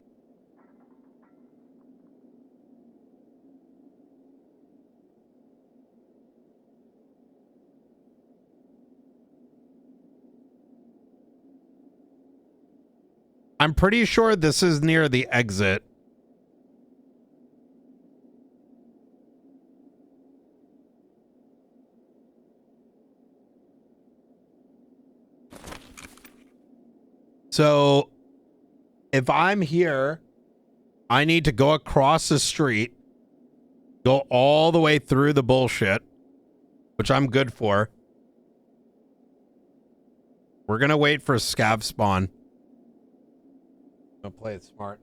Speaker 1: I'm pretty sure this is near the exit. So if I'm here, I need to go across the street, go all the way through the bullshit, which I'm good for. We're going to wait for scav spawn. I'll play it smart.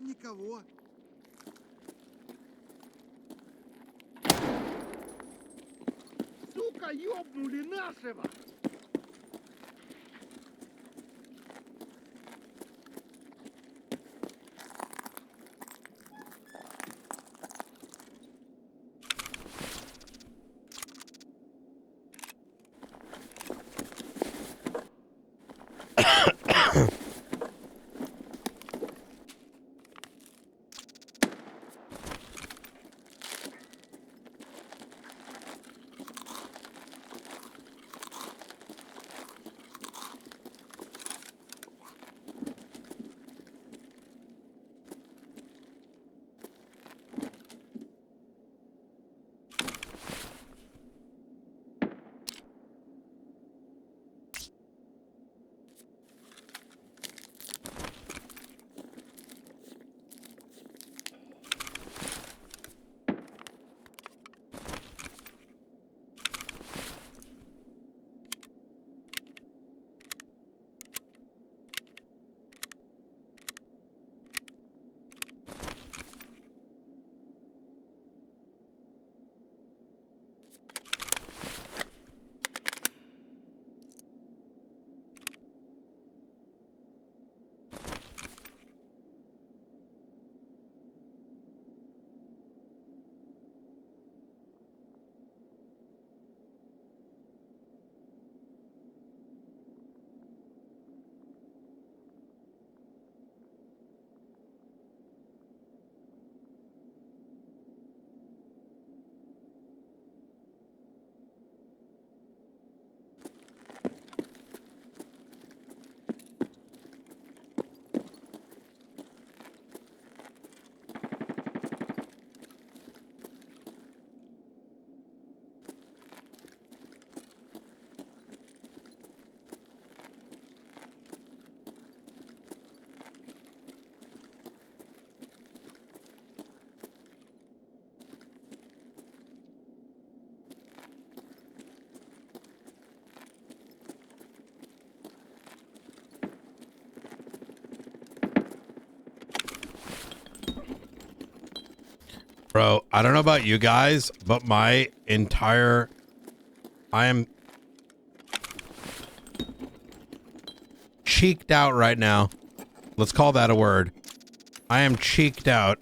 Speaker 13: никого. Сука, ёбнули нашего!
Speaker 1: Bro, I don't know about you guys, but I am cheeked out right now. Let's call that a word. I am cheeked out.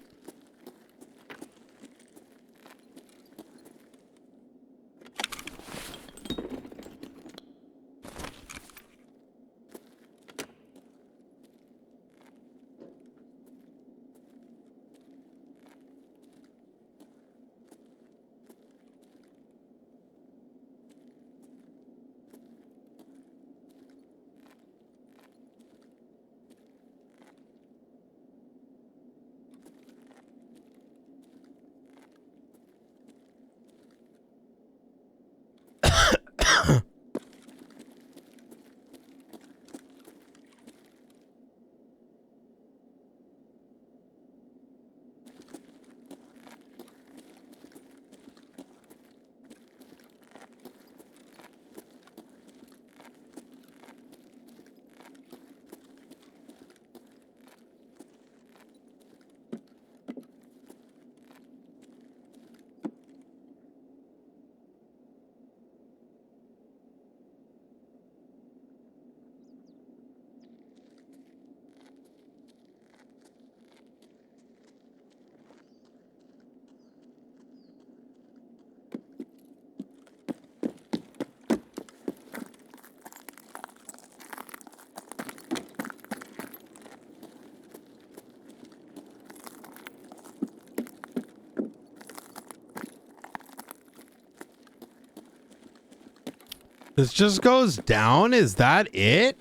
Speaker 1: This just goes down? Is that it?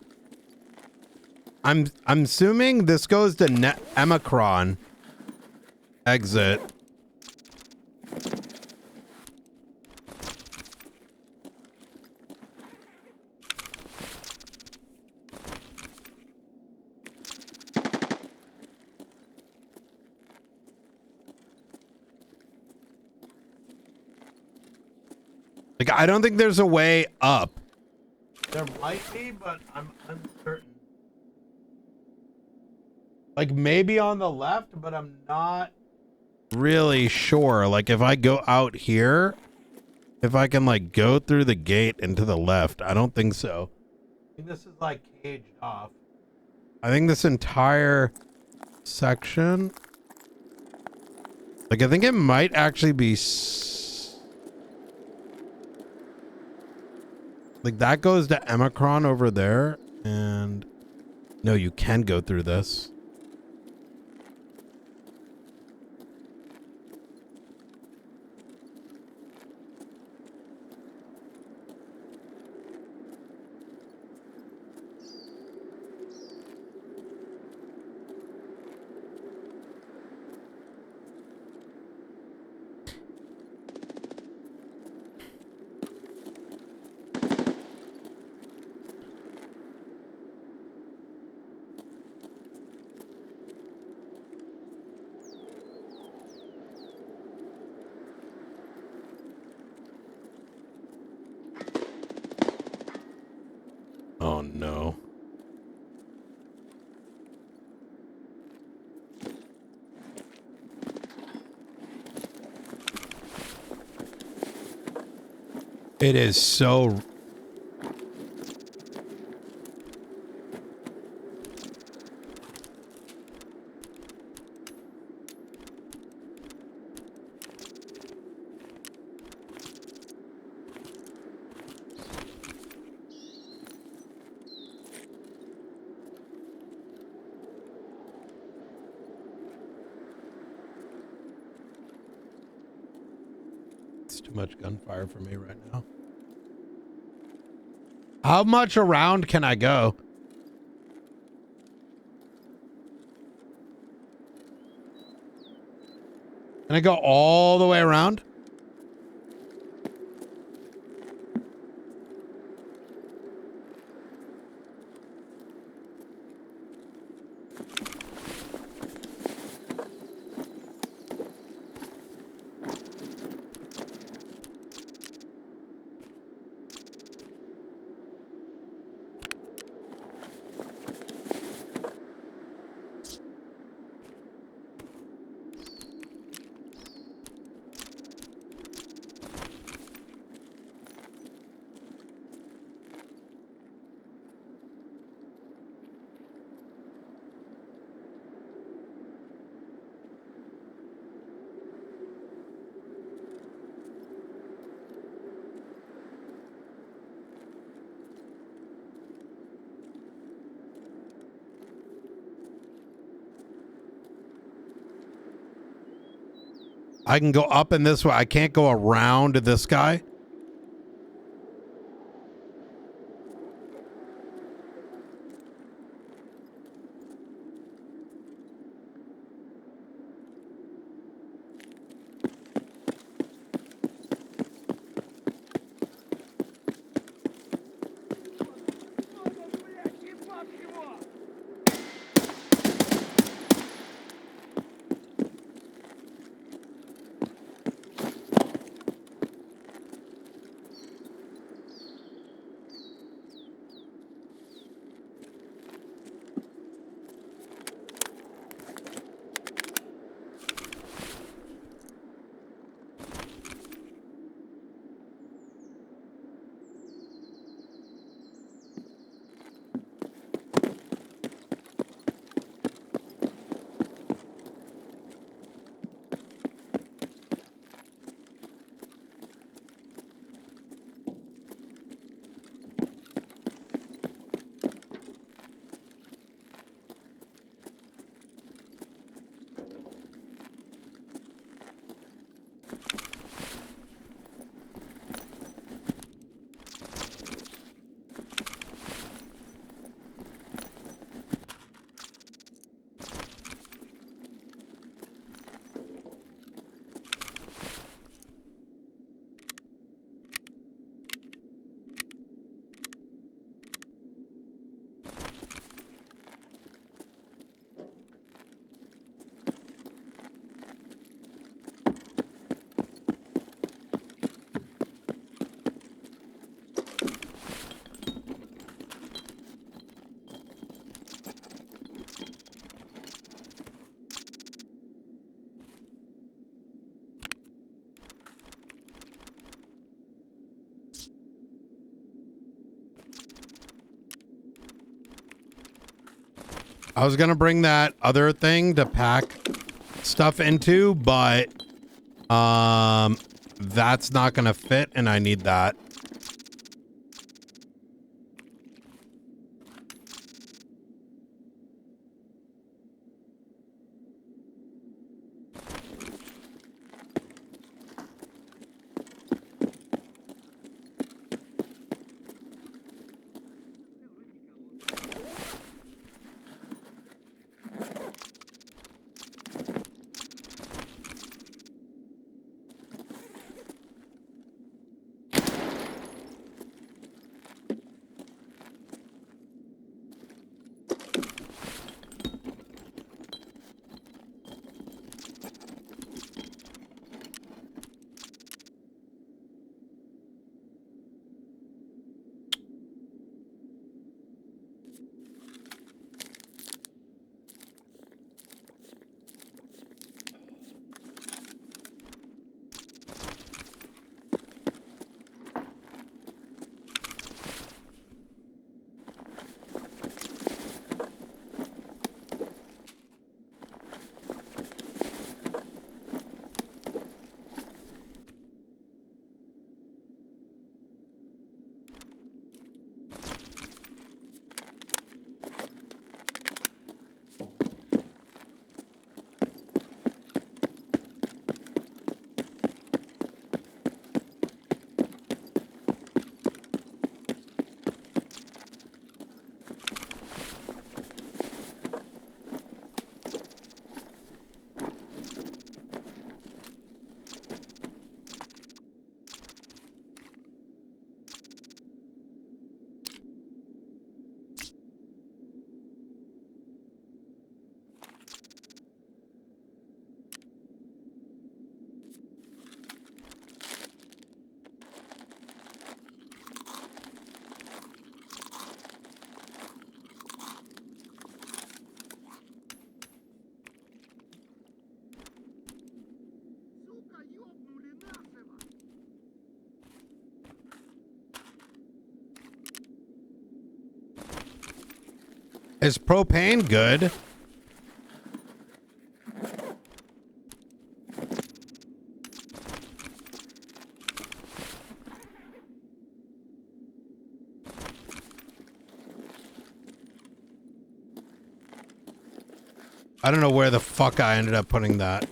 Speaker 1: I'm assuming this goes to Emicron exit. Like, I don't think there's a way up. There might be, but I'm uncertain. Like maybe on the left, but I'm not really sure. Like if I go out here, if I can like go through the gate and to the left, I don't think so. I think this is like caged off. I think this entire section, like I think it might actually be like that goes to Emicron over there, and no, you can go through this. Oh no. It is so... It's too much gunfire for me right now. How much around can I go? Can I go all the way around? I can go up in this way. I can't go around this guy. I was gonna bring that other thing to pack stuff into, but that's not gonna fit, and I need that. Is propane good? I don't know where the fuck I ended up putting that.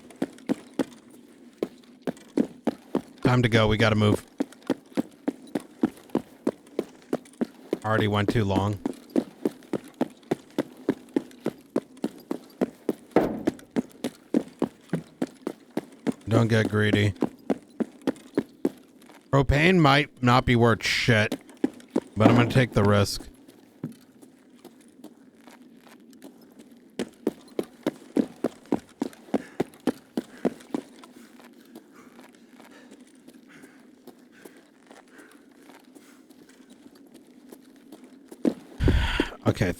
Speaker 1: Time to go. We gotta move. Already went too long. Don't get greedy. Propane might not be worth shit, but I'm gonna take the risk. Okay.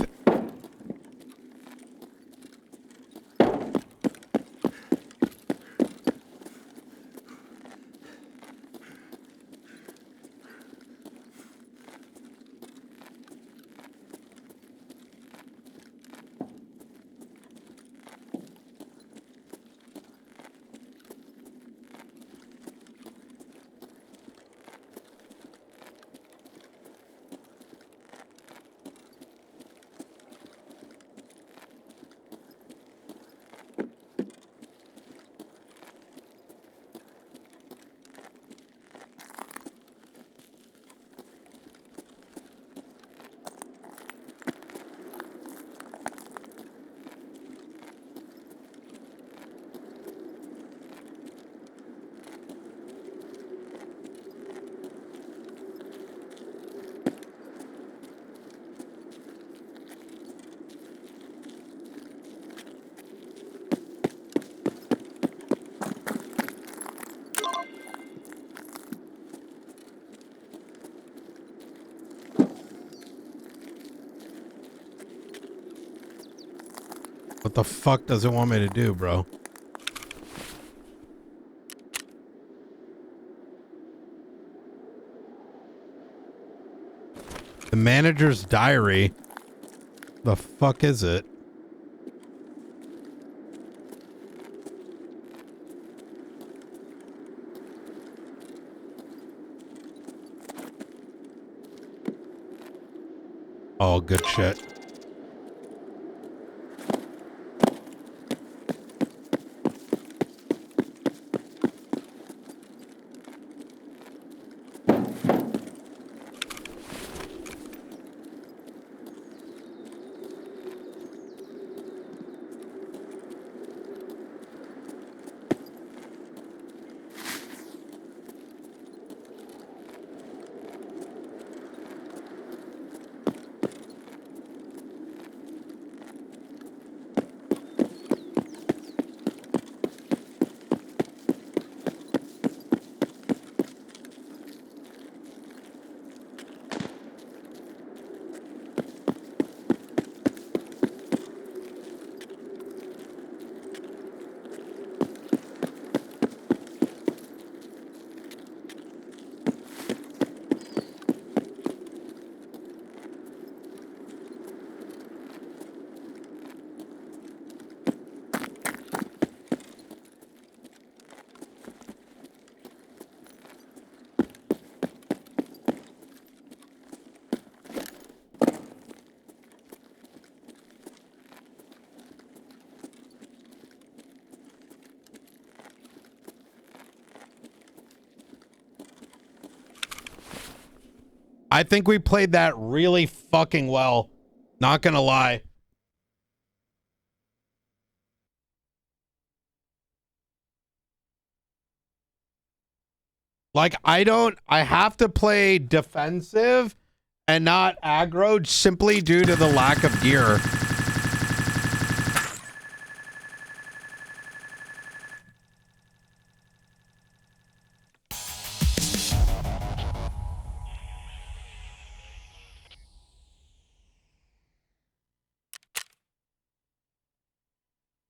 Speaker 1: What the fuck does it want me to do, bro? The manager's diary. The fuck is it? Oh, good shit. I think we played that really fucking well. Not gonna lie. Like, I have to play defensive and not aggro simply due to the lack of gear.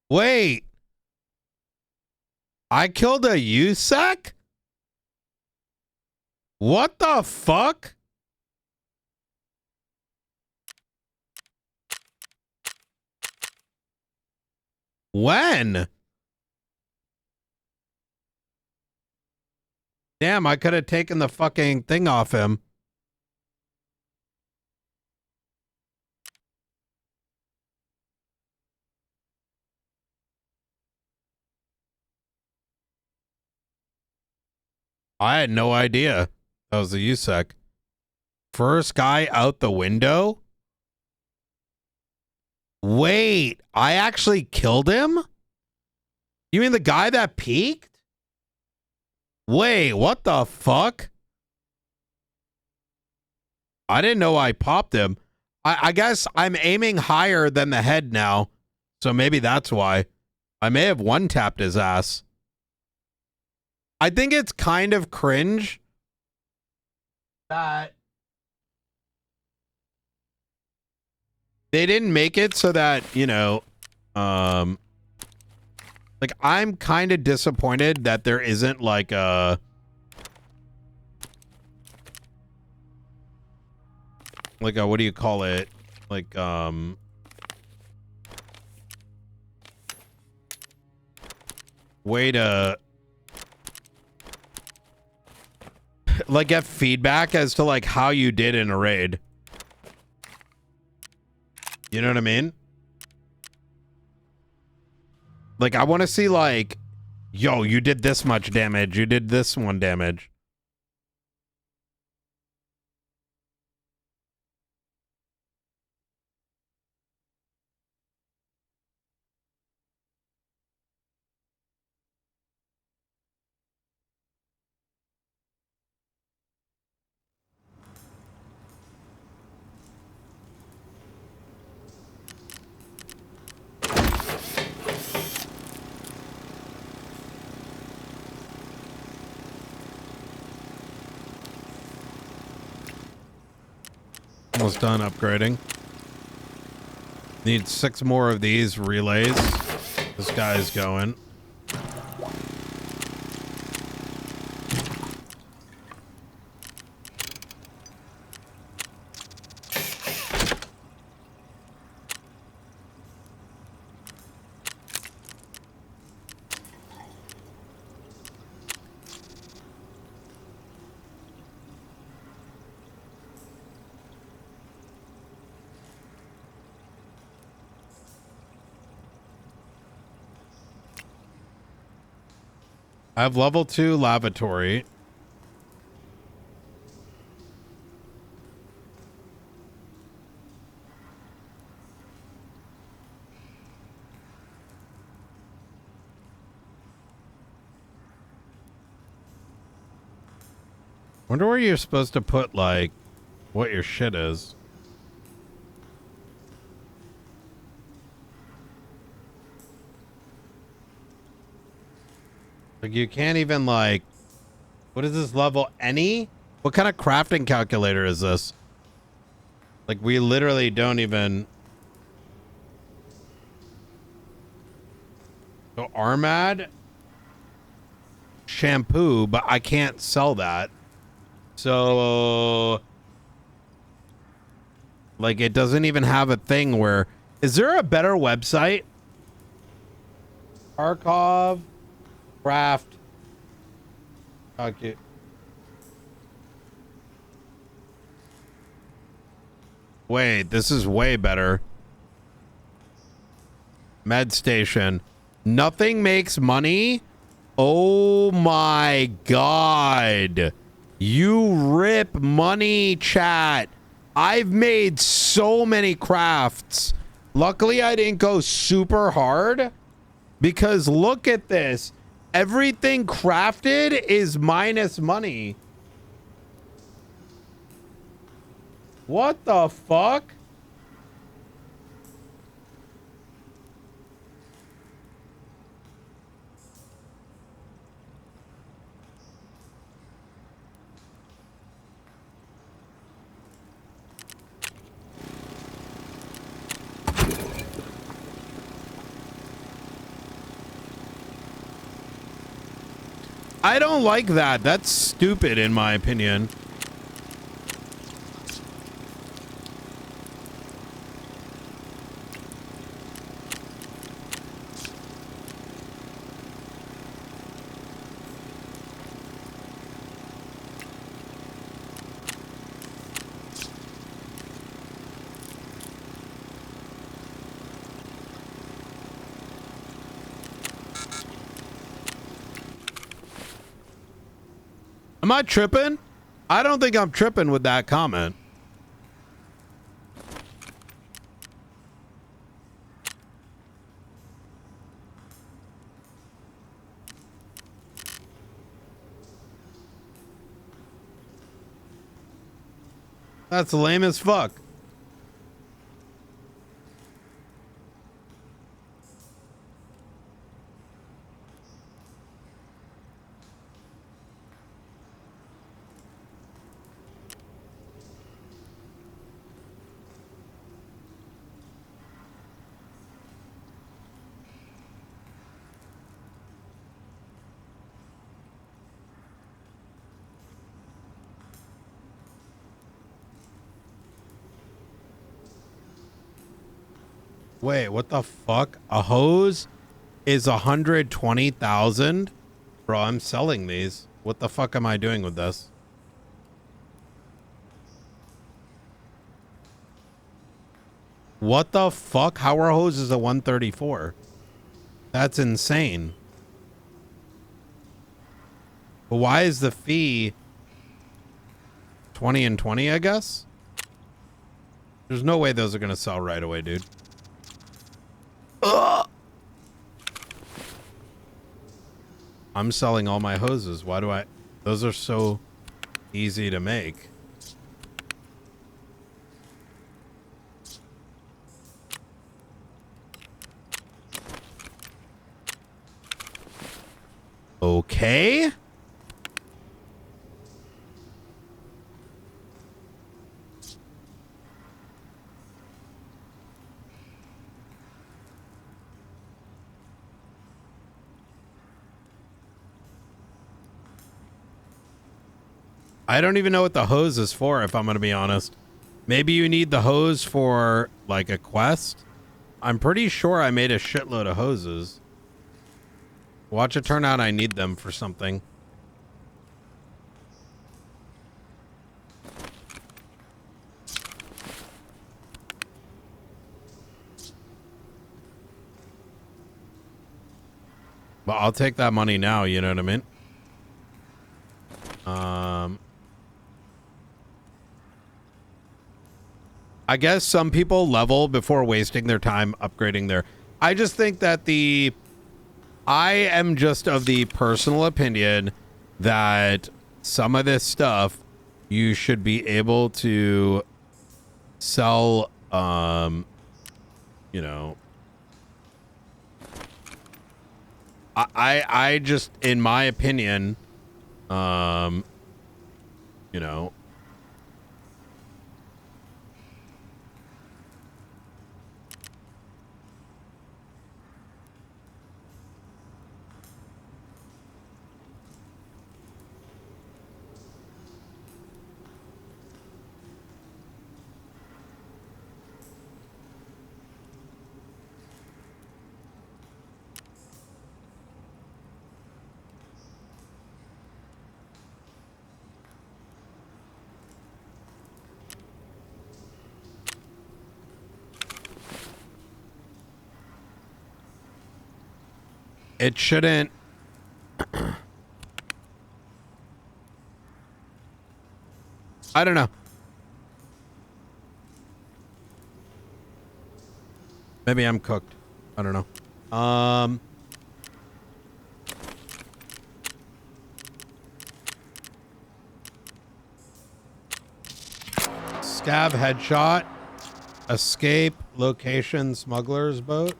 Speaker 1: Wait. I killed a USEC? What the fuck? When? Damn, I could have taken the fucking thing off him. I had no idea that was the USEC. First guy out the window? Wait, I actually killed him? You mean the guy that peeked? Wait, what the fuck? I didn't know I popped him. I guess I'm aiming higher than the head now. So maybe that's why. I may have one-tapped his ass. I think it's kind of cringe that they didn't make it so that, you know, like, I'm kind of disappointed that there isn't like a what do you call it? Like, way to like get feedback as to like how you did in a raid. You know what I mean? Like, I want to see like, yo, you did this much damage. You did this one damage. Almost done upgrading. Need 6 more of these relays. This guy's going. I have level 2 lavatory. Wonder where you're supposed to put, like, what your shit is. Like, you can't even, like... What is this level? Any? What kind of crafting calculator is this? Like, we literally don't even... So, Armad? Shampoo, but I can't sell that. So... Like, it doesn't even have a thing where... Is there a better website? Archive... Craft... Okay. Wait, this is way better. Med station. Nothing makes money? Oh my god. You rip money, chat. I've made so many crafts. Luckily, I didn't go super hard. Because look at this. Everything crafted is minus money. What the fuck? I don't like that. That's stupid in my opinion. Am I tripping? I don't think I'm tripping with that comment. That's lame as fuck. Wait, what the fuck? A hose is 120,000? Bro, I'm selling these. What the fuck am I doing with this? What the fuck? How are hoses a 134? That's insane. But why is the fee 20 and 20, I guess? There's no way those are going to sell right away, dude. Ugh. I'm selling all my hoses. Why do I... Those are so easy to make. Okay. I don't even know what the hose is for, if I'm going to be honest. Maybe you need the hose for, like, a quest? I'm pretty sure I made a shitload of hoses. Watch it turn out I need them for something. But I'll take that money now, you know what I mean? I guess some people level before wasting their time upgrading their... I just think that I am just of the personal opinion that some of this stuff you should be able to sell, you know... I just, in my opinion, you know... It shouldn't... I don't know. Maybe I'm cooked. I don't know. Scav headshot. Escape location smuggler's boat.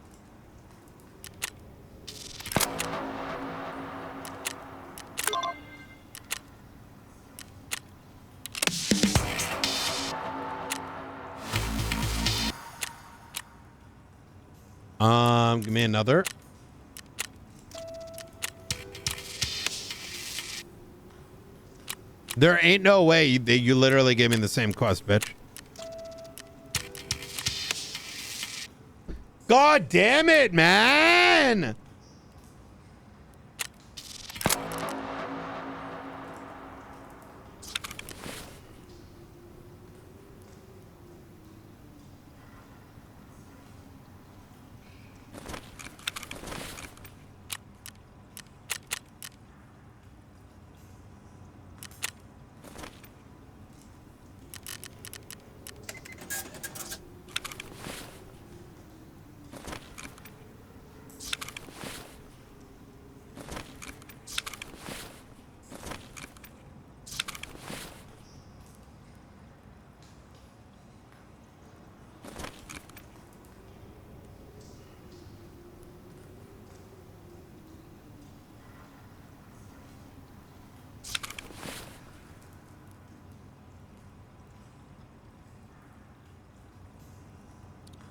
Speaker 1: Give me another. There ain't no way you literally gave me the same quest, bitch. God damn it, man!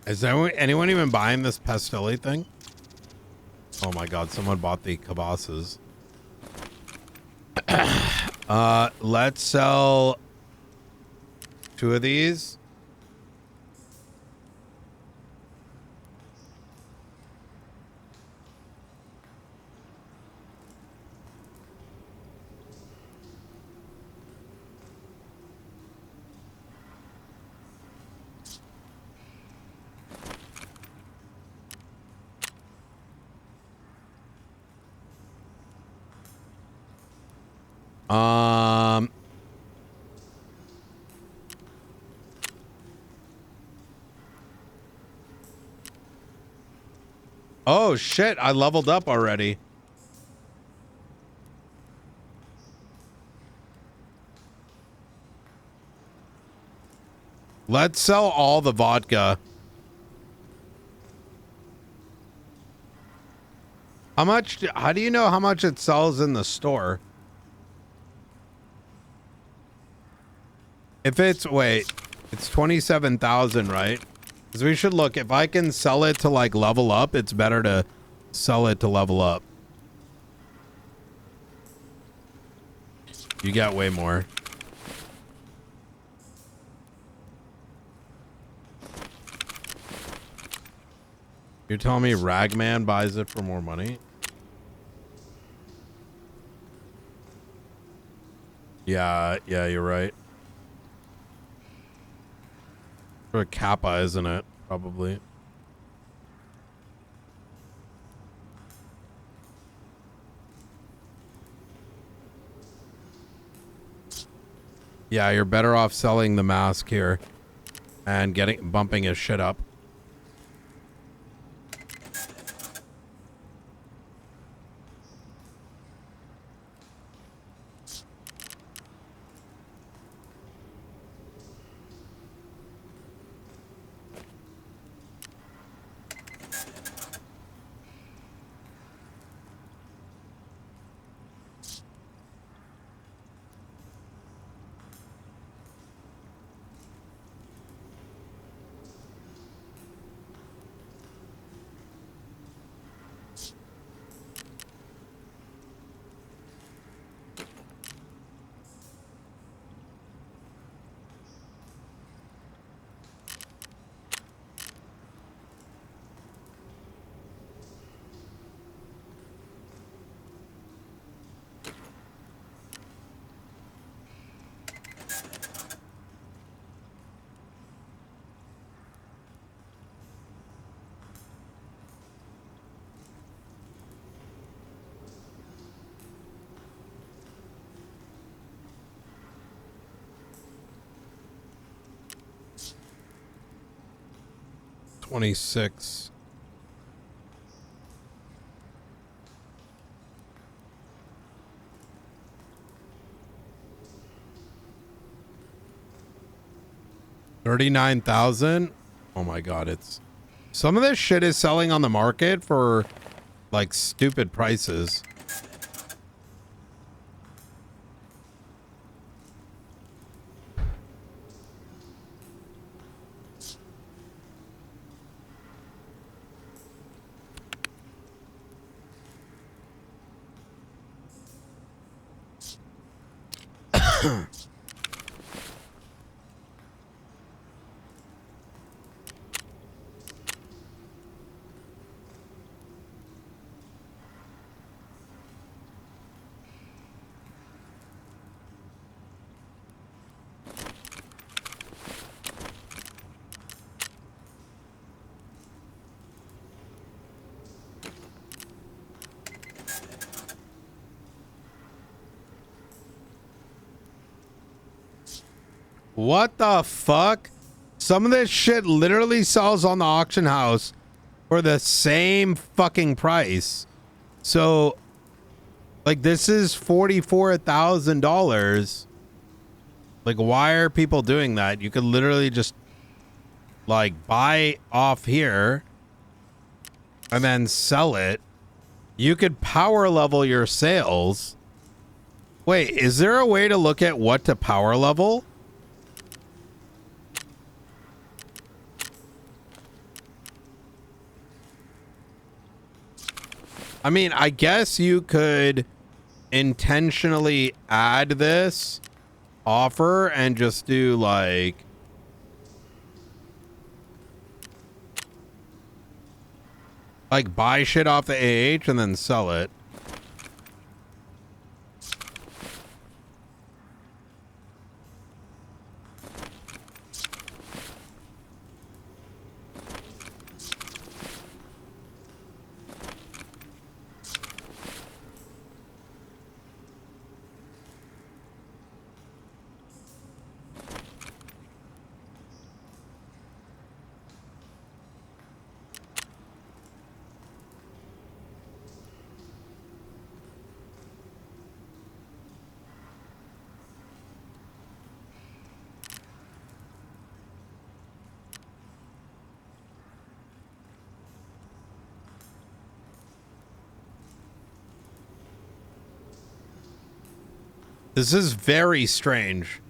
Speaker 1: Is anyone even buying this Pastilli thing? Oh my god, someone bought the kibasas. Let's sell 2 of these. Oh shit, I leveled up already. Let's sell all the vodka. How much? How do you know how much it sells in the store? If it's, wait, it's 27,000, right? Because we should look, if I can sell it to like level up, it's better to sell it to level up. You got way more. You're telling me Ragman buys it for more money? Yeah, you're right. For a Kappa, isn't it? Probably. Yeah, you're better off selling the mask here and bumping his shit up. $26. $39,000. Oh my god, it's some of this shit is selling on the market for like stupid prices. What the fuck? Some of this shit literally sells on the auction house for the same fucking price. So, like, this is $44,000. Like, why are people doing that? You could literally just, like, buy off here and then sell it. You could power level your sales. Wait, is there a way to look at what to power level? I mean, I guess you could intentionally add this offer and just do like buy shit off the AH and then sell it. This is very strange.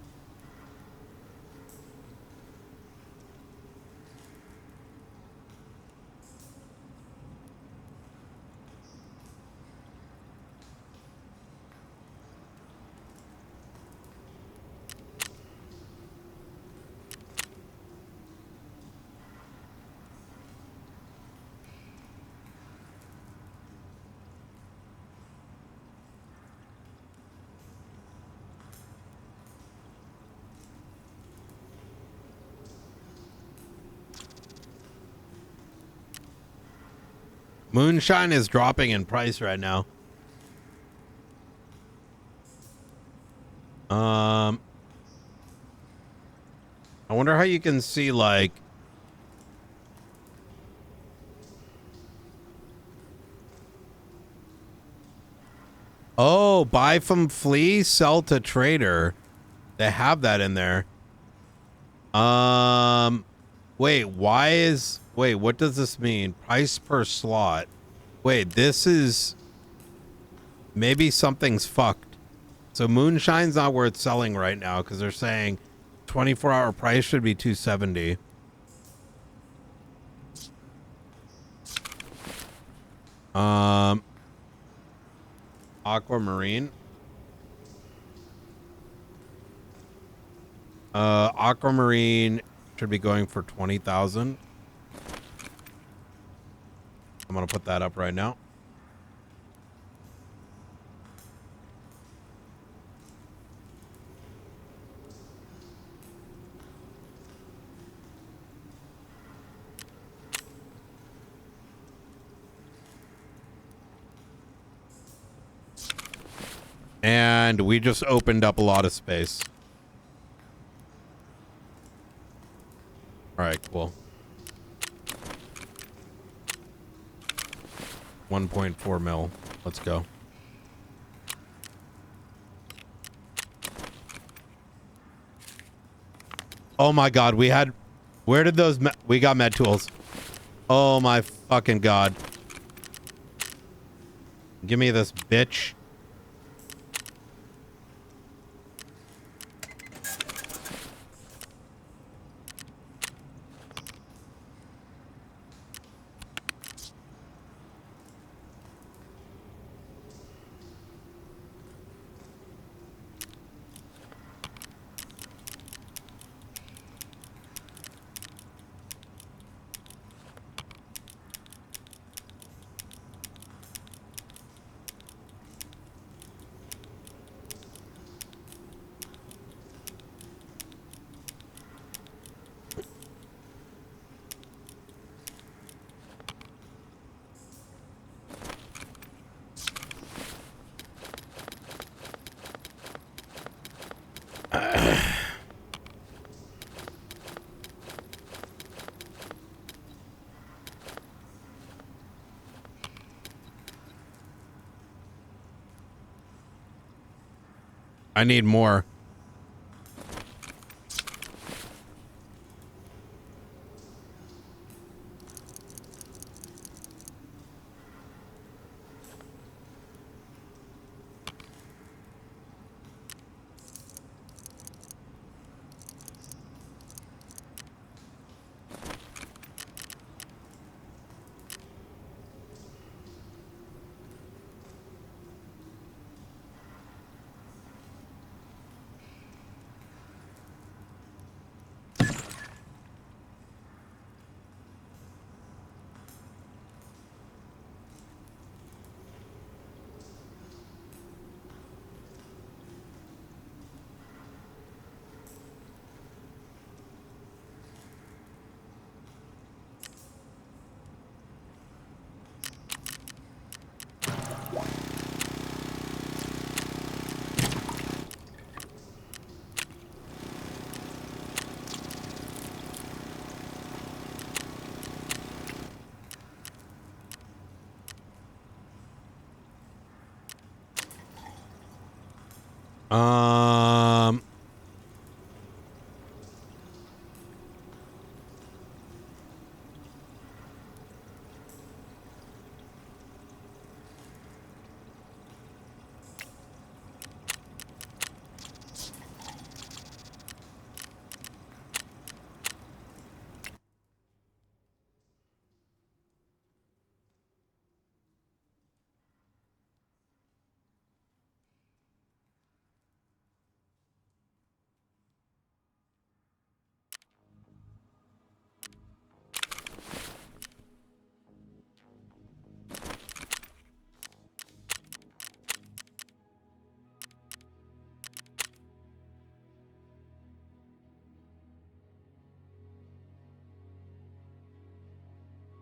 Speaker 1: Moonshine is dropping in price right now. I wonder how you can see like. Oh, buy from flea, sell to trader. They have that in there. Wait, wait, what does this mean? Price per slot. Wait, this is maybe something's fucked. So moonshine's not worth selling right now because they're saying 24-hour price should be 270. Aquamarine. Aquamarine should be going for 20,000. I'm gonna put that up right now. And we just opened up a lot of space. All right, cool. 1.4 mil. Let's go. Oh my God, we had, where did those, we got med tools. Oh my fucking God. Give me this bitch. I need more. Um,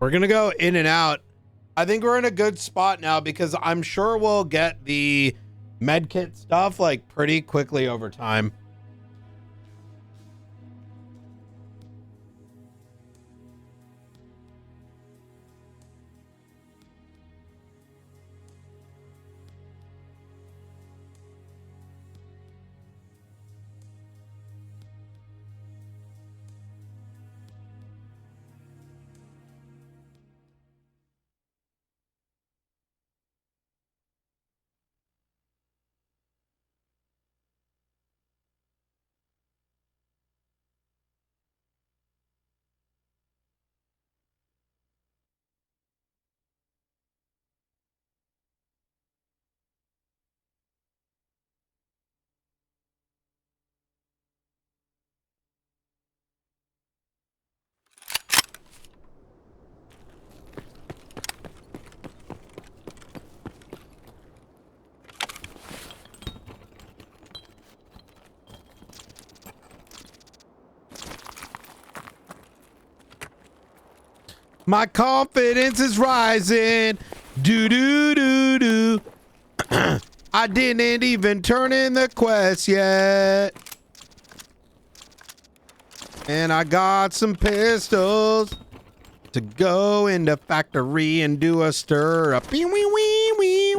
Speaker 1: we're gonna go in and out. I think we're in a good spot now because I'm sure we'll get the medkit stuff like pretty quickly over time. My confidence is rising. Do do do do. I didn't even turn in the quest yet. And I got some pistols to go in the factory and do a stir up. Wee wee wee wee.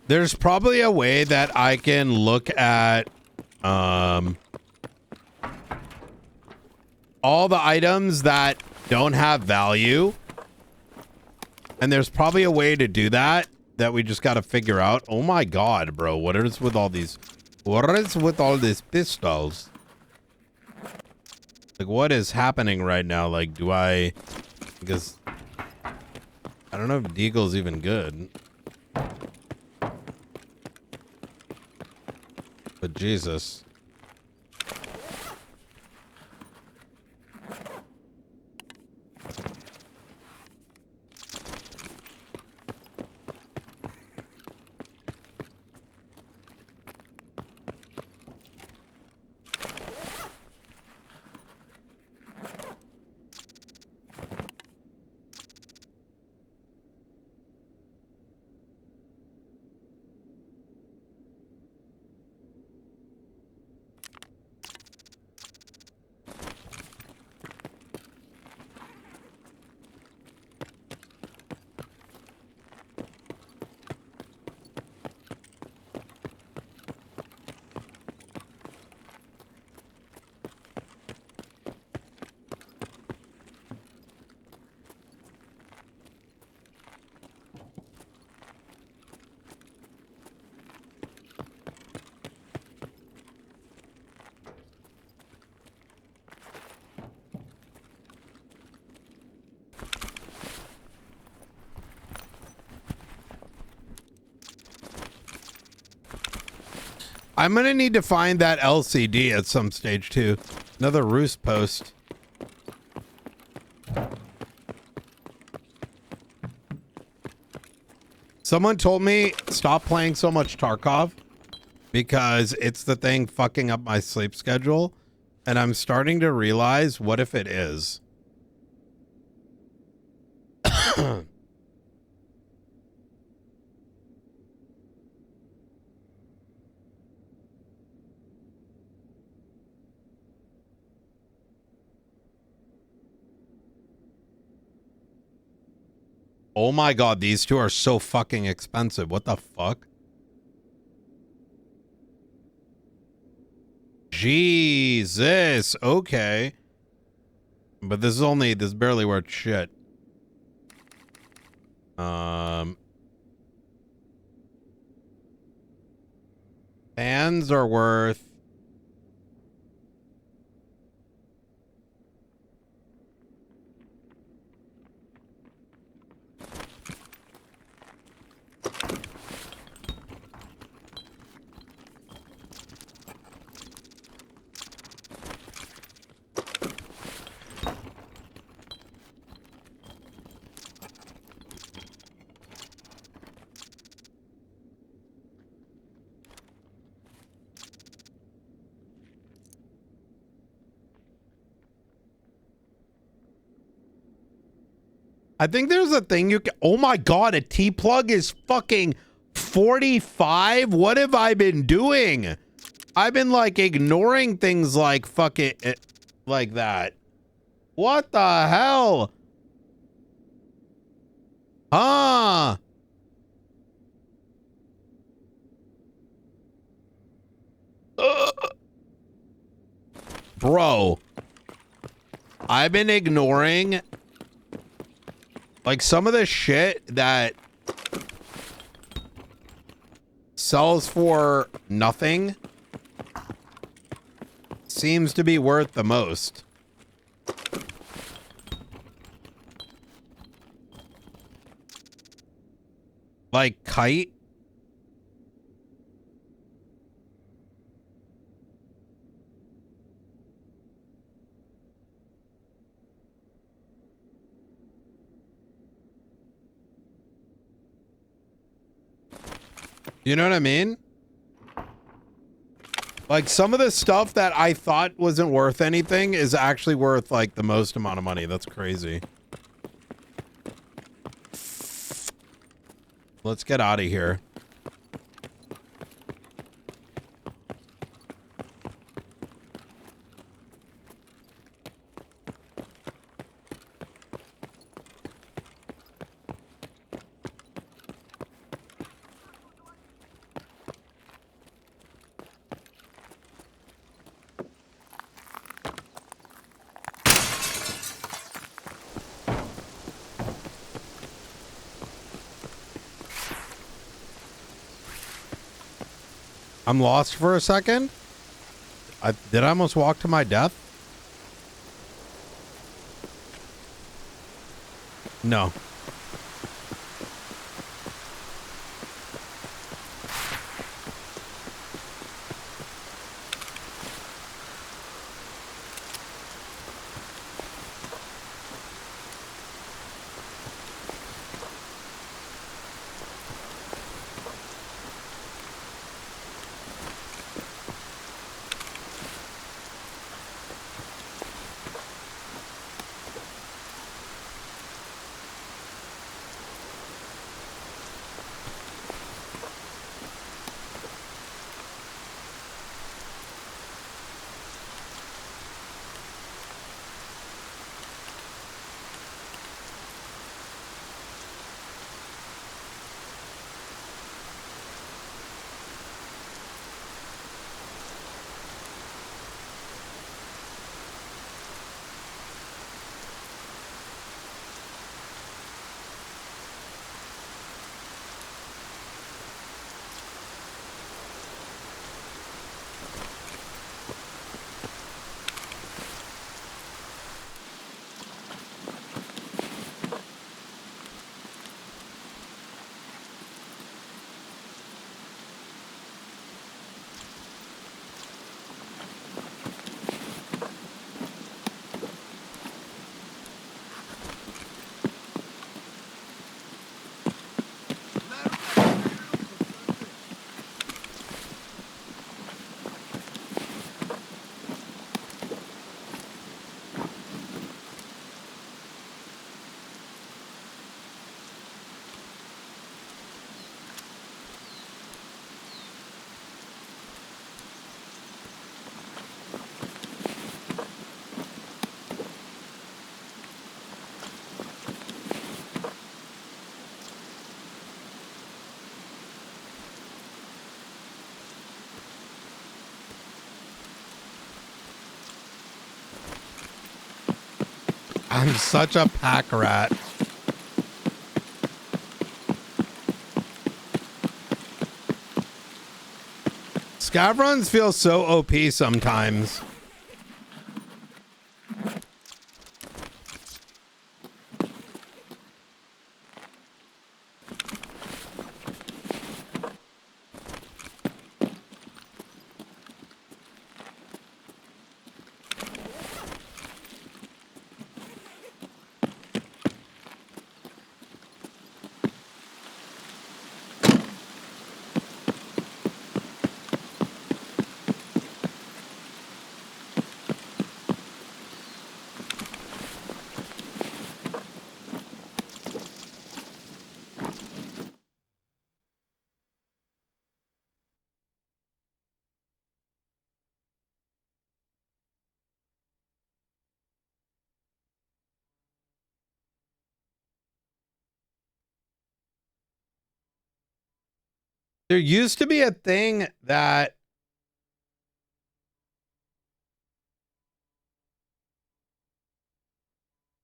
Speaker 1: There's probably a way that I can look at all the items that don't have value. And there's probably a way to do that we just got to figure out. Oh my God, bro. What is with all these pistols? Like, what is happening right now? Like, because I don't know if Deagle's even good. But Jesus. I'm gonna need to find that LCD at some stage too. Another roost post. Someone told me stop playing so much Tarkov because it's the thing fucking up my sleep schedule. And I'm starting to realize, what if it is? Oh my god, these two are so fucking expensive. What the fuck? Jesus. Okay. But this is barely worth shit. Fans are worth I think there's a thing you can, oh my god, a T-plug is fucking 45? What have I been doing? I've been like ignoring things like fucking like that. What the hell? Huh? Bro, I've been ignoring like some of the shit that sells for nothing seems to be worth the most. Like kite. You know what I mean? Like some of the stuff that I thought wasn't worth anything is actually worth like the most amount of money. That's crazy. Let's get out of here. I'm lost for a second. Did I almost walk to my death? No. I'm such a pack rat. Scav runs feel so OP sometimes. There used to be a thing that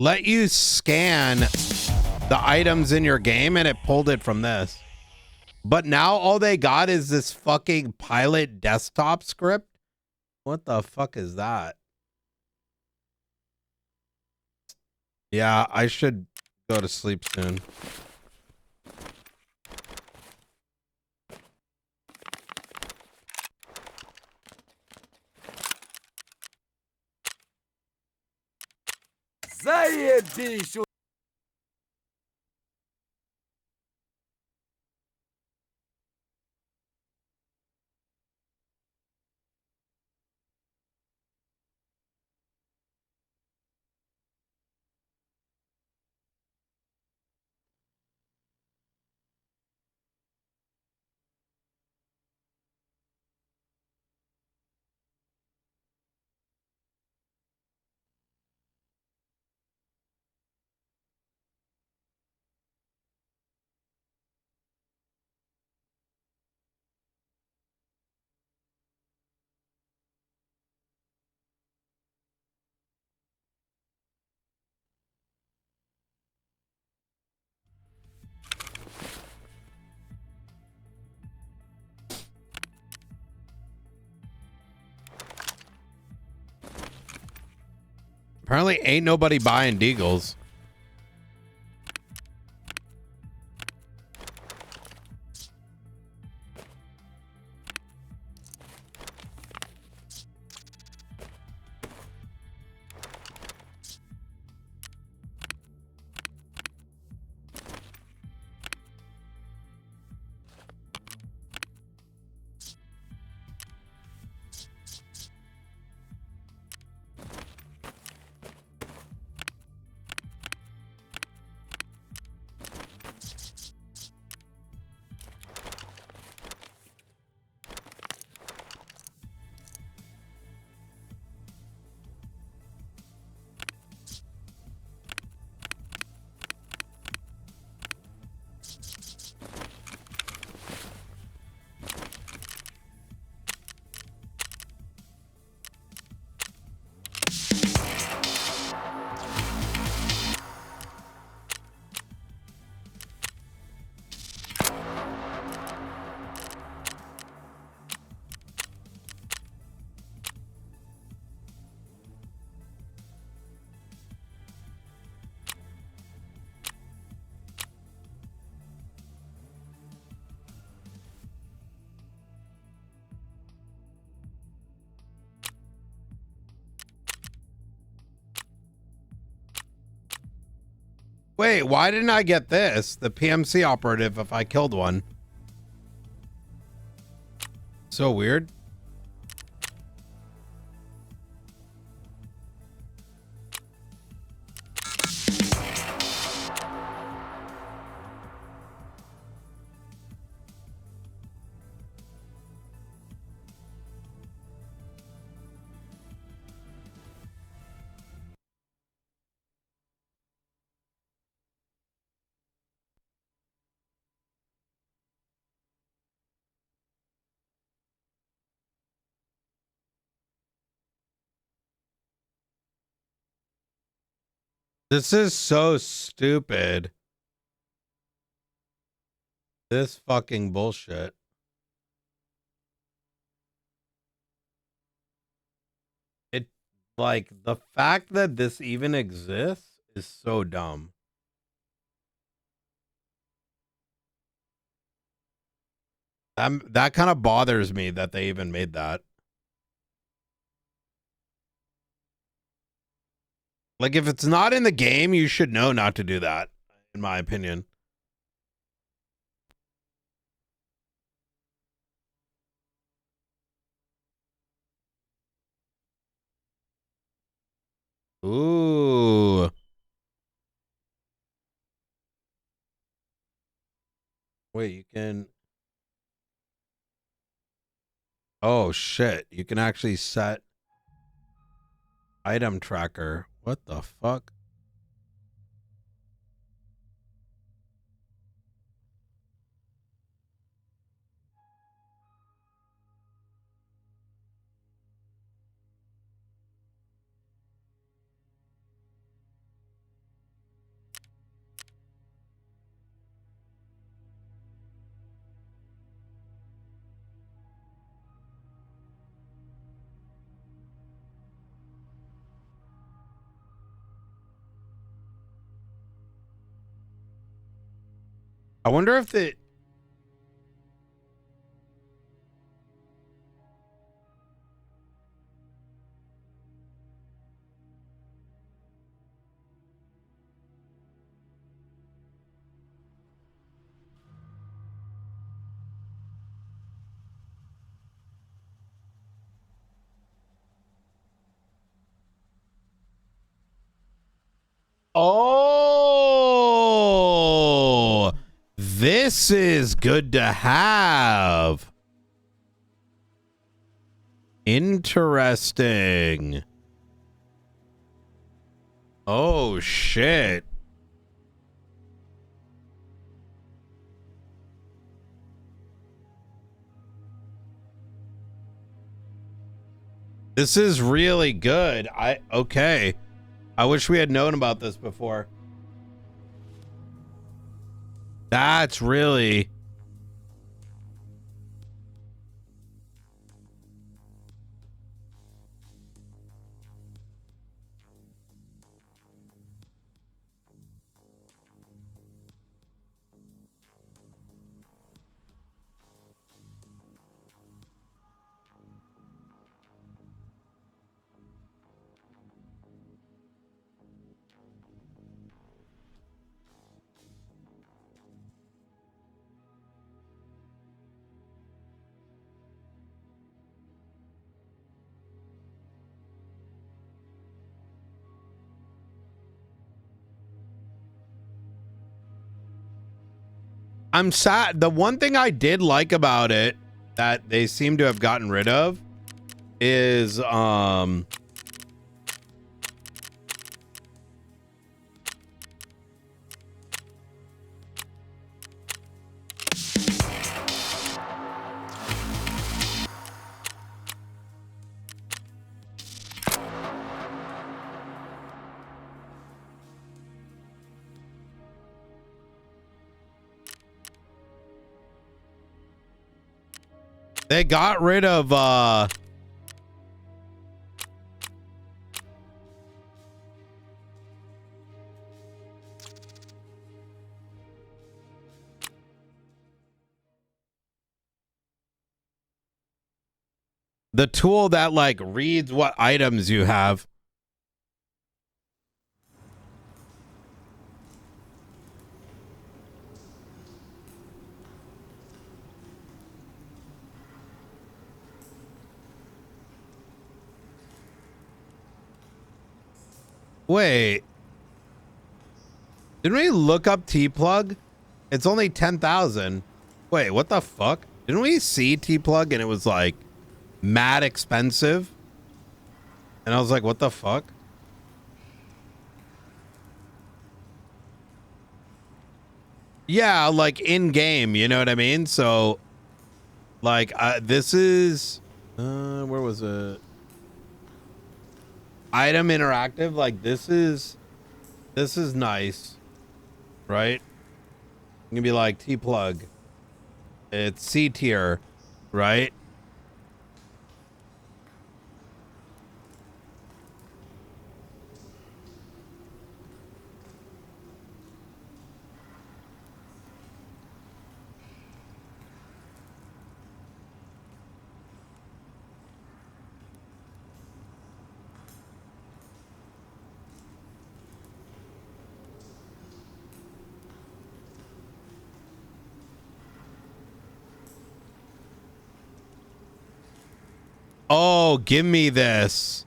Speaker 1: let you scan the items in your game and it pulled it from this. But now all they got is this fucking pilot desktop script. What the fuck is that? Yeah, I should go to sleep soon.
Speaker 5: Заебись!
Speaker 1: Apparently ain't nobody buying Deagles. Wait, why didn't I get this? The PMC operative if I killed one. So weird. This is so stupid. This fucking bullshit. It, like, the fact that this even exists is so dumb. That kind of bothers me that they even made that. Like, if it's not in the game, you should know not to do that, in my opinion. Ooh. Wait, you can... Oh, shit. You can actually set item tracker. What the fuck? I wonder if the... Oh, this is good to have. Interesting. Oh, shit. This is really good. Okay. I wish we had known about this before. That's really... I'm sad. The one thing I did like about it that they seem to have gotten rid of is they got rid of the tool that like reads what items you have. Wait. Didn't we look up T-Plug? It's only 10,000. Wait, what the fuck? Didn't we see T-Plug and it was like mad expensive? And I was like, what the fuck? Yeah, like in game, you know what I mean? So like this is where was it? Item interactive, like this is This is nice, right? You can be like T-plug. It's C tier, right? Oh, give me this.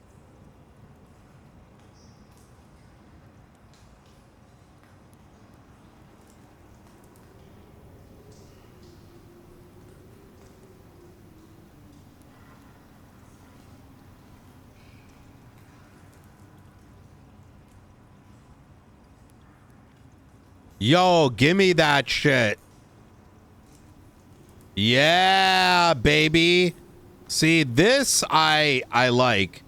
Speaker 1: Yo, give me that shit. Yeah, baby. See, this I like.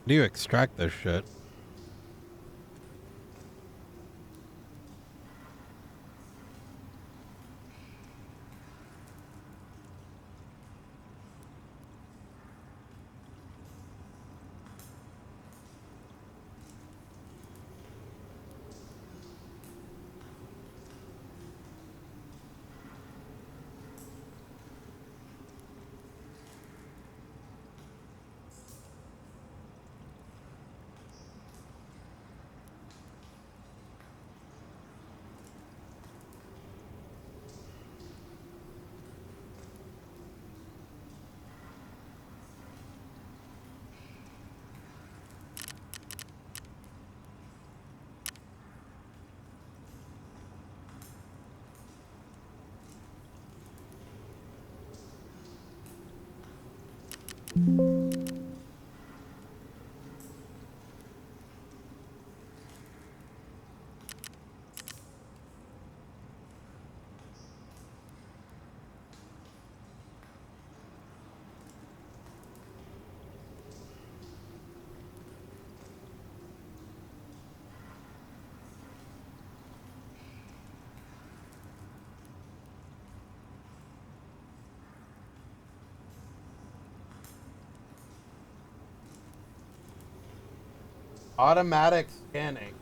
Speaker 1: How do you extract this shit? Automatic scanning.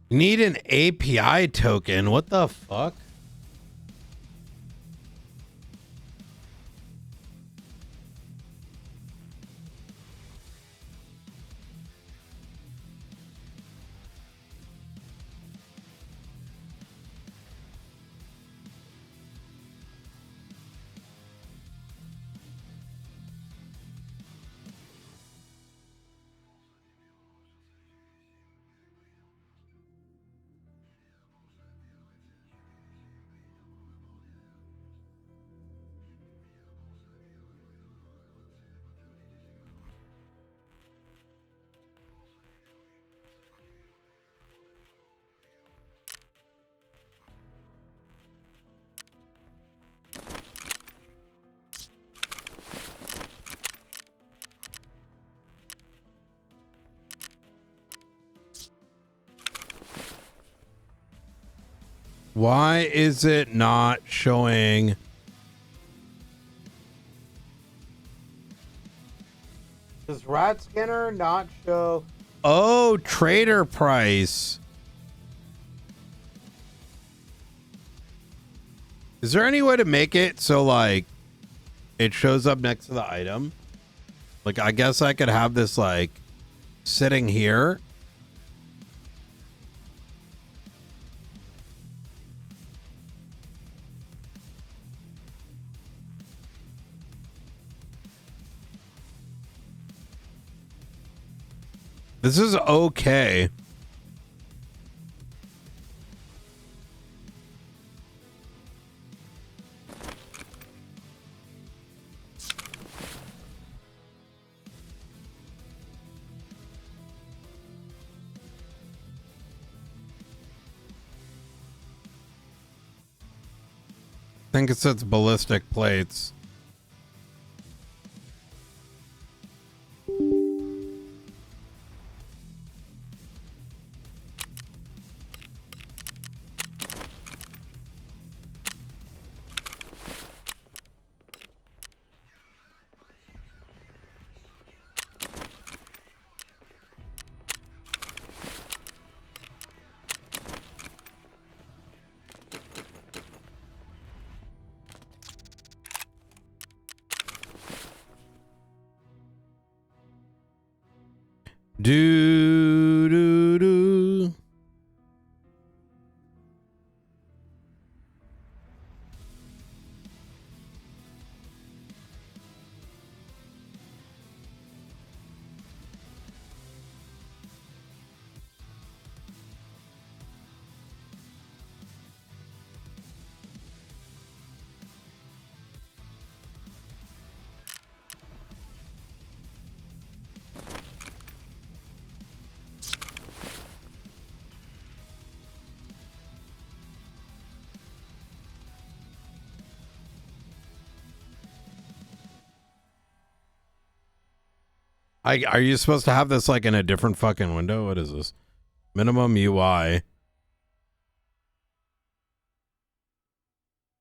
Speaker 1: Need an API token. What the fuck? Why is it not showing? Does Rat Scanner not show? Oh, trader price. Is there any way to make it so like it shows up next to the item? Like, I guess I could have this like sitting here. This is okay. I think it says ballistic plates. Do do do. Are you supposed to have this like in a different fucking window? What is this? Minimum UI.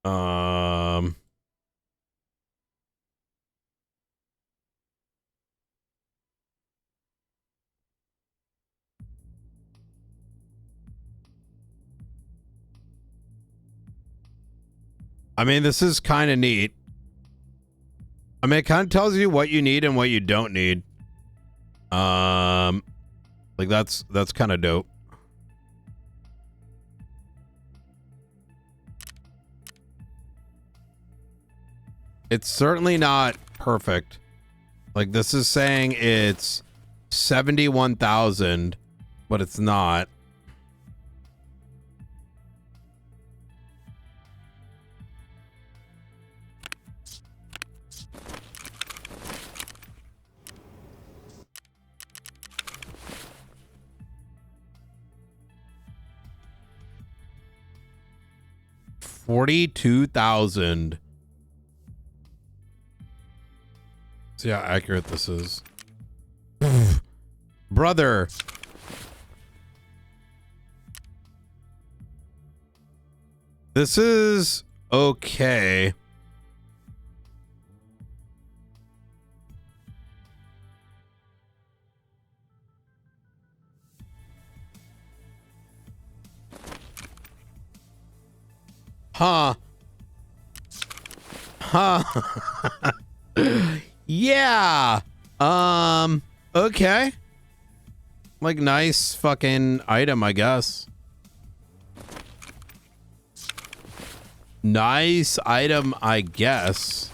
Speaker 1: I mean, this is kind of neat. I mean, it kind of tells you what you need and what you don't need. Like that's kind of dope. It's certainly not perfect. Like this is saying it's 71,000, but it's not. $42,000. See how accurate this is. Brother. This is okay. Huh. Huh. Yeah. Okay. Like nice fucking item, I guess. Nice item, I guess.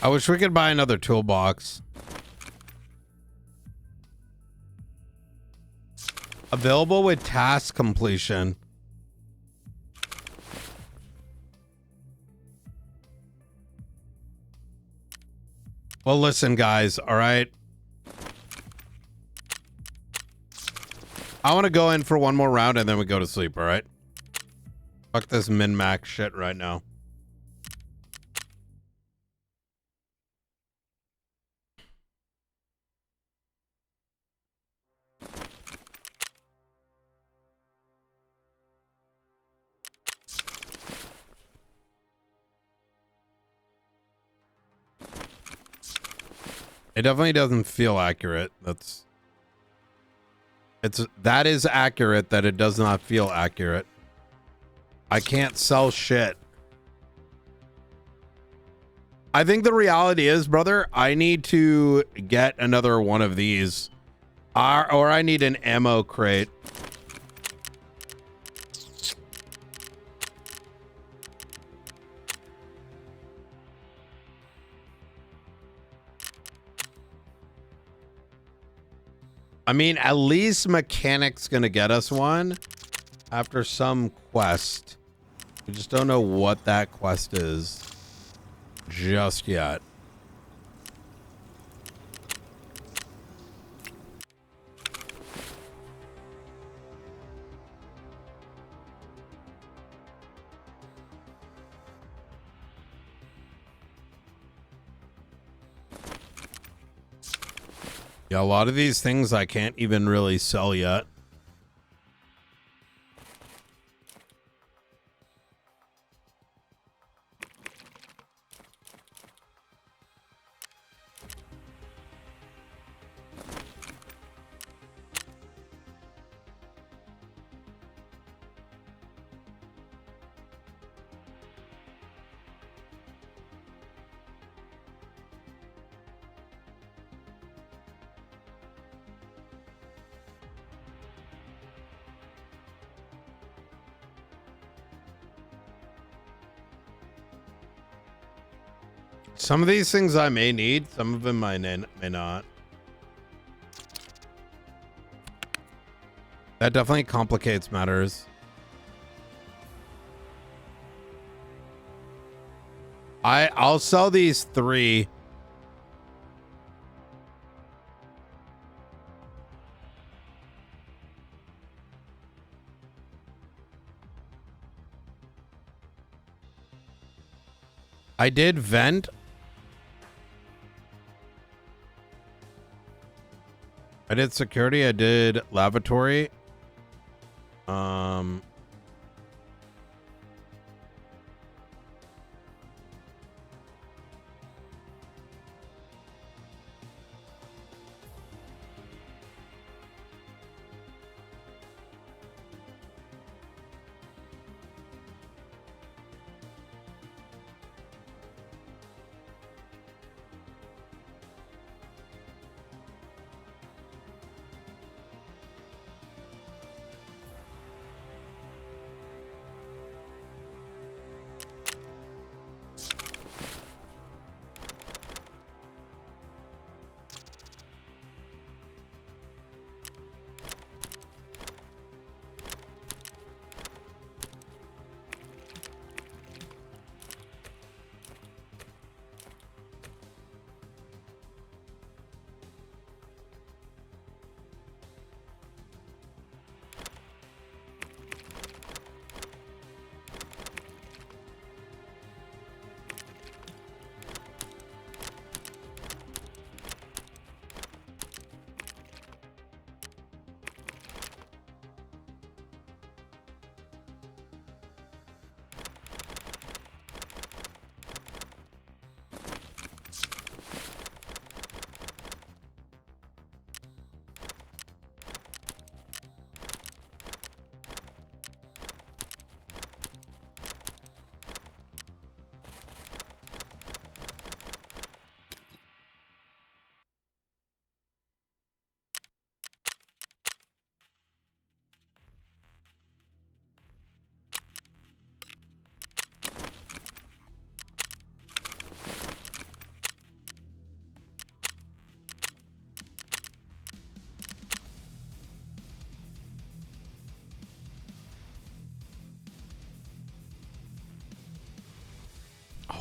Speaker 1: I wish we could buy another toolbox. Available with task completion. Well, listen, guys. All right. I want to go in for one more round and then we go to sleep. All right. Fuck this min-max shit right now. It definitely doesn't feel accurate. That is accurate that it does not feel accurate. I can't sell shit. I think the reality is, brother, I need to get another one of these. Or I need an ammo crate. I mean, at least Mechanic's gonna get us one after some quest. We just don't know what that quest is just yet. Yeah, a lot of these things I can't even really sell yet. Some of these things I may need, some of them I may not. That definitely complicates matters. I'll sell these 3. I did vent. I did security. I did lavatory.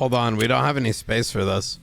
Speaker 1: Hold on, we don't have any space for this.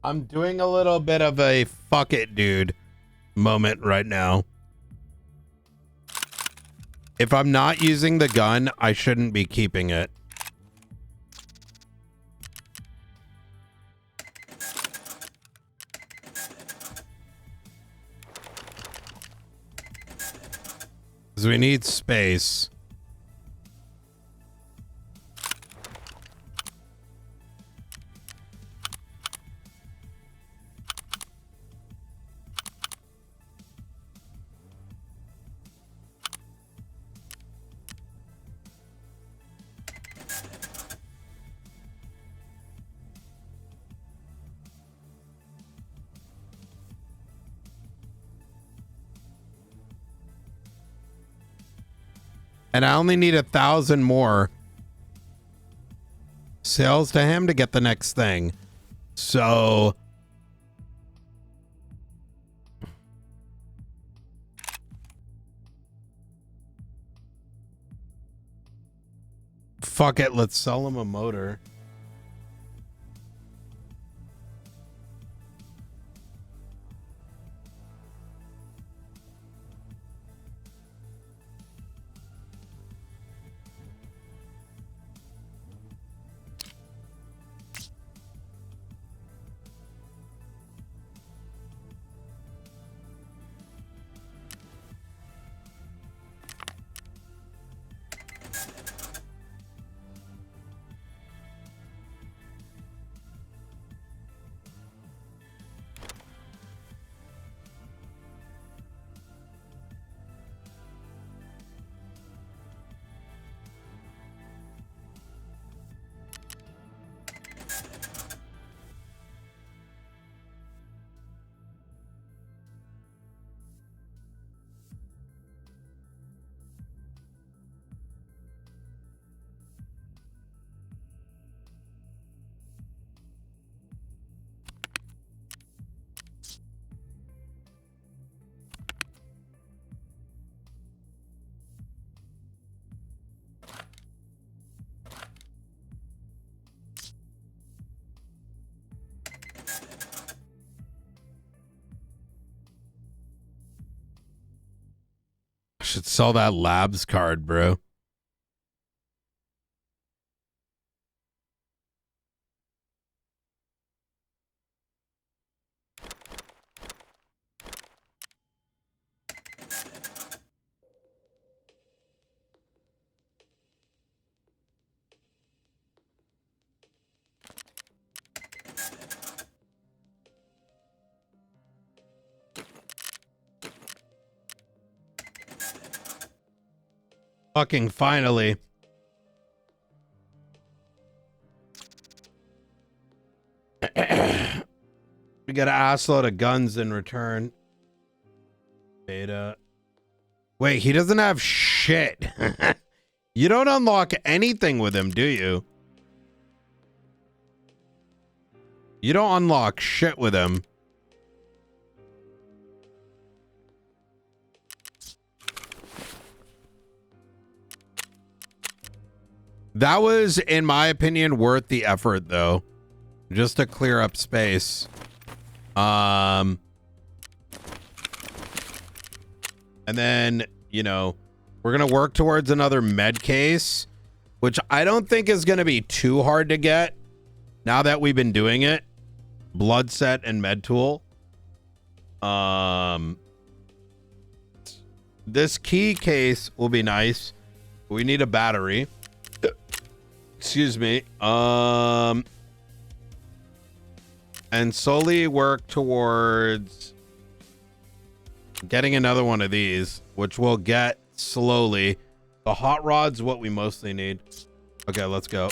Speaker 1: I'm doing a little bit of a fuck it, dude moment right now. If I'm not using the gun, I shouldn't be keeping it. Because we need space. And I only need 1,000 more sales to him to get the next thing. So fuck it, let's sell him a motor. Should sell that labs card, bro. Fucking finally. We got an assload of guns in return. Beta. Wait, he doesn't have shit. You don't unlock anything with him, do you? You don't unlock shit with him. That was, in my opinion, worth the effort, though. just to clear up space. And then, you know, we're going to work towards another med case, which I don't think is going to be too hard to get now that we've been doing it. Blood set and med tool. This key case will be nice. We need a battery. Excuse me. And slowly work towards getting another one of these, which we'll get slowly. The hot rod's what we mostly need. Okay, let's go.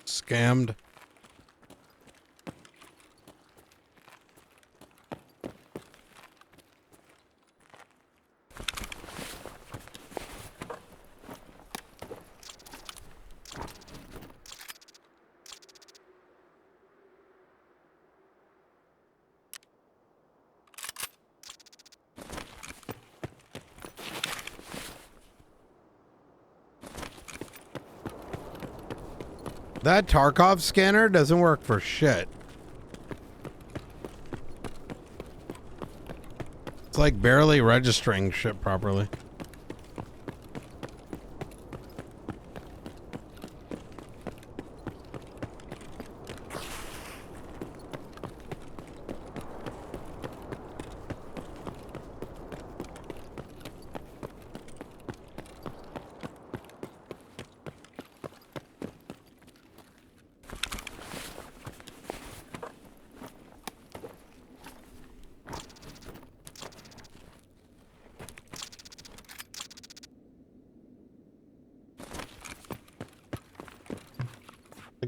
Speaker 1: Scammed. That Tarkov scanner doesn't work for shit. It's like barely registering shit properly.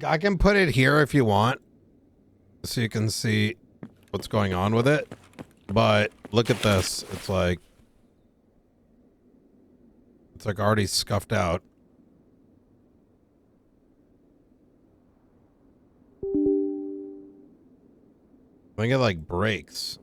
Speaker 1: I can put it here if you want, so you can see what's going on with it. But look at this. It's like already scuffed out. I think it like breaks.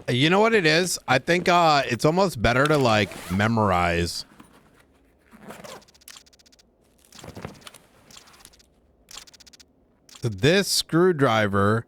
Speaker 1: You know what it is? I think it's almost better to like memorize. So this screwdriver